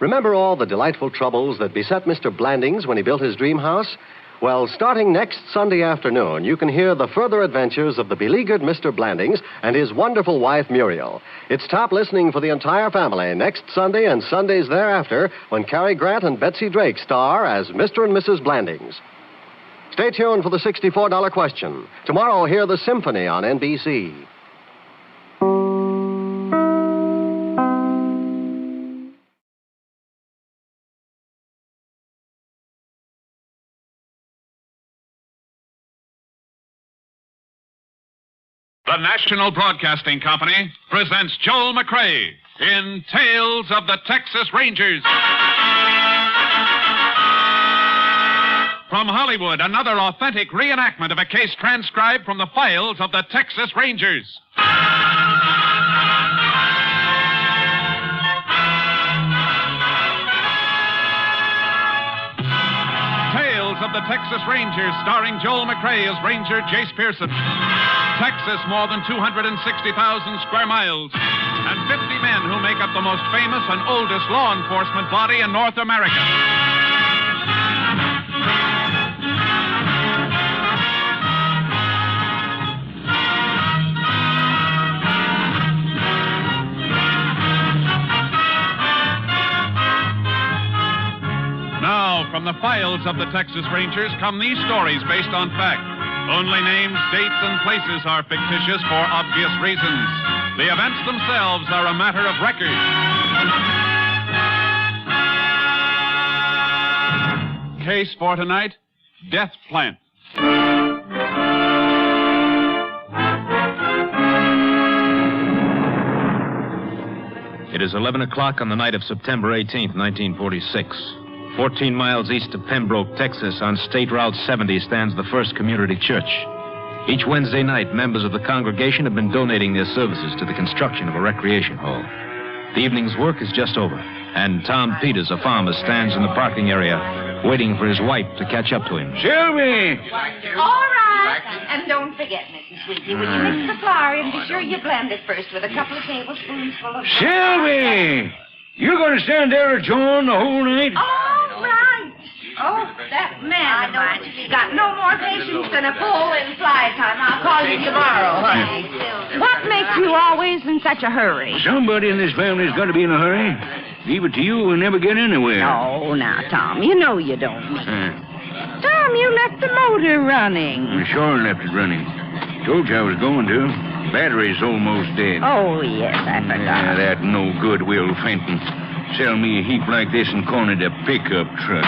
Remember all the delightful troubles that beset Mr. Blandings when he built his dream house? Well, starting next Sunday afternoon, you can hear the further adventures of the beleaguered Mr. Blandings and his wonderful wife, Muriel. It's top listening for the entire family next Sunday and Sundays thereafter when Cary Grant and Betsy Drake star as Mr. and Mrs. Blandings. Stay tuned for the $64 question. Tomorrow, hear the Symphony on NBC. The National Broadcasting Company presents Joel McCrea in Tales of the Texas Rangers. From Hollywood, another authentic reenactment of a case transcribed from the files of the Texas Rangers. Tales of the Texas Rangers, starring Joel McCrea as Ranger Jace Pearson. Texas, more than 260,000 square miles, and 50 men who make up the most famous and oldest law enforcement body in North America. Now, from the files of the Texas Rangers come these stories based on fact. Only names, dates, and places are fictitious for obvious reasons. The events themselves are a matter of record. Case for tonight, Death Plant. It is 11 o'clock on the night of September 18th, 1946. 14 miles east of Pembroke, Texas, on State Route 70 stands the First Community Church. Each Wednesday night, members of the congregation have been donating their services to the construction of a recreation hall. The evening's work is just over, and Tom Peters, a farmer, stands in the parking area waiting for his wife to catch up to him. Sylvie! All right. And don't forget, Mrs. Sweetie, when you mix the flour in, be sure you blend it first with a couple of tablespoons full of... Sylvie! You going to stand there at John the whole night? All right. Oh, that man of mine. Got no more patience than a bull in fly time. I'll call you tomorrow, honey. What makes you always in such a hurry? Somebody in this family's got to be in a hurry. Leave it to you, we'll never get anywhere. Oh, now, Tom, you know you don't mean. Tom, you left the motor running. I sure left it running. Told you I was going to. Battery's almost dead. Oh, yes, I forgot. That no good, Will Fenton. Sell me a heap like this and call it a pickup truck.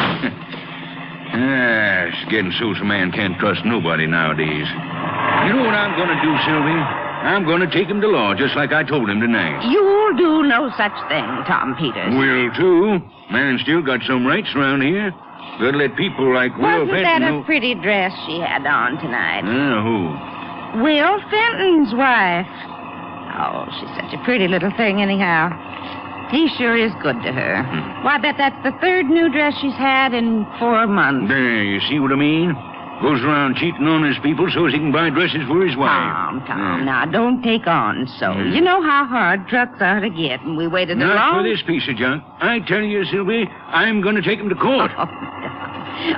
It's getting so a man can't trust nobody nowadays. You know what I'm going to do, Sylvie? I'm going to take him to law, just like I told him tonight. You'll do no such thing, Tom Peters. Will, too. Man still got some rights around here. Gotta let people like Will Fenton Wasn't that know... a pretty dress she had on tonight? Who? Will Fenton's wife. Oh, she's such a pretty little thing anyhow. He sure is good to her. Why, I bet that's the third new dress she's had in 4 months. There, you see what I mean? Goes around cheating on his people so he can buy dresses for his wife. Tom, now, don't take on so. You know how hard trucks are to get, and we waited a Not long... for this piece of junk. I tell you, Sylvie, I'm going to take him to court.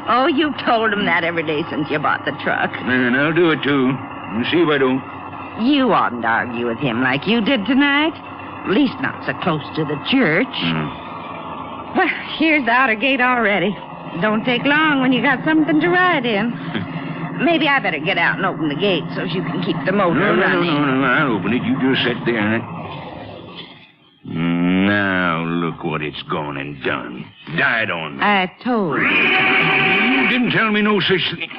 Oh, you've told him that every day since you bought the truck. And I'll do it, too. And see if I don't. You oughtn't to argue with him like you did tonight. At least not so close to the church. Well, here's the outer gate already. Don't take long when you got something to ride in. Maybe I better get out and open the gate so you can keep the motor running. No, I'll open it. You just sit there. Now, look what it's gone and done. Died on me. I told you. You didn't tell me no such thing.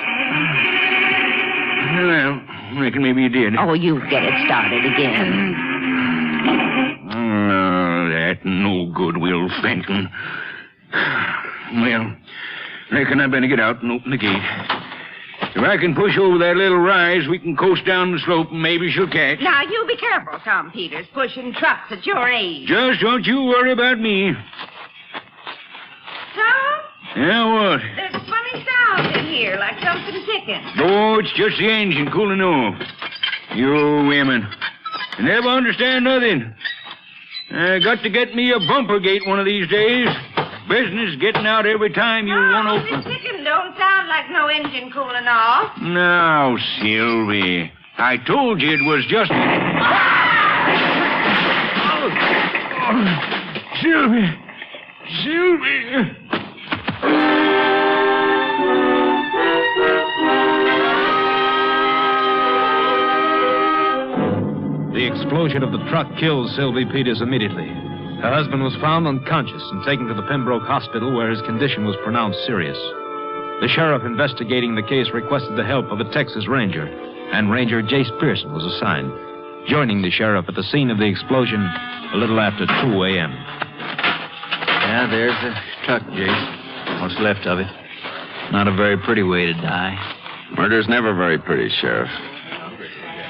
Well, I reckon maybe you did. Oh, you get it started again. Oh, that no good, Will Fenton. Well, reckon I better get out and open the gate. If I can push over that little rise, we can coast down the slope and maybe she'll catch. Now, you be careful, Tom Peters, pushing trucks at your age. Just don't you worry about me. Tom? Yeah, what? There's a funny sound in here, like something ticking. Oh, it's just the engine cooling off. You women. You never understand nothing. I got to get me a bumper gate one of these days. Business getting out every time you want to open. This chicken don't sound like no engine cooling off. Now, Sylvie, I told you it was just... Sylvie! The explosion of the truck killed Sylvie Peters immediately. Her husband was found unconscious and taken to the Pembroke Hospital, where his condition was pronounced serious. The sheriff investigating the case requested the help of a Texas Ranger, and Ranger Jace Pearson was assigned, joining the sheriff at the scene of the explosion a little after 2 a.m. Yeah, there's the truck, Jace. What's left of it. Not a very pretty way to die. Murder's never very pretty, Sheriff.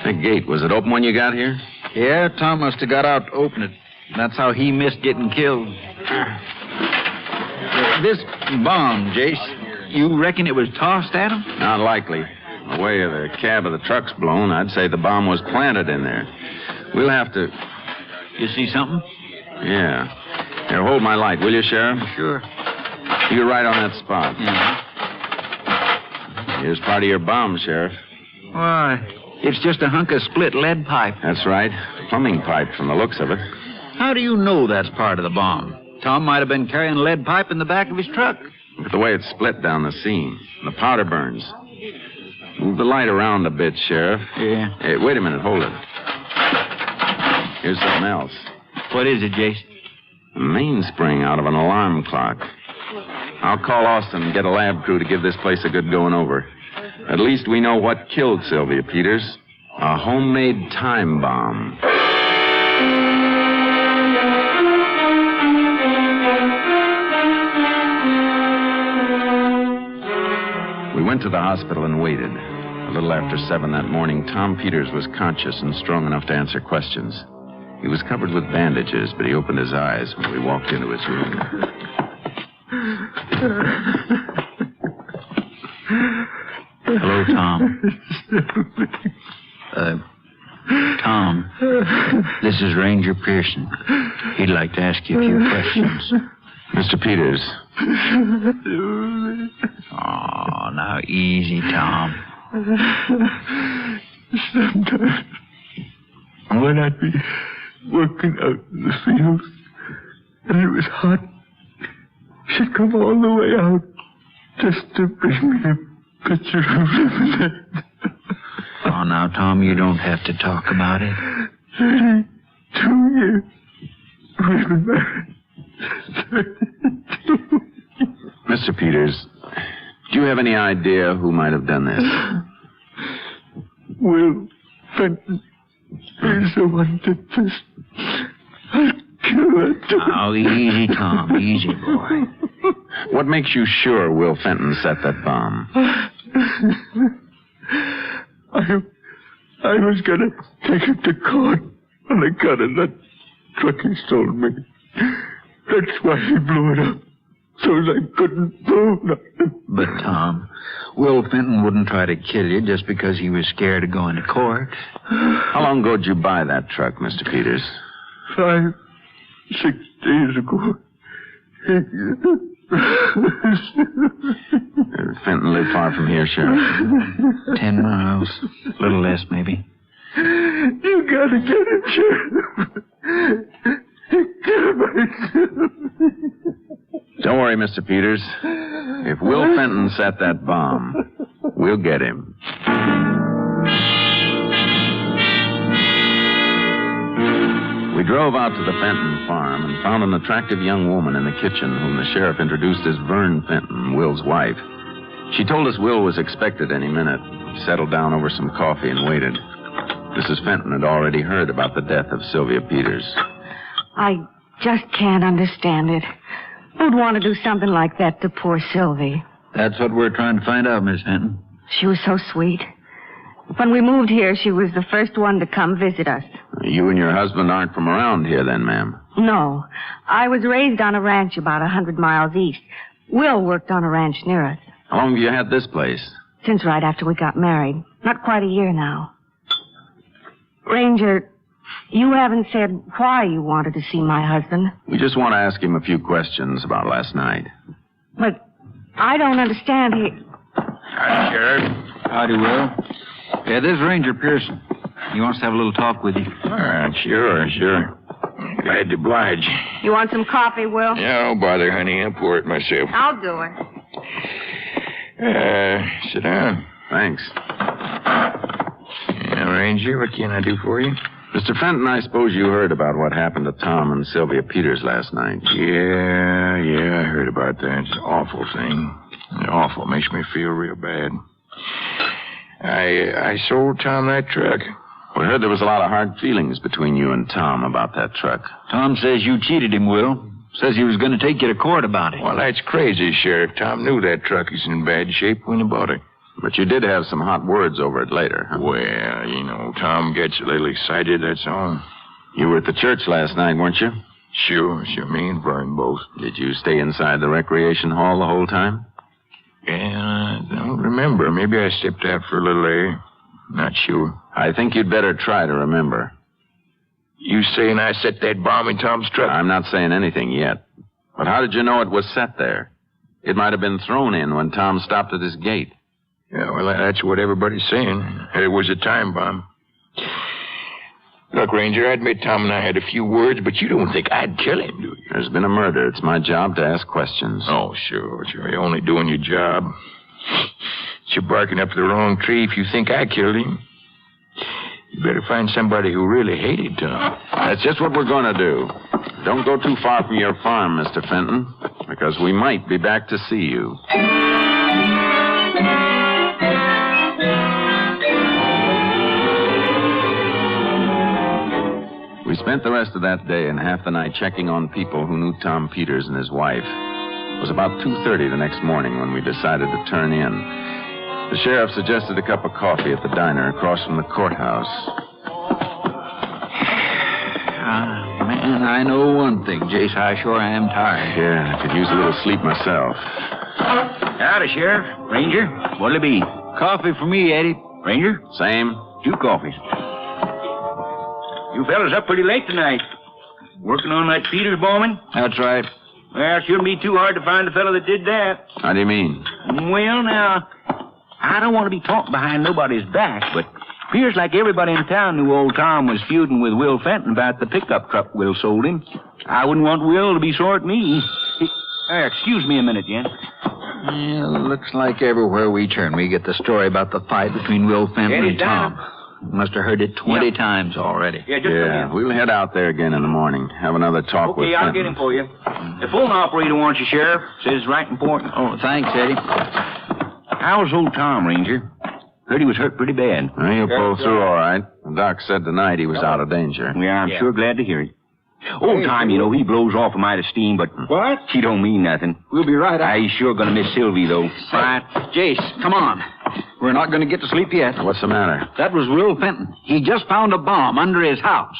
That gate, was it open when you got here? Yeah, Tom must have got out to open it. That's how he missed getting killed. This bomb, Jace, you reckon it was tossed at him? Not likely. The way the cab of the truck's blown, I'd say the bomb was planted in there. We'll have to... You see something? Yeah. Here, hold my light, will you, Sheriff? Sure. You're right on that spot. Yeah. Here's part of your bomb, Sheriff. Why, it's just a hunk of split lead pipe. That's right. Plumbing pipe from the looks of it. How do you know that's part of the bomb? Tom might have been carrying lead pipe in the back of his truck. Look at the way it's split down the seam. The powder burns. Move the light around a bit, Sheriff. Yeah. Hey, wait a minute. Hold it. Here's something else. What is it, Jace? A mainspring out of an alarm clock. I'll call Austin and get a lab crew to give this place a good going over. At least we know what killed Sylvia Peters. A homemade time bomb. We went to the hospital and waited. A little after 7 that morning, Tom Peters was conscious and strong enough to answer questions. He was covered with bandages, but he opened his eyes when we walked into his room. Hello, Tom. Tom, this is Ranger Pearson. He'd like to ask you a few questions. Mr. Peters. Oh, now easy, Tom. Sometimes when I'd be working out in the fields and it was hot, she'd come all the way out just to bring me a pitcher of lemonade. Oh, now, Tom, you don't have to talk about it. 32 years we've been married. 32. Mr. Peters, do you have any idea who might have done this? Will Fenton is the one that just... I'll kill her. Oh, easy, Tom. Easy, boy. What makes you sure Will Fenton set that bomb? I was going to take him to court on account of that truck he stole me. That's why he blew it up. So I couldn't prove nothing. But, Tom, Will Fenton wouldn't try to kill you just because he was scared of going to court. How long ago did you buy that truck, Mr. Peters? 5, 6 days ago. Fenton lived far from here, Sheriff. 10 miles. A little less, maybe. You gotta get him, Sheriff. Don't worry, Mr. Peters. If Will Fenton set that bomb, we'll get him. We drove out to the Fenton farm and found an attractive young woman in the kitchen whom the sheriff introduced as Vern Fenton, Will's wife. She told us Will was expected any minute. We settled down over some coffee and waited. Mrs. Fenton had already heard about the death of Sylvia Peters. I just can't understand it. Who'd want to do something like that to poor Sylvie? That's what we're trying to find out, Miss Fenton. She was so sweet. When we moved here, she was the first one to come visit us. You and your husband aren't from around here then, ma'am? No. I was raised on a ranch about 100 miles east. Will worked on a ranch near us. How long have you had this place? Since right after we got married. Not quite a year now. Ranger, you haven't said why you wanted to see my husband. We just want to ask him a few questions about last night. But I don't understand. Hi, Sheriff. Howdy, Will. Yeah, this is Ranger Pearson. He wants to have a little talk with you. All right, sure. Glad to oblige. You want some coffee, Will? Yeah, don't bother, honey. I'll pour it myself. I'll do it. Sit down. Thanks. Now, Ranger, what can I do for you? Mr. Fenton, I suppose you heard about what happened to Tom and Sylvia Peters last night. Yeah, I heard about that. It's an awful thing. Awful. Makes me feel real bad. I sold Tom that truck. We heard there was a lot of hard feelings between you and Tom about that truck. Tom says you cheated him, Will. Says he was going to take you to court about it. Well, that's crazy, Sheriff. Tom knew that truck is in bad shape when he bought it. But you did have some hot words over it later, huh? Well, Tom gets a little excited, that's all. You were at the church last night, weren't you? Sure, me and Vern both. Did you stay inside the recreation hall the whole time? Yeah, I don't remember. Maybe I stepped out for a little air. Not sure. I think you'd better try to remember. You saying I set that bomb in Tom's truck? I'm not saying anything yet. But how did you know it was set there? It might have been thrown in when Tom stopped at his gate. Yeah, well, that's what everybody's saying. It was a time bomb. Look, Ranger, I admit Tom and I had a few words, but you don't think I'd kill him, do you? There's been a murder. It's my job to ask questions. Oh, sure. You're only doing your job. You're barking up the wrong tree if you think I killed him. You better find somebody who really hated Tom. That's just what we're going to do. Don't go too far from your farm, Mr. Fenton, because we might be back to see you. We spent the rest of that day and half the night checking on people who knew Tom Peters and his wife. It was about 2:30 the next morning when we decided to turn in. The sheriff suggested a cup of coffee at the diner across from the courthouse. Man, I know one thing, Jace. I sure am tired. Yeah, I could use a little sleep myself. Howdy, Sheriff. Ranger, what'll it be? Coffee for me, Eddie. Ranger? Same. 2 coffees. You fellas up pretty late tonight. Working on that Peters bombing? That's right. Well, it shouldn't be too hard to find the fellow that did that. How do you mean? Well, now, I don't want to be talking behind nobody's back, but appears like everybody in town knew old Tom was feuding with Will Fenton about the pickup truck Will sold him. I wouldn't want Will to be sore at me. Excuse me a minute, Jen. Yeah, looks like everywhere we turn, we get the story about the fight between Will Fenton and Tom. Must have heard it 20 times already. Yeah, we'll head out there again in the morning. Have another talk with Okay, I'll Fenton. get him for you. The phone operator wants you, Sheriff. Says it's right important. Oh, thanks, Eddie. How's old Tom, Ranger? Heard he was hurt pretty bad. Well, he'll pull through all right. The doc said tonight he was out of danger. Yeah, I'm sure glad to hear it. Old Tom, you know, he blows off a mite of steam, but... What? She don't mean nothing. We'll be right out. He's sure gonna miss Sylvie, though. Right. Jace, come on. We're not gonna get to sleep yet. What's the matter? That was Will Fenton. He just found a bomb under his house.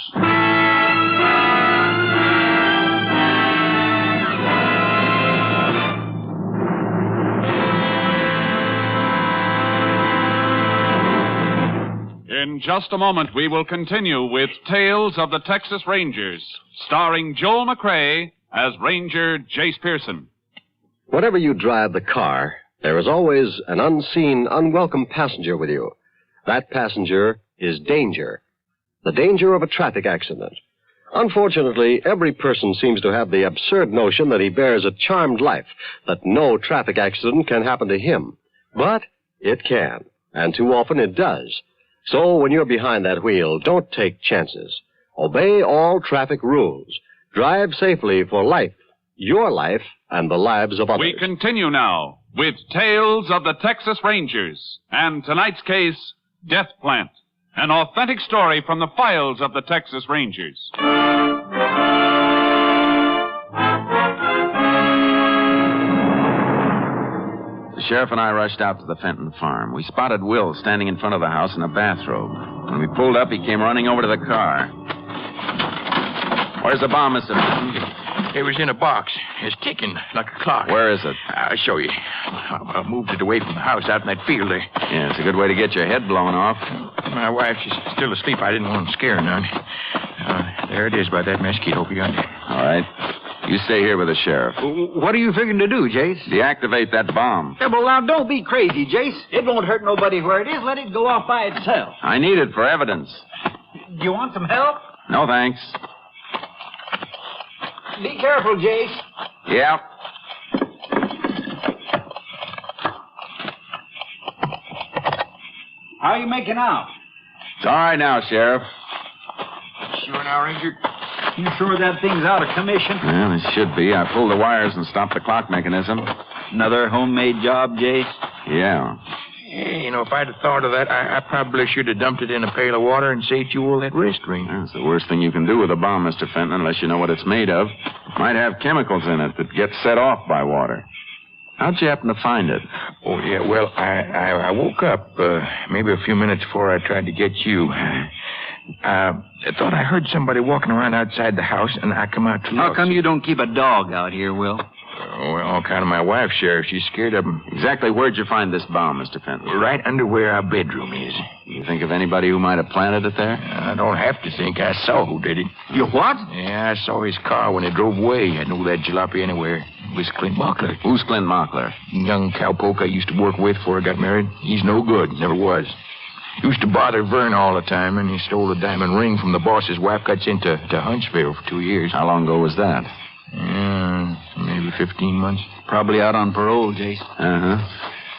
In just a moment, we will continue with Tales of the Texas Rangers, starring Joel McCrea as Ranger Jace Pearson. Whenever you drive the car, there is always an unseen, unwelcome passenger with you. That passenger is danger. The danger of a traffic accident. Unfortunately, every person seems to have the absurd notion that he bears a charmed life, that no traffic accident can happen to him. But it can, and too often it does. So when you're behind that wheel, don't take chances. Obey all traffic rules. Drive safely for life, your life, and the lives of others. We continue now with Tales of the Texas Rangers, and tonight's case, Death Plant, an authentic story from the files of the Texas Rangers. The sheriff and I rushed out to the Fenton farm. We spotted Will standing in front of the house in a bathrobe. When we pulled up, he came running over to the car. Where's the bomb, Mr. Fenton? It was in a box. It's ticking like a clock. Where is it? I'll show you. I moved it away from the house out in that field there. Yeah, it's a good way to get your head blown off. My wife, she's still asleep. I didn't want to scare her none. There it is by that mesquite over yonder. All right. You stay here with the sheriff. What are you figuring to do, Jace? Deactivate that bomb. Yeah, well, now, don't be crazy, Jace. It won't hurt nobody where it is. Let it go off by itself. I need it for evidence. Do you want some help? No, thanks. Be careful, Jace. Yeah. How are you making out? It's all right now, Sheriff. Sure now, Ranger? You sure that thing's out of commission? Well, it should be. I pulled the wires and stopped the clock mechanism. Another homemade job, Jace? Yeah. Yeah, you know, if I'd have thought of that, I probably should have dumped it in a pail of water and saved you all that risk, Ranger. That's the worst thing you can do with a bomb, Mr. Fenton, unless you know what it's made of. Might have chemicals in it that get set off by water. How'd you happen to find it? Oh, yeah, well, I woke up maybe a few minutes before I tried to get you. I thought I heard somebody walking around outside the house, and I come out to look. How come you don't keep a dog out here, Will? Well, all kind of my wife, Sheriff. She's scared of him. Exactly where'd you find this bomb, Mr. Fenton? Right under where our bedroom is. You think of anybody who might have planted it there? I don't have to think. I saw who did it. You what? Yeah, I saw his car when it drove away. I knew that jalopy anywhere. It was Clint Mockler. Who's Clint Mockler? Young cowpoke I used to work with before I got married. He's no good. Never was. Used to bother Vern all the time, and he stole a diamond ring from the boss's wife. Got sent to Huntsville for 2 years. How long ago was that? Maybe 15 months. Probably out on parole, Jace. Uh-huh.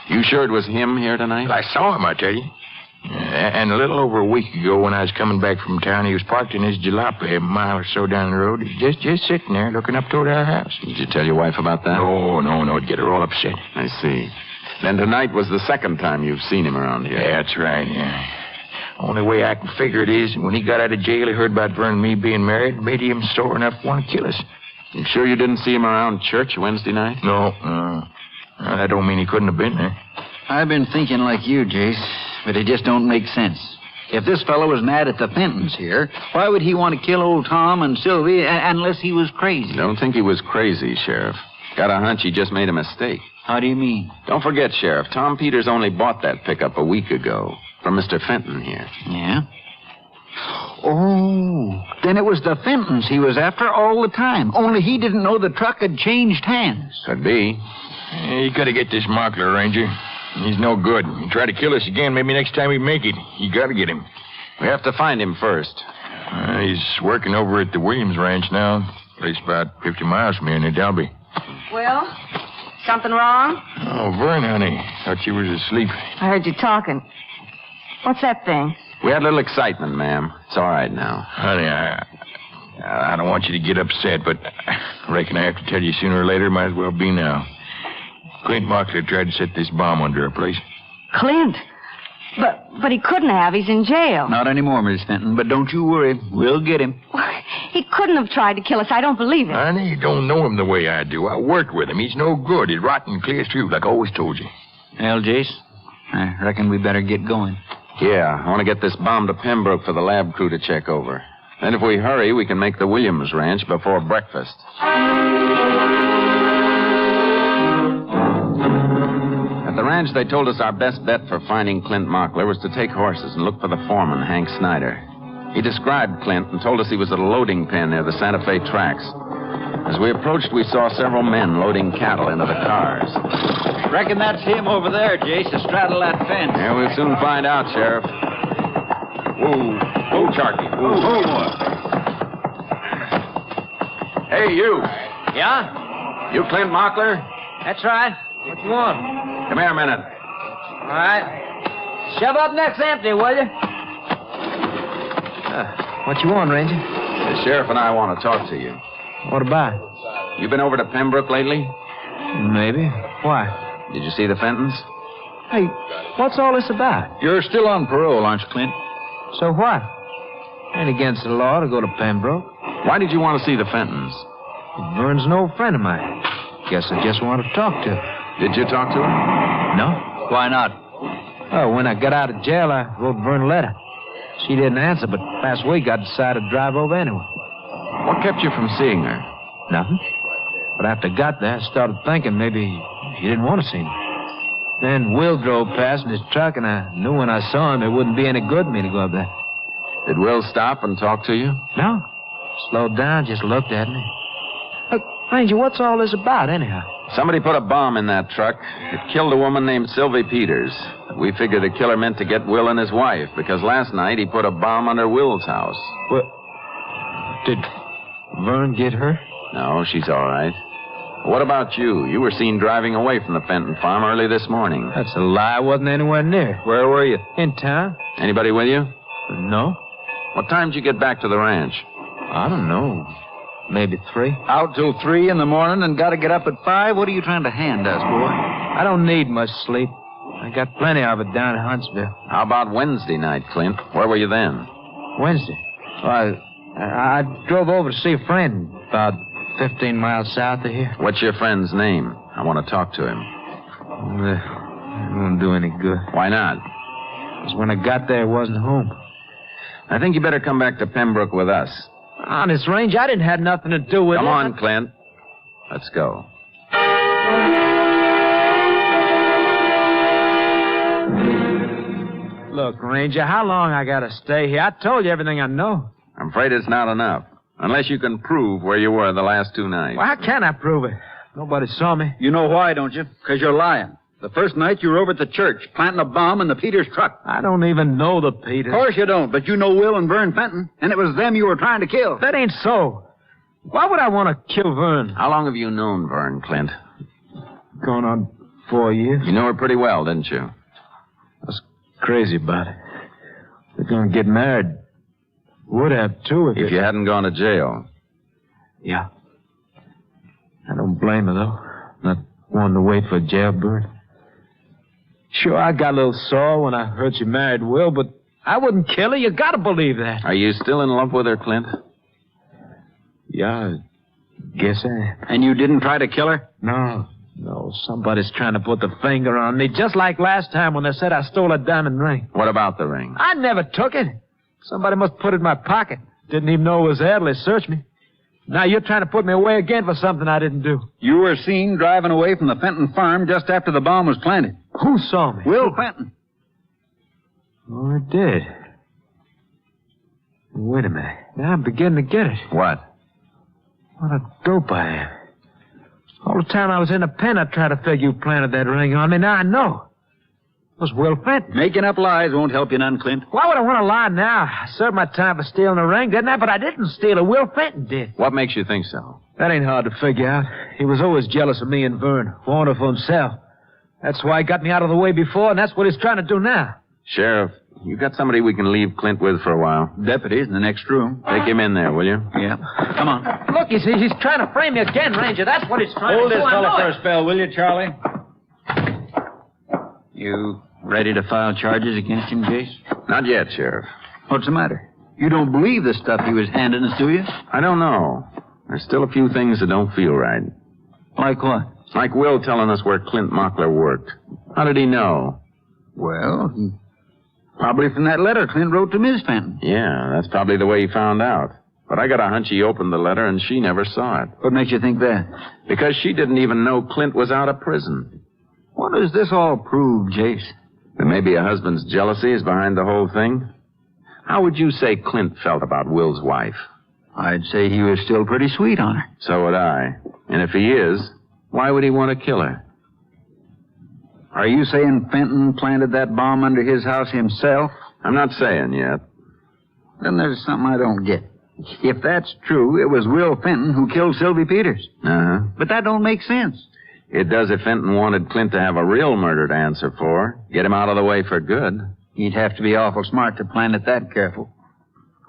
You sure it was him here tonight? I saw him, I tell you. And a little over a week ago, when I was coming back from town, he was parked in his jalopy a mile or so down the road. Just sitting there, looking up toward our house. Did you tell your wife about that? No, it'd get her all upset. I see. Then tonight was the second time you've seen him around here. Yeah, that's right, yeah. Only way I can figure it is, when he got out of jail, he heard about Vern and me being married. Made him sore enough to want to kill us. You sure you didn't see him around church Wednesday night? No. That don't mean he couldn't have been there. I've been thinking like you, Jace, but it just don't make sense. If this fellow was mad at the Fentons here, why would he want to kill old Tom and Sylvie unless he was crazy? Don't think he was crazy, Sheriff. Got a hunch he just made a mistake. How do you mean? Don't forget, Sheriff, Tom Peters only bought that pickup a week ago from Mr. Fenton here. Yeah? Oh, then it was the Fentons he was after all the time. Only he didn't know the truck had changed hands. Could be. You gotta get this Mockler, Ranger. He's no good. He'll try to kill us again. Maybe next time we make it. You gotta get him. We have to find him first. He's working over at the Williams Ranch now. Place about 50 miles from here near Dalby. Will, something wrong? Oh, Vern, honey. Thought you was asleep. I heard you talking. What's that thing? We had a little excitement, ma'am. It's all right now. Honey, I don't want you to get upset, but I reckon I have to tell you sooner or later. Might as well be now. Clint Mockler tried to set this bomb under our place. Clint? But he couldn't have. He's in jail. Not anymore, Miss Fenton, but don't you worry. We'll get him. He couldn't have tried to kill us. I don't believe it. Honey, you don't know him the way I do. I worked with him. He's no good. He's rotten clear through, like I always told you. Well, Jace, I reckon we better get going. Yeah, I want to get this bomb to Pembroke for the lab crew to check over. Then if we hurry, we can make the Williams Ranch before breakfast. At the ranch, they told us our best bet for finding Clint Mockler was to take horses and look for the foreman, Hank Snyder. He described Clint and told us he was at a loading pen near the Santa Fe tracks. As we approached, we saw several men loading cattle into the cars. Reckon that's him over there, Jace, to straddle that fence. Yeah, we'll soon find out, Sheriff. Whoa. Whoa, Charky. Whoa. Hey, you. Yeah? You Clint Mockler? That's right. What you want? Come here a minute. All right. Shove up next empty, will you? What you want, Ranger? The sheriff and I want to talk to you. What about? You been over to Pembroke lately? Maybe. Why? Did you see the Fentons? Hey, what's all this about? You're still on parole, aren't you, Clint? So what? Ain't against the law to go to Pembroke. Why did you want to see the Fentons? Vern's an old friend of mine. Guess I just want to talk to her. Did you talk to her? No. Why not? Oh, when I got out of jail, I wrote Vern a letter. She didn't answer, but last week I decided to drive over anyway. What kept you from seeing her? Nothing. But after I got there, I started thinking maybe he didn't want to see me. Then Will drove past in his truck, and I knew when I saw him it wouldn't be any good for me to go up there. Did Will stop and talk to you? No. Slowed down, just looked at me. Look, Ranger, what's all this about, anyhow? Somebody put a bomb in that truck. It killed a woman named Sylvie Peters. We figured the killer meant to get Will and his wife, because last night he put a bomb under Will's house. What? Did Vern get her? No, she's all right. What about you? You were seen driving away from the Fenton farm early this morning. That's a lie. I wasn't anywhere near. Where were you? In town. Anybody with you? No. What time did you get back to the ranch? I don't know. Maybe 3. Out till 3 in the morning and got to get up at 5? What are you trying to hand us, boy? I don't need much sleep. I got plenty of it down in Huntsville. How about Wednesday night, Clint? Where were you then? Wednesday? Well, I drove over to see a friend about 15 miles south of here. What's your friend's name? I want to talk to him. It won't do any good. Why not? Because when I got there, it wasn't home. I think you better come back to Pembroke with us. Honest, Ranger, I didn't have nothing to do with it. Come on, Clint. Let's go. Look, Ranger, how long I gotta stay here? I told you everything I know. I'm afraid it's not enough. Unless you can prove where you were the last 2 nights. Well, how can I prove it? Nobody saw me. You know why, don't you? Because you're lying. The first night you were over at the church, planting a bomb in the Peters truck. I don't even know the Peters. Of course you don't, but you know Will and Vern Fenton, and it was them you were trying to kill. That ain't so. Why would I want to kill Vern? How long have you known Vern, Clint? Going on 4 years. You know her pretty well, didn't you? I was crazy about it. We're going to get married. Would have, too, if you hadn't gone to jail. Yeah. I don't blame her, though. Not wanting to wait for a jailbird. Sure, I got a little sore when I heard she married Will, but I wouldn't kill her. You gotta believe that. Are you still in love with her, Clint? Yeah, I guess I am. And you didn't try to kill her? No, somebody's trying to put the finger on me, just like last time when they said I stole a diamond ring. What about the ring? I never took it. Somebody must put it in my pocket. Didn't even know it was there till they searched me. Now you're trying to put me away again for something I didn't do. You were seen driving away from the Fenton farm just after the bomb was planted. Who saw me? Will Fenton. Oh, I did. Wait a minute. Now I'm beginning to get it. What? What a dope I am. All the time I was in the pen, I tried to figure you planted that ring on me. Now I know. It was Will Fenton. Making up lies won't help you none, Clint. Why would I want to lie now? I served my time for stealing a ring, didn't I? But I didn't steal it. Will Fenton did. What makes you think so? That ain't hard to figure out. He was always jealous of me and Vern. Wanted for himself. That's why he got me out of the way before, and that's what he's trying to do now. Sheriff, you got somebody we can leave Clint with for a while? Deputy's in the next room. Take him in there, will you? Yeah. Come on. Look, he's trying to frame me again, Ranger. That's what he's trying Hold to do. this fellow I know for it. a spell, will you, Charlie? You ready to file charges against him, Jace? Not yet, Sheriff. What's the matter? You don't believe the stuff he was handing us, do you? I don't know. There's still a few things that don't feel right. Like what? Like Will telling us where Clint Mockler worked. How did he know? Well, probably from that letter Clint wrote to Miss Fenton. Yeah, that's probably the way he found out. But I got a hunch he opened the letter and she never saw it. What makes you think that? Because she didn't even know Clint was out of prison. What does this all prove, Jace? That maybe a husband's jealousy is behind the whole thing? How would you say Clint felt about Will's wife? I'd say he was still pretty sweet on her. So would I. And if he is, why would he want to kill her? Are you saying Fenton planted that bomb under his house himself? I'm not saying yet. Then there's something I don't get. If that's true, it was Will Fenton who killed Sylvie Peters. Uh-huh. But that don't make sense. It does if Fenton wanted Clint to have a real murder to answer for. Get him out of the way for good. He'd have to be awful smart to plan it that careful.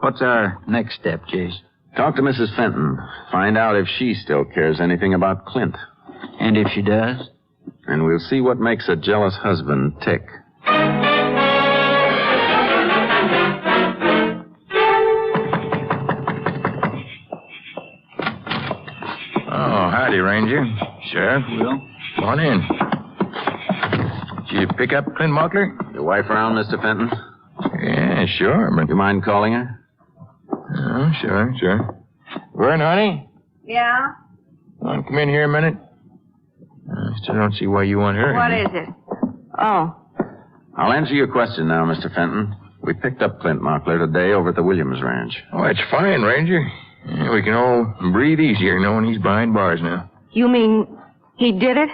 What's our next step, Jace? Talk to Mrs. Fenton. Find out if she still cares anything about Clint. And if she does? And we'll see what makes a jealous husband tick. Oh, howdy, Ranger. Sheriff. Will? Come on in. Did you pick up Clint Mockler? Your wife around, Mr. Fenton? Yeah, sure, but... You mind calling her? Oh, sure. Vern, honey? Yeah? Want to come in here a minute? I still don't see why you want her. What is it? Oh. I'll answer your question now, Mr. Fenton. We picked up Clint Mockler today over at the Williams Ranch. Oh, that's fine, Ranger. Yeah, we can all breathe easier knowing he's behind bars now. You mean he did it?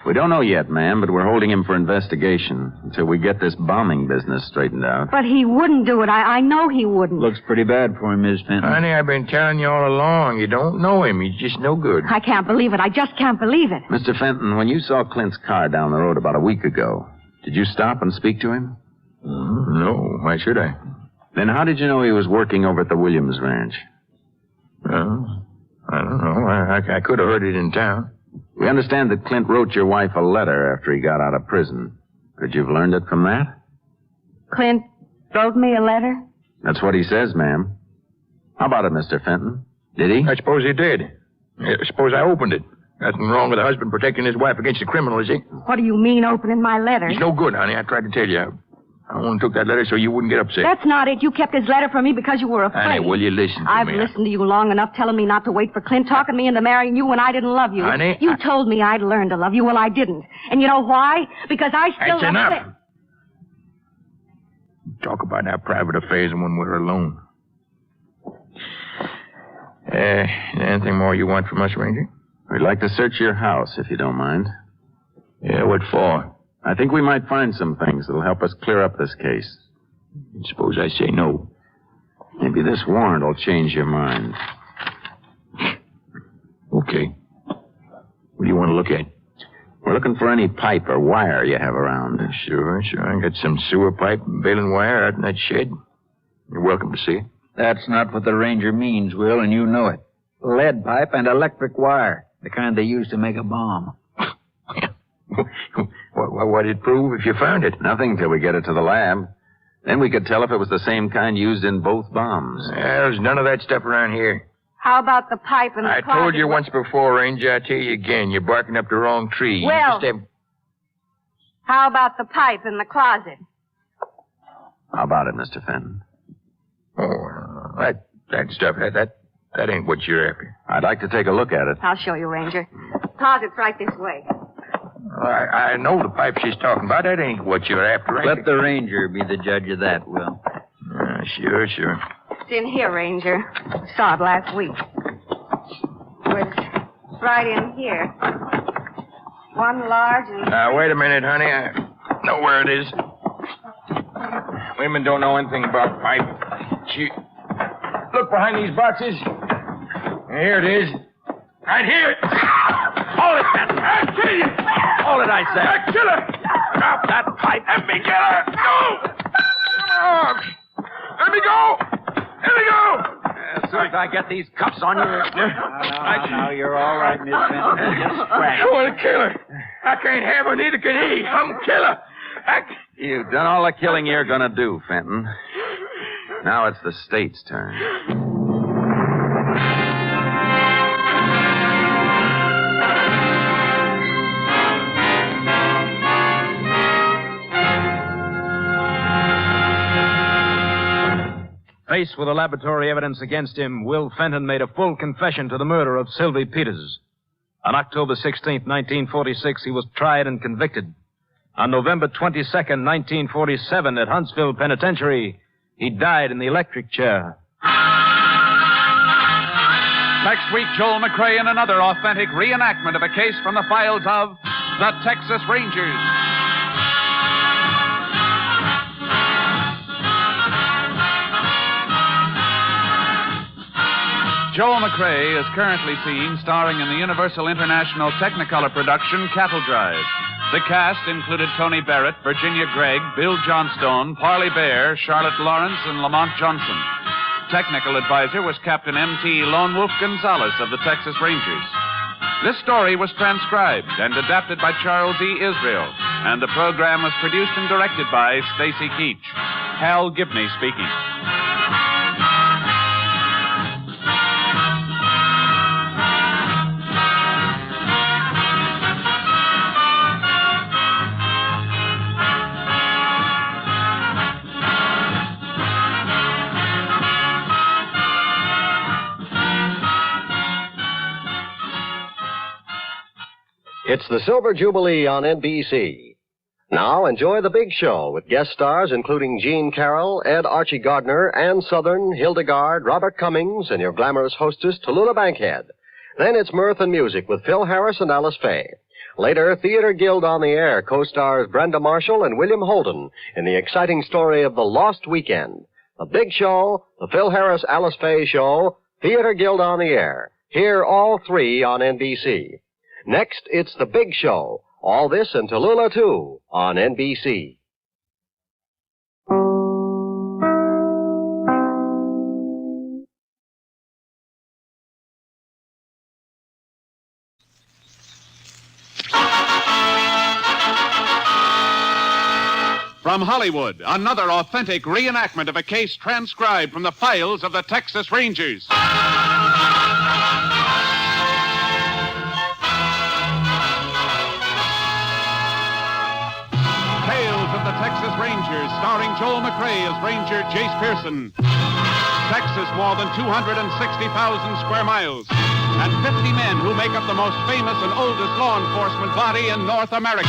We don't know yet, ma'am, but we're holding him for investigation until we get this bombing business straightened out. But he wouldn't do it. I know he wouldn't. Looks pretty bad for him, Miss Fenton. Honey, I've been telling you all along. You don't know him. He's just no good. I can't believe it. I just can't believe it. Mr. Fenton, when you saw Clint's car down the road about a week ago, did you stop and speak to him? No. Why should I? Then how did you know he was working over at the Williams Ranch? Well, I don't know. I could have heard it in town. We understand that Clint wrote your wife a letter after he got out of prison. Could you have learned it from that? Clint wrote me a letter? That's what he says, ma'am. How about it, Mr. Fenton? Did he? I suppose he did. I suppose I opened it. Nothing wrong with a husband protecting his wife against a criminal, is he? What do you mean, opening my letter? He's no good, honey. I tried to tell you. I only took that letter so you wouldn't get upset. That's not it. You kept his letter from me because you were afraid. Honey, will you listen to I've me? listened to you long enough telling me not to wait for Clint, talking me into marrying you when I didn't love you. Honey, You told me I'd learn to love you. Well, I didn't. And you know why? Because I still... That's enough. Talk about our private affairs when we're alone. Anything more you want from us, Ranger? We'd like to search your house, if you don't mind. Yeah, what for? I think we might find some things that'll help us clear up this case. Suppose I say no. Maybe this warrant will change your mind. Okay. What do you want to look at? We're looking for any pipe or wire you have around. Sure. I got some sewer pipe and baling wire out in that shed. You're welcome to see it. That's not what the ranger means, Will, and you know it. Lead pipe and electric wire, the kind they use to make a bomb. What'd it prove if you found it? Nothing till we get it to the lab. Then we could tell if it was the same kind used in both bombs. There's none of that stuff around here. How about the pipe and the I closet? told you once before, Ranger. I tell you again, you're barking up the wrong tree. Well- You just have... How about the pipe in the closet? How about it, Mr. Fenton? Oh, that stuff, that ain't what you're after. I'd like to take a look at it. I'll show you, Ranger. The closet's right this way. I know the pipe she's talking about. That ain't what you're after, Ranger. Let the ranger be the judge of that, Will. Sure. It's in here, Ranger. I saw it last week. It was right in here. One large and... Now, wait a minute, honey. I know where it is. Women don't know anything about pipe. Look behind these boxes. Here it is. Right here. Hold it, Fenton. I'll kill you. Hold it, I say. I'll kill her. Drop that pipe. Let me get her. Go. Come on. Let me go. Let me go. As soon as I get these cuffs on you... Now, you're all right, Miss Fenton. Just scratch. I want to kill her. I can't have her, neither can he. I'm kill her. You've done all the killing you're gonna do, Fenton. Now it's the state's turn. Faced with the laboratory evidence against him, Will Fenton made a full confession to the murder of Sylvie Peters. On October 16, 1946, he was tried and convicted. On November 22, 1947, at Huntsville Penitentiary, he died in the electric chair. Next week, Joel McCrea in another authentic reenactment of a case from the files of the Texas Rangers. Joel McCrea is currently seen starring in the Universal International Technicolor production Cattle Drive. The cast included Tony Barrett, Virginia Gregg, Bill Johnstone, Parley Bear, Charlotte Lawrence, and Lamont Johnson. Technical advisor was Captain M.T. Lone Wolf Gonzalez of the Texas Rangers. This story was transcribed and adapted by Charles E. Israel, and the program was produced and directed by Stacy Keach. Hal Gibney speaking. It's the Silver Jubilee on NBC. Now enjoy The Big Show with guest stars including Gene Carroll, Ed Archie Gardner, Ann Southern, Hildegard, Robert Cummings, and your glamorous hostess, Tallulah Bankhead. Then it's mirth and music with Phil Harris and Alice Faye. Later, Theater Guild on the Air co-stars Brenda Marshall and William Holden in the exciting story of The Lost Weekend. The Big Show, the Phil Harris Alice Faye Show, Theater Guild on the Air. Hear all three on NBC. Next, it's The Big Show. All this and Tallulah, too, on NBC. From Hollywood, another authentic reenactment of a case transcribed from the files of the Texas Rangers. Tales of the Texas Rangers, starring Joel McRae as Ranger Jace Pearson. Texas, more than 260,000 square miles, and 50 men who make up the most famous and oldest law enforcement body in North America.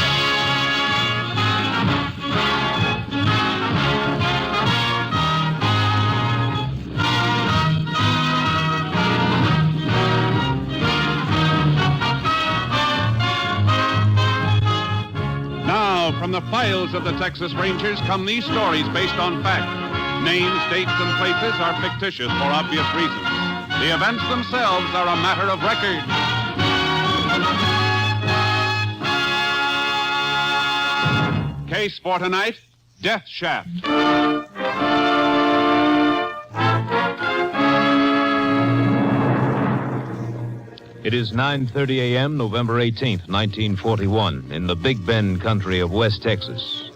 Now, from the files of the Texas Rangers come these stories based on fact. Names, dates, and places are fictitious for obvious reasons. The events themselves are a matter of record. Case for tonight, Death Shaft. It is 9:30 a.m., November 18th, 1941, in the Big Bend country of West Texas.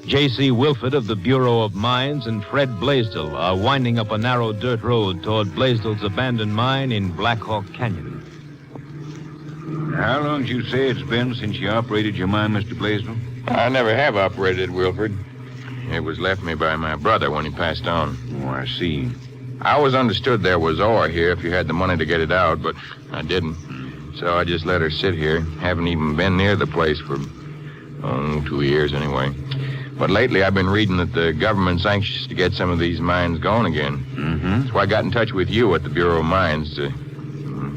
J.C. Wilford of the Bureau of Mines and Fred Blaisdell are winding up a narrow dirt road toward Blaisdell's abandoned mine in Black Hawk Canyon. How long did you say it's been since you operated your mine, Mr. Blaisdell? I never have operated, Wilford. It was left me by my brother when he passed on. Oh, I see. I always understood there was ore here if you had the money to get it out, but I didn't. So I just let her sit here. Haven't even been near the place for, 2 years anyway. But lately I've been reading that the government's anxious to get some of these mines going again. Mm-hmm. So I got in touch with you at the Bureau of Mines to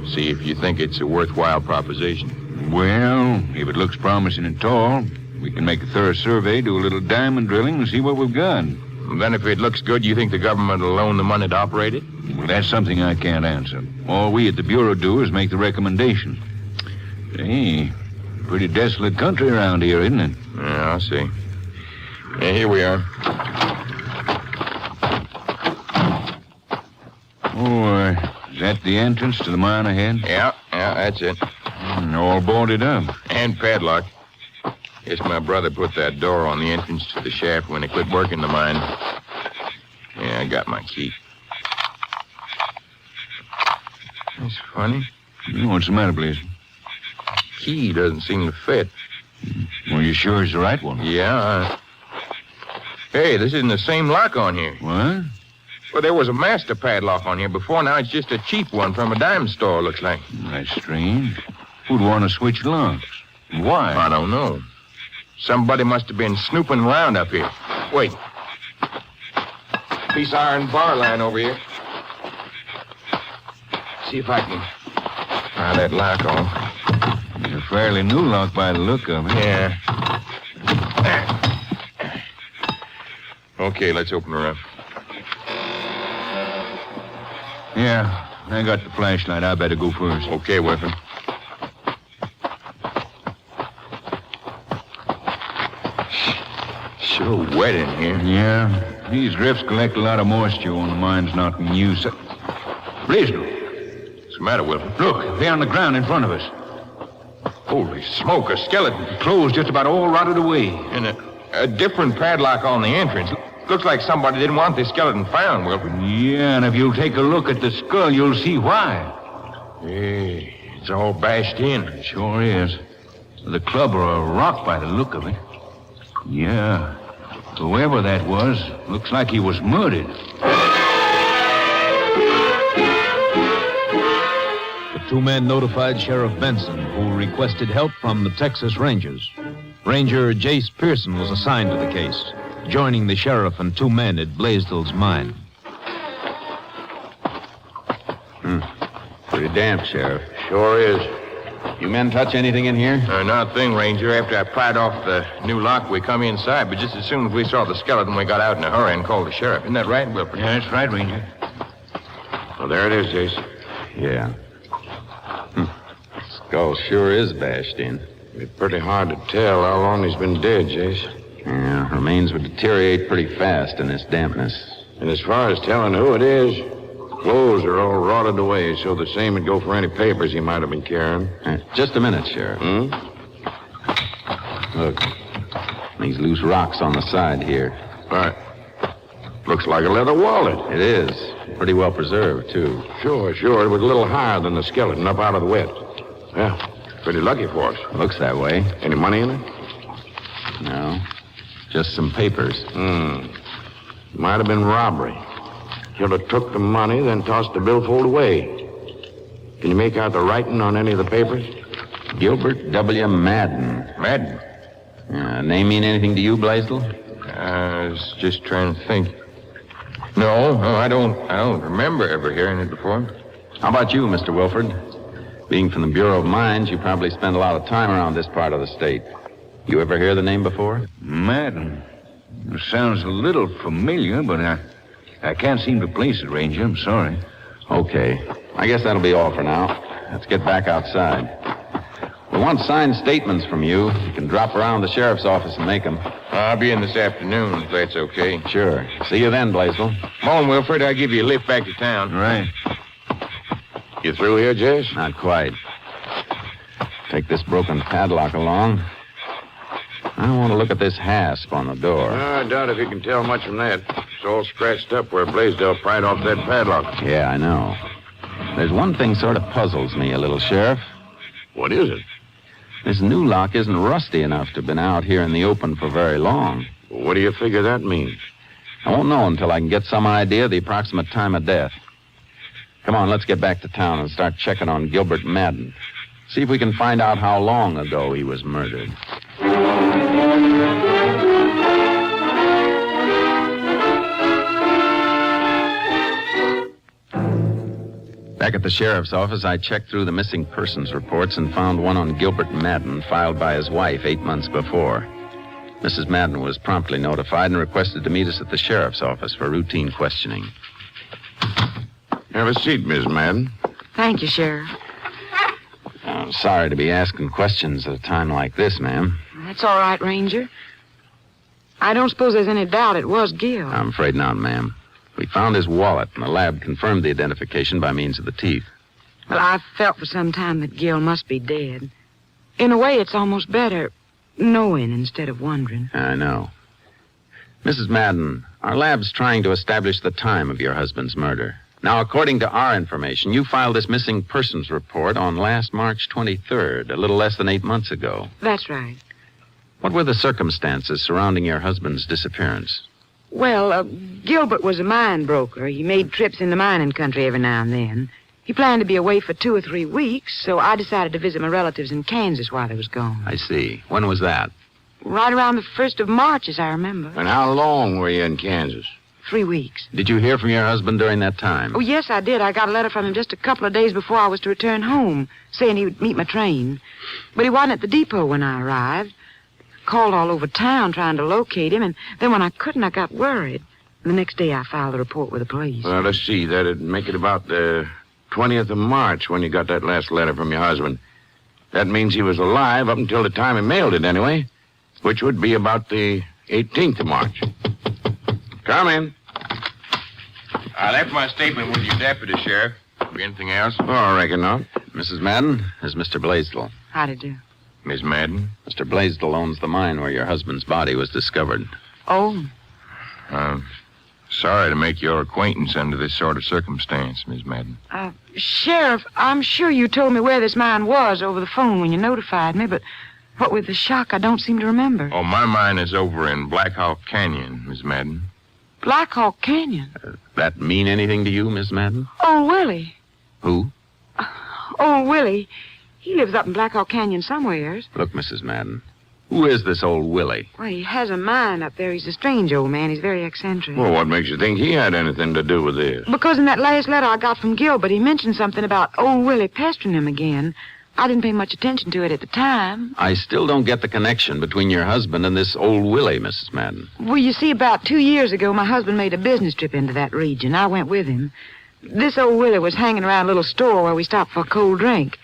see if you think it's a worthwhile proposition. Well, if it looks promising at all, we can make a thorough survey, do a little diamond drilling, and see what we've got. Well, then if it looks good, you think the government will loan the money to operate it? Well, that's something I can't answer. All we at the Bureau do is make the recommendation. Hey, pretty desolate country around here, isn't it? Yeah, I see. Yeah, here we are. Oh, is that the entrance to the mine ahead? Yeah, that's it. All boarded up. And padlocked. Guess my brother put that door on the entrance to the shaft when he quit working the mine. Yeah, I got my key. That's funny. What's the matter, Blaze? Key doesn't seem to fit. Well, you sure it's the right one? Yeah. Hey, this isn't the same lock on here. What? Well, there was a master padlock on here before. Now it's just a cheap one from a dime store, looks like. That's strange. Who'd want to switch locks? Why? I don't know. Somebody must have been snooping around up here. Wait. Piece of iron bar line over here. See if I can pry that lock off. It's a fairly new lock by the look of it. Yeah. Okay, let's open her up. Yeah, I got the flashlight. I better go first. Okay, Wilford. Sure wet in here. Yeah, these drifts collect a lot of moisture when the mine's not in use. Blaisdell. What's the matter, Wilford? Look, there on the ground in front of us. Holy smoke, a skeleton. Clothes just about all rotted away. And a different padlock on the entrance. Looks like somebody didn't want this skeleton found, Wilford. Yeah, and if you'll take a look at the skull, you'll see why. Hey, it's all bashed in. It sure is. The club or a rock by the look of it. Yeah. Whoever that was, looks like he was murdered. The two men notified Sheriff Benson, who requested help from the Texas Rangers. Ranger Jace Pearson was assigned to the case, joining the sheriff and two men at Blaisdell's mine. Pretty damp, Sheriff. Sure is. You men touch anything in here? Not a thing, Ranger. After I pried off the new lock, we come inside, but just as soon as we saw the skeleton, we got out in a hurry and called the sheriff. Isn't that right, Wilford? Yeah, that's right, Ranger. Well, there it is, Jace. Yeah. Skull sure is bashed in. It's pretty hard to tell how long he's been dead, Jace. Yeah, remains would deteriorate pretty fast in this dampness. And as far as telling who it is, clothes are all rotted away, so the same would go for any papers he might have been carrying. Just a minute, Sheriff. Look, These loose rocks on the side here. Right. Looks like a leather wallet. It is. Pretty well preserved, too. Sure. It was a little higher than the skeleton up out of the wet. Yeah, pretty lucky for us. Looks that way. Any money in it? No. Just some papers. Might have been robbery. Killer took the money, then tossed the billfold away. Can you make out the writing on any of the papers? Gilbert W. Madden. Madden? Name mean anything to you, Blaisdell? I was just trying to think. No, I don't remember ever hearing it before. How about you, Mr. Wilford? Being from the Bureau of Mines, you probably spend a lot of time around this part of the state. You ever hear the name before? Madden. It sounds a little familiar, but I can't seem to place it, Ranger. I'm sorry. Okay. I guess that'll be all for now. Let's get back outside. We want signed statements from you. You can drop around the sheriff's office and make them. I'll be in this afternoon, if that's okay. Sure. See you then, Blaisdell. Come on, Wilfred. I'll give you a lift back to town. Right. You through here, Jess? Not quite. Take this broken padlock along. I want to look at this hasp on the door. I doubt if you can tell much from that. It's all scratched up where Blaisdell pried off that padlock. Yeah, I know. There's one thing sort of puzzles me a little, Sheriff. What is it? This new lock isn't rusty enough to have been out here in the open for very long. What do you figure that means? I won't know until I can get some idea of the approximate time of death. Come on, let's get back to town and start checking on Gilbert Madden. See if we can find out how long ago he was murdered. Back at the sheriff's office, I checked through the missing persons reports and found one on Gilbert Madden filed by his wife 8 months before. Mrs. Madden was promptly notified and requested to meet us at the sheriff's office for routine questioning. Have a seat, Miss Madden. Thank you, Sheriff. I'm sorry to be asking questions at a time like this, ma'am. That's all right, Ranger. I don't suppose there's any doubt it was Gil. I'm afraid not, ma'am. We found his wallet, and the lab confirmed the identification by means of the teeth. Well, I've felt for some time that Gil must be dead. In a way, it's almost better knowing instead of wondering. I know. Mrs. Madden, our lab's trying to establish the time of your husband's murder. Now, according to our information, you filed this missing persons report on last March 23rd, a little less than 8 months ago. That's right. What were the circumstances surrounding your husband's disappearance? Well, Gilbert was a mine broker. He made trips in the mining country every now and then. He planned to be away for 2 or 3 weeks, so I decided to visit my relatives in Kansas while he was gone. I see. When was that? Right around the 1st of March, as I remember. And how long were you in Kansas? 3 weeks. Did you hear from your husband during that time? Oh, yes, I did. I got a letter from him just a couple of days before I was to return home, saying he would meet my train. But he wasn't at the depot when I arrived. Called all over town trying to locate him, and then when I couldn't, I got worried. The next day, I filed a report with the police. Well, let's see. That'd make it about the 20th of March when you got that last letter from your husband. That means he was alive up until the time he mailed it, anyway, which would be about the 18th of March. Come in. I left my statement with your deputy, Sheriff. Anything else? Oh, I reckon not. Mrs. Madden, is Mr. Blaisdell. How'd it do? Miss Madden? Mr. Blaisdell owns the mine where your husband's body was discovered. Oh. Sorry to make your acquaintance under this sort of circumstance, Miss Madden. Sheriff, I'm sure you told me where this mine was over the phone when you notified me, but what with the shock, I don't seem to remember. Oh, my mine is over in Black Hawk Canyon, Miss Madden. Black Hawk Canyon? That mean anything to you, Miss Madden? Oh, Willie. Who? Oh, Willie. He lives up in Black Hawk Canyon somewheres. Look, Mrs. Madden, who is this old Willie? Well, he has a mine up there. He's a strange old man. He's very eccentric. Well, what makes you think he had anything to do with this? Because in that last letter I got from Gilbert, he mentioned something about old Willie pestering him again. I didn't pay much attention to it at the time. I still don't get the connection between your husband and this old Willie, Mrs. Madden. Well, you see, about 2 years ago, my husband made a business trip into that region. I went with him. This old Willie was hanging around a little store where we stopped for a cold drink.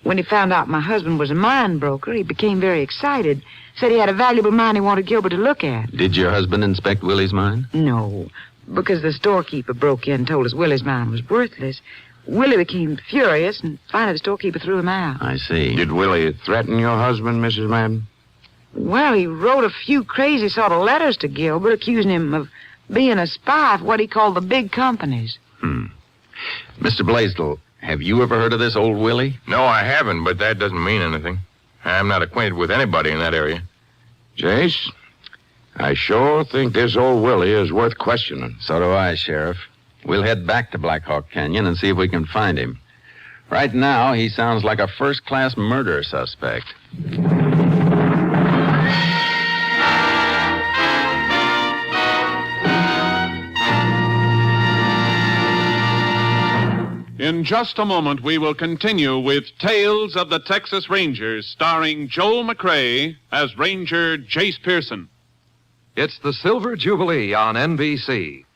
When he found out my husband was a mine broker, he became very excited. Said he had a valuable mine he wanted Gilbert to look at. Did your husband inspect Willie's mine? No, because the storekeeper broke in and told us Willie's mine was worthless. Willie became furious, and finally the storekeeper threw him out. I see. Did Willie threaten your husband, Mrs. Madden? Well, he wrote a few crazy sort of letters to Gilbert accusing him of being a spy for what he called the big companies. Mr. Blaisdell, have you ever heard of this old Willie? No, I haven't, but that doesn't mean anything. I'm not acquainted with anybody in that area. Jace, I sure think this old Willie is worth questioning. So do I, Sheriff. We'll head back to Black Hawk Canyon and see if we can find him. Right now, he sounds like a first-class murder suspect. In just a moment, we will continue with Tales of the Texas Rangers, starring Joel McCrea as Ranger Jace Pearson. It's the Silver Jubilee on NBC.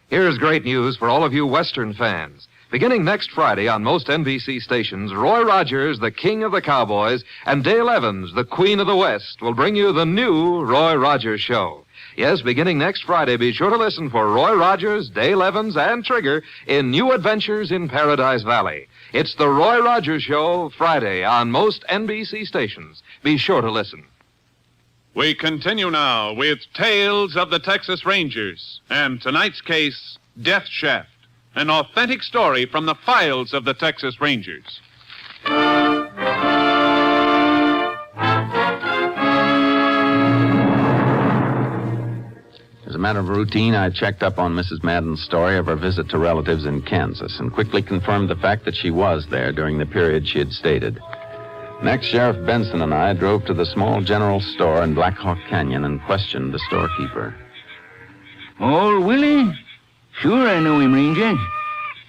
Here's great news for all of you Western fans. Beginning next Friday on most NBC stations, Roy Rogers, the King of the Cowboys, and Dale Evans, the Queen of the West, will bring you the new Roy Rogers Show. Yes, beginning next Friday, be sure to listen for Roy Rogers, Dale Evans, and Trigger in New Adventures in Paradise Valley. It's the Roy Rogers Show, Friday, on most NBC stations. Be sure to listen. We continue now with Tales of the Texas Rangers, and tonight's case, Death Shaft, an authentic story from the files of the Texas Rangers. As a matter of routine, I checked up on Mrs. Madden's story of her visit to relatives in Kansas and quickly confirmed the fact that she was there during the period she had stated. Next, Sheriff Benson and I drove to the small general store in Black Hawk Canyon and questioned the storekeeper. Old Willie? Sure, I know him, Ranger.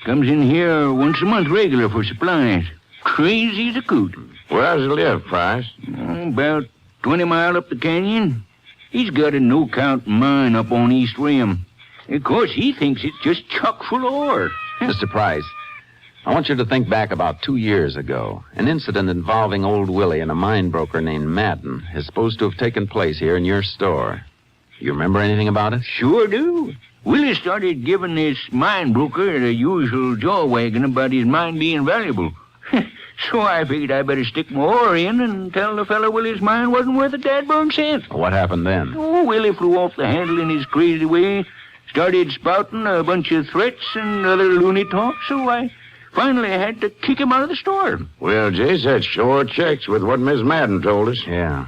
Comes in here once a month regular for supplies. Crazy as a coot. Where does he live, Price? About 20 miles up the canyon. He's got a no-count mine up on East Rim. Of course, he thinks it's just chock full of ore. Mr. Price, I want you to think back about 2 years ago. An incident involving old Willie and a mine broker named Madden is supposed to have taken place here in your store. You remember anything about it? Sure do. Willie started giving this mine broker the usual jaw wagging about his mine being valuable. So I figured I better stick my oar in and tell the fellow Willie's mine wasn't worth a dadburn cent. What happened then? Oh, Willie flew off the handle in his crazy way, started spouting a bunch of threats and other loony talk, so I finally had to kick him out of the store. Well, Jace, that sure checks with what Miss Madden told us. Yeah.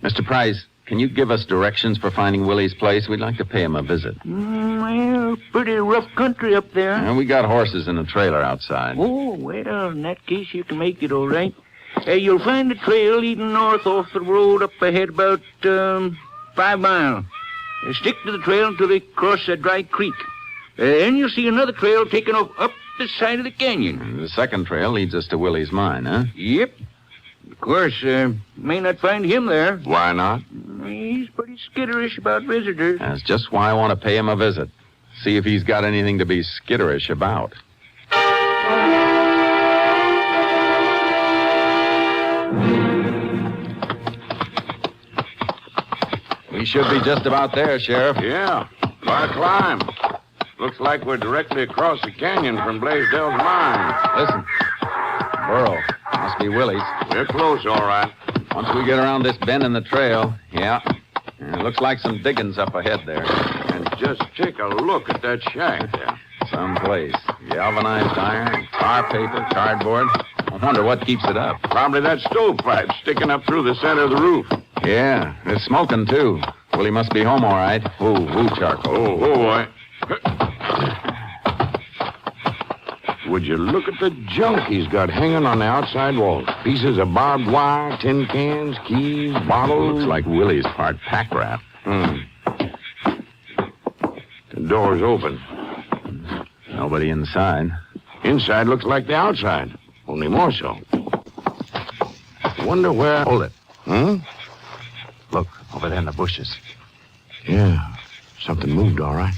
Mr. Price, can you give us directions for finding Willie's place? We'd like to pay him a visit. Well, pretty rough country up there. And we got horses in a trailer outside. Oh, well, in that case, you can make it all right. You'll find the trail leading north off the road up ahead about 5 miles. Stick to the trail until they cross a dry creek. Then you'll see another trail taking off up the side of the canyon. And the second trail leads us to Willie's mine, huh? Yep. Of course, may not find him there. Why not? He's pretty skitterish about visitors. That's just why I want to pay him a visit. See if he's got anything to be skitterish about. We should be just about there, Sheriff. Yeah, quite a climb. Looks like we're directly across the canyon from Blaisdell's mine. Listen. Burro. Must be Willie's. We're close, all right. Once we get around this bend in the trail, yeah. It looks like some diggings up ahead there. And just take a look at that shack there. Someplace. Galvanized iron, tar paper, cardboard. I wonder what keeps it up. Probably that stovepipe sticking up through the center of the roof. Yeah, it's smoking, too. Willie must be home, all right. Ooh, charcoal. Oh, boy. Would you look at the junk he's got hanging on the outside walls? Pieces of barbed wire, tin cans, keys, bottles. Looks like Willie's part pack rat. The door's open. Nobody inside. Inside looks like the outside, only more so. Wonder where... Hold it. Look, over there in the bushes. Yeah, something moved, all right.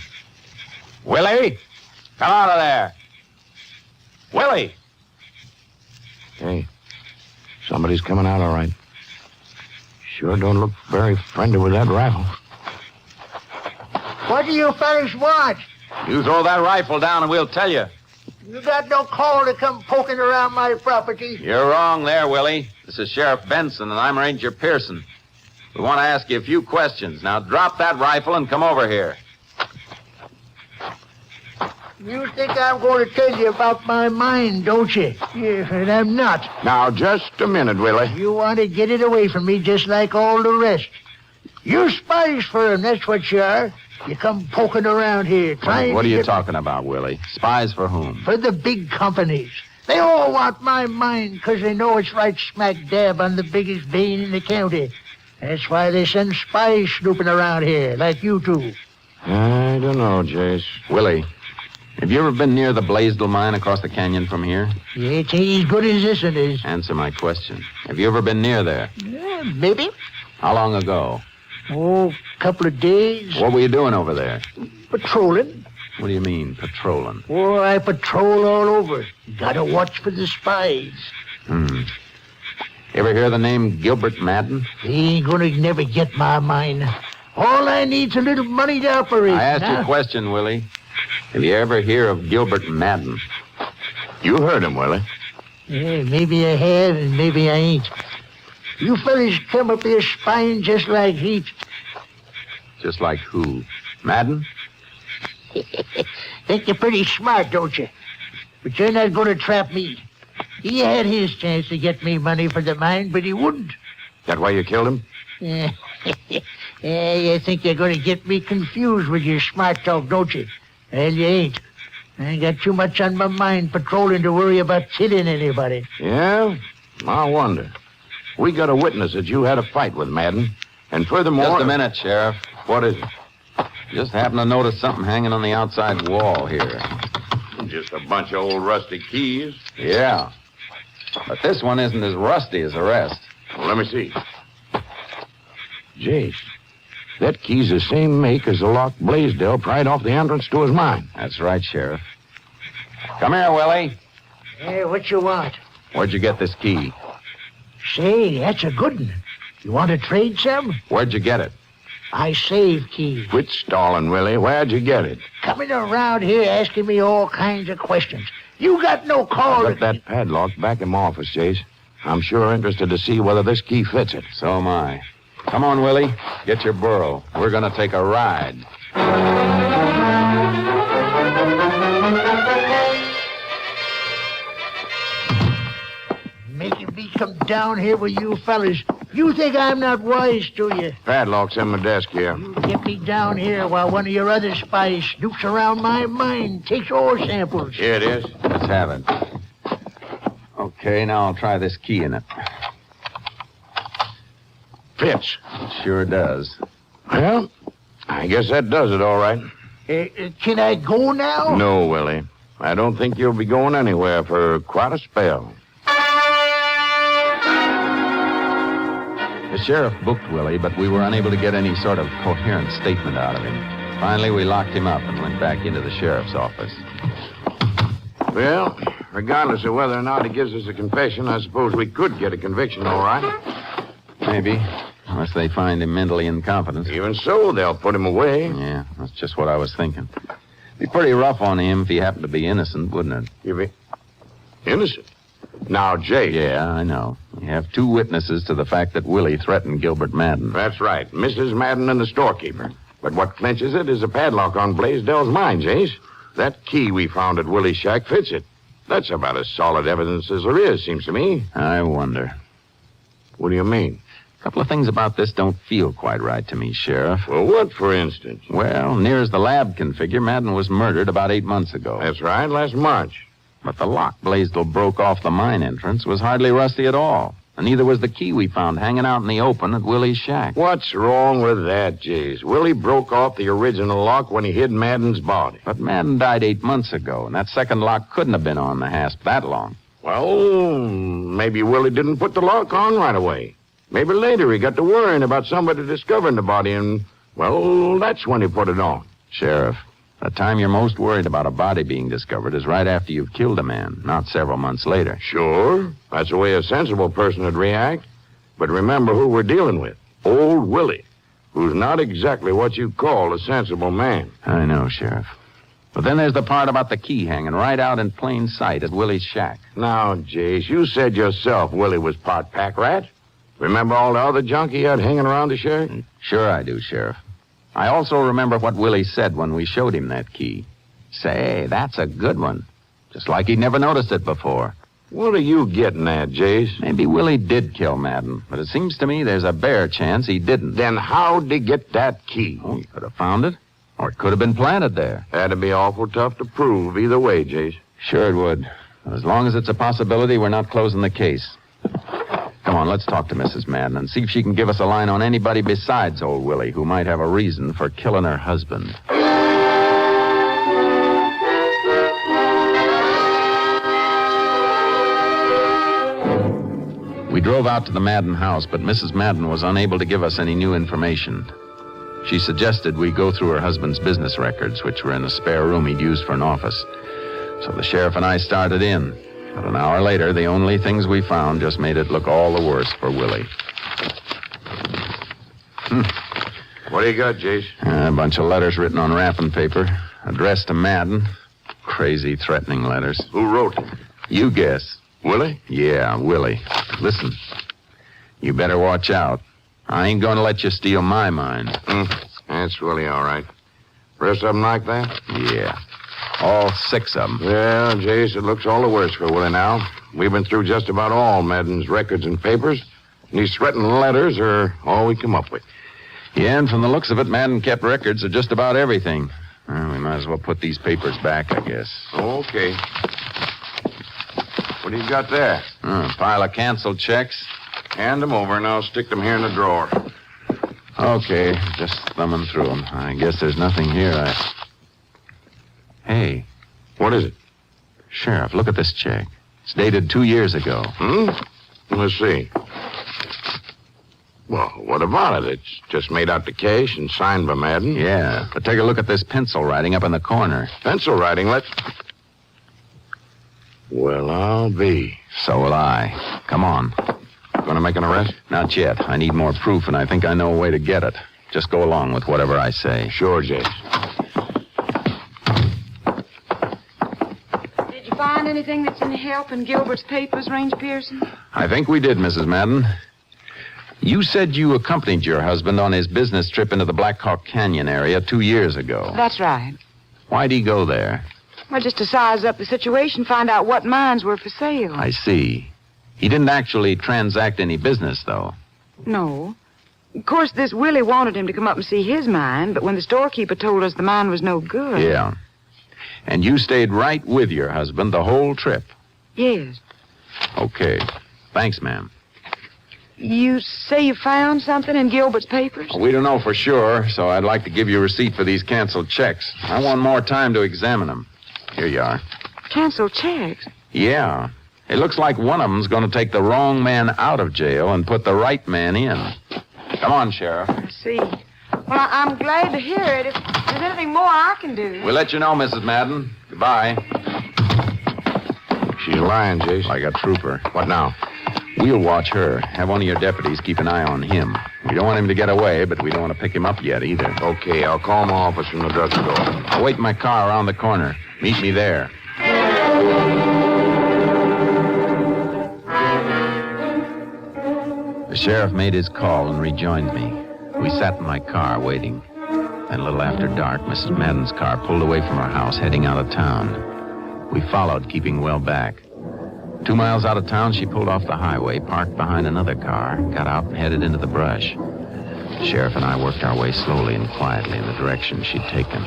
Willie, come out of there. Willie! Hey, somebody's coming out all right. Sure don't look very friendly with that rifle. What do you fellas want? You throw that rifle down and we'll tell you. You got no call to come poking around my property. You're wrong there, Willie. This is Sheriff Benson, and I'm Ranger Pearson. We want to ask you a few questions. Now, drop that rifle and come over here. You think I'm going to tell you about my mind, don't you? Yeah, and I'm not. Now, just a minute, Willie. You want to get it away from me just like all the rest. You're spies for him, that's what you are. You come poking around here trying What are to you get talking about, Willie? Spies for whom? for the big companies. They all want my mine because they know it's right smack dab on the biggest vein in the county. That's why they send spies snooping around here, like you two. I don't know, Jace. Willie, have you ever been near the Blaisdell mine across the canyon from here? Yeah, it ain't as good as this one is. Answer my question. Have you ever been near there? Yeah, maybe. How long ago? Oh, a couple of days. What were you doing over there? Patrolling. What do you mean, patrolling? Oh, I patrol all over. Gotta watch for the spies. Ever hear the name Gilbert Madden? He ain't gonna never get my mine. All I need's a little money to operate. I asked you now. a question, Willie. Have you ever hear of Gilbert Madden? You heard him, Willie. Yeah, maybe I have and maybe I ain't. You fellas come up here spying just like heat. Just like who? Madden? Think you're pretty smart, don't you? But you're not going to trap me. He had his chance to get me money for the mine, but he wouldn't. That why you killed him? Yeah, you think you're going to get me confused with your smart talk, don't you? Well, you ain't. I ain't got too much on my mind patrolling to worry about killing anybody. Yeah? I wonder. We got a witness that you had a fight with Madden. And furthermore... Just a minute, Sheriff. What is it? Just happened to notice something hanging on the outside wall here. Just a bunch of old rusty keys. Yeah. But this one isn't as rusty as the rest. Well, let me see. Jace, that key's the same make as the lock Blaisdell pried off the entrance to his mine. That's right, Sheriff. Come here, Willie. Hey, what you want? Where'd you get this key? Say, that's a good one. You want to trade some? Where'd you get it? I save keys. Quit stalling, Willie. Where'd you get it? Coming around here asking me all kinds of questions. You got no call I got that padlock back in my office, Jace. I'm sure interested to see whether this key fits it. So am I. Come on, Willie. Get your burro. We're going to take a ride. Making me come down here with you fellas. You think I'm not wise, do you? Padlock's in my desk here. You get me down here while one of your other spies snoops around my mine, takes ore samples. Here it is. Let's have it. Okay, now I'll try this key in it. Fits. It sure does. Well, I guess that does it all right. Can I go now? No, Willie. I don't think you'll be going anywhere for quite a spell. The sheriff booked Willie, but we were unable to get any sort of coherent statement out of him. Finally, we locked him up and went back into the sheriff's office. Well, regardless of whether or not he gives us a confession, I suppose we could get a conviction, all right. Maybe, unless they find him mentally incompetent. Even so, they'll put him away. Yeah, that's just what I was thinking. Be pretty rough on him if he happened to be innocent, wouldn't it? You mean innocent? Now, Jay. Yeah, I know. We have two witnesses to the fact that Willie threatened Gilbert Madden. That's right, Mrs. Madden and the storekeeper. But what clinches it is a padlock on Blaisdell's mine, Jace. That key we found at Willie's shack fits it. That's about as solid evidence as there is, seems to me. I wonder. What do you mean? A couple of things about this don't feel quite right to me, Sheriff. Well, what, for instance? Well, near as the lab can figure, Madden was murdered about 8 months ago. That's right, last March. But the lock Blaisdell broke off the mine entrance was hardly rusty at all. And neither was the key we found hanging out in the open at Willie's shack. What's wrong with that, Jace? Willie broke off the original lock when he hid Madden's body. But Madden died 8 months ago, and that second lock couldn't have been on the hasp that long. Well, maybe Willie didn't put the lock on right away. Maybe later he got to worrying about somebody discovering the body, and, well, that's when he put it on. Sheriff, the time you're most worried about a body being discovered is right after you've killed a man, not several months later. Sure, that's the way a sensible person would react. But remember who we're dealing with. Old Willie, who's not exactly what you call a sensible man. I know, Sheriff. But then there's the part about the key hanging right out in plain sight at Willie's shack. Now, Jace, you said yourself Willie was part pack rat. Remember all the other junk he had hanging around the sheriff? Sure I do, Sheriff. I also remember what Willie said when we showed him that key. Say, that's a good one. Just like he'd never noticed it before. What are you getting at, Jace? Maybe Willie did kill Madden, but it seems to me there's a bare chance he didn't. Then how'd he get that key? Oh, he could have found it, or it could have been planted there. That'd be awful tough to prove either way, Jace. Sure it would. But as long as it's a possibility, we're not closing the case. Come on, let's talk to Mrs. Madden and see if she can give us a line on anybody besides old Willie who might have a reason for killing her husband. We drove out to the Madden house, but Mrs. Madden was unable to give us any new information. She suggested we go through her husband's business records, which were in a spare room he'd used for an office. So the sheriff and I started in. But an hour later, the only things we found just made it look all the worse for Willie. What do you got, Jace? A bunch of letters written on wrapping paper, addressed to Madden. Crazy, threatening letters. Who wrote them? You guess. Willie? Yeah, Willie. Listen, you better watch out. I ain't going to let you steal my mind. That's Willie, all right. Rest of them like that? Yeah. All 6 of them. Yeah, Jace, it looks all the worse for Willie now. We've been through just about all Madden's records and papers, and these threatening letters are all we come up with. Yeah, and from the looks of it, Madden kept records of just about everything. Well, we might as well put these papers back, I guess. Okay. What do you got there? A pile of canceled checks. Hand them over, and I'll stick them here in the drawer. Okay, just thumbing through them. I guess there's nothing here. Hey. What is it? Sheriff, look at this check. It's dated 2 years ago. Let's see. Well, what about it? It's just made out to cash and signed by Madden. Yeah, but take a look at this pencil writing up in the corner. Pencil writing? Well, I'll be. So will I. Come on. Gonna make an arrest? Not yet. I need more proof, and I think I know a way to get it. Just go along with whatever I say. Sure, Jace. Did you find anything that's any help in Gilbert's papers, Ranger Pearson? I think we did, Mrs. Madden. You said you accompanied your husband on his business trip into the Black Hawk Canyon area 2 years ago. That's right. Why'd he go there? Well, just to size up the situation, find out what mines were for sale. I see. He didn't actually transact any business, though. No. Of course, this Willie wanted him to come up and see his mine, but when the storekeeper told us the mine was no good... Yeah. And you stayed right with your husband the whole trip? Yes. Okay. Thanks, ma'am. You say you found something in Gilbert's papers? We don't know for sure, so I'd like to give you a receipt for these canceled checks. I want more time to examine them. Here you are. Canceled checks? Yeah. It looks like one of them's going to take the wrong man out of jail and put the right man in. Come on, Sheriff. I see. Well, I'm glad to hear it. If there's anything more I can do... We'll let you know, Mrs. Madden. Goodbye. She's lying, Jace. Like a trooper. What now? We'll watch her. Have one of your deputies keep an eye on him. We don't want him to get away, but we don't want to pick him up yet either. Okay, I'll call my office from the drugstore. I'll wait in my car around the corner. Meet me there. The sheriff made his call and rejoined me. We sat in my car waiting. Then a little after dark, Mrs. Madden's car pulled away from our house, heading out of town. We followed, keeping well back. 2 miles out of town, she pulled off the highway, parked behind another car, got out and headed into the brush. The sheriff and I worked our way slowly and quietly in the direction she'd taken.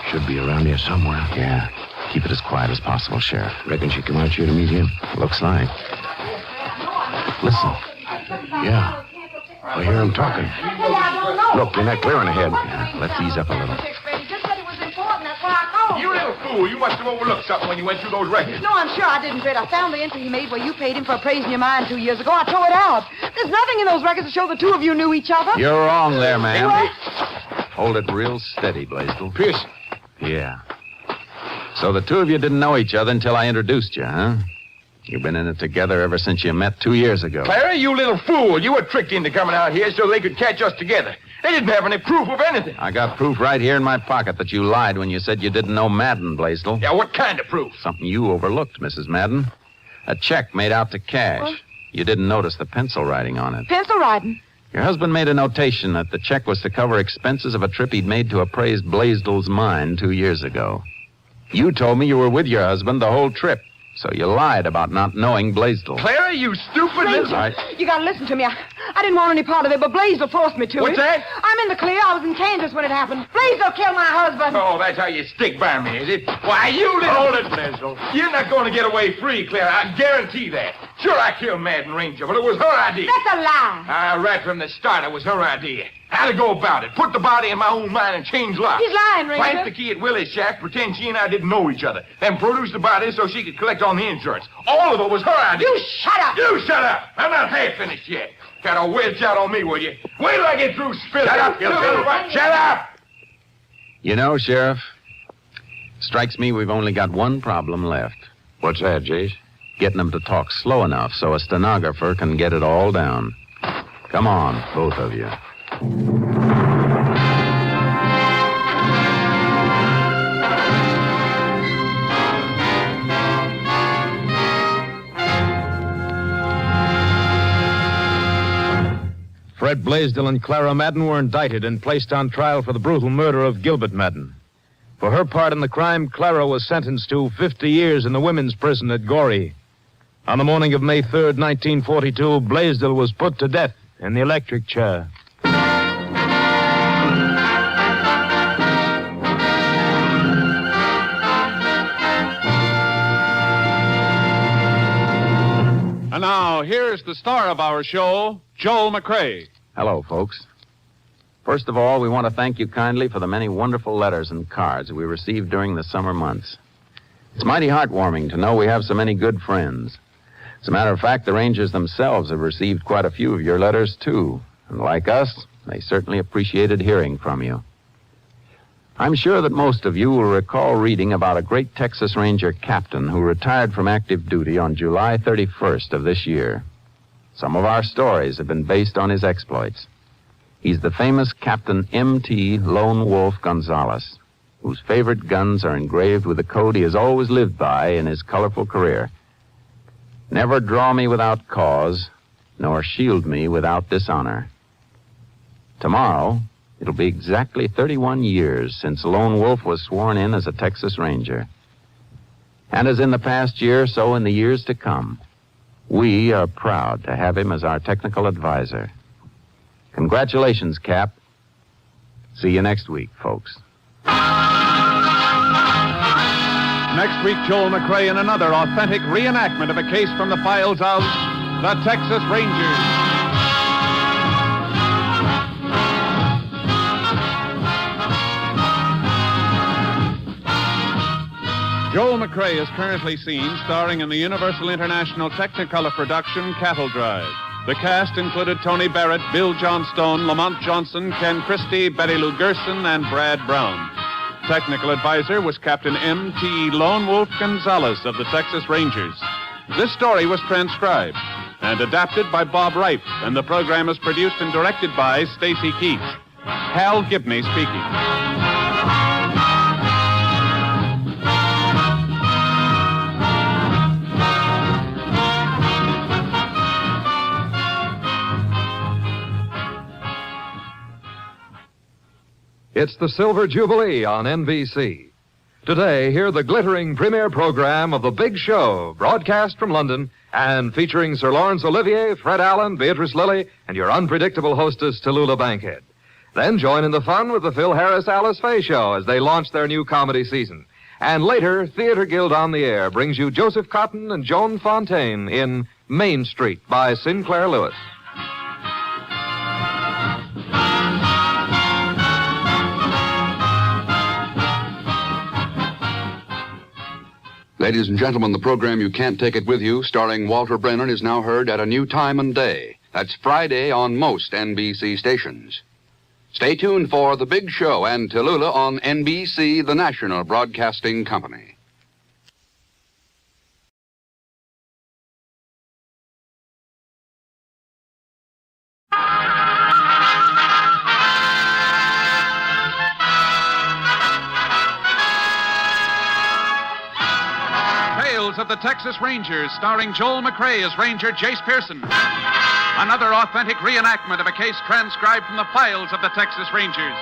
Should be around here somewhere. Yeah. Keep it as quiet as possible, Sheriff. Reckon she come out here to meet him? Looks like. Listen. Yeah. I hear him talking. Look, in that clearing ahead. Yeah, let's ease up a little. You little fool. You must have overlooked something when you went through those records. No, I'm sure I didn't, Fred. I found the entry he made where you paid him for appraising your mine 2 years ago. I tore it out. There's nothing in those records to show the two of you knew each other. You're wrong there, ma'am. What? Hold it real steady, Blaisdell. Pearson. Yeah. So the two of you didn't know each other until I introduced you, huh? You've been in it together ever since you met 2 years ago. Clara, you little fool. You were tricked into coming out here so they could catch us together. They didn't have any proof of anything. I got proof right here in my pocket that you lied when you said you didn't know Madden, Blaisdell. Yeah, what kind of proof? Something you overlooked, Mrs. Madden. A check made out to cash. What? You didn't notice the pencil writing on it. Pencil writing? Your husband made a notation that the check was to cover expenses of a trip he'd made to appraise Blaisdell's mine 2 years ago. You told me you were with your husband the whole trip, so you lied about not knowing Blaisdell. Clara, you stupid little... Right. You gotta listen to me. I didn't want any part of it, but Blaisdell forced me to. What's that? I'm in the clear. I was in Kansas when it happened. Blaisdell killed my husband. Oh, that's how you stick by me, is it? Why, you little... Hold it, Blaisdell. You're not going to get away free, Clara. I guarantee that. Sure, I killed Madden Ranger, but it was her idea. That's a lie. Right from the start, it was her idea. How to go about it. Put the body in my own mine and change locks. He's lying, Ranger. Plant the key at Willie's shack, pretend she and I didn't know each other. Then produce the body so she could collect on the insurance. All of it was her idea. You shut up. You shut up. I'm not half finished yet. Got a wedge out on me, will you? Wait till I get through spilling. Shut up, you little... Shut up! You know, Sheriff, strikes me we've only got one problem left. What's that, Jace? Getting them to talk slow enough so a stenographer can get it all down. Come on, both of you. Fred Blaisdell and Clara Madden were indicted and placed on trial for the brutal murder of Gilbert Madden. For her part in the crime, Clara was sentenced to 50 years in the women's prison at Goree. On the morning of May 3rd, 1942, Blaisdell was put to death in the electric chair. And now, here's the star of our show, Joel McCrea. Hello, folks. First of all, we want to thank you kindly for the many wonderful letters and cards we received during the summer months. It's mighty heartwarming to know we have so many good friends. As a matter of fact, the Rangers themselves have received quite a few of your letters, too. And like us, they certainly appreciated hearing from you. I'm sure that most of you will recall reading about a great Texas Ranger captain who retired from active duty on July 31st of this year. Some of our stories have been based on his exploits. He's the famous Captain M.T. Lone Wolf Gonzalez, whose favorite guns are engraved with the code he has always lived by in his colorful career. Never draw me without cause, nor shield me without dishonor. Tomorrow, it'll be exactly 31 years since Lone Wolf was sworn in as a Texas Ranger. And as in the past year, so in the years to come, we are proud to have him as our technical advisor. Congratulations, Cap. See you next week, folks. Next week, Joel McCrea in another authentic reenactment of a case from the files of the Texas Rangers. Joel McCrea is currently seen starring in the Universal International Technicolor production Cattle Drive. The cast included Tony Barrett, Bill Johnstone, Lamont Johnson, Ken Christie, Betty Lou Gerson, and Brad Brown. Technical advisor was Captain M.T. Lone Wolf Gonzalez of the Texas Rangers. This story was transcribed and adapted by Bob Reif, and the program is produced and directed by Stacy Keach. Hal Gibney speaking. It's the Silver Jubilee on NBC. Today, hear the glittering premiere program of The Big Show, broadcast from London and featuring Sir Lawrence Olivier, Fred Allen, Beatrice Lilly, and your unpredictable hostess, Tallulah Bankhead. Then join in the fun with the Phil Harris-Alice Faye Show as they launch their new comedy season. And later, Theater Guild on the Air brings you Joseph Cotton and Joan Fontaine in Main Street by Sinclair Lewis. Ladies and gentlemen, the program You Can't Take It With You, starring Walter Brennan, is now heard at a new time and day. That's Friday on most NBC stations. Stay tuned for The Big Show and Tallulah on NBC, the national broadcasting company. Files of the Texas Rangers, starring Joel McRae as Ranger Jace Pearson. Another authentic reenactment of a case transcribed from the files of the Texas Rangers.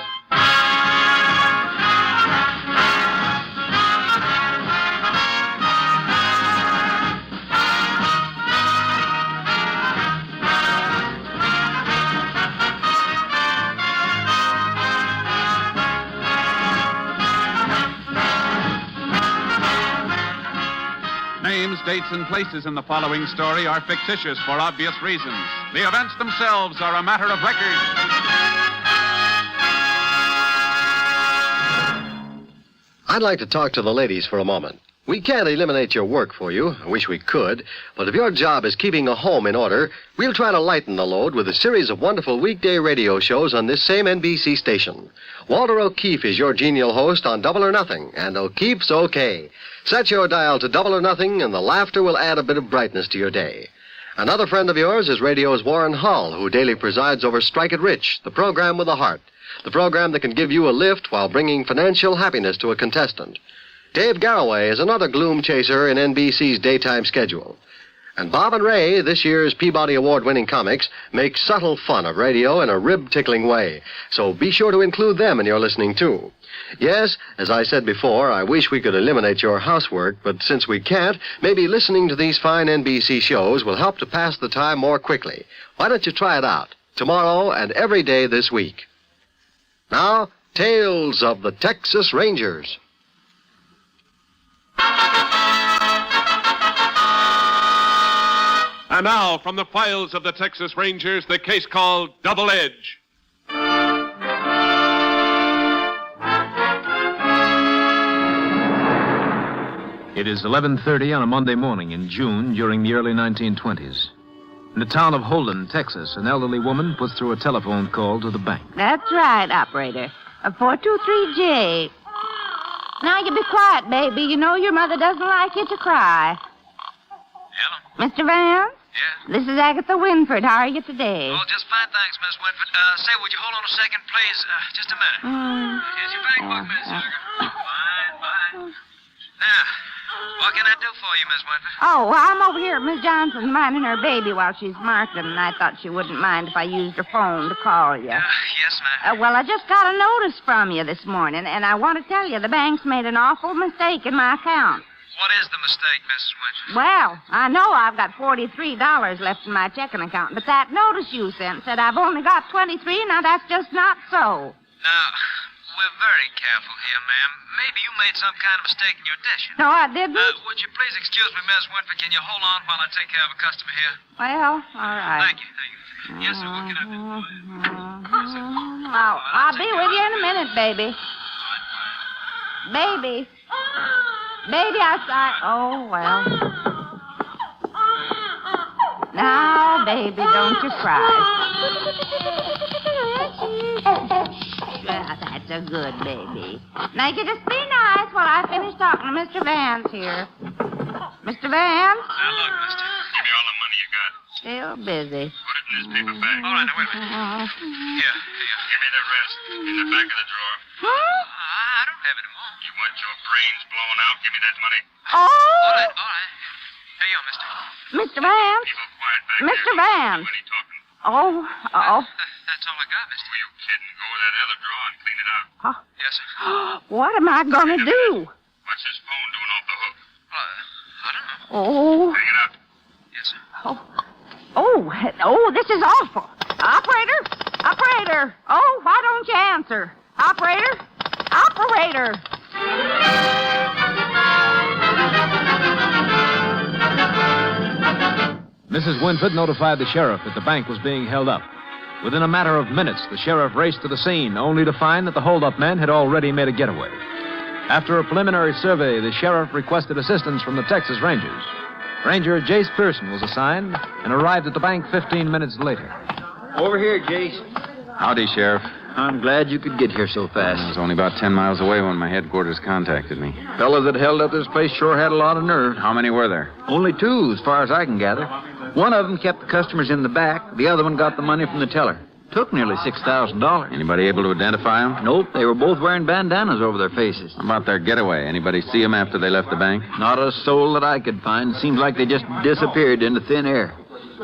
Names, dates, and places in the following story are fictitious for obvious reasons. The events themselves are a matter of record. I'd like to talk to the ladies for a moment. We can't eliminate your work for you. I wish we could. But if your job is keeping a home in order, we'll try to lighten the load with a series of wonderful weekday radio shows on this same NBC station. Walter O'Keefe is your genial host on Double or Nothing, and O'Keefe's okay. Set your dial to Double or Nothing, and the laughter will add a bit of brightness to your day. Another friend of yours is radio's Warren Hull, who daily presides over Strike It Rich, the program with a heart. The program that can give you a lift while bringing financial happiness to a contestant. Dave Garroway is another gloom chaser in NBC's daytime schedule. And Bob and Ray, this year's Peabody Award-winning comics, make subtle fun of radio in a rib-tickling way. So be sure to include them in your listening, too. Yes, as I said before, I wish we could eliminate your housework, but since we can't, maybe listening to these fine NBC shows will help to pass the time more quickly. Why don't you try it out, tomorrow and every day this week? Now, Tales of the Texas Rangers. And now, from the files of the Texas Rangers, the case called Double Edge. It is 11:30 on a Monday morning in June during the early 1920s. In the town of Holden, Texas, an elderly woman puts through a telephone call to the bank. That's right, operator. 423J. Now, you be quiet, baby. You know your mother doesn't like you to cry. Hello? Mr. Vance? Yeah? This is Agatha Winford. How are you today? Oh, just fine, thanks, Miss Winford. Say, would you hold on a second, please? Just a minute. Here's your bank book, Miss Agatha. Fine. Now, what can I do for you, Miss Winford? Oh, well, I'm over here at Miss Johnson's minding her baby while she's marking, and I thought she wouldn't mind if I used her phone to call you. Yes, ma'am. Well, I just got a notice from you this morning, and I want to tell you the bank's made an awful mistake in my account. What is the mistake, Mrs. Winford? Well, I know I've got $43 left in my checking account, but that notice you sent said I've only got 23. Now, that's just not so. Now, we're very careful here, ma'am. Maybe you made some kind of mistake in your dishing. No, I didn't. Would you please excuse me, Miss Winford? Can you hold on while I take care of a customer here? Well, all right. Thank you. Yes, sir. What can I do for you? I'll be with you in a minute, baby. Baby, oh, well. Now, baby, don't you cry. That's a good baby. Now, you just be nice while I finish talking to Mr. Vance here. Mr. Vance? Now, look, mister. Give me all the money you got. Still busy. Put it in this paper bag. All right, now, wait a minute. Here. Give me the rest. In the back of the drawer. I don't have any more. You want your brains blown out? Give me that money. Oh! All right. Here you are, mister. Mr. Vance? People quiet back Mr. there. Vance. When he talking. Oh. That's all I got, mister. Who are you kidding? Go with that other drawer and clean it out. Huh? Yes, sir. What am I going to do? What's his phone doing off the hook? I don't know. Oh. Hang it up. Yes, sir. Oh, this is awful. Operator. Oh, why don't you answer? Operator. Mrs. Winford notified the sheriff that the bank was being held up. Within a matter of minutes, the sheriff raced to the scene, only to find that the hold-up men had already made a getaway. After a preliminary survey, the sheriff requested assistance from the Texas Rangers. Ranger Jace Pearson was assigned and arrived at the bank 15 minutes later. Over here, Jace. Howdy, Sheriff. I'm glad you could get here so fast. I was only about 10 miles away when my headquarters contacted me. Fellow that held up this place sure had a lot of nerve. How many were there? Only two, as far as I can gather. One of them kept the customers in the back. The other one got the money from the teller. Took nearly $6,000. Anybody able to identify them? Nope, they were both wearing bandanas over their faces. How about their getaway? Anybody see them after they left the bank? Not a soul that I could find. Seems like they just disappeared into thin air.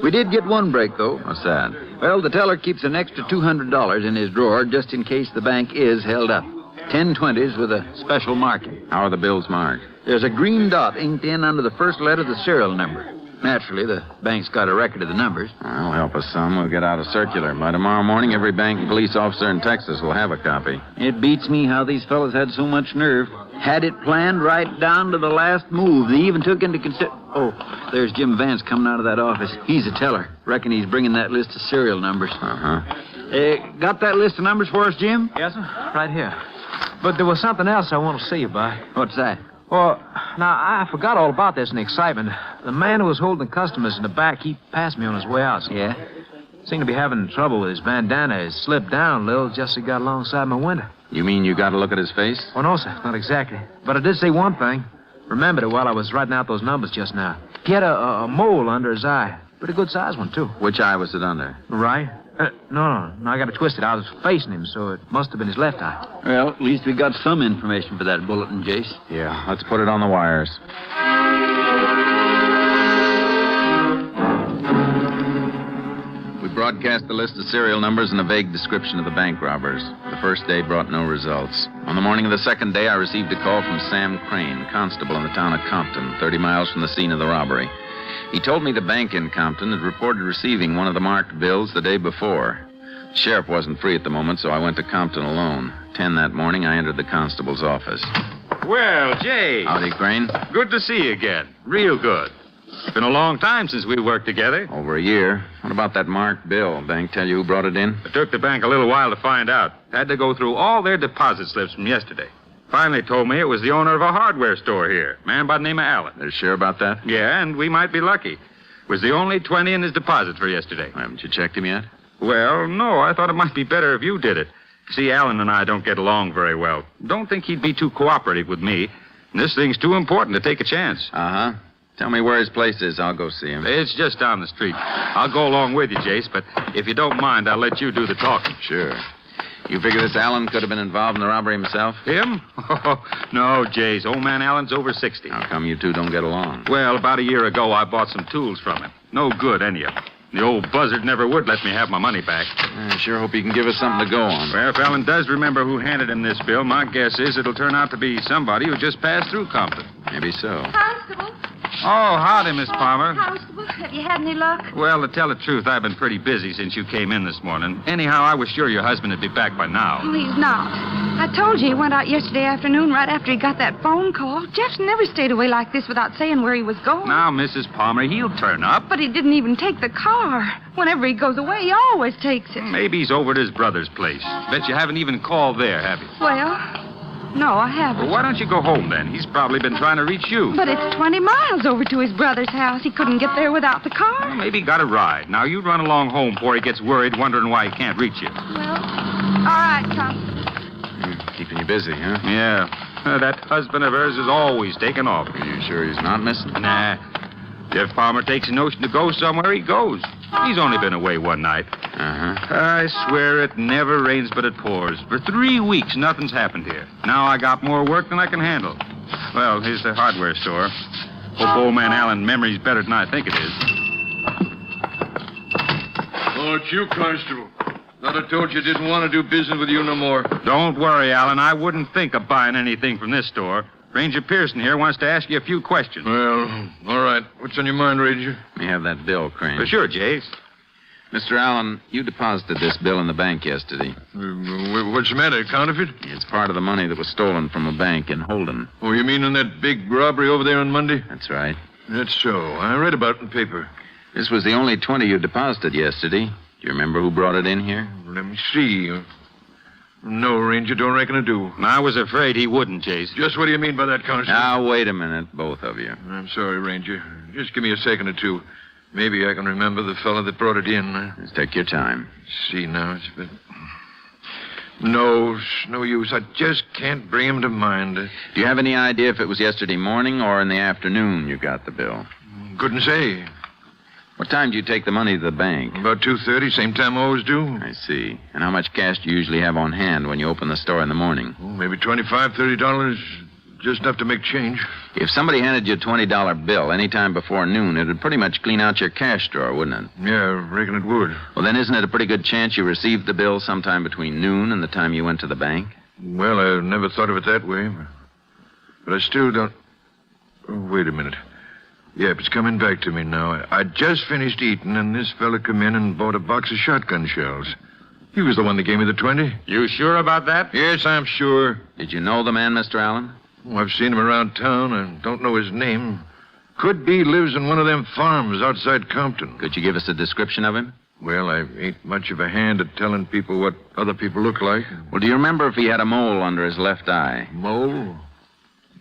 We did get one break, though. What's that? Well, the teller keeps an extra $200 in his drawer just in case the bank is held up. 10/20s with a special marking. How are the bills marked? There's a green dot inked in under the first letter of the serial number. Naturally, the bank's got a record of the numbers. That'll help us some. We'll get out a circular. By tomorrow morning, every bank and police officer in Texas will have a copy. It beats me how these fellas had so much nerve. Had it planned right down to the last move. They even took into Oh, there's Jim Vance coming out of that office. He's a teller. Reckon he's bringing that list of serial numbers. Got that list of numbers for us, Jim? Yes, sir. Right here. But there was something else I want to see you by. What's that? Well, now, I forgot all about this in the excitement. The man who was holding customers in the back, he passed me on his way out. Yeah? Seemed to be having trouble with his bandana. It slipped down a little just as he got alongside my window. You mean you got to look at his face? Well, no, sir, not exactly. But I did see one thing. Remembered it while I was writing out those numbers just now. He had a mole under his eye. Pretty good-sized one, too. Which eye was it under? Right. No, I got it twisted. I was facing him, so it must have been his left eye. Well, at least we got some information for that bulletin, Jace. Yeah, let's put it on the wires. We broadcast the list of serial numbers and a vague description of the bank robbers. The first day brought no results. On the morning of the second day, I received a call from Sam Crane, constable in the town of Compton, 30 miles from the scene of the robbery. He told me the bank in Compton had reported receiving one of the marked bills the day before. The sheriff wasn't free at the moment, so I went to Compton alone. 10 that morning, I entered the constable's office. Well, Jay. Howdy, Crane. Good to see you again. Real good. It's been a long time since we worked together. Over a year. What about that marked bill? Bank tell you who brought it in? It took the bank a little while to find out. Had to go through all their deposit slips from yesterday. Finally told me it was the owner of a hardware store here, a man by the name of Allen. They're sure about that? Yeah, and we might be lucky. It was the only 20 in his deposit for yesterday. Haven't you checked him yet? Well, no. I thought it might be better if you did it. See, Allen and I don't get along very well. Don't think he'd be too cooperative with me. And this thing's too important to take a chance. Uh-huh. Tell me where his place is. I'll go see him. It's just down the street. I'll go along with you, Jace, but if you don't mind, I'll let you do the talking. Sure. You figure this Allen could have been involved in the robbery himself? Him? Oh, no, Jace. Old man Allen's over 60. How come you two don't get along? Well, about a year ago, I bought some tools from him. No good, any of them. The old buzzard never would let me have my money back. I sure hope you can give us something to go on. Well, if Allen does remember who handed him this bill, my guess is it'll turn out to be somebody who just passed through Compton. Maybe so. Constable. Oh, howdy, Miss Palmer. Constable, have you had any luck? Well, to tell the truth, I've been pretty busy since you came in this morning. Anyhow, I was sure your husband would be back by now. Well, he's not. I told you he went out yesterday afternoon right after he got that phone call. Jeff never stayed away like this without saying where he was going. Now, Mrs. Palmer, he'll turn up. But he didn't even take the car. Whenever he goes away, he always takes it. Maybe he's over at his brother's place. Bet you haven't even called there, have you? Well, no, I haven't. Well, why don't you go home, then? He's probably been trying to reach you. But it's 20 miles over to his brother's house. He couldn't get there without the car. Well, maybe he got a ride. Now, you run along home before he gets worried, wondering why he can't reach you. Well, all right, Constable. Keeping you busy, huh? Yeah. That husband of hers is always taking off. Are you sure he's not missing? Nah. Jeff Palmer takes a notion to go somewhere, he goes. He's only been away one night. Uh-huh. I swear it never rains but it pours. For 3 weeks, nothing's happened here. Now I got more work than I can handle. Well, here's the hardware store. Hope old man Allen's memory's better than I think it is. Oh, it's you, Constable. Thought I told you I didn't want to do business with you no more. Don't worry, Allen. I wouldn't think of buying anything from this store. Ranger Pearson here wants to ask you a few questions. Well, all right. What's on your mind, Ranger? We have that bill, Crane. For sure, Jace. Mr. Allen, you deposited this bill in the bank yesterday. What's the matter, counterfeit? It's part of the money that was stolen from a bank in Holden. Oh, you mean in that big robbery over there on Monday? That's right. That's so. I read about it in the paper. This was the only 20 you deposited yesterday. Do you remember who brought it in here? Let me see. No, Ranger, don't reckon I do. I was afraid he wouldn't, Jace. Just what do you mean by that, Constable? Now, wait a minute, both of you. I'm sorry, Ranger. Just give me a second or two. Maybe I can remember the fellow that brought it in. Just take your time. See, now, it's been... No, it's no use. I just can't bring him to mind. Do you have any idea if it was yesterday morning or in the afternoon you got the bill? Couldn't say. What time do you take the money to the bank? About 2:30, same time I always do. I see. And how much cash do you usually have on hand when you open the store in the morning? Maybe $25, $30. Just enough to make change. If somebody handed you a $20 bill any time before noon, it would pretty much clean out your cash drawer, wouldn't it? Yeah, I reckon it would. Well, then isn't it a pretty good chance you received the bill sometime between noon and the time you went to the bank? Well, I never thought of it that way. But I still don't... Oh, wait a minute. Yep, it's coming back to me now. I just finished eating, and this fella come in and bought a box of shotgun shells. He was the one that gave me the 20. You sure about that? Yes, I'm sure. Did you know the man, Mr. Allen? Oh, I've seen him around town. I don't know his name. Could be lives in one of them farms outside Compton. Could you give us a description of him? Well, I ain't much of a hand at telling people what other people look like. Well, do you remember if he had a mole under his left eye? Mole?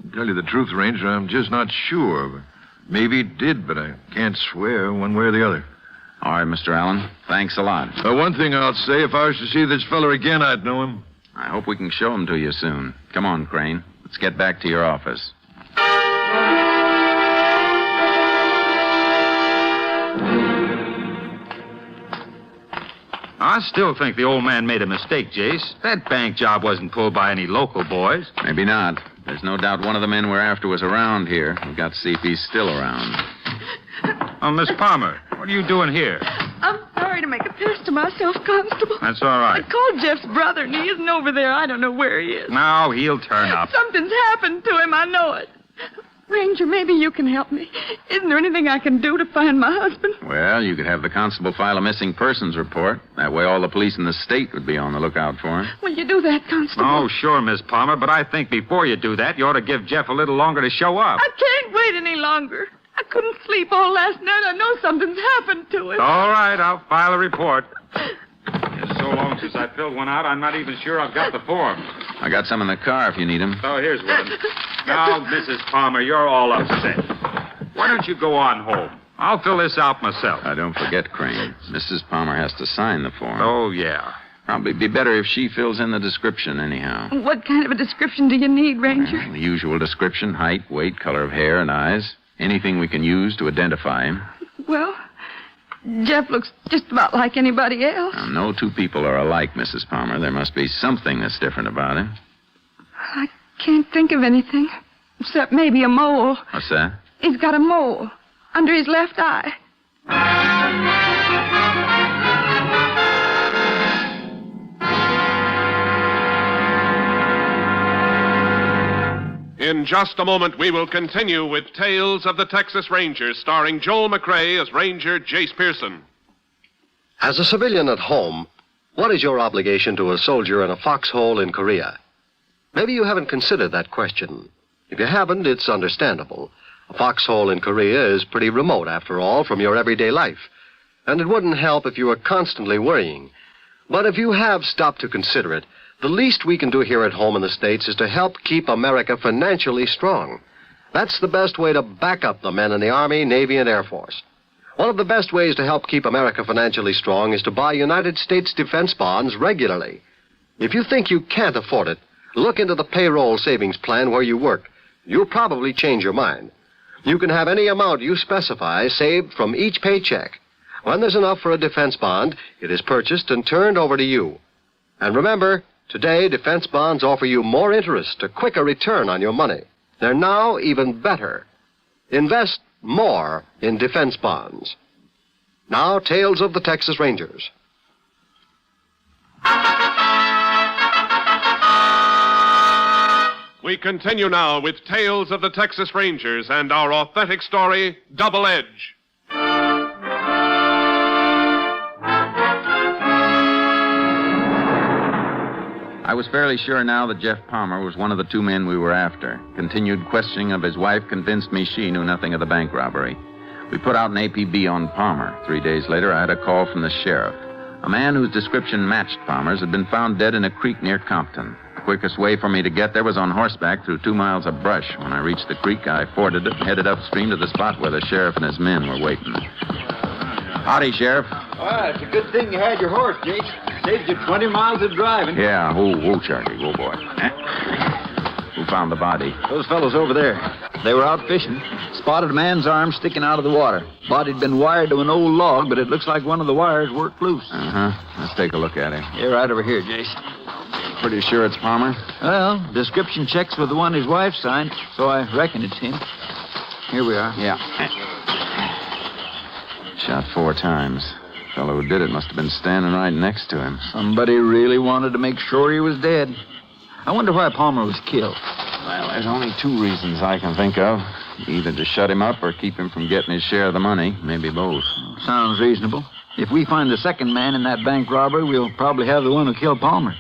To tell you the truth, Ranger, I'm just not sure. Maybe he did, but I can't swear one way or the other. All right, Mr. Allen. Thanks a lot. One thing I'll say, if I was to see this fella again, I'd know him. I hope we can show him to you soon. Come on, Crane. Let's get back to your office. I still think the old man made a mistake, Jace. That bank job wasn't pulled by any local boys. Maybe not. There's no doubt one of the men we're after was around here. We've got to see if he's still around. Oh, Miss Palmer, what are you doing here? I'm sorry to make a pass to myself, Constable. That's all right. I called Jeff's brother, and he isn't over there. I don't know where he is. No, he'll turn up. Something's happened to him. I know it. Ranger, maybe you can help me. Isn't there anything I can do to find my husband? Well, you could have the constable file a missing persons report. That way all the police in the state would be on the lookout for him. Will you do that, Constable? Oh, sure, Miss Palmer, but I think before you do that, you ought to give Jeff a little longer to show up. I can't wait any longer. I couldn't sleep all last night. I know something's happened to him. All right, I'll file a report. It's so long since I filled one out, I'm not even sure I've got the form. I got some in the car if you need them. Oh, here's one. Now, Mrs. Palmer, you're all upset. Why don't you go on home? I'll fill this out myself. Don't forget, Crane. Mrs. Palmer has to sign the form. Oh, yeah. Probably be better if she fills in the description anyhow. What kind of a description do you need, Ranger? Well, the usual description: height, weight, color of hair, and eyes. Anything we can use to identify him. Well, Jeff looks just about like anybody else. Now, no two people are alike, Mrs. Palmer. There must be something that's different about him. I can't think of anything, except maybe a mole. What's that? He's got a mole under his left eye. In just a moment, we will continue with Tales of the Texas Rangers, starring Joel McCrea as Ranger Jace Pearson. As a civilian at home, what is your obligation to a soldier in a foxhole in Korea? Maybe you haven't considered that question. If you haven't, it's understandable. A foxhole in Korea is pretty remote, after all, from your everyday life. And it wouldn't help if you were constantly worrying. But if you have stopped to consider it, the least we can do here at home in the States is to help keep America financially strong. That's the best way to back up the men in the Army, Navy, and Air Force. One of the best ways to help keep America financially strong is to buy United States defense bonds regularly. If you think you can't afford it, look into the payroll savings plan where you work. You'll probably change your mind. You can have any amount you specify saved from each paycheck. When there's enough for a defense bond, it is purchased and turned over to you. And remember, today, defense bonds offer you more interest, a quicker return on your money. They're now even better. Invest more in defense bonds. Now, Tales of the Texas Rangers. We continue now with Tales of the Texas Rangers and our authentic story, Double Edge. I was fairly sure now that Jeff Palmer was one of the two men we were after. Continued questioning of his wife convinced me she knew nothing of the bank robbery. We put out an APB on Palmer. 3 days later, I had a call from the sheriff. A man whose description matched Palmer's had been found dead in a creek near Compton. The quickest way for me to get there was on horseback through 2 miles of brush. When I reached the creek, I forded it and headed upstream to the spot where the sheriff and his men were waiting. Howdy, Sheriff. Well, it's a good thing you had your horse, Jake. Saved you 20 miles of driving. Yeah, whoa, Charlie, whoa, boy. Who found the body? Those fellows over there. They were out fishing. Spotted a man's arm sticking out of the water. Body'd been wired to an old log, but it looks like one of the wires worked loose. Let's take a look at him. Yeah, right over here, Jace. Pretty sure it's Palmer? Well, description checks with the one his wife signed, so I reckon it's him. Here we are. Yeah. Shot 4 times. Fellow who did it must have been standing right next to him. Somebody really wanted to make sure he was dead. I wonder why Palmer was killed. Well, there's only 2 reasons I can think of. Either to shut him up or keep him from getting his share of the money. Maybe both. Sounds reasonable. If we find the second man in that bank robbery, we'll probably have the one who killed Palmer.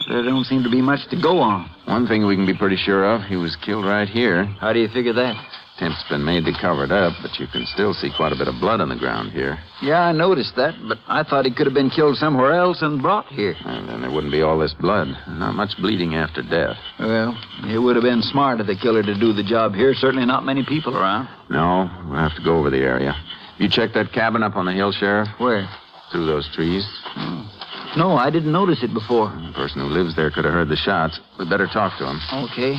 There don't seem to be much to go on. One thing we can be pretty sure of, he was killed right here. How do you figure that? Attempt's been made to cover it up, but you can still see quite a bit of blood on the ground here. Yeah, I noticed that, but I thought he could have been killed somewhere else and brought here. And then there wouldn't be all this blood. Not much bleeding after death. Well, it would have been smart of the killer to do the job here. Certainly not many people around. No, we'll have to go over the area. You checked that cabin up on the hill, Sheriff? Where? Through those trees. No, I didn't notice it before. The person who lives there could have heard the shots. We'd better talk to him. Okay.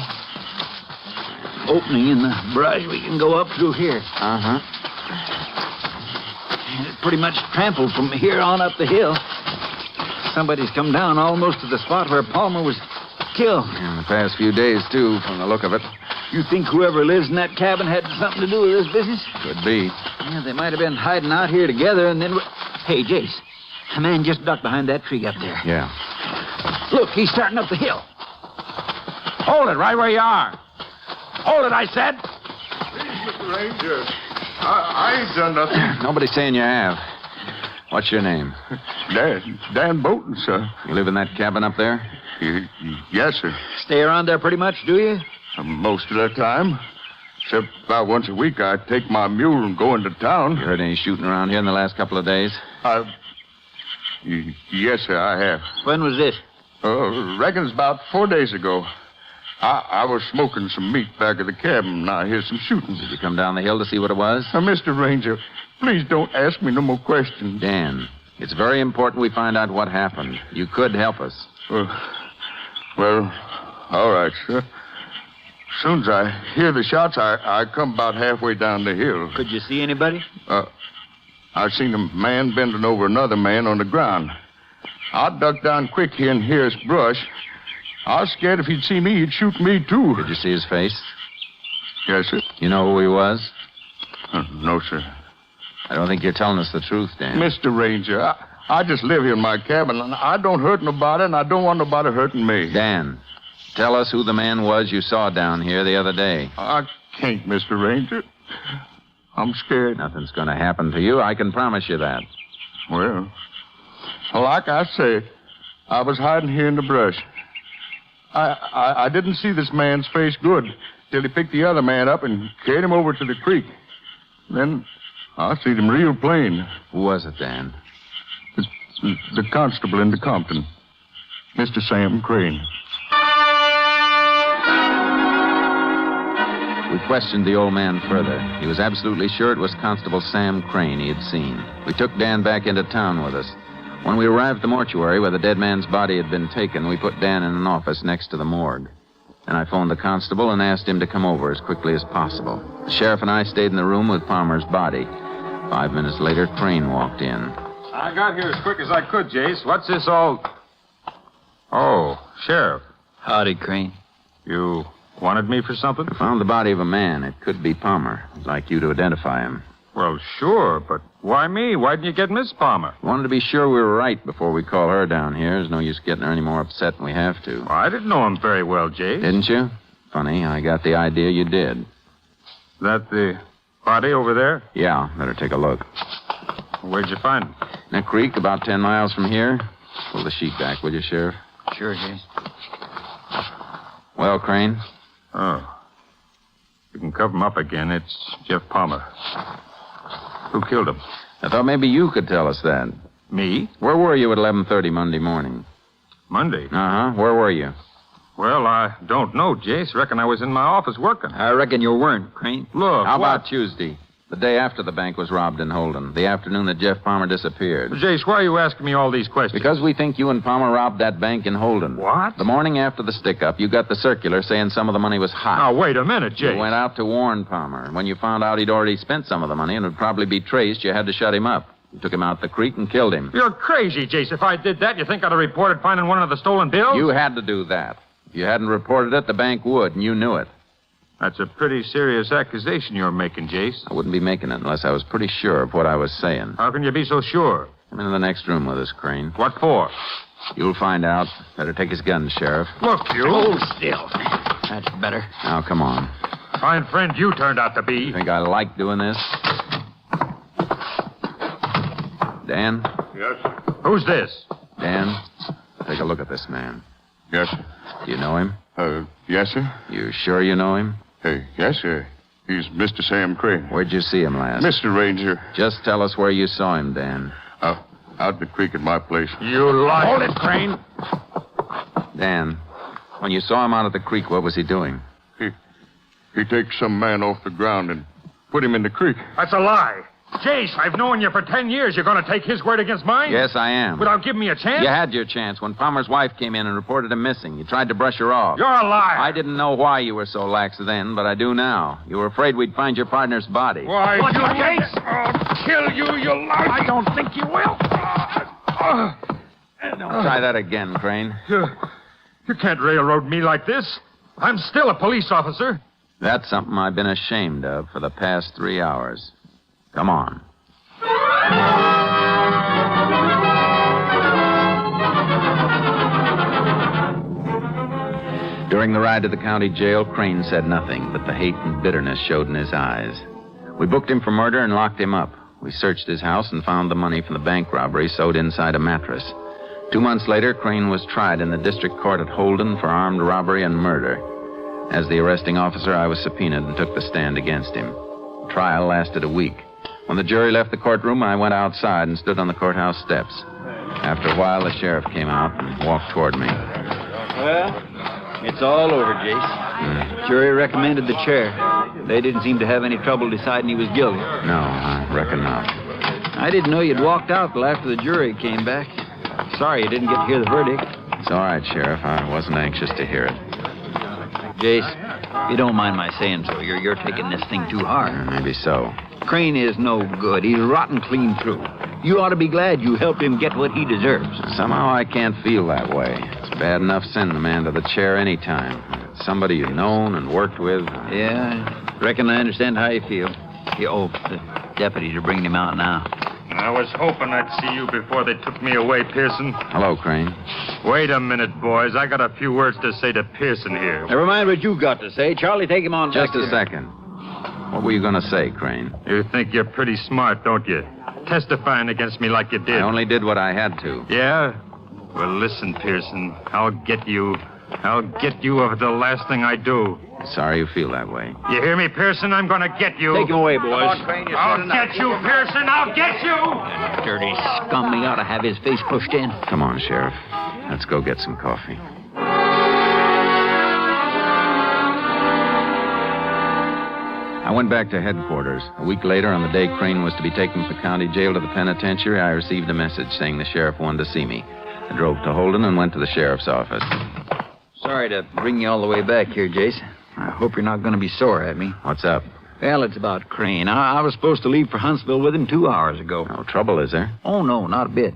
Opening in the brush. We can go up through here. It's pretty much trampled from here on up the hill. Somebody's come down almost to the spot where Palmer was killed. In the past few days, too, from the look of it. You think whoever lives in that cabin had something to do with this business? Could be. Yeah, they might have been hiding out here together and then... Hey, Jace, a man just ducked behind that tree up there. Yeah. Look, he's starting up the hill. Hold it right where you are. Hold it, I said. Please, Mr. Ranger. I ain't done nothing. Nobody's saying you have. What's your name? Dan Bolton, sir. You live in that cabin up there? Yes, sir. Stay around there pretty much, do you? Most of the time. Except about once a week, I take my mule and go into town. You heard any shooting around here in the last couple of days? Yes, sir, I have. When was this? Reckon it's about 4 days ago. I was smoking some meat back at the cabin, and I hear some shooting. Did you come down the hill to see what it was? Mr. Ranger, please don't ask me no more questions. Dan, it's very important we find out what happened. You could help us. Well, all right, sir. As soon as I hear the shots, I come about halfway down the hill. Could you see anybody? I seen a man bending over another man on the ground. I ducked down quick here in here's brush. I was scared if he'd see me, he'd shoot me, too. Did you see his face? Yes, sir. You know who he was? No, sir. I don't think you're telling us the truth, Dan. Mr. Ranger, I just live here in my cabin, and I don't hurt nobody, and I don't want nobody hurting me. Dan, tell us who the man was you saw down here the other day. I can't, Mr. Ranger. I'm scared. Nothing's going to happen to you. I can promise you that. Well, like I said, I was hiding here in the brush. I didn't see this man's face good till he picked the other man up and carried him over to the creek. Then I seen him real plain. Who was it, Dan? The constable in the Compton, Mr. Sam Crane. We questioned the old man further. He was absolutely sure it was Constable Sam Crane he had seen. We took Dan back into town with us. When we arrived at the mortuary where the dead man's body had been taken, we put Dan in an office next to the morgue. Then I phoned the constable and asked him to come over as quickly as possible. The sheriff and I stayed in the room with Palmer's body. 5 minutes later, Crane walked in. I got here as quick as I could, Jace. What's this all... Oh, Sheriff. Howdy, Crane. You wanted me for something? I found the body of a man. It could be Palmer. I'd like you to identify him. Well, sure, but why me? Why didn't you get Miss Palmer? Wanted to be sure we were right before we call her down here. There's no use getting her any more upset than we have to. Well, I didn't know him very well, Jace. Didn't you? Funny, I got the idea you did. That the body over there? Yeah, better take a look. Where'd you find him? In a creek about 10 miles from here. Pull the sheet back, will you, Sheriff? Sure, Jace. Well, Crane? Oh. You can cover him up again. It's Jeff Palmer. Who killed him? I thought maybe you could tell us that. Me? Where were you at 11:30 Monday morning? Monday? Uh-huh. Where were you? Well, I don't know, Jace. Reckon I was in my office working. I reckon you weren't, Crane. Look, How about Tuesday? The day after the bank was robbed in Holden, the afternoon that Jeff Palmer disappeared. Jace, why are you asking me all these questions? Because we think you and Palmer robbed that bank in Holden. What? The morning after the stick-up, you got the circular saying some of the money was hot. Now, wait a minute, Jace. You went out to warn Palmer, and when you found out he'd already spent some of the money and would probably be traced, you had to shut him up. You took him out the creek and killed him. You're crazy, Jace. If I did that, you think I'd have reported finding one of the stolen bills? You had to do that. If you hadn't reported it, the bank would, and you knew it. That's a pretty serious accusation you're making, Jace. I wouldn't be making it unless I was pretty sure of what I was saying. How can you be so sure? Come into the next room with us, Crane. What for? You'll find out. Better take his gun, Sheriff. Look, you. Hold still. That's better. Now, come on. Fine friend you turned out to be. You think I like doing this? Dan? Yes, sir. Who's this? Dan, take a look at this man. Yes, sir. Do you know him? Yes, sir. You sure you know him? Yes, sir. He's Mr. Sam Crane. Where'd you see him last? Mr. Ranger. Just tell us where you saw him, Dan. Out the creek at my place. You lie. Hold it, Crane. Dan, when you saw him out at the creek, what was he doing? He takes some man off the ground and put him in the creek. That's a lie. Jace, I've known you for 10 years. You're going to take his word against mine? Yes, I am. Without giving me a chance? You had your chance when Palmer's wife came in and reported him missing. You tried to brush her off. You're a liar. I didn't know why you were so lax then, but I do now. You were afraid we'd find your partner's body. Why, What, Jace? I'll kill you, you liar. I don't think you will. Don't try that again, Crane. You can't railroad me like this. I'm still a police officer. That's something I've been ashamed of for the past 3 hours. Come on. During the ride to the county jail, Crane said nothing, but the hate and bitterness showed in his eyes. We booked him for murder and locked him up. We searched his house and found the money from the bank robbery sewed inside a mattress. 2 months later, Crane was tried in the district court at Holden for armed robbery and murder. As the arresting officer, I was subpoenaed and took the stand against him. The trial lasted a week. When the jury left the courtroom, I went outside and stood on the courthouse steps. After a while, the sheriff came out and walked toward me. Well, it's all over, Jace. Jury recommended the chair. They didn't seem to have any trouble deciding he was guilty. No, I reckon not. I didn't know you'd walked out till after the jury came back. Sorry you didn't get to hear the verdict. It's all right, Sheriff. I wasn't anxious to hear it. Jace, if you don't mind my saying so, you're taking this thing too hard. Maybe so. Crane is no good. He's rotten clean through. You ought to be glad you helped him get what he deserves. Somehow I can't feel that way. It's bad enough sending a man to the chair any time. It's somebody you've known and worked with. Yeah, I reckon I understand how you feel. The deputies are bringing him out now. I was hoping I'd see you before they took me away, Pearson. Hello, Crane. Wait a minute, boys. I got a few words to say to Pearson here. Never mind what you got to say. Charlie, take him on Just back a second. What were you going to say, Crane? You think you're pretty smart, don't you? Testifying against me like you did. I only did what I had to. Yeah? Well, listen, Pearson. I'll get you. I'll get you over the last thing I do. Sorry you feel that way. You hear me, Pearson? I'm going to get you. Take him away, boys. I'll get you, Pearson. I'll get you. That dirty scum. He ought to have his face pushed in. Come on, Sheriff. Let's go get some coffee. I went back to headquarters. A week later, on the day Crane was to be taken from the county jail to the penitentiary, I received a message saying the sheriff wanted to see me. I drove to Holden and went to the sheriff's office. Sorry to bring you all the way back here, Jace. I hope you're not going to be sore at me. What's up? Well, it's about Crane. I was supposed to leave for Huntsville with him 2 hours ago. No trouble, is there? Oh, no, not a bit.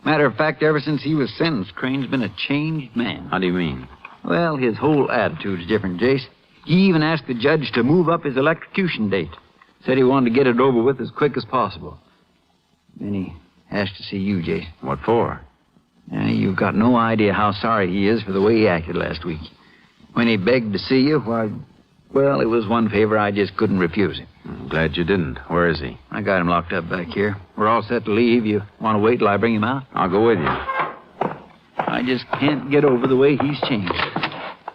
Matter of fact, ever since he was sentenced, Crane's been a changed man. How do you mean? Well, his whole attitude's different, Jace. He even asked the judge to move up his electrocution date. Said he wanted to get it over with as quick as possible. Then he asked to see you, Jace. What for? You've got no idea how sorry he is for the way he acted last week. When he begged to see you, well, it was one favor I just couldn't refuse him. I'm glad you didn't. Where is he? I got him locked up back here. We're all set to leave. You want to wait till I bring him out? I'll go with you. I just can't get over the way he's changed.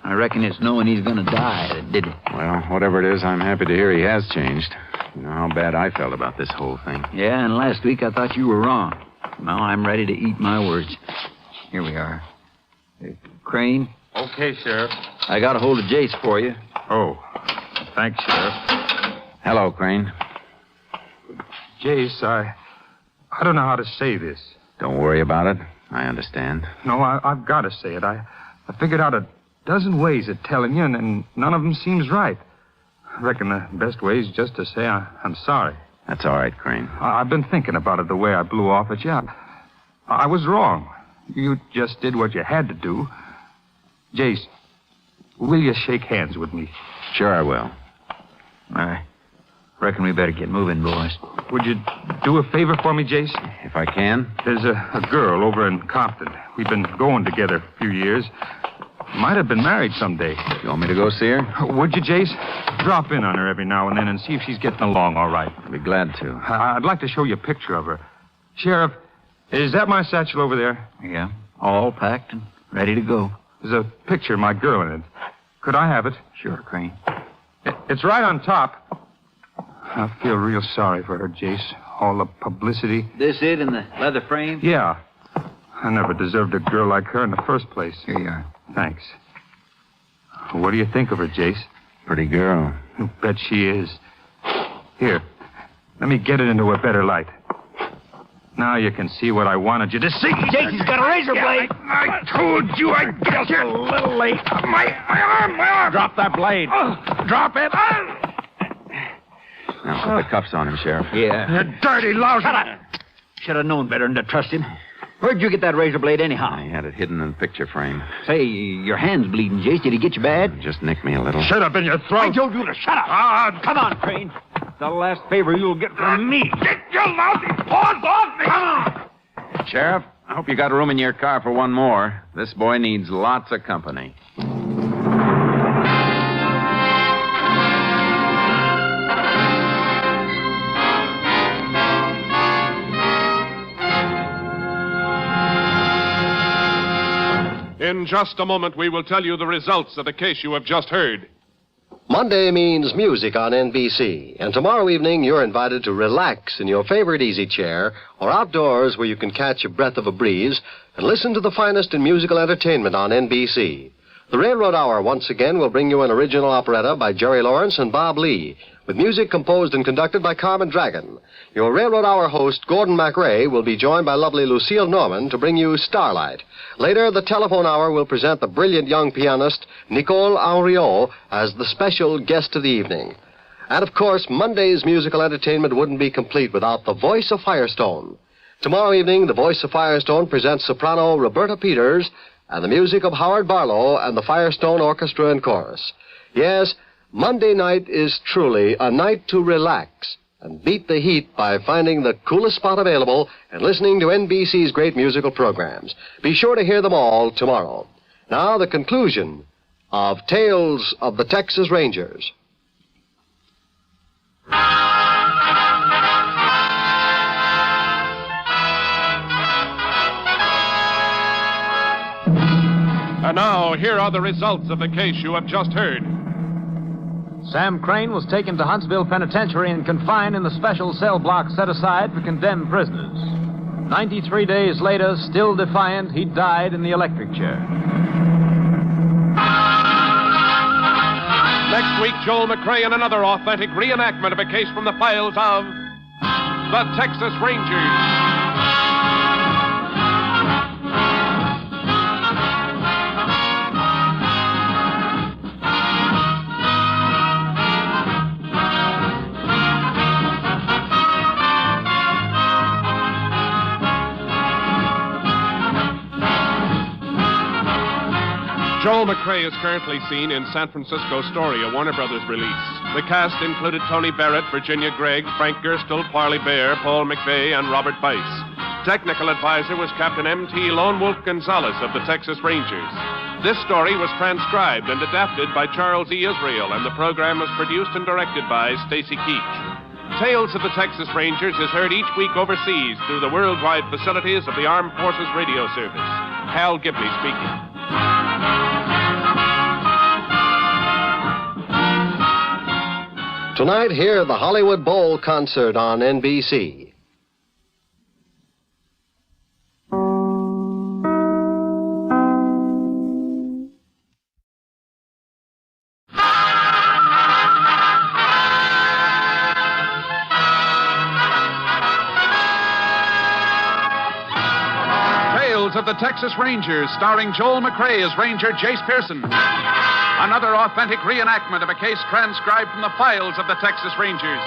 I reckon it's knowing he's going to die that did it. Well, whatever it is, I'm happy to hear he has changed. You know how bad I felt about this whole thing. Yeah, and last week I thought you were wrong. Now I'm ready to eat my words. Here we are. Crane? Okay, Sheriff. I got a hold of Jace for you. Oh, thanks, Sheriff. Hello, Crane. Jace, I don't know how to say this. Don't worry about it. I understand. No, I've got to say it. I figured out a dozen ways of telling you, and none of them seems right. I reckon the best way is just to say I'm sorry. That's all right, Crane. I've been thinking about it the way I blew off at you. I was wrong. You just did what you had to do. Jace, will you shake hands with me? Sure I will. I reckon we better get moving, boys. Would you do a favor for me, Jace? If I can. There's a girl over in Compton. We've been going together a few years. Might have been married someday. You want me to go see her? Would you, Jace? Drop in on her every now and then and see if she's getting along all right. I'd be glad to. I'd like to show you a picture of her. Sheriff, is that my satchel over there? Yeah, all packed and ready to go. There's a picture of my girl in it. Could I have it? Sure, Crane. It's right on top. I feel real sorry for her, Jace. All the publicity. This it in the leather frame? Yeah. I never deserved a girl like her in the first place. Here you are. Thanks. What do you think of her, Jace? Pretty girl. You bet she is. Here, let me get it into a better light. Now you can see what I wanted you to see. Jason's got a razor blade. I told you I'd get you. A little late. My arm. Drop that blade. Drop it. Now put the cuffs on him, Sheriff. Yeah. You dirty lousy. Shut up. Should have known better than to trust him. Where'd you get that razor blade anyhow? I had it hidden in the picture frame. Say, your hand's bleeding, Jace. Did he get you bad? Just nicked me a little. Shut up in your throat. I told you to shut up. Come on, Crane. The last favor you'll get from me. Get your lousy paws off me. Come on. Sheriff, I hope you got room in your car for one more. This boy needs lots of company. In just a moment, we will tell you the results of the case you have just heard. Monday means music on NBC, and tomorrow evening you're invited to relax in your favorite easy chair or outdoors where you can catch a breath of a breeze and listen to the finest in musical entertainment on NBC. The Railroad Hour once again will bring you an original operetta by Jerry Lawrence and Bob Lee, with music composed and conducted by Carmen Dragon. Your Railroad Hour host, Gordon MacRae, will be joined by lovely Lucille Norman to bring you Starlight. Later, the Telephone Hour will present the brilliant young pianist, Nicole Henriot, as the special guest of the evening. And, of course, Monday's musical entertainment wouldn't be complete without the Voice of Firestone. Tomorrow evening, the Voice of Firestone presents soprano Roberta Peters and the music of Howard Barlow and the Firestone Orchestra and Chorus. Yes, Monday night is truly a night to relax and beat the heat by finding the coolest spot available and listening to NBC's great musical programs. Be sure to hear them all tomorrow. Now, the conclusion of Tales of the Texas Rangers. And now, here are the results of the case you have just heard. Sam Crane was taken to Huntsville Penitentiary and confined in the special cell block set aside for condemned prisoners. 93 days later, still defiant, he died in the electric chair. Next week, Joel McCrea in another authentic reenactment of a case from the files of the Texas Rangers. Joel McCrea is currently seen in San Francisco Story, a Warner Brothers release. The cast included Tony Barrett, Virginia Gregg, Frank Gerstle, Parley Bear, Paul McVeigh, and Robert Bice. Technical advisor was Captain M.T. Lone Wolf Gonzalez of the Texas Rangers. This story was transcribed and adapted by Charles E. Israel, and the program was produced and directed by Stacy Keach. Tales of the Texas Rangers is heard each week overseas through the worldwide facilities of the Armed Forces Radio Service. Hal Gibley speaking. Tonight, hear the Hollywood Bowl concert on NBC. of the Texas Rangers, starring Joel McRae as Ranger Jace Pearson. Another authentic reenactment of a case transcribed from the files of the Texas Rangers.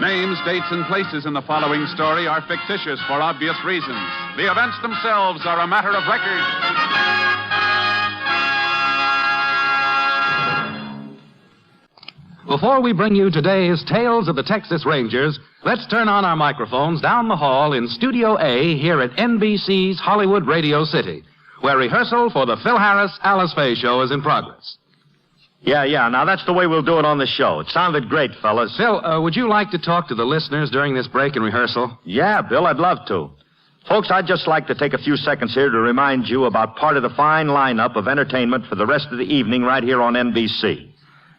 Names, dates, and places in the following story are fictitious for obvious reasons. The events themselves are a matter of record. Before we bring you today's Tales of the Texas Rangers, let's turn on our microphones down the hall in Studio A here at NBC's Hollywood Radio City, where rehearsal for the Phil Harris Alice Faye show is in progress. Yeah. Now, that's the way we'll do it on the show. It sounded great, fellas. Phil, would you like to talk to the listeners during this break in rehearsal? Yeah, Bill, I'd love to. Folks, I'd just like to take a few seconds here to remind you about part of the fine lineup of entertainment for the rest of the evening right here on NBC.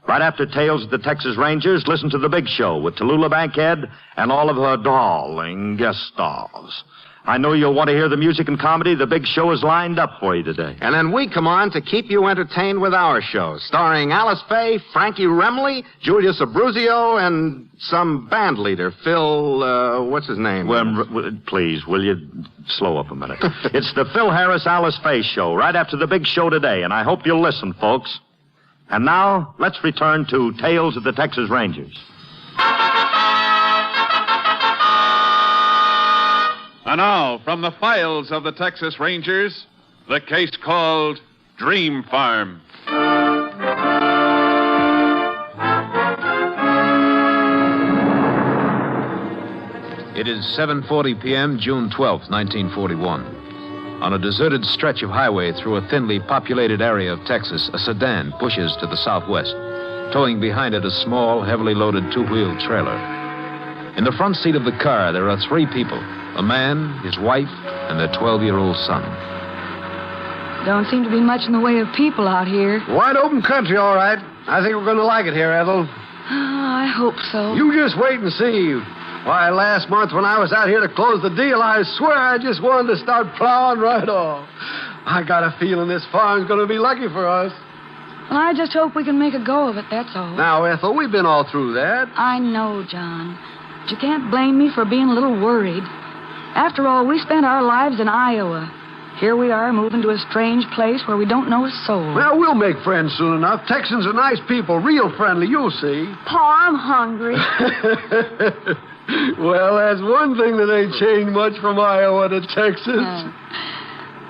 Right after Tales of the Texas Rangers, listen to The Big Show with Tallulah Bankhead and all of her darling guest stars. I know you'll want to hear the music and comedy. The Big Show is lined up for you today. And then we come on to keep you entertained with our show, starring Alice Faye, Frankie Remley, Julius Abruzio, and some band leader, Phil, what's his name? Well, please, will you slow up a minute? It's the Phil Harris Alice Faye show, right after The Big Show today, and I hope you'll listen, folks. And now, let's return to Tales of the Texas Rangers. And now, from the files of the Texas Rangers, the case called Dream Farm. It is 7:40 p.m., June 12th, 1941. On a deserted stretch of highway through a thinly populated area of Texas, a sedan pushes to the southwest, towing behind it a small, heavily loaded two-wheeled trailer. In the front seat of the car, there are three people: a man, his wife, and their 12-year-old son. Don't seem to be much in the way of people out here. Wide open country, all right. I think we're going to like it here, Ethel. I hope so. You just wait and see. Why, last month when I was out here to close the deal, I swear I just wanted to start plowing right off. I got a feeling this farm's going to be lucky for us. Well, I just hope we can make a go of it, that's all. Now, Ethel, we've been all through that. I know, John. But you can't blame me for being a little worried. After all, we spent our lives in Iowa. Here we are moving to a strange place where we don't know a soul. Well, we'll make friends soon enough. Texans are nice people, real friendly, you'll see. Pa, I'm hungry. Well, that's one thing that ain't changed much from Iowa to Texas.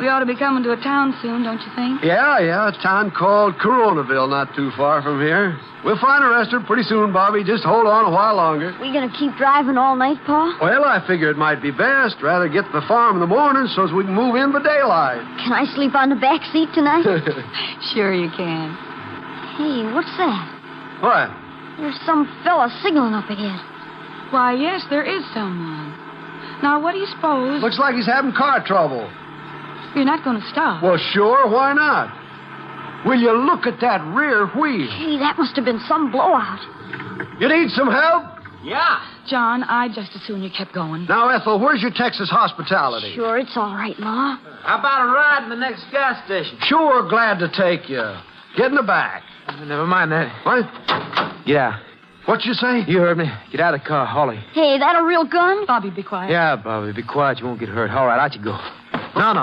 We ought to be coming to a town soon, don't you think? Yeah, a town called Coronaville, not too far from here. We'll find a restaurant pretty soon, Bobby. Just hold on a while longer. We gonna keep driving all night, Pa? Well, I figure it might be best. Rather get to the farm in the morning so as we can move in by daylight. Can I sleep on the back seat tonight? Sure you can. Hey, what's that? What? There's some fella signaling up ahead. Why, yes, there is someone. Now, what do you suppose? Looks like he's having car trouble. You're not going to stop. Well, sure, why not? Will you look at that rear wheel? Hey, that must have been some blowout. You need some help? Yeah. John, I'd just as soon you kept going. Now, Ethel, where's your Texas hospitality? Sure, it's all right, Ma. How about a ride in the next gas station? Sure, glad to take you. Get in the back. Never mind that. What? Get out. What'd you say? You heard me. Get out of the car, Holly. Hey, that a real gun? Bobby, be quiet. Yeah, Bobby, be quiet. You won't get hurt. All right, out you go. No.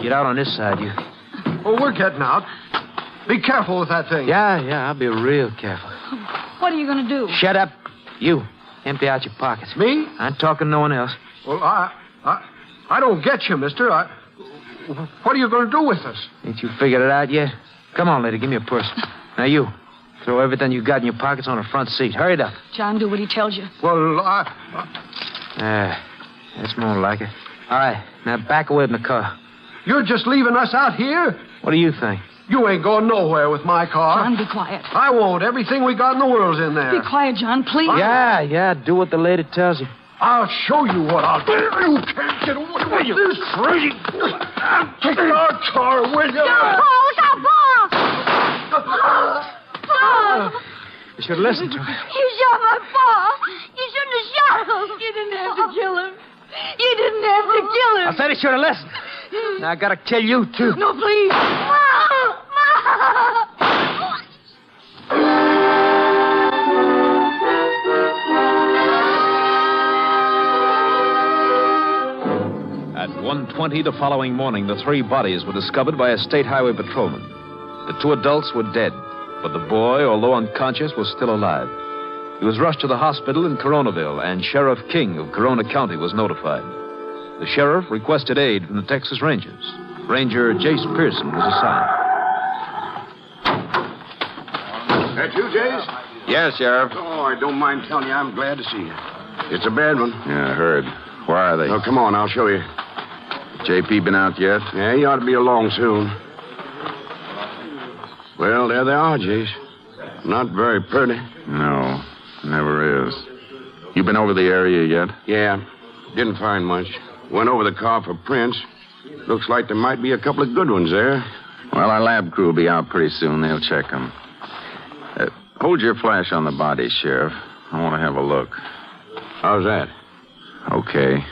Get out on this side, you. Oh, we're getting out. Be careful with that thing. Yeah, I'll be real careful. What are you going to do? Shut up. You. Empty out your pockets. Me? I'm talking to no one else. Well, I don't get you, mister. What are you going to do with us? Ain't you figured it out yet? Come on, lady, give me a purse. Now, you. Throw everything you got in your pockets on the front seat. Hurry it up. John, do what he tells you. Well, that's more like it. All right, now back away from the car. You're just leaving us out here? What do you think? You ain't going nowhere with my car. John, be quiet. I won't. Everything we got in the world's in there. Be quiet, John, please. Yeah, do what the lady tells you. I'll show you what I'll do. You can't get away with this crazy. Take our car, will you? Oh, look out, Pa! You should listen to her. You shot my Pa. You kill him. You didn't have to kill him. I said he should have listened. Now I gotta kill you, too. No, please. Ma! At 1:20 the following morning, the 3 bodies were discovered by a state highway patrolman. The 2 adults were dead, but the boy, although unconscious, was still alive. He was rushed to the hospital in Coronaville, and Sheriff King of Corona County was notified. The sheriff requested aid from the Texas Rangers. Ranger Jace Pearson was assigned. That you, Jace? Yes, Sheriff. Oh, I don't mind telling you, I'm glad to see you. It's a bad one. Yeah, I heard. Where are they? Oh, come on, I'll show you. JP been out yet? Yeah, he ought to be along soon. Well, there they are, Jace. Not very pretty. No, never is. You been over the area yet? Yeah, didn't find much. Went over the car for prints. Looks like there might be a couple of good ones there. Well, our lab crew will be out pretty soon. They'll check them. Hold your flash on the body, Sheriff. I want to have a look. How's that? Okay.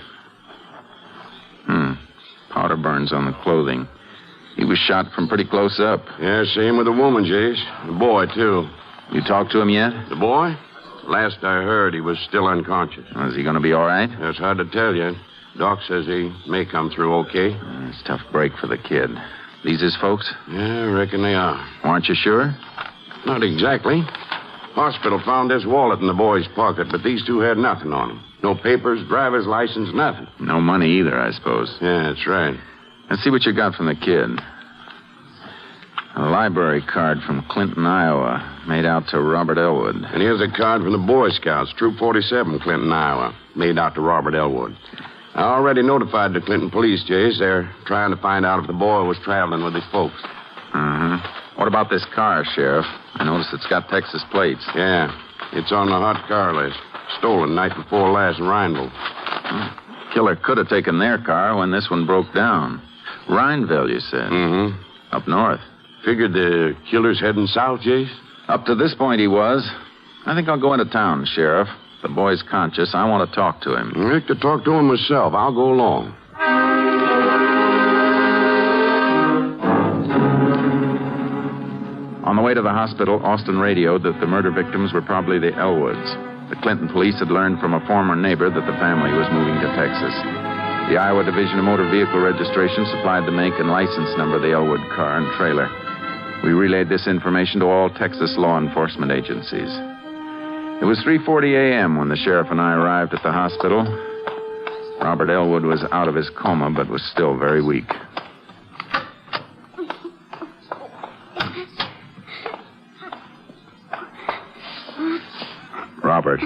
Powder burns on the clothing. He was shot from pretty close up. Yeah, same with the woman, Jace. The boy, too. You talked to him yet? The boy? Last I heard, he was still unconscious. Is he going to be all right? That's hard to tell yet. Doc says he may come through okay. It's a tough break for the kid. These his folks? Yeah, I reckon they are. Aren't you sure? Not exactly. Hospital found this wallet in the boy's pocket, but these 2 had nothing on them. No papers, driver's license, nothing. No money either, I suppose. Yeah, that's right. Let's see what you got from the kid. A library card from Clinton, Iowa, made out to Robert Elwood. And here's a card from the Boy Scouts, Troop 47, Clinton, Iowa, made out to Robert Elwood. I already notified the Clinton police, Jace. They're trying to find out if the boy was traveling with his folks. What about this car, Sheriff? I noticed it's got Texas plates. Yeah, it's on the hot car list. Stolen night before last in Rhineville. Killer could have taken their car when this one broke down. Rhineville, you said? Mm-hmm. Up north. Figured the killer's heading south, Jace? Up to this point, he was. I think I'll go into town, Sheriff. The boy's conscious. I want to talk to him. I'd like to talk to him myself. I'll go along. On the way to the hospital, Austin radioed that the murder victims were probably the Elwoods. The Clinton police had learned from a former neighbor that the family was moving to Texas. The Iowa Division of Motor Vehicle Registration supplied the make and license number of the Elwood car and trailer. We relayed this information to all Texas law enforcement agencies. It was 3:40 a.m. when the sheriff and I arrived at the hospital. Robert Elwood was out of his coma, but was still very weak. Robert,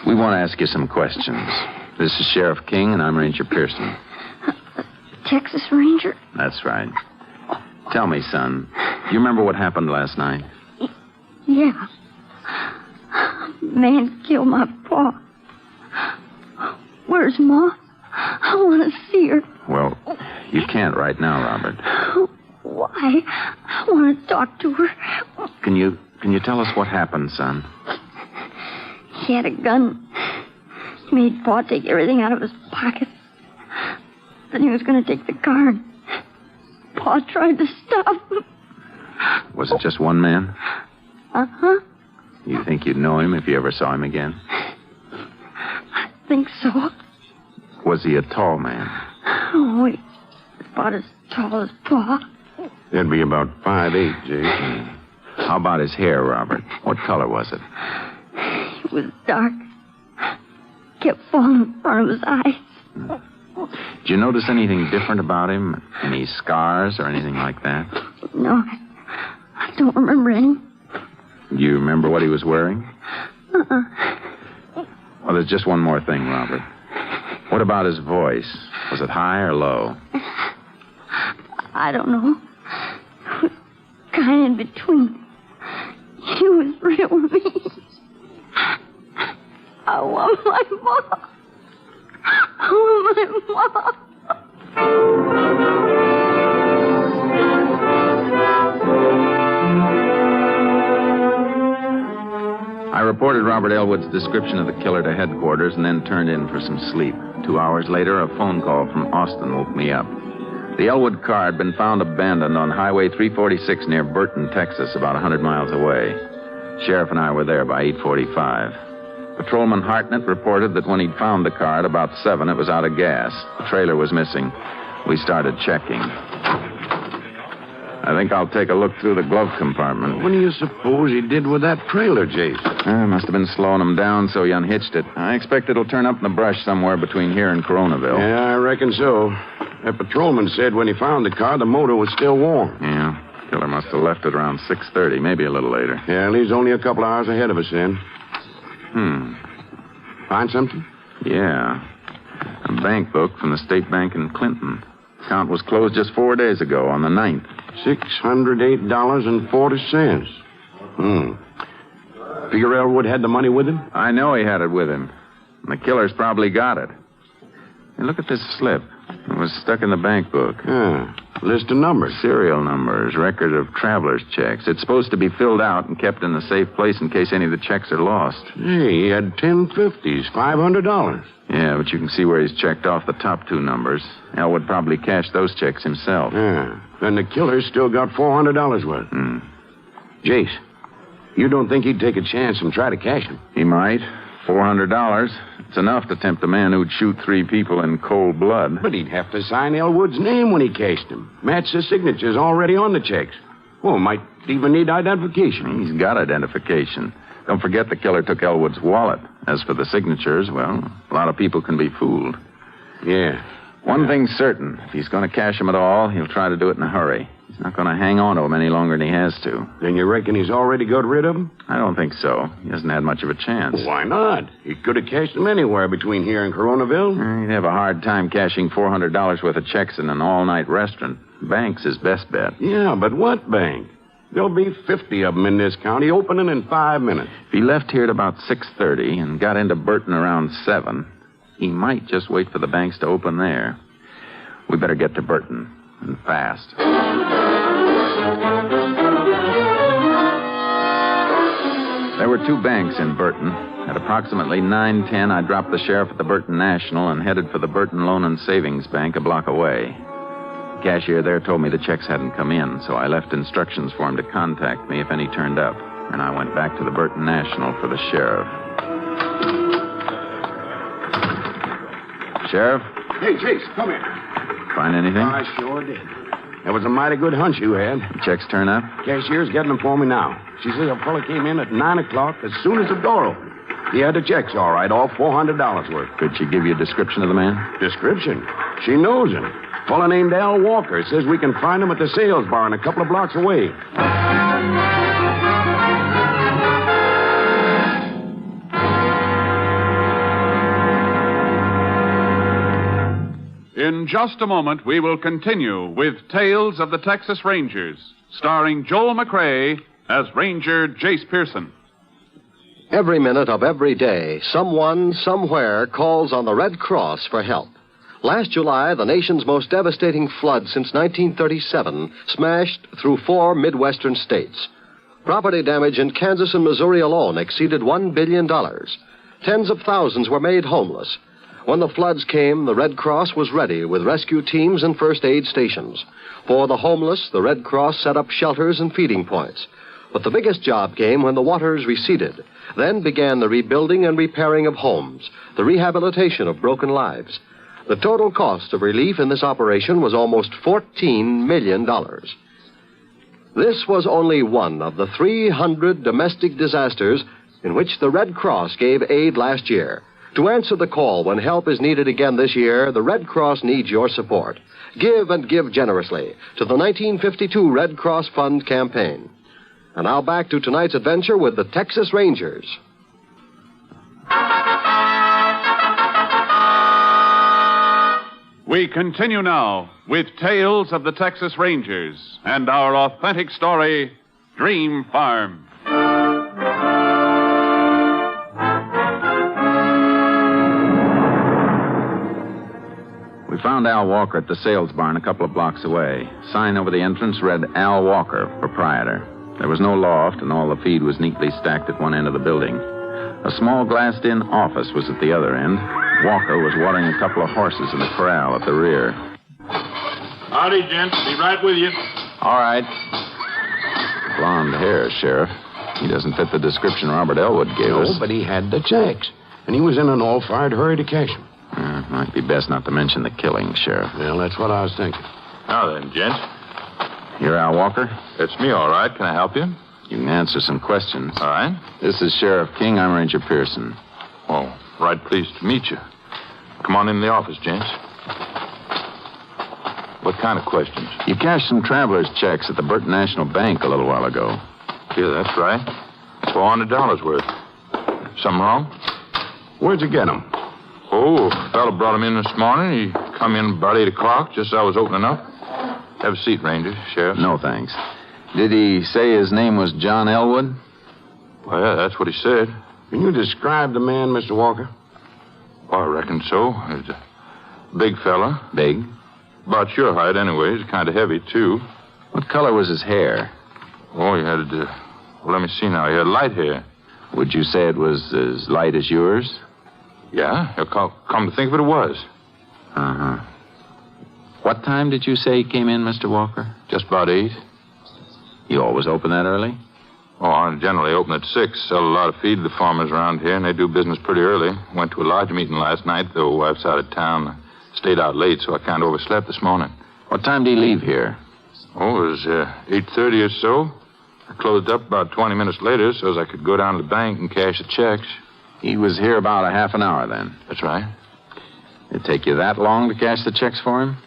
we want to ask you some questions. This is Sheriff King, and I'm Ranger Pearson. Texas Ranger? That's right. Tell me, son, you remember what happened last night? Yeah. Man killed my pa. Where's Ma? I want to see her. Well, you can't right now, Robert. Why? I want to talk to her. Can you tell us what happened, son? He had a gun. He made Pa take everything out of his pocket. Then he was going to take the car. And Pa tried to stop him. Was it just one man? Uh-huh. You think you'd know him if you ever saw him again? I think so. Was he a tall man? Oh, he's about as tall as Pa. That'd be about 5'8", Jace. How about his hair, Robert? What color was it? It was dark. Kept falling in front of his eyes. Did you notice anything different about him? Any scars or anything like that? No, I don't remember any. Do you remember what he was wearing? Uh-uh. Well, there's just one more thing, Robert. What about his voice? Was it high or low? I don't know. Kind of in between. He was real mean. I want my mom. I want my mom. I reported Robert Elwood's description of the killer to headquarters and then turned in for some sleep. 2 hours later, a phone call from Austin woke me up. The Elwood car had been found abandoned on Highway 346 near Burton, Texas, about 100 miles away. Sheriff and I were there by 8:45. Patrolman Hartnett reported that when he'd found the car at about 7, it was out of gas. The trailer was missing. We started checking. I think I'll take a look through the glove compartment. What do you suppose he did with that trailer, Jace? Must have been slowing him down, so he unhitched it. I expect it'll turn up in the brush somewhere between here and Coronaville. Yeah, I reckon so. That patrolman said when he found the car, the motor was still warm. Yeah, killer must have left it around 6:30, maybe a little later. Yeah, he's only a couple hours ahead of us then. Find something? Yeah. A bank book from the State Bank in Clinton. Account was closed just 4 days ago on the 9th. $608.40. Figure Elwood had the money with him? I know he had it with him. And the killer's probably got it. Hey, look at this slip. It was stuck in the bank book. Yeah. List of numbers. Serial numbers, record of traveler's checks. It's supposed to be filled out and kept in a safe place in case any of the checks are lost. Hey, he had 10 50s, $500. Yeah, but you can see where he's checked off the top 2 numbers. Elwood probably cashed those checks himself. Yeah. Then the killer's still got $400 worth. Jace, you don't think he'd take a chance and try to cash him? He might. $400. It's enough to tempt a man who'd shoot 3 people in cold blood. But he'd have to sign Elwood's name when he cashed him. Match the signatures already on the checks. Well, might even need identification. He's got identification. Don't forget the killer took Elwood's wallet. As for the signatures, well, a lot of people can be fooled. Yeah. One thing's certain. If he's going to cash him at all, he'll try to do it in a hurry. He's not going to hang on to him any longer than he has to. Then you reckon he's already got rid of him? I don't think so. He hasn't had much of a chance. Why not? He could have cashed them anywhere between here and Coronaville. He'd have a hard time cashing $400 worth of checks in an all-night restaurant. Bank's his best bet. Yeah, but what bank? There'll be 50 of them in this county, opening in 5 minutes. If he left here at about 6:30 and got into Burton around 7, he might just wait for the banks to open there. We better get to Burton, and fast. There were 2 banks in Burton. At approximately 9:10, I dropped the sheriff at the Burton National and headed for the Burton Loan and Savings Bank a block away. The cashier there told me the checks hadn't come in, so I left instructions for him to contact me if any turned up. And I went back to the Burton National for the sheriff. Sheriff? Hey, Chase, come here. Find anything? I sure did. That was a mighty good hunch you had. The checks turn up? Cashier's getting them for me now. She says a fella came in at 9 o'clock as soon as the door opened. He had the checks all right, all $400 worth. Could she give you a description of the man? Description? She knows him. Fella named Al Walker. Says we can find him at the sales barn a couple of blocks away. In just a moment, we will continue with Tales of the Texas Rangers, starring Joel McRae as Ranger Jace Pearson. Every minute of every day, someone, somewhere calls on the Red Cross for help. Last July, the nation's most devastating flood since 1937 smashed through 4 Midwestern states. Property damage in Kansas and Missouri alone exceeded $1 billion. Tens of thousands were made homeless. When the floods came, the Red Cross was ready with rescue teams and first aid stations. For the homeless, the Red Cross set up shelters and feeding points. But the biggest job came when the waters receded. Then began the rebuilding and repairing of homes, the rehabilitation of broken lives. The total cost of relief in this operation was almost $14 million. This was only one of the 300 domestic disasters in which the Red Cross gave aid last year. To answer the call when help is needed again this year, the Red Cross needs your support. Give and give generously to the 1952 Red Cross Fund campaign. And now back to tonight's adventure with the Texas Rangers. We continue now with Tales of the Texas Rangers and our authentic story, Dream Farm. We found Al Walker at the sales barn a couple of blocks away. Sign over the entrance read Al Walker, proprietor. There was no loft, and all the feed was neatly stacked at one end of the building. A small glassed-in office was at the other end. Walker was watering a couple of horses in the corral at the rear. Howdy, gents. Be right with you. All right. Blonde hair, Sheriff. He doesn't fit the description Robert Elwood gave us. No, but he had the checks. And he was in an all-fired hurry to cash them. Might be best not to mention the killing, Sheriff. Well, that's what I was thinking. Now then, gents. You're Al Walker? It's me, all right. Can I help you? You can answer some questions. All right. This is Sheriff King. I'm Ranger Pearson. Oh, right pleased to meet you. Come on in the office, gents. What kind of questions? You cashed some traveler's checks at the Burton National Bank a little while ago. Yeah, that's right. $400 worth. Something wrong? Where'd you get them? Oh, a fellow brought them in this morning. He come in about 8 o'clock, just as I was opening up. Have a seat, Ranger, Sheriff. No, thanks. Did he say his name was John Elwood? Well, yeah, that's what he said. Can you describe the man, Mr. Walker? Well, I reckon so. He's a big fella. Big? About your height, anyway. He's kind of heavy, too. What color was his hair? Oh, he had, well, let me see now. He had light hair. Would you say it was as light as yours? Yeah, come to think of it, it was. Uh-huh. What time did you say he came in, Mr. Walker? Just about 8. You always open that early? Oh, I generally open at 6. Sell a lot of feed to the farmers around here, and they do business pretty early. Went to a lodge meeting last night, though wife's out of town. Stayed out late, so I kind of overslept this morning. What time do you leave here? Oh, it was 8:30 or so. I closed up about 20 minutes later so as I could go down to the bank and cash the checks. He was here about a half an hour then. That's right. It take you that long to cash the checks for him?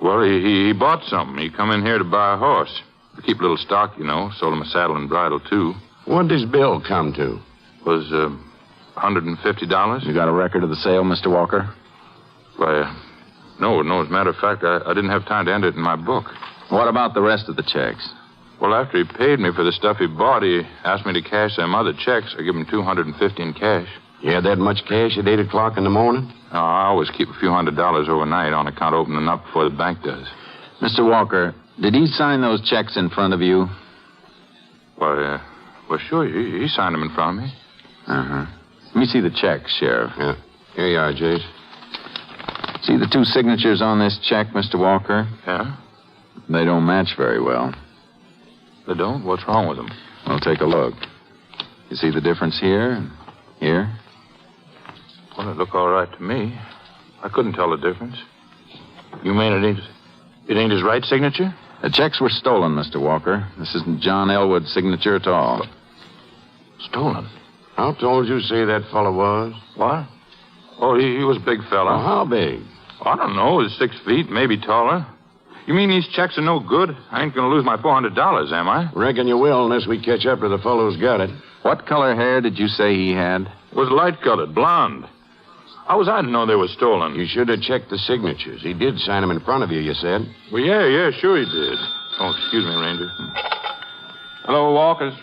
Well, he bought something. He come in here to buy a horse. To keep a little stock, you know. Sold him a saddle and bridle, too. What does his bill come to? Was $150. You got a record of the sale, Mr. Walker? Why, no. As a matter of fact, I didn't have time to enter it in my book. What about the rest of the checks? Well, after he paid me for the stuff he bought, he asked me to cash them other checks. I give him $250 in cash. You had that much cash at 8 o'clock in the morning? No, I always keep a few $100s overnight on account of opening up before the bank does. Mr. Walker, did he sign those checks in front of you? Well, sure. He signed them in front of me. Uh-huh. Let me see the checks, Sheriff. Yeah. Here you are, Jace. See the 2 signatures on this check, Mr. Walker? Yeah? They don't match very well. They don't? What's wrong with them? Well, take a look. You see the difference here and here? Well, it look all right to me. I couldn't tell the difference. You mean it ain't his right signature? The checks were stolen, Mr. Walker. This isn't John Elwood's signature at all. Stolen? How tall did you say that fellow was? What? Oh, he was a big fella. Well, how big? I don't know. He's 6 feet, maybe taller. You mean these checks are no good? I ain't going to lose my $400, am I? Reckon you will unless we catch up to the fellow who's got it. What color hair did you say he had? It was light-colored, blonde. How was I to know they were stolen? You should have checked the signatures. He did sign them in front of you, you said. Well, yeah, sure he did. Oh, excuse me, Ranger. Hello, Walkers.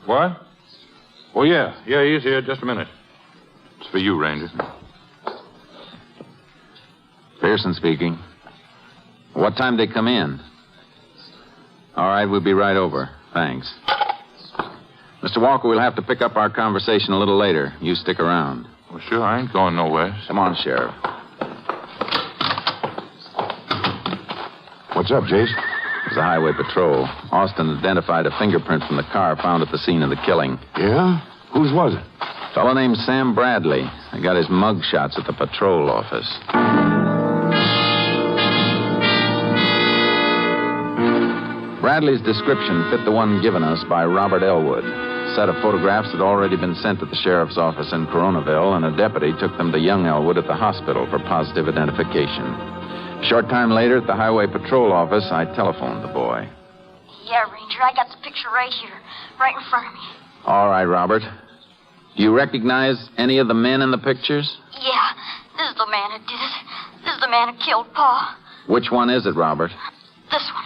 What? Oh, yeah, he's here. Just a minute. It's for you, Ranger. Pearson speaking. What time did they come in? All right, we'll be right over. Thanks. Mr. Walker, we'll have to pick up our conversation a little later. You stick around. Well, sure, I ain't going nowhere. Come on, Sheriff. What's up, Jace? It was the highway patrol. Austin identified a fingerprint from the car found at the scene of the killing. Yeah? Whose was it? A fellow named Sam Bradley. I got his mug shots at the patrol office. Bradley's description fit the one given us by Robert Elwood. A set of photographs had already been sent to the sheriff's office in Coronaville, and a deputy took them to young Elwood at the hospital for positive identification. A short time later, at the highway patrol office, I telephoned the boy. Yeah, Ranger, I got the picture right here, right in front of me. All right, Robert. Do you recognize any of the men in the pictures? Yeah, this is the man who did it. This is the man who killed Pa. Which one is it, Robert? This one.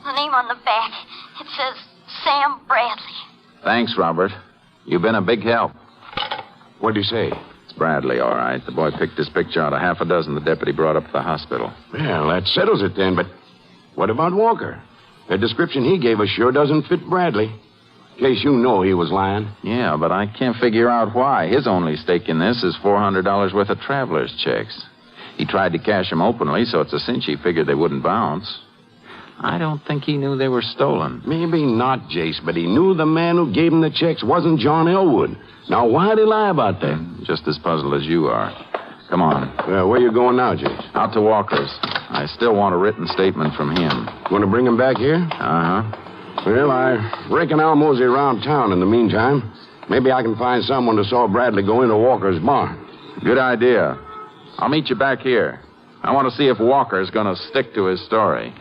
The name on the back. It says Sam Bradley. Thanks, Robert. You've been a big help. What'd he say? It's Bradley, all right. The boy picked his picture out of half a dozen the deputy brought up to the hospital. Well, that settles it then, but what about Walker? The description he gave us sure doesn't fit Bradley. In case you know he was lying. Yeah, but I can't figure out why. His only stake in this is $400 worth of traveler's checks. He tried to cash them openly, so it's a cinch he figured they wouldn't bounce. I don't think he knew they were stolen. Maybe not, Jace, but he knew the man who gave him the checks wasn't John Elwood. Now, why'd he lie about that? Just as puzzled as you are. Come on. Where you going now, Jace? Out to Walker's. I still want a written statement from him. Want to bring him back here? Uh-huh. Well, I reckon I'll mosey around town in the meantime. Maybe I can find someone who saw Bradley go into Walker's barn. Good idea. I'll meet you back here. I want to see if Walker's going to stick to his story.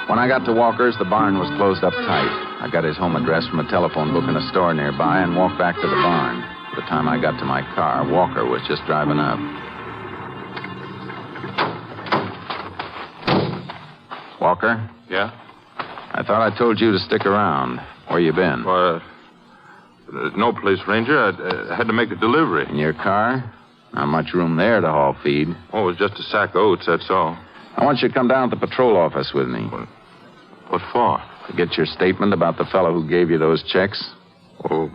When I got to Walker's, the barn was closed up tight. I got his home address from a telephone book in a store nearby and walked back to the barn. By the time I got to my car, Walker was just driving up. Walker? Yeah? I thought I told you to stick around. Where you been? Well, no place, Ranger. I had to make a delivery. In your car? Not much room there to haul feed. Oh, it was just a sack of oats, that's all. I want you to come down to the patrol office with me. What for? To get your statement about the fellow who gave you those checks. Oh,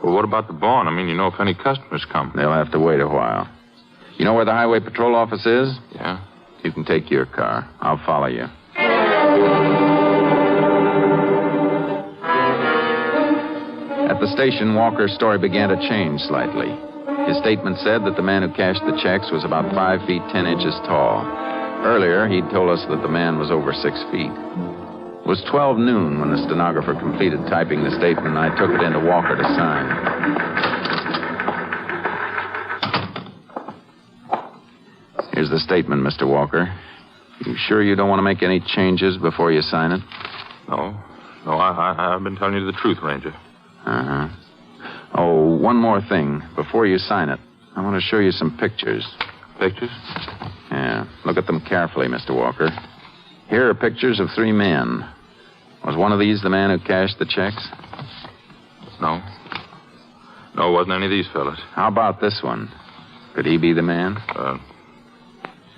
well, what about the barn? I mean, you know, if any customers come. They'll have to wait a while. You know where the highway patrol office is? Yeah. You can take your car. I'll follow you. At the station, Walker's story began to change slightly. His statement said that the man who cashed the checks was about 5 feet 10 inches tall. Earlier, he'd told us that the man was over 6 feet. It was 12 noon when the stenographer completed typing the statement, and I took it into Walker to sign. Here's the statement, Mr. Walker. You sure you don't want to make any changes before you sign it? No, I've been telling you the truth, Ranger. Uh-huh. Oh, one more thing. Before you sign it, I want to show you some pictures. Pictures? Yeah. Look at them carefully, Mr. Walker. Here are pictures of 3 men. Was one of these the man who cashed the checks? No. No, it wasn't any of these fellas. How about this one? Could he be the man?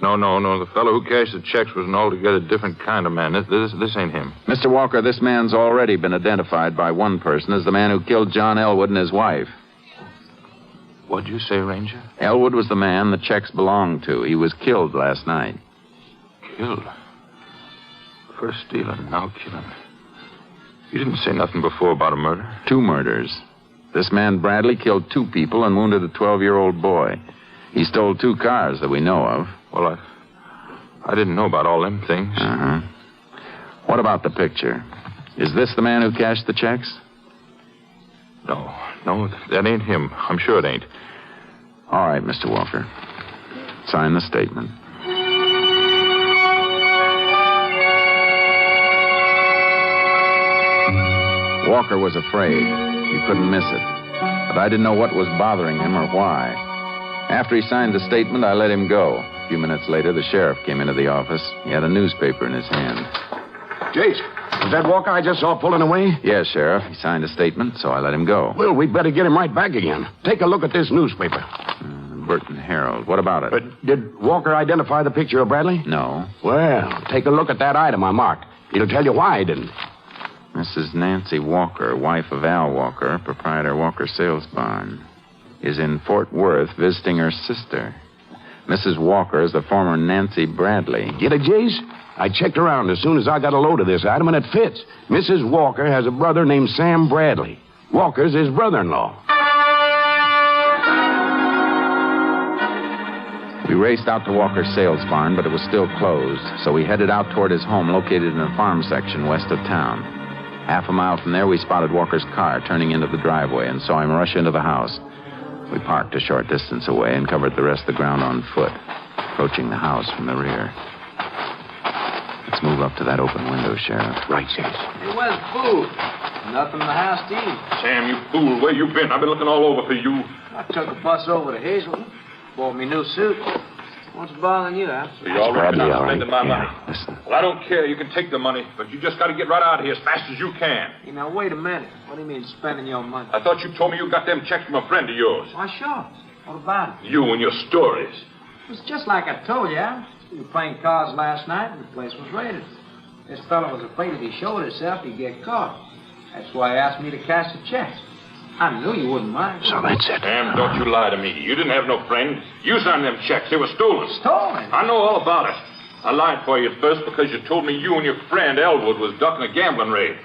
No. The fellow who cashed the checks was an altogether different kind of man. This ain't him. Mr. Walker, this man's already been identified by one person as the man who killed John Elwood and his wife. What'd you say, Ranger? Elwood was the man the checks belonged to. He was killed last night. Killed? First stealing, now killing. You didn't say nothing before about a murder? 2 murders. This man Bradley killed 2 people and wounded a 12-year-old boy. He stole 2 cars that we know of. Well, I didn't know about all them things. Uh-huh. What about the picture? Is this the man who cashed the checks? No, that ain't him. I'm sure it ain't. All right, Mr. Walker. Sign the statement. Walker was afraid. He couldn't miss it. But I didn't know what was bothering him or why. After he signed the statement, I let him go. A few minutes later, the sheriff came into the office. He had a newspaper in his hand. Jace, is that Walker I just saw pulling away? Yes, Sheriff. He signed a statement, so I let him go. Well, we'd better get him right back again. Take a look at this newspaper. Burton Herald. What about it? Did Walker identify the picture of Bradley? No. Well, take a look at that item I marked. It'll tell you why he didn't. Mrs. Nancy Walker, wife of Al Walker, proprietor Walker Sales Barn, is in Fort Worth visiting her sister. Mrs. Walker is the former Nancy Bradley. Get it, Jace? I checked around as soon as I got a load of this item, and it fits. Mrs. Walker has a brother named Sam Bradley. Walker's his brother-in-law. We raced out to Walker's sales barn, but it was still closed, so we headed out toward his home located in a farm section west of town. Half a mile from there, we spotted Walker's car turning into the driveway and saw him rush into the house. We parked a short distance away and covered the rest of the ground on foot, approaching the house from the rear. Let's move up to that open window, Sheriff. Right, Jace. Hey, where's the food? Nothing in the house to eat. Sam, you fool. Where you been? I've been looking all over for you. I took a bus over to Hazelton. Bought me a new suit. What's bothering you, Al? So you already Bradley, not all right. spending my money. Listen. Well, I don't care. You can take the money, but you just got to get right out of here as fast as you can. Hey, now, wait a minute. What do you mean spending your money? I thought you told me you got them checks from a friend of yours. Why, sure. What about it? You and your stories. It was just like I told you, Al. We were playing cards last night and the place was raided. This fellow was afraid if he showed himself, he'd get caught. That's why he asked me to cash the check. I knew you wouldn't mind. So that's it. Sam, don't you lie to me. You didn't have no friend. You signed them checks. They were stolen. Stolen? I know all about it. I lied for you at first because you told me you and your friend Elwood was ducking a gambling raid.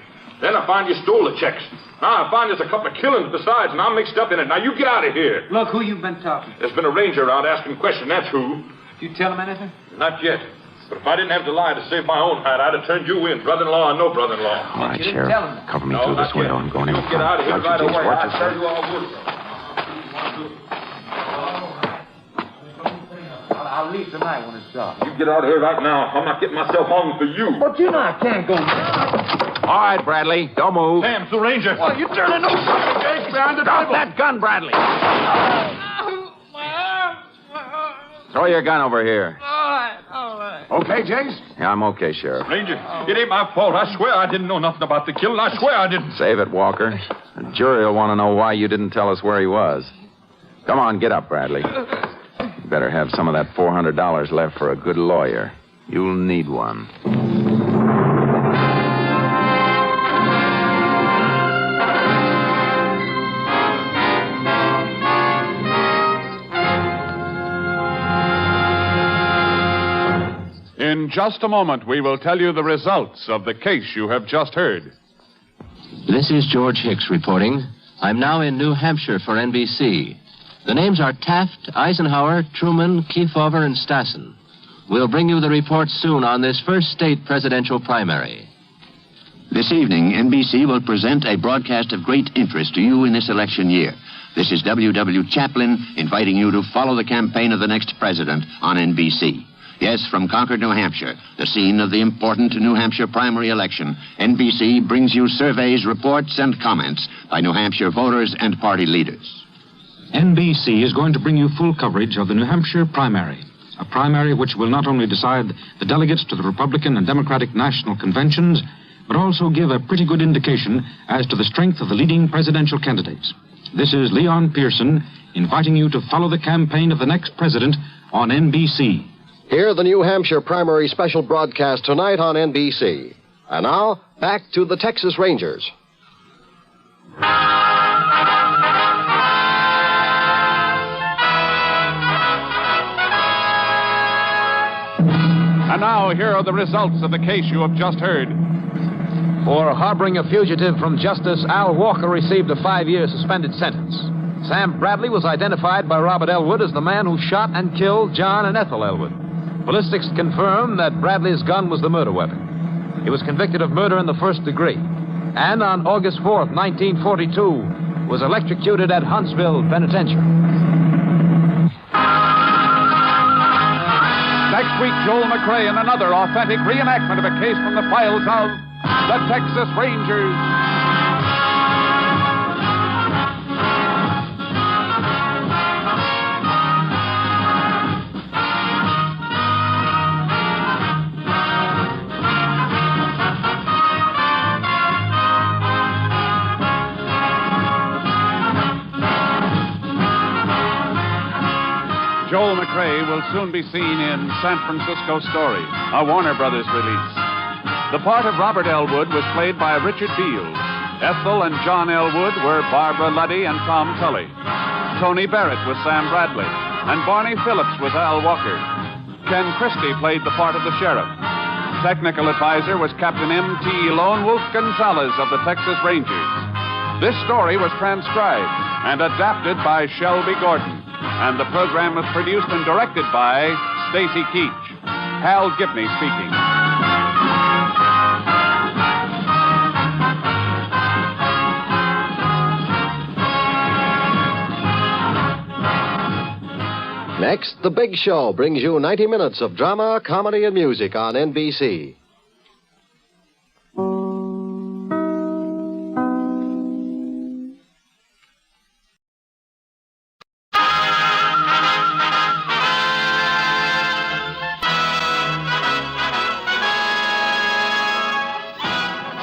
Then I find you stole the checks. Now I find there's a couple of killings besides, and I'm mixed up in it. Now you get out of here. Look, who you been talking to? There's been a ranger around asking questions, that's who. Did you tell him anything? Not yet. But if I didn't have to lie to save my own hide, I'd have turned you in, brother-in-law and no brother-in-law. All right, Sheriff. Cover me through this window. I'm going in. You'll get out of here right away. I tell you all would. I'll leave tonight when it's dark. You get out of here right now. I'm not getting myself on for you. But you know I can't go now. All right, Bradley. Don't move. Sam's the ranger. Well, you turning no sucker, Jake, behind the Drop table. that gun, Bradley. Throw your gun over here. All right. Okay, James? Yeah, I'm okay, Sheriff. Ranger, it ain't my fault. I swear I didn't know nothing about the killing. I swear I didn't. Save it, Walker. The jury will want to know why you didn't tell us where he was. Come on, get up, Bradley. You better have some of that $400 left for a good lawyer. You'll need one. In just a moment, we will tell you the results of the case you have just heard. This is George Hicks reporting. I'm now in New Hampshire for NBC. The names are Taft, Eisenhower, Truman, Kefauver, and Stassen. We'll bring you the report soon on this first state presidential primary. This evening, NBC will present a broadcast of great interest to you in this election year. This is W.W. Chaplin inviting you to follow the campaign of the next president on NBC. Yes, from Concord, New Hampshire, the scene of the important New Hampshire primary election, NBC brings you surveys, reports, and comments by New Hampshire voters and party leaders. NBC is going to bring you full coverage of the New Hampshire primary, a primary which will not only decide the delegates to the Republican and Democratic national conventions, but also give a pretty good indication as to the strength of the leading presidential candidates. This is Leon Pearson inviting you to follow the campaign of the next president on NBC. Hear the New Hampshire primary special broadcast tonight on NBC. And now, back to the Texas Rangers. And now, here are the results of the case you have just heard. For harboring a fugitive from justice, Al Walker received a 5-year suspended sentence. Sam Bradley was identified by Robert Elwood as the man who shot and killed John and Ethel Elwood. Ballistics confirmed that Bradley's gun was the murder weapon. He was convicted of murder in the first degree, and on August 4th, 1942, was electrocuted at Huntsville Penitentiary. Next week, Joel McRae in another authentic reenactment of a case from the files of the Texas Rangers. Joel McRae will soon be seen in San Francisco Story, a Warner Brothers release. The part of Robert Elwood was played by Richard Beals. Ethel and John Elwood were Barbara Luddy and Tom Tully. Tony Barrett was Sam Bradley, and Barney Phillips was Al Walker. Ken Christie played the part of the sheriff. Technical advisor was Captain M.T. Lone Wolf Gonzalez of the Texas Rangers. This story was transcribed and adapted by Shelby Gordon. And the program was produced and directed by Stacy Keach. Hal Gibney speaking. Next, The Big Show brings you 90 minutes of drama, comedy, and music on NBC.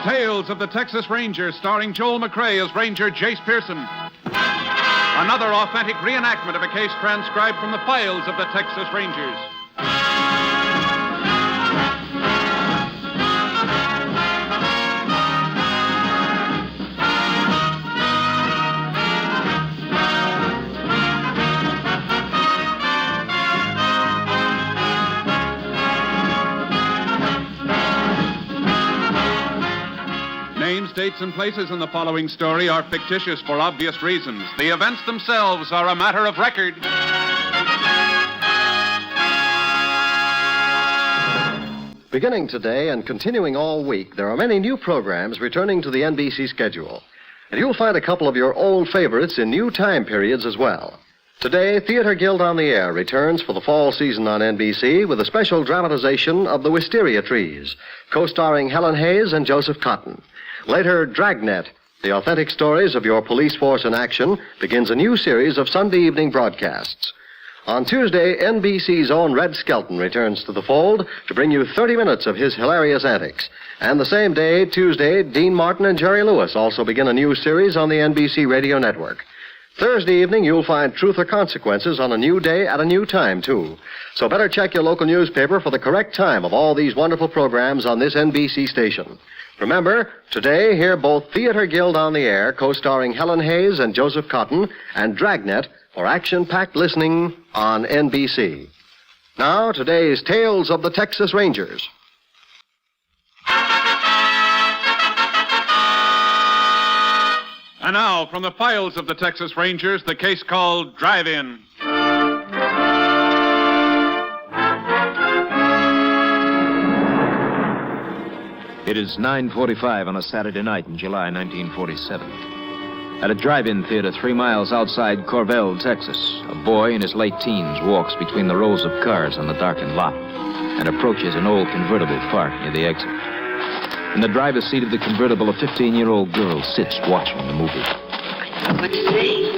Tales of the Texas Rangers, starring Joel McRae as Ranger Jace Pearson. Another authentic reenactment of a case transcribed from the files of the Texas Rangers. names, dates, and places in the following story are fictitious for obvious reasons. The events themselves are a matter of record. Beginning today and continuing all week, there are many new programs returning to the NBC schedule. And you'll find a couple of your old favorites in new time periods as well. Today, Theater Guild on the Air returns for the fall season on NBC with a special dramatization of The Wisteria Trees, co-starring Helen Hayes and Joseph Cotton. Later, Dragnet, the authentic stories of your police force in action, begins a new series of Sunday evening broadcasts. On Tuesday, NBC's own Red Skelton returns to the fold to bring you 30 minutes of his hilarious antics. And the same day, Tuesday, Dean Martin and Jerry Lewis also begin a new series on the NBC radio network. Thursday evening, you'll find Truth or Consequences on a new day at a new time, too. So better check your local newspaper for the correct time of all these wonderful programs on this NBC station. Remember, today, hear both Theater Guild on the Air, co-starring Helen Hayes and Joseph Cotton, and Dragnet for action-packed listening on NBC. Now, today's Tales of the Texas Rangers. And now, from the files of the Texas Rangers, the case called Drive-In. It is 9:45 on a Saturday night in July 1947. At a drive-in theater 3 miles outside Corvell, Texas, a boy in his late teens walks between the rows of cars on the darkened lot and approaches an old convertible parked near the exit. In the driver's seat of the convertible, a 15-year-old girl sits watching the movie. What'd you say?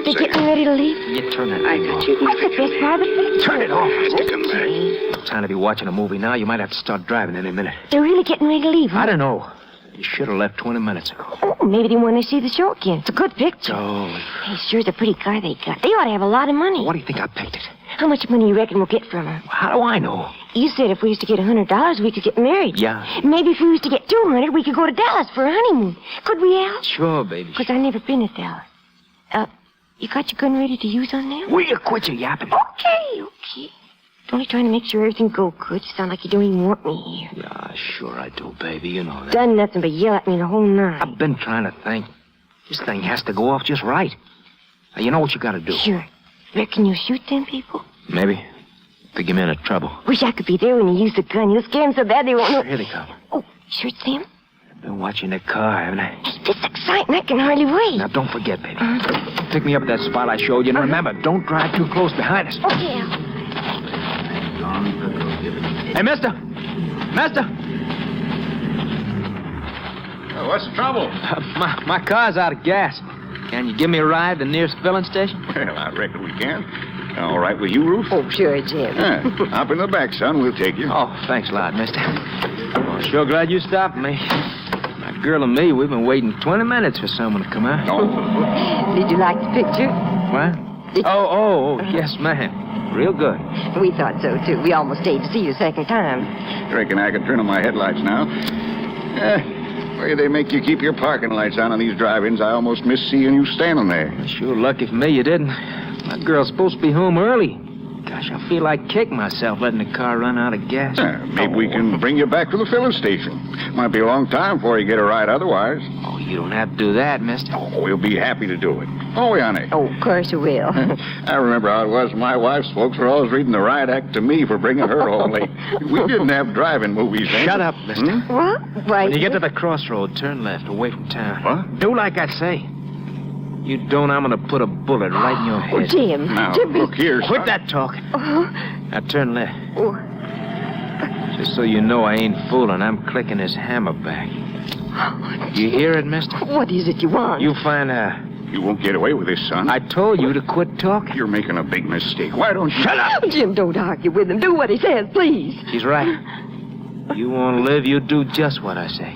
They getting ready to leave? You turn that I off. thought you'd That's the best part of it. Turn it off. Come back. No time to be watching a movie now. You might have to start driving any minute. They're really getting ready to leave, huh? I don't know. You should have left 20 minutes ago. Oh, maybe they want to see the show again. It's a good picture. Oh. Hey, sure, it's a pretty car they got. They ought to have a lot of money. What do you think I picked it? How much money you reckon we'll get from her? How do I know? You said if we used to get $100, we could get married. Yeah. Maybe if we used to get $200, we could go to Dallas for a honeymoon. Could we, Al? Sure, baby. Because I've never been to Dallas. You got your gun ready to use on them? Will you quit your yapping? Okay. Only trying to make sure everything go good. You sound like you don't even want me here. Yeah, sure I do, baby. You know that. Done nothing but yell at me the whole night. I've been trying to think. This thing has to go off just right. Now, you know what you got to do. Sure. Reckon you'll shoot them people? Maybe. To get me into trouble. Wish I could be there when you use the gun. You'll scare them so bad they won't know. Here they come. Oh, sure it's them? I've been watching their car, haven't I? Hey, this is exciting. I can hardly wait. Now, don't forget, baby. Pick me up at that spot I showed you. And remember, don't drive too close behind us. Okay, Al. Hey, mister! Mister! What's the trouble? My car's out of gas. Can you give me a ride to the nearest filling station? Well, I reckon we can. All right with you, Ruth? Oh, sure, Jim. Yeah, hop in the back, son. We'll take you. Oh, thanks a lot, mister. Well, sure glad you stopped me. My girl and me, we've been waiting 20 minutes for someone to come out. Oh. Did you like the picture? What? Oh, yes, ma'am. Real good. We thought so, too. We almost stayed to see you a second time. Reckon I could turn on my headlights now. Way they make you keep your parking lights on these drive-ins, I almost miss seeing you standing there. Sure lucky for me you didn't. My girl's supposed to be home early. Gosh, I feel like kicking myself letting the car run out of gas. Maybe we can bring you back to the filling station. Might be a long time before you get a ride otherwise. Oh, you don't have to do that, mister. Oh, we'll be happy to do it. Oh, we, honey? Oh, of course we will. I remember how it was when my wife's folks were always reading the riot act to me for bringing her home late. We didn't have driving movies then. Shut up, mister. What? Why? When you get to the crossroad, turn left, away from town. What? Do like I say. You don't, I'm going to put a bullet right in your head. Oh, Jim. Now, Jimmy. look here, Quit son. that talking. Now, turn left. Oh. Just so you know I ain't fooling, I'm clicking his hammer back. You hear it, mister? What is it you want? You find out. You won't get away with this, son. I told you to quit talking. You're making a big mistake. Why don't you... Shut up! Jim, don't argue with him. Do what he says, please. He's right. You want to live, you do just what I say.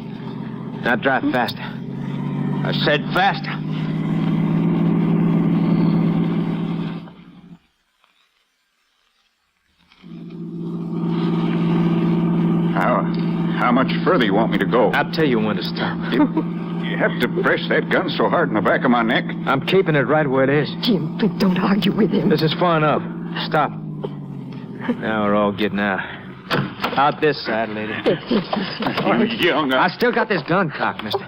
Now drive faster. I said faster. How much further you want me to go? I'll tell you when to stop. You have to press that gun so hard in the back of my neck. I'm keeping it right where it is. Jim, please don't argue with him. This is far enough. Stop. Now we're all getting out. Out this side, lady. I still got this gun cocked, mister.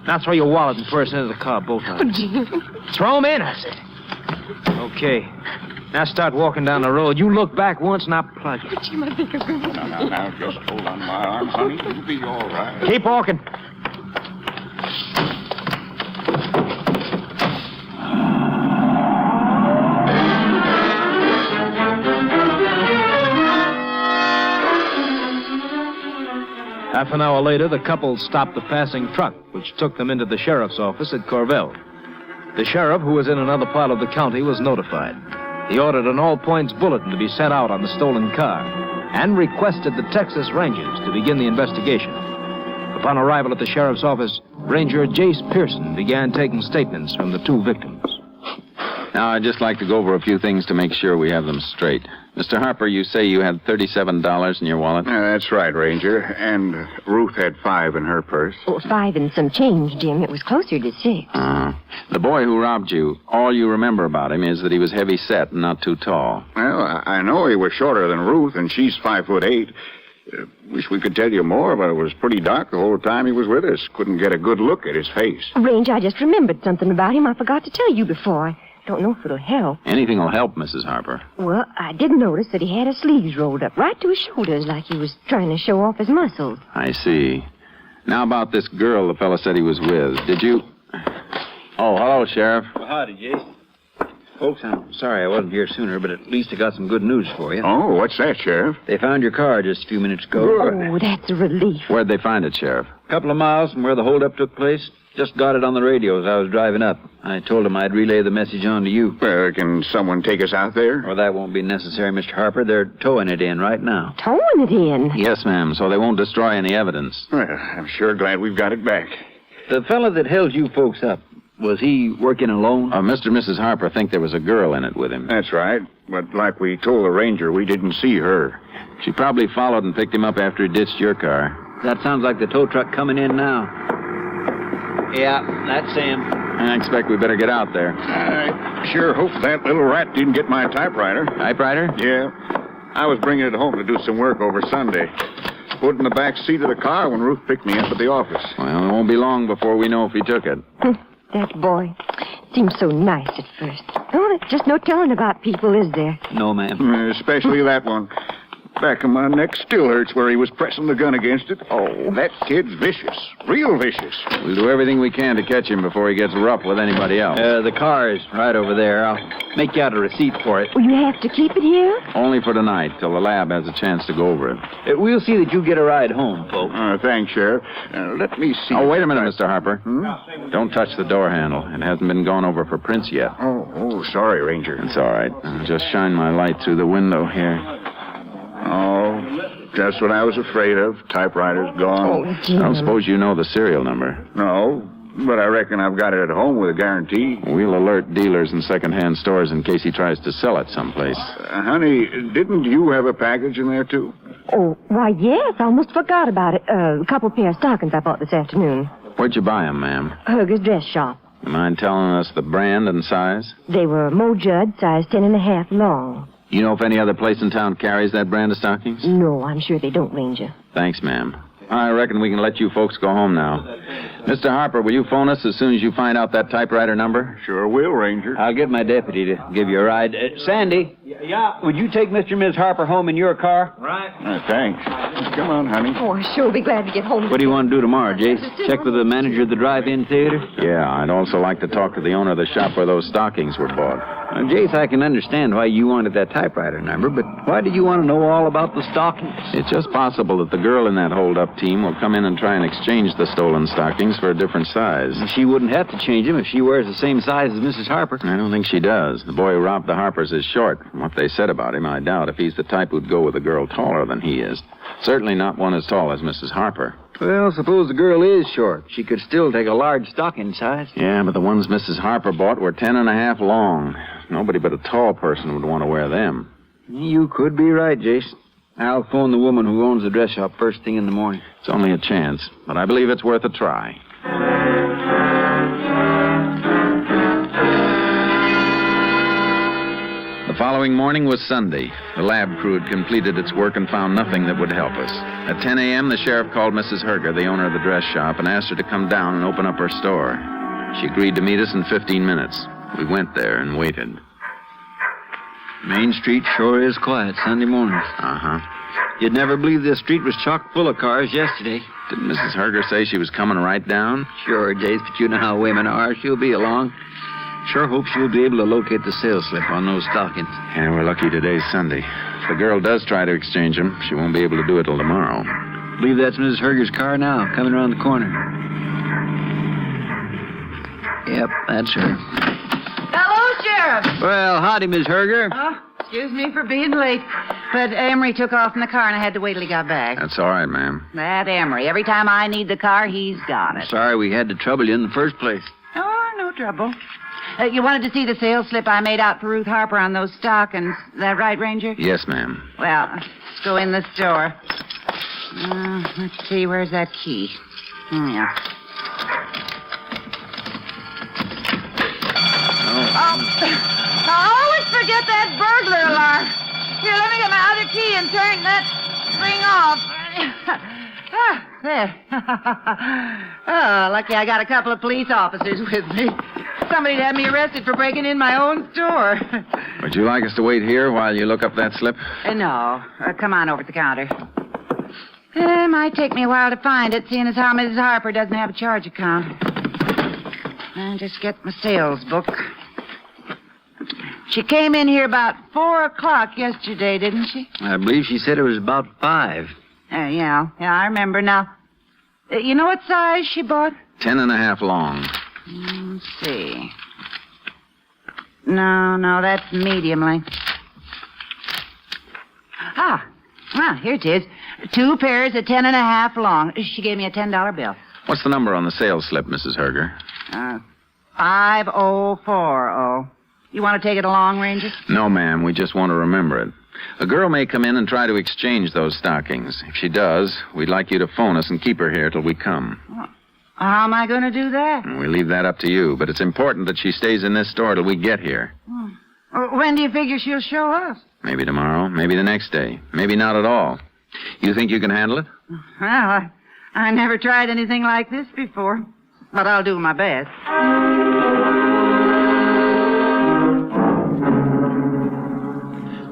Now throw your wallet and purse into the car, both of them. Throw them in, I said. Okay. Now start walking down the road. You look back once and I'll plug you. Jim, I think I'm going to... Now, just hold on my arm, honey. You'll be all right. Keep walking. Half an hour later, the couple stopped the passing truck, which took them into the sheriff's office at Corvell. The sheriff, who was in another part of the county, was notified. He ordered an all-points bulletin to be sent out on the stolen car and requested the Texas Rangers to begin the investigation. Upon arrival at the sheriff's office, Ranger Jace Pearson began taking statements from the two victims. Now, I'd just like to go over a few things to make sure we have them straight. Mr. Harper, you say you had $37 in your wallet? That's right, Ranger. And Ruth had $5 in her purse. Oh, 5 and some change, Jim. It was closer to 6. The boy who robbed you, all you remember about him is that he was heavy-set and not too tall. Well, I know he was shorter than Ruth, and she's 5'8". Wish we could tell you more, but it was pretty dark the whole time he was with us. Couldn't get a good look at his face. Ranger, I just remembered something about him I forgot to tell you before. Don't know if it'll help. Anything will help, Mrs. Harper. Well, I did notice that he had his sleeves rolled up right to his shoulders like he was trying to show off his muscles. I see. Now about this girl the fella said he was with. Did you... Oh, hello, Sheriff. Well, howdy, Jace. Folks, I'm sorry I wasn't here sooner, but at least I got some good news for you. Oh, what's that, Sheriff? They found your car just a few minutes ago. Oh, that's a relief. Where'd they find it, Sheriff? A couple of miles from where the holdup took place. Just got it on the radio as I was driving up. I told them I'd relay the message on to you. Well, can someone take us out there? Well, that won't be necessary, Mr. Harper. They're towing it in right now. Towing it in? Yes, ma'am, so they won't destroy any evidence. Well, I'm sure glad we've got it back. The fellow that held you folks up, was he working alone? Mr. and Mrs. Harper think there was a girl in it with him. That's right. But like we told the ranger, we didn't see her. She probably followed and picked him up after he ditched your car. That sounds like the tow truck coming in now. Yeah, that's Sam. I expect we better get out there. I sure hope that little rat didn't get my typewriter. Typewriter? Yeah. I was bringing it home to do some work over Sunday. Put it in the back seat of the car when Ruth picked me up at the office. Well, it won't be long before we know if he took it. That boy seems so nice at first. Oh, there's just no telling about people, is there? No, ma'am. Especially that one. Back of my neck still hurts where he was pressing the gun against it. Oh, that kid's vicious. Real vicious. We'll do everything we can to catch him before he gets rough with anybody else. The car is right over there. I'll make you out a receipt for it. Will you have to keep it here? Only for tonight, till the lab has a chance to go over it. We'll see that you get a ride home, folks. Thanks, Sheriff. Let me see. Oh, wait a minute, Mr. Harper. Don't touch the door handle. It hasn't been gone over for prints yet. Oh, sorry, Ranger. It's all right. I'll just shine my light through the window here. Oh, just what I was afraid of. Typewriter's gone. Oh, Jim. I don't suppose you know the serial number. No, but I reckon I've got it at home with a guarantee. We'll alert dealers in second-hand stores in case he tries to sell it someplace. Honey, didn't you have a package in there, too? Oh, why, yes. I almost forgot about it. A couple pair of stockings I bought this afternoon. Where'd you buy 'em, ma'am? Herger's dress shop. You mind telling us the brand and size? They were Mo Judd, size 10.5 long. You know if any other place in town carries that brand of stockings? No, I'm sure they don't, Ranger. Thanks, ma'am. I reckon we can let you folks go home now. Mr. Harper, will you phone us as soon as you find out that typewriter number? Sure will, Ranger. I'll get my deputy to give you a ride. Sandy? Yeah? Would you take Mr. and Ms. Harper home in your car? Right. Thanks. Come on, honey. Oh, I sure will be glad to get home. What do you want to do tomorrow, Jace? Check with the manager of the drive-in theater? Yeah, I'd also like to talk to the owner of the shop where those stockings were bought. Jace, I can understand why you wanted that typewriter number, but why did you want to know all about the stockings? It's just possible that the girl in that hold-up team will come in and try and exchange the stolen stockings for a different size. She wouldn't have to change them if she wears the same size as Mrs. Harper. I don't think she does. The boy who robbed the Harpers is short. From what they said about him, I doubt if he's the type who'd go with a girl taller than he is. Certainly not one as tall as Mrs. Harper. Well, suppose the girl is short. She could still take a large stocking size. Yeah, but the ones Mrs. Harper bought were 10.5 long. Nobody but a tall person would want to wear them. You could be right, Jace. I'll phone the woman who owns the dress shop first thing in the morning. It's only a chance, but I believe it's worth a try. The following morning was Sunday. The lab crew had completed its work and found nothing that would help us. At 10 a.m., the sheriff called Mrs. Herger, the owner of the dress shop, and asked her to come down and open up her store. She agreed to meet us in 15 minutes. We went there and waited. Main Street sure is quiet Sunday mornings. Uh-huh. You'd never believe this street was chock full of cars yesterday. Did Mrs. Herger say she was coming right down? Sure, Jace, but you know how women are. She'll be along. Sure hope she'll be able to locate the sales slip on those stockings. Yeah, we're lucky today's Sunday. If the girl does try to exchange them, she won't be able to do it till tomorrow. Believe that's Mrs. Herger's car now, coming around the corner. Yep, that's her. Hello, Sheriff. Well, howdy, Miss Herger. Oh, excuse me for being late. But Emery took off in the car, and I had to wait till he got back. That's all right, ma'am. That Emery. Every time I need the car, he's got it. Sorry we had to trouble you in the first place. Oh, no trouble. You wanted to see the sales slip I made out for Ruth Harper on those stockings. Is that right, Ranger? Yes, ma'am. Well, let's go in the store. Let's see, where's that key? Yeah. I always forget that burglar alarm. Here, let me get my other key and turn that thing off. There. Oh, lucky I got a couple of police officers with me. Somebody'd have me arrested for breaking in my own store. Would you like us to wait here while you look up that slip? No. Come on over to the counter. It might take me a while to find it, seeing as how Mrs. Harper doesn't have a charge account. I'll just get my sales book. She came in here about 4 o'clock yesterday, didn't she? I believe she said it was about 5. Yeah, I remember now. You know what size she bought? 10.5 long. Let's see. No, that's medium length. Here it is. 2 pairs of 10.5 long. She gave me a $10 bill. What's the number on the sales slip, Mrs. Herger? 5040. You want to take it along, Ranger? No, ma'am. We just want to remember it. A girl may come in and try to exchange those stockings. If she does, we'd like you to phone us and keep her here till we come. How am I going to do that? We leave that up to you, but it's important that she stays in this store till we get here. When do you figure she'll show up? Maybe tomorrow, maybe the next day, maybe not at all. You think you can handle it? Well, I never tried anything like this before, but I'll do my best.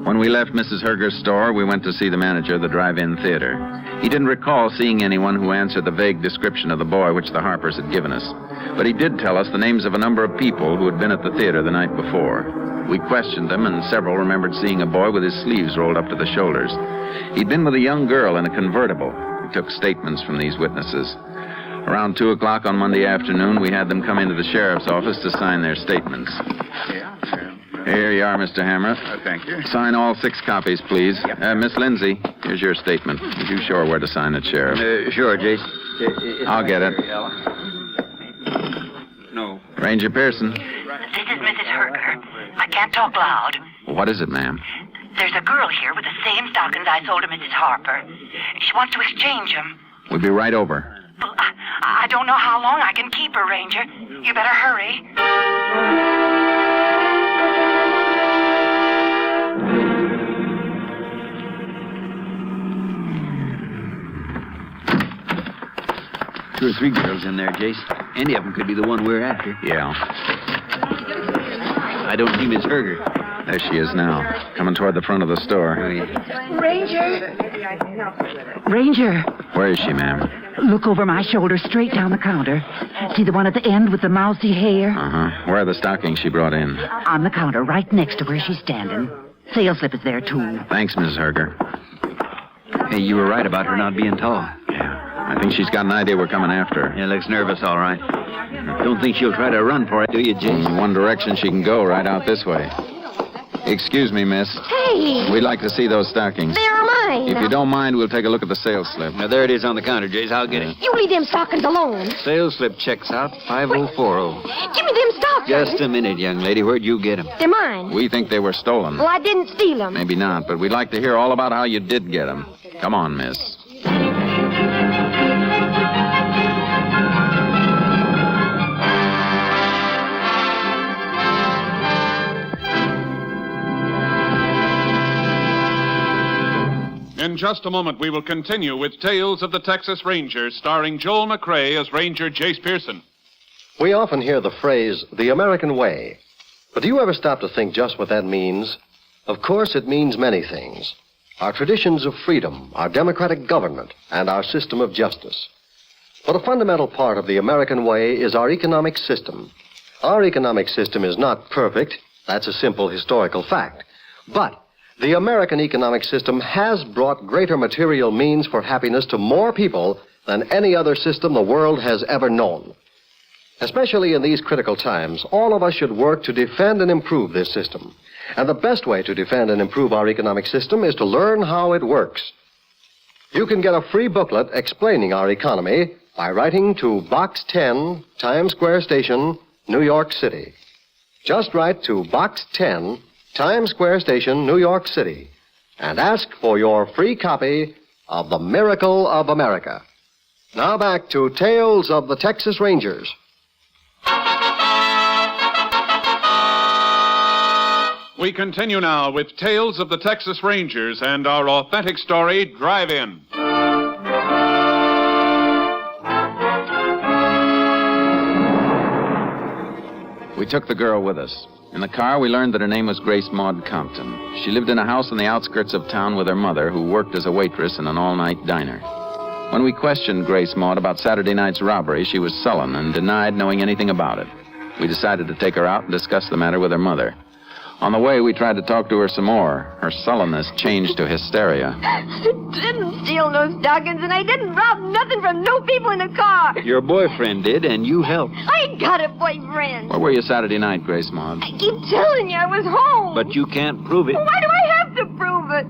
When we left Mrs. Herger's store, we went to see the manager of the drive-in theater. He didn't recall seeing anyone who answered the vague description of the boy which the Harpers had given us. But he did tell us the names of a number of people who had been at the theater the night before. We questioned them, and several remembered seeing a boy with his sleeves rolled up to the shoulders. He'd been with a young girl in a convertible. We took statements from these witnesses. Around 2 o'clock on Monday afternoon, we had them come into the sheriff's office to sign their statements. Here you are, Mr. Hammer. Thank you. Sign all 6 copies, please. Miss Lindsay, here's your statement. Would you show her where to sign it, Sheriff? Sure, Jace. I'll get it. No. Ranger Pearson. This is Mrs. Herger. I can't talk loud. What is it, ma'am? There's a girl here with the same stockings I sold to Mrs. Harper. She wants to exchange them. We'll be right over. Well, I don't know how long I can keep her, Ranger. You better hurry. 2 or 3 girls in there, Jace. Any of them could be the one we're after. Yeah. I don't see Miss Herger. There she is now, coming toward the front of the store. Ranger. Where is she, ma'am? Look over my shoulder, straight down the counter. See the one at the end with the mousy hair? Uh-huh. Where are the stockings she brought in? On the counter, right next to where she's standing. Sales slip is there, too. Thanks, Mrs. Herger. Hey, you were right about her not being tall. I think she's got an idea we're coming after her. Yeah, looks nervous, all right. Don't think she'll try to run for it, do you, Jace? In one direction she can go, right out this way. Excuse me, miss. Hey! We'd like to see those stockings. They're mine. If you don't mind, we'll take a look at the sales slip. Now, there it is on the counter, Jace. I'll get it. You leave them stockings alone. Sales slip checks out 5040. Give me them stockings. Just a minute, young lady. Where'd you get them? They're mine. We think they were stolen. Well, I didn't steal them. Maybe not, but we'd like to hear all about how you did get them. Come on, miss. In just a moment, we will continue with Tales of the Texas Rangers, starring Joel McCrea as Ranger Jace Pearson. We often hear the phrase, the American way. But do you ever stop to think just what that means? Of course, it means many things. Our traditions of freedom, our democratic government, and our system of justice. But a fundamental part of the American way is our economic system. Our economic system is not perfect. That's a simple historical fact. But the American economic system has brought greater material means for happiness to more people than any other system the world has ever known. Especially in these critical times, all of us should work to defend and improve this system. And the best way to defend and improve our economic system is to learn how it works. You can get a free booklet explaining our economy by writing to Box 10, Times Square Station, New York City. Just write to Box 10, Times Square Station, New York City, and ask for your free copy of The Miracle of America. Now back to Tales of the Texas Rangers. We continue now with Tales of the Texas Rangers and our authentic story, Drive-In. We took the girl with us. In the car, we learned that her name was Grace Maud Compton. She lived in a house on the outskirts of town with her mother, who worked as a waitress in an all-night diner. When we questioned Grace Maud about Saturday night's robbery, she was sullen and denied knowing anything about it. We decided to take her out and discuss the matter with her mother. On the way, we tried to talk to her some more. Her sullenness changed to hysteria. I didn't steal no stockings, and I didn't rob nothing from no people in the car. Your boyfriend did, and you helped. I ain't got a boyfriend. Where were you Saturday night, Grace Maud? I keep telling you I was home. But you can't prove it. Why do I have to prove it?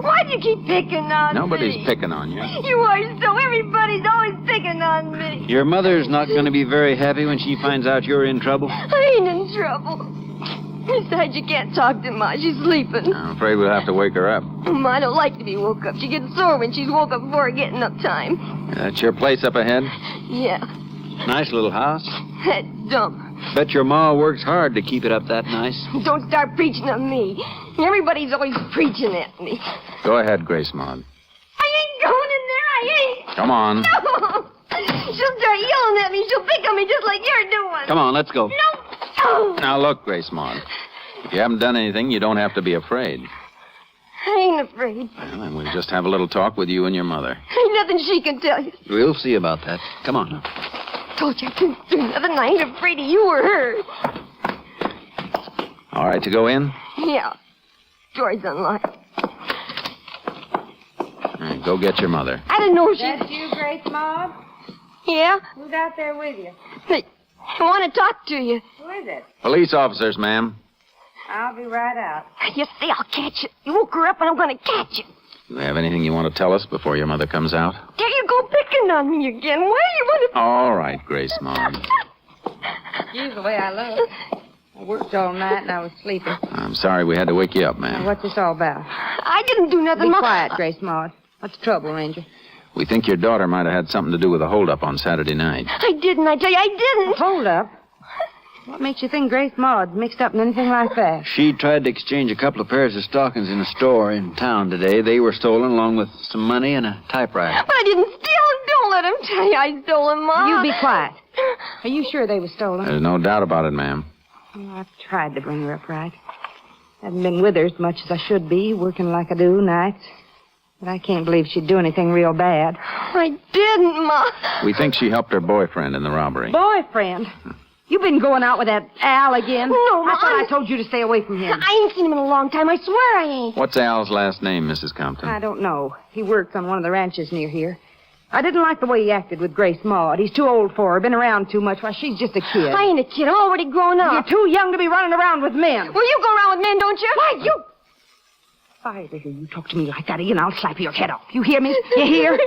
Why do you keep picking on Nobody's me? picking on you. You are so. Everybody's always picking on me. Your mother's not going to be very happy when she finds out you're in trouble. I ain't in trouble. Besides, you can't talk to Ma. She's sleeping. I'm afraid we'll have to wake her up. Ma don't like to be woke up. She gets sore when she's woke up before getting up time. That's your place up ahead? Yeah, Nice little house. that dump. Bet your ma works hard to keep it up that nice. Don't start preaching on me. Everybody's always preaching at me. Go ahead, Grace Maud. I ain't going in there. I ain't. Come on. No. She'll start yelling at me. She'll pick on me just like you're doing. Come on, let's go. No. Oh. Now, look, Grace Maud. If you haven't done anything, you don't have to be afraid. I ain't afraid. Well, then we'll just have a little talk with you and your mother. Ain't nothing she can tell you. We'll see about that. Come on. Told you I couldn't do nothing. I ain't afraid of you or her. All right to go in? Yeah. Door's unlocked. All right, go get your mother. I didn't know she... That's you, Grace Maud? Yeah? Who's out there with you? Hey, I want to talk to you. Who is it? Police officers, ma'am. I'll be right out. You see, I'll catch you. You woke her up and I'm going to catch you. Do you have anything you want to tell us before your mother comes out? There you go picking on me again. Why you want to... All right, Grace Maud. She's the way I love her. I worked all night and I was sleeping. I'm sorry we had to wake you up, Now, ma'am. what's this all about? I didn't do nothing. Be Ma. quiet, Grace Maud. What's the trouble, Ranger? We think your daughter might have had something to do with a holdup on Saturday night. I didn't. I tell you, I didn't. Hold up. What makes you think Grace Maud's mixed up in anything like that? She tried to exchange a couple of pairs of stockings in a store in town today. They were stolen along with some money and a typewriter. But I didn't steal them. Don't let him tell you I stole them, Ma. You be quiet. Are you sure they were stolen? There's no doubt about it, ma'am. Oh, I've tried to bring her up right. Haven't been with her as much as I should be, working like I do nights. But I can't believe she'd do anything real bad. I didn't, Ma. We think she helped her boyfriend in the robbery. Boyfriend? You've been going out with that Al again? No, Ma. I thought I told you to stay away from him. I ain't seen him in a long time. I swear I ain't. What's Al's last name, Mrs. Compton? I don't know. He works on one of the ranches near here. I didn't like the way he acted with Grace Maud. He's too old for her, been around too much. Why, she's just a kid. I ain't a kid. I'm already grown up. You're too young to be running around with men. Well, you go around with men, don't you? Why, you... If I ever hear you talk to me like that again, I'll slap your head off. You hear me? You hear?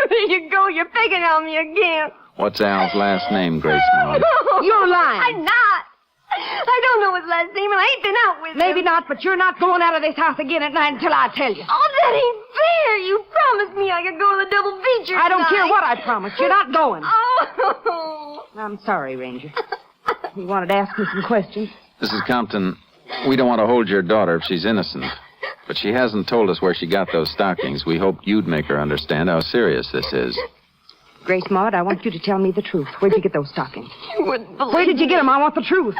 There you go. You're picking on me again. What's Al's last name, Grace Maud? You're lying. I'm not. I don't know his last name, and I ain't been out with him. Maybe not, but you're not going out of this house again at night until I tell you. Oh, that ain't fair. You promised me I could go to the double feature I don't tonight. care what I promised. You're not going. Oh. I'm sorry, Ranger. You wanted to ask me some questions. Mrs. Compton, we don't want to hold your daughter if she's innocent. But she hasn't told us where she got those stockings. We hoped you'd make her understand how serious this is. Grace Maud, I want you to tell me the truth. Where'd you get those stockings? You wouldn't believe Where did you get them? I want the truth.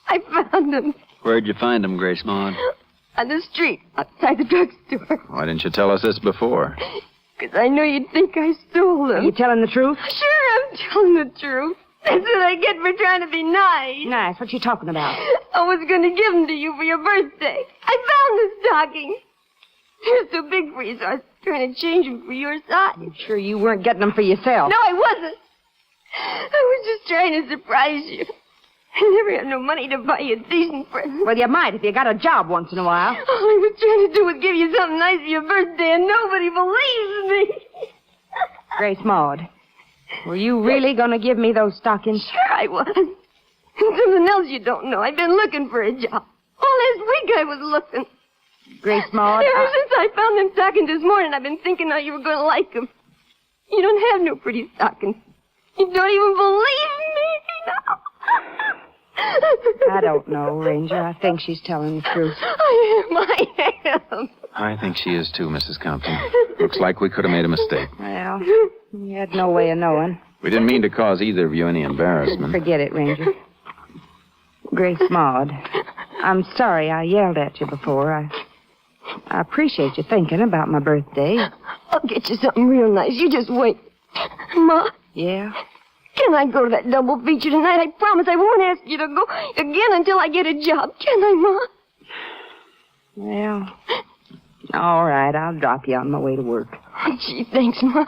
I found them Where'd you find them, Grace Maud? on the street outside the drugstore. Why didn't you tell us this before? Because I know you'd think I stole them. Are you telling the truth? Sure, I'm telling the truth. That's what I get for trying to be nice. Nice. What you talking about? I was going to give them to you for your birthday. I found the stockings. They're so big for you, so I was trying to change them for your size. I'm sure you weren't getting them for yourself. No, I wasn't. I was just trying to surprise you. I never had no money to buy you a decent present. Well, you might if you got a job once in a while. All I was trying to do was give you something nice for your birthday, and nobody believes me. Grace Maud, were you really going to give me those stockings? Sure I was. And something else you don't know. I've been looking for a job. All last week I was looking. Grace Maud, Ever since I found them stockings this morning, I've been thinking how you were going to like them. You don't have no pretty stockings. You don't even believe me. No. I don't know, Ranger. I think she's telling the truth. I am. I think she is too, Mrs. Compton. Looks like we could have made a mistake. Well, you had no way of knowing. We didn't mean to cause either of you any embarrassment. Forget it, Ranger. Grace Maud, I'm sorry I yelled at you before. I appreciate you thinking about my birthday. I'll get you something real nice. You just wait. Ma? Yeah? Can I go to that double feature tonight? I promise I won't ask you to go again until I get a job. Can I, Ma? Well, all right. I'll drop you on my way to work. Oh, gee, thanks, Ma.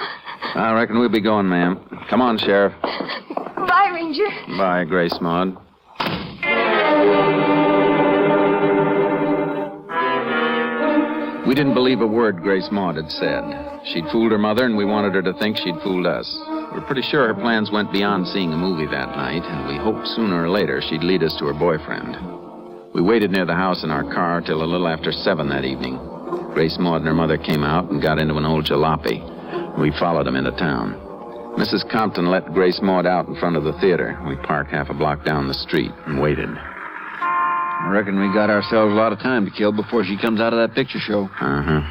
I reckon we'll be going, ma'am. Come on, Sheriff. Bye, Ranger. Bye, Grace Maud. We didn't believe a word Grace Maud had said. She'd fooled her mother, and we wanted her to think she'd fooled us. We're pretty sure her plans went beyond seeing a movie that night, and we hoped sooner or later she'd lead us to her boyfriend. We waited near the house in our car till a little after 7 that evening. Grace Maud and her mother came out and got into an old jalopy. We followed them into town. Mrs. Compton let Grace Maud out in front of the theater. We parked half a block down the street and waited. I reckon we got ourselves a lot of time to kill before she comes out of that picture show. Uh-huh.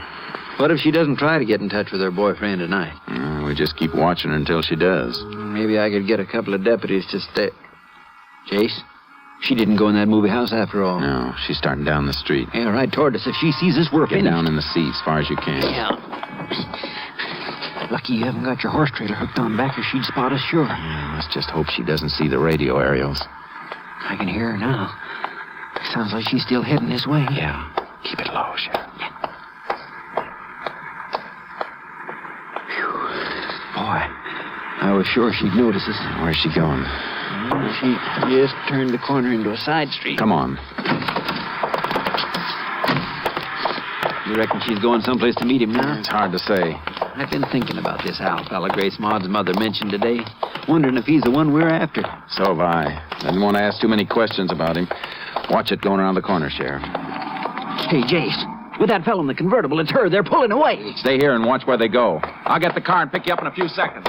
What if she doesn't try to get in touch with her boyfriend tonight? We just keep watching her until she does. Maybe I could get a couple of deputies to stay. Jace, she didn't go in that movie house after all. No, she's starting down the street. Yeah, right toward us. If she sees us, we're Get finished. down in the seat as far as you can. Yeah. Lucky you haven't got your horse trailer hooked on back, or she'd spot us sure. Yeah, let's just hope she doesn't see the radio aerials. I can hear her now. Sounds like she's still heading this way. Yeah. Keep it low, Sheriff. Boy, I was sure she'd notice us. Where's she going? She just turned the corner into a side street. Come on. You reckon she's going someplace to meet him now? It's hard to say. I've been thinking about this Al fella Grace Maud's mother mentioned today. Wondering if he's the one we're after. So have I. Didn't want to ask too many questions about him. Watch it going around the corner, Sheriff. Hey, Jace. With that fellow in the convertible, it's her. They're pulling away. Stay here and watch where they go. I'll get the car and pick you up in a few seconds.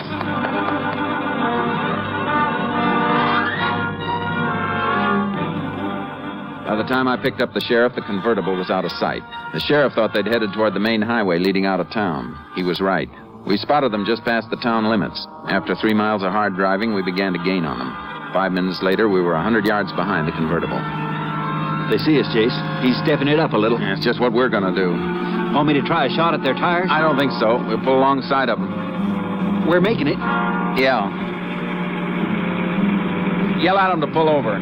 By the time I picked up the sheriff, the convertible was out of sight. The sheriff thought they'd headed toward the main highway leading out of town. He was right. We spotted them just past the town limits. After 3 miles of hard driving, we began to gain on them. 5 minutes later, we were 100 yards behind the convertible. They see us, Jace. He's stepping it up a little. Yeah, it's just what we're going to do. Want me to try a shot at their tires? I don't think so. We'll pull alongside of them. We're making it. Yeah. Yell at them to pull over.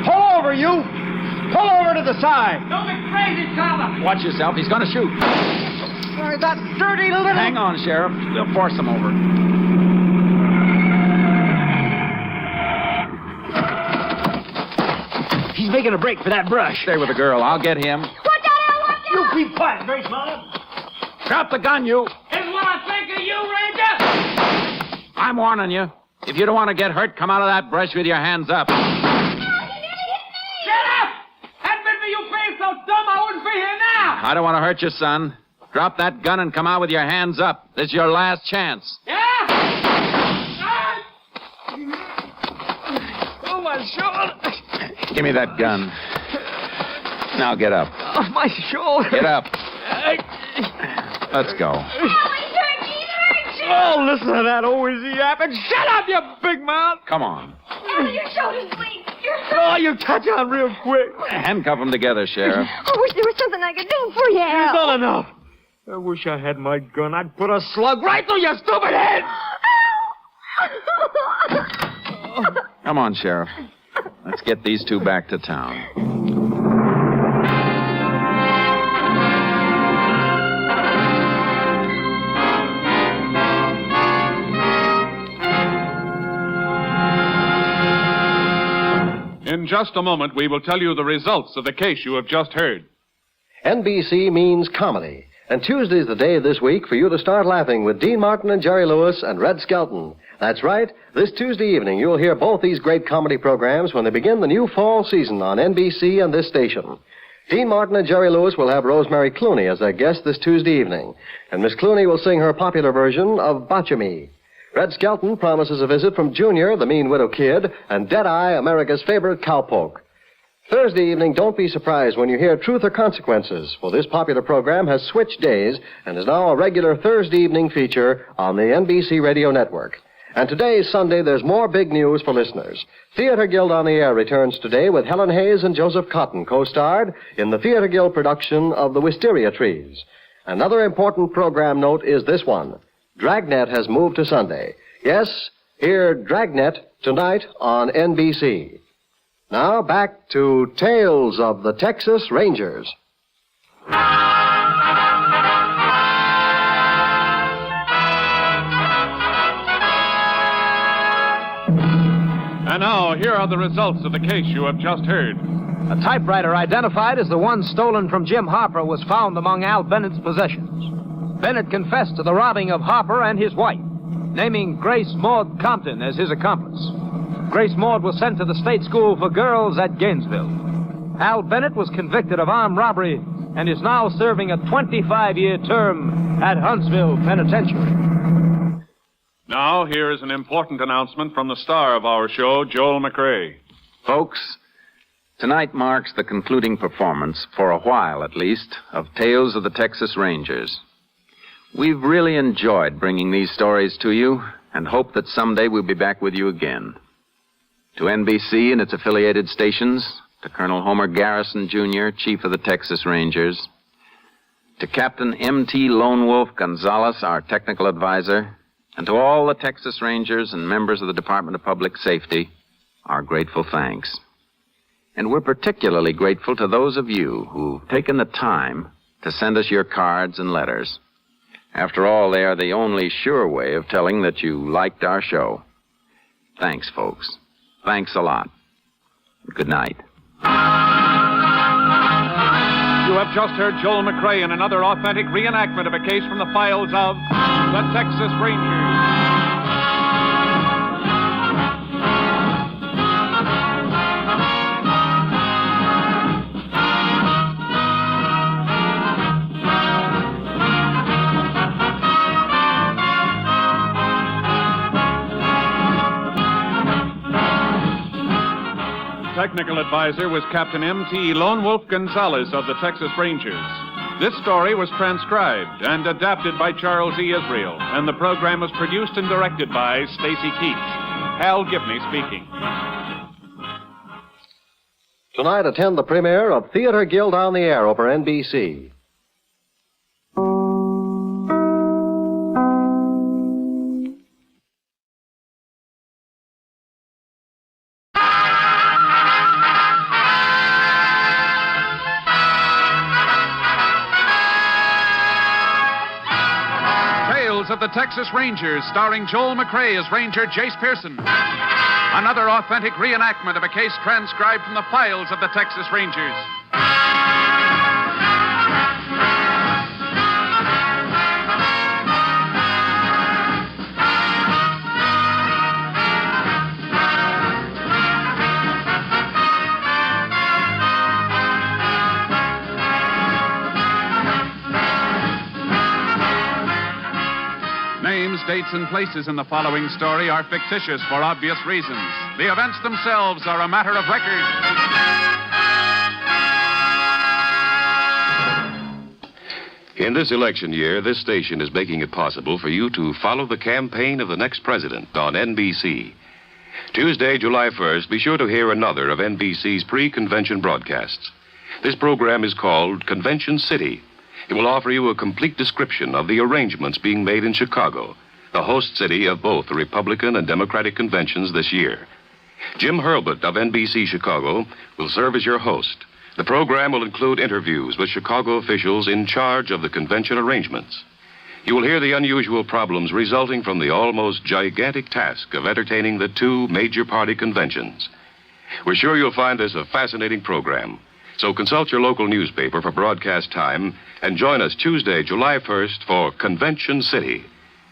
Pull over, you! Pull over to the side! Don't be crazy, Carver! Watch yourself. He's going to shoot. That dirty little... Hang on, Sheriff. We'll force him over. He's making a break for that brush. Stay with the girl. I'll get him. Watch out, Al! Watch out! You keep quiet, Grace Maud. Drop the gun, you. This is what I think of you, Ranger! I'm warning you. If you don't want to get hurt, come out of that brush with your hands up. Shut up! Hadn't been for you being so dumb, I wouldn't be here now! I don't want to hurt you, son. Drop that gun and come out with your hands up. This is your last chance. Yeah? Oh, my shoulder. Give me that gun. Now get up. Oh, my shoulder. Get up. Let's go. Oh, listen to that always yapping. Shut up, you big mouth. Come on. Oh, your shoulder's weak. Oh, you touch on real quick. Handcuff them together, Sheriff. I wish there was something I could do for you, Al. It's not enough. I wish I had my gun. I'd put a slug right through your stupid head. Come on, Sheriff. Let's get these two back to town. In just a moment, we will tell you the results of the case you have just heard. NBC means comedy. And Tuesday's the day this week for you to start laughing with Dean Martin and Jerry Lewis and Red Skelton. That's right. This Tuesday evening, you'll hear both these great comedy programs when they begin the new fall season on NBC and this station. Dean Martin and Jerry Lewis will have Rosemary Clooney as their guest this Tuesday evening. And Miss Clooney will sing her popular version of Botcha Me. Red Skelton promises a visit from Junior, the mean widow kid, and Deadeye, America's favorite cowpoke. Thursday evening, don't be surprised when you hear Truth or Consequences, for this popular program has switched days and is now a regular Thursday evening feature on the NBC Radio Network. And today, Sunday, there's more big news for listeners. Theater Guild on the Air returns today with Helen Hayes and Joseph Cotton co-starred in the Theater Guild production of The Wisteria Trees. Another important program note is this one. Dragnet has moved to Sunday. Yes, hear Dragnet tonight on NBC. Now back to Tales of the Texas Rangers. And now, here are the results of the case you have just heard. A typewriter identified as the one stolen from Jim Harper was found among Al Bennett's possessions. Bennett confessed to the robbing of Harper and his wife, naming Grace Maud Compton as his accomplice. Grace Maud was sent to the state school for girls at Gainesville. Al Bennett was convicted of armed robbery and is now serving a 25-year term at Huntsville Penitentiary. Now, here is an important announcement from the star of our show, Joel McRae. Folks, tonight marks the concluding performance, for a while at least, of Tales of the Texas Rangers. We've really enjoyed bringing these stories to you and hope that someday we'll be back with you again. To NBC and its affiliated stations, to Colonel Homer Garrison, Jr., Chief of the Texas Rangers, to Captain M.T. Lone Wolf Gonzalez, our technical advisor, and to all the Texas Rangers and members of the Department of Public Safety, our grateful thanks. And we're particularly grateful to those of you who've taken the time to send us your cards and letters. After all, they are the only sure way of telling that you liked our show. Thanks, folks. Thanks a lot. Good night. You have just heard Joel McRae in another authentic reenactment of a case from the files of the Texas Rangers. Technical advisor was Captain M.T. Lone Wolf Gonzalez of the Texas Rangers. This story was transcribed and adapted by Charles E. Israel, and the program was produced and directed by Stacy Keach. Hal Gibney speaking. Tonight, attend the premiere of Theater Guild on the Air over NBC. Of the Texas Rangers, starring Joel McRae as Ranger Jace Pearson. Another authentic reenactment of a case transcribed from the files of the Texas Rangers. Names, dates, and places in the following story are fictitious for obvious reasons. The events themselves are a matter of record. In this election year, this station is making it possible for you to follow the campaign of the next president on NBC. Tuesday, July 1st, be sure to hear another of NBC's pre-convention broadcasts. This program is called Convention City. It will offer you a complete description of the arrangements being made in Chicago, the host city of both the Republican and Democratic conventions this year. Jim Hurlbut of NBC Chicago will serve as your host. The program will include interviews with Chicago officials in charge of the convention arrangements. You will hear the unusual problems resulting from the almost gigantic task of entertaining the two major party conventions. We're sure you'll find this a fascinating program. So consult your local newspaper for broadcast time and join us Tuesday, July 1st for Convention City.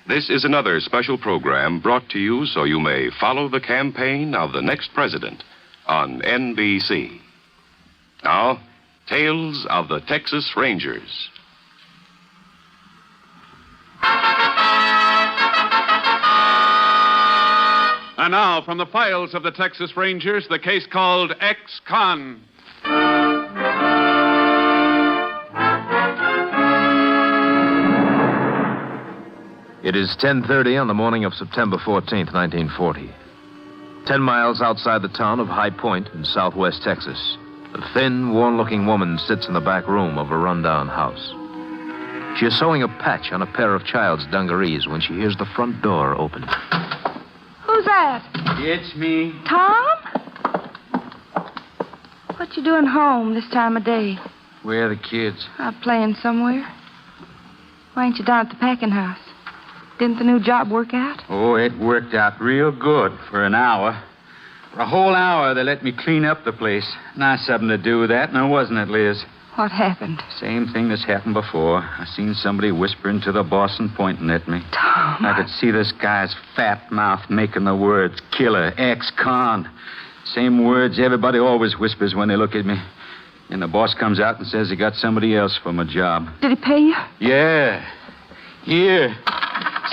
This is another special program brought to you so you may follow the campaign of the next president on NBC. Now, Tales of the Texas Rangers. And now, from the files of the Texas Rangers, the case called Ex-Con. It is 10:30 on the morning of September 14th, 1940. 10 miles outside the town of High Point in southwest Texas, a thin, worn-looking woman sits in the back room of a rundown house. She is sewing a patch on a pair of child's dungarees when she hears the front door open. Who's that? It's me. Tom? What you doing home this time of day? Where are the kids? Playing somewhere. Why ain't you down at the packing house? Didn't the new job work out? Oh, it worked out real good for an hour. For a whole hour, they let me clean up the place. Nice of them to do that, now wasn't it, Liz? What happened? Same thing that's happened before. I seen somebody whispering to the boss and pointing at me. Tom. I could see this guy's fat mouth making the words killer, ex-con. Same words everybody always whispers when they look at me. And the boss comes out and says he got somebody else for my job. Did he pay you? Yeah. Here.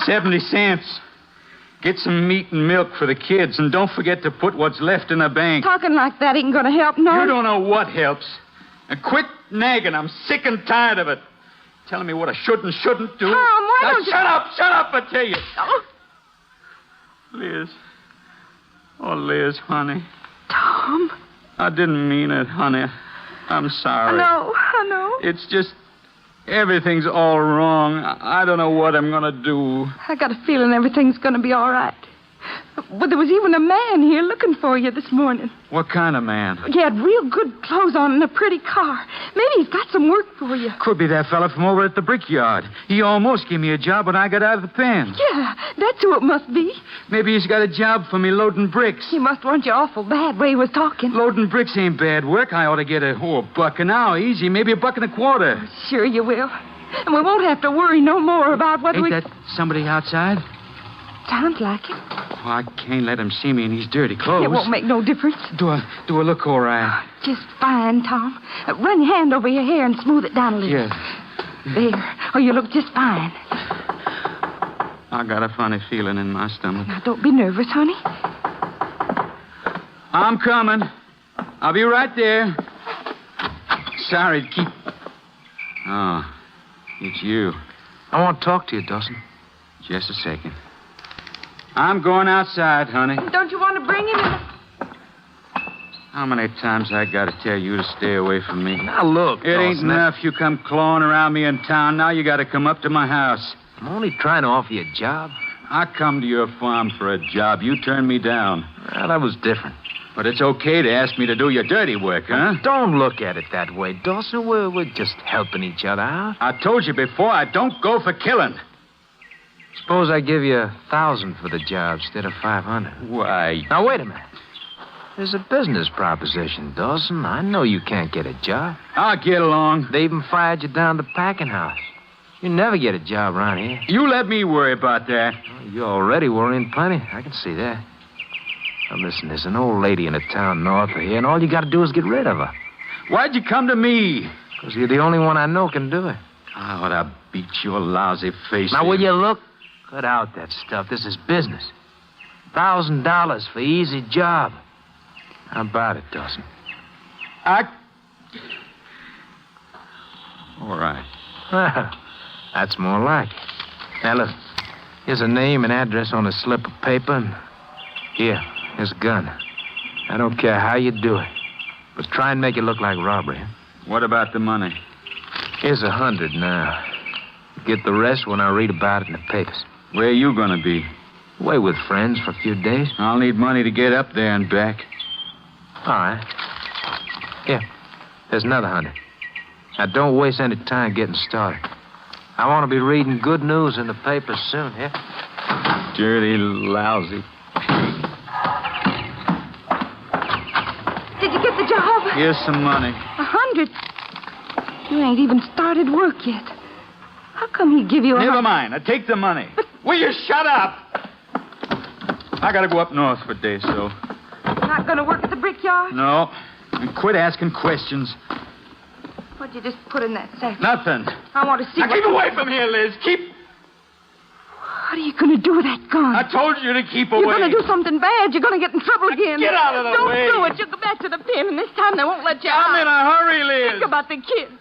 70 cents. Get some meat and milk for the kids, and don't forget to put what's left in the bank. Talking like that ain't gonna help none. You don't know what helps. And quit nagging. I'm sick and tired of it. Telling me what I should and shouldn't do. Tom, why now, don't you... Shut up, I tell you. Oh. Liz. Oh, Liz, honey. Tom. I didn't mean it, honey. I'm sorry. I know. It's just... everything's all wrong. I don't know what I'm going to do. I got a feeling everything's going to be all right. But there was even a man here looking for you this morning. What kind of man? He had real good clothes on and a pretty car. Maybe he's got some work for you. Could be that fella from over at the brickyard. He almost gave me a job when I got out of the pen. Yeah, that's who it must be. Maybe he's got a job for me loading bricks. He must want you awful bad way he was talking. Loading bricks ain't bad work. I ought to get a buck an hour, easy, maybe $1.25. Oh, sure you will. And we won't have to worry no more about whether Ain't that somebody outside? Sounds like it. Oh, I can't let him see me in these dirty clothes. It won't make no difference. Do I look all right? Just fine, Tom. Run your hand over your hair and smooth it down a little. Yeah. There. Oh, you look just fine. I got a funny feeling in my stomach. Now, don't be nervous, honey. I'm coming. I'll be right there. Sorry to keep... Oh, it's you. I want to talk to you, Dawson. Just a second. I'm going outside, honey. Don't you want to bring him in? How many times I got to tell you to stay away from me? Now, look, It ain't Dawson, enough you come clawing around me in town. Now you got to come up to my house. I'm only trying to offer you a job. I come to your farm for a job. You turned me down. Well, that was different. But it's okay to ask me to do your dirty work, huh? Don't look at it that way, Dawson. We're just helping each other out. I told you before, I don't go for killing. Suppose I give you 1,000 for the job instead of 500. Why? Now, wait a minute. There's a business proposition, Dawson. I know you can't get a job. I'll get along. They even fired you down the packing house. You never get a job around here. You let me worry about that. Well, you're already worrying plenty. I can see that. Now, listen, there's an old lady in a town north of here, and all you got to do is get rid of her. Why'd you come to me? Because you're the only one I know can do it. I ought to beat your lousy face. Now, will you look? Cut out that stuff. This is business. $1,000 for easy job. How about it, Dawson? All right. That's more like it. Now, look. Here's a name and address on a slip of paper, and here's a gun. I don't care how you do it, but try and make it look like robbery. What about the money? Here's $100 now. Get the rest when I read about it in the papers. Where are you going to be? Away with friends for a few days. I'll need money to get up there and back. All right. Here, there's another 100. Now, don't waste any time getting started. I want to be reading good news in the papers soon, yeah? Dirty, lousy. Did you get the job? Here's some money. 100? You ain't even started work yet. How come he give you Never mind. I take the money. Will you shut up? I gotta go up north for a day, so. Not gonna work at the brickyard? No. And quit asking questions. What'd you just put in that sack? Nothing. I want to see Now keep away from here, Liz. Keep. What are you gonna do with that gun? I told you to keep away. You're gonna do something bad. You're gonna get in trouble again. Get out of the way. Don't do it. You'll go back to the pen, and this time they won't let you out. I'm in a hurry, Liz. Think about the kids.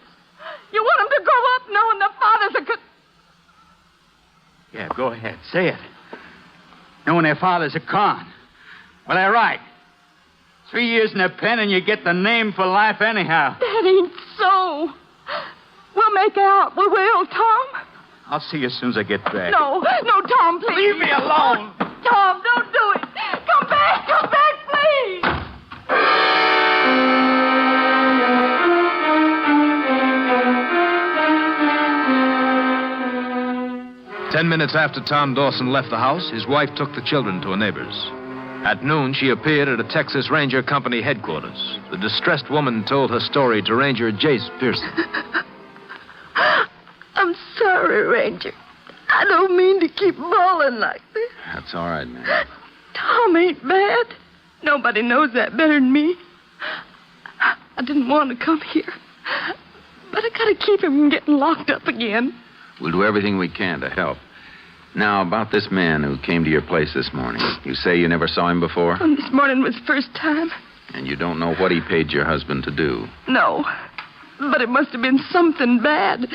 You want them to grow up knowing their fathers are... Yeah, go ahead. Say it. Knowing their father's a con. Well, they're right. 3 years in the pen and you get the name for life anyhow. That ain't so. We'll make out. We will, Tom. I'll see you as soon as I get back. No, Tom, please. Leave me alone. Tom, don't do it. Come back, please. 10 minutes after Tom Dawson left the house, his wife took the children to a neighbor's. At noon, she appeared at a Texas Ranger Company headquarters. The distressed woman told her story to Ranger Jace Pearson. I'm sorry, Ranger. I don't mean to keep bawling like this. That's all right, man. Tom ain't bad. Nobody knows that better than me. I didn't want to come here. But I gotta keep him from getting locked up again. We'll do everything we can to help. Now, about this man who came to your place this morning. You say you never saw him before? This morning was the first time. And you don't know what he paid your husband to do? No. But it must have been something bad.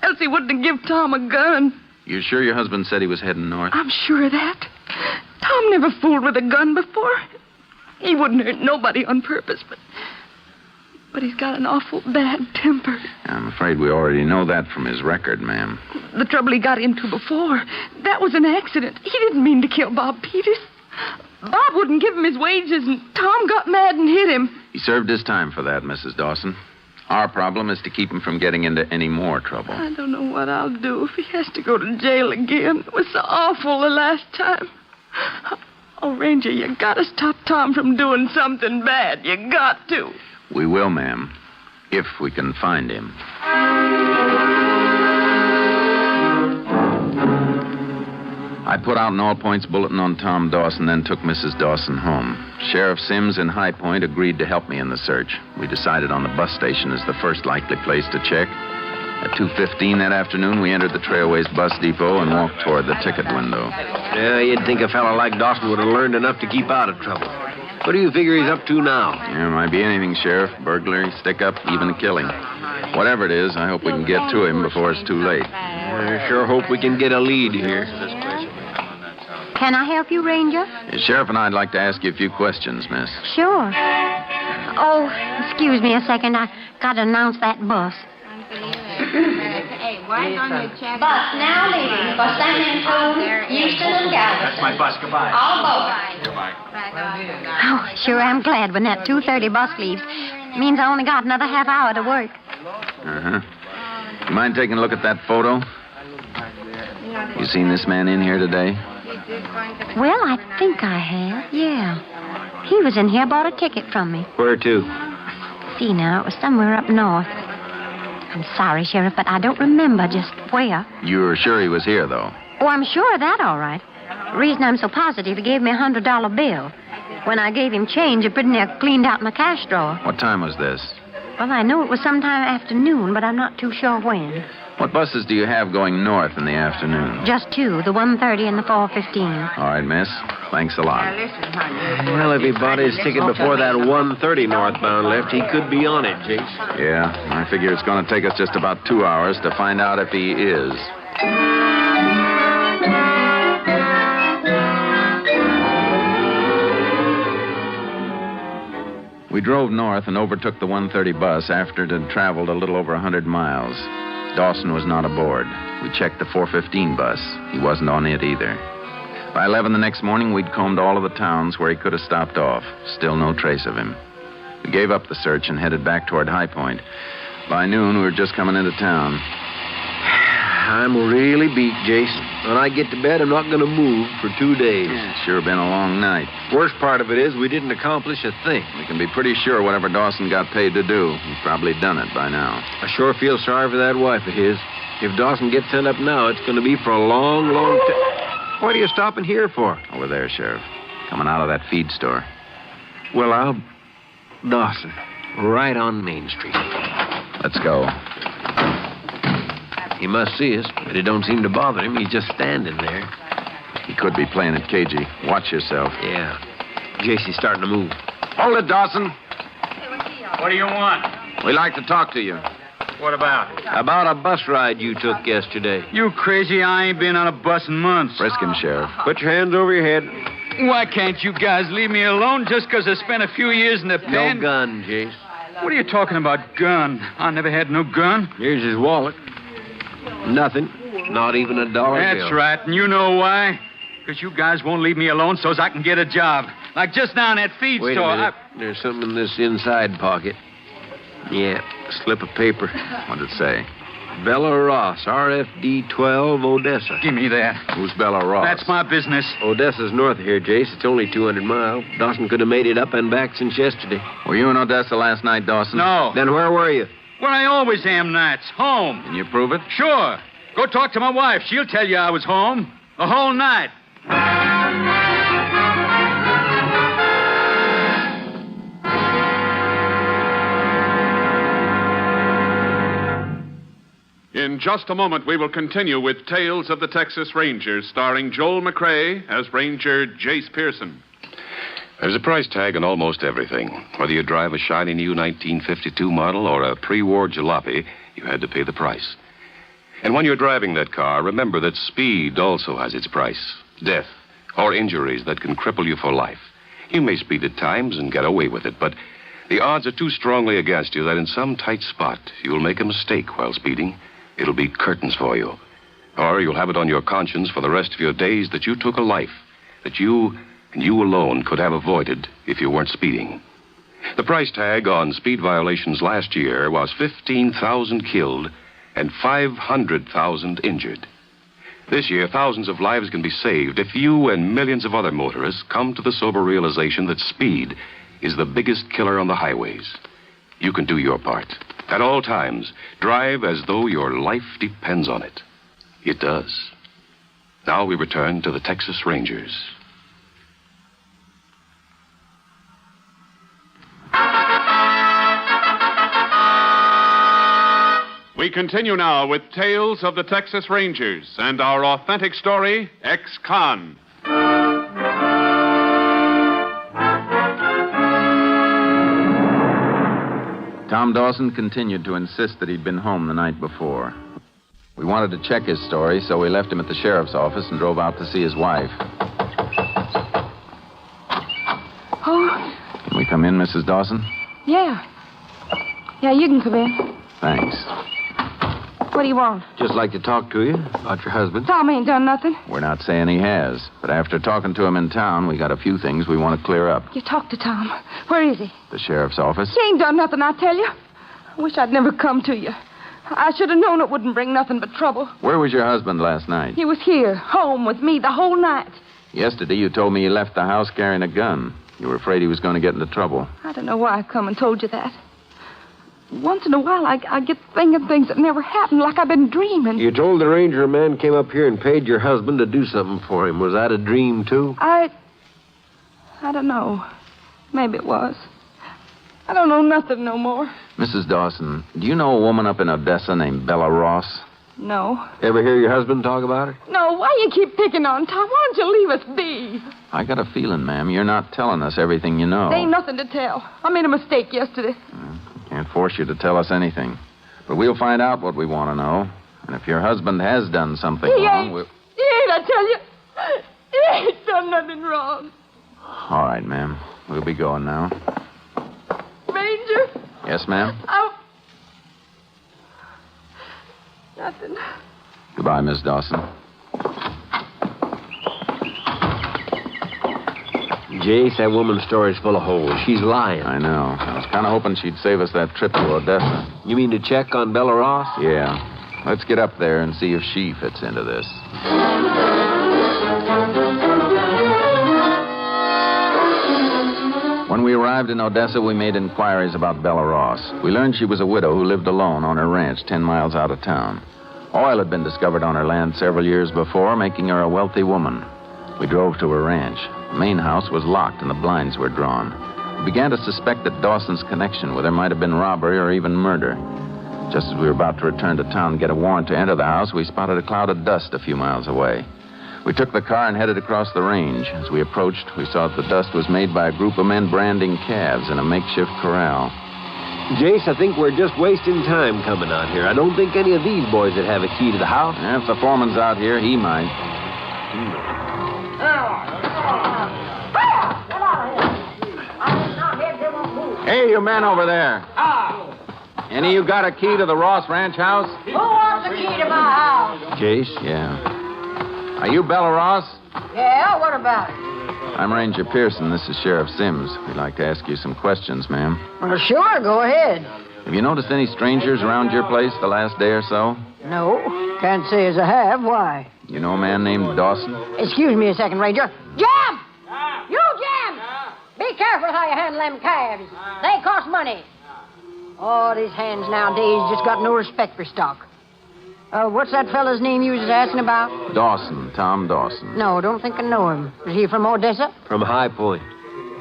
Else he wouldn't have given Tom a gun. You sure your husband said he was heading north? I'm sure of that. Tom never fooled with a gun before. He wouldn't hurt nobody on purpose, but he's got an awful bad temper. I'm afraid we already know that from his record, ma'am. The trouble he got into before, that was an accident. He didn't mean to kill Bob Peters. Bob wouldn't give him his wages, and Tom got mad and hit him. He served his time for that, Mrs. Dawson. Our problem is to keep him from getting into any more trouble. I don't know what I'll do if he has to go to jail again. It was so awful the last time. Oh, Ranger, you gotta stop Tom from doing something bad. You got to. We will, ma'am, if we can find him. I put out an all-points bulletin on Tom Dawson, then took Mrs. Dawson home. Sheriff Sims in High Point agreed to help me in the search. We decided on the bus station as the first likely place to check. At 2:15 that afternoon, we entered the Trailways bus depot and walked toward the ticket window. Yeah, you'd think a fellow like Dawson would have learned enough to keep out of trouble. What do you figure he's up to now? Yeah, might be anything, Sheriff. Burglary, stick-up, even killing. Whatever it is, I hope we can get to him before it's too late. I sure hope we can get a lead here. Can I help you, Ranger? Sheriff and I'd like to ask you a few questions, miss. Sure. Oh, excuse me a second. I got to announce that bus. Bus now leaving for San Antonio, Houston, and Galveston. That's my bus. Goodbye. All aboard. Goodbye. Oh, sure am glad when that 2:30 bus leaves. Means I only got another half hour to work. Uh-huh. You mind taking a look at that photo? You seen this man in here today? Well, I think I have, yeah. He was in here, bought a ticket from me. Where to? See now, it was somewhere up north. I'm sorry, Sheriff, but I don't remember just where. You're sure he was here, though? Oh, I'm sure of that, all right. The reason I'm so positive, he gave me a $100 bill. When I gave him change, it pretty near cleaned out my cash drawer. What time was this? Well, I know it was sometime afternoon, but I'm not too sure when. What buses do you have going north in the afternoon? Just two, the 1:30 and the 4:15. All right, miss. Thanks a lot. Well, if he bought his ticket before that 1:30 northbound left, he could be on it, Jace. Yeah, I figure it's going to take us just about 2 hours to find out if he is. We drove north and overtook the 1:30 bus after it had traveled a little over 100 miles. Dawson was not aboard. We checked the 4:15 bus. He wasn't on it either. By 11 the next morning, we'd combed all of the towns where he could have stopped off. Still no trace of him. We gave up the search and headed back toward High Point. By noon, we were just coming into town. I'm really beat, Jason. When I get to bed, I'm not going to move for 2 days. It's sure been a long night. Worst part of it is we didn't accomplish a thing. We can be pretty sure whatever Dawson got paid to do, he's probably done it by now. I sure feel sorry for that wife of his. If Dawson gets sent up now, it's going to be for a long, long time. What are you stopping here for? Over there, Sheriff. Coming out of that feed store. Well, Dawson. Right on Main Street. Let's go. He must see us, but it don't seem to bother him. He's just standing there. He could be playing it cagey. Watch yourself. Yeah. JC's starting to move. Hold it, Dawson. What do you want? We'd like to talk to you. What about? About a bus ride you took yesterday. You crazy? I ain't been on a bus in months. Frisk him, Sheriff. Put your hands over your head. Why can't you guys leave me alone just because I spent a few years in the pen? No gun, Jace. What are you talking about, gun? I never had no gun. Here's his wallet. Nothing. Not even $1 bill. That's right, and you know why? Because you guys won't leave me alone so as I can get a job. Like just now in that feed Wait store. a minute. There's something in this inside pocket. Yeah, slip of paper. What'd it say? Bella Ross, RFD 12, Odessa. Give me that. Who's Bella Ross? That's my business. Odessa's north of here, Jace. It's only 200 miles. Dawson could have made it up and back since yesterday. Were you in Odessa last night, Dawson? No. Then where were you? Where I always am nights. Home. Can you prove it? Sure. Go talk to my wife. She'll tell you I was home. The whole night. In just a moment, we will continue with Tales of the Texas Rangers, starring Joel McCrea as Ranger Jace Pearson. There's a price tag on almost everything. Whether you drive a shiny new 1952 model or a pre-war jalopy, you had to pay the price. And when you're driving that car, remember that speed also has its price. Death or injuries that can cripple you for life. You may speed at times and get away with it, but the odds are too strongly against you that in some tight spot you'll make a mistake while speeding. It'll be curtains for you. Or you'll have it on your conscience for the rest of your days that you took a life that you and you alone could have avoided if you weren't speeding. The price tag on speed violations last year was 15,000 killed and 500,000 injured. This year, thousands of lives can be saved if you and millions of other motorists come to the sober realization that speed is the biggest killer on the highways. You can do your part. At all times, drive as though your life depends on it. It does. Now we return to the Texas Rangers. We continue now with Tales of the Texas Rangers and our authentic story, Ex-Con. Tom Dawson continued to insist that he'd been home the night before. We wanted to check his story, so we left him at the sheriff's office and drove out to see his wife. Oh, Can we come in, Mrs. Dawson? yeah. Yeah, you can come in. Thanks. What do you want? Just like to talk to you about your husband. Tom ain't done nothing. We're not saying he has, but after talking to him in town, we got a few things we want to clear up. You talk to Tom. Where is he? The sheriff's office. He ain't done nothing, I tell you. I wish I'd never come to you. I should have known it wouldn't bring nothing but trouble. Where was your husband last night? He was here, home with me the whole night. Yesterday, you told me he left the house carrying a gun. You were afraid he was going to get into trouble. I don't know why I come and told you that. Once in a while, I get thinking things that never happened, like I've been dreaming. You told the ranger a man came up here and paid your husband to do something for him. Was that a dream, too? I don't know. Maybe it was. I don't know nothing no more. Mrs. Dawson, do you know a woman up in Odessa named Bella Ross? No. Ever hear your husband talk about it? No, why you keep picking on Tom? Why don't you leave us be? I got a feeling, ma'am, you're not telling us everything you know. There ain't nothing to tell. I made a mistake yesterday. Can't force you to tell us anything. But we'll find out what we want to know. And if your husband has done something wrong, we'll... He ain't, I tell you. He ain't done nothing wrong. All right, ma'am. We'll be going now. Ranger, Yes, ma'am? Nothing. Goodbye, Miss Dawson. Jace, that woman's story's full of holes. She's lying. I know. I was kind of hoping she'd save us that trip to Odessa. You mean to check on Bella Ross? Yeah. Let's get up there and see if she fits into this. When we arrived in Odessa, we made inquiries about Bella Ross. We learned she was a widow who lived alone on her ranch 10 miles out of town. Oil had been discovered on her land several years before, making her a wealthy woman. We drove to her ranch. The main house was locked and the blinds were drawn. We began to suspect that Dawson's connection with her might have been robbery or even murder. Just as we were about to return to town and get a warrant to enter the house, we spotted a cloud of dust a few miles away. We took the car and headed across the range. As we approached, we saw that the dust was made by a group of men branding calves in a makeshift corral. Jace, I think we're just wasting time coming out here. I don't think any of these boys would have a key to the house. Yeah, if the foreman's out here, he might. Hey, you men over there. Any of you got a key to the Ross Ranch house? Who wants a key to my house? Jace? Yeah. Are you Bella Ross? Yeah, what about it? I'm Ranger Pearson. This is Sheriff Sims. We'd like to ask you some questions, ma'am. Well, sure, go ahead. Have you noticed any strangers around your place the last day or so? No, can't say as I have. Why? You know a man named Dawson? Excuse me a second, Ranger. Jam! You, Jam! Be careful how you handle them calves. They cost money. Oh, these hands nowadays just got no respect for stock. What's that fella's name you was asking about? Dawson, Tom Dawson. No, don't think I know him. Is he from Odessa? From High Point.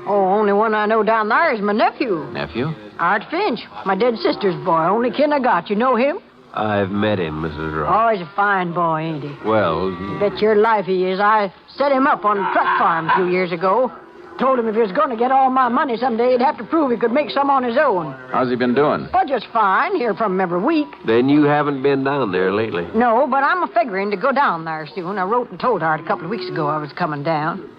Oh, only one I know down there is my nephew. Nephew? Art Finch, my dead sister's boy. Only kin I got. You know him? I've met him, Mrs. Ross. Oh, he's a fine boy, ain't he? Well, Bet your life he is. I set him up on a truck farm a few years ago. Told him if he was going to get all my money someday, he'd have to prove he could make some on his own. How's he been doing? Oh, just fine. Hear from him every week. Then you haven't been down there lately. No, but I'm figuring to go down there soon. I wrote and told Art a couple of weeks ago I was coming down.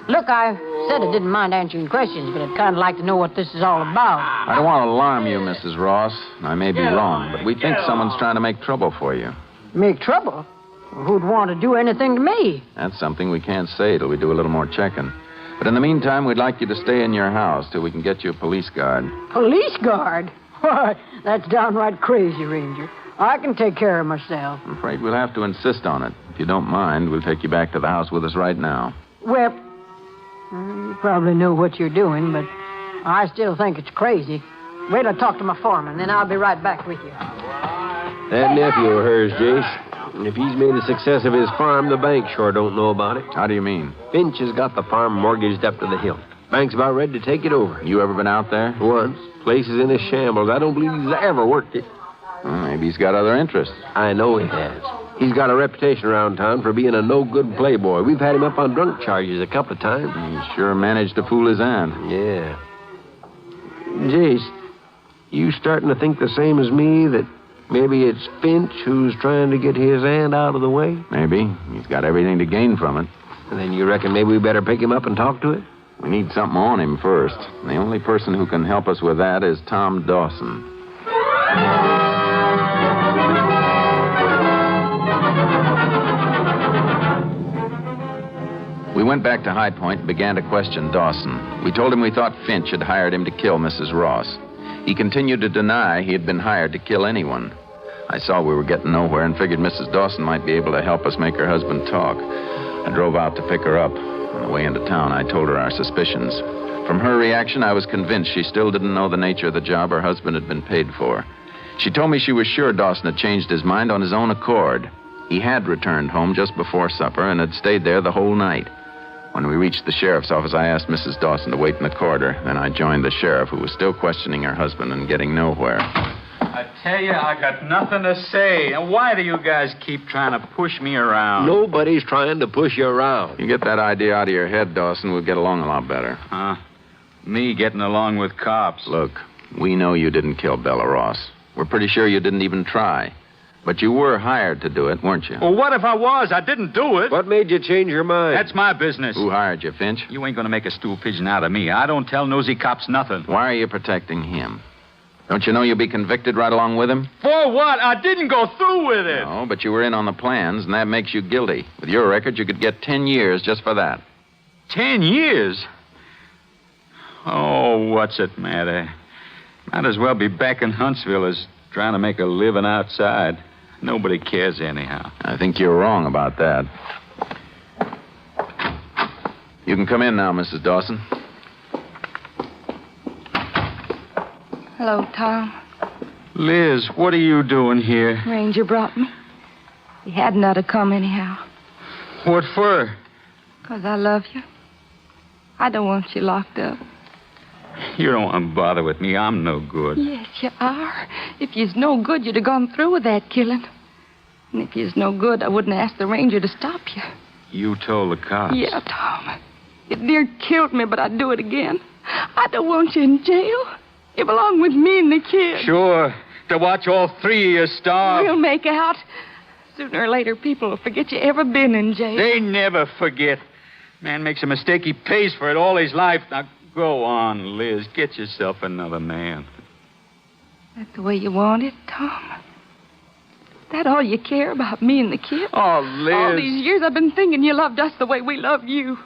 Look, I said I didn't mind answering questions, but I'd kind of like to know what this is all about. I don't want to alarm you, Mrs. Ross. I may be wrong, but we think someone's trying to make trouble for you. Make trouble? Who'd want to do anything to me? That's something we can't say till we do a little more checking. But in the meantime, we'd like you to stay in your house till we can get you a police guard. Police guard? Why, that's downright crazy, Ranger. I can take care of myself. I'm afraid we'll have to insist on it. If you don't mind, we'll take you back to the house with us right now. Well, you probably know what you're doing, but I still think it's crazy. Wait till I talk to my foreman, then I'll be right back with you. That nephew of hers, Jace. If he's made a success of his farm, the bank sure don't know about it. How do you mean? Finch has got the farm mortgaged up to the hilt. Bank's about ready to take it over. You ever been out there? Once. Place is in a shambles. I don't believe he's ever worked it. Well, maybe he's got other interests. I know he has. He's got a reputation around town for being a no-good playboy. We've had him up on drunk charges a couple of times. He sure managed to fool his aunt. Yeah. Jace, you starting to think the same as me, that maybe it's Finch who's trying to get his aunt out of the way? Maybe. He's got everything to gain from it. And then you reckon maybe we better pick him up and talk to it? We need something on him first. The only person who can help us with that is Tom Dawson. We went back to High Point and began to question Dawson. We told him we thought Finch had hired him to kill Mrs. Ross. He continued to deny he had been hired to kill anyone. I saw we were getting nowhere and figured Mrs. Dawson might be able to help us make her husband talk. I drove out to pick her up. On the way into town, I told her our suspicions. From her reaction, I was convinced she still didn't know the nature of the job her husband had been paid for. She told me she was sure Dawson had changed his mind on his own accord. He had returned home just before supper and had stayed there the whole night. When we reached the sheriff's office, I asked Mrs. Dawson to wait in the corridor. Then I joined the sheriff, who was still questioning her husband and getting nowhere. I tell you, I got nothing to say. And why do you guys keep trying to push me around? Nobody's trying to push you around. You get that idea out of your head, Dawson, we'll get along a lot better. Huh? Me getting along with cops. Look, we know you didn't kill Bella Ross. We're pretty sure you didn't even try. But you were hired to do it, weren't you? Well, what if I was? I didn't do it. What made you change your mind? That's my business. Who hired you, Finch? You ain't gonna make a stool pigeon out of me. I don't tell nosy cops nothing. Why are you protecting him? Don't you know you'll be convicted right along with him? For what? I didn't go through with it. No, but you were in on the plans, and that makes you guilty. With your record, you could get 10 years just for that. 10 years? Oh, what's it matter? Might as well be back in Huntsville as trying to make a living outside. Nobody cares anyhow. I think you're wrong about that. You can come in now, Mrs. Dawson. Hello, Tom. Liz, what are you doing here? Ranger brought me. He hadn't ought to come anyhow. What for? 'Cause I love you. I don't want you locked up. You don't want to bother with me. I'm no good. Yes, you are. If you's no good, you'd have gone through with that killing. And if you's no good, I wouldn't ask the ranger to stop you. You told the cops. Yeah, Tom. You near killed me, but I'd do it again. I don't want you in jail. You belong with me and the kid. Sure. To watch all three of you starve. We'll make out. Sooner or later, people will forget you ever been in jail. They never forget. Man makes a mistake, he pays for it all his life. Now, go on, Liz. Get yourself another man. That the way you want it, Tom? That all you care about, me and the kid? Oh, Liz. All these years I've been thinking you loved us the way we love you.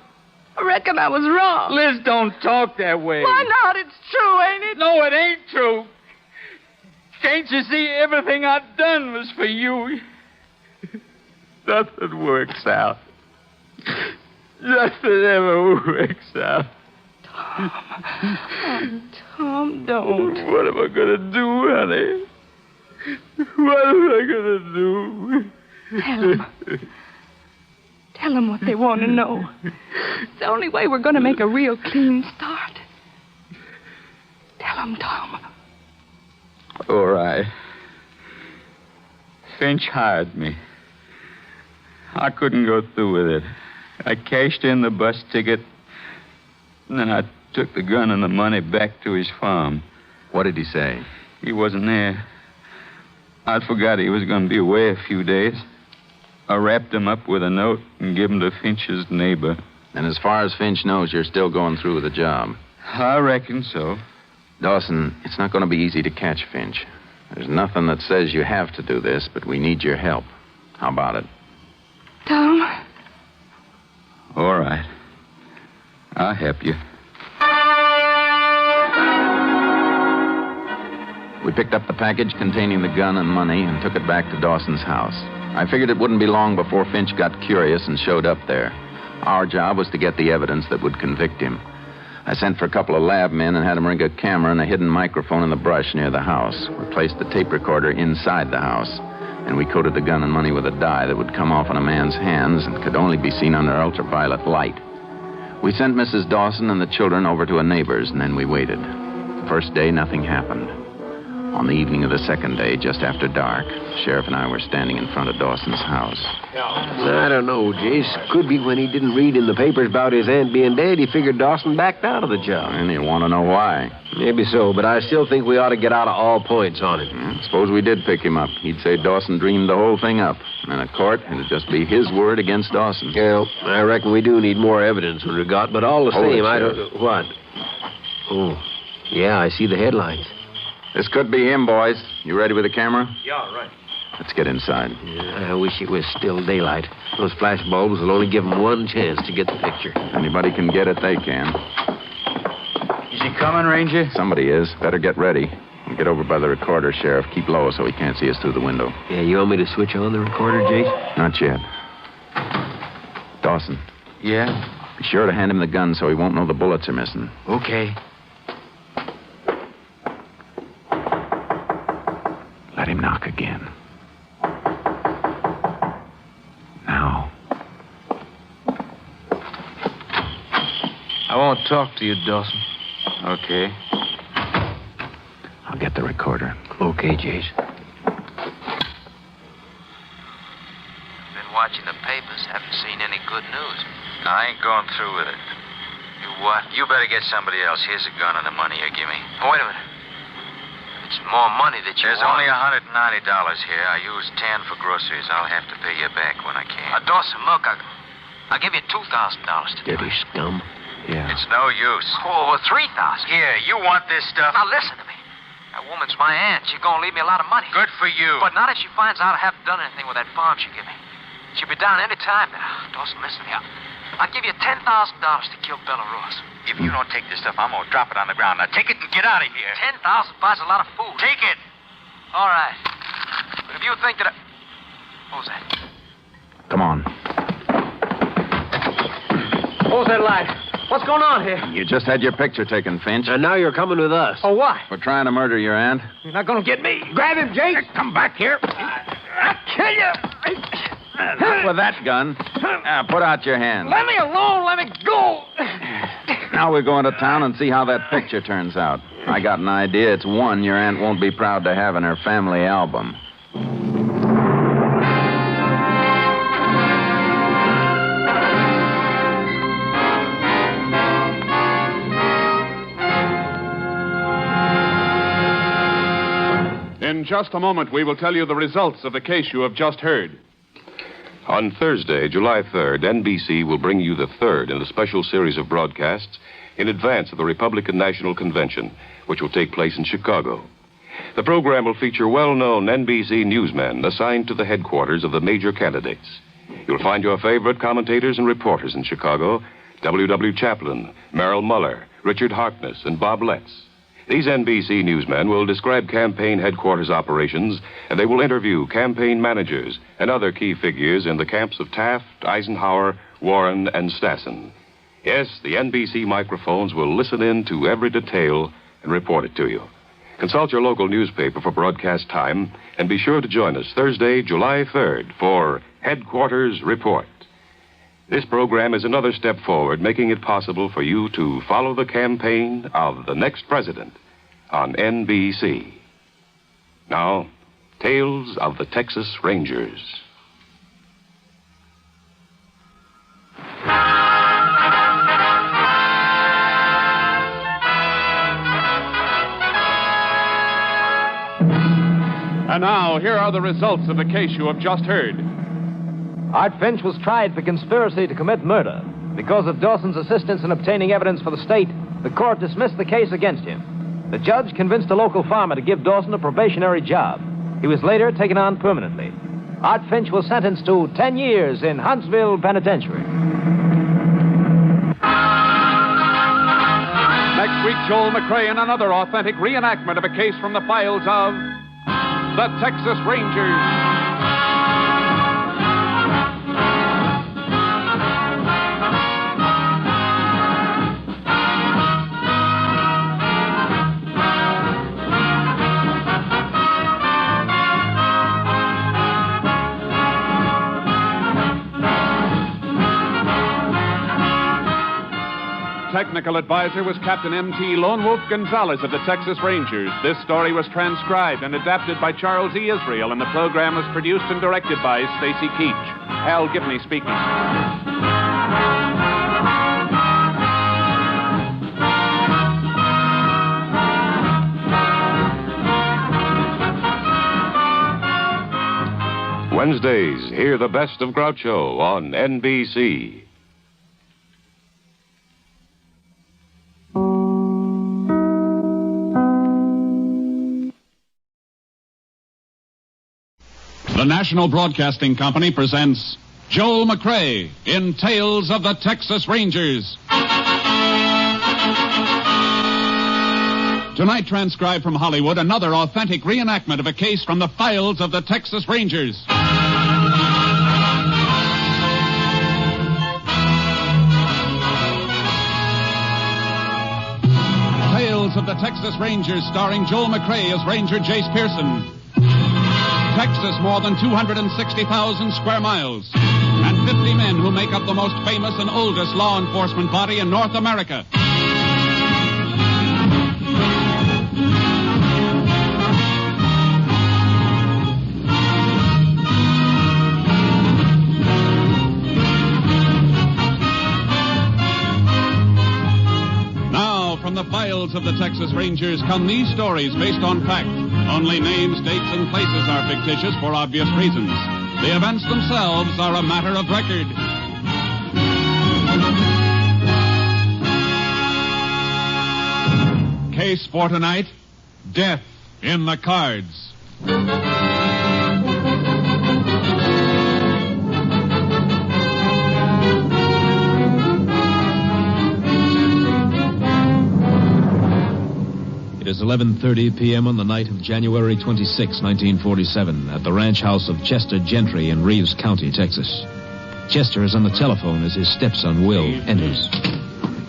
I reckon I was wrong. Liz, don't talk that way. Why not? It's true, ain't it? No, it ain't true. Can't you see everything I've done was for you? Nothing works out. Nothing ever works out. Tom. Oh, Tom, don't. What am I going to do, honey? What am I going to do? Tell them. Tell them what they want to know. It's the only way we're going to make a real clean start. Tell them, Tom. All right. Finch hired me. I couldn't go through with it. I cashed in the bus ticket, and then I took the gun and the money back to his farm. What did he say? He wasn't there. I forgot he was going to be away a few days. I wrapped him up with a note and gave him to Finch's neighbor. And as far as Finch knows, you're still going through with the job. I reckon so. Dawson, it's not going to be easy to catch Finch. There's nothing that says you have to do this, but we need your help. How about it? Tom? All right. I'll help you. We picked up the package containing the gun and money and took it back to Dawson's house. I figured it wouldn't be long before Finch got curious and showed up there. Our job was to get the evidence that would convict him. I sent for a couple of lab men and had them rig a camera and a hidden microphone in the brush near the house. We placed the tape recorder inside the house, and we coated the gun and money with a dye that would come off in a man's hands and could only be seen under ultraviolet light. We sent Mrs. Dawson and the children over to a neighbor's, and then we waited. The first day, nothing happened. On the evening of the second day, just after dark, the sheriff and I were standing in front of Dawson's house. I don't know, Jace. Could be when he didn't read in the papers about his aunt being dead, he figured Dawson backed out of the job. And you want to know why? Maybe so, but I still think we ought to get out of all points on him. Suppose we did pick him up. He'd say Dawson dreamed the whole thing up. And in a court, it'd just be his word against Dawson. Well, I reckon we do need more evidence than we got, but all the same, I don't know. What? Oh, yeah, I see the headlights. This could be him, boys. You ready with the camera? Yeah, right. Let's get inside. Yeah, I wish it was still daylight. Those flash bulbs will only give him one chance to get the picture. If anybody can get it, they can. Is he coming, Ranger? Somebody is. Better get ready. And get over by the recorder, Sheriff. Keep low so he can't see us through the window. Yeah, you want me to switch on the recorder, Jace? Not yet. Dawson. Yeah? Be sure to hand him the gun so he won't know the bullets are missing. Okay. Let him knock again. Now. I won't talk to you, Dawson. Okay. I'll get the recorder. Okay, Jace. Been watching the papers. Haven't seen any good news. I ain't going through with it. You what? You better get somebody else. Here's a gun and the money you give me. Oh, wait a minute. It's more money that you There's want. only $190 here. I used 10 for groceries. I'll have to pay you back when I can. Dawson, look, I'll give you $2,000 today. Dirty scum. Yeah. It's no use. Oh, $3,000. Here, you want this stuff? Now, listen to me. That woman's my aunt. She's gonna leave me a lot of money. Good for you. But not if she finds out I haven't done anything with that farm she gave me. She'll be down any time now. Dawson, listen to me. I'll give you $10,000 to kill Bella Ross. If you don't take this stuff, I'm gonna drop it on the ground. Now take it and get out of here. 10,000 buys a lot of food. Take it. All right. But if you think that What was that? Come on. What was that light? What's going on here? You just had your picture taken, Finch. And now you're coming with us. Oh, what? For trying to murder your aunt. You're not gonna get me. Grab him, Jake. Come back here. I'll kill you. Not with that gun. Put out your hand. Let me alone. Let me go. Now we're going to town and see how that picture turns out. I got an idea. It's one your aunt won't be proud to have in her family album. In just a moment, we will tell you the results of the case you have just heard. On Thursday, July 3rd, NBC will bring you the third in a special series of broadcasts in advance of the Republican National Convention, which will take place in Chicago. The program will feature well-known NBC newsmen assigned to the headquarters of the major candidates. You'll find your favorite commentators and reporters in Chicago: W.W. Chaplin, Merrill Muller, Richard Harkness, and Bob Letts. These NBC newsmen will describe campaign headquarters operations, and they will interview campaign managers and other key figures in the camps of Taft, Eisenhower, Warren, and Stassen. Yes, the NBC microphones will listen in to every detail and report it to you. Consult your local newspaper for broadcast time, and be sure to join us Thursday, July 3rd, for Headquarters Report. This program is another step forward, making it possible for you to follow the campaign of the next president on NBC. Now, Tales of the Texas Rangers. And now, here are the results of the case you have just heard. Art Finch was tried for conspiracy to commit murder. Because of Dawson's assistance in obtaining evidence for the state, the court dismissed the case against him. The judge convinced a local farmer to give Dawson a probationary job. He was later taken on permanently. Art Finch was sentenced to 10 years in Huntsville Penitentiary. Next week, Joel McCrea in another authentic reenactment of a case from the files of the Texas Rangers. Technical advisor was Captain M.T. Lone Wolf Gonzalez of the Texas Rangers. This story was transcribed and adapted by Charles E. Israel, and the program was produced and directed by Stacy Keach. Hal Gibney speaking. Wednesdays, hear the best of Groucho on NBC. The National Broadcasting Company presents Joel McCrea in Tales of the Texas Rangers. Tonight, transcribed from Hollywood, another authentic reenactment of a case from the files of the Texas Rangers. Tales of the Texas Rangers, starring Joel McCrea as Ranger Jace Pearson. Texas, more than 260,000 square miles, and 50 men who make up the most famous and oldest law enforcement body in North America. files of the Texas Rangers come these stories based on fact. Only names, dates, and places are fictitious for obvious reasons. The events themselves are a matter of record. Case for tonight, Death in the Cards. It is 11:30 p.m. on the night of January 26, 1947, at the ranch house of Chester Gentry in Reeves County, Texas. Chester is on the telephone as his stepson, Will, enters.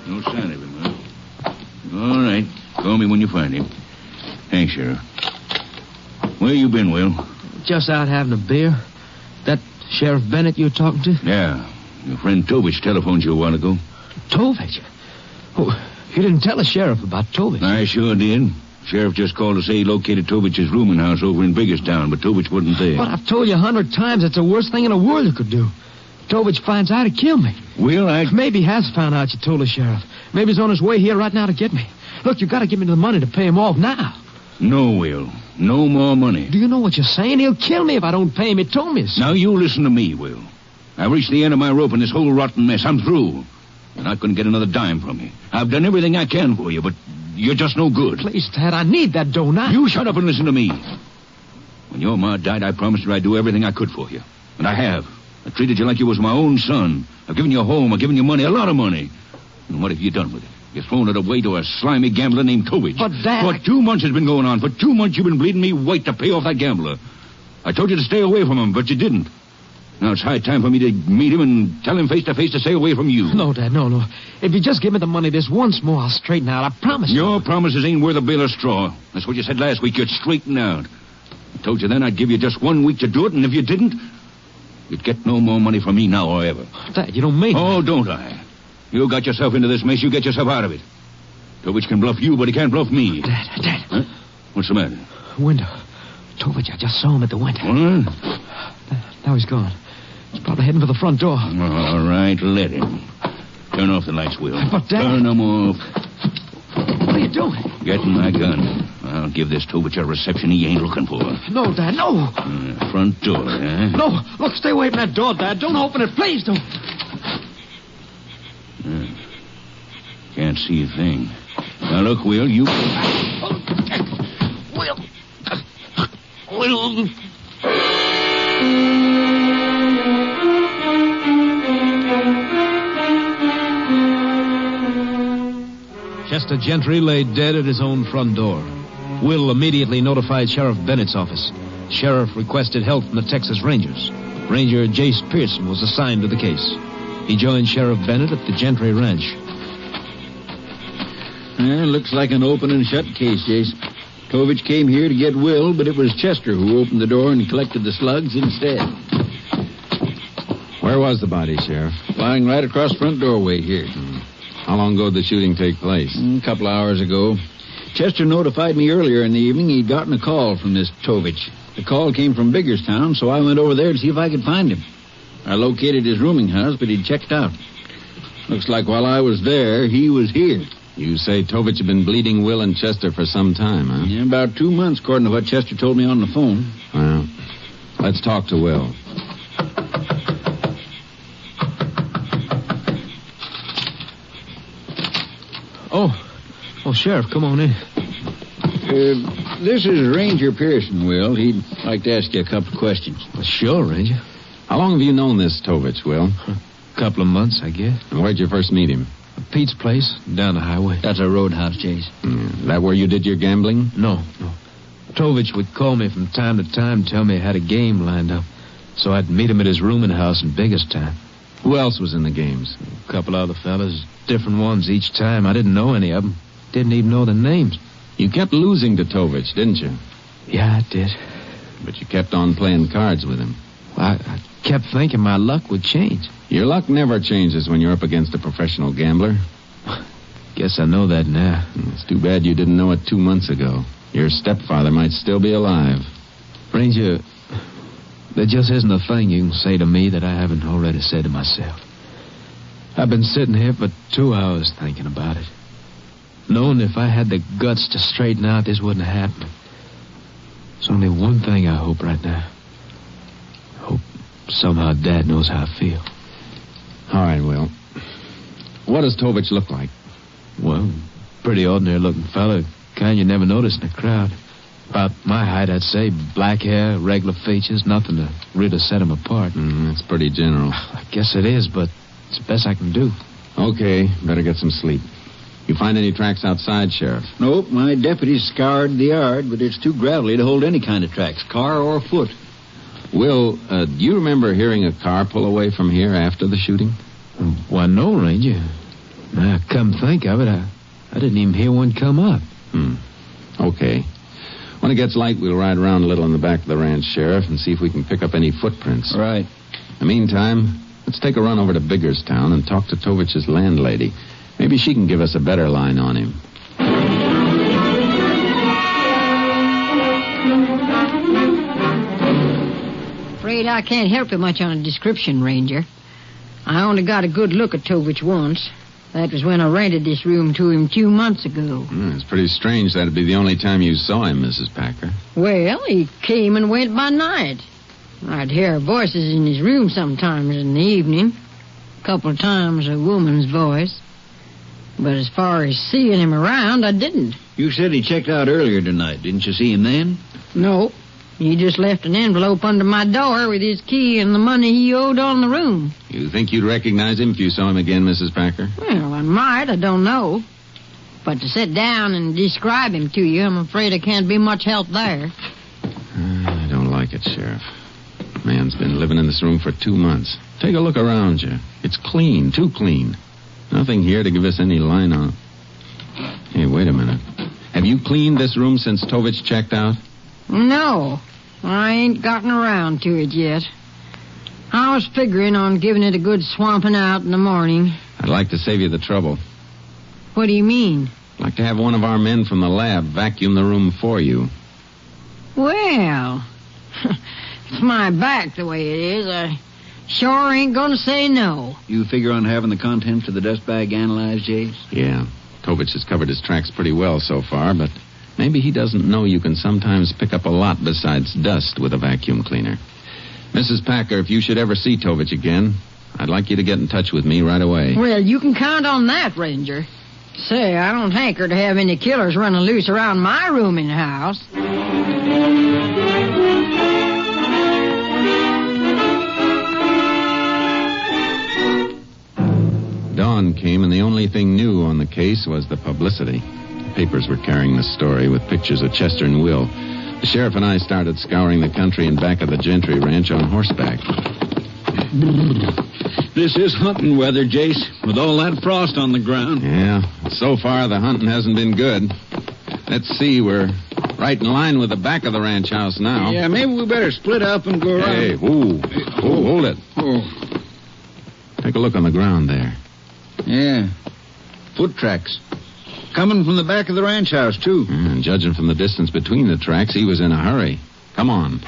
No sign of him, huh? All right. Call me when you find him. Thanks, Sheriff. Where you been, Will? Just out having a beer. That Sheriff Bennett you were talking to? Yeah. Your friend Tovich telephoned you a while ago. Tovich? Oh, you didn't tell the sheriff about Tovich. I sure did. Sheriff just called to say he located Tovich's rooming house over in Biggerstown, but Tovich wasn't there. But I've told you 100 times it's the worst thing in the world you could do. Tovich finds out he'd kill me. Will, Maybe he has found out you told the sheriff. Maybe he's on his way here right now to get me. Look, you got to give me the money to pay him off now. No, Will. No more money. Do you know what you're saying? He'll kill me if I don't pay him. He told me so. Now, you listen to me, Will. I've reached the end of my rope in this whole rotten mess. I'm through. You're not going to get another dime from me. I've done everything I can for you, but you're just no good. Please, Dad, I need that dough now. You shut up and listen to me. When your ma died, I promised her I'd do everything I could for you. And I have. I treated you like you was my own son. I've given you a home. I've given you money, a lot of money. And what have you done with it? You've thrown it away to a slimy gambler named Tovich. But, Dad... For 2 months it's been going on. For 2 months you've been bleeding me white to pay off that gambler. I told you to stay away from him, but you didn't. Now it's high time for me to meet him and tell him face to face to stay away from you. No, Dad, no. If you just give me the money this once more, I'll straighten out. I promise you. Your promises ain't worth a bale of straw. That's what you said last week. You'd straighten out. I told you then I'd give you just 1 week to do it, and if you didn't, you'd get no more money from me now or ever. Dad, you don't mean... Oh, don't I? You got yourself into this mess, you get yourself out of it. Tovich can bluff you, but he can't bluff me. Dad. Huh? What's the matter? Window. Tovich, I just saw him at the window. What? Now he's gone. He's probably heading for the front door. All right, let him. Turn off the lights, Will. But, Dad... Turn them off. What are you doing? Getting my gun. I'll give this Tovich a reception he ain't looking for. No, Dad, no. Front door, huh? No, look, stay away from that door, Dad. Don't open it, please don't. Can't see a thing. Now, look, Will, you... Will... Chester Gentry lay dead at his own front door. Will immediately notified Sheriff Bennett's office. Sheriff requested help from the Texas Rangers. Ranger Jace Pearson was assigned to the case. He joined Sheriff Bennett at the Gentry Ranch. Looks like an open and shut case, Jace. Tovich came here to get Will, but it was Chester who opened the door and collected the slugs instead. Where was the body, Sheriff? Lying right across the front doorway here. How long ago did the shooting take place? A couple of hours ago. Chester notified me earlier in the evening he'd gotten a call from this Tovich. The call came from Biggerstown, so I went over there to see if I could find him. I located his rooming house, but he'd checked out. Looks like while I was there, he was here. You say Tovich had been bleeding Will and Chester for some time, huh? Yeah, about 2 months, according to what Chester told me on the phone. Well, let's talk to Will. Oh, Sheriff, come on in. This is Ranger Pearson, Will. He'd like to ask you a couple of questions. Well, sure, Ranger. How long have you known this Tovich, Will? A couple of months, I guess. And where'd you first meet him? Pete's place, down the highway. That's a roadhouse, Jace. That where you did your gambling? No. Tovich would call me from time to time, tell me he had a game lined up. So I'd meet him at his rooming house in Biggerstown. Who else was in the games? A couple other fellas, different ones each time. I didn't know any of them. Didn't even know their names. You kept losing to Tovich, didn't you? Yeah, I did. But you kept on playing cards with him. Well, I kept thinking my luck would change. Your luck never changes when you're up against a professional gambler. Guess I know that now. It's too bad you didn't know it 2 months ago. Your stepfather might still be alive. Ranger, there just isn't a thing you can say to me that I haven't already said to myself. I've been sitting here for 2 hours thinking about it. knowing if I had the guts to straighten out, this wouldn't happen. There's only one thing I hope right now. I hope somehow Dad knows how I feel. All right, Will. What does Tovich look like? Well, pretty ordinary-looking fella. Kind you never notice in a crowd. About my height, I'd say. Black hair, regular features, nothing to really set him apart. That's pretty general. I guess it is, but it's the best I can do. Okay, better get some sleep. You find any tracks outside, Sheriff? Nope, my deputies scoured the yard, but it's too gravelly to hold any kind of tracks, car or foot. Will, do you remember hearing a car pull away from here after the shooting? Why, no, Ranger. Now, come think of it, I didn't even hear one come up. Okay. When it gets light, we'll ride around a little in the back of the ranch, Sheriff, and see if we can pick up any footprints. Right. In the meantime, let's take a run over to Biggerstown and talk to Tovich's landlady. Maybe she can give us a better line on him. Afraid I can't help you much on a description, Ranger. I only got a good look at Tovich once. That was when I rented this room to him 2 months ago. It's pretty strange that'd be the only time you saw him, Mrs. Packer. Well, he came and went by night. I'd hear voices in his room sometimes in the evening. A couple of times a woman's voice. But as far as seeing him around, I didn't. You said he checked out earlier tonight. Didn't you see him then? No. He just left an envelope under my door with his key and the money he owed on the room. You think you'd recognize him if you saw him again, Mrs. Packer? Well, I might. I don't know. But to sit down and describe him to you, I'm afraid I can't be much help there. I don't like it, Sheriff. Man's been living in this room for 2 months. Take a look around you. It's clean, too clean. Nothing here to give us any line on. Hey, wait a minute. Have you cleaned this room since Tovich checked out? No, I ain't gotten around to it yet. I was figuring on giving it a good swamping out in the morning. I'd like to save you the trouble. What do you mean? I'd like to have one of our men from the lab vacuum the room for you. Well, it's my back the way it is. I sure ain't gonna say no. You figure on having the contents of the dust bag analyzed, Jace? Yeah. Tovich has covered his tracks pretty well so far, but maybe he doesn't know you can sometimes pick up a lot besides dust with a vacuum cleaner. Mrs. Packer, if you should ever see Tovich again, I'd like you to get in touch with me right away. Well, you can count on that, Ranger. Say, I don't hanker to have any killers running loose around my room in the house. Dawn came, and the only thing new on the case was the publicity. The papers were carrying the story with pictures of Chester and Will. The sheriff and I started scouring the country in back of the Gentry Ranch on horseback. This is hunting weather, Jace, with all that frost on the ground. Yeah, so far the hunting hasn't been good. Let's see, we're right in line with the back of the ranch house now. Yeah, maybe we better split up and go around. Hey, hold it. Oh. Take a look on the ground there. Yeah, foot tracks. Coming from the back of the ranch house, too. And judging from the distance between the tracks, he was in a hurry. Come on.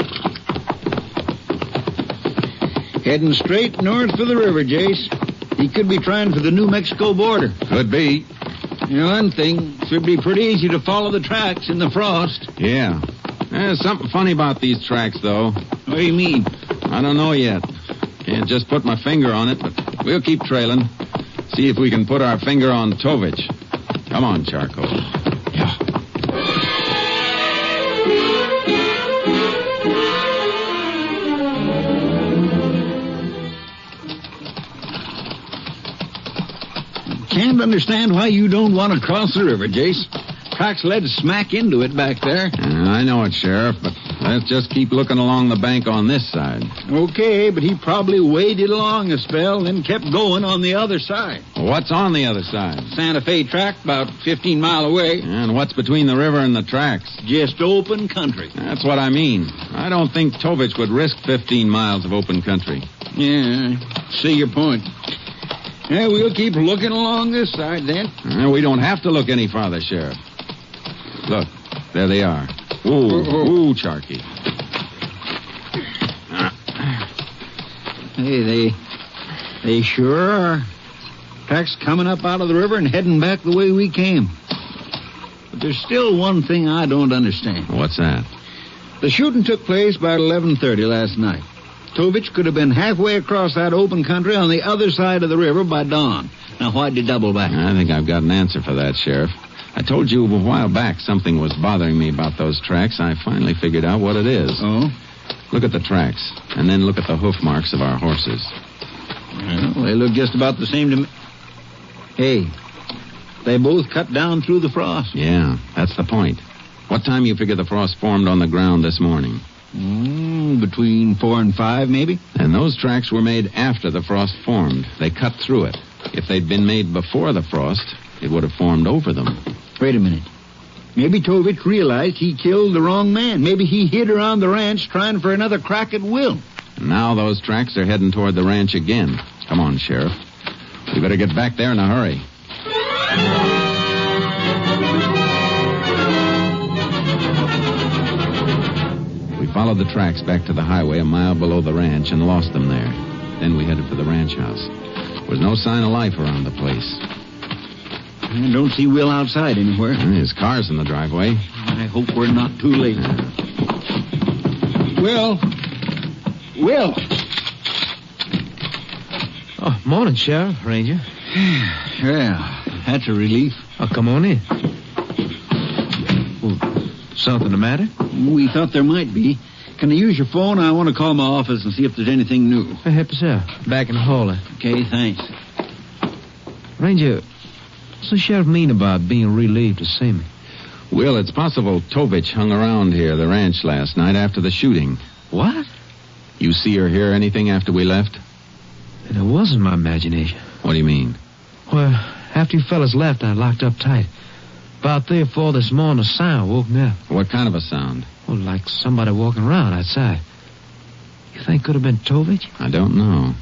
Heading straight north for the river, Jace. He could be trying for the New Mexico border. Could be. You know, one thing, it should be pretty easy to follow the tracks in the frost. Yeah. There's something funny about these tracks, though. What do you mean? I don't know yet. Can't just put my finger on it, but we'll keep trailing. See if we can put our finger on Tovich. Come on, Charcoal. Yeah. Can't understand why you don't want to cross the river, Jace. Tracks led smack into it back there. I know it, Sheriff, but let's just keep looking along the bank on this side. Okay, but he probably waded along a spell, then kept going on the other side. What's on the other side? Santa Fe track, about 15 mile away. And what's between the river and the tracks? Just open country. That's what I mean. I don't think Tovich would risk 15 miles of open country. Yeah, see your point. Yeah, we'll keep looking along this side, then. We don't have to look any farther, Sheriff. Look, there they are. Ooh, Charky. Hey, they sure are. Tracks coming up out of the river and heading back the way we came. But there's still one thing I don't understand. What's that? The shooting took place about 11:30 last night. Tovich could have been halfway across that open country on the other side of the river by dawn. Now, why'd you double back? I think I've got an answer for that, Sheriff. I told you a while back something was bothering me about those tracks. I finally figured out what it is. Oh? Look at the tracks, and then look at the hoof marks of our horses. Well, they look just about the same to me. Hey, they both cut down through the frost. Yeah, that's the point. What time you figure the frost formed on the ground this morning? Between 4 and 5, maybe. And those tracks were made after the frost formed. They cut through it. If they'd been made before the frost, it would have formed over them. Wait a minute. Maybe Tovich realized he killed the wrong man. Maybe he hid around the ranch trying for another crack at Will. And now those tracks are heading toward the ranch again. Come on, Sheriff. We better get back there in a hurry. We followed the tracks back to the highway a mile below the ranch and lost them there. Then we headed for the ranch house. There was no sign of life around the place. I don't see Will outside anywhere. His car's in the driveway. I hope we're not too late. Will! Oh, morning, Sheriff, Ranger. Yeah, that's a relief. Oh, come on in. Well, something the matter? We thought there might be. Can I use your phone? I want to call my office and see if there's anything new. Help yourself. Back in the hall. Okay, thanks. Ranger, what's the sheriff mean about being relieved to see me? Will, it's possible Tovich hung around here, the ranch, last night after the shooting. What? You see or hear anything after we left? It wasn't my imagination. What do you mean? Well, after you fellas left, I locked up tight. About 3 or 4 this morning, a sound woke me up. What kind of a sound? Well, like somebody walking around outside. You think could have been Tovich? I don't know.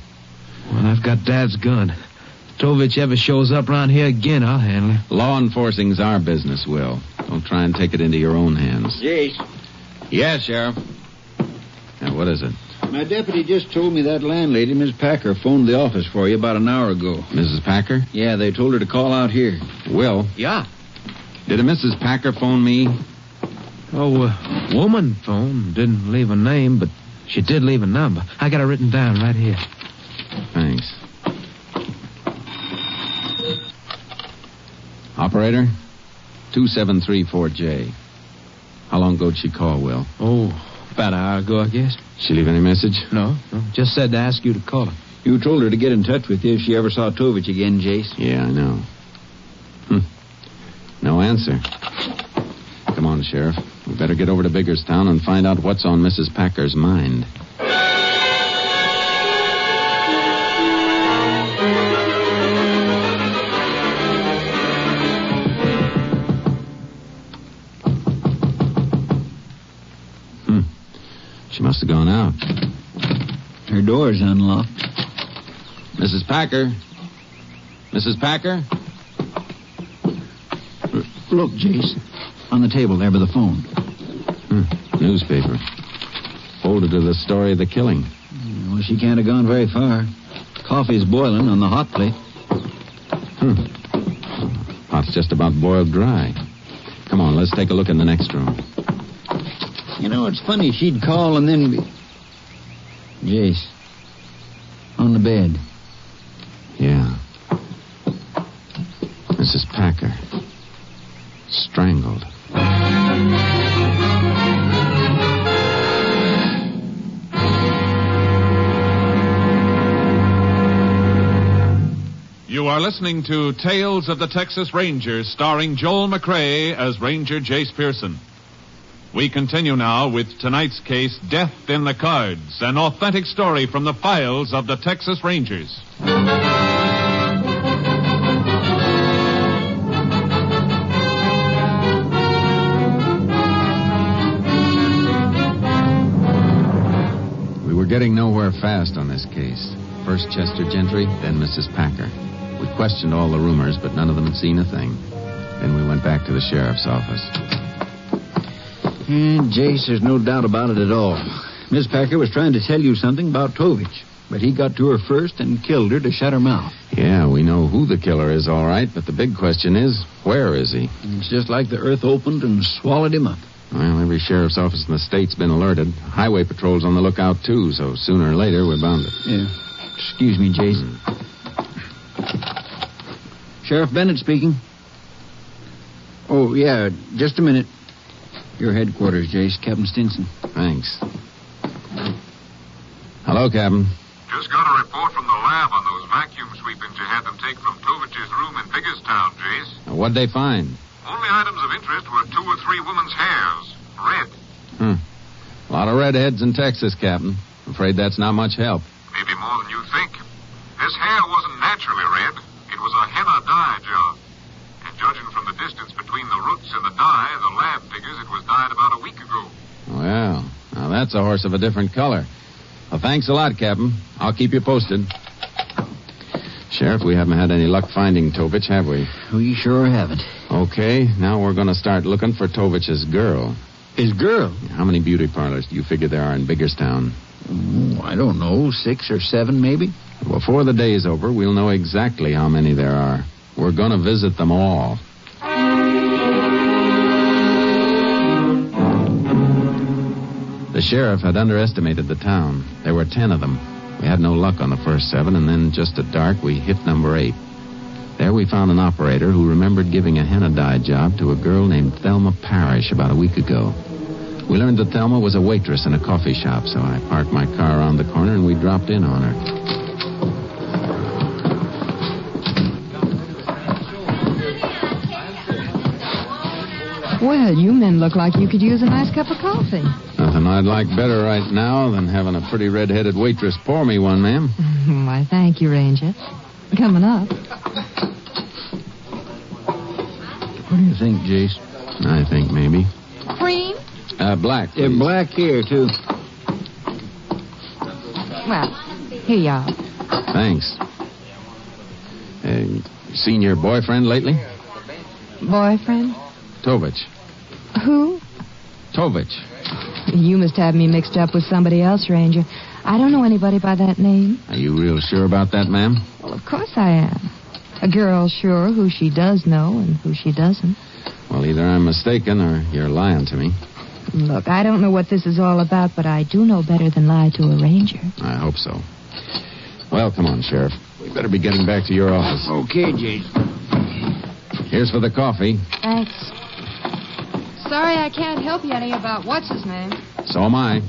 Well, I've got Dad's gun. If Tovich ever shows up around here again, I'll handle him. Law enforcing's our business, Will. Don't try and take it into your own hands. Jace. Yes, Sheriff. Now, what is it? My deputy just told me that landlady, Miss Packer, phoned the office for you about an hour ago. Mrs. Packer? Yeah, they told her to call out here. Will? Yeah. Did a Mrs. Packer phone me? Oh, woman phone. Didn't leave a name, but she did leave a number. I got it written down right here. Thanks. Operator? 2734J. How long ago did she call, Will? Oh, about an hour ago, I guess. She leave any message? No. Just said to ask you to call her. You told her to get in touch with you if she ever saw Tovich again, Jace. Yeah, I know. No answer. Come on, Sheriff. We better get over to Biggerstown and find out what's on Mrs. Packer's mind. She must have gone out. Her door's unlocked. Mrs. Packer? Mrs. Packer? Look, Jace. On the table there by the phone. Newspaper. Folded to the story of the killing. Well, she can't have gone very far. Coffee's boiling on the hot plate. Pot's just about boiled dry. Come on, let's take a look in the next room. You know, it's funny. She'd call and then be... Jace. On the bed. Yeah. Mrs. Packer. Strangled. You are listening to Tales of the Texas Rangers, starring Joel McCrae as Ranger Jace Pearson. We continue now with tonight's case, Death in the Cards, an authentic story from the files of the Texas Rangers. We were getting nowhere fast on this case. First Chester Gentry, then Mrs. Packer. We questioned all the roomers, but none of them had seen a thing. Then we went back to the sheriff's office. Jace, there's no doubt about it at all. Miss Packer was trying to tell you something about Tovich. But he got to her first and killed her to shut her mouth. Yeah, we know who the killer is, all right, but the big question is, where is he? It's just like the earth opened and swallowed him up. Well, every sheriff's office in the state's been alerted. Highway patrol's on the lookout, too, so sooner or later we're bound to... Yeah. Excuse me, Jason. Sheriff Bennett speaking. Oh, yeah, just a minute. Your headquarters, Jace. Captain Stinson. Thanks. Hello, Captain. Just got a report from the lab on those vacuum sweepings you had them take from Tovich's room in Biggerstown, Jace. What'd they find? Only items of interest were 2 or 3 women's hairs. Red. A lot of redheads in Texas, Captain. Afraid that's not much help. Maybe more than you think. This hair wasn't naturally red. It was a henna dye job. And judging from the distance between the roots and the dye, the lab figures it was dyed about a week ago. Well, now that's a horse of a different color. Well, thanks a lot, Captain. I'll keep you posted. Sheriff, we haven't had any luck finding Tovich, have we? We sure haven't. Okay, now we're going to start looking for Tovich's girl. His girl? How many beauty parlors do you figure there are in Biggerstown? Oh, I don't know, 6 or 7 maybe. Before the day's over, we'll know exactly how many there are. We're going to visit them all. The sheriff had underestimated the town. There were 10 of them. We had no luck on the first 7, and then just at dark, we hit number 8. There we found an operator who remembered giving a henna dye job to a girl named Thelma Parrish about a week ago. We learned that Thelma was a waitress in a coffee shop, so I parked my car around the corner and we dropped in on her. Well, you men look like you could use a nice cup of coffee. Nothing I'd like better right now than having a pretty red-headed waitress pour me one, ma'am. Why, thank you, Ranger. Coming up. What do you think, Jace? I think maybe. Cream? Black, Yeah, please. black here, too. Well, here you are. Thanks. Seen your boyfriend lately? Boyfriend? Tovich. Who? Tovich. You must have me mixed up with somebody else, Ranger. I don't know anybody by that name. Are you real sure about that, ma'am? Well, of course I am. A girl's sure who she does know and who she doesn't. Well, either I'm mistaken or you're lying to me. Look, I don't know what this is all about, but I do know better than lie to a ranger. I hope so. Well, come on, Sheriff. We better be getting back to your office. Okay, Jace. Here's for the coffee. Thanks. Sorry I can't help you any about what's his name. So am I.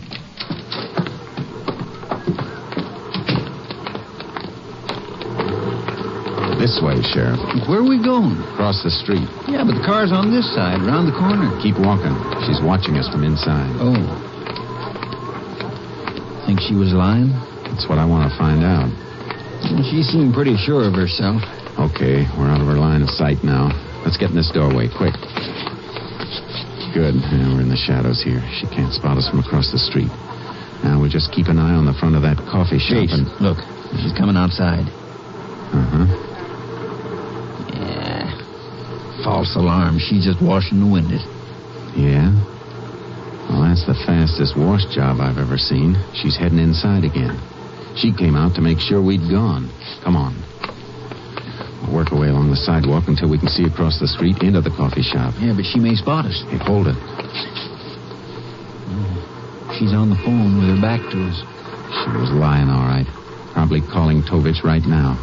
This way, Sheriff. Where are we going? Across the street. Yeah, but the car's on this side, around the corner. Keep walking. She's watching us from inside. Oh. Think she was lying? That's what I want to find out. Well, she seemed pretty sure of herself. Okay, we're out of her line of sight now. Let's get in this doorway, quick. Good. Yeah, we're in the shadows here. She can't spot us from across the street. Now we'll just keep an eye on the front of that coffee shop. Jace, and... look. She's coming outside. Uh-huh. Yeah. False alarm. She's just washing the windows. Yeah? Well, that's the fastest wash job I've ever seen. She's heading inside again. She came out to make sure we'd gone. Come on. We'll work our way along the sidewalk until we can see across the street into the coffee shop. Yeah, but she may spot us. Hey, hold it. She's on the phone with her back to us. She was lying, all right. Probably calling Tovich right now.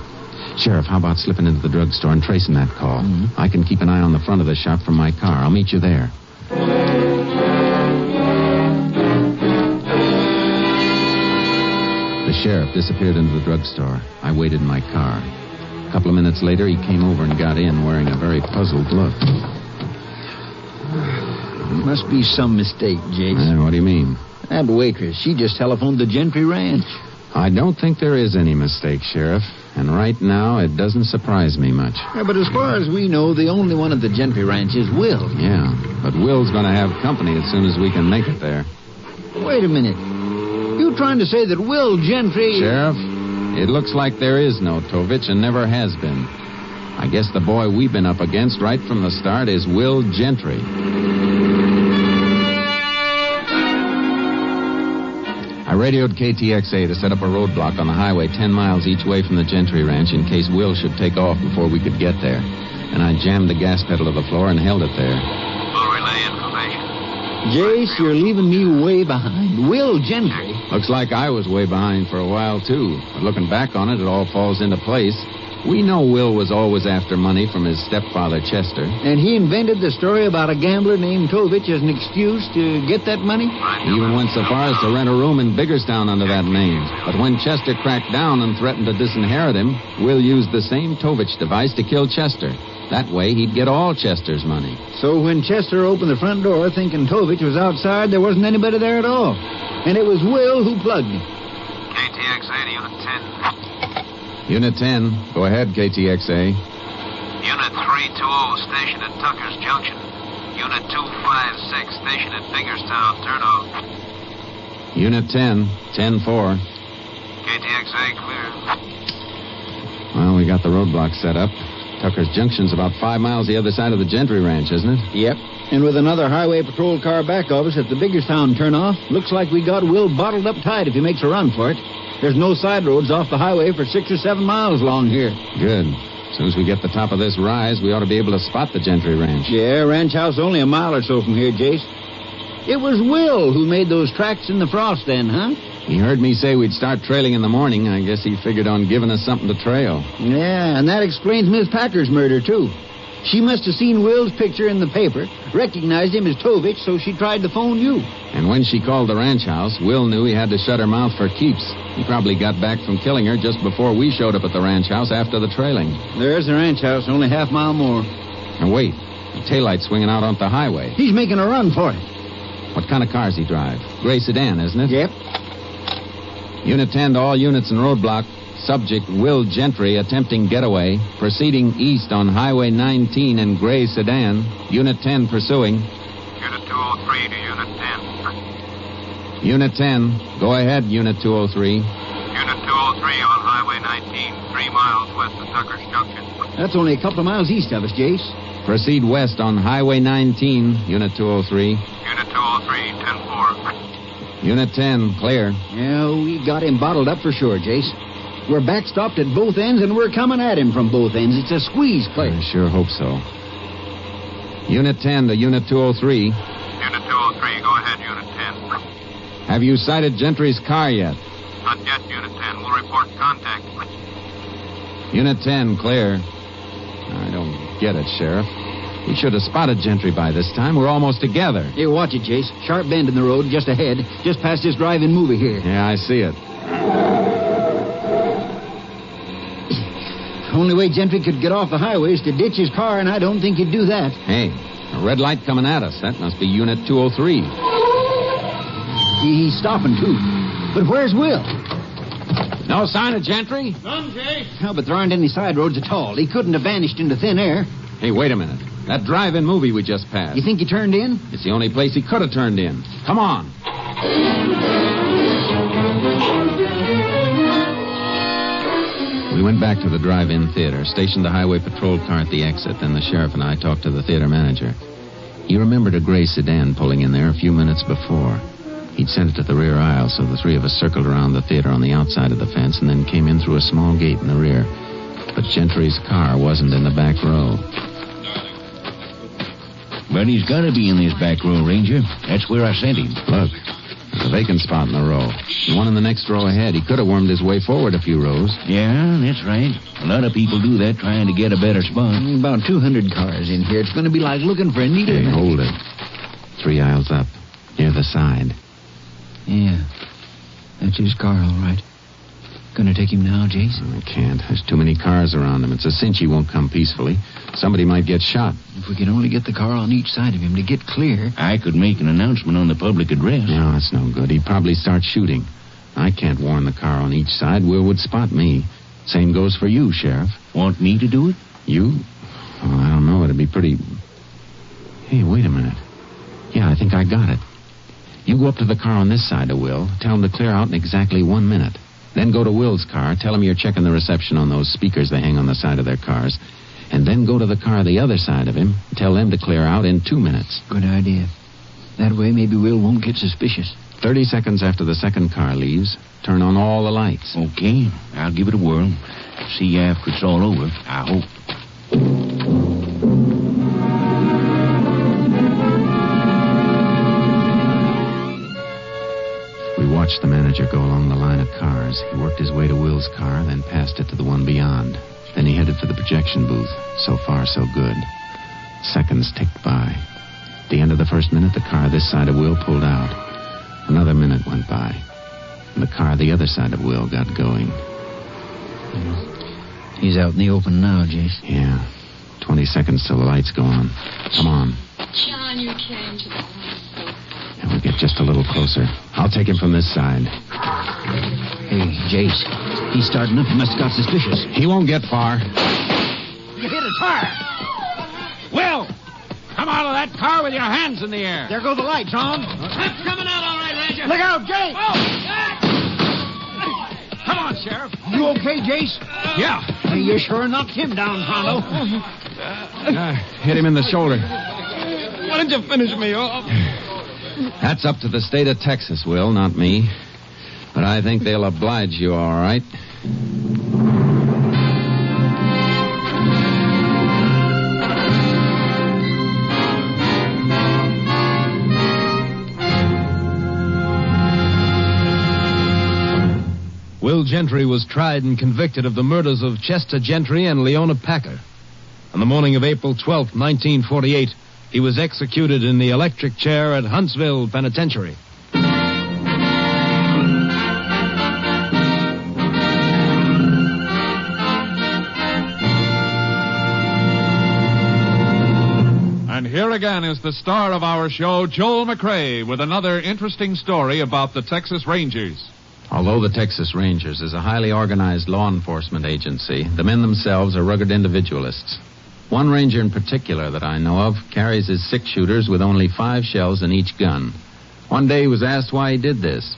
Sheriff, how about slipping into the drugstore and tracing that call? Mm-hmm. I can keep an eye on the front of the shop from my car. I'll meet you there. The sheriff disappeared into the drugstore. I waited in my car. A couple of minutes later, he came over and got in wearing a very puzzled look. Must be some mistake, Jace. What do you mean? That waitress, she just telephoned the Gentry Ranch. I don't think there is any mistake, Sheriff. And right now, it doesn't surprise me much. Yeah, but as far as we know, the only one at the Gentry Ranch is Will. Yeah, but Will's going to have company as soon as we can make it there. Wait a minute. You trying to say that Will Gentry... Sheriff, it looks like there is no Tovich and never has been. I guess the boy we've been up against right from the start is Will Gentry. I I radioed KTXA to set up a roadblock on the highway 10 miles each way from the Gentry Ranch in case Will should take off before we could get there. And I jammed the gas pedal to the floor and held it there. We'll relay information. Jace, you're leaving me way behind. Will Gentry. Looks like I was way behind for a while, too. But looking back on it, it all falls into place. We know Will was always after money from his stepfather, Chester. And he invented the story about a gambler named Tovich as an excuse to get that money? He even went so far as to rent a room in Biggerstown under that name. But when Chester cracked down and threatened to disinherit him, Will used the same Tovich device to kill Chester. That way, he'd get all Chester's money. So when Chester opened the front door thinking Tovich was outside, there wasn't anybody there at all. And it was Will who plugged him. KTXA to Unit 10. Unit 10, go ahead, KTXA. Unit 320, stationed at Tucker's Junction. Unit 256, stationed at Biggerstown, turn off. Unit 10, 10-4. KTXA clear. Well, we got the roadblock set up. Tucker's Junction's about 5 miles the other side of the Gentry Ranch, isn't it? Yep. And with another highway patrol car back of us at the Biggerstown turnoff, looks like we got Will bottled up tight if he makes a run for it. There's no side roads off the highway for 6 or 7 miles along here. Good. As soon as we get the top of this rise, we ought to be able to spot the Gentry Ranch. Yeah, ranch house only a mile or so from here, Jace. It was Will who made those tracks in the frost then, huh? He heard me say we'd start trailing in the morning. I guess he figured on giving us something to trail. Yeah, and that explains Miss Packer's murder, too. She must have seen Will's picture in the paper, recognized him as Tovich, so she tried to phone you. And when she called the ranch house, Will knew he had to shut her mouth for keeps. He probably got back from killing her just before we showed up at the ranch house after the trailing. There's the ranch house, only half mile more. And wait, the taillight's swinging out onto the highway. He's making a run for it. What kind of cars he drive? Gray sedan, isn't it? Yep. Unit 10 to all units in roadblock. Subject Will Gentry attempting getaway, proceeding east on Highway 19 in gray sedan. Unit 10 pursuing. Unit 203 to Unit 10. Unit 10, go ahead, Unit 203. Unit 203 on Highway 19, 3 miles west of Tucker's Junction. That's only a couple of miles east of us, Jace. Proceed west on Highway 19, Unit 203. Unit 203, 10-4. Unit 10, clear. Yeah, we got him bottled up for sure, Jace. We're backstopped at both ends, and we're coming at him from both ends. It's a squeeze play. I sure hope so. Unit 10 to Unit 203. Unit 203, go ahead, Unit 10. Have you sighted Gentry's car yet? Not yet, Unit 10. We'll report contact. Unit 10, clear. I don't get it, Sheriff. We should have spotted Gentry by this time. We're almost together. Here, watch it, Jace. Sharp bend in the road just ahead, just past this drive-in movie here. Yeah, I see it. Only way Gentry could get off the highway is to ditch his car, and I don't think he'd do that. Hey, a red light coming at us. That must be Unit 203. He's stopping, too. But where's Will? No sign of Gentry? None, Jay. No, but there aren't any side roads at all. He couldn't have vanished into thin air. Hey, wait a minute. That drive-in movie we just passed. You think he turned in? It's the only place he could have turned in. Come on. We went back to the drive-in theater, stationed the highway patrol car at the exit, then the sheriff and I talked to the theater manager. He remembered a gray sedan pulling in there a few minutes before. He'd sent it to the rear aisle, so the three of us circled around the theater on the outside of the fence and then came in through a small gate in the rear. But Gentry's car wasn't in the back row. But he's got to be in this back row, Ranger. That's where I sent him. Look, there's a vacant spot in the row. The one in the next row ahead. He could have wormed his way forward a few rows. Yeah, that's right. A lot of people do that trying to get a better spot. About 200 cars in here. It's going to be like looking for a needle. Hey, hold it. 3 aisles up, near the side. Yeah, that's his car, all right. Gonna take him now, Jason? I can't. There's too many cars around him. It's a cinch he won't come peacefully. Somebody might get shot. If we could only get the car on each side of him to get clear. I could make an announcement on the public address. No, that's no good. He'd probably start shooting. I can't warn the car on each side. Will would spot me. Same goes for you, Sheriff. Want me to do it? You? Oh, I don't know. It'd be pretty... Hey, wait a minute. Yeah, I think I got it. You go up to the car on this side of Will. Tell him to clear out in exactly 1 minute. Then go to Will's car. Tell him you're checking the reception on those speakers they hang on the side of their cars. And then go to the car the other side of him. Tell them to clear out in 2 minutes. Good idea. That way, maybe Will won't get suspicious. 30 seconds after the second car leaves, turn on all the lights. Okay, I'll give it a whirl. See after it's all over, I hope. We watched the manager go along the line of cars. He worked his way to Will's car, then passed it to the one beyond. Then he headed for the projection booth. So far, so good. Seconds ticked by. At the end of the first minute, the car this side of Will pulled out. Another minute went by, and the car the other side of Will got going. He's out in the open now, Jace. Yeah. 20 seconds till the lights go on. Come on. John, you came to the hospital. And we'll get just a little closer. I'll take him from this side. Hey, Jace. He's starting up. He must have got suspicious. He won't get far. You hit a tire. Will! Come out of that car with your hands in the air. There go the lights, John. It's coming out all right, Ranger. Look out, Jace! Come on, Sheriff. You okay, Jace? Yeah. Hey, you sure knocked him down, Pronto. Hit him in the shoulder. Why didn't you finish me off? That's up to the state of Texas, Will, not me. But I think they'll oblige you all right. Will Gentry was tried and convicted of the murders of Chester Gentry and Leona Packer. On the morning of April 12, 1948, he was executed in the electric chair at Huntsville Penitentiary. And here again is the star of our show, Joel McCrea, with another interesting story about the Texas Rangers. Although the Texas Rangers is a highly organized law enforcement agency, the men themselves are rugged individualists. One ranger in particular that I know of carries his 6-shooters with only 5 shells in each gun. One day he was asked why he did this.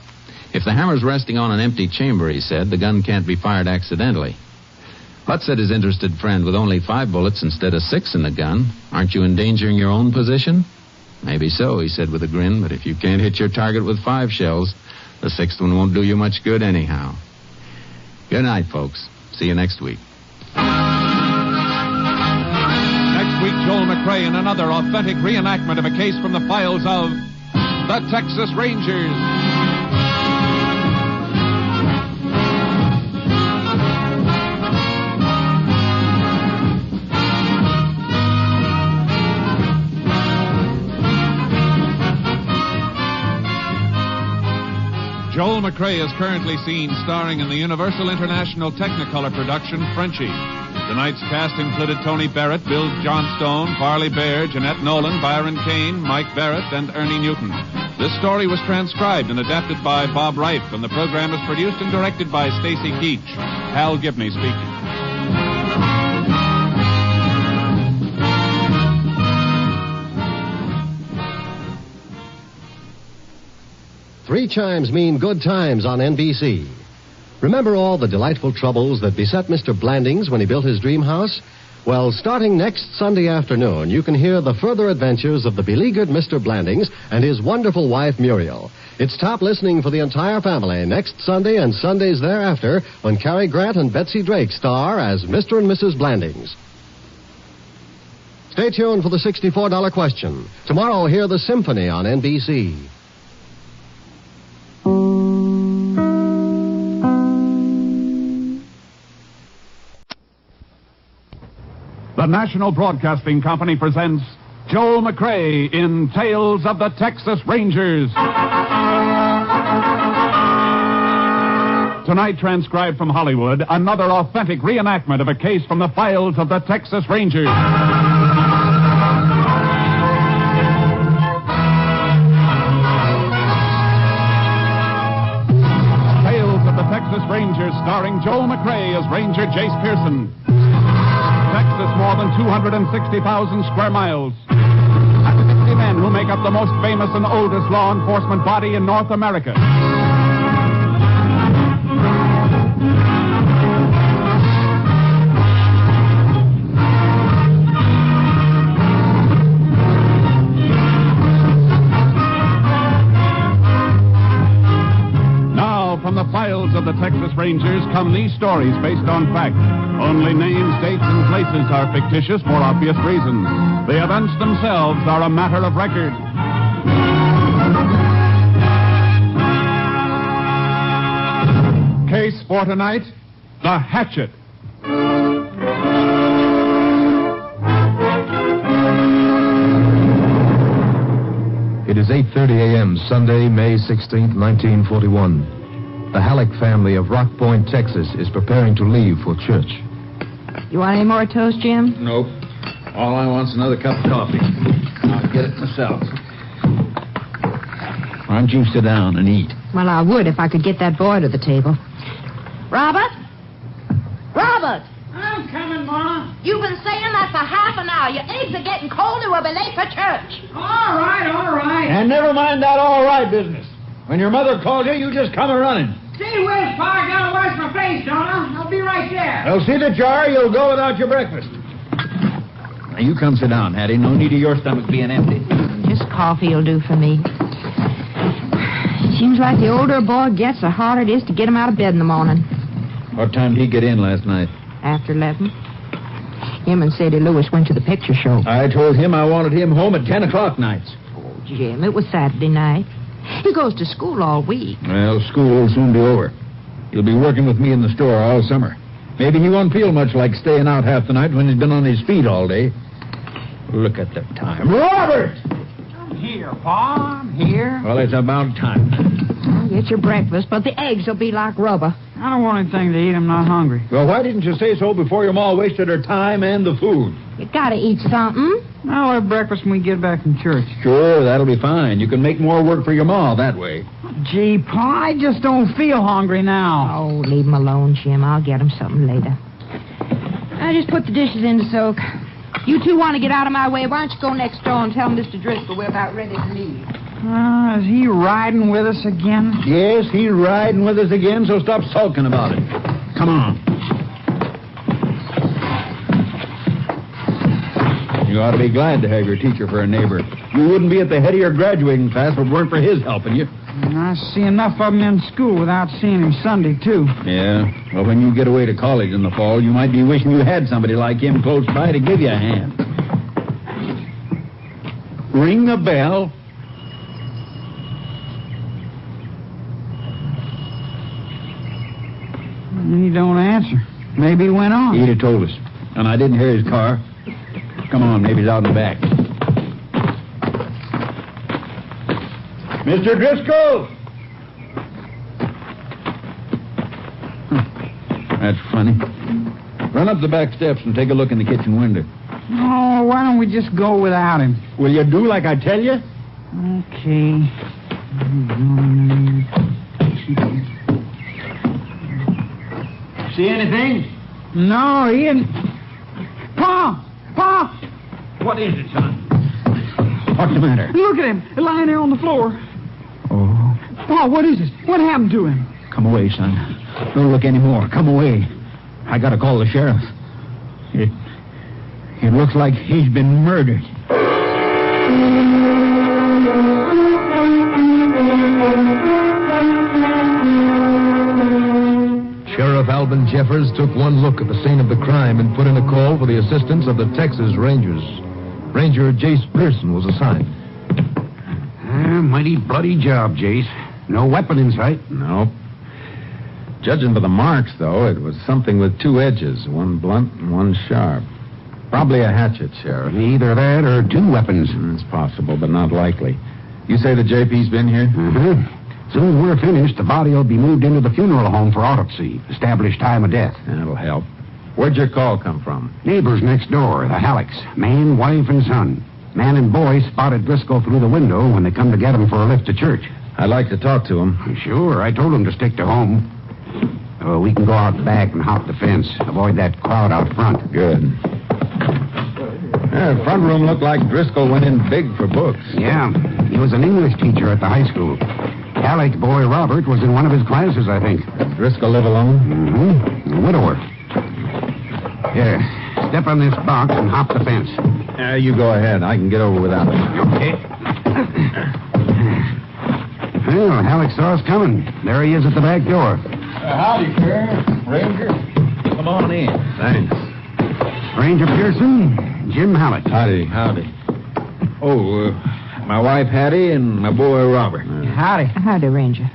If the hammer's resting on an empty chamber, he said, the gun can't be fired accidentally. But, said his interested friend, with only 5 bullets instead of 6 in the gun, aren't you endangering your own position? Maybe so, he said with a grin, but if you can't hit your target with 5 shells, the 6th one won't do you much good anyhow. Good night, folks. See you next week. Next week, Joel McCrea in another authentic reenactment of a case from the files of the Texas Rangers. Joel McCrea is currently seen starring in the Universal International Technicolor production, Frenchie. Tonight's cast included Tony Barrett, Bill Johnstone, Parley Bear, Jeanette Nolan, Byron Kane, Mike Barrett, and Ernie Newton. This story was transcribed and adapted by Bob Reif, and the program was produced and directed by Stacy Keach. Hal Gibney speaking. 3 chimes mean good times on NBC. Remember all the delightful troubles that beset Mr. Blandings when he built his dream house? Well, starting next Sunday afternoon, you can hear the further adventures of the beleaguered Mr. Blandings and his wonderful wife, Muriel. It's top listening for the entire family next Sunday and Sundays thereafter when Cary Grant and Betsy Drake star as Mr. and Mrs. Blandings. Stay tuned for the $64 question. Tomorrow, hear the symphony on NBC. The National Broadcasting Company presents Joel McCrea in Tales of the Texas Rangers. Tonight, transcribed from Hollywood, another authentic reenactment of a case from the files of the Texas Rangers. Tales of the Texas Rangers, starring Joel McCrea as Ranger Jace Pearson. Texas, more than 260,000 square miles. And 60 men who make up the most famous and oldest law enforcement body in North America. Rangers come these stories based on fact. Only names, dates, and places are fictitious for obvious reasons. The events themselves are a matter of record. Case for tonight, the Hatchet. It is 8:30 a.m., Sunday, May 16th, 1941. The Halleck family of Rock Point, Texas, is preparing to leave for church. You want any more toast, Jim? Nope. All I want's another cup of coffee. I'll get it myself. Why don't you sit down and eat? Well, I would if I could get that boy to the table. Robert? Robert! I'm coming, Ma. You've been saying that for half an hour. Your eggs are getting cold and we'll be late for church. All right. And never mind that all right business. When your mother calls you, you just come a-running. Gee whiz, Pa, I gotta wash my face, don't I? I'll be right there. Well, see that you are, you'll go without your breakfast. Now, you come sit down, Hattie. No need of your stomach being empty. Just coffee will do for me. Seems like the older a boy gets, the harder it is to get him out of bed in the morning. What time did he get in last night? After 11. Him and Sadie Lewis went to the picture show. I told him I wanted him home at 10 o'clock nights. Oh, Jim, it was Saturday night. He goes to school all week. Well, school will soon be over. He'll be working with me in the store all summer. Maybe he won't feel much like staying out half the night when he's been on his feet all day. Look at the time. Robert! I'm here, Pa. I'm here. Well, it's about time. Well, get your breakfast, but the eggs will be like rubber. I don't want anything to eat. I'm not hungry. Well, why didn't you say so before your ma wasted her time and the food? You gotta eat something. I'll have breakfast when we get back from church. Sure, that'll be fine. You can make more work for your ma that way. Gee, Pa, I just don't feel hungry now. Oh, leave him alone, Jim. I'll get him something later. I just put the dishes in to soak. You two want to get out of my way. Why don't you go next door and tell Mr. Driscoll we're about ready to leave? Is he riding with us again? Yes, he's riding with us again, so stop sulking about it. Come on. You ought to be glad to have your teacher for a neighbor. You wouldn't be at the head of your graduating class if it weren't for his helping you. I see enough of him in school without seeing him Sunday, too. Yeah. Well, when you get away to college in the fall, you might be wishing you had somebody like him close by to give you a hand. Ring the bell. He don't answer. Maybe he went on. He'd have told us. And I didn't hear his car. Come on, maybe he's out in the back. Mr. Driscoll! That's funny. Run up the back steps and take a look in the kitchen window. Oh, why don't we just go without him? Will you do like I tell you? Okay. See anything? No, he didn't. Pa! What is it, son? What's the matter? Look at him, lying there on the floor. Oh. Pa, what is it? What happened to him? Come away, son. Don't look anymore. Come away. I gotta call the sheriff. It looks like he's been murdered. Sheriff Alvin Jeffers took one look at the scene of the crime and put in a call for the assistance of the Texas Rangers. Ranger Jace Pearson was assigned. Mighty bloody job, Jace. No weapon in sight. Nope. Judging by the marks, though, it was something with two edges, one blunt and one sharp. Probably a hatchet, Sheriff. Either that or two weapons. It's possible, but not likely. You say the JP's been here? Mm-hmm. Soon as we're finished, the body will be moved into the funeral home for autopsy. Establish time of death. That'll help. Where'd your call come from? Neighbors next door, the Hallecks. Man, wife, and son. Man and boy spotted Driscoll through the window when they come to get him for a lift to church. I'd like to talk to him. Sure, I told him to stick to home. We can go out back and hop the fence. Avoid that crowd out front. Good. The front room looked like Driscoll went in big for books. Yeah, he was an English teacher at the high school. Halleck's boy Robert was in one of his classes, I think. Does Driscoll live alone? Mm-hmm. A widower. Here, step on this box and hop the fence. You go ahead. I can get over without it. Okay. Well, Halleck saw us coming. There he is at the back door. Howdy, Sheriff. Ranger. Come on in. Thanks. Ranger Pearson, Jim Hallett. Howdy. Oh, my wife Hattie and my boy Robert. Howdy. Howdy, Ranger.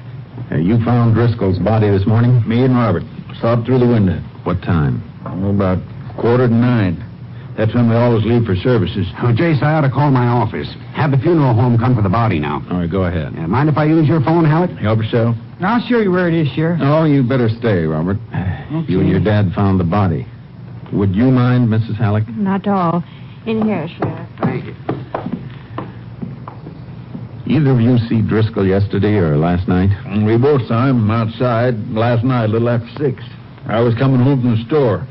You found Driscoll's body this morning? Me and Robert. Saw it through the window. What time? Oh, about 8:45. That's when we always leave for services. Oh, Jace, I ought to call my office. Have the funeral home come for the body now. All right, go ahead. Mind if I use your phone, Hallett? Help yourself. I'll show you where it is, Sheriff. Oh, you better stay, Robert. You and your dad found the body. Would you mind, Mrs. Halleck? Not at all. In here, Sheriff. Thank you. Either of you see Driscoll yesterday or last night? We both saw him outside last night, a little after 6. I was coming home from the store.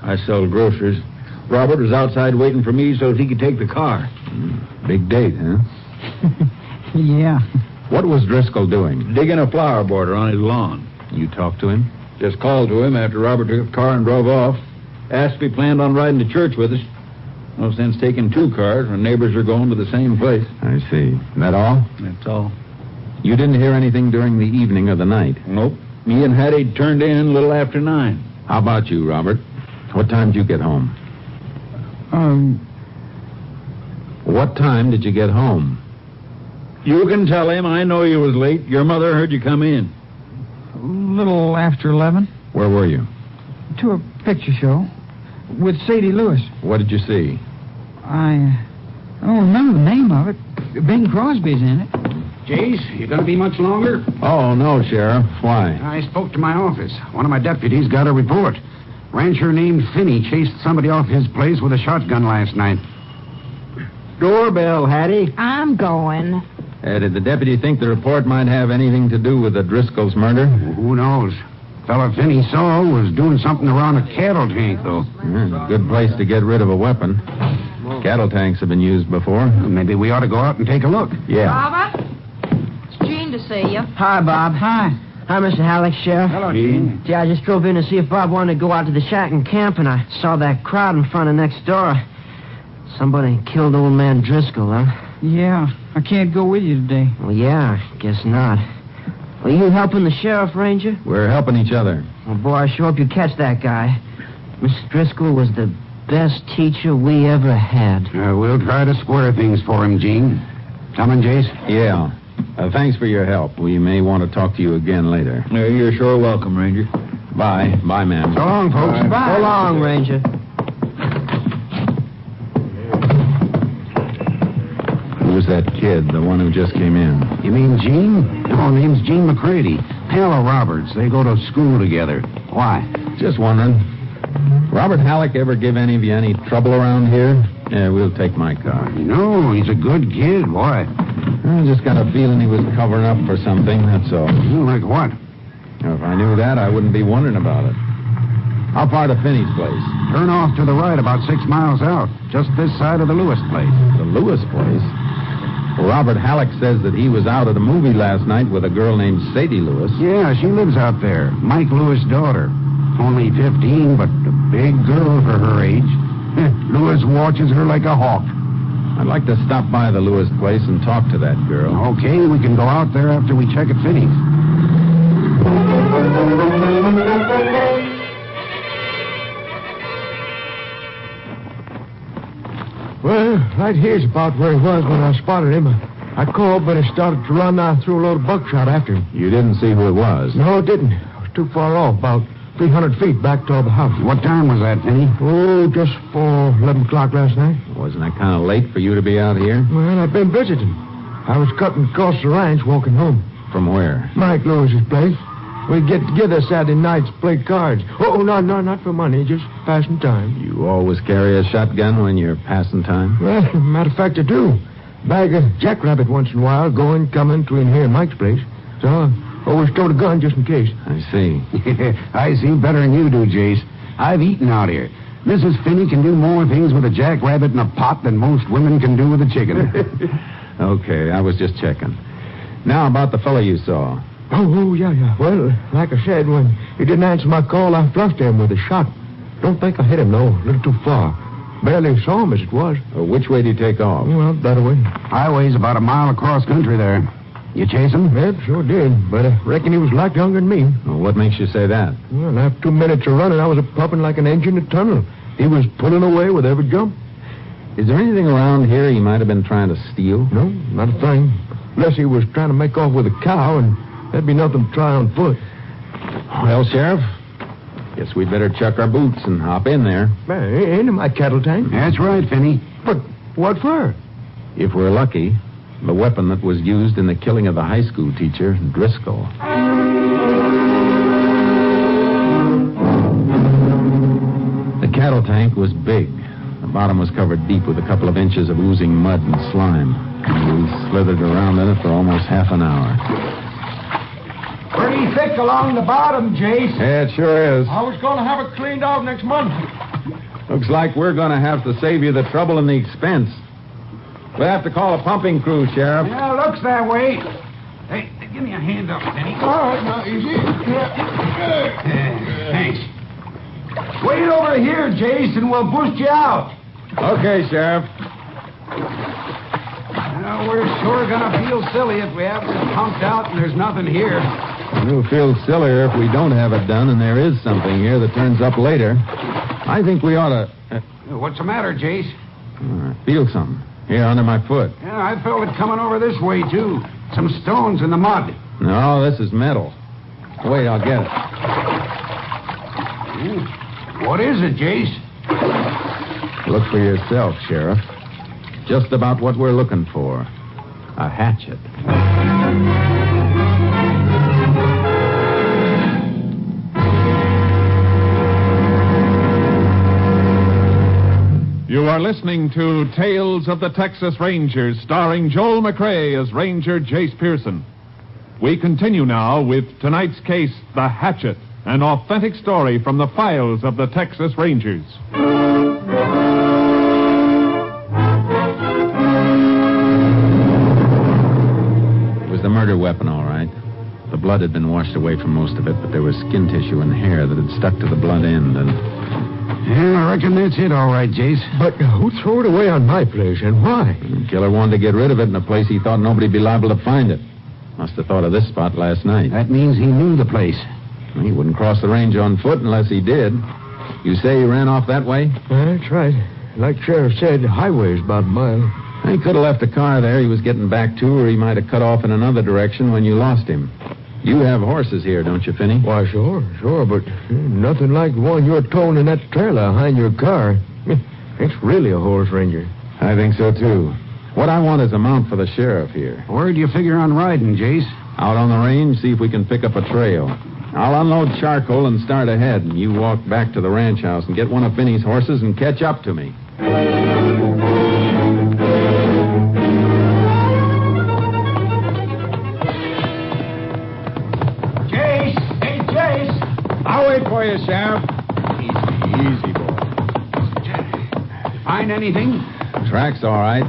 I sell groceries. Robert was outside waiting for me so he could take the car. Big date, huh? Yeah. What was Driscoll doing? Digging a flower border on his lawn. You talked to him? Just called to him after Robert took the car and drove off. Asked if he planned on riding to church with us. No sense taking 2 cars when neighbors are going to the same place. I see. That all? That's all. You didn't hear anything during the evening or the night? Nope. Me and Hattie turned in a little after 9. How about you, Robert? What time did you get home? What time did you get home? You can tell him. I know you was late. Your mother heard you come in. A little after 11. Where were you? To a picture show with Sadie Lewis. What did you see? I don't remember the name of it. Bing Crosby's in it. Jace, you going to be much longer? Oh, no, Sheriff. Why? I spoke to my office. One of my deputies got a report. Rancher named Finney chased somebody off his place with a shotgun last night. Doorbell, Hattie. I'm going. Did the deputy think the report might have anything to do with the Driscoll's murder? Who knows? Fella Finney saw was doing something around a cattle tank, though. Good place to get rid of a weapon. Cattle tanks have been used before. Maybe we ought to go out and take a look. Yeah. Robert? It's Jean to see you. Hi, Bob. Hi. Hi, Mr. Halleck, Sheriff. Hello, Gene. Gee, I just drove in to see if Bob wanted to go out to the shack and camp, and I saw that crowd in front of next door. Somebody killed old man Driscoll, huh? Yeah, I can't go with you today. Well, yeah, guess not. Well, you helping the sheriff, Ranger? We're helping each other. Well, boy, I sure hope you catch that guy. Mr. Driscoll was the best teacher we ever had. We'll try to square things for him, Gene. Coming, Jace? Yeah. Thanks for your help. We may want to talk to you again later. You're sure welcome, Ranger. Bye. Bye, ma'am. So long, folks. Bye. So long, Ranger. Who was that kid, the one who just came in? You mean Gene? No, name's Gene McCready. Pal of Robert's. They go to school together. Why? Just wondering. Robert Halleck ever give any of you any trouble around here? Yeah, we'll take my car. No, he's a good kid. Why? I just got a feeling he was covering up for something, that's all. Like what? If I knew that, I wouldn't be wondering about it. How far to Finney's place? Turn off to the right about 6 miles out. Just this side of the Lewis place. The Lewis place? Well, Robert Halleck says that he was out at a movie last night with a girl named Sadie Lewis. Yeah, she lives out there. Mike Lewis' daughter. Only 15, but a big girl for her age. Lewis watches her like a hawk. I'd like to stop by the Lewis place and talk to that girl. Okay, we can go out there after we check at Finney's. Well, right here's about where he was when I spotted him. I called, but he started to run. I threw a load of buckshot after him. You didn't see who it was? No, I didn't. I was too far off, about 300 feet back toward the house. What time was that, Finney? Oh, just before 11 o'clock last night. Wasn't that kind of late for you to be out here? Well, I've been visiting. I was cutting across the ranch, walking home. From where? Mike Lewis's place. We get together Saturday nights, play cards. Oh, no, not for money, just passing time. You always carry a shotgun when you're passing time? Well, matter of fact, I do. Bag a jackrabbit once in a while, going, coming between here and Mike's place. So I always stowed a gun just in case. I see. I see better than you do, Jace. I've eaten out here. Mrs. Finney can do more things with a jackrabbit in a pot than most women can do with a chicken. Okay, I was just checking. Now, about the fellow you saw. Oh, yeah. Well, like I said, when he didn't answer my call, I flushed him with a shot. Don't think I hit him, though. A little too far. Barely saw him as it was. Which way did he take off? Well, that way. Highway's about a mile across country there. You chase him? Yep, sure did. But I reckon he was a lot younger than me. Well, what makes you say that? Well, after 2 minutes of running, I was pumping like an engine in a tunnel. He was pulling away with every jump. Is there anything around here he might have been trying to steal? No, not a thing. Unless he was trying to make off with a cow, and that'd be nothing to try on foot. Well, Sheriff, guess we'd better chuck our boots and hop in there. Hey, into my cattle tank. That's right, Finney. But what for? If we're lucky, the weapon that was used in the killing of the high school teacher, Driscoll. The cattle tank was big. The bottom was covered deep with a couple of inches of oozing mud and slime. And we slithered around in it for almost half an hour. Pretty thick along the bottom, Jace. Yeah, it sure is. I was going to have it cleaned out next month. Looks like we're going to have to save you the trouble and the expense. We'll have to call a pumping crew, Sheriff. Yeah, looks that way. Hey, give me a hand up, Penny. All right, now, easy. Thanks. Wait over here, Jace, and we'll boost you out. Okay, Sheriff. Well, we're sure going to feel silly if we have this pumped out and there's nothing here. We'll feel sillier if we don't have it done and there is something here that turns up later. I think we ought to... What's the matter, Jace? Feel something. Here, under my foot. Yeah, I felt it coming over this way, too. Some stones in the mud. No, this is metal. Wait, I'll get it. What is it, Jace? Look for yourself, Sheriff. Just about what we're looking for. A hatchet. You are listening to Tales of the Texas Rangers, starring Joel McRae as Ranger Jace Pearson. We continue now with tonight's case, The Hatchet, an authentic story from the files of the Texas Rangers. It was the murder weapon, all right. The blood had been washed away from most of it, but there was skin tissue and hair that had stuck to the blunt end, and... Yeah, I reckon that's it, all right, Jace. But who threw it away on my place, and why? The killer wanted to get rid of it in a place he thought nobody'd be liable to find it. Must have thought of this spot last night. That means he knew the place. He wouldn't cross the range on foot unless he did. You say he ran off that way? That's right. Like Sheriff said, the highway's about a mile. He could have left a car there he was getting back to, or he might have cut off in another direction when you lost him. You have horses here, don't you, Finney? Why, sure, but nothing like the one you're towing in that trailer behind your car. It's really a horse, Ranger. I think so, too. What I want is a mount for the sheriff here. Where do you figure on riding, Jace? Out on the range, see if we can pick up a trail. I'll unload charcoal and start ahead, and you walk back to the ranch house and get one of Finney's horses and catch up to me. I'll wait for you, Sheriff. Easy, boy. Find anything? Track's all right.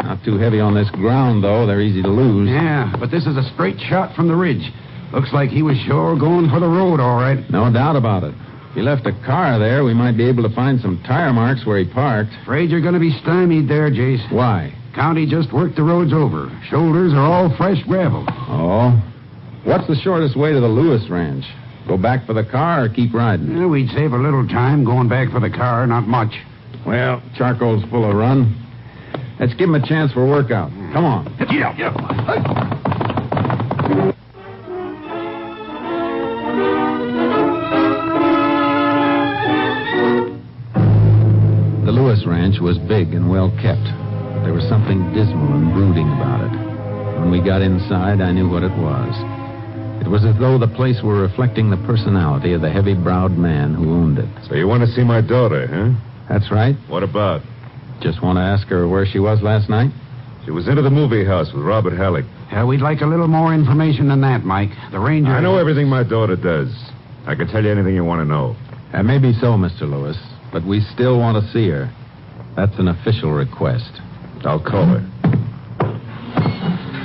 Not too heavy on this ground, though. They're easy to lose. Yeah, but this is a straight shot from the ridge. Looks like he was sure going for the road, all right. No doubt about it. If he left a car there, we might be able to find some tire marks where he parked. Afraid you're going to be stymied there, Jace. Why? County just worked the roads over. Shoulders are all fresh gravel. Oh? What's the shortest way to the Lewis Ranch? Go back for the car or keep riding? Yeah, we'd save a little time going back for the car, not much. Well, charcoal's full of run. Let's give him a chance for a workout. Come on. Yeah. The Lewis Ranch was big and well kept, but there was something dismal and brooding about it. When we got inside, I knew what it was. It was as though the place were reflecting the personality of the heavy-browed man who owned it. So you want to see my daughter, huh? That's right. What about? Just want to ask her where she was last night? She was into the movie house with Robert Halleck. We'd like a little more information than that, Mike. The ranger... I know everything my daughter does. I can tell you anything you want to know. That may be so, Mr. Lewis, but we still want to see her. That's an official request. I'll call her.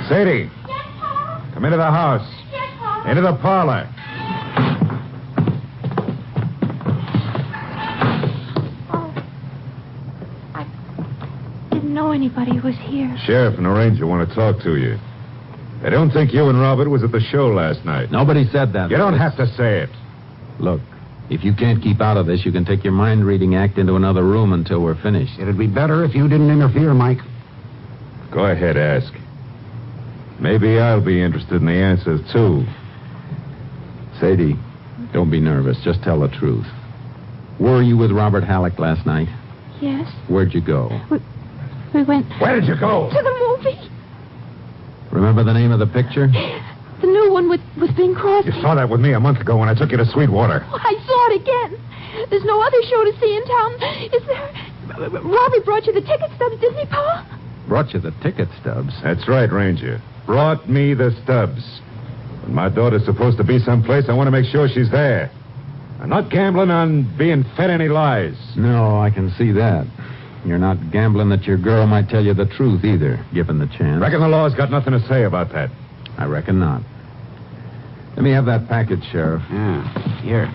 Sadie. Yes, Paul? Come into the house. Yes, Paul? Into the parlor. Didn't know anybody was here. Sheriff and the ranger want to talk to you. I don't think you and Robert was at the show last night. Nobody said that. You don't have to say it. Look, if you can't keep out of this, you can take your mind-reading act into another room until we're finished. It'd be better if you didn't interfere, Mike. Go ahead, ask. Maybe I'll be interested in the answers, too. Sadie, don't be nervous. Just tell the truth. Were you with Robert Halleck last night? Yes. Where'd you go? We went... Where did you go? To the movie. Remember the name of the picture? The new one with Bing Crosby. You saw that with me a month ago when I took you to Sweetwater. Oh, I saw it again. There's no other show to see in town, is there? Robbie brought you the ticket stubs, didn't he, Pa? Brought you the ticket stubs? That's right, Ranger. Brought me the stubs. When my daughter's supposed to be someplace, I want to make sure she's there. I'm not gambling on being fed any lies. No, I can see that. You're not gambling that your girl might tell you the truth either, given the chance. Reckon the law's got nothing to say about that. I reckon not. Let me have that package, Sheriff. Yeah, here.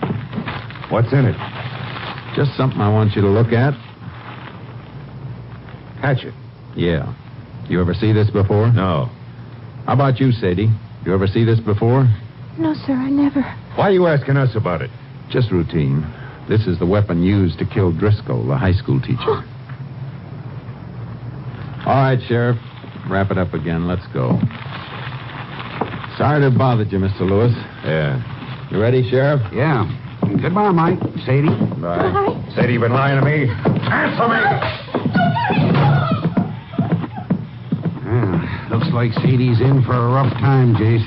What's in it? Just something I want you to look at. Hatchet. Yeah. You ever see this before? No. How about you, Sadie? You ever see this before? No, sir, I never. Why are you asking us about it? Just routine. This is the weapon used to kill Driscoll, the high school teacher. All right, Sheriff. Wrap it up again. Let's go. Sorry to have bothered you, Mr. Lewis. Yeah. You ready, Sheriff? Yeah. Goodbye, Mike. Sadie. Bye. Sadie, you been lying to me? Answer me! Looks like Sadie's in for a rough time, Jace.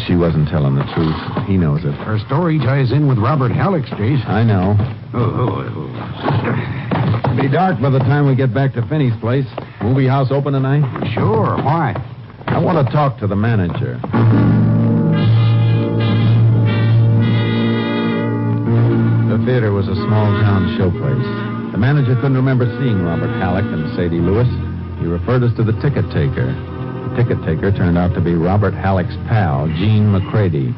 She wasn't telling the truth. He knows it. Her story ties in with Robert Halleck's, Jace. I know. Oh. It'll be dark by the time we get back to Finney's place. Movie house open tonight? Sure. Why? I want to talk to the manager. The theater was a small-town showplace. The manager couldn't remember seeing Robert Halleck and Sadie Lewis. He referred us to the ticket taker. The ticket taker turned out to be Robert Halleck's pal, Gene McCready.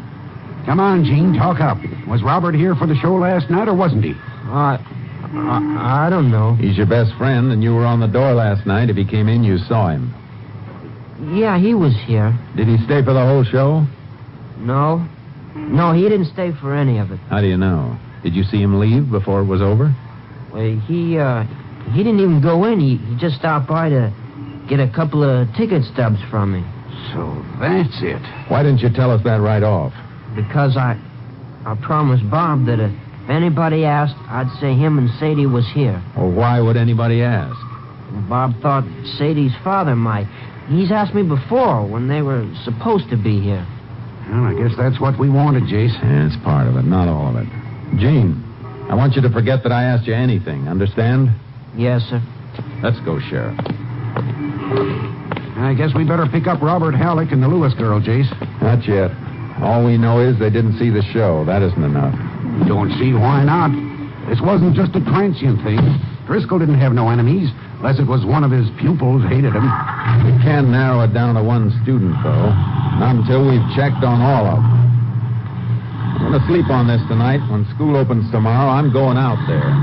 Come on, Gene, talk up. Was Robert here for the show last night, or wasn't he? I don't know. He's your best friend, and you were on the door last night. If he came in, you saw him. Yeah, he was here. Did he stay for the whole show? No. No, he didn't stay for any of it. How do you know? Did you see him leave before it was over? Well, he didn't even go in. He just stopped by to get a couple of ticket stubs from me. So that's it. Why didn't you tell us that right off? Because I promised Bob that if anybody asked, I'd say him and Sadie was here. Well, why would anybody ask? Bob thought Sadie's father might. He's asked me before when they were supposed to be here. Well, I guess that's what we wanted, Jace. Yeah, it's part of it, not all of it. Gene, I want you to forget that I asked you anything. Understand? Yes, sir. Let's go, Sheriff. I guess we better pick up Robert Halleck and the Lewis girl, Jace. Not yet. All we know is they didn't see the show. That isn't enough. Don't see why not. This wasn't just a transient thing. Driscoll didn't have no enemies, unless it was one of his pupils hated him. We can't narrow it down to one student, though. Not until we've checked on all of them. I'm going to sleep on this tonight. When school opens tomorrow, I'm going out there.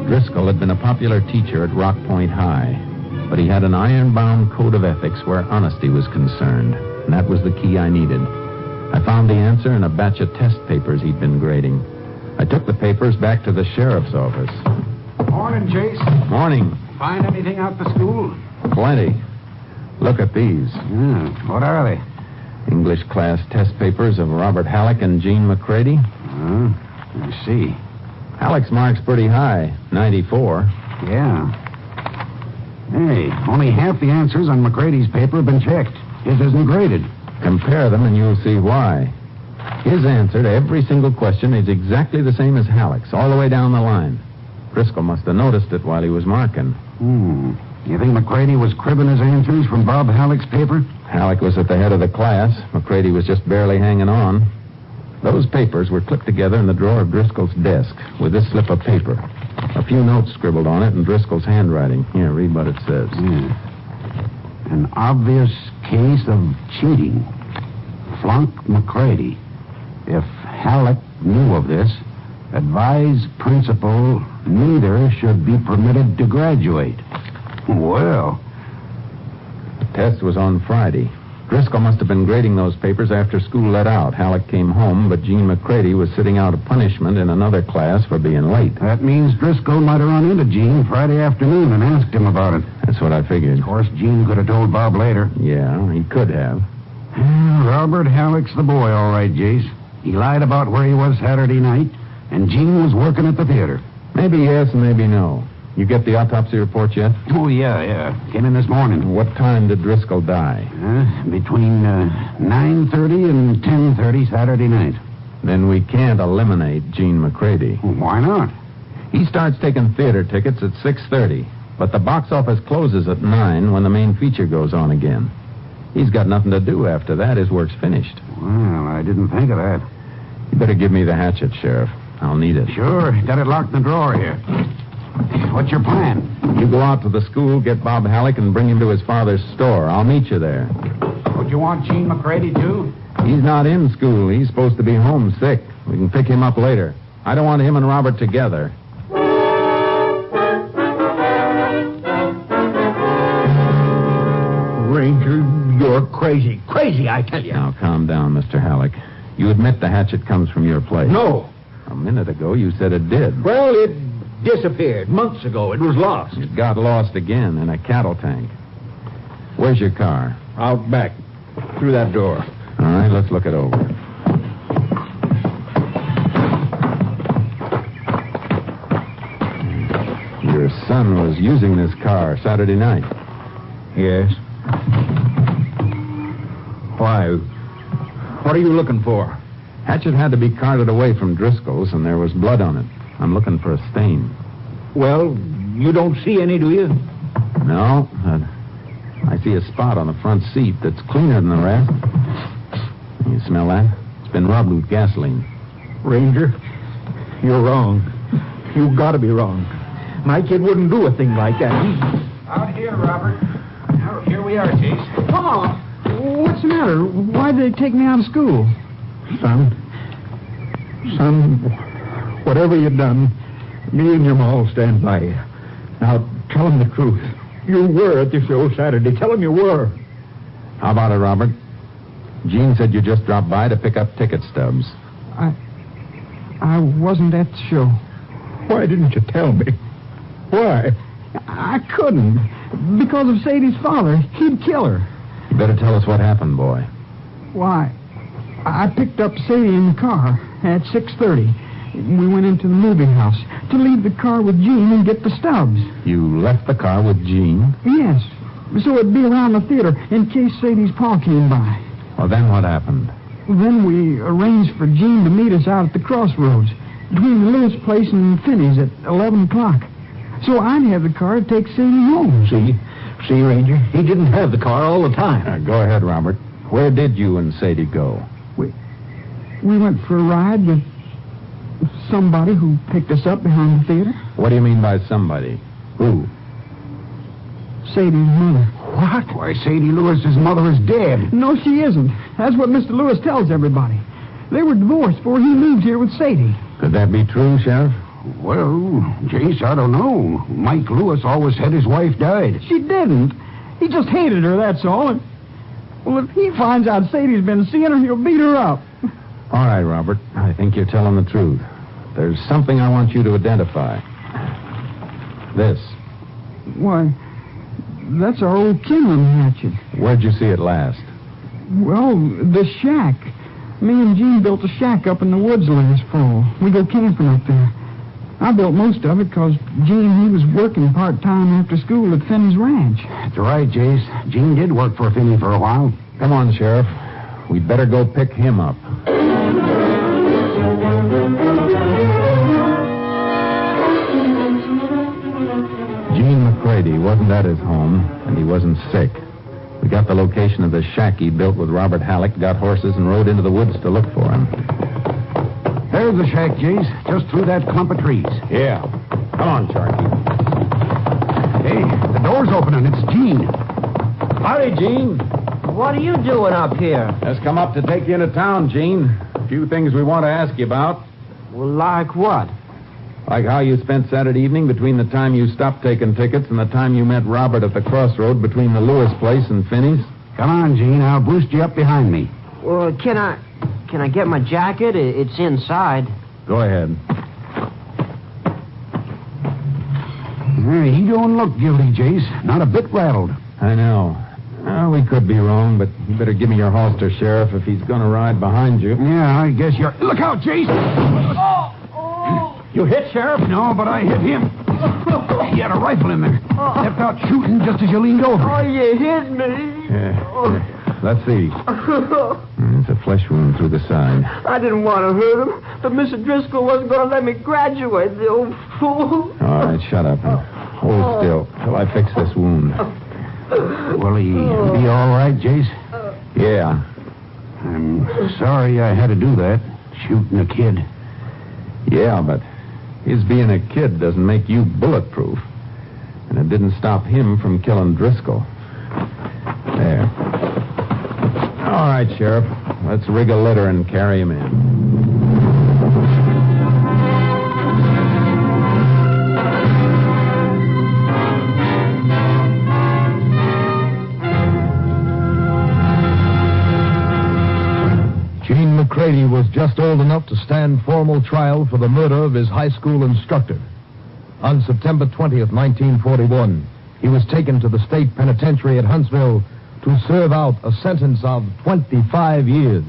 Driscoll had been a popular teacher at Rock Point High, but he had an iron-bound code of ethics where honesty was concerned, and that was the key I needed. I found the answer in a batch of test papers he'd been grading. I took the papers back to the sheriff's office. Morning, Jace. Morning. Find anything out the school? Plenty. Look at these. What are they? English class test papers of Robert Halleck and Gene McCready. I see. Halleck's mark's pretty high, 94. Yeah. Hey, only half the answers on McCready's paper have been checked. His isn't graded. Compare them and you'll see why. His answer to every single question is exactly the same as Halleck's, all the way down the line. Driscoll must have noticed it while he was marking. You think McCready was cribbing his answers from Bob Halleck's paper? Halleck was at the head of the class. McCready was just barely hanging on. Those papers were clipped together in the drawer of Driscoll's desk with this slip of paper. A few notes scribbled on it in Driscoll's handwriting. Here, read what it says. An obvious case of cheating. Flunk McCready. If Halleck knew of this, Advise principal neither should be permitted to graduate. Well, The test was on Friday. Driscoll must have been grading those papers after school let out. Halleck came home, but Gene McCready was sitting out a punishment in another class for being late. that means Driscoll might have run into Gene Friday afternoon and asked him about it. That's what I figured. Of course, Gene could have told Bob later. Yeah, he could have. Robert Halleck's the boy, all right, Jace. He lied about where he was Saturday night, and Gene was working at the theater. Maybe yes and maybe no. You get the autopsy report yet? Oh, yeah. Came in this morning. What time did Driscoll die? Between 9:30 and 10:30 Saturday night. Then we can't eliminate Gene McCready. Why not? He starts taking theater tickets at 6:30, but the box office closes at 9 when the main feature goes on again. He's got nothing to do after that. His work's finished. Well, I didn't think of that. You better give me the hatchet, Sheriff. I'll need it. Sure. Got it locked in the drawer here. What's your plan? You go out to the school, get Bob Halleck, and bring him to his father's store. I'll meet you there. Would you want Gene McCready, too? He's not in school. He's supposed to be home sick. We can pick him up later. I don't want him and Robert together. Ranger, you're crazy. Crazy, I tell you. Now, calm down, Mr. Halleck. You admit the hatchet comes from your place. No. A minute ago, you said it did. Well, it disappeared months ago. It was lost. It got lost again in a cattle tank. Where's your car? Out back. Through that door. All right, let's look it over. Your son was using this car Saturday night. Yes. Why? What are you looking for? Hatchet had to be carted away from Driscoll's, and there was blood on it. I'm looking for a stain. Well, you don't see any, do you? No. I see a spot on the front seat that's cleaner than the rest. You smell that? It's been rubbed with gasoline. Ranger, you're wrong. You've got to be wrong. My kid wouldn't do a thing like that. Out here, Robert. Now, here we are, Chase. Oh, what's the matter? Why'd they take me out of school? Son, whatever you've done, me and your ma will stand by you. Now, tell them the truth. You were at the show Saturday. Tell them you were. How about it, Robert? Gene said you just dropped by to pick up ticket stubs. I wasn't at the show. Why didn't you tell me? Why? I couldn't. Because of Sadie's father. He'd kill her. You better tell us what happened, boy. Why, I picked up Sadie in the car at 6:30. We went into the moving house to leave the car with Gene and get the stubs. You left the car with Gene? Yes. So it'd be around the theater in case Sadie's pa came by. Well, then what happened? Then we arranged for Gene to meet us out at the crossroads between the Lewis place and Finney's at 11 o'clock. So I'd have the car to take Sadie home. See, Ranger, he didn't have the car all the time. Go ahead, Robert. Where did you and Sadie go? We went for a ride with somebody who picked us up behind the theater. What do you mean by somebody? Who? Sadie's mother. What? Why, Sadie Lewis's mother is dead. No, she isn't. That's what Mr. Lewis tells everybody. They were divorced before he moved here with Sadie. Could that be true, Sheriff? Well, Jace, I don't know. Mike Lewis always said his wife died. She didn't. He just hated her, that's all. And, well, if he finds out Sadie's been seeing her, he'll beat her up. All right, Robert. I think you're telling the truth. There's something I want you to identify. This. Why, that's our old kindling hatchet. Where'd you see it last? Well, the shack. Me and Gene built a shack up in the woods last fall. We go camping up there. I built most of it because Gene, he was working part-time after school at Finney's ranch. That's right, Jace. Gene did work for Finney for a while. Come on, Sheriff. We'd better go pick him up. Gene McCready wasn't at his home, and he wasn't sick. We got the location of the shack he built with Robert Halleck, got horses, and rode into the woods to look for him. There's the shack, Jace, just through that clump of trees. Yeah. Come on, Sharky. Hey, the door's opening. It's Gene. Howdy, Gene. What are you doing up here? Just come up to take you into town, Gene. A few things we want to ask you about. Well, like what? Like how you spent Saturday evening between the time you stopped taking tickets and the time you met Robert at the crossroad between the Lewis place and Finney's. Come on, Gene. I'll boost you up behind me. Well, can I get my jacket? It's inside. Go ahead. He don't look guilty, Jace. Not a bit rattled. I know. Well, we could be wrong, but you better give me your holster, Sheriff, if he's going to ride behind you. Yeah, I guess you're... Look out, Jace! You hit, Sheriff? No, but I hit him. He had a rifle in there. Stepped out shooting just as you leaned over. Oh, you hit me. Yeah. Let's see. It's a flesh wound through the side. I didn't want to hurt him, but Mr. Driscoll wasn't going to let me graduate, the old fool. All right, shut up and hold still till I fix this wound. Will he be all right, Jace? Yeah. I'm sorry I had to do that, shooting a kid. Yeah, but his being a kid doesn't make you bulletproof. And it didn't stop him from killing Driscoll. There. All right, Sheriff. Let's rig a litter and carry him in. McCready was just old enough to stand formal trial for the murder of his high school instructor. On September 20th, 1941, he was taken to the state penitentiary at Huntsville to serve out a sentence of 25 years.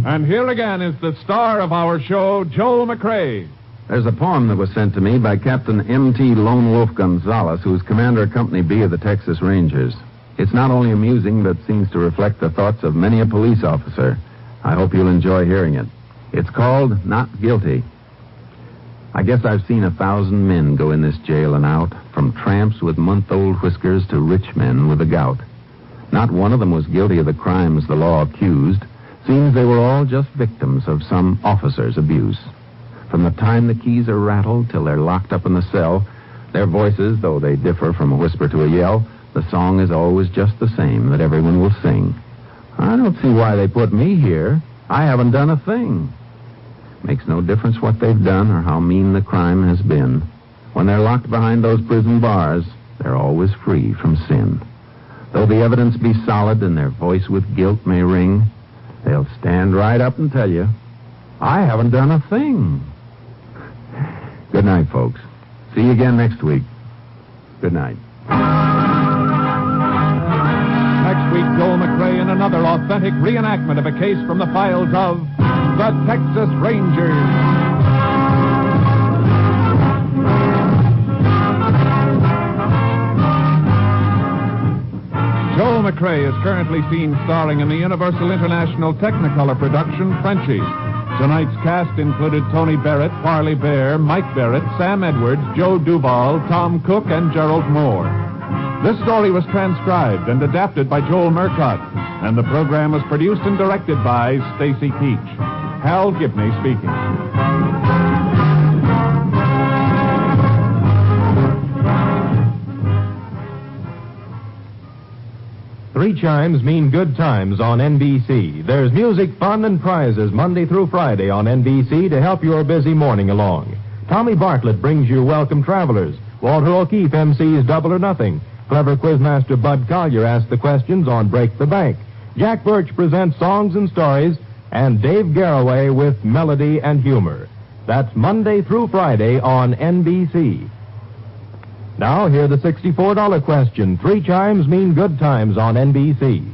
And here again is the star of our show, Joel McCrea. There's a poem that was sent to me by Captain M.T. Lone Wolf Gonzalez, who's commander of Company B of the Texas Rangers. It's not only amusing, but seems to reflect the thoughts of many a police officer. I hope you'll enjoy hearing it. It's called Not Guilty. I guess I've seen 1,000 men go in this jail and out, from tramps with month-old whiskers to rich men with the gout. Not one of them was guilty of the crimes the law accused. Seems they were all just victims of some officer's abuse. From the time the keys are rattled till they're locked up in the cell, their voices, though they differ from a whisper to a yell, the song is always just the same that everyone will sing. I don't see why they put me here. I haven't done a thing. Makes no difference what they've done or how mean the crime has been. When they're locked behind those prison bars, they're always free from sin. Though the evidence be solid and their voice with guilt may ring, they'll stand right up and tell you, I haven't done a thing. Good night, folks. See you again next week. Good night. Next week, Joel McCrea in another authentic reenactment of a case from the files of the Texas Rangers. Joel McCrea is currently seen starring in the Universal International Technicolor production, Frenchie. Tonight's cast included Tony Barrett, Parley Bear, Mike Barrett, Sam Edwards, Joe Duvall, Tom Cook, and Gerald Moore. This story was transcribed and adapted by Joel Murcott, and the program was produced and directed by Stacy Keach. Hal Gibney speaking. Three chimes mean good times on NBC. There's music, fun, and prizes Monday through Friday on NBC to help your busy morning along. Tommy Bartlett brings you Welcome Travelers. Walter O'Keefe MC's Double or Nothing. Clever quizmaster Bud Collier asks the questions on Break the Bank. Jack Birch presents Songs and Stories, and Dave Garroway with Melody and Humor. That's Monday through Friday on NBC. Now, hear the $64 question. Three chimes mean good times on NBC.